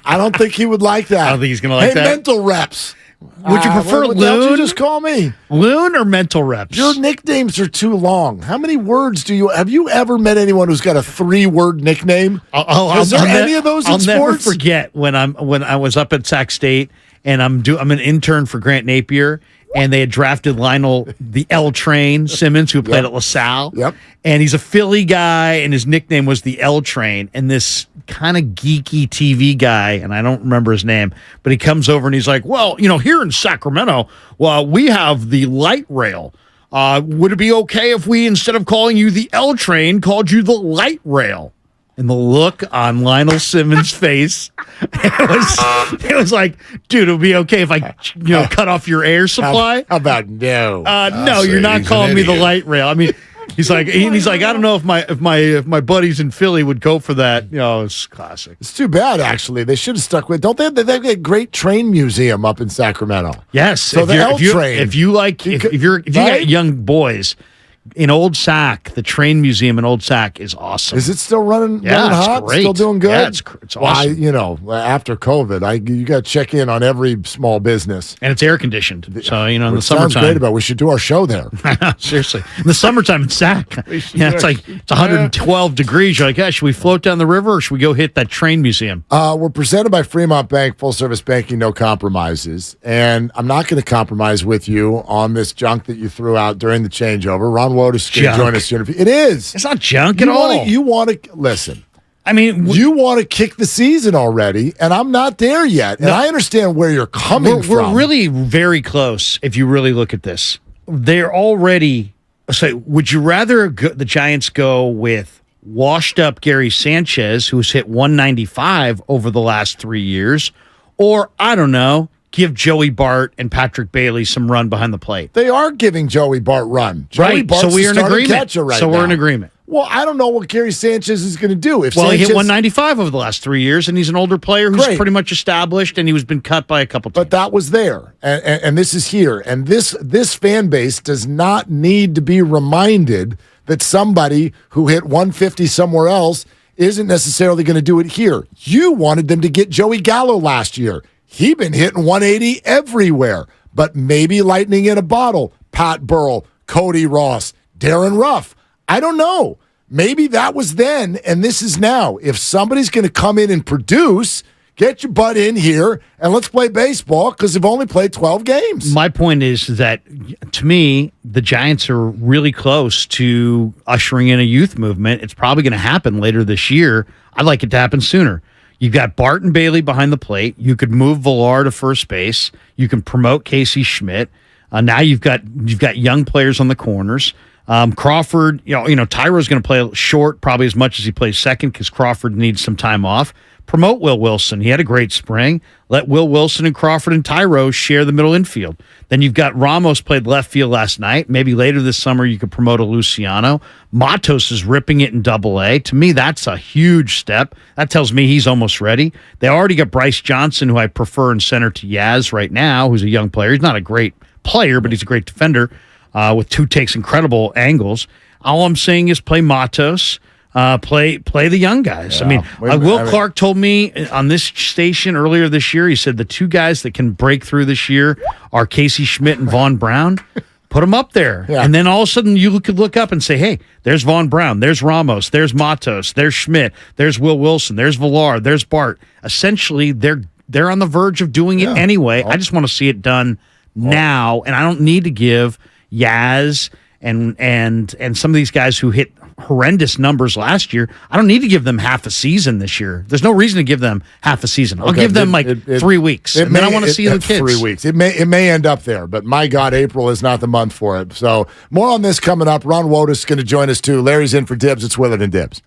I don't think he would like that. I don't think he's going to like that. Hey, mental reps. Would you prefer what Loon? You just call me Loon or mental reps? Your nicknames are too long. How many words have you ever met anyone who's got a 3-word nickname? Is there any of those in sports? I'll never forget when I was up at Sac State and I'm an intern for Grant Napier, and they had drafted Lionel the L Train Simmons, who played at LaSalle. Yep. And he's a Philly guy, and his nickname was the L Train. And this kind of geeky TV guy, and I don't remember his name, but he comes over and he's like, well, here in Sacramento, we have the light rail. Would it be okay if we, instead of calling you the L Train, called you the light rail? And the look on Lionel Simmons' face, it was like, dude, it would be okay if I, cut off your air supply. How about no? No, you're not calling me the light rail. I mean, he's like, I don't know if my buddies in Philly would go for that. It's classic. It's too bad, actually. They should have stuck with. Don't they have a great train museum up in Sacramento? Yes. So the L train. If you got young boys. In Old Sac, the train museum in Old Sac is awesome. Is it still running? Yeah, running it's hot? great. Still doing good? Yeah, it's awesome. After COVID, you got to check in on every small business, and it's air conditioned. So in the sounds summertime, great about. We should do our show there. Seriously, in the summertime in Sac, it's 112 degrees. You're like, should we float down the river or should we go hit that train museum? We're presented by Fremont Bank, full service banking, no compromises, and I'm not going to compromise with you on this junk that you threw out during the changeover. Ron Wotus is going to join us. It is. It's not junk at all. You want to listen. I mean, you want to kick the season already, and I'm not there yet. And I understand where you're coming from. We're really very close if you really look at this. They're already. So, would you rather the Giants go with washed up Gary Sanchez, who's hit 195 over the last 3 years, or I don't know, give Joey Bart and Patrick Bailey some run behind the plate? They are giving Joey Bart run. Joey Bart's so we're in agreement. We're in agreement. Well, I don't know what Gary Sanchez is going to do. He hit 195 over the last 3 years, and he's an older player who's pretty much established, and he was been cut by a couple teams. But that was there, and this is here. And this fan base does not need to be reminded that somebody who hit 150 somewhere else isn't necessarily going to do it here. You wanted them to get Joey Gallo last year. He been hitting 180 everywhere, but maybe lightning in a bottle. Pat Burrell, Cody Ross, Darren Ruff. I don't know. Maybe that was then, and this is now. If somebody's going to come in and produce, get your butt in here, and let's play baseball because they've only played 12 games. My point is that, to me, the Giants are really close to ushering in a youth movement. It's probably going to happen later this year. I'd like it to happen sooner. You've got Barton Bailey behind the plate. You could move Villar to first base. You can promote Casey Schmidt. Now you've got young players on the corners. Crawford, Tyro's going to play short probably as much as he plays second because Crawford needs some time off. Promote Will Wilson. He had a great spring. Let Will Wilson and Crawford and Tyro share the middle infield. Then you've got Ramos played left field last night. Maybe later this summer you could promote a Luciano. Matos is ripping it in Double-A. To me, that's a huge step. That tells me he's almost ready. They already got Bryce Johnson, who I prefer in center to Yaz right now, who's a young player. He's not a great player, but he's a great defender with takes incredible angles. All I'm saying is play Matos. Play the young guys. Yeah. I mean, Will Clark told me on this station earlier this year, he said the two guys that can break through this year are Casey Schmidt and Vaughn Brown. Put them up there. Yeah. And then all of a sudden you could look up and say, hey, there's Vaughn Brown, there's Ramos, there's Matos, there's Schmidt, there's Will Wilson, there's Villar, there's Bart. Essentially, they're on the verge of doing it anyway. I just want to see it done now, and I don't need to give Yaz and some of these guys who hit horrendous numbers last year. I don't need to give them half a season this year. There's no reason to give them half a season. I'll give them 3 weeks, and then I want to see the kids. 3 weeks. It may end up there, but my God, April is not the month for it. So more on this coming up. Ron Wotus is going to join us too. Larry's in for Dibs. It's Willard and Dibs.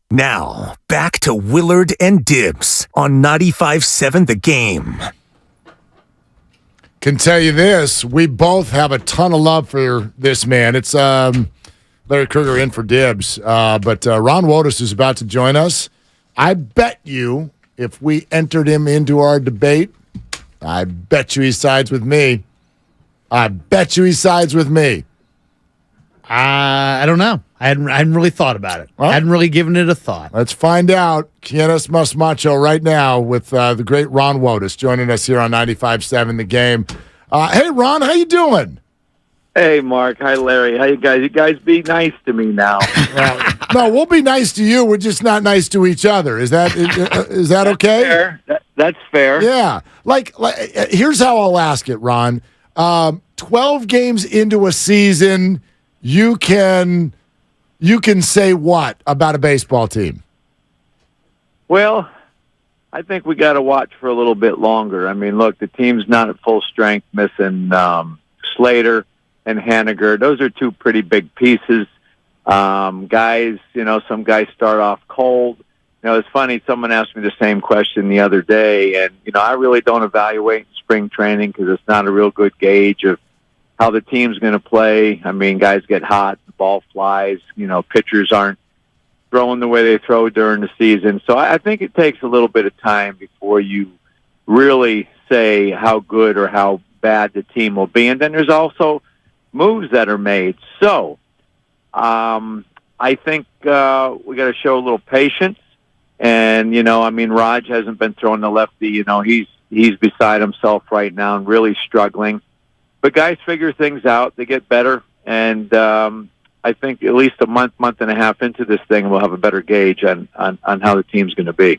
Now, back to Willard and Dibbs on 95.7 The Game. Can tell you this, we both have a ton of love for this man. It's Larry Krueger in for Dibbs, but Ron Wotus is about to join us. I bet you if we entered him into our debate, I bet you he sides with me. I bet you he sides with me. I don't know. I hadn't really thought about it. I hadn't really given it a thought. Let's find out. Quienes Mas Macho right now with the great Ron Wotus joining us here on 95.7 The Game. Hey, Ron, how you doing? Hey, Mark. Hi, Larry. How you guys? You guys be nice to me now. No, we'll be nice to you. We're just not nice to each other. Is that okay? Fair. That's fair. Yeah. Like, here's how I'll ask it, Ron. 12 games into a season, you can say what about a baseball team? Well, I think we got to watch for a little bit longer. I mean, look, the team's not at full strength, missing Slater and Haniger. Those are two pretty big pieces. Guys, some guys start off cold. It's funny, someone asked me the same question the other day, and, I really don't evaluate spring training because it's not a real good gauge of how the team's going to play. I mean, guys get hot, the ball flies, pitchers aren't throwing the way they throw during the season. So I think it takes a little bit of time before you really say how good or how bad the team will be. And then there's also moves that are made. So I think we got to show a little patience. And, Raj hasn't been throwing the lefty. He's beside himself right now and really struggling. But guys figure things out. They get better. And I think at least a month and a half into this thing, we'll have a better gauge on how the team's going to be.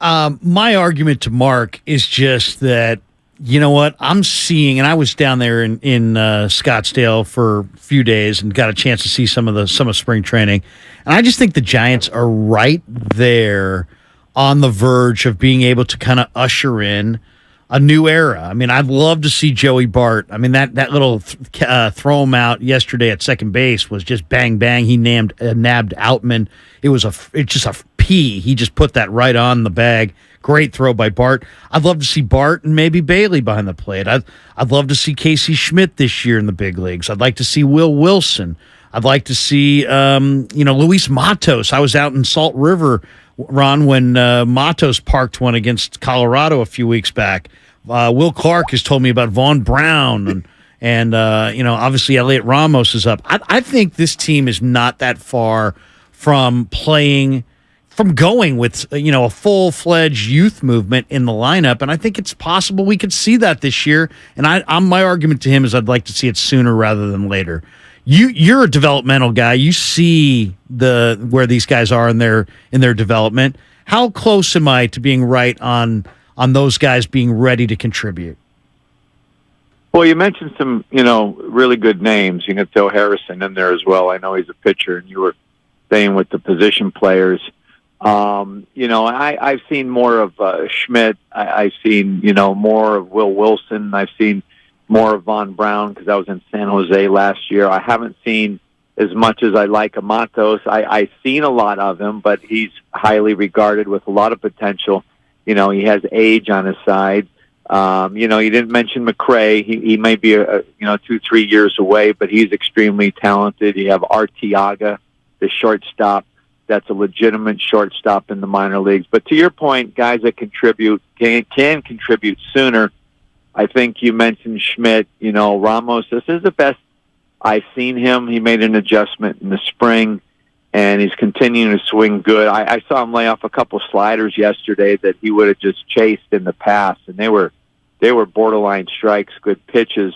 My argument to Mark is just that, you know what, I'm seeing, and I was down there in Scottsdale for a few days and got a chance to see some of spring training. And I just think the Giants are right there on the verge of being able to kind of usher in a new era. I mean, I'd love to see Joey Bart. I mean, that little throw him out yesterday at second base was just bang, bang. He nabbed Outman. It's just a P. He just put that right on the bag. Great throw by Bart. I'd love to see Bart and maybe Bailey behind the plate. I'd love to see Casey Schmidt this year in the big leagues. I'd like to see Will Wilson. I'd like to see, Luis Matos. I was out in Salt River Ron, when Matos parked one against Colorado a few weeks back. Will Clark has told me about Vaughn Brown and obviously Elliot Ramos is up. I think this team is not that far from going with a full-fledged youth movement in the lineup, and I think it's possible we could see that this year. And my argument to him is I'd like to see it sooner rather than later. You're a developmental guy. You see where these guys are in their development. How close am I to being right on those guys being ready to contribute? Well, you mentioned some, really good names. You got Joe Harrison in there as well. I know he's a pitcher, and you were staying with the position players. I've seen more of Schmidt. I've seen, more of Will Wilson. I've seen more of Von Brown because I was in San Jose last year. I haven't seen as much as I like Amatos. I've seen a lot of him, but he's highly regarded with a lot of potential. He has age on his side. You didn't mention McRae. He may be 2-3 years away, but he's extremely talented. You have Arteaga, the shortstop. That's a legitimate shortstop in the minor leagues. But to your point, guys that contribute can contribute sooner. I think you mentioned Schmidt. Ramos. This is the best I've seen him. He made an adjustment in the spring, and he's continuing to swing good. I saw him lay off a couple sliders yesterday that he would have just chased in the past, and they were borderline strikes, good pitches.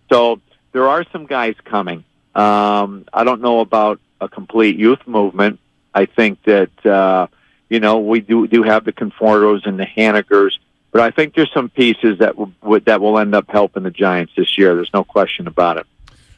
So there are some guys coming. I don't know about a complete youth movement. I think that we do have the Confortos and the Hanigers, but I think there's some pieces that will end up helping the Giants this year. There's no question about it.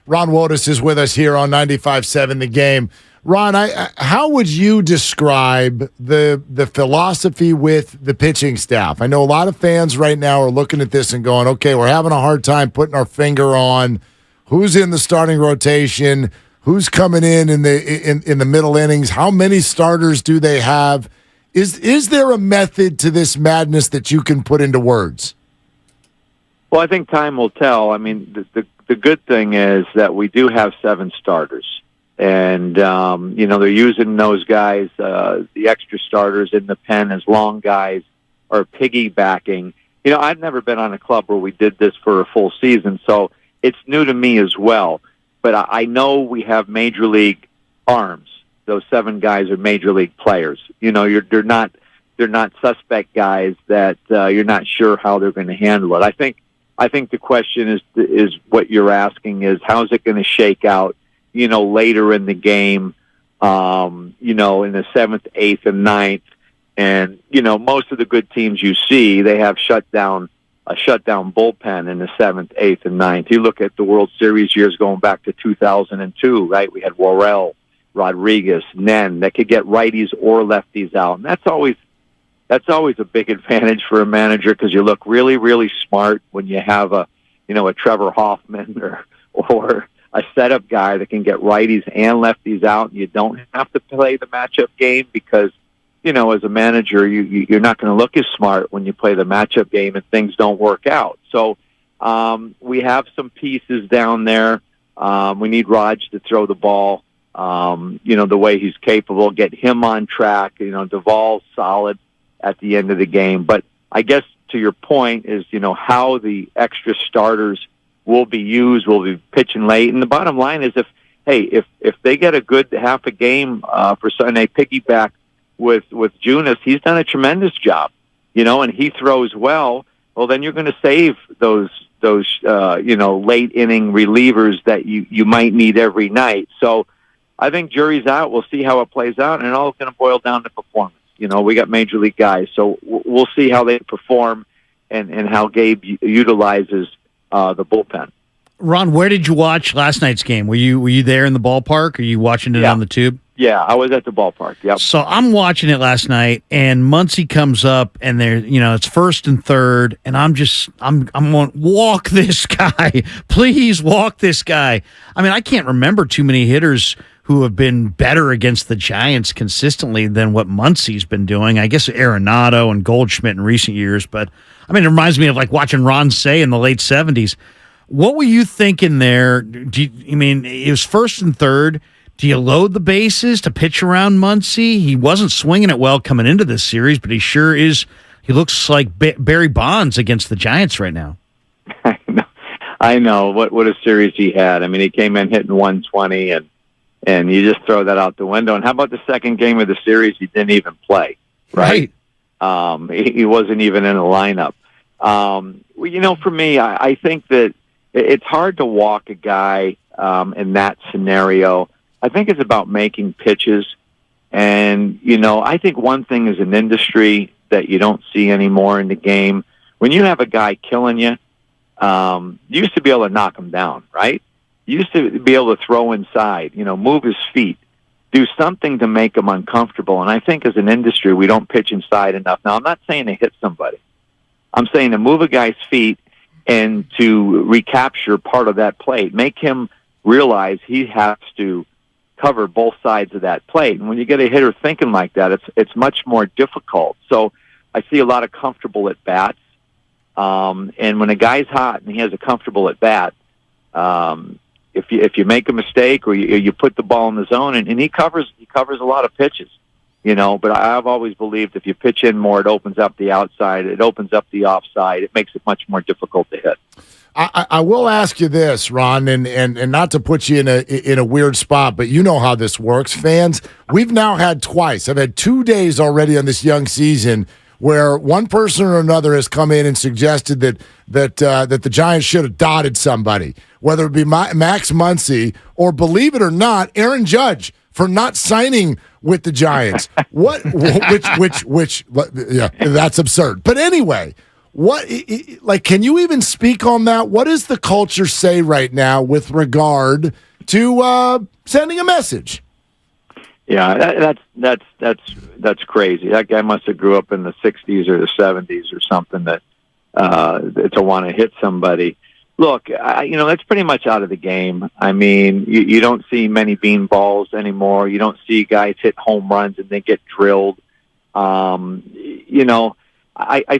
Ron Wotus is with us here on 95.7 The Game. Ron, how would you describe the philosophy with the pitching staff? I know a lot of fans right now are looking at this and going, okay, we're having a hard time putting our finger on who's in the starting rotation, who's coming in the middle innings, how many starters do they have? Is there a method to this madness that you can put into words? Well, I think time will tell. I mean, the good thing is that we do have 7 starters. And, they're using those guys, the extra starters in the pen as long guys are piggybacking. I've never been on a club where we did this for a full season, so it's new to me as well. But I know we have major league arms. Those 7 guys are major league players. They're not suspect guys that you're not sure how they're going to handle it. I think the question is what you're asking is how's it going to shake out, later in the game, in the 7th, 8th, and 9th. And, most of the good teams you see, they have a shutdown bullpen in the 7th, 8th, and 9th. You look at the World Series years going back to 2002, right? We had Worrell, Rodriguez, Nen that could get righties or lefties out. And that's always a big advantage for a manager because you look really, really smart when you have a Trevor Hoffman or a setup guy that can get righties and lefties out, and you don't have to play the matchup game because, as a manager, you're not going to look as smart when you play the matchup game and things don't work out. So we have some pieces down there. We need Raj to throw the ball, the way he's capable, get him on track. Duvall's solid at the end of the game. But I guess to your point is, how the extra starters will be used, will be pitching late. And the bottom line is if they get a good half a game for Sunday, piggyback with Junis, he's done a tremendous job, and he throws well. Well, then you're going to save those late inning relievers that you might need every night. So I think jury's out. We'll see how it plays out, and it all going to boil down to performance. We got major league guys, so we'll see how they perform and how Gabe utilizes the bullpen. Ron, where did you watch last night's game? Were you there in the ballpark? Or are you watching it on the tube? Yeah, I was at the ballpark. Yep. So I'm watching it last night, and Muncy comes up, and it's 1st and 3rd, and I'm going, walk this guy, please walk this guy. I mean, I can't remember too many hitters who have been better against the Giants consistently than what Muncy's been doing. I guess Arenado and Goldschmidt in recent years, but I mean, it reminds me of like watching Ron Say in the late 70s. What were you thinking there? It was 1st and 3rd. Do you load the bases to pitch around Muncy? He wasn't swinging it well coming into this series, but he sure is. He looks like Barry Bonds against the Giants right now. I know what a series he had. I mean, he came in hitting 120, and you just throw that out the window. And how about the second game of the series? He didn't even play. Right. He wasn't even in a lineup. For me, I think that it's hard to walk a guy in that scenario. I think it's about making pitches. And, I think one thing is an industry that you don't see anymore in the game. When you have a guy killing you, you used to be able to knock him down, right? You used to be able to throw inside, move his feet, do something to make him uncomfortable. And I think as an industry, we don't pitch inside enough. Now, I'm not saying to hit somebody. I'm saying to move a guy's feet and to recapture part of that plate, make him realize he has to cover both sides of that plate. And when you get a hitter thinking like that, it's much more difficult. So I see a lot of comfortable at bats. And when a guy's hot and he has a comfortable at bat, if you make a mistake or you put the ball in the zone, and he covers a lot of pitches, but I've always believed if you pitch in more, it opens up the outside, it opens up the offside, it makes it much more difficult to hit. I will ask you this, Ron, and not to put you in a weird spot, but you know how this works. Fans, we've now had twice. I've had 2 days already on this young season where one person or another has come in and suggested that the Giants should have dotted somebody, whether it be Max Muncy or, believe it or not, Aaron Judge for not signing with the Giants. Yeah, that's absurd. But anyway, can you even speak on that? What does the culture say right now with regard to sending a message? Yeah, that's crazy. That guy must have grew up in the 60s or the 70s or something to want to hit somebody. Look, that's pretty much out of the game. I mean, you don't see many bean balls anymore. You don't see guys hit home runs and they get drilled. I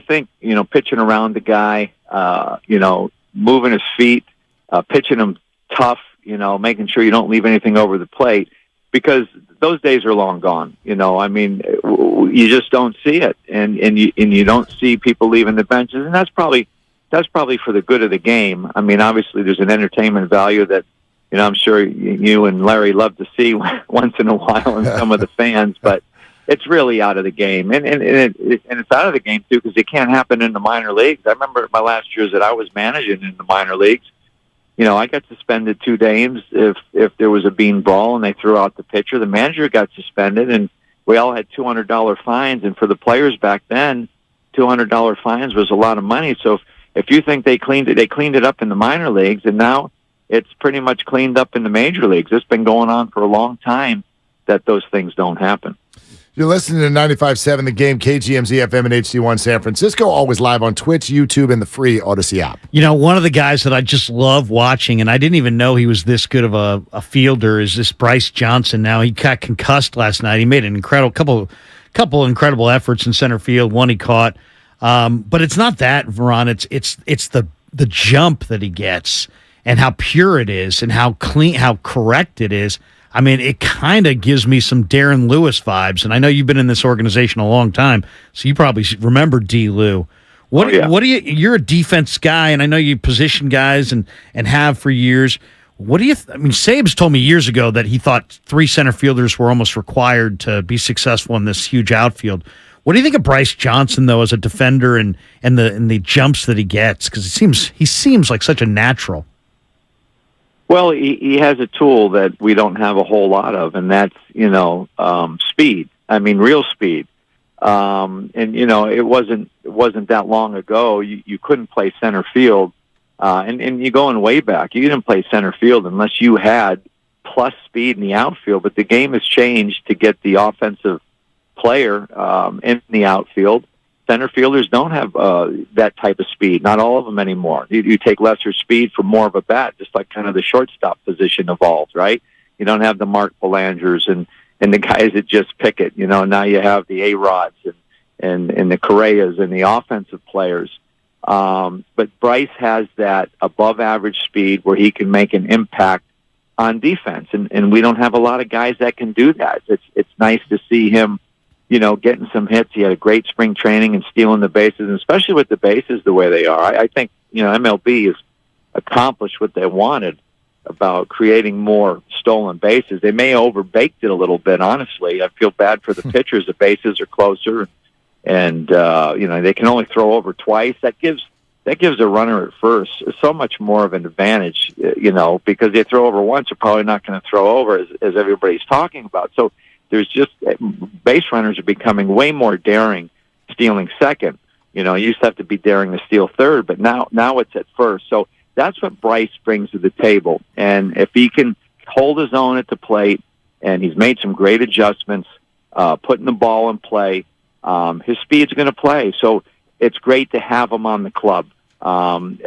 think, pitching around the guy, moving his feet, pitching him tough, making sure you don't leave anything over the plate, because those days are long gone. I mean, you just don't see it, and you don't see people leaving the benches, and that's probably for the good of the game. I mean, obviously there's an entertainment value that, I'm sure you and Larry love to see once in a while in some of the fans, but it's really out of the game, and it's out of the game too, because it can't happen in the minor leagues. I remember my last years that I was managing in the minor leagues. I got suspended 2 games if there was a bean ball and they threw out the pitcher. The manager got suspended, and we all had $200 fines. And for the players back then, $200 fines was a lot of money. So if you think they cleaned it up in the minor leagues, and now it's pretty much cleaned up in the major leagues. It's been going on for a long time that those things don't happen. You're listening to 95.7 The Game, KGMZ FM and HD1 San Francisco, always live on Twitch, YouTube, and the free Odyssey app. One of the guys that I just love watching, and I didn't even know he was this good of a fielder, is this Bryce Johnson. Now, he got concussed last night. He made an couple incredible efforts in center field. One he caught. But it's not that, Veron. It's the jump that he gets and how pure it is and how clean, how correct it is. I mean, it kind of gives me some Darren Lewis vibes, and I know you've been in this organization a long time, so you probably remember D. Lou. What do you? You're a defense guy, and I know you position guys and have for years. What do you? I mean, Sabes told me years ago that he thought 3 center fielders were almost required to be successful in this huge outfield. What do you think of Bryce Johnson, though, as a defender and the jumps that he gets? Because he seems like such a natural. Well, he has a tool that we don't have a whole lot of, and that's, speed. I mean, real speed. And, it wasn't that long ago. You couldn't play center field. And you're going way back. You didn't play center field unless you had plus speed in the outfield. But the game has changed to get the offensive player in the outfield. Center fielders don't have that type of speed. Not all of them anymore. You take lesser speed for more of a bat, just like kind of the shortstop position evolved, right? You don't have the Mark Belangers and the guys that just pick it. Now you have the A-Rods and the Correas and the offensive players. But Bryce has that above-average speed where he can make an impact on defense, and we don't have a lot of guys that can do that. It's nice to see him, getting some hits. He had a great spring training and stealing the bases, and especially with the bases the way they are. I think, MLB has accomplished what they wanted about creating more stolen bases. They may have overbaked it a little bit, honestly. I feel bad for the pitchers. The bases are closer, and they can only throw over twice. That gives a runner at first so much more of an advantage, because they throw over once, they're probably not going to throw over, as everybody's talking about. So there's just base runners are becoming way more daring stealing second. You used to have to be daring to steal third, but now it's at first. So that's what Bryce brings to the table. And if he can hold his own at the plate, and he's made some great adjustments, putting the ball in play, his speed's going to play. So it's great to have him on the club. I'm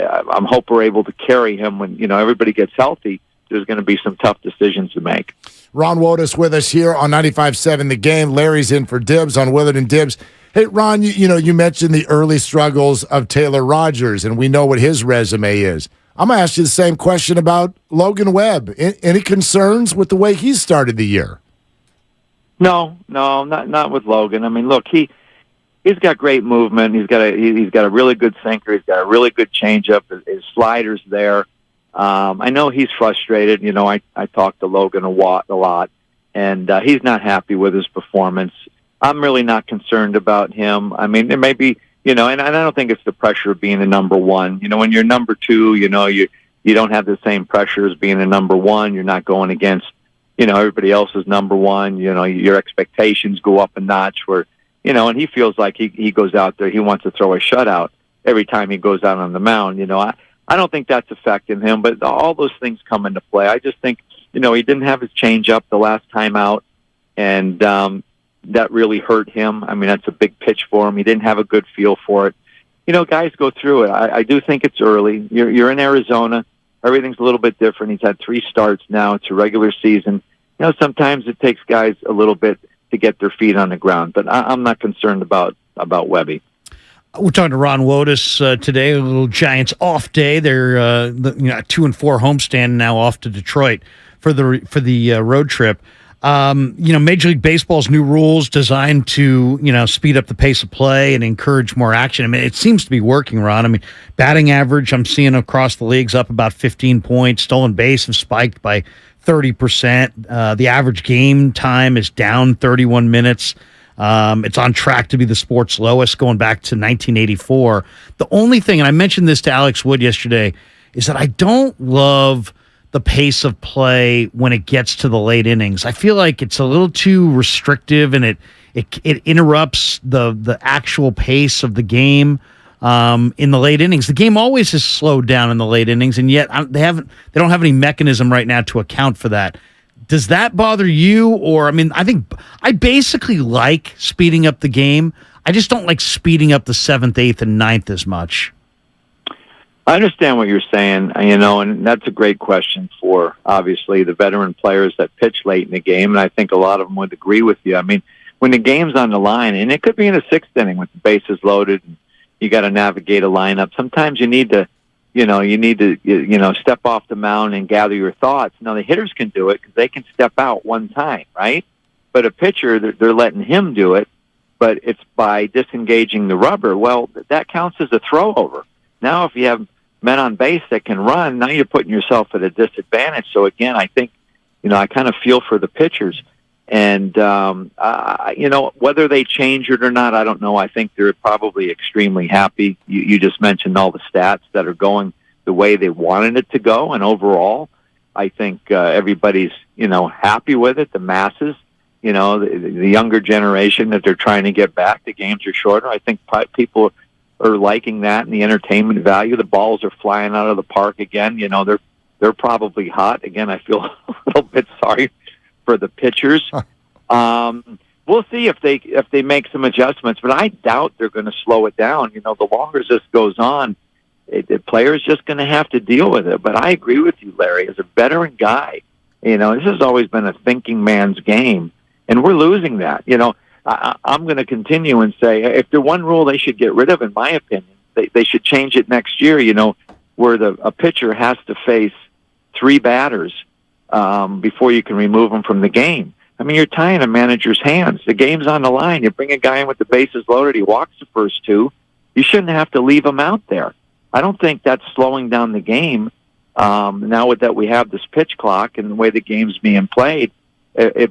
hope we're able to carry him when, everybody gets healthy. There's going to be some tough decisions to make. Ron Wotus with us here on 95.7 The Game. Larry's in for Dibs on Willard and Dibs. Hey, Ron, you mentioned the early struggles of Taylor Rogers, and we know what his resume is. I'm going to ask you the same question about Logan Webb. Any concerns with the way he started the year? No, not with Logan. I mean, look, he's got great movement. He's got a really good sinker. He's got a really good changeup. His slider's there. I know he's frustrated. I talked to Logan a lot, and he's not happy with his performance. I'm really not concerned about him. I mean, there may be, and I don't think it's the pressure of being a number one. When you're number two, you don't have the same pressure as being a number one. You're not going against, everybody else's number one. Your expectations go up a notch where, and he feels like he goes out there, he wants to throw a shutout every time he goes out on the mound. I don't think that's affecting him, but all those things come into play. I just think, he didn't have his changeup the last time out, and that really hurt him. I mean, that's a big pitch for him. He didn't have a good feel for it. Guys go through it. I do think it's early. You're in Arizona. Everything's a little bit different. He's had 3 starts now. It's a regular season. Sometimes it takes guys a little bit to get their feet on the ground, but I'm not concerned about Webby. We're talking to Ron Wotus today. A little Giants off day. They're 2-4 homestand now, off to Detroit for the road trip. Major League Baseball's new rules designed to speed up the pace of play and encourage more action. I mean, it seems to be working, Ron. I mean, batting average I'm seeing across the league's up about 15 points. Stolen base have spiked by 30%. The average game time is down 31 minutes. It's on track to be the sport's lowest going back to 1984. The only thing, and I mentioned this to Alex Wood yesterday, is that I don't love the pace of play when it gets to the late innings. I feel like it's a little too restrictive, and it interrupts the actual pace of the game in the late innings. The game always has slowed down in the late innings, and yet they don't have any mechanism right now to account for that. Does that bother you? Or, I mean, I think I basically like speeding up the game. I just don't like speeding up the 7th, 8th, and 9th as much. I understand what you're saying, and that's a great question for, obviously, the veteran players that pitch late in the game, and I think a lot of them would agree with you. I mean, when the game's on the line, and it could be in the 6th inning with the bases loaded, and you got to navigate a lineup. Sometimes you need to step off the mound and gather your thoughts. Now, the hitters can do it because they can step out one time, right? But a pitcher, they're letting him do it, but it's by disengaging the rubber. Well, that counts as a throw over. Now, if you have men on base that can run, now you're putting yourself at a disadvantage. So, again, I think, I kind of feel for the pitchers. And, whether they change it or not, I don't know. I think they're probably extremely happy. You just mentioned all the stats that are going the way they wanted it to go. And overall, I think everybody's, happy with it. The masses, the younger generation that they're trying to get back. The games are shorter. I think people are liking that and the entertainment value. The balls are flying out of the park again. They're probably hot. Again, I feel a little bit sorry for the pitchers. We'll see if they make some adjustments, but I doubt they're going to slow it down. The longer this goes on, the player's just going to have to deal with it. But I agree with you, Larry. As a veteran guy, this has always been a thinking man's game, and we're losing that. I'm going to continue and say, if there's one rule they should get rid of, in my opinion, they should change it next year, where a pitcher has to face 3 batters before you can remove him from the game. I mean, you're tying a manager's hands. The game's on the line. You bring a guy in with the bases loaded. He walks the first two. You shouldn't have to leave him out there. I don't think that's slowing down the game. Now that we have this pitch clock and the way the game's being played,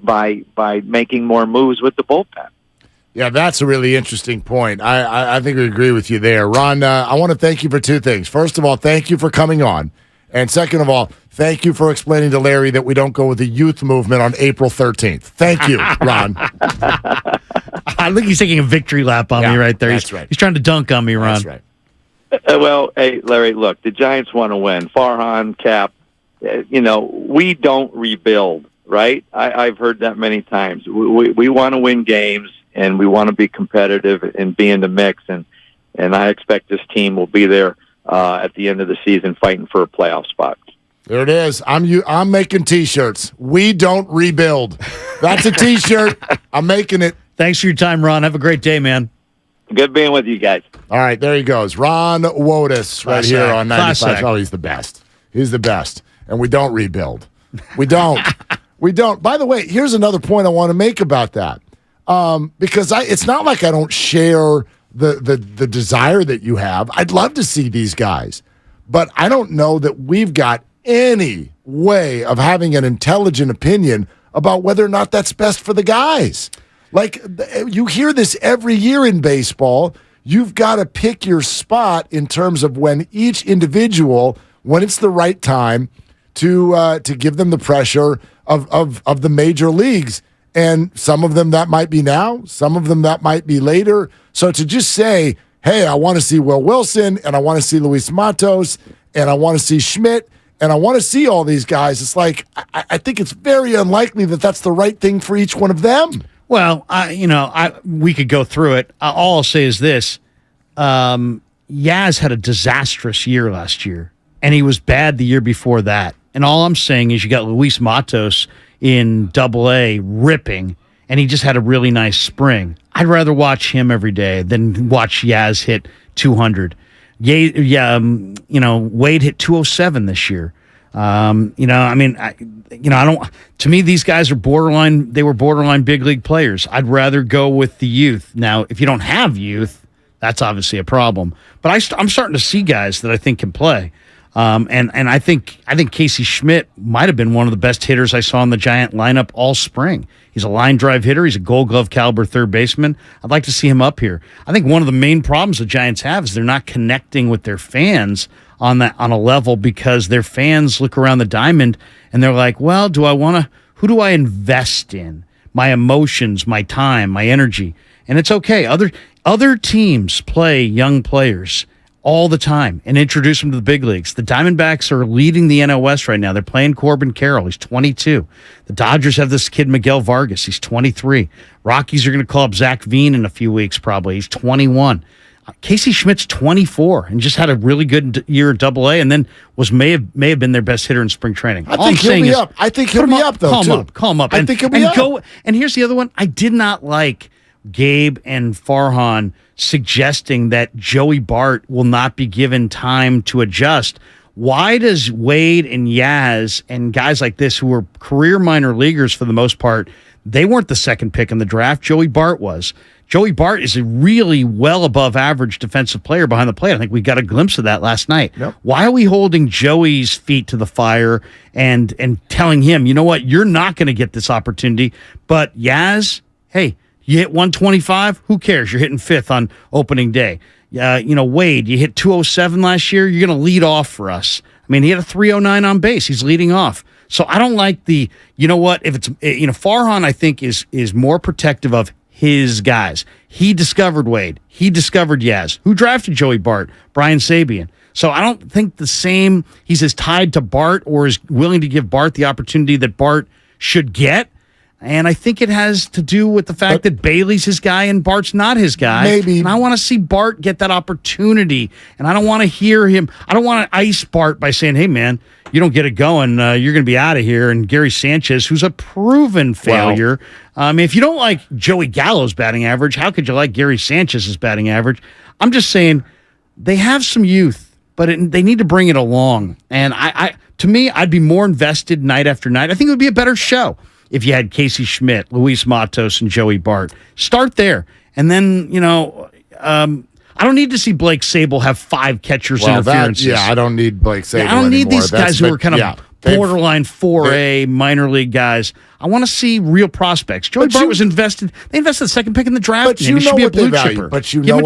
by making more moves with the bullpen. Yeah, that's a really interesting point. I think we agree with you there. Ron, I want to thank you for two things. First of all, thank you for coming on. And second of all, thank you for explaining to Larry that we don't go with the youth movement on April 13th. Thank you, Ron. I think he's taking a victory lap on me right there. That's right. He's trying to dunk on me, Ron. That's right. Well, hey, Larry, look, the Giants want to win. Farhan, Cap, we don't rebuild, right? I've heard that many times. We want to win games, and we want to be competitive and be in the mix, and I expect this team will be there at the end of the season fighting for a playoff spot. There it is. I'm making T-shirts. We don't rebuild. That's a T-shirt. I'm making it. Thanks for your time, Ron. Have a great day, man. Good being with you guys. All right, there he goes. Ron Wotus right here on 95. Oh, he's the best. He's the best. And we don't rebuild. We don't. We don't. By the way, here's another point I want to make about that. Because it's not like I don't share the desire that you have. I'd love to see these guys. But I don't know that we've got any way of having an intelligent opinion about whether or not that's best for the guys. Like, you hear this every year in baseball. You've got to pick your spot in terms of when each individual, when it's the right time to give them the pressure of the major leagues. And some of them that might be now, some of them that might be later. So to just say, hey, I want to see Will Wilson, and I want to see Luis Matos, and I want to see Schmidt, and I want to see all these guys, it's like, I think it's very unlikely that that's the right thing for each one of them. Well, we could go through it. All I'll say is this. Yaz had a disastrous year last year, and he was bad the year before that. And all I'm saying is you got Luis Matos in Double-A ripping, and he just had a really nice spring. I'd rather watch him every day than watch Yaz hit 200. Wade hit 207 this year. I don't. To me, these guys are borderline. They were borderline big league players. I'd rather go with the youth. Now, if you don't have youth, that's obviously a problem. But I'm starting to see guys that I think can play. And I think Casey Schmidt might have been one of the best hitters I saw in the Giant lineup all spring. He's a line drive hitter. He's a Gold Glove caliber third baseman. I'd like to see him up here. I think one of the main problems the Giants have is they're not connecting with their fans on a level, because their fans look around the diamond and they're like, well, who do I invest in? My emotions, my time, my energy. And it's okay. Other teams play young players all the time and introduce them to the big leagues. The Diamondbacks are leading the NL West right now. They're playing Corbin Carroll. He's 22. The Dodgers have this kid, Miguel Vargas. He's 23. Rockies are going to call up Zach Veen in a few weeks probably. He's 21. Casey Schmidt's 24 and just had a really good year at Double-A, and then may have been their best hitter in spring training. I think he'll be up. I think he'll be up, though, too. Call him up. I think he'll be up. And here's the other one. I did not like Gabe and Farhan suggesting that Joey Bart will not be given time to adjust. Why does Wade and Yaz and guys like this, who are career minor leaguers for the most part, they weren't the second pick in the draft. Joey Bart was. Joey Bart is a really well above average defensive player behind the plate. I think we got a glimpse of that last night. Yep. Why are we holding Joey's feet to the fire and telling him, you know what, you're not going to get this opportunity, but Yaz, hey, you hit 125, who cares? You're hitting fifth on opening day. Wade, you hit 207 last year, you're going to lead off for us. I mean, he had a 309 on base. He's leading off. So I don't like if it's, Farhan, I think, is more protective of his guys. He discovered Wade. He discovered Yaz. Who drafted Joey Bart? Brian Sabian. So I don't think he's as tied to Bart or is willing to give Bart the opportunity that Bart should get. And I think it has to do with the fact that Bailey's his guy and Bart's not his guy. Maybe. And I want to see Bart get that opportunity. And I don't want to hear him. I don't want to ice Bart by saying, hey, man, you don't get it going, you're going to be out of here. And Gary Sanchez, who's a proven failure. If you don't like Joey Gallo's batting average, how could you like Gary Sanchez's batting average? I'm just saying they have some youth. but they need to bring it along. And to me, I'd be more invested night after night. I think it would be a better show if you had Casey Schmidt, Luis Matos, and Joey Bart. Start there. And then, I don't need to see Blake Sable have 5 catchers interferences. I don't need Blake Sable I don't need anymore. these guys who are kind of borderline 4A minor league guys. I want to see real prospects. Joey Bart was invested. They invested the second pick in the draft. But you know what they value. Give You know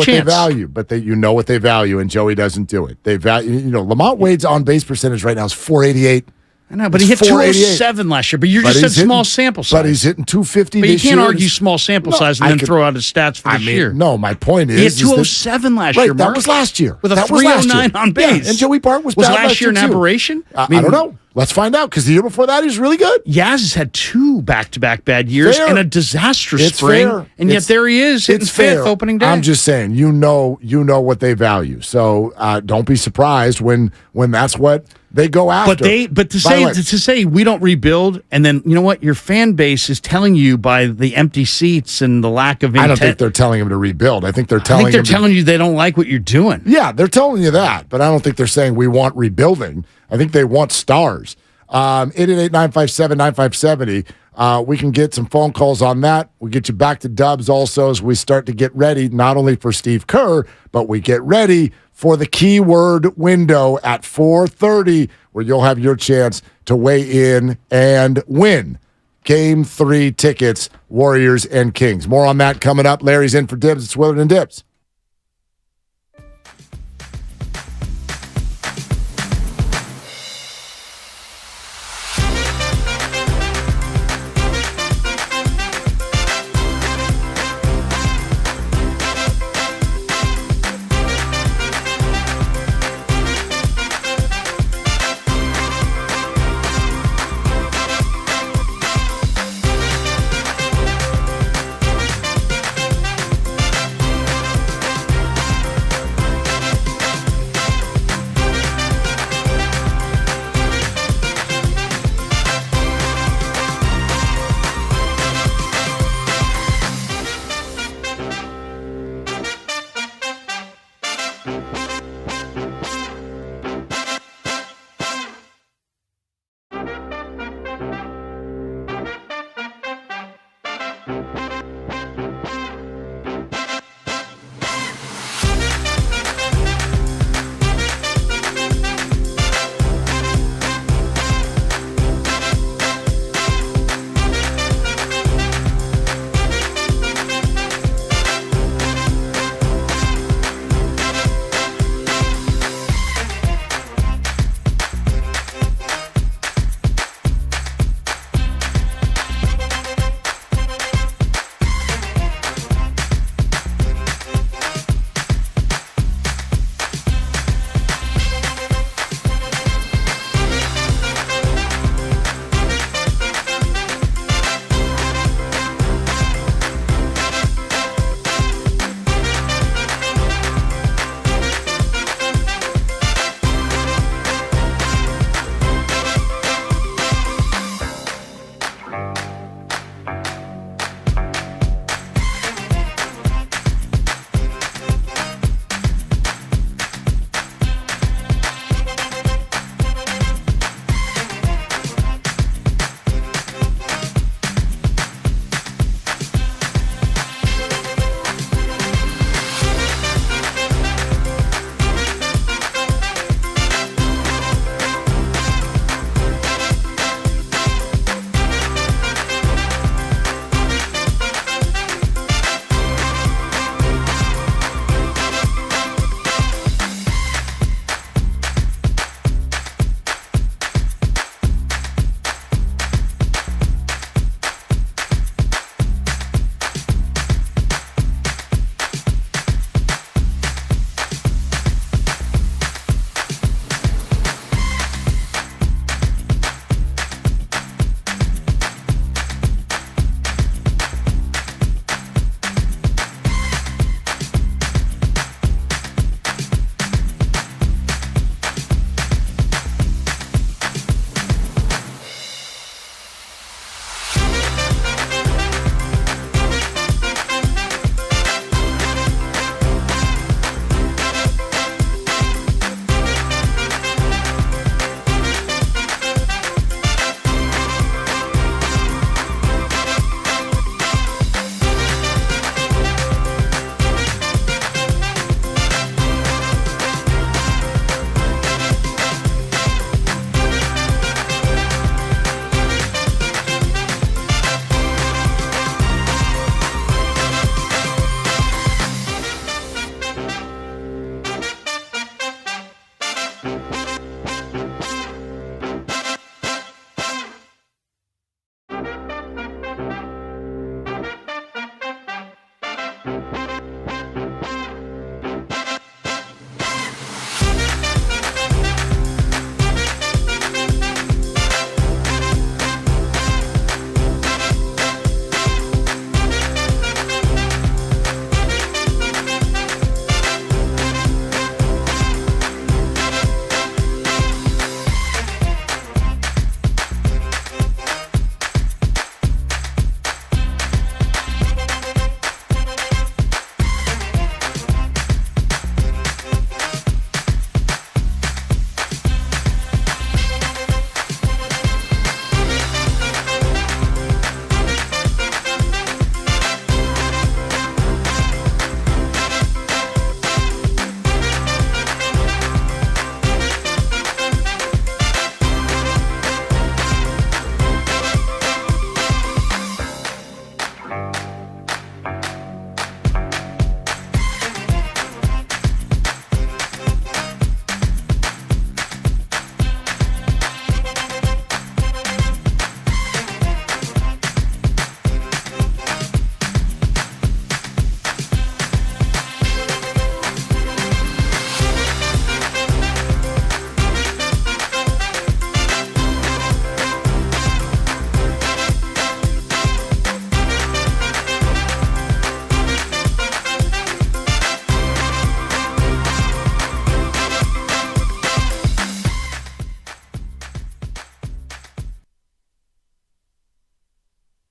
what they value, and Joey doesn't do it. They value. Lamont Wade's on base percentage right now is .488. I know, but he hit 207 last year. But you just said small sample size. But he's hitting 250 But this you can't year. argue small sample size and then throw out his stats for this year. No, my point is... He had 207 last year, Mark. That was last year. With a that was 309 on base. Yeah, and Joey Bart was bad last year an too. aberration? I don't know. Let's find out, because the year before that, he was really good. Yaz has had 2 back-to-back bad years and a disastrous spring. Fair. And yet there he is hitting 5th opening day. I'm just saying, you know what they value. So don't be surprised when that's what they go after. But to say we don't rebuild, and then you know what, your fan base is telling you by the empty seats and the lack of intent. I don't think they're telling him to rebuild. I think they're telling you they don't like what you're doing. Yeah, they're telling you that, but I don't think they're saying we want rebuilding. I think they want stars. 888-957-9570. We can get some phone calls on that. We'll get you back to Dubs also as we start to get ready, not only for Steve Kerr, but we get ready for the keyword window at 4:30, where you'll have your chance to weigh in and win Game 3 tickets, Warriors and Kings. More on that coming up. Larry's in for Dibs. It's Willard and Dibs.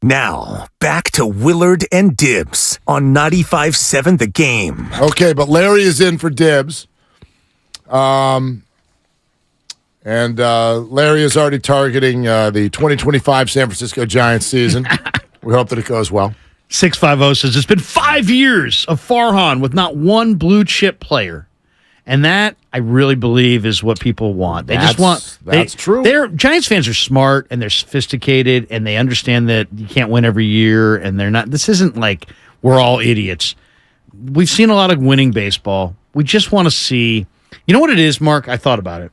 Now, back to Willard and Dibs on 95.7 The Game. Okay, but Larry is in for Dibs. And Larry is already targeting the 2025 San Francisco Giants season. We hope that it goes well. 650 says, it's been 5 years of Farhan with not one blue chip player. And that, I really believe, is what people want. That's true. Giants fans are smart and they're sophisticated and they understand that you can't win every year. And this isn't like we're all idiots. We've seen a lot of winning baseball. We just want to see, you know what it is, Mark? I thought about it.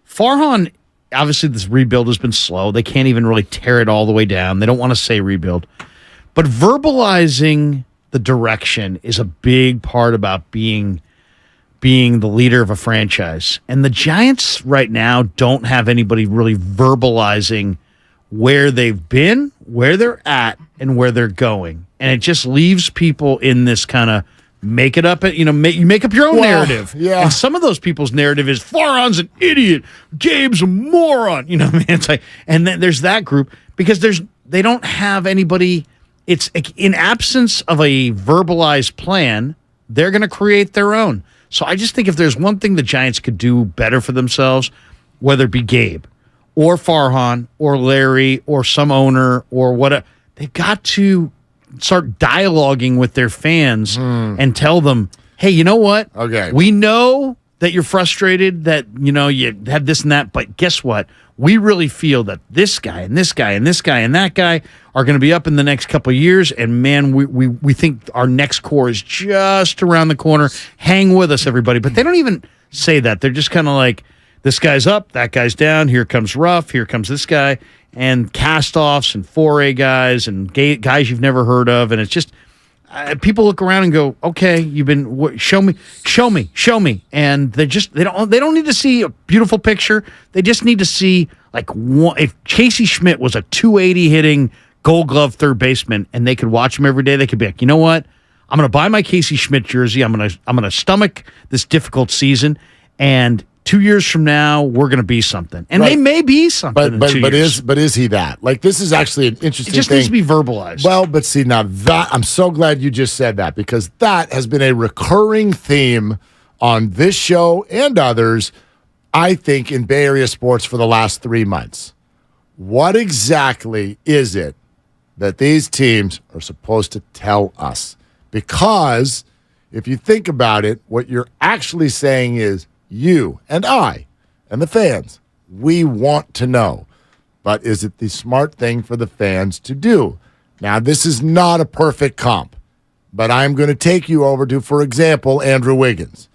Farhan, obviously this rebuild has been slow. They can't even really tear it all the way down. They don't want to say rebuild. But verbalizing the direction is a big part about being the leader of a franchise. And the Giants right now don't have anybody really verbalizing where they've been, where they're at, and where they're going. And it just leaves people in this kind of make it up, you make up your own narrative. Yeah. And some of those people's narrative is Farhan's an idiot, Gabe's a moron. It's like, and then there's that group because they don't have anybody. It's in absence of a verbalized plan, they're going to create their own. So I just think if there's one thing the Giants could do better for themselves, whether it be Gabe or Farhan or Larry or some owner or whatever, they've got to start dialoguing with their fans and tell them, hey, you know what? Okay. We know that you're frustrated, that, you had this and that, but guess what? We really feel that this guy and this guy and this guy and that guy are going to be up in the next couple of years, and man, we think our next core is just around the corner. Hang with us, everybody. But they don't even say that. They're just kind of like, this guy's up, that guy's down, here comes Ruff, here comes this guy, and cast-offs and 4A guys and guys you've never heard of, and it's just people look around and go, okay, you've been show me, and they don't need to see a beautiful picture. They just need to see if Casey Schmidt was a 280 hitting Gold Glove third baseman, and they could watch him every day. They could be like, you know what? I'm going to buy my Casey Schmidt jersey. I'm going to stomach this difficult season, and 2 years from now, we're going to be something. And they may be something in 2 years. But is he that? This is actually an interesting thing. It just needs to be verbalized. Well, but see, now that I'm so glad you just said that, because that has been a recurring theme on this show and others, I think, in Bay Area sports for the last 3 months. What exactly is it that these teams are supposed to tell us? Because if you think about it, what you're actually saying is, you and I and the fans, we want to know. But is it the smart thing for the fans to do? Now, this is not a perfect comp, but I'm going to take you over to, for example, Andrew Wiggins.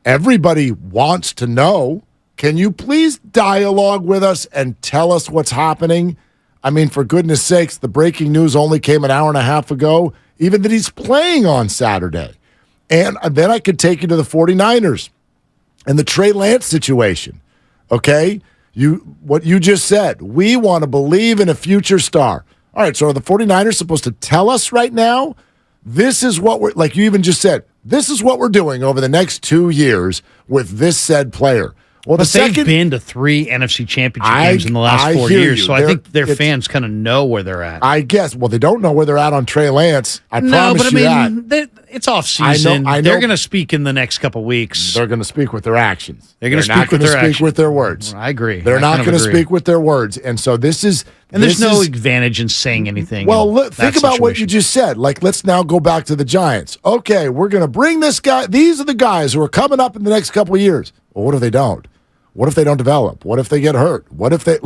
Everybody wants to know. Can you please dialogue with us and tell us what's happening? I mean, for goodness sakes, the breaking news only came an hour and a half ago, even that he's playing on Saturday. And then I could take you to the 49ers. And the Trey Lance situation, okay? What you just said, we want to believe in a future star. All right, so are the 49ers supposed to tell us right now, this is what we're, like you even just said, this is what we're doing over the next 2 years with this said player. Well, they've been to 3 NFC Championship games in the last 4 years, so I think their fans kind of know where they're at. I guess. Well, they don't know where they're at on Trey Lance. I promise you that. It's off season. I know. They're going to speak in the next couple weeks. They're going to speak with their actions. They're not going to speak with their words. I agree. They're not going to speak with their words. And so this is... And there's no advantage in saying anything. Well, think about what you just said. Let's now go back to the Giants. Okay, we're going to bring this guy. These are the guys who are coming up in the next couple of years. Well, what if they don't? What if they don't develop? What if they get hurt? What if they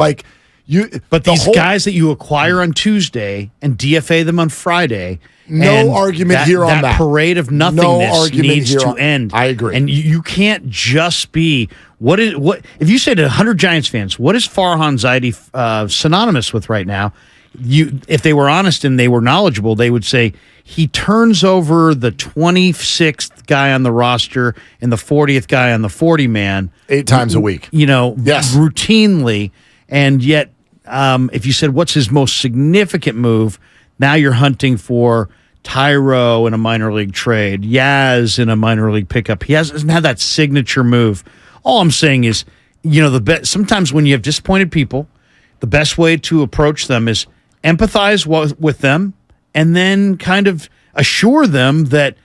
But these guys that you acquire on Tuesday and DFA them on Friday. No argument here on that. That parade of nothingness needs to end. I agree. And you can't just be what if you say to 100 Giants fans, what is Farhan Zaidi synonymous with right now? If they were honest and they were knowledgeable, they would say he turns over the 26th guy on the roster and the 40th guy on the 40-man 8 times a week. Routinely. And yet, if you said, what's his most significant move, now you're hunting for Tyro in a minor league trade, Yaz in a minor league pickup. He doesn't have that signature move. All I'm saying is, sometimes when you have disappointed people, the best way to approach them is empathize with them, and then kind of assure them that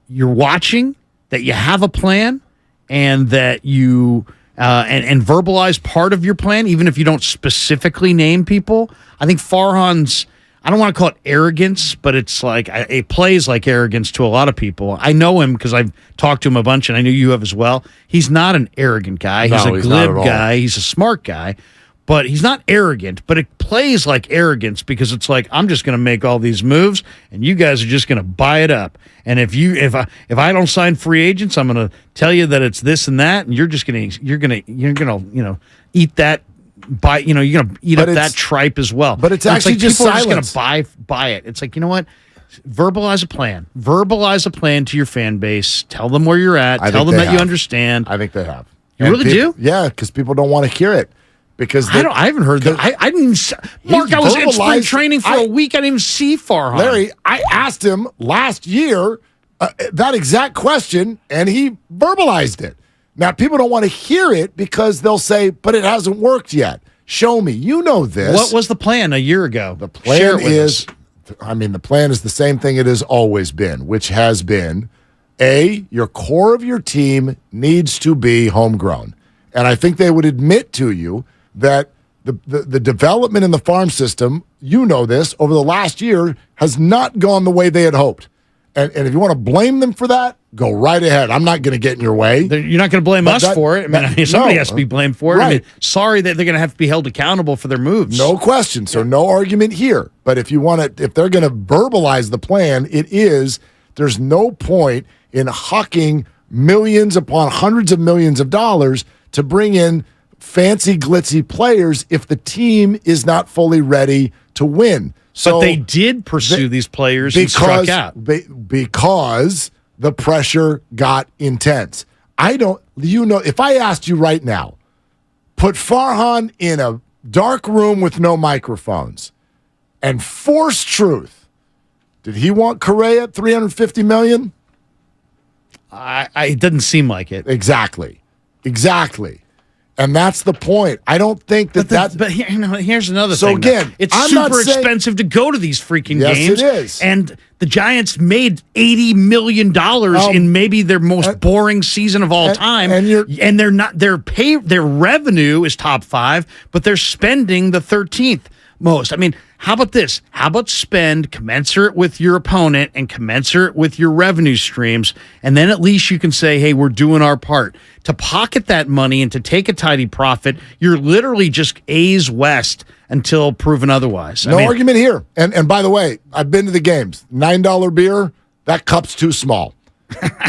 you're watching, that you have a plan, and that you and verbalize part of your plan, even if you don't specifically name people. I think Farhan's, I don't want to call it arrogance, but it's like it plays like arrogance to a lot of people. I know him because I've talked to him a bunch, and I know you have as well. He's not an arrogant guy. He's a glib guy. He's a smart guy, but he's not arrogant. But it plays like arrogance because it's like, I'm just going to make all these moves, and you guys are just going to buy it up. And if I don't sign free agents, I'm going to tell you that it's this and that, and you're going to eat that. You're going to eat up that tripe as well. But it's actually like just people silence. are just going to buy it. It's like, you know what? Verbalize a plan. Verbalize a plan to your fan base. Tell them where you're at. Tell them that you understand. I think they have. You really do? Yeah, because people don't want to hear it. Because I haven't heard that. I didn't even. Mark, I was in spring training for a week. I didn't even see Farhan. Larry, I asked him last year that exact question, and he verbalized it. Now, people don't want to hear it because they'll say, but it hasn't worked yet. Show me. You know this. What was the plan a year ago? The plan is, the plan is the same thing it has always been, which has been, your core of your team needs to be homegrown. And I think they would admit to you that the development in the farm system, you know this, over the last year has not gone the way they had hoped. And if you want to blame them for that, go right ahead. I'm not going to get in your way. You're not going to blame us for it. Somebody has to be blamed for it. Right. Sorry that they're going to have to be held accountable for their moves. No question. So no argument here. But if they're going to verbalize the plan, there's no point in hucking millions upon hundreds of millions of dollars to bring in fancy, glitzy players if the team is not fully ready to win. So but they did pursue these players and struck out. Because the pressure got intense. If I asked you right now, put Farhan in a dark room with no microphones and force truth, did he want Correa at $350 million? It doesn't seem like it. Exactly. And that's the point. I don't think that. But here's another thing. So again, it's super expensive to go to these freaking games. Yes, it is. And the Giants made $80 million in maybe their most boring season of all time. And they're not. Their revenue is top 5, but they're spending the 13th most. I mean, how about this? How about spend commensurate with your opponent and commensurate with your revenue streams, and then at least you can say, hey, we're doing our part. To pocket that money and to take a tidy profit, you're literally just A's West until proven otherwise. No argument here. And by the way, I've been to the games. $9 beer, that cup's too small.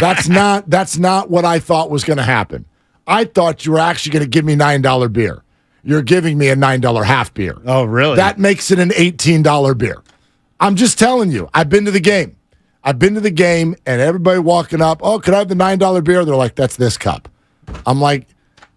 That's not what I thought was going to happen. I thought you were actually going to give me $9 beer. You're giving me a $9 half beer. Oh, really? That makes it an $18 beer. I'm just telling you. I've been to the game. And everybody walking up, oh, could I have the $9 beer? They're like, that's this cup. I'm like,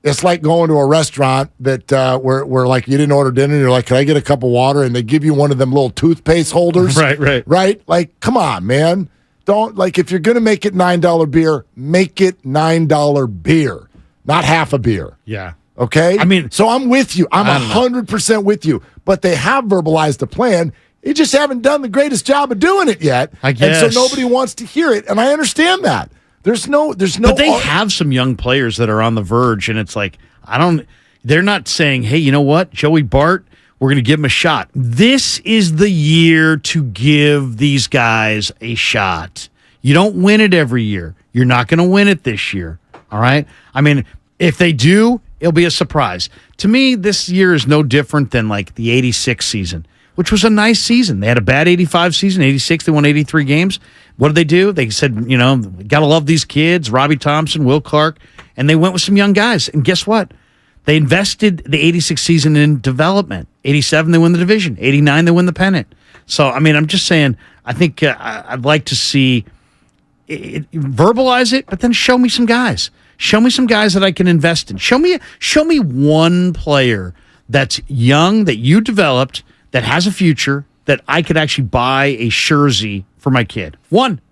it's like going to a restaurant that where like you didn't order dinner and you're like, can I get a cup of water? And they give you one of them little toothpaste holders. Right? Like, come on, man. Don't, like, if you're going to make it $9 beer, make it $9 beer, not half a beer. Yeah. Okay? So I'm with you. I'm 100% with you. But they have verbalized a plan. They just haven't done the greatest job of doing it yet. I guess. And so nobody wants to hear it. And I understand that. There's no. But they have some young players that are on the verge, and it's like, they're not saying, hey, you know what, Joey Bart, we're going to give him a shot. This is the year to give these guys a shot. You don't win it every year. You're not going to win it this year. All right? If they do, it'll be a surprise. To me, this year is no different than like the 86 season, which was a nice season. They had a bad 85 season, 86, they won 83 games. What did they do? They said, got to love these kids, Robbie Thompson, Will Clark, and they went with some young guys. And guess what? They invested the 86 season in development. 87, they win the division. 89, they win the pennant. So, I'm just saying, I think I'd like to see it, verbalize it, but then show me some guys. Show me some guys that I can invest in. Show me one player that's young, that you developed, that has a future, that I could actually buy a jersey for my kid.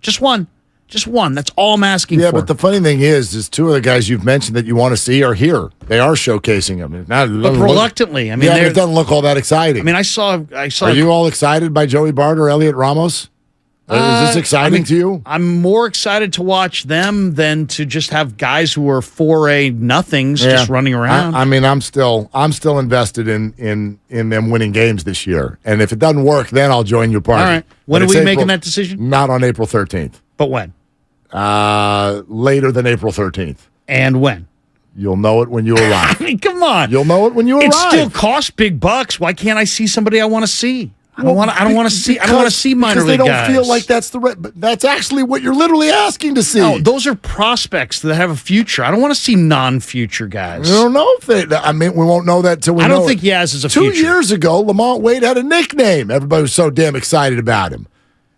Just one. Just one. That's all I'm asking Yeah, for. but the funny thing is two of the guys you've mentioned that you want to see are here. They are showcasing them. But reluctantly. I mean, it doesn't look all that exciting. I mean, I saw. Are you all excited by Joey Bart or Elliot Ramos? Is this exciting to you? I'm more excited to watch them than to just have guys who are 4A nothings just running around. I mean, I'm still invested in them winning games this year. And if it doesn't work, then I'll join your party. All right. When are we making that decision? Not on April 13th. But when? Later than April 13th. And when? You'll know it when you arrive. I mean, come on. You'll know it when you arrive. It still costs big bucks. Why can't I see somebody I want to see? I don't want to see minor league guys. Because they don't feel like that's but that's actually what you're literally asking to see. No, those are prospects that have a future. I don't want to see non-future guys. I don't know if they. I mean, we won't know that till we know. I don't think Yaz is a 2 future. years ago, Lamont Wade had a nickname. Everybody was so damn excited about him,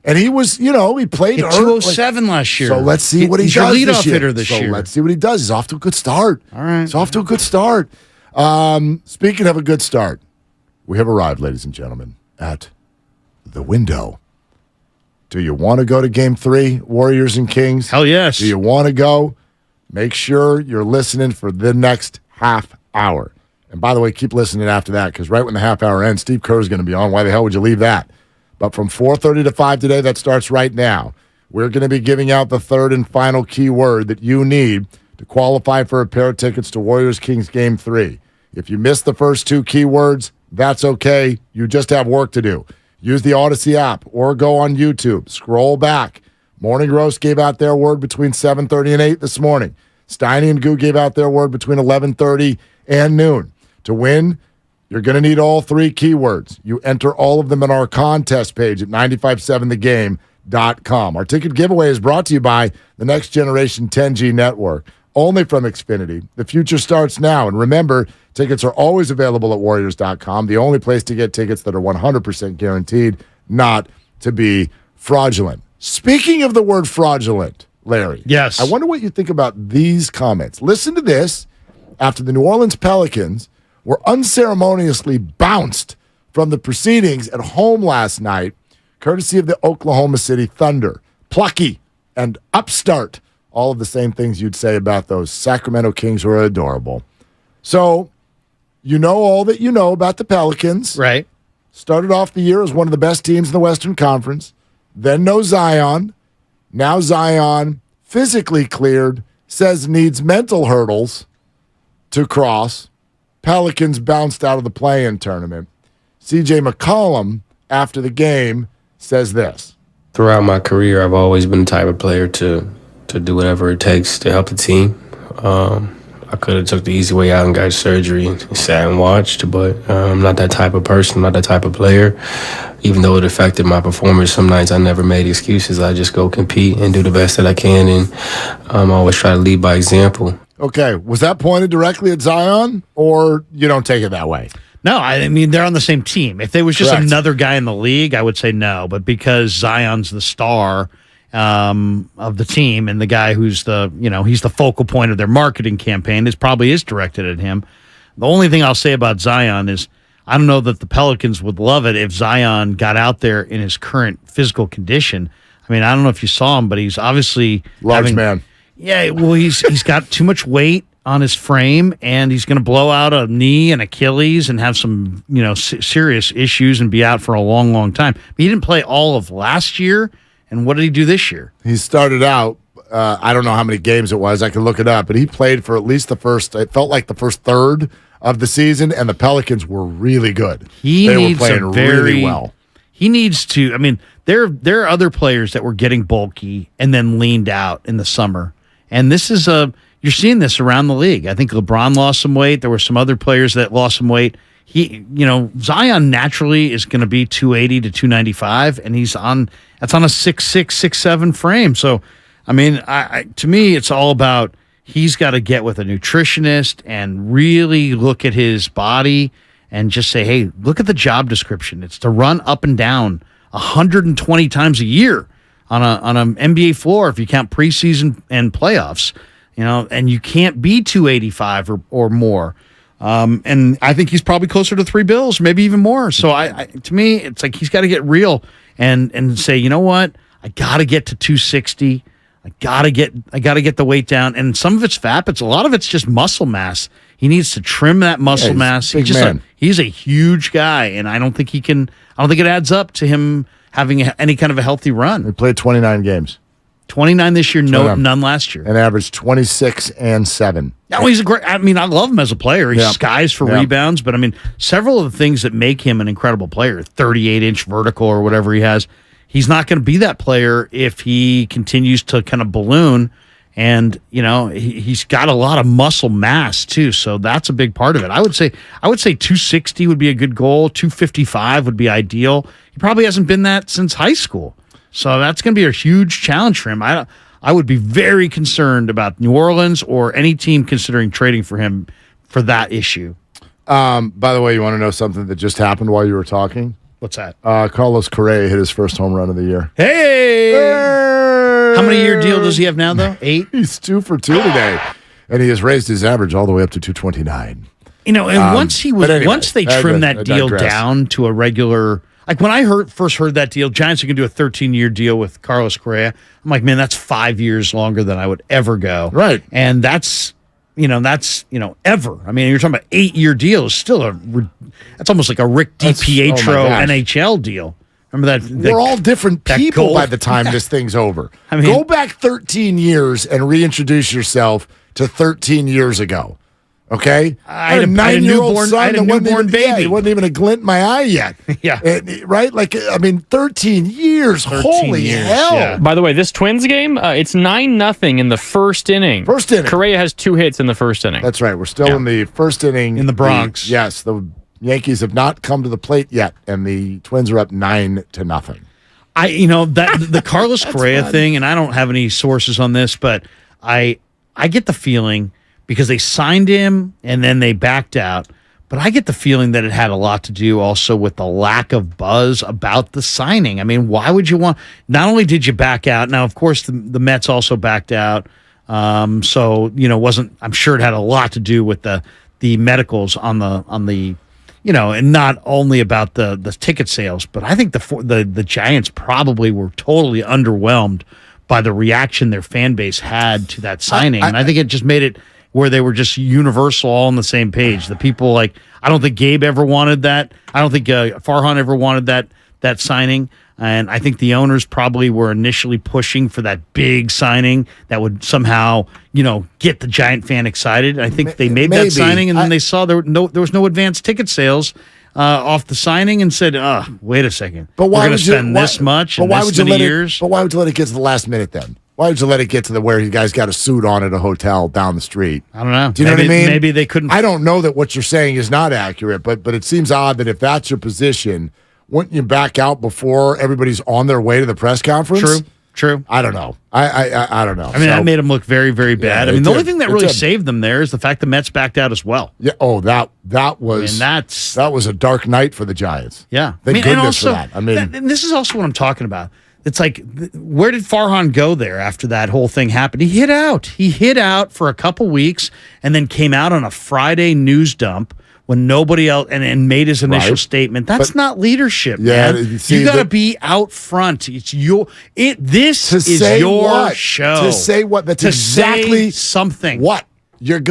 and he was, he played Hit 207 last year. So let's see what he He's does your leadoff this year. hitter this year. Let's see what he does. He's off to a good start. All right, he's off to a good start. Speaking of a good start, we have arrived, ladies and gentlemen, at the window. Do you want to go to Game 3, Warriors and Kings? Hell yes. Do you want to go? Make sure you're listening for the next half hour. And by the way, keep listening after that, because right when the half hour ends, Steve Kerr is going to be on. Why the hell would you leave that? But from 4:30 to 5 today, that starts right now. We're going to be giving out the third and final keyword that you need to qualify for a pair of tickets to Warriors Kings Game 3. If you missed the first two keywords, that's okay. You just have work to do. Use the Odyssey app or go on YouTube. Scroll back. Morning Roast gave out their word between 7:30 and 8 this morning. Steiny and Goo gave out their word between 11:30 and noon. To win, you're going to need all three keywords. You enter all of them in our contest page at 957thegame.com. Our ticket giveaway is brought to you by the Next Generation 10G Network. Only from Xfinity. The future starts now. And remember, tickets are always available at Warriors.com, the only place to get tickets that are 100% guaranteed not to be fraudulent. Speaking of the word fraudulent, Larry. Yes. I wonder what you think about these comments. Listen to this. After the New Orleans Pelicans were unceremoniously bounced from the proceedings at home last night, courtesy of the Oklahoma City Thunder. Plucky and upstart. All of the same things you'd say about those Sacramento Kings who are adorable. So, you know all that you know about the Pelicans. Right. Started off the year as one of the best teams in the Western Conference. Then no Zion. Now Zion, physically cleared, says needs mental hurdles to cross. Pelicans bounced out of the play-in tournament. CJ McCollum, after the game, says this. Throughout my career, I've always been the type of player to do whatever it takes to help the team. I could have took the easy way out and got surgery and sat and watched, but I'm not that type of person. I'm not that type of player. Even though it affected my performance, some nights I never made excuses. I just go compete and do the best that I can, and I always try to lead by example. Okay, was that pointed directly at Zion, or you don't take it that way? No, I mean, they're on the same team. If there was just another guy in the league, I would say no. But because Zion's the star of the team and the guy who's he's the focal point of their marketing campaign, this probably is directed at him. The only thing I'll say about Zion is I don't know that the Pelicans would love it if Zion got out there in his current physical condition. I mean, I don't know if you saw him, but he's obviously large man. Yeah, well, he's got too much weight on his frame, and he's going to blow out a knee and Achilles and have some serious issues and be out for a long, long time. But he didn't play all of last year. And what did he do this year? He started out, I don't know how many games it was. I can look it up. But he played for at least it felt like the first third of the season, and the Pelicans were really good. They were playing really well. He needs to, I mean, there are other players that were getting bulky and then leaned out in the summer. And this is you're seeing this around the league. I think LeBron lost some weight. There were some other players that lost some weight. Zion naturally is going to be 280 to 295, and that's on a 6'6", 6'7" frame. So, I mean, to me, it's all about he's got to get with a nutritionist and really look at his body and just say, hey, look at the job description. It's to run up and down 120 times a year on an NBA floor if you count preseason and playoffs, and you can't be 285 or more. And I think he's probably closer to $3 bills, maybe even more. So to me, it's like he's got to get real and say, you know what? I got to get to 260. I gotta get the weight down, and some of it's fat, but a lot of it's just muscle mass. He needs to trim that muscle mass. He's a huge guy, and I don't think it adds up to him having any kind of a healthy run. He played 29 games. 29 this year, none last year. And averaged 26 and 7. No, he's a great. I mean, I love him as a player. He skies for rebounds, but I mean, several of the things that make him an incredible player, 38-inch vertical or whatever he has, he's not going to be that player if he continues to kind of balloon. And he's got a lot of muscle mass too, so that's a big part of it. I would say 260 would be a good goal. 255 would be ideal. He probably hasn't been that since high school. So that's going to be a huge challenge for him. I would be very concerned about New Orleans or any team considering trading for him for that issue. By the way, you want to know something that just happened while you were talking? What's that? Carlos Correa hit his first home run of the year. Hey! How many year deal does he have now, though? 8? He's 2 for 2 today. And he has raised his average all the way up to 229. And once they trim that deal down to a regular... Like when I first heard that deal, Giants are going to do a 13-year deal with Carlos Correa. I'm like, man, that's 5 years longer than I would ever go. Right. And that's ever. I mean, you're talking about 8-year deal is still that's almost like a Rick DiPietro NHL deal. Remember that? We're all different people by the time this thing's over. I mean, go back 13 years and reintroduce yourself to 13 years ago. Okay? I had a 9-year-old son. I had a newborn baby. He wasn't even a glint in my eye yet. Right? Like, I mean, 13 years. 13 Holy years, hell. Yeah. By the way, this Twins game, it's 9-0 in the first inning. Correa has 2 hits in the first inning. That's right. We're still in the first inning. In the Bronx. Yes. The Yankees have not come to the plate yet, and the Twins are up 9-0. The Carlos Correa thing, and I don't have any sources on this, but I get the feeling, because they signed him and then they backed out. But I get the feeling that it had a lot to do also with the lack of buzz about the signing. I mean, why would you want... Not only did you back out, now, of course, the Mets also backed out. Wasn't... I'm sure it had a lot to do with the medicals on the and not only about the ticket sales, but I think the Giants probably were totally underwhelmed by the reaction their fan base had to that signing. And I think it just made it where they were just universal, all on the same page. The people, I don't think Gabe ever wanted that. I don't think Farhan ever wanted that signing. And I think the owners probably were initially pushing for that big signing that would somehow, get the Giant fan excited. I think they made that signing, and then they saw there was no advanced ticket sales off the signing, and said, wait a second. But why we're going to spend this much in this many years? But why would you let it get to the last minute then? Why would you let it get to where you guys got a suit on at a hotel down the street? I don't know. Do you know what I mean? Maybe they couldn't. I don't know that what you're saying is not accurate, but it seems odd that if that's your position, wouldn't you back out before everybody's on their way to the press conference? True. I don't know. I don't know. I mean, that made them look very, very bad. I mean, the only thing that really saved them there is the fact the Mets backed out as well. Yeah. Oh, that was that was a dark night for the Giants. Yeah. Thank goodness for that. I mean, and this is also what I'm talking about. It's like, where did Farhan go there after that whole thing happened? He hid out. He hid out for a couple weeks and then came out on a Friday news dump when nobody else and made his initial statement. That's not leadership, man. You got to be out front. It's this is your show. To say what? That's exactly something. What?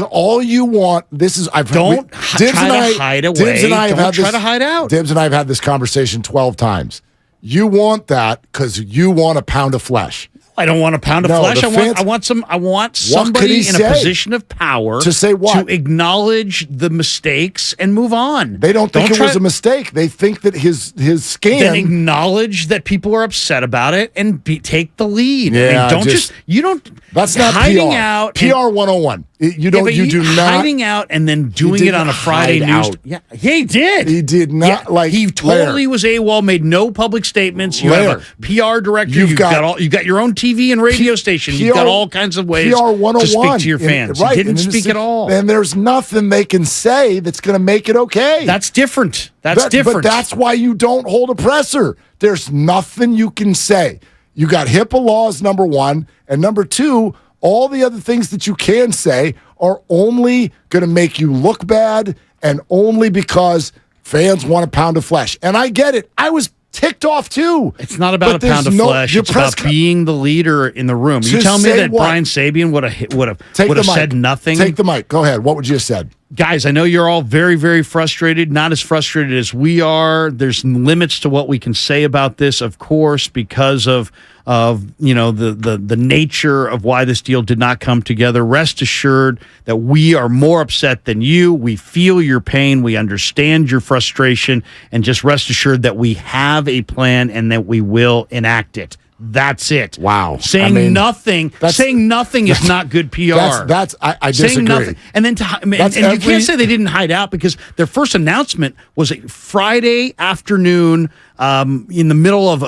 All you want. This is. Don't try to hide away. Don't try to hide out. Dibs and I have had this conversation 12 times. You want that because you want a pound of flesh. I don't want a pound of flesh. I want somebody in a position of power to say what? To acknowledge the mistakes and move on. They don't think it was a mistake. They think that his scam. Then acknowledge that people are upset about it and take the lead. Yeah, I mean, that's not hiding PR. out. PR 101. You do not hiding out and then doing it on a Friday news. Yeah, he did. He did not He totally was AWOL. Made no public statements. You have a PR director. You've got your own TV and radio station. You've got all kinds of ways to speak to your fans. He didn't speak at all. And there's nothing they can say that's going to make it okay. That's different. Different. But that's why you don't hold a presser. There's nothing you can say. You got HIPAA laws, number one. And number two, all the other things that you can say are only going to make you look bad and only because fans want a pound of flesh. And I get it. I was ticked off too. It's not about a pound of flesh. It's about being the leader in the room. You tell me that Brian Sabian would have said nothing? Take the mic. Go ahead. What would you have said? Guys, I know you're all very, very frustrated, not as frustrated as we are. There's limits to what we can say about this, of course, because of the nature of why this deal did not come together. Rest assured that we are more upset than you. We feel your pain. We understand your frustration. And just rest assured that we have a plan and that we will enact it. That's it. Wow. Saying nothing is not good PR. I disagree. Saying nothing. And then you can't say they didn't hide out because their first announcement was a Friday afternoon in the middle of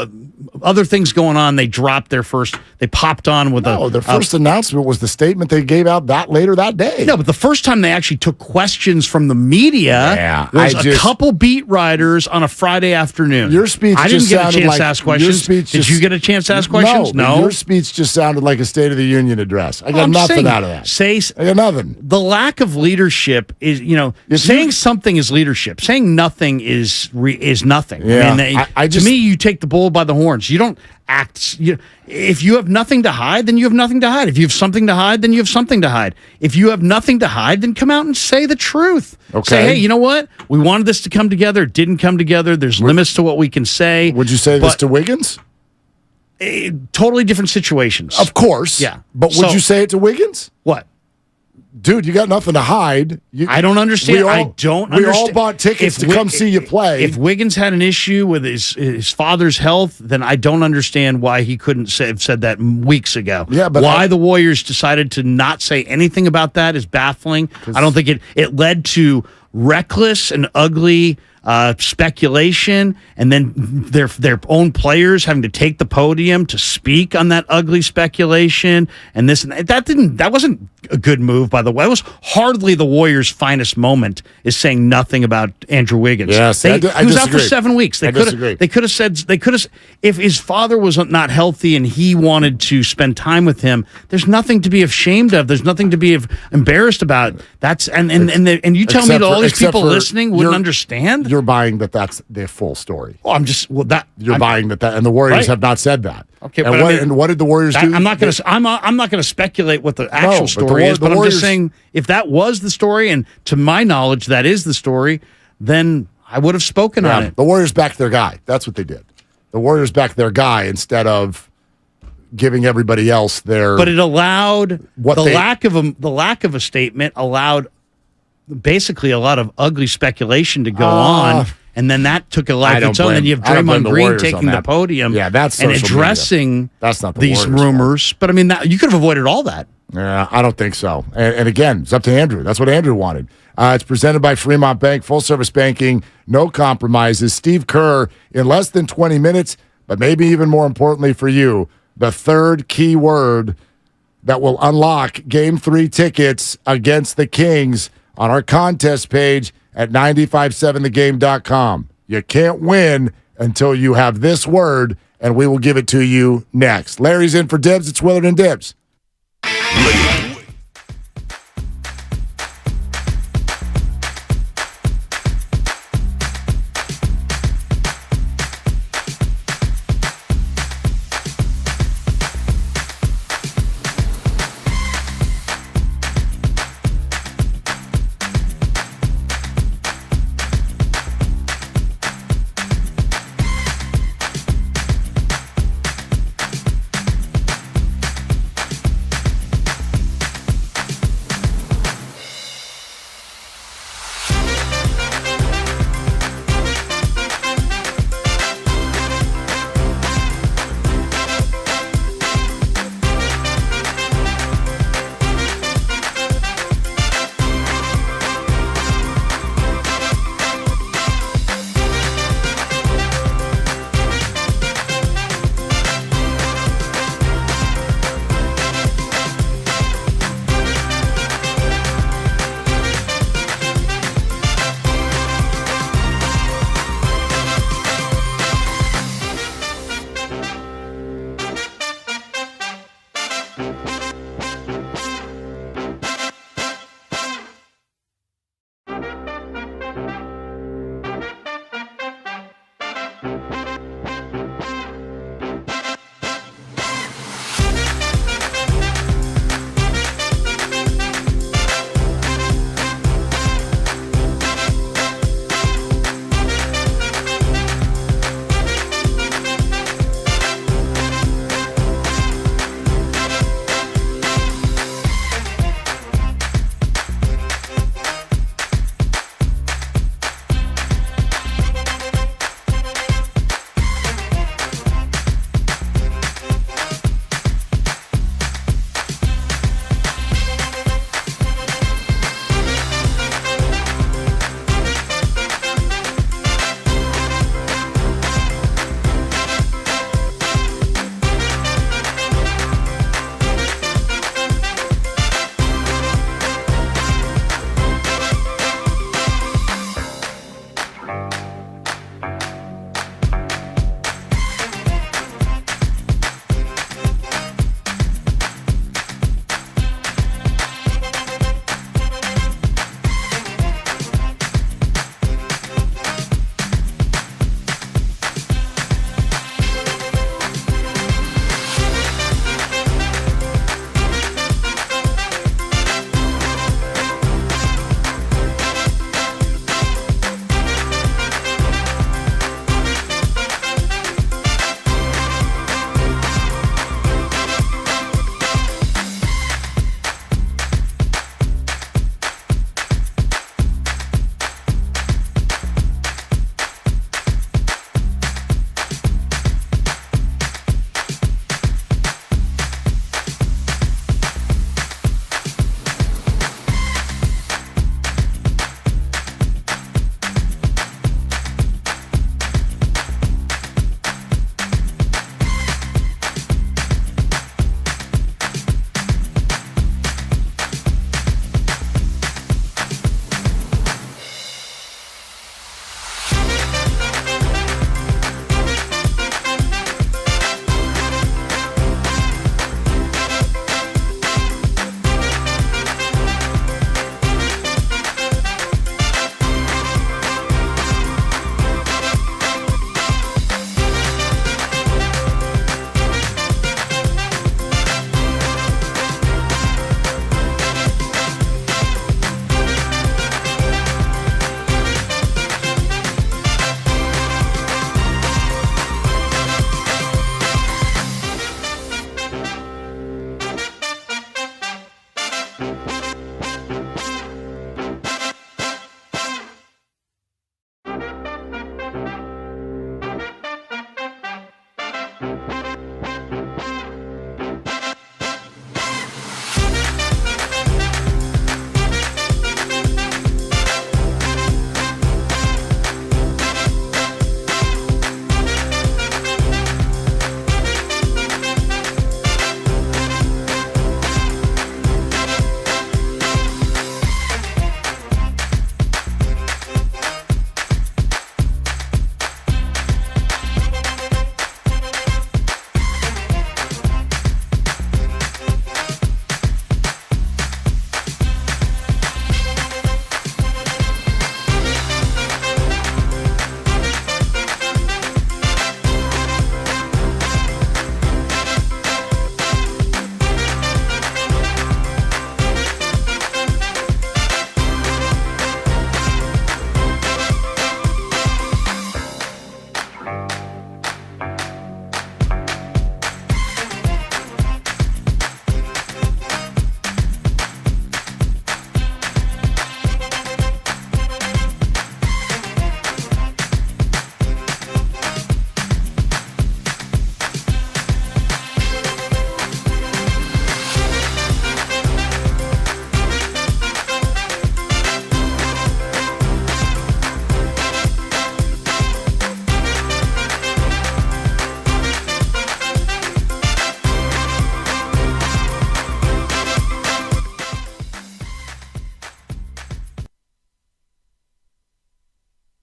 other things going on. They dropped their first. They popped on with their first announcement was the statement they gave out later that day. No, but the first time they actually took questions from the media was a couple beat writers on a Friday afternoon. Your speech I didn't get a chance like, to ask questions. Did you get a chance to ask questions? No. Your speech just sounded like a State of the Union address. I got nothing out of that. I got nothing. The lack of leadership is, saying something is leadership. Saying nothing is nothing. Yeah. I mean, to me, you take the bull by the horns. You don't act. If you have nothing to hide, then you have nothing to hide. If you have something to hide, then you have something to hide. If you have nothing to hide, then come out and say the truth. Okay. Say, hey, you know what? We wanted this to come together. It didn't come together. There's limits to what we can say. Would you say this to Wiggins? Totally different situations. Of course. Yeah. But would you say it to Wiggins? What? Dude, you got nothing to hide. I don't understand. We all bought tickets to come see you play. If Wiggins had an issue with his father's health, then I don't understand why he couldn't have said that weeks ago. Yeah, but why the Warriors decided to not say anything about that is baffling. I don't think it led to reckless and ugly speculation, and then their own players having to take the podium to speak on that ugly speculation, and this and that wasn't a good move, by the way. It was hardly the Warriors' finest moment is saying nothing about Andrew Wiggins. Yes, he was out for 7 weeks. They could have said if his father was not healthy and he wanted to spend time with him, there's nothing to be ashamed of. There's nothing to be embarrassed about. That's and you tell me that all these people listening wouldn't understand. You're buying that's the full story. Oh, you're buying that, and the Warriors have not said that. Okay, and what did the Warriors do? I'm not going to speculate what the actual story is, but I'm just saying if that was the story, and to my knowledge that is the story, then I would have spoken on it. The Warriors backed their guy. That's what they did. The Warriors backed their guy instead of giving everybody else their. But it allowed the lack of a statement allowed basically a lot of ugly speculation to go on. And then that took a life of its own. And you have Draymond Green taking the podium and addressing these rumors. But I mean, you could have avoided all that. Yeah, I don't think so. And again, it's up to Andrew. That's what Andrew wanted. It's presented by Fremont Bank, full service banking, no compromises. Steve Kerr in less than 20 minutes, but maybe even more importantly for you, the third key word that will unlock Game 3 tickets against the Kings on our contest page at 957thegame.com. You can't win until you have this word, and we will give it to you next. Larry's in for Dibs. It's Willard and Dibs.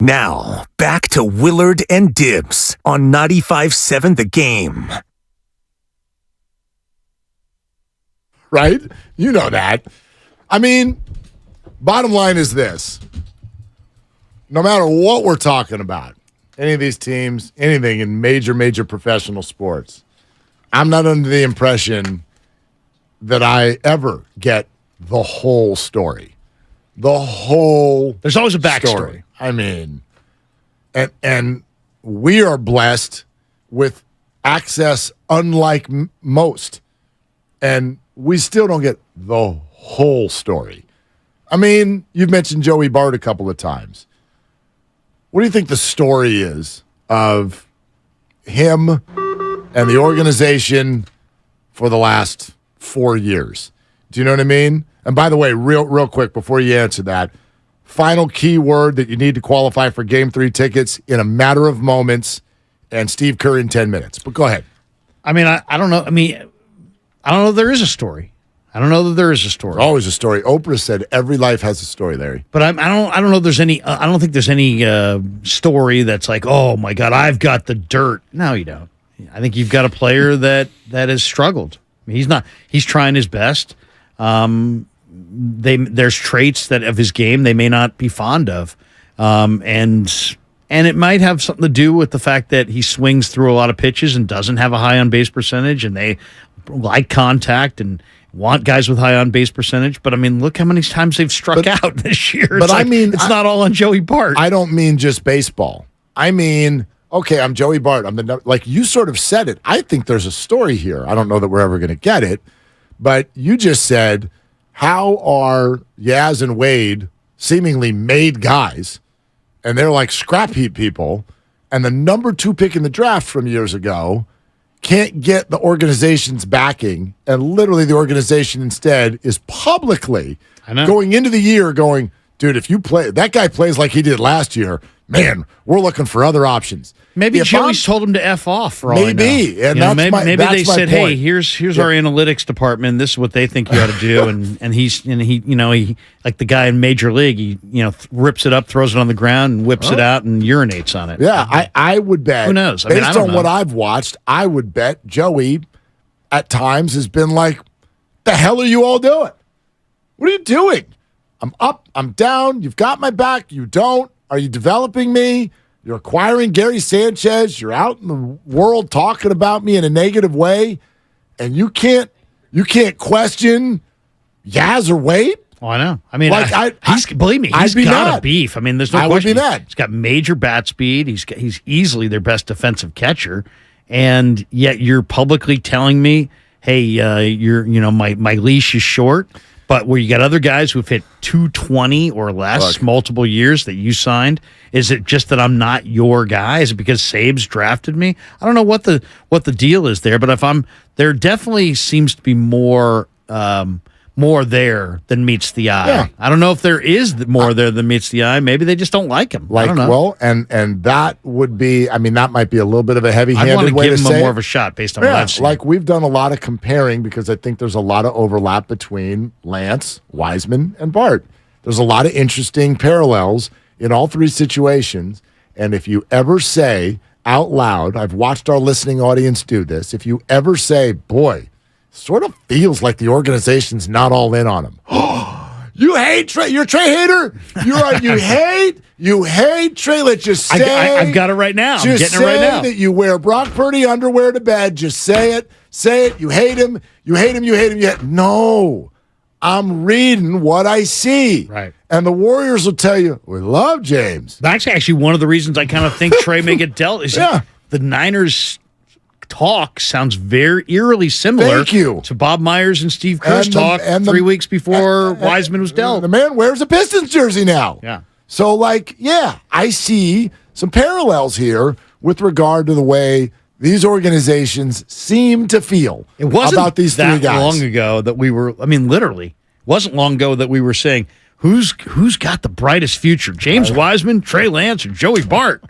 Now, back to Willard and Dibs on 95.7 The Game. Right? You know that. I mean, bottom line is this. No matter what we're talking about, any of these teams, anything in major professional sports, I'm not under the impression that I ever get the whole story. There's always a backstory. I mean, and we are blessed with access unlike most. And we still don't get the whole story. I mean, you've mentioned Joey Bart a couple of times. What do you think the story is of him and the organization for the last 4 years? Do you know what I mean? And by the way, real quick, before you answer that, final key word that you need to qualify for Game 3 tickets in a matter of moments, and Steve Kerr in 10 minutes. But go ahead. I mean, I don't know. I mean, I don't know if there is a story. I don't know that there is a story. There's always a story. Oprah said every life has a story, Larry. But I don't know if there's any. I don't think there's any story that's like, oh my God, I've got the dirt. No, you don't. I think you've got a player that has struggled. I mean, he's trying his best. There's traits that of his game they may not be fond of, and it might have something to do with the fact that he swings through a lot of pitches and doesn't have a high on base percentage, and they like contact and want guys with high on base percentage. But I mean, look how many times they've struck out this year. But I mean, it's not all on Joey Bart. I don't mean just baseball. I mean, okay, I'm Joey Bart. Like you sort of said it. I think there's a story here. I don't know that we're ever going to get it, but you just said, how are Yaz and Wade seemingly made guys, and they're like scrap heap people, and the number 2 pick in the draft from years ago can't get the organization's backing, and literally the organization instead is publicly going into the year going, dude, if you play, that guy plays like he did last year, man, we're looking for other options. Maybe Joey's told him to F off for all I know. Maybe, and maybe they said, "Hey, here's our analytics department. This is what they think you ought to do." and he like the guy in Major League, he rips it up, throws it on the ground, and whips it out and urinates on it. Yeah, I would bet. Who knows? I Based don't on what I've watched, I would bet Joey at times has been like, "The hell are you all doing? What are you doing? I'm up, I'm down. You've got my back. You don't. Are you developing me? You're acquiring Gary Sanchez. You're out in the world talking about me in a negative way, and you can't question Yaz or Wade." Oh, I know. I mean, believe me, he's got a beef. I mean, there's no question. I would be mad. He's got major bat speed. He's easily their best defensive catcher, and yet you're publicly telling me, "Hey, my leash is short." But where you got other guys who've hit 220 or less multiple years that you signed, is it just that I'm not your guy? Is it because Sabes drafted me? I don't know what the deal is there, but there definitely seems to be more there than meets the eye. Yeah. I don't know if there is more there than meets the eye. Maybe they just don't like him. I don't know. Well, and that would be, I mean, that might be a little bit of a heavy-handed way to say it. I want to give him more of a shot based on what I've seen. Like we've done a lot of comparing because I think there's a lot of overlap between Lance, Wiseman, and Bart. There's a lot of interesting parallels in all three situations. And if you ever say out loud, I've watched our listening audience do this, if you ever say, boy, sort of feels like the organization's not all in on him. You hate Trey. You're a Trey hater. You hate Trey. Let's just say I've got it right now. I'm getting it right now. That you wear Brock Purdy underwear to bed. Just say it. Say it. You hate him. You hate him. You hate him. Yet no, I'm reading what I see. Right. And the Warriors will tell you we love James. That's actually one of the reasons I kind of think Trey may get dealt. Is the Niners talk sounds very eerily similar to Bob Myers and Steve Kerr's talk 3 weeks before Wiseman was dealt. The man wears a Pistons jersey now. Yeah. So, I see some parallels here with regard to the way these organizations seem to feel about these three guys. Long ago that we were, literally, wasn't long ago that we were saying, who's got the brightest future? James Wiseman, Trey Lance, or Joey Bart?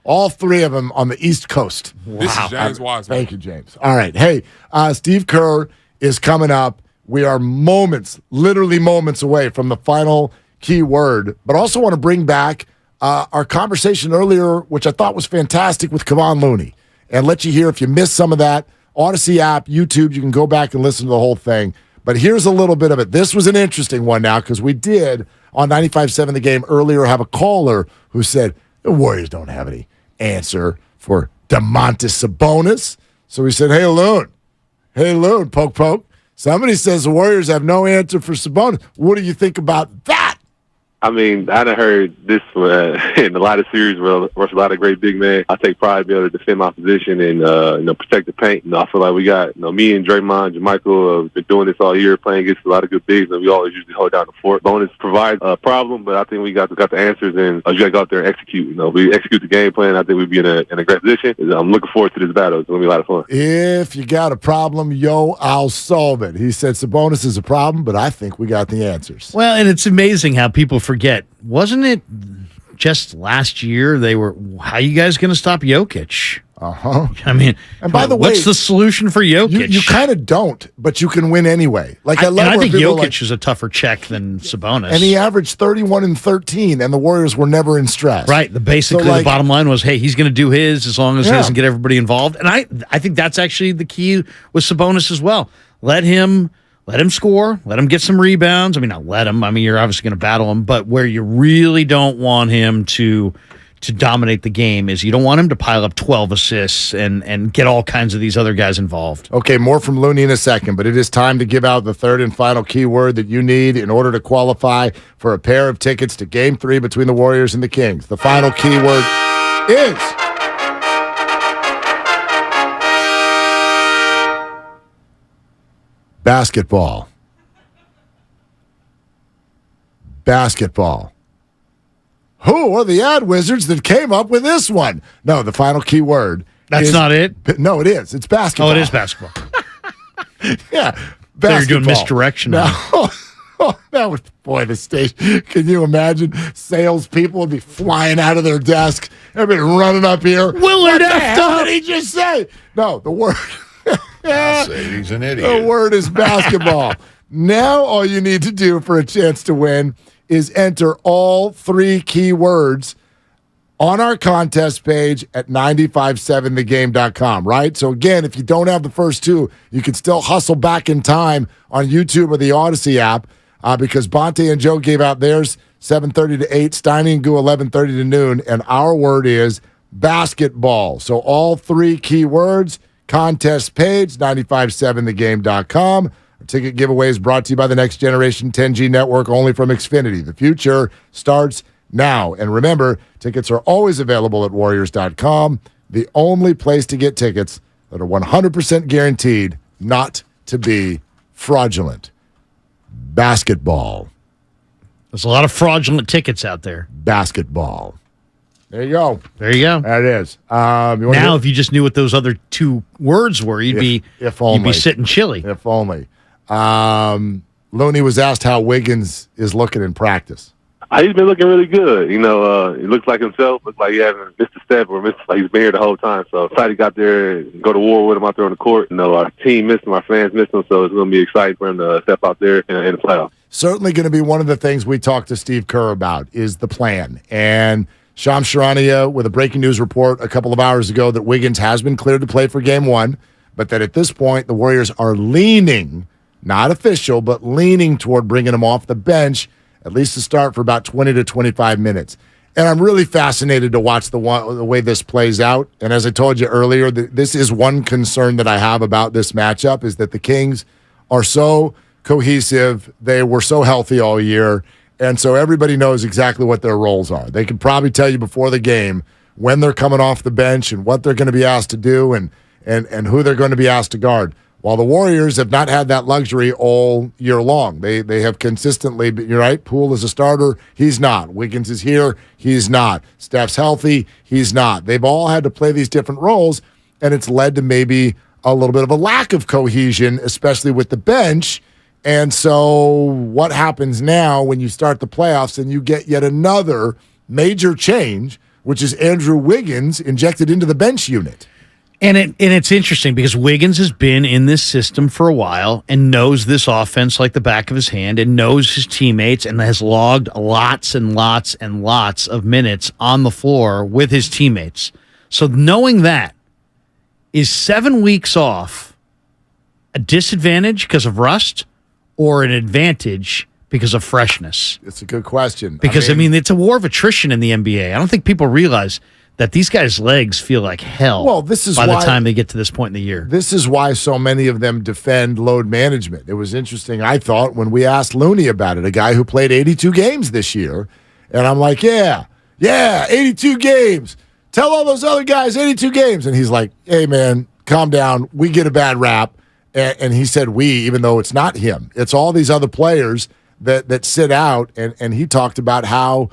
All three of them on the East Coast. Wow. This is James Wiseman. Thank you, James. All right. Hey, Steve Kerr is coming up. We are literally moments away from the final key word, but also want to bring back our conversation earlier, which I thought was fantastic with Kevon Looney, and let you hear if you missed some of that. Odyssey app, YouTube, you can go back and listen to the whole thing. But here's a little bit of it. This was an interesting one now because we did on 95.7 The Game earlier have a caller who said the Warriors don't have any answer for Domantas Sabonis. So we said, hey, Loon, poke. Somebody says the Warriors have no answer for Sabonis. What do you think about that? I mean, I done heard this in a lot of series where there's a lot of great big men. I take pride in being able to defend my position and protect the paint. I feel like we got me and Draymond, Jermichael have been doing this all year, playing against a lot of good bigs, and we always usually hold down the fort. Bonus provides a problem, but I think we got the answers, and you got to go out there and execute. If we execute the game plan, I think we'd be in a great position. I'm looking forward to this battle. It's going to be a lot of fun. If you got a problem, I'll solve it. He said Sabonis is a problem, but I think we got the answers. Well, and it's amazing how people forget. Wasn't it just last year they were, how are you guys going to stop Jokic? Uh-huh. I mean, and by the way, what's the solution for Jokic? You kind of don't, but you can win anyway. I think Jokic is a tougher check than Sabonis. And he averaged 31 and 13, and the Warriors were never in stress. Right. The bottom line was, hey, he's going to do his as long as he doesn't get everybody involved. And I think that's actually the key with Sabonis as well. Let him score. Let him get some rebounds. I mean, not let him. I mean, you're obviously going to battle him. But where you really don't want him to dominate the game is you don't want him to pile up 12 assists and get all kinds of these other guys involved. Okay, more from Looney in a second, but it is time to give out the third and final keyword that you need in order to qualify for a pair of tickets to Game 3 between the Warriors and the Kings. The final keyword is... Basketball. Who are the ad wizards that came up with this one? No, the final key word. That's not it? No, it is. It's basketball. Oh, it is basketball. Yeah. Basketball. So you're doing misdirection. No. That was, the station. Can you imagine? Salespeople would be flying out of their desks. Everybody running up here. Willard F. What did he just say? No, the word. I say he's an idiot. The word is basketball. Now all you need to do for a chance to win is enter all three keywords on our contest page at 957thegame.com, right? So again, if you don't have the first two, you can still hustle back in time on YouTube or the Odyssey app because Bonte and Joe gave out theirs 7:30 to 8, Steiny and Goo 11:30 to noon, and our word is basketball. So all three keywords, contest page, 957thegame.com. Our ticket giveaway is brought to you by the Next Generation 10G network, only from Xfinity. The future starts now. And remember, tickets are always available at Warriors.com, the only place to get tickets that are 100% guaranteed not to be fraudulent. Basketball. There's a lot of fraudulent tickets out there. Basketball. There you go. There you go. That is. Now, if you just knew what those other two words were, you'd be sitting chilly. If only. Looney was asked how Wiggins is looking in practice. He's been looking really good. He looks like himself. Looks like he hasn't missed a step or like he's been here the whole time. So excited he got there and go to war with him out there on the court. Our team missed him, our fans missed him, so it's going to be exciting for him to step out there in the playoffs. Certainly going to be one of the things we talked to Steve Kerr about is the plan. And Shams Charania with a breaking news report a couple of hours ago that Wiggins has been cleared to play for Game 1, but that at this point the Warriors are leaning, not official, but leaning toward bringing him off the bench, at least to start for about 20 to 25 minutes. And I'm really fascinated to watch the way this plays out. And as I told you earlier, this is one concern that I have about this matchup is that the Kings are so cohesive. They were so healthy all year. And so everybody knows exactly what their roles are. They can probably tell you before the game when they're coming off the bench and what they're going to be asked to do and who they're going to be asked to guard. While the Warriors have not had that luxury all year long. They have consistently, you're right, Poole is a starter, he's not. Wiggins is here, he's not. Steph's healthy, he's not. They've all had to play these different roles, and it's led to maybe a little bit of a lack of cohesion, especially with the bench. And so what happens now when you start the playoffs and you get yet another major change, which is Andrew Wiggins injected into the bench unit? And it's interesting because Wiggins has been in this system for a while and knows this offense like the back of his hand and knows his teammates and has logged lots and lots and lots of minutes on the floor with his teammates. So knowing that, is 7 weeks off a disadvantage because of rust or an advantage because of freshness? It's a good question. Because, I mean, it's a war of attrition in the NBA. I don't think people realize that these guys' legs feel like hell Well, this is by why- the time they get to this point in the year. This is why so many of them defend load management. It was interesting, I thought, when we asked Looney about it, a guy who played 82 games this year. And I'm like, yeah, 82 games. Tell all those other guys 82 games. And he's like, hey, man, calm down. We get a bad rap. And he said we, even though it's not him. It's all these other players that sit out. And he talked about how,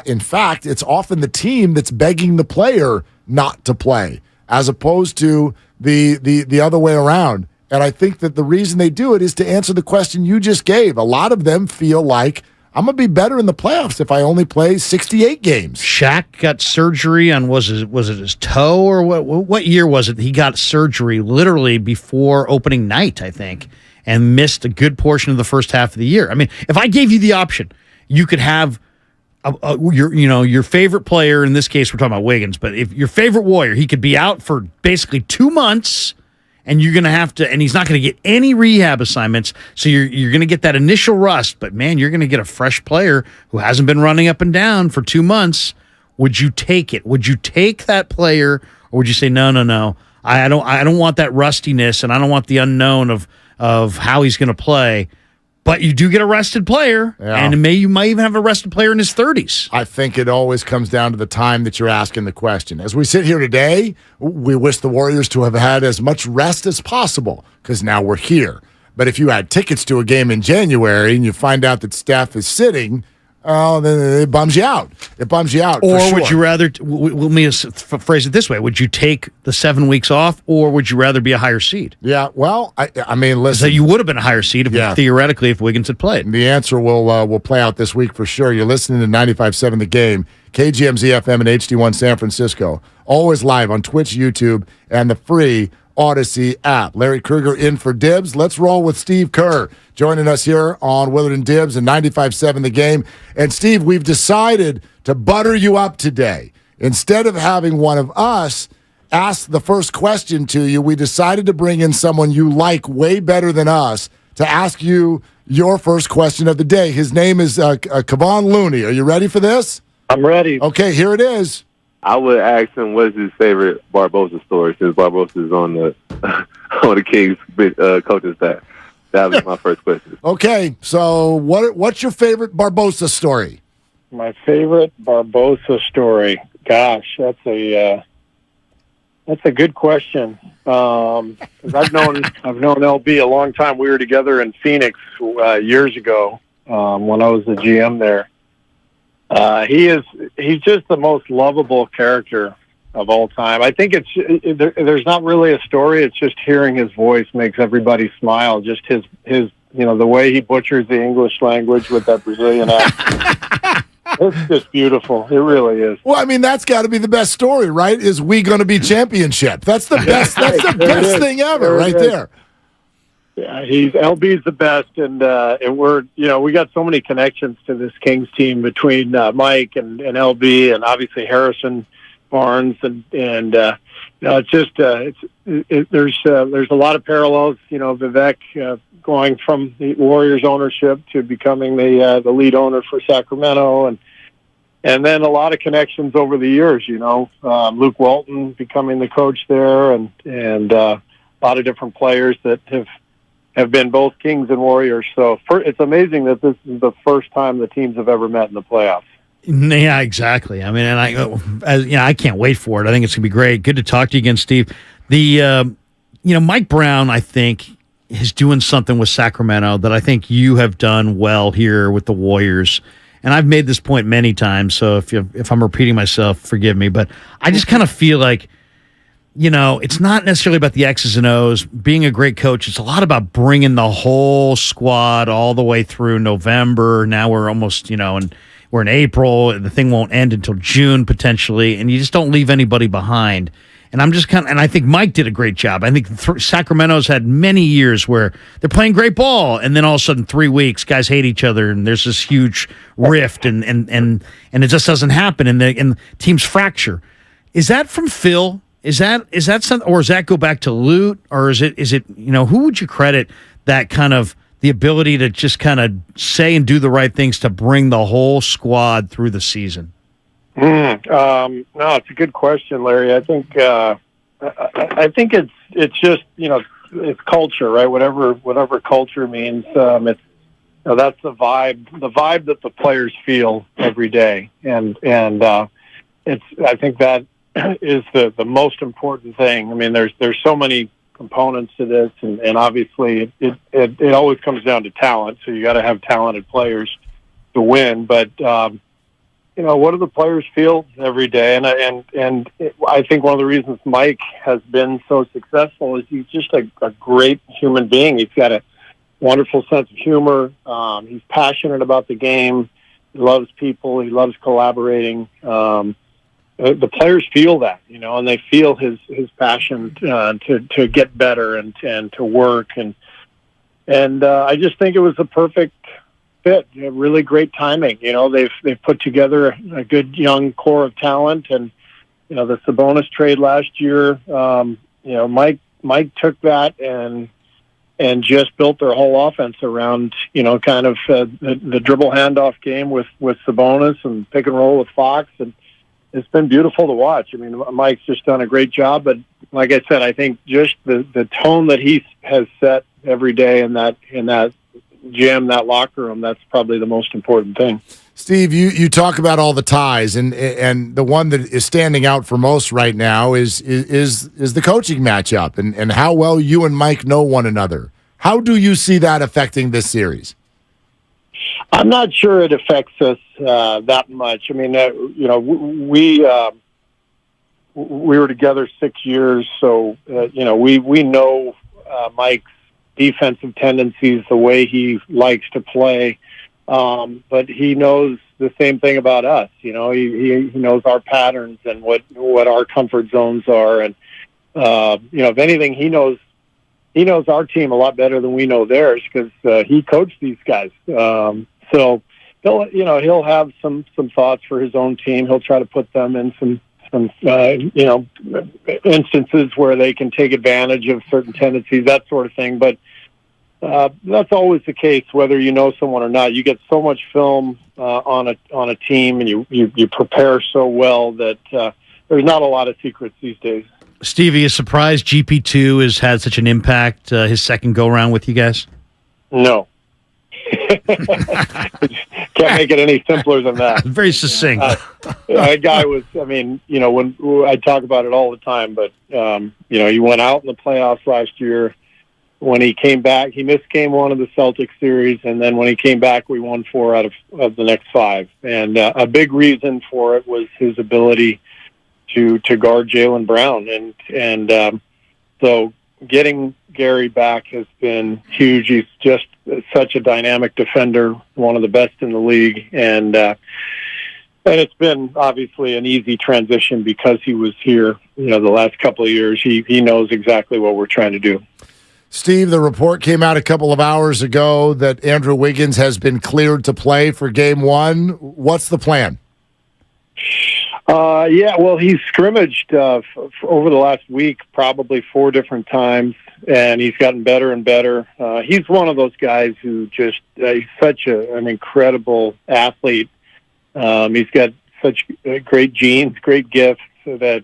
in fact, it's often the team that's begging the player not to play, as opposed to the other way around. And I think that the reason they do it is to answer the question you just gave. A lot of them feel like, I'm going to be better in the playoffs if I only play 68 games. Shaq got surgery on, was it his toe or what year was it? He got surgery literally before opening night, I think, and missed a good portion of the first half of the year. I mean, if I gave you the option, you could have your favorite player, in this case we're talking about Wiggins, but if your favorite Warrior, he could be out for basically 2 months, and you're going to have to, and he's not going to get any rehab assignments, so you're going to get that initial rust, but man, you're going to get a fresh player who hasn't been running up and down for 2 months. Would you take it? Would you take that player, or would you say no? I don't want that rustiness, and I don't want the unknown of how he's going to play. But you do get a rested player, and you might even have a rested player in his 30s. I think it always comes down to the time that you're asking the question. As we sit here today, we wish the Warriors to have had as much rest as possible because now we're here. But if you had tickets to a game in January and you find out that Steph is sitting, then it bums you out. It bums you out. Or for sure. would you rather, let me phrase it this way, would you take the 7 weeks off, or would you rather be a higher seed? Yeah, well, I mean, listen. So you would have been a higher seed theoretically if Wiggins had played. The answer will play out this week for sure. You're listening to 95.7 The Game, KGMZ FM and HD1 San Francisco. Always live on Twitch, YouTube, and the free Odyssey app. Larry Krueger in for Dibs. Let's roll with Steve Kerr joining us here on Willard and Dibs and 95.7 The Game. And Steve, we've decided to butter you up today. Instead of having one of us ask the first question to you, we decided to bring in someone you like way better than us to ask you your first question of the day. His name is Kevon Looney. Are you ready for this? I'm ready. Okay, here it is. I would ask him what's his favorite Barbosa story, since Barbosa is on the on the Kings coaching staff. That was my first question. Okay, so what's your favorite Barbosa story? My favorite Barbosa story. Gosh, that's a good question. 'Cause I've known LB a long time. We were together in Phoenix years ago when I was the GM there. He's just the most lovable character of all time. I think there's not really a story. It's just hearing his voice makes everybody smile. Just his the way he butchers the English language with that Brazilian accent. It's just beautiful. It really is. Well, I mean, that's got to be the best story, right? Is we going to be championship? That's the best. That's the best thing ever, right there. Yeah, LB's the best, and we're we got so many connections to this Kings team between Mike and LB, and obviously Harrison Barnes, and it's just there's a lot of parallels. Vivek going from the Warriors ownership to becoming the lead owner for Sacramento, and then a lot of connections over the years. Luke Walton becoming the coach there, and a lot of different players that have been both Kings and Warriors. So it's amazing that this is the first time the teams have ever met in the playoffs. Yeah, exactly. I mean, and I can't wait for it. I think it's going to be great. Good to talk to you again, Steve. Mike Brown, I think, is doing something with Sacramento that I think you have done well here with the Warriors. And I've made this point many times, so if I'm repeating myself, forgive me. But I just kind of feel like, it's not necessarily about the X's and O's. Being a great coach, it's a lot about bringing the whole squad all the way through November. Now we're almost, and we're in April. The thing won't end until June potentially, and you just don't leave anybody behind. And I'm just and I think Mike did a great job. I think Sacramento's had many years where they're playing great ball, and then all of a sudden 3 weeks, guys hate each other, and there's this huge rift, and it just doesn't happen, and teams fracture. Is that from Phil? Is that something, or does that go back to Lute, or is it who would you credit that kind of the ability to just kind of say and do the right things to bring the whole squad through the season? No, it's a good question, Larry. I think it's just it's culture, right? Whatever culture means, it's that's the vibe that the players feel every day, and it's I think that is the most important thing. I mean, there's so many components to this, and obviously it always comes down to talent. So you got to have talented players to win, but what do the players feel every day? And I think one of the reasons Mike has been so successful is he's just a great human being. He's got a wonderful sense of humor. He's passionate about the game. He loves people. He loves collaborating. The players feel that, and they feel his passion to get better and to work. And I just think it was a perfect fit. Really great timing. They've put together a good young core of talent, and the Sabonis trade last year. Mike took that and just built their whole offense around kind of the dribble handoff game with Sabonis and pick and roll with Fox, and it's been beautiful to watch. I mean, Mike's just done a great job, but like I said, I think just the tone that he has set every day in that gym, that locker room, that's probably the most important thing. Steve, you talk about all the ties, and the one that is standing out for most right now is the coaching matchup and how well you and Mike know one another. How do you see that affecting this series? I'm not sure it affects us that much. I mean, we were together 6 years, so we know Mike's defensive tendencies, the way he likes to play, but he knows the same thing about us. He knows our patterns and what our comfort zones are, and if anything, he knows our team a lot better than we know theirs because he coached these guys. So he'll have some thoughts for his own team. He'll try to put them in some instances where they can take advantage of certain tendencies, that sort of thing. But that's always the case, whether you know someone or not. You get so much film on a team, and you prepare so well that there's not a lot of secrets these days. Stevie, is surprised GP2 has had such an impact his second go-around with you guys? No. Can't make it any simpler than that. Very succinct. That guy was, when I talk about it all the time, but, he went out in the playoffs last year. When he came back, he missed game one of the Celtics series, and then when he came back, we won 4 out of the next 5. And a big reason for it was his ability to guard Jaylen Brown. And so getting Gary back has been huge. He's just such a dynamic defender, one of the best in the league. And it's been obviously an easy transition because he was here, the last couple of years. He knows exactly what we're trying to do. Steve, the report came out a couple of hours ago that Andrew Wiggins has been cleared to play for Game 1. What's the plan? He's scrimmaged over the last week, probably 4 different times, and he's gotten better and better. He's one of those guys who just he's such an incredible athlete. He's got such great genes, great gifts that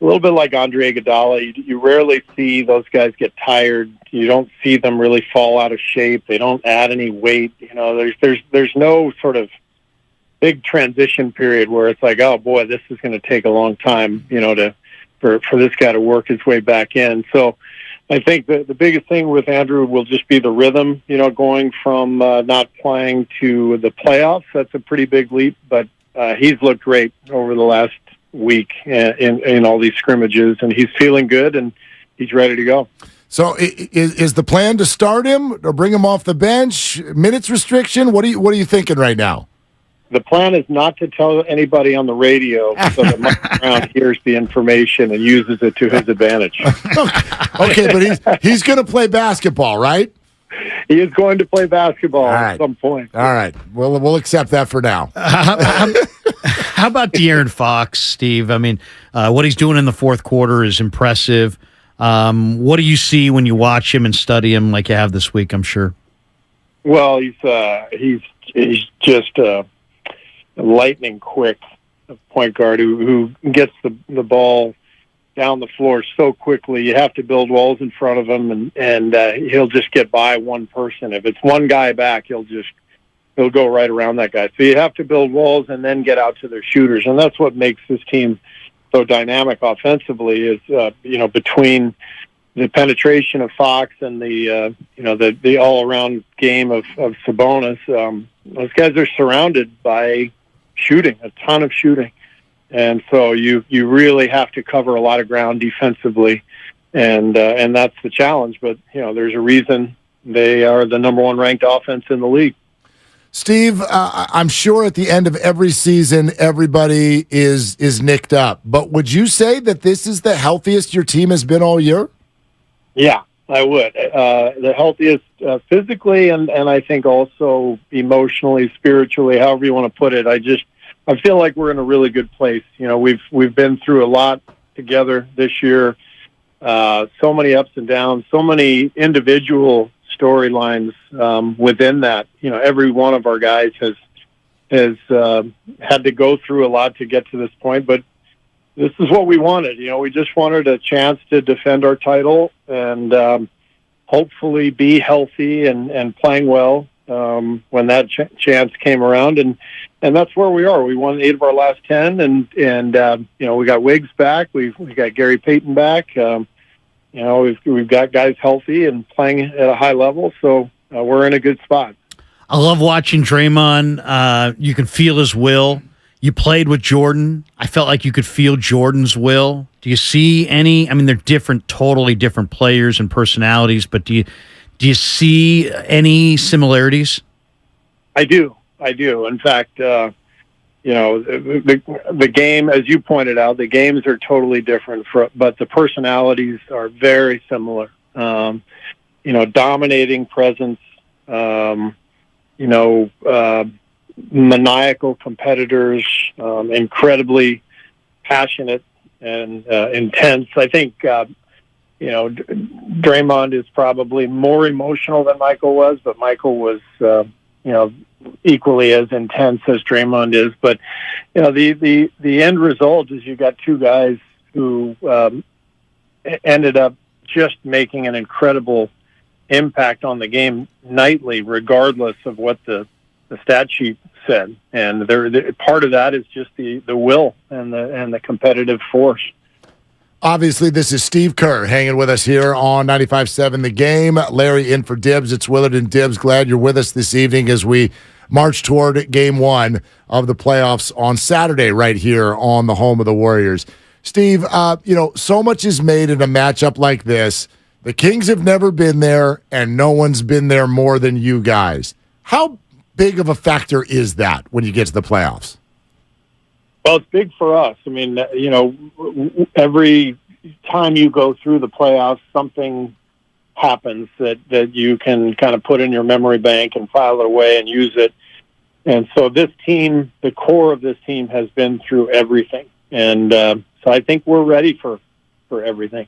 a little bit like Andre Iguodala, you rarely see those guys get tired. You don't see them really fall out of shape. They don't add any weight. There's no sort of big transition period where it's like, oh boy, this is going to take a long time, for this guy to work his way back in. So I think the biggest thing with Andrew will just be the rhythm, going from not playing to the playoffs. That's a pretty big leap, but he's looked great over the last week in all these scrimmages, and he's feeling good and he's ready to go. So is the plan to start him or bring him off the bench? Minutes restriction? What are you thinking right now? the plan is not to tell anybody on the radio so that Mike Brown hears the information and uses it to his advantage. Okay, but he's going to play basketball, right? He is going to play basketball at some point. All right. We'll accept that for now. How about De'Aaron Fox, Steve? I mean, what he's doing in the fourth quarter is impressive. What do you see when you watch him and study him like you have this week, I'm sure? Well, he's just lightning quick point guard who gets the ball down the floor so quickly. You have to build walls in front of him, and he'll just get by one person. If it's one guy back, he'll go right around that guy. So you have to build walls and then get out to their shooters, and that's what makes this team so dynamic offensively. Is between the penetration of Fox and the all around game of Sabonis. Those guys are surrounded by shooting, a ton of shooting. And so you really have to cover a lot of ground defensively, and that's the challenge. But there's a reason they are the number one ranked offense in the league. Steve, I'm sure at the end of every season, everybody is nicked up. But would you say that this is the healthiest your team has been all year? Yeah, I would. The healthiest physically, and I think also emotionally, spiritually, however you want to put it. I feel like we're in a really good place. We've been through a lot together this year. So many ups and downs, so many individual storylines within that. Every one of our guys has had to go through a lot to get to this point, but this is what we wanted. We just wanted a chance to defend our title and hopefully be healthy and playing well when that chance came around. And that's where we are. We won 8 of our last 10, and we got Wiggs back. We got Gary Payton back. We've got guys healthy and playing at a high level, so we're in a good spot. I love watching Draymond. You can feel his will. You played with Jordan. I felt like you could feel Jordan's will. Do you see any? I mean, they're different, totally different players and personalities, but do you see any similarities? I do. In fact, the game, as you pointed out, the games are totally different, but the personalities are very similar. Dominating presence, maniacal competitors, incredibly passionate and intense. I think, Draymond is probably more emotional than Michael was, but Michael was, equally as intense as Draymond is. But, the end result is you got two guys who ended up just making an incredible impact on the game nightly, regardless of what the stat sheet said. And part of that is just the will and the competitive force. Obviously, this is Steve Kerr hanging with us here on 95.7 The Game. Larry in for Dibbs. It's Willard and Dibbs. Glad you're with us this evening as we march toward Game 1 of the playoffs on Saturday right here on the home of the Warriors. Steve, so much is made in a matchup like this. The Kings have never been there, and no one's been there more than you guys. How big of a factor is that when you get to the playoffs? Well, it's big for us. I mean, every time you go through the playoffs, something happens that you can kind of put in your memory bank and file it away and use it. And so this team, the core of this team, has been through everything. And so I think we're ready for everything.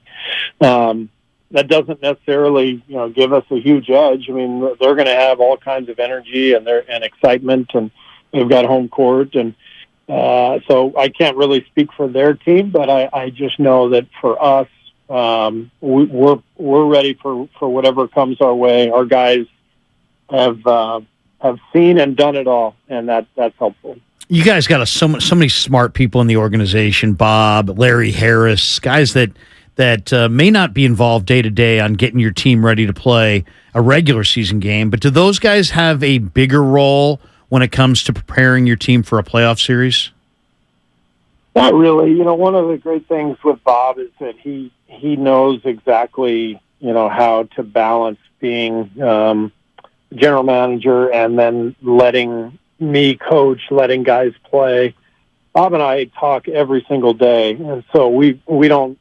That doesn't necessarily, give us a huge edge. I mean, they're going to have all kinds of energy and excitement, and they've got home court, and so I can't really speak for their team, but I just know that for us, we're ready for whatever comes our way. Our guys have seen and done it all, and that's helpful. You guys got so many smart people in the organization. Bob, Larry Harris, guys that may not be involved day to day on getting your team ready to play a regular season game, but do those guys have a bigger role when it comes to preparing your team for a playoff series? Not really. One of the great things with Bob is that he knows exactly, how to balance being general manager and then letting me coach, letting guys play. Bob and I talk every single day, and so we don't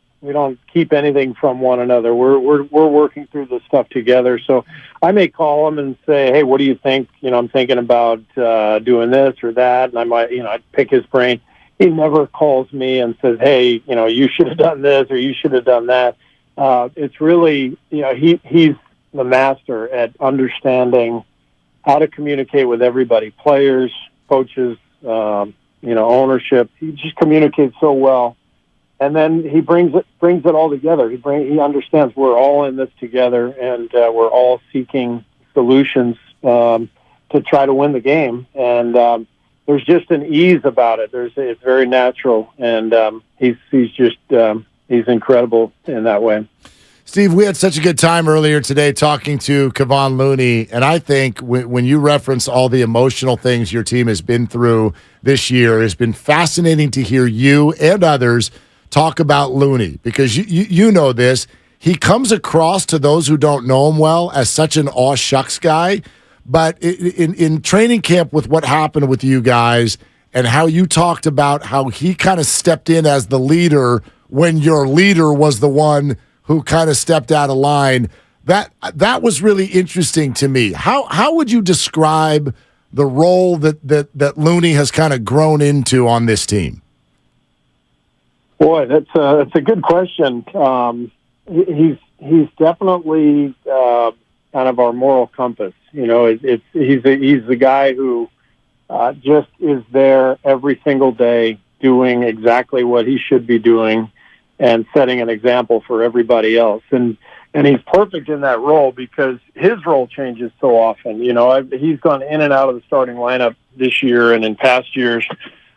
keep anything from one another. We're working through this stuff together. So I may call him and say, "Hey, what do you think? I'm thinking about doing this or that," and I might, I'd pick his brain. He never calls me and says, "Hey, you should have done this or you should have done that." It's really, he's the master at understanding how to communicate with everybody, players, coaches, ownership. He just communicates so well. And then he brings it all together. He understands we're all in this together, and we're all seeking solutions to try to win the game. And there's just an ease about it. It's very natural, and he's incredible in that way. Steve, we had such a good time earlier today talking to Kevon Looney, and I think when you reference all the emotional things your team has been through this year, it's been fascinating to hear you and others talk about Looney, because you know this. He comes across to those who don't know him well as such an aw shucks guy, but in training camp with what happened with you guys and how you talked about how he kind of stepped in as the leader when your leader was the one who kind of stepped out of line, that was really interesting to me. How would you describe the role that Looney has kind of grown into on this team? Boy, that's a good question. He's definitely kind of our moral compass. He's the guy who just is there every single day doing exactly what he should be doing and setting an example for everybody else. And he's perfect in that role because his role changes so often. He's gone in and out of the starting lineup this year and in past years,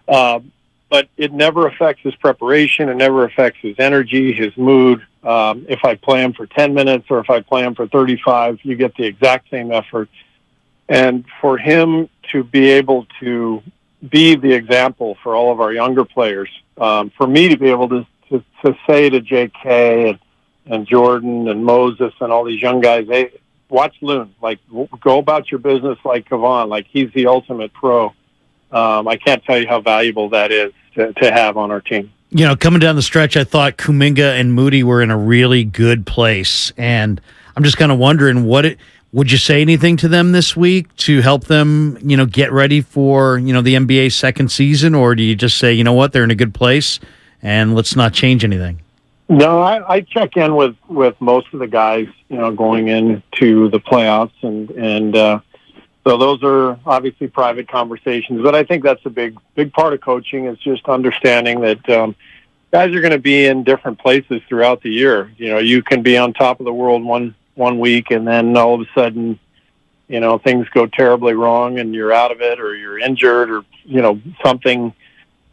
but it never affects his preparation. It never affects his energy, his mood. If I play him for 10 minutes or if I play him for 35, you get the exact same effort. And for him to be able to be the example for all of our younger players, for me to be able to say to J.K. and Jordan and Moses and all these young guys, hey, watch Loon. Like, go about your business like Kevon. Like, he's the ultimate pro. I can't tell you how valuable that is to have on our team. Coming down the stretch, I thought Kuminga and Moody were in a really good place. And I'm just kind of wondering, would you say anything to them this week to help them, get ready for, the NBA second season? Or do you just say, you know what, they're in a good place and let's not change anything? No, I check in with most of the guys, going into the playoffs, and so those are obviously private conversations. But I think that's a big part of coaching is just understanding that guys are going to be in different places throughout the year. You can be on top of the world one week, and then all of a sudden, things go terribly wrong, and you're out of it, or you're injured, or something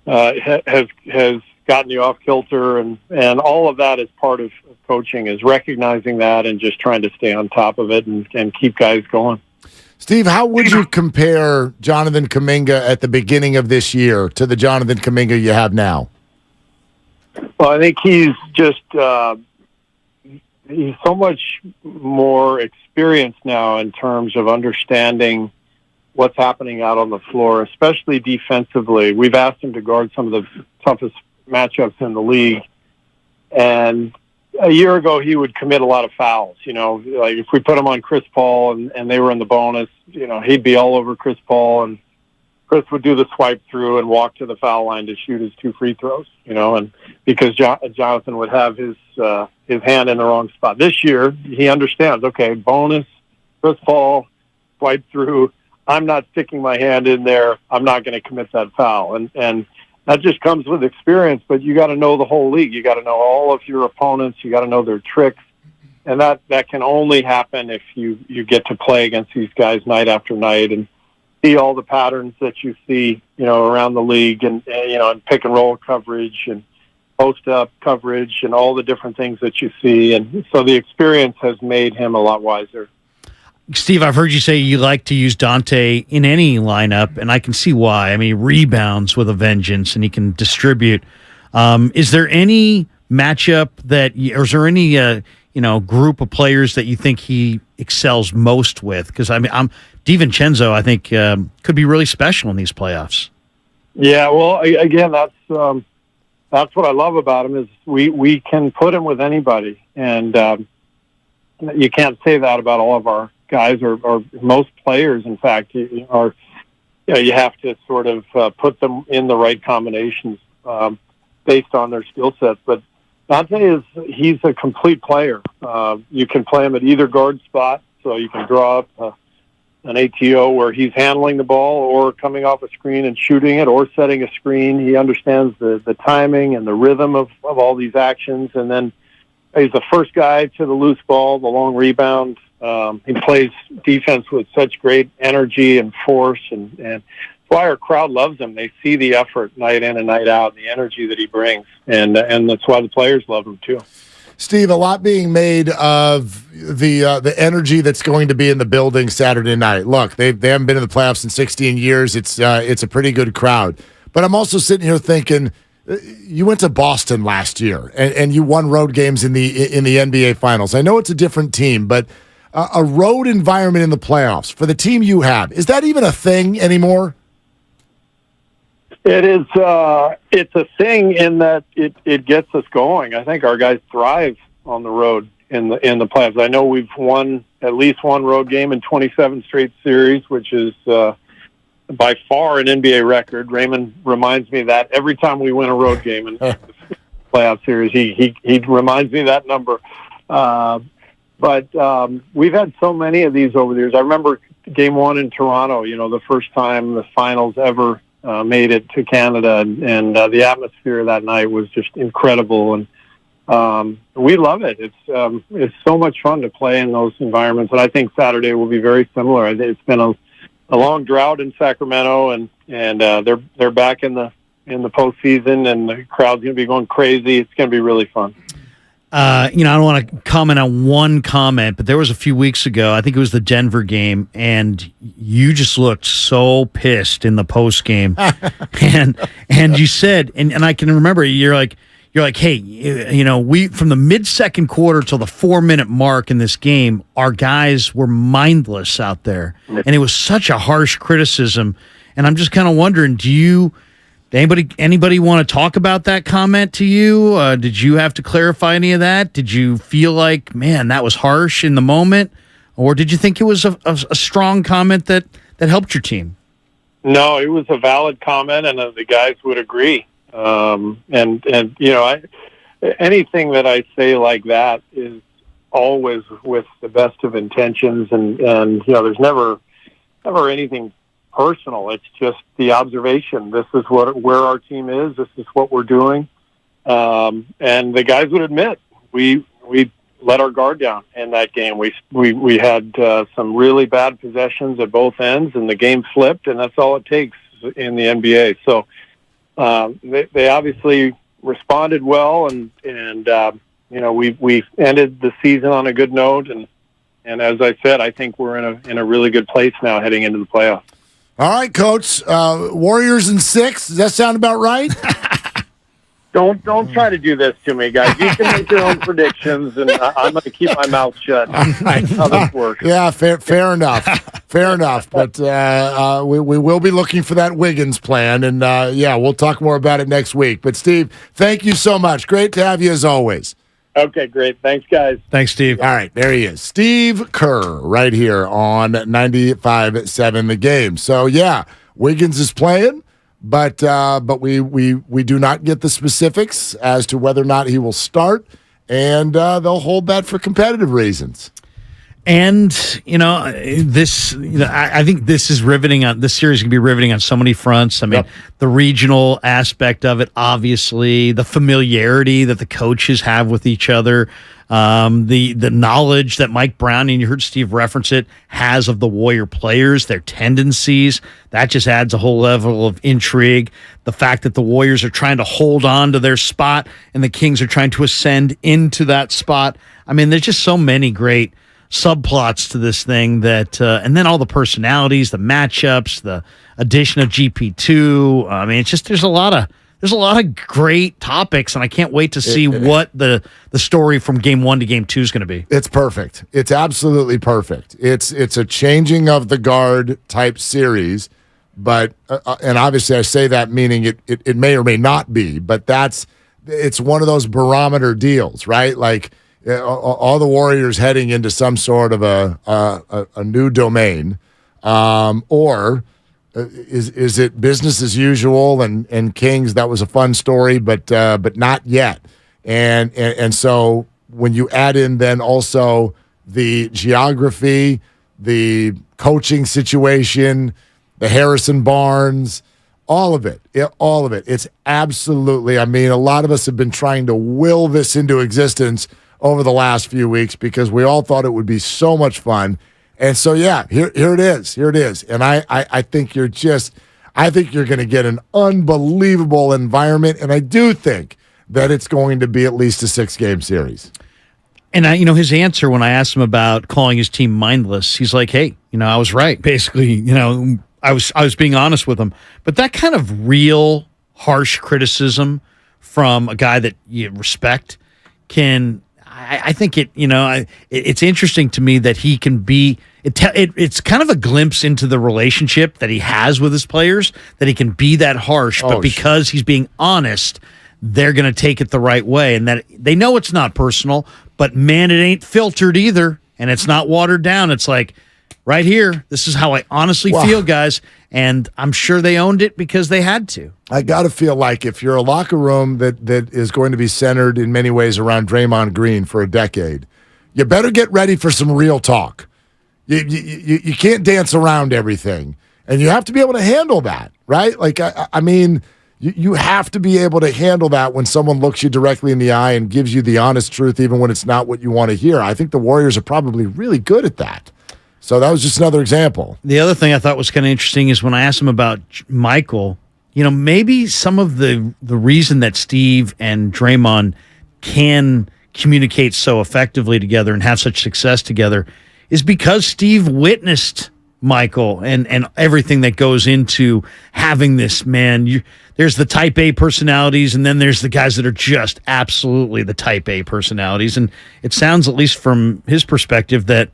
has gotten you off kilter, and all of that is part of coaching, is recognizing that and just trying to stay on top of it and keep guys going. Steve, how would you compare Jonathan Kuminga at the beginning of this year to the Jonathan Kuminga you have now? Well, I think he's just he's so much more experienced now in terms of understanding what's happening out on the floor, especially defensively. We've asked him to guard some of the toughest matchups in the league, and a year ago he would commit a lot of fouls. Like if we put him on Chris Paul and they were in the bonus, he'd be all over Chris Paul, and Chris would do the swipe through and walk to the foul line to shoot his 2 free throws. And because Jonathan would have his hand in the wrong spot. This year he understands. Okay, bonus, Chris Paul, swipe through. I'm not sticking my hand in there. I'm not going to commit that foul, and that just comes with experience, but you got to know the whole league. You got to know all of your opponents. You got to know their tricks. And that can only happen if you get to play against these guys night after night and see all the patterns that you see, around the league and pick and roll coverage and post up coverage and all the different things that you see. And so the experience has made him a lot wiser. Steve, I've heard you say you like to use Dante in any lineup, and I can see why. I mean, he rebounds with a vengeance, and he can distribute. Is there any matchup or is there any group of players that you think he excels most with? Because DiVincenzo, I think, could be really special in these playoffs. Yeah, well, again, that's what I love about him is we can put him with anybody, and you can't say that about all of our guys or most players. In fact, you have to sort of put them in the right combinations based on their skill sets. But Dante he's a complete player. You can play him at either guard spot, so you can draw up an ATO where he's handling the ball or coming off a screen and shooting it or setting a screen. He understands the timing and the rhythm of all these actions. And then he's the first guy to the loose ball, the long rebound. He plays defense with such great energy and force, and that's why our crowd loves him. They see the effort night in and night out, and the energy that he brings, and that's why the players love him too. Steve, a lot being made of the energy that's going to be in the building Saturday night. Look, they haven't been in the playoffs in 16 years. It's a pretty good crowd. But I'm also sitting here thinking, you went to Boston last year and you won road games in the NBA Finals. I know it's a different team, but a road environment in the playoffs for the team you have, is that even a thing anymore? It is. It's a thing in that it gets us going. I think our guys thrive on the road in the playoffs. I know we've won at least one road game in 27 straight series, which is by far an NBA record. Raymond reminds me of that every time we win a road game in the playoff series. He reminds me of that number. But we've had so many of these over the years. I remember Game 1 in Toronto. The first time the finals ever made it to Canada, and the atmosphere that night was just incredible, and we love it. It's so much fun to play in those environments, and I think Saturday will be very similar. It's been a long drought in Sacramento, and they're back in the postseason, and the crowd's going to be going crazy. It's going to be really fun. I don't want to comment on one comment, but there was a few weeks ago, I think it was the Denver game, and you just looked so pissed in the post game. and you said, and I can remember, you're like, hey, we from the mid-second quarter till the 4-minute mark in this game, our guys were mindless out there. And it was such a harsh criticism. And I'm just kind of wondering, anybody want to talk about that comment to you? Did you have to clarify any of that? Did you feel like, man, that was harsh in the moment? Or did you think it was a strong comment that helped your team? No, it was a valid comment, and the guys would agree. Anything that I say like that is always with the best of intentions, and there's never anything personal. It's just the observation. This is where our team is. This is what we're doing. And the guys would admit we let our guard down in that game. We had some really bad possessions at both ends, and the game flipped, and that's all it takes in the NBA. So they obviously responded well, and we ended the season on a good note. And as I said, I think we're in a really good place now heading into the playoffs. All right, Coach. Warriors in 6. Does that sound about right? Don't try to do this to me, guys. You can make your own predictions, and I'm going to keep my mouth shut. That's how this works. Yeah, fair enough. Fair enough. But we will be looking for that Wiggins plan, and we'll talk more about it next week. But Steve, thank you so much. Great to have you as always. Okay, great. Thanks, guys. Thanks, Steve. All right, there he is. Steve Kerr right here on 95.7 The Game. So, yeah, Wiggins is playing, but we do not get the specifics as to whether or not he will start, and they'll hold that for competitive reasons. And, I think this is riveting on this series can be riveting on so many fronts. I mean, the regional aspect of it, obviously, the familiarity that the coaches have with each other, the knowledge that Mike Brown, and you heard Steve reference it, has of the Warrior players, their tendencies. That just adds a whole level of intrigue. The fact that the Warriors are trying to hold on to their spot and the Kings are trying to ascend into that spot. I mean, there's just so many great subplots to this thing that and then all the personalities, the matchups, the addition of GP2. I mean, it's just there's a lot there's a lot of great topics, and I can't wait to see what the story from game 1 to game 2 is going to be. It's perfect. It's absolutely perfect. It's a changing of the guard type series, but and obviously I say that meaning it may or may not be, but it's one of those barometer deals, right? Like all the Warriors heading into some sort of a new domain, or is it business as usual? And Kings, that was a fun story, but not yet. And so when you add in then also the geography, the coaching situation, the Harrison Barnes, all of it. It's absolutely, I mean, a lot of us have been trying to will this into existence over the last few weeks because we all thought it would be so much fun. And so, yeah, here it is. And I think you're going to get an unbelievable environment. And I do think that it's going to be at least a 6-game series. And his answer when I asked him about calling his team mindless, he's like, hey, I was right. Basically, I was being honest with him. But that kind of real harsh criticism from a guy that you respect I think it's interesting to me that he can be. It's kind of a glimpse into the relationship that he has with his players, that he can be that harsh, but because he's being honest, they're going to take it the right way, and that they know it's not personal. But man, it ain't filtered either, and it's not watered down. It's like right here. This is how I honestly feel, guys, and I'm sure they owned it because they had to. I got to feel like if you're a locker room that is going to be centered in many ways around Draymond Green for a decade, you better get ready for some real talk. You can't dance around everything, and you have to be able to handle that, right? Like, I mean, you have to be able to handle that when someone looks you directly in the eye and gives you the honest truth, even when it's not what you want to hear. I think the Warriors are probably really good at that. So that was just another example. The other thing I thought was kind of interesting is when I asked him about Michael, maybe some of the reason that Steve and Draymond can communicate so effectively together and have such success together is because Steve witnessed Michael and everything that goes into having this man. There's the type A personalities, and then there's the guys that are just absolutely the type A personalities. And it sounds, at least from his perspective, that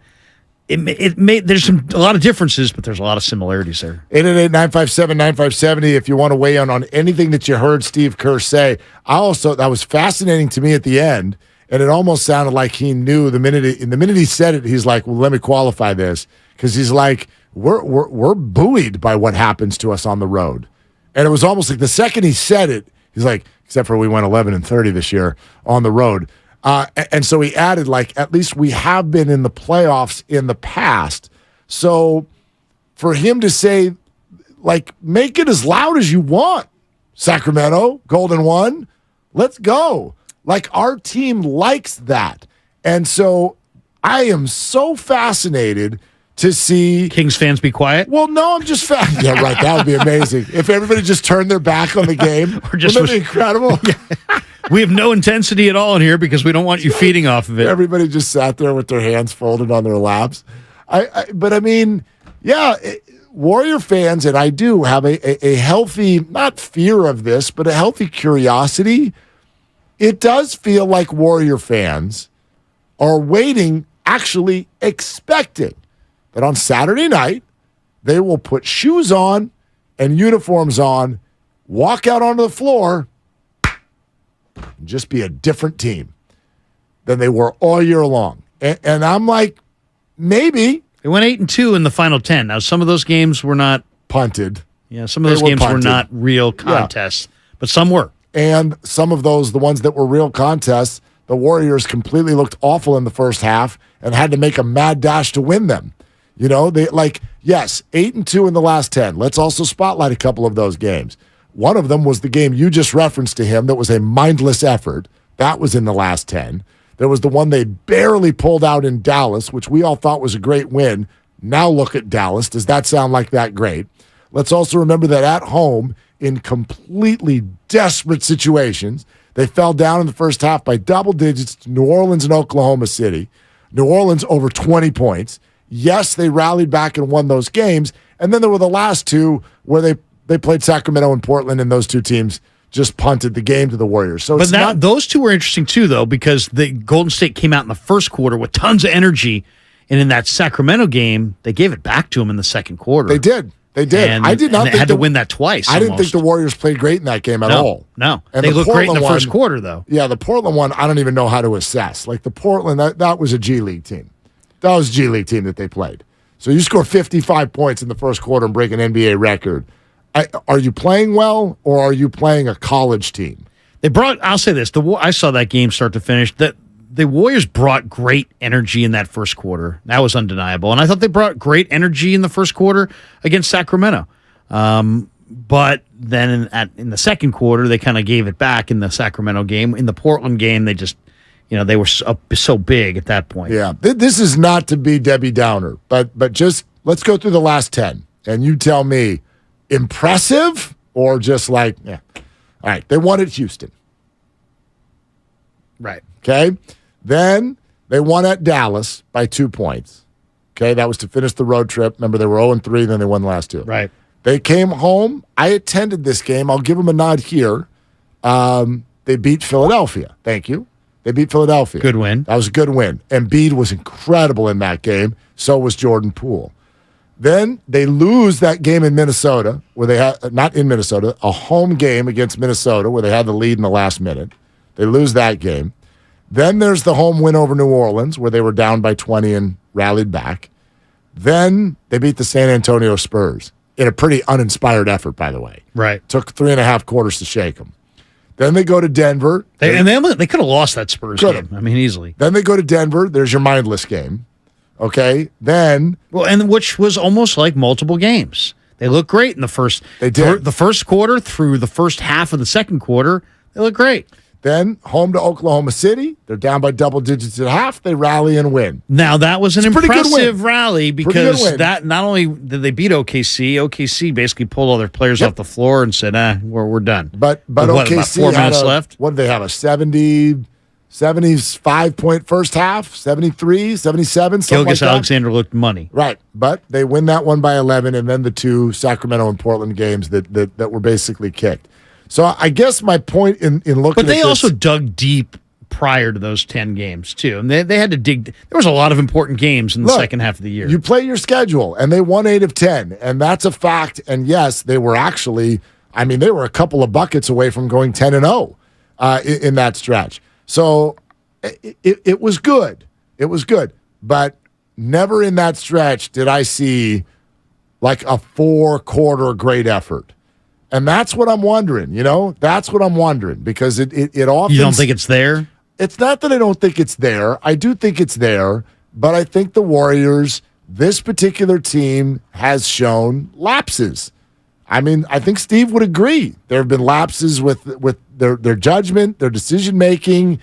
there's a lot of differences, but there's a lot of similarities there. 888-957-9570 if you want to weigh in on anything that you heard Steve Kerr say. That was fascinating to me at the end, and it almost sounded like he knew the minute he said it. He's like, well, let me qualify this, because he's like, we're buoyed by what happens to us on the road. And it was almost like the second he said it, he's like, except for we went 11-30 this year on the road. And so he added, like, at least we have been in the playoffs in the past. So for him to say, like, make it as loud as you want, Sacramento, Golden One, let's go. Like, our team likes that. And so I am so fascinated to see Kings fans be quiet. Well, no, I'm just yeah, right. That would be amazing if everybody just turned their back on the game. Wouldn't that be incredible? Yeah. We have no intensity at all in here because we don't want you feeding off of it. Everybody just sat there with their hands folded on their laps. But I mean, yeah, Warrior fans, and I do have a healthy, not fear of this, but a healthy curiosity. It does feel like Warrior fans are waiting, actually expecting that on Saturday night, they will put shoes on and uniforms on, walk out onto the floor, and just be a different team than they were all year long. And I'm like, maybe. They went 8-2 in the final 10. Now, some of those games were not punted. Yeah, some of those games were not real contests, but some were. And some of those, the ones that were real contests, the Warriors completely looked awful in the first half and had to make a mad dash to win them. You know, they yes, 8-2 in the last 10. Let's also spotlight a couple of those games. One of them was the game you just referenced to him that was a mindless effort. That was in the last 10. There was the one they barely pulled out in Dallas, which we all thought was a great win. Now look at Dallas. Does that sound like that great? Let's also remember that at home, in completely desperate situations, they fell down in the first half by double digits to New Orleans and Oklahoma City. New Orleans over 20 points. Yes, they rallied back and won those games. And then there were the last two where they played Sacramento and Portland, and those two teams just punted the game to the Warriors. So, but those two were interesting too, though, because the Golden State came out in the first quarter with tons of energy, and in that Sacramento game, they gave it back to them in the second quarter. They did. They did. And, I did not. They had to win that twice. I didn't think the Warriors played great in that game at all. No, and they looked great in the first quarter, though. Yeah, the Portland one, I don't even know how to assess. Like the Portland, that was a G League team. That was a G League team that they played. So you score 55 points in the first quarter and break an NBA record. Are you playing well, or are you playing a college team? I'll say this: I saw that game start to finish. The Warriors brought great energy in that first quarter. That was undeniable. And I thought they brought great energy in the first quarter against Sacramento. But then in the second quarter, they kind of gave it back in the Sacramento game. In the Portland game, they just, they were so big at that point. Yeah. This is not to be Debbie Downer, but just let's go through the last 10. And you tell me, impressive or just like, yeah. All right. They won at Houston. Right. Okay. Then they won at Dallas by 2 points. Okay, that was to finish the road trip. Remember, they were 0-3, then they won the last two. Right. They came home. I attended this game. I'll give them a nod here. They beat Philadelphia. Thank you. They beat Philadelphia. Good win. That was a good win. Embiid was incredible in that game. So was Jordan Poole. Then they lose that game in Minnesota, where they had, not in Minnesota, a home game against Minnesota, where they had the lead in the last minute. They lose that game. Then there's the home win over New Orleans, where they were down by 20 and rallied back. Then they beat the San Antonio Spurs in a pretty uninspired effort, by the way. Right. Took 3.5 quarters to shake them. Then they go to Denver. They could have lost that Spurs game. I mean, easily. Then they go to Denver. There's your mindless game. Okay. Then. Well, and which was almost like multiple games. They looked great in the first. They did. The first quarter through the first half of the second quarter, they looked great. Then home to Oklahoma City. They're down by double digits at half. They rally and win. Now, that was an impressive rally because that not only did they beat OKC basically pulled all their players off the floor and said, we're done. But with OKC about 4 minutes left? What did they have? A 75-point first half? 73, 77, something like that? Alexander looked money. Right. But they win that one by 11, and then the two Sacramento and Portland games that were basically kicked. So I guess my point in looking at this... But they also dug deep prior to those 10 games, too. And they had to dig... There was a lot of important games in the second half of the year. You play your schedule, and they won 8 of 10, and that's a fact. And yes, they were actually... I mean, they were a couple of buckets away from going 10-0 in that stretch. So it was good. It was good. But never in that stretch did I see like a 4-quarter great effort. And that's what I'm wondering, That's what I'm wondering because it often... You don't think it's there? It's not that I don't think it's there. I do think it's there, but I think the Warriors, this particular team, has shown lapses. I mean, I think Steve would agree. There have been lapses with their judgment, their decision-making,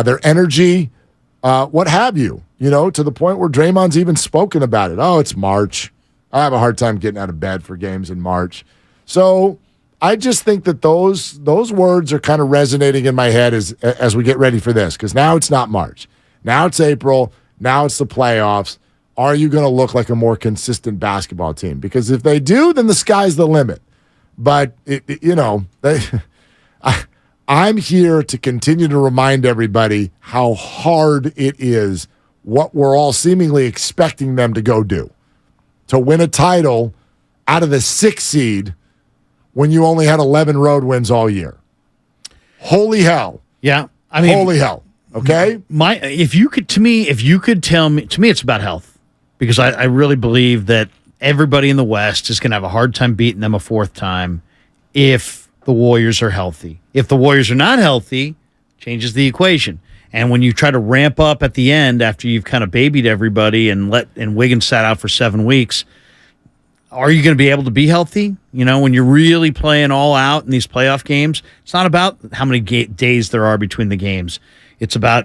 their energy, what have you, to the point where Draymond's even spoken about it. Oh, it's March. I have a hard time getting out of bed for games in March. So... I just think that those words are kind of resonating in my head as we get ready for this, because now it's not March. Now it's April. Now it's the playoffs. Are you going to look like a more consistent basketball team? Because if they do, then the sky's the limit. But, I'm here to continue to remind everybody how hard it is, what we're all seemingly expecting them to go do, to win a title out of the 6th seed when you only had 11 road wins all year. Holy hell. Yeah. I mean, holy hell. Okay? If you could tell me, to me, it's about health, because I really believe that everybody in the West is going to have a hard time beating them a 4th time if the Warriors are healthy. If the Warriors are not healthy, changes the equation. And when you try to ramp up at the end after you've kind of babied everybody and Wiggins sat out for 7 weeks, are you going to be able to be healthy? When you're really playing all out in these playoff games, it's not about how many days there are between the games. It's about,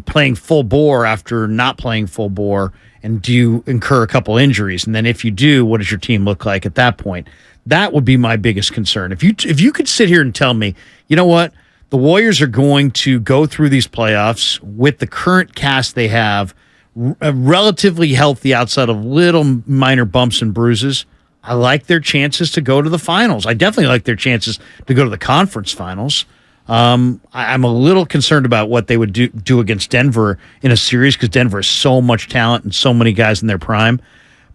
playing full bore after not playing full bore, and do you incur a couple injuries? And then if you do, what does your team look like at that point? That would be my biggest concern. If you could sit here and tell me, you know what, the Warriors are going to go through these playoffs with the current cast they have, relatively healthy outside of little minor bumps and bruises, I like their chances to go to the finals. I definitely like their chances to go to the conference finals. I'm a little concerned about what they would do against Denver in a series because Denver has so much talent and so many guys in their prime.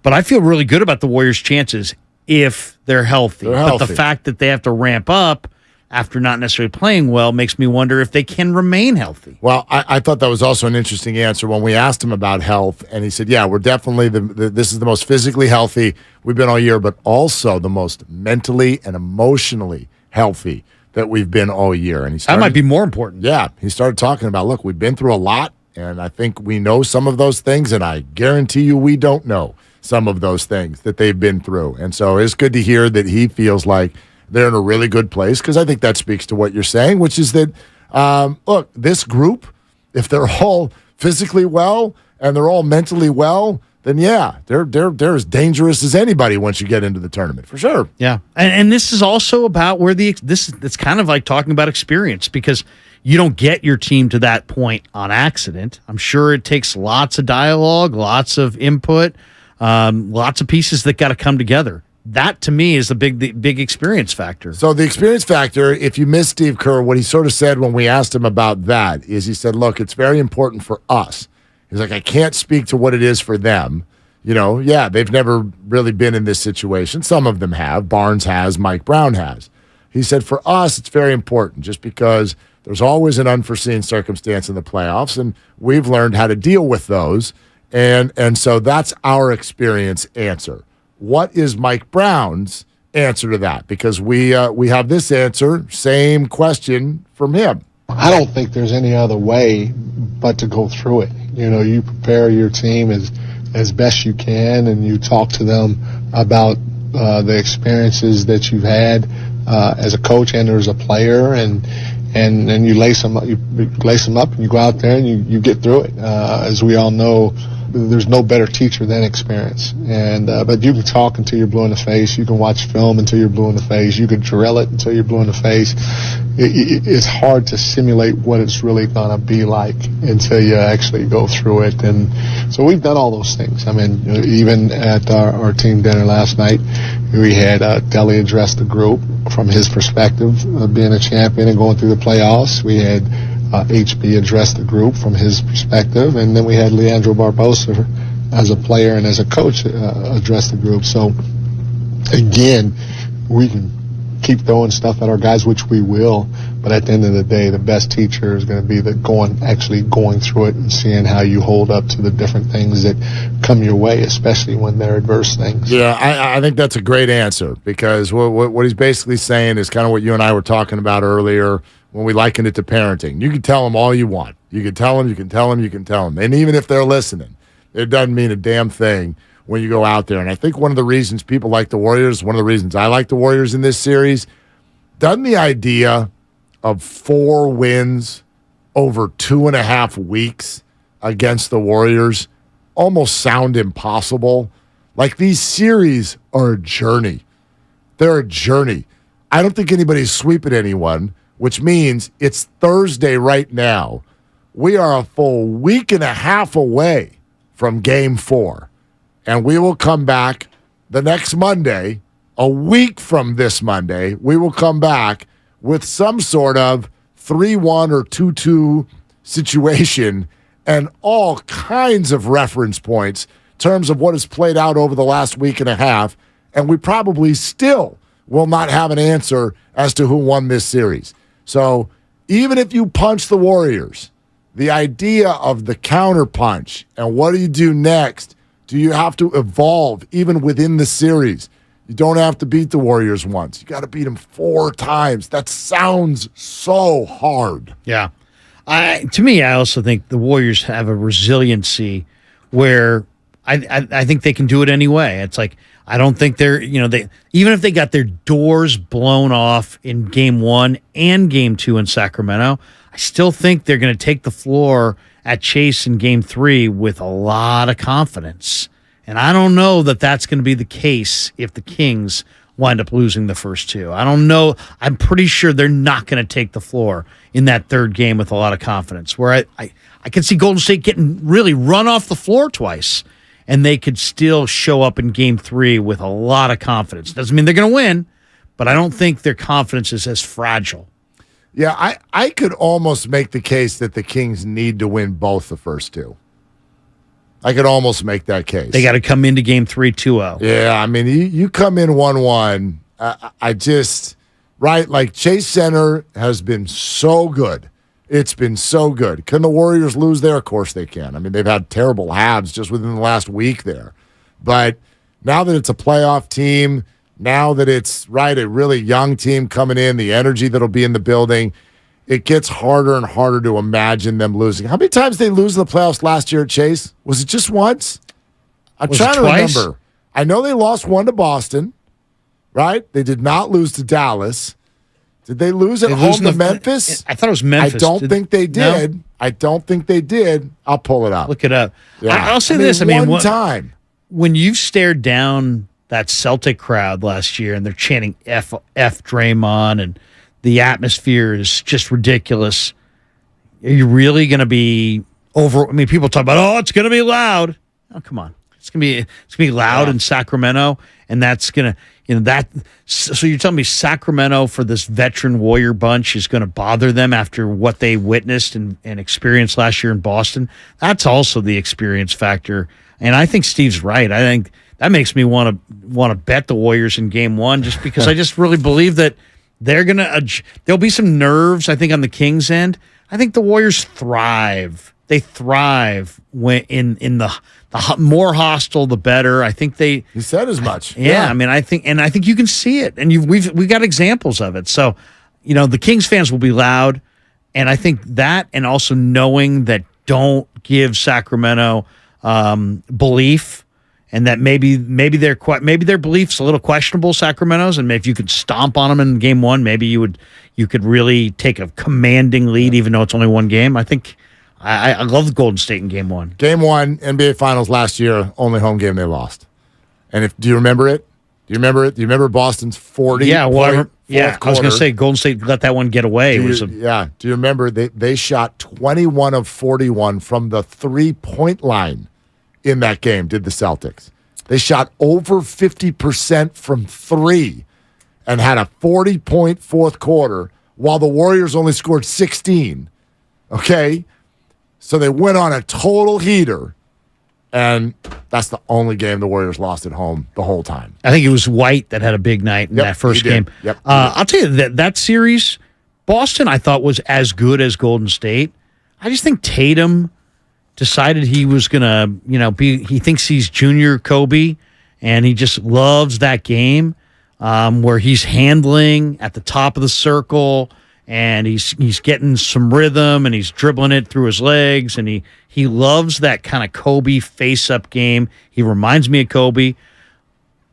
But I feel really good about the Warriors' chances if they're healthy. But the fact that they have to ramp up after not necessarily playing well makes me wonder if they can remain healthy. Well, I thought that was also an interesting answer when we asked him about health, and he said, yeah, we're definitely, this is the most physically healthy we've been all year, but also the most mentally and emotionally healthy that we've been all year. And that might be more important. Yeah, he started talking about, look, we've been through a lot, and I think we know some of those things, and I guarantee you we don't know some of those things that they've been through. And so it's good to hear that he feels like they're in a really good place, because I think that speaks to what you're saying, which is that, look, this group, if they're all physically well and they're all mentally well, then yeah, they're as dangerous as anybody once you get into the tournament, for sure. Yeah, and this is also about where it's kind of like talking about experience, because you don't get your team to that point on accident. I'm sure it takes lots of dialogue, lots of input, lots of pieces that got to come together. That, to me, is the big experience factor. So the experience factor, if you missed Steve Kerr, what he sort of said when we asked him about that is he said, look, it's very important for us. He's like, I can't speak to what it is for them. You know, yeah, they've never really been in this situation. Some of them have. Barnes has. Mike Brown has. He said, for us, it's very important just because there's always an unforeseen circumstance in the playoffs, and we've learned how to deal with those. And so that's our experience answer. What is Mike Brown's answer to that? Because we have this answer, same question from him. I don't think there's any other way but to go through it. You know, you prepare your team as best you can, and you talk to them about the experiences that you've had as a coach and as a player, and you lace them up. You lace them up, and you go out there and you get through it. As we all know, there's no better teacher than experience. But you can talk until you're blue in the face. You can watch film until you're blue in the face. You can drill it until you're blue in the face. It's hard to simulate what it's really going to be like until you actually go through it. And so we've done all those things. I mean, even at our team dinner last night, we had Deli address the group from his perspective of being a champion and going through the playoffs. We had HB address the group from his perspective, and then we had Leandro Barbosa as a player and as a coach address the group. So again, we can keep throwing stuff at our guys, which we will, but at the end of the day, the best teacher is going to be actually going through it and seeing how you hold up to the different things that come your way, especially when they're adverse things. Yeah, I think that's a great answer, because what he's basically saying is kind of what you and I were talking about earlier when we likened it to parenting. You can tell them all you want. You can tell them, you can tell them, you can tell them. And even if they're listening, it doesn't mean a damn thing when you go out there. And I think one of the reasons people like the Warriors, one of the reasons I like the Warriors in this series, doesn't the idea of 4 wins over 2.5 weeks against the Warriors almost sound impossible? Like, these series are a journey. They're a journey. I don't think anybody's sweeping anyone, which means it's Thursday right now. We are a full week and a half away from Game 4. And we will come back the next Monday, a week from this Monday, we will come back with some sort of 3-1 or 2-2 situation and all kinds of reference points in terms of what has played out over the last week and a half. And we probably still will not have an answer as to who won this series. So even if you punch the Warriors, the idea of the counter punch and what do you do next? Do you have to evolve even within the series? You don't have to beat the Warriors once. You got to beat them 4 times. That sounds so hard. Yeah. To me, I also think the Warriors have a resiliency where I think they can do it anyway. It's like, I don't think they're, they even if they got their doors blown off in Game 1 and Game 2 in Sacramento, I still think they're going to take the floor at Chase in Game 3 with a lot of confidence. And I don't know that that's going to be the case if the Kings wind up losing the first 2. I don't know. I'm pretty sure they're not going to take the floor in that third game with a lot of confidence, where I can see Golden State getting really run off the floor twice. and they could still show up in Game 3 with a lot of confidence. Doesn't mean they're going to win, but I don't think their confidence is as fragile. Yeah, I could almost make the case that the Kings need to win both the first two. I could almost make that case. They got to come into Game 3 2-0. Yeah, I mean, you come in 1-1. I just, right, like Chase Center has been so good. It's been so good. Can the Warriors lose there? Of course they can. I mean, they've had terrible halves just within the last week there. But now that it's a playoff team, now that it's, right, a really young team coming in, the energy that'll be in the building, it gets harder and harder to imagine them losing. How many times did they lose in the playoffs last year at Chase? Was it just once? I'm trying to remember. I know they lost one to Boston, right? They did not lose to Dallas. Did they lose at home to Memphis? I thought it was Memphis. I don't think they did. No? I don't think they did. I'll pull it up. Look it up. Yeah. I'll say this. I mean, one time. When you've stared down that Celtic crowd last year and they're chanting F Draymond and the atmosphere is just ridiculous, are you really going to be over? I mean, people talk about, oh, it's going to be loud. Oh, come on. It's going to be loud in Sacramento, and that's going to, so you're telling me Sacramento for this veteran Warrior bunch is going to bother them after what they witnessed and experienced last year in Boston? That's also the experience factor. And I think Steve's right. I think that makes me want to bet the Warriors in Game 1 just because I just really believe that they're going to there'll be some nerves, I think, on the Kings' end. I think the Warriors thrive. They thrive when in the more hostile, the better. I think they. You said as much. Yeah, I mean, I think you can see it, and we've got examples of it. So, the Kings fans will be loud, and I think that, and also knowing that don't give Sacramento belief, and that maybe their belief's a little questionable, Sacramento's, and if you could stomp on them in Game 1, maybe you could really take a commanding lead, even though it's only one game. I think. I love Golden State in Game 1. Game 1, NBA Finals last year, only home game they lost. And do you remember it? Do you remember Boston's 40? Yeah, I was going to say Golden State let that one get away. Do you remember they shot 21 of 41 from the 3-point line in that game, did the Celtics. They shot over 50% from 3 and had a 40-point fourth quarter while the Warriors only scored 16. Okay? So they went on a total heater, and that's the only game the Warriors lost at home the whole time. I think it was White that had a big night in that first game. Yep. I'll tell you that series, Boston, I thought was as good as Golden State. I just think Tatum decided he was going to, he thinks he's junior Kobe, and he just loves that game where he's handling at the top of the circle, and he's getting some rhythm, and he's dribbling it through his legs, and he loves that kind of Kobe face-up game. He reminds me of Kobe.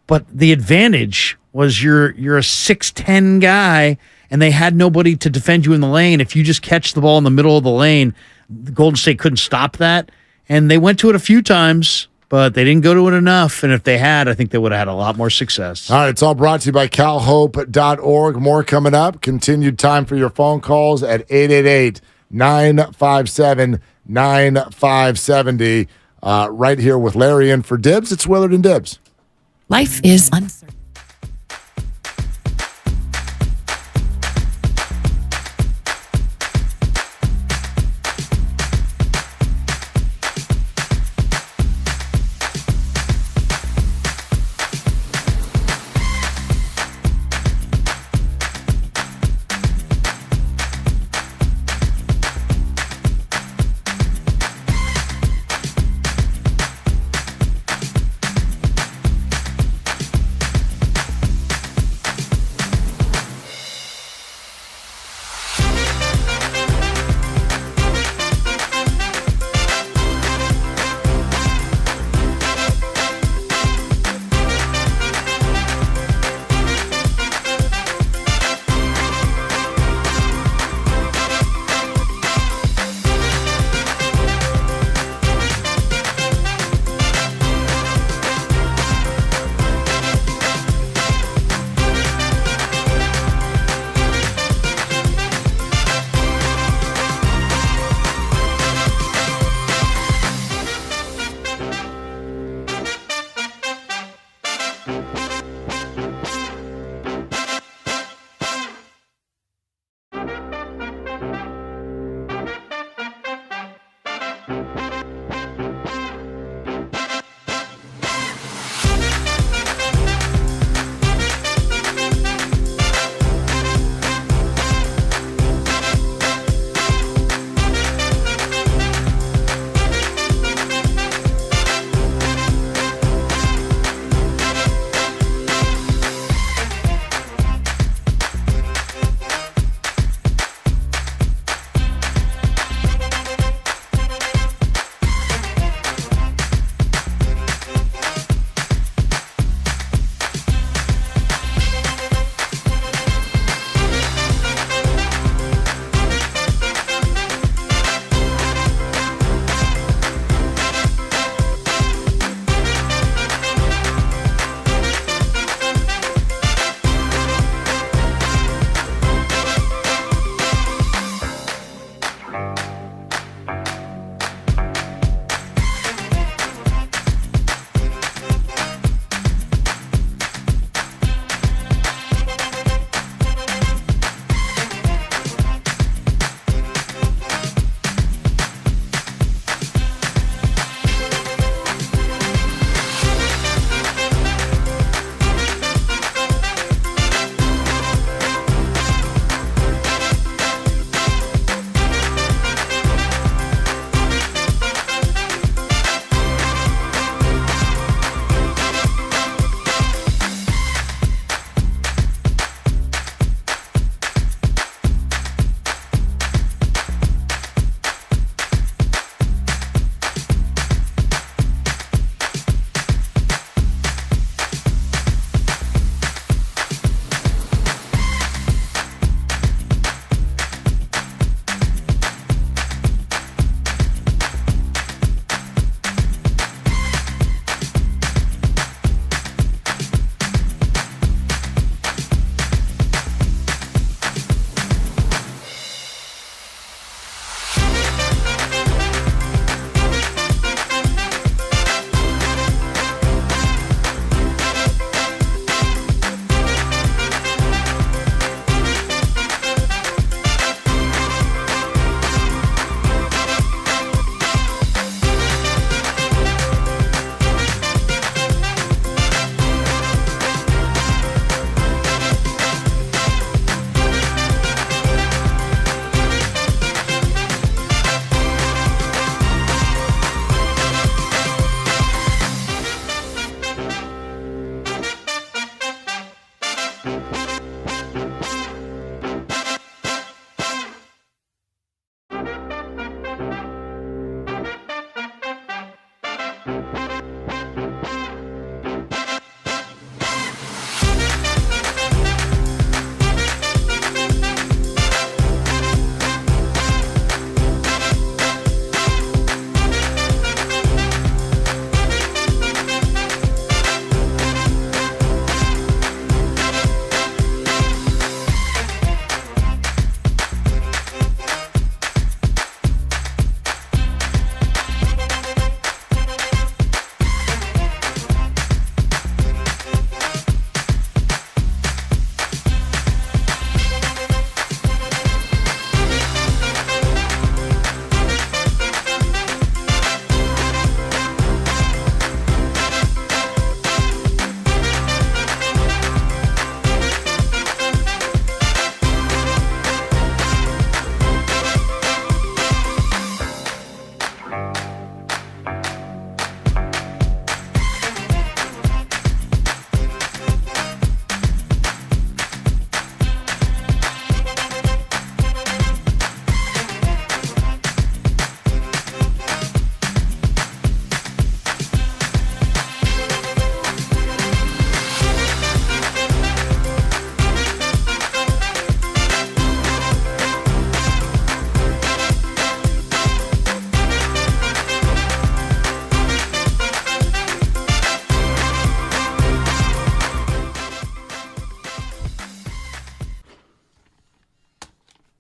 But the advantage was you're a 6'10" guy, and they had nobody to defend you in the lane. If you just catch the ball in the middle of the lane, Golden State couldn't stop that. And they went to it a few times, but they didn't go to it enough. And if they had, I think they would have had a lot more success. All right, it's all brought to you by CalHope.org. More coming up. Continued time for your phone calls at 888-957-9570. Right here with Larry in for Dibs. It's Willard and Dibs. Life is uncertain.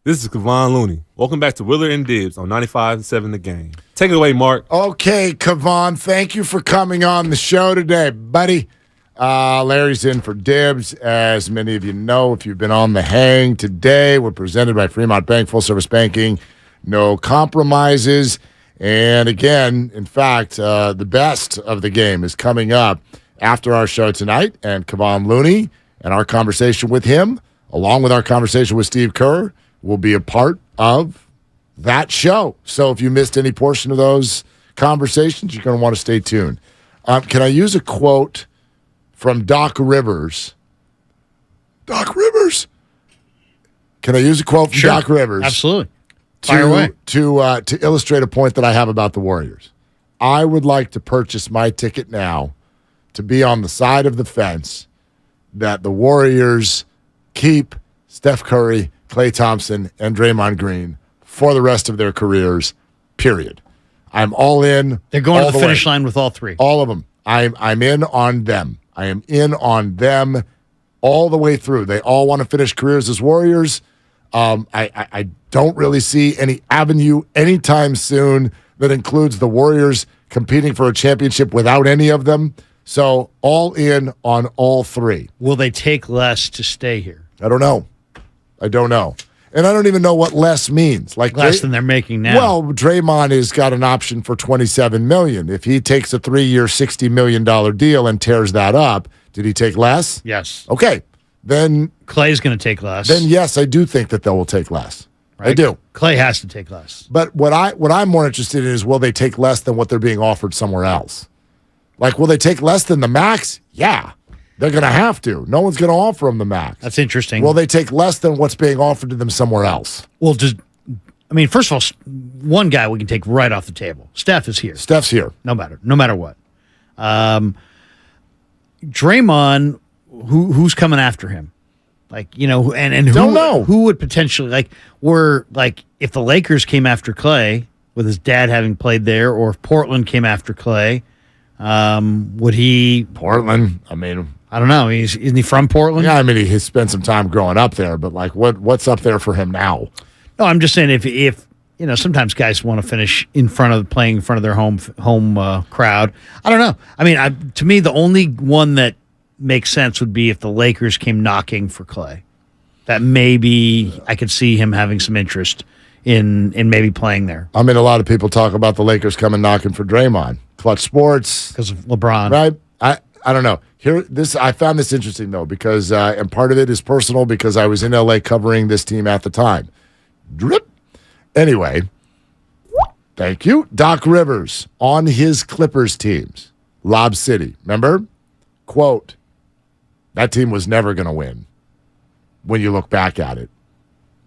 This is Kevon Looney. Welcome back to Willard and Dibbs on 95.7 The Game. Take it away, Mark. Okay, Kevon, thank you for coming on the show today, buddy. Larry's in for Dibbs. As many of you know, if you've been on the hang today, we're presented by Fremont Bank, full-service banking, no compromises. And again, in fact, the best of the game is coming up after our show tonight. And Kevon Looney and our conversation with him, along with our conversation with Steve Kerr, will be a part of that show. So if you missed any portion of those conversations, you're going to want to stay tuned. Can I use a quote from Doc Rivers? Doc Rivers? Can I use a quote from Doc Rivers? Absolutely. Fire away. To illustrate a point that I have about the Warriors. I would like to purchase my ticket now to be on the side of the fence that the Warriors keep Steph Curry, Klay Thompson, and Draymond Green for the rest of their careers, period. I'm all in. They're going to the finish line with all three. All of them. I'm in on them. I am in on them all the way through. They all want to finish careers as Warriors. I don't really see any avenue anytime soon that includes the Warriors competing for a championship without any of them. So all in on all three. Will they take less to stay here? I don't know. And I don't even know what less means. Like less than they're making now. Well, Draymond has got an option for $27 million. If he takes a 3-year, $60 million deal and tears that up, did he take less? Yes. Okay. Then Klay's going to take less. Then yes, I do think that they will take less. Right? I do. Klay has to take less. But what I'm more interested in is, will they take less than what they're being offered somewhere else? Like, will they take less than the max? Yeah. They're going to have to. No one's going to offer them the max. That's interesting. Will they take less than what's being offered to them somewhere else? Well, first of all, one guy we can take right off the table. Steph is here. Steph's here. No matter what. Draymond, who's coming after him? Like, and don't know. Who would potentially, if the Lakers came after Klay, with his dad having played there, or if Portland came after Klay, would he? Portland, I don't know. Isn't he from Portland? Yeah, he spent some time growing up there, but what's up there for him now? No, I'm just saying if sometimes guys want to finish playing in front of their home crowd. I don't know. To me, the only one that makes sense would be if the Lakers came knocking for Klay. That maybe I could see him having some interest in maybe playing there. A lot of people talk about the Lakers coming knocking for Draymond. Clutch Sports. Because of LeBron. Right? I don't know. I found this interesting, though, because, and part of it is personal because I was in L.A. covering this team at the time. Drip. Anyway, thank you. Doc Rivers on his Clippers teams. Lob City. Remember? Quote, that team was never going to win when you look back at it.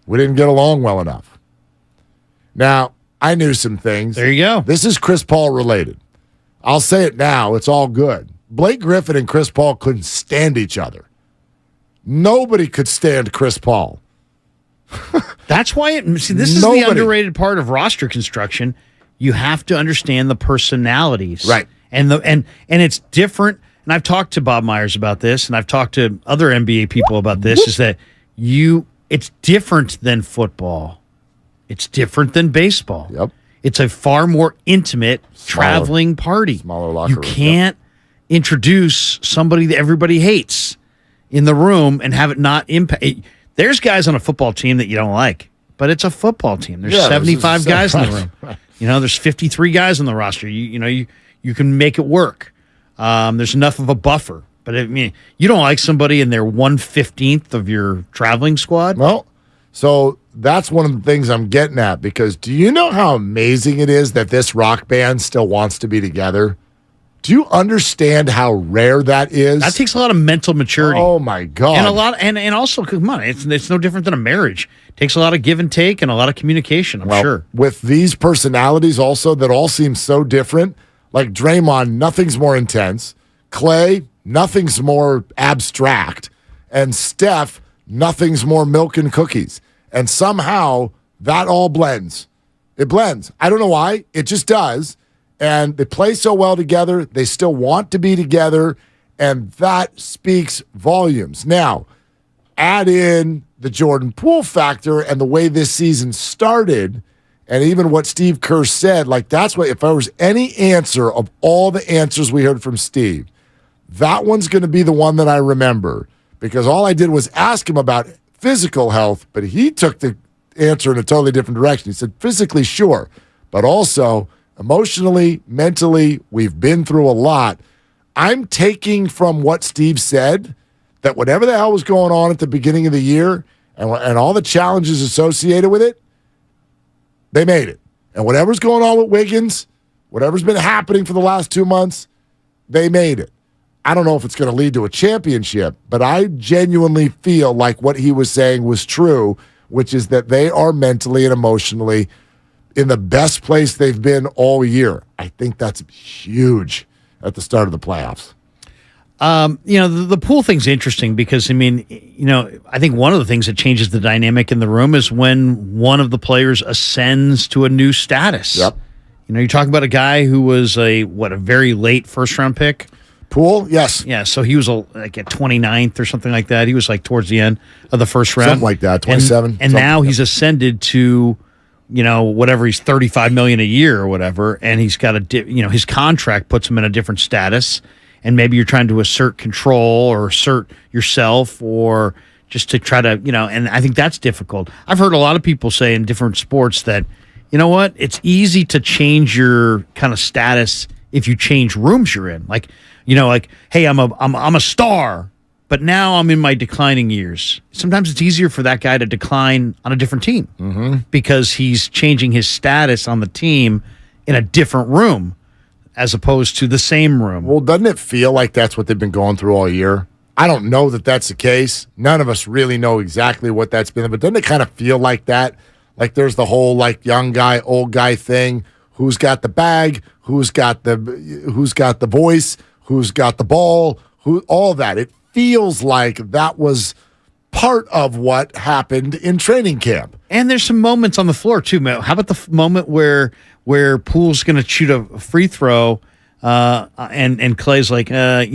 We didn't get along well enough. Now, I knew some things. There you go. This is Chris Paul related. I'll say it now. It's all good. Blake Griffin and Chris Paul couldn't stand each other. Nobody could stand Chris Paul. That's why this is the underrated part of roster construction. You have to understand the personalities. Right. And it's different. And I've talked to Bob Myers about this, and I've talked to other NBA people about this, is that it's different than football. It's different than baseball. Yep. It's a far more intimate traveling party. Smaller locker room. You can't introduce somebody that everybody hates in the room and have it not impact. There's guys on a football team that you don't like, but it's a football team. There's 75 guys in the room. Right. There's 53 guys on the roster. You can make it work. There's enough of a buffer. But you don't like somebody and they're 1/15 of your traveling squad? Well, so that's one of the things I'm getting at, because do you know how amazing it is that this rock band still wants to be together? Do you understand how rare that is? That takes a lot of mental maturity. Oh my God. And and also, come on, it's no different than a marriage. It takes a lot of give and take and a lot of communication, I'm sure. With these personalities also that all seem so different, like Draymond, nothing's more intense. Klay, nothing's more abstract. And Steph, nothing's more milk and cookies. And somehow that all blends. It blends. I don't know why. It just does. And they play so well together. They still want to be together. And that speaks volumes. Now, add in the Jordan Poole factor and the way this season started, and even what Steve Kerr said, like that's what, if there was any answer of all the answers we heard from Steve, that one's going to be the one that I remember, because all I did was ask him about physical health, but he took the answer in a totally different direction. He said, physically, sure, but also emotionally, mentally, we've been through a lot. I'm taking from what Steve said that whatever the hell was going on at the beginning of the year and all the challenges associated with it, they made it. And whatever's going on with Wiggins, whatever's been happening for the last 2 months, they made it. I don't know if it's going to lead to a championship, but I genuinely feel like what he was saying was true, which is that they are mentally and emotionally in the best place they've been all year. I think that's huge at the start of the playoffs. The Poole thing's interesting because, I mean, I think one of the things that changes the dynamic in the room is when one of the players ascends to a new status. Yep. You're talking about a guy who was a very late first-round pick. Poole, yes. Yeah, so he was like at 29th or something like that. He was like towards the end of the first round. Something like that, 27. And now he's ascended to, whatever, he's $35 million a year or whatever, and he's got his contract puts him in a different status. And maybe you're trying to assert control or assert yourself or just to try to, and I think that's difficult. I've heard a lot of people say in different sports that, you know what, it's easy to change your kind of status if you change rooms you're in. Like, hey, I'm a star, but now I'm in my declining years. Sometimes it's easier for that guy to decline on a different team because he's changing his status on the team in a different room, as opposed to the same room. Well, doesn't it feel like that's what they've been going through all year? I don't know that that's the case. None of us really know exactly what that's been, but doesn't it kind of feel like that? Like there's the whole like young guy, old guy thing. Who's got the bag? Who's got the voice? Who's got the ball? All that. It feels like that was part of what happened in training camp. And there's some moments on the floor too, Mo. How about the moment where Poole's going to shoot a free throw, and Clay's like, I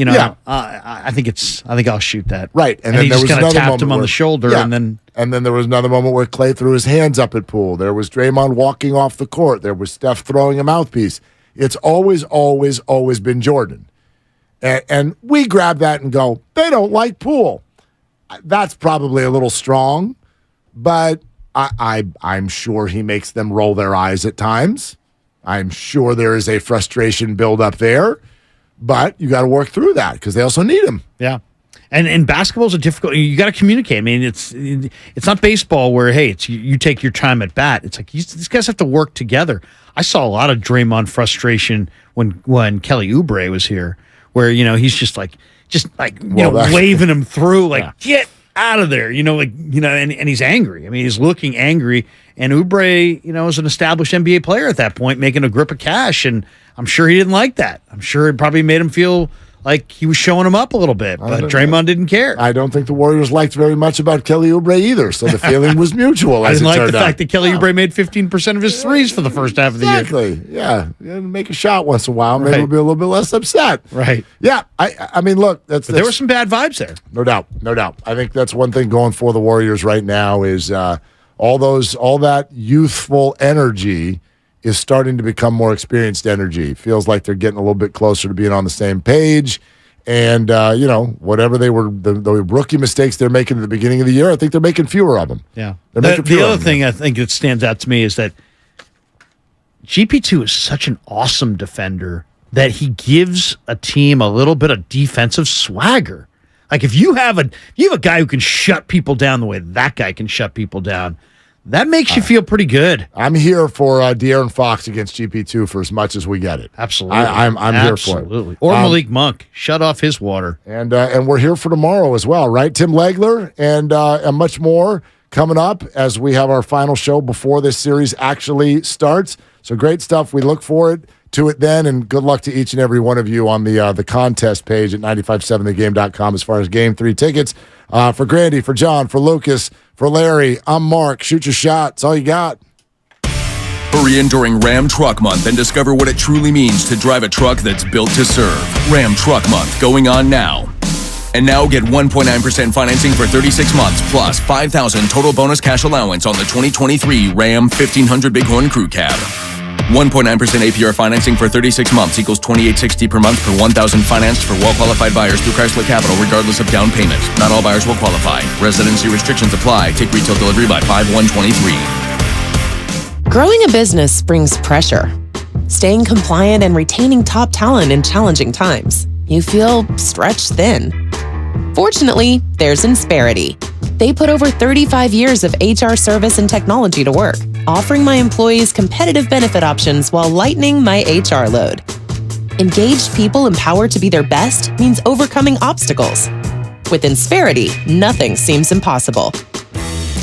think I'll shoot that. Right, and then he just kind of tapped him on the shoulder, yeah. and then there was another moment where Clay threw his hands up at Poole. There was Draymond walking off the court. There was Steph throwing a mouthpiece. It's always, always, always been Jordan, and we grab that and go, they don't like Poole. That's probably a little strong, but I'm sure he makes them roll their eyes at times. I'm sure there is a frustration build up there, but you got to work through that because they also need him. Yeah. And basketball's a difficult. You got to communicate. I mean, it's not baseball where hey, it's you take your time at bat. It's like these guys have to work together. I saw a lot of Draymond frustration when Kelly Oubre was here, where he's just waving him through like get out of there, and he's angry. I mean, he's looking angry. And Oubre, is an established NBA player at that point, making a grip of cash, and I'm sure he didn't like that. I'm sure it probably made him feel like he was showing him up a little bit, but Draymond didn't care. I don't think the Warriors liked very much about Kelly Oubre either, so the feeling was mutual. I didn't like the fact that Kelly Oubre made 15% of his threes for the first half of the year. Exactly, yeah. Make a shot once in a while, maybe we'll be a little bit less upset. Right. Yeah, I mean, look, there were some bad vibes there. No doubt. I think that's one thing going for the Warriors right now is all that youthful energy is starting to become more experienced energy. Feels like they're getting a little bit closer to being on the same page. And, whatever they were, the rookie mistakes they're making at the beginning of the year, I think they're making fewer of them. Yeah. The other thing I think that stands out to me is that GP2 is such an awesome defender that he gives a team a little bit of defensive swagger. Like if you have a guy who can shut people down the way that guy can shut people down, that makes you feel pretty good. I'm here for De'Aaron Fox against GP2 for as much as we get it. Absolutely. I'm here for it. Absolutely. Or Malik Monk. Shut off his water. And we're here for tomorrow as well, right? Tim Legler and much more coming up as we have our final show before this series actually starts. So great stuff. We look forward to it then, and good luck to each and every one of you on the contest page at 957thegame.com as far as Game 3 tickets. For Grandy, for John, for Lucas, for Larry, I'm Mark. Shoot your shot. That's all you got. Hurry in during Ram Truck Month and discover what it truly means to drive a truck that's built to serve. Ram Truck Month going on now. And now get 1.9% financing for 36 months plus $5,000 total bonus cash allowance on the 2023 Ram 1500 Bighorn Crew Cab. 1.9% APR financing for 36 months equals $2,860 per month per $1,000 financed for well-qualified buyers through Chrysler Capital regardless of down payment. Not all buyers will qualify. Residency restrictions apply. Take retail delivery by 5/1/23. Growing a business brings pressure. Staying compliant and retaining top talent in challenging times. You feel stretched thin. Fortunately, there's Insperity. They put over 35 years of HR service and technology to work, offering my employees competitive benefit options while lightening my HR load. Engaged people empowered to be their best means overcoming obstacles. With Insperity, nothing seems impossible.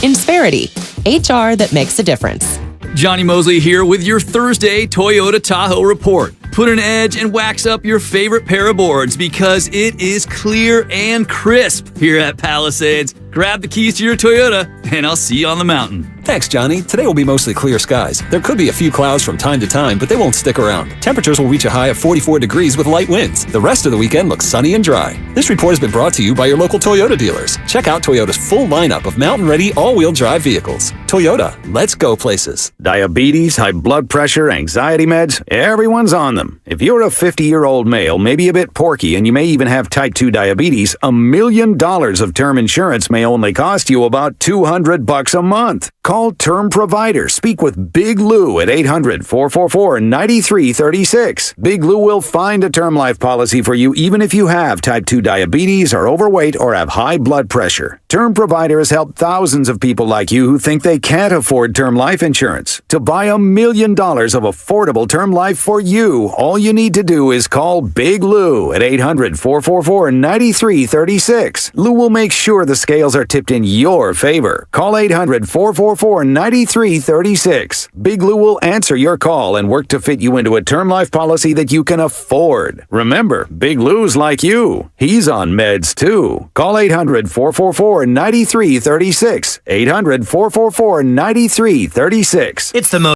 Insperity, HR that makes a difference. Johnny Mosley here with your Thursday Toyota Tahoe report. Put an edge and wax up your favorite pair of boards because it is clear and crisp here at Palisades. Grab the keys to your Toyota, and I'll see you on the mountain. Thanks, Johnny. Today will be mostly clear skies. There could be a few clouds from time to time, but they won't stick around. Temperatures will reach a high of 44 degrees with light winds. The rest of the weekend looks sunny and dry. This report has been brought to you by your local Toyota dealers. Check out Toyota's full lineup of mountain-ready all-wheel drive vehicles. Toyota, let's go places. Diabetes, high blood pressure, anxiety meds, everyone's on them. If you're a 50-year-old male, maybe a bit porky, and you may even have type 2 diabetes, $1 million of term insurance may only cost you about $200 a month. Call Term Provider. Speak with Big Lou at 800-444-9336. Big Lou will find a term life policy for you even if you have type 2 diabetes, are overweight, or have high blood pressure. Term Provider has helped thousands of people like you who think they can't afford term life insurance. To buy $1 million of affordable term life for you, all you need to do is call Big Lou at 800-444-9336. Lou will make sure the scales are tipped in your favor. Call 800-444-9336. Big Lou will answer your call and work to fit you into a term life policy that you can afford. Remember, Big Lou's like you. He's on meds too. Call 800-444-9336. 800-444-9336. It's the most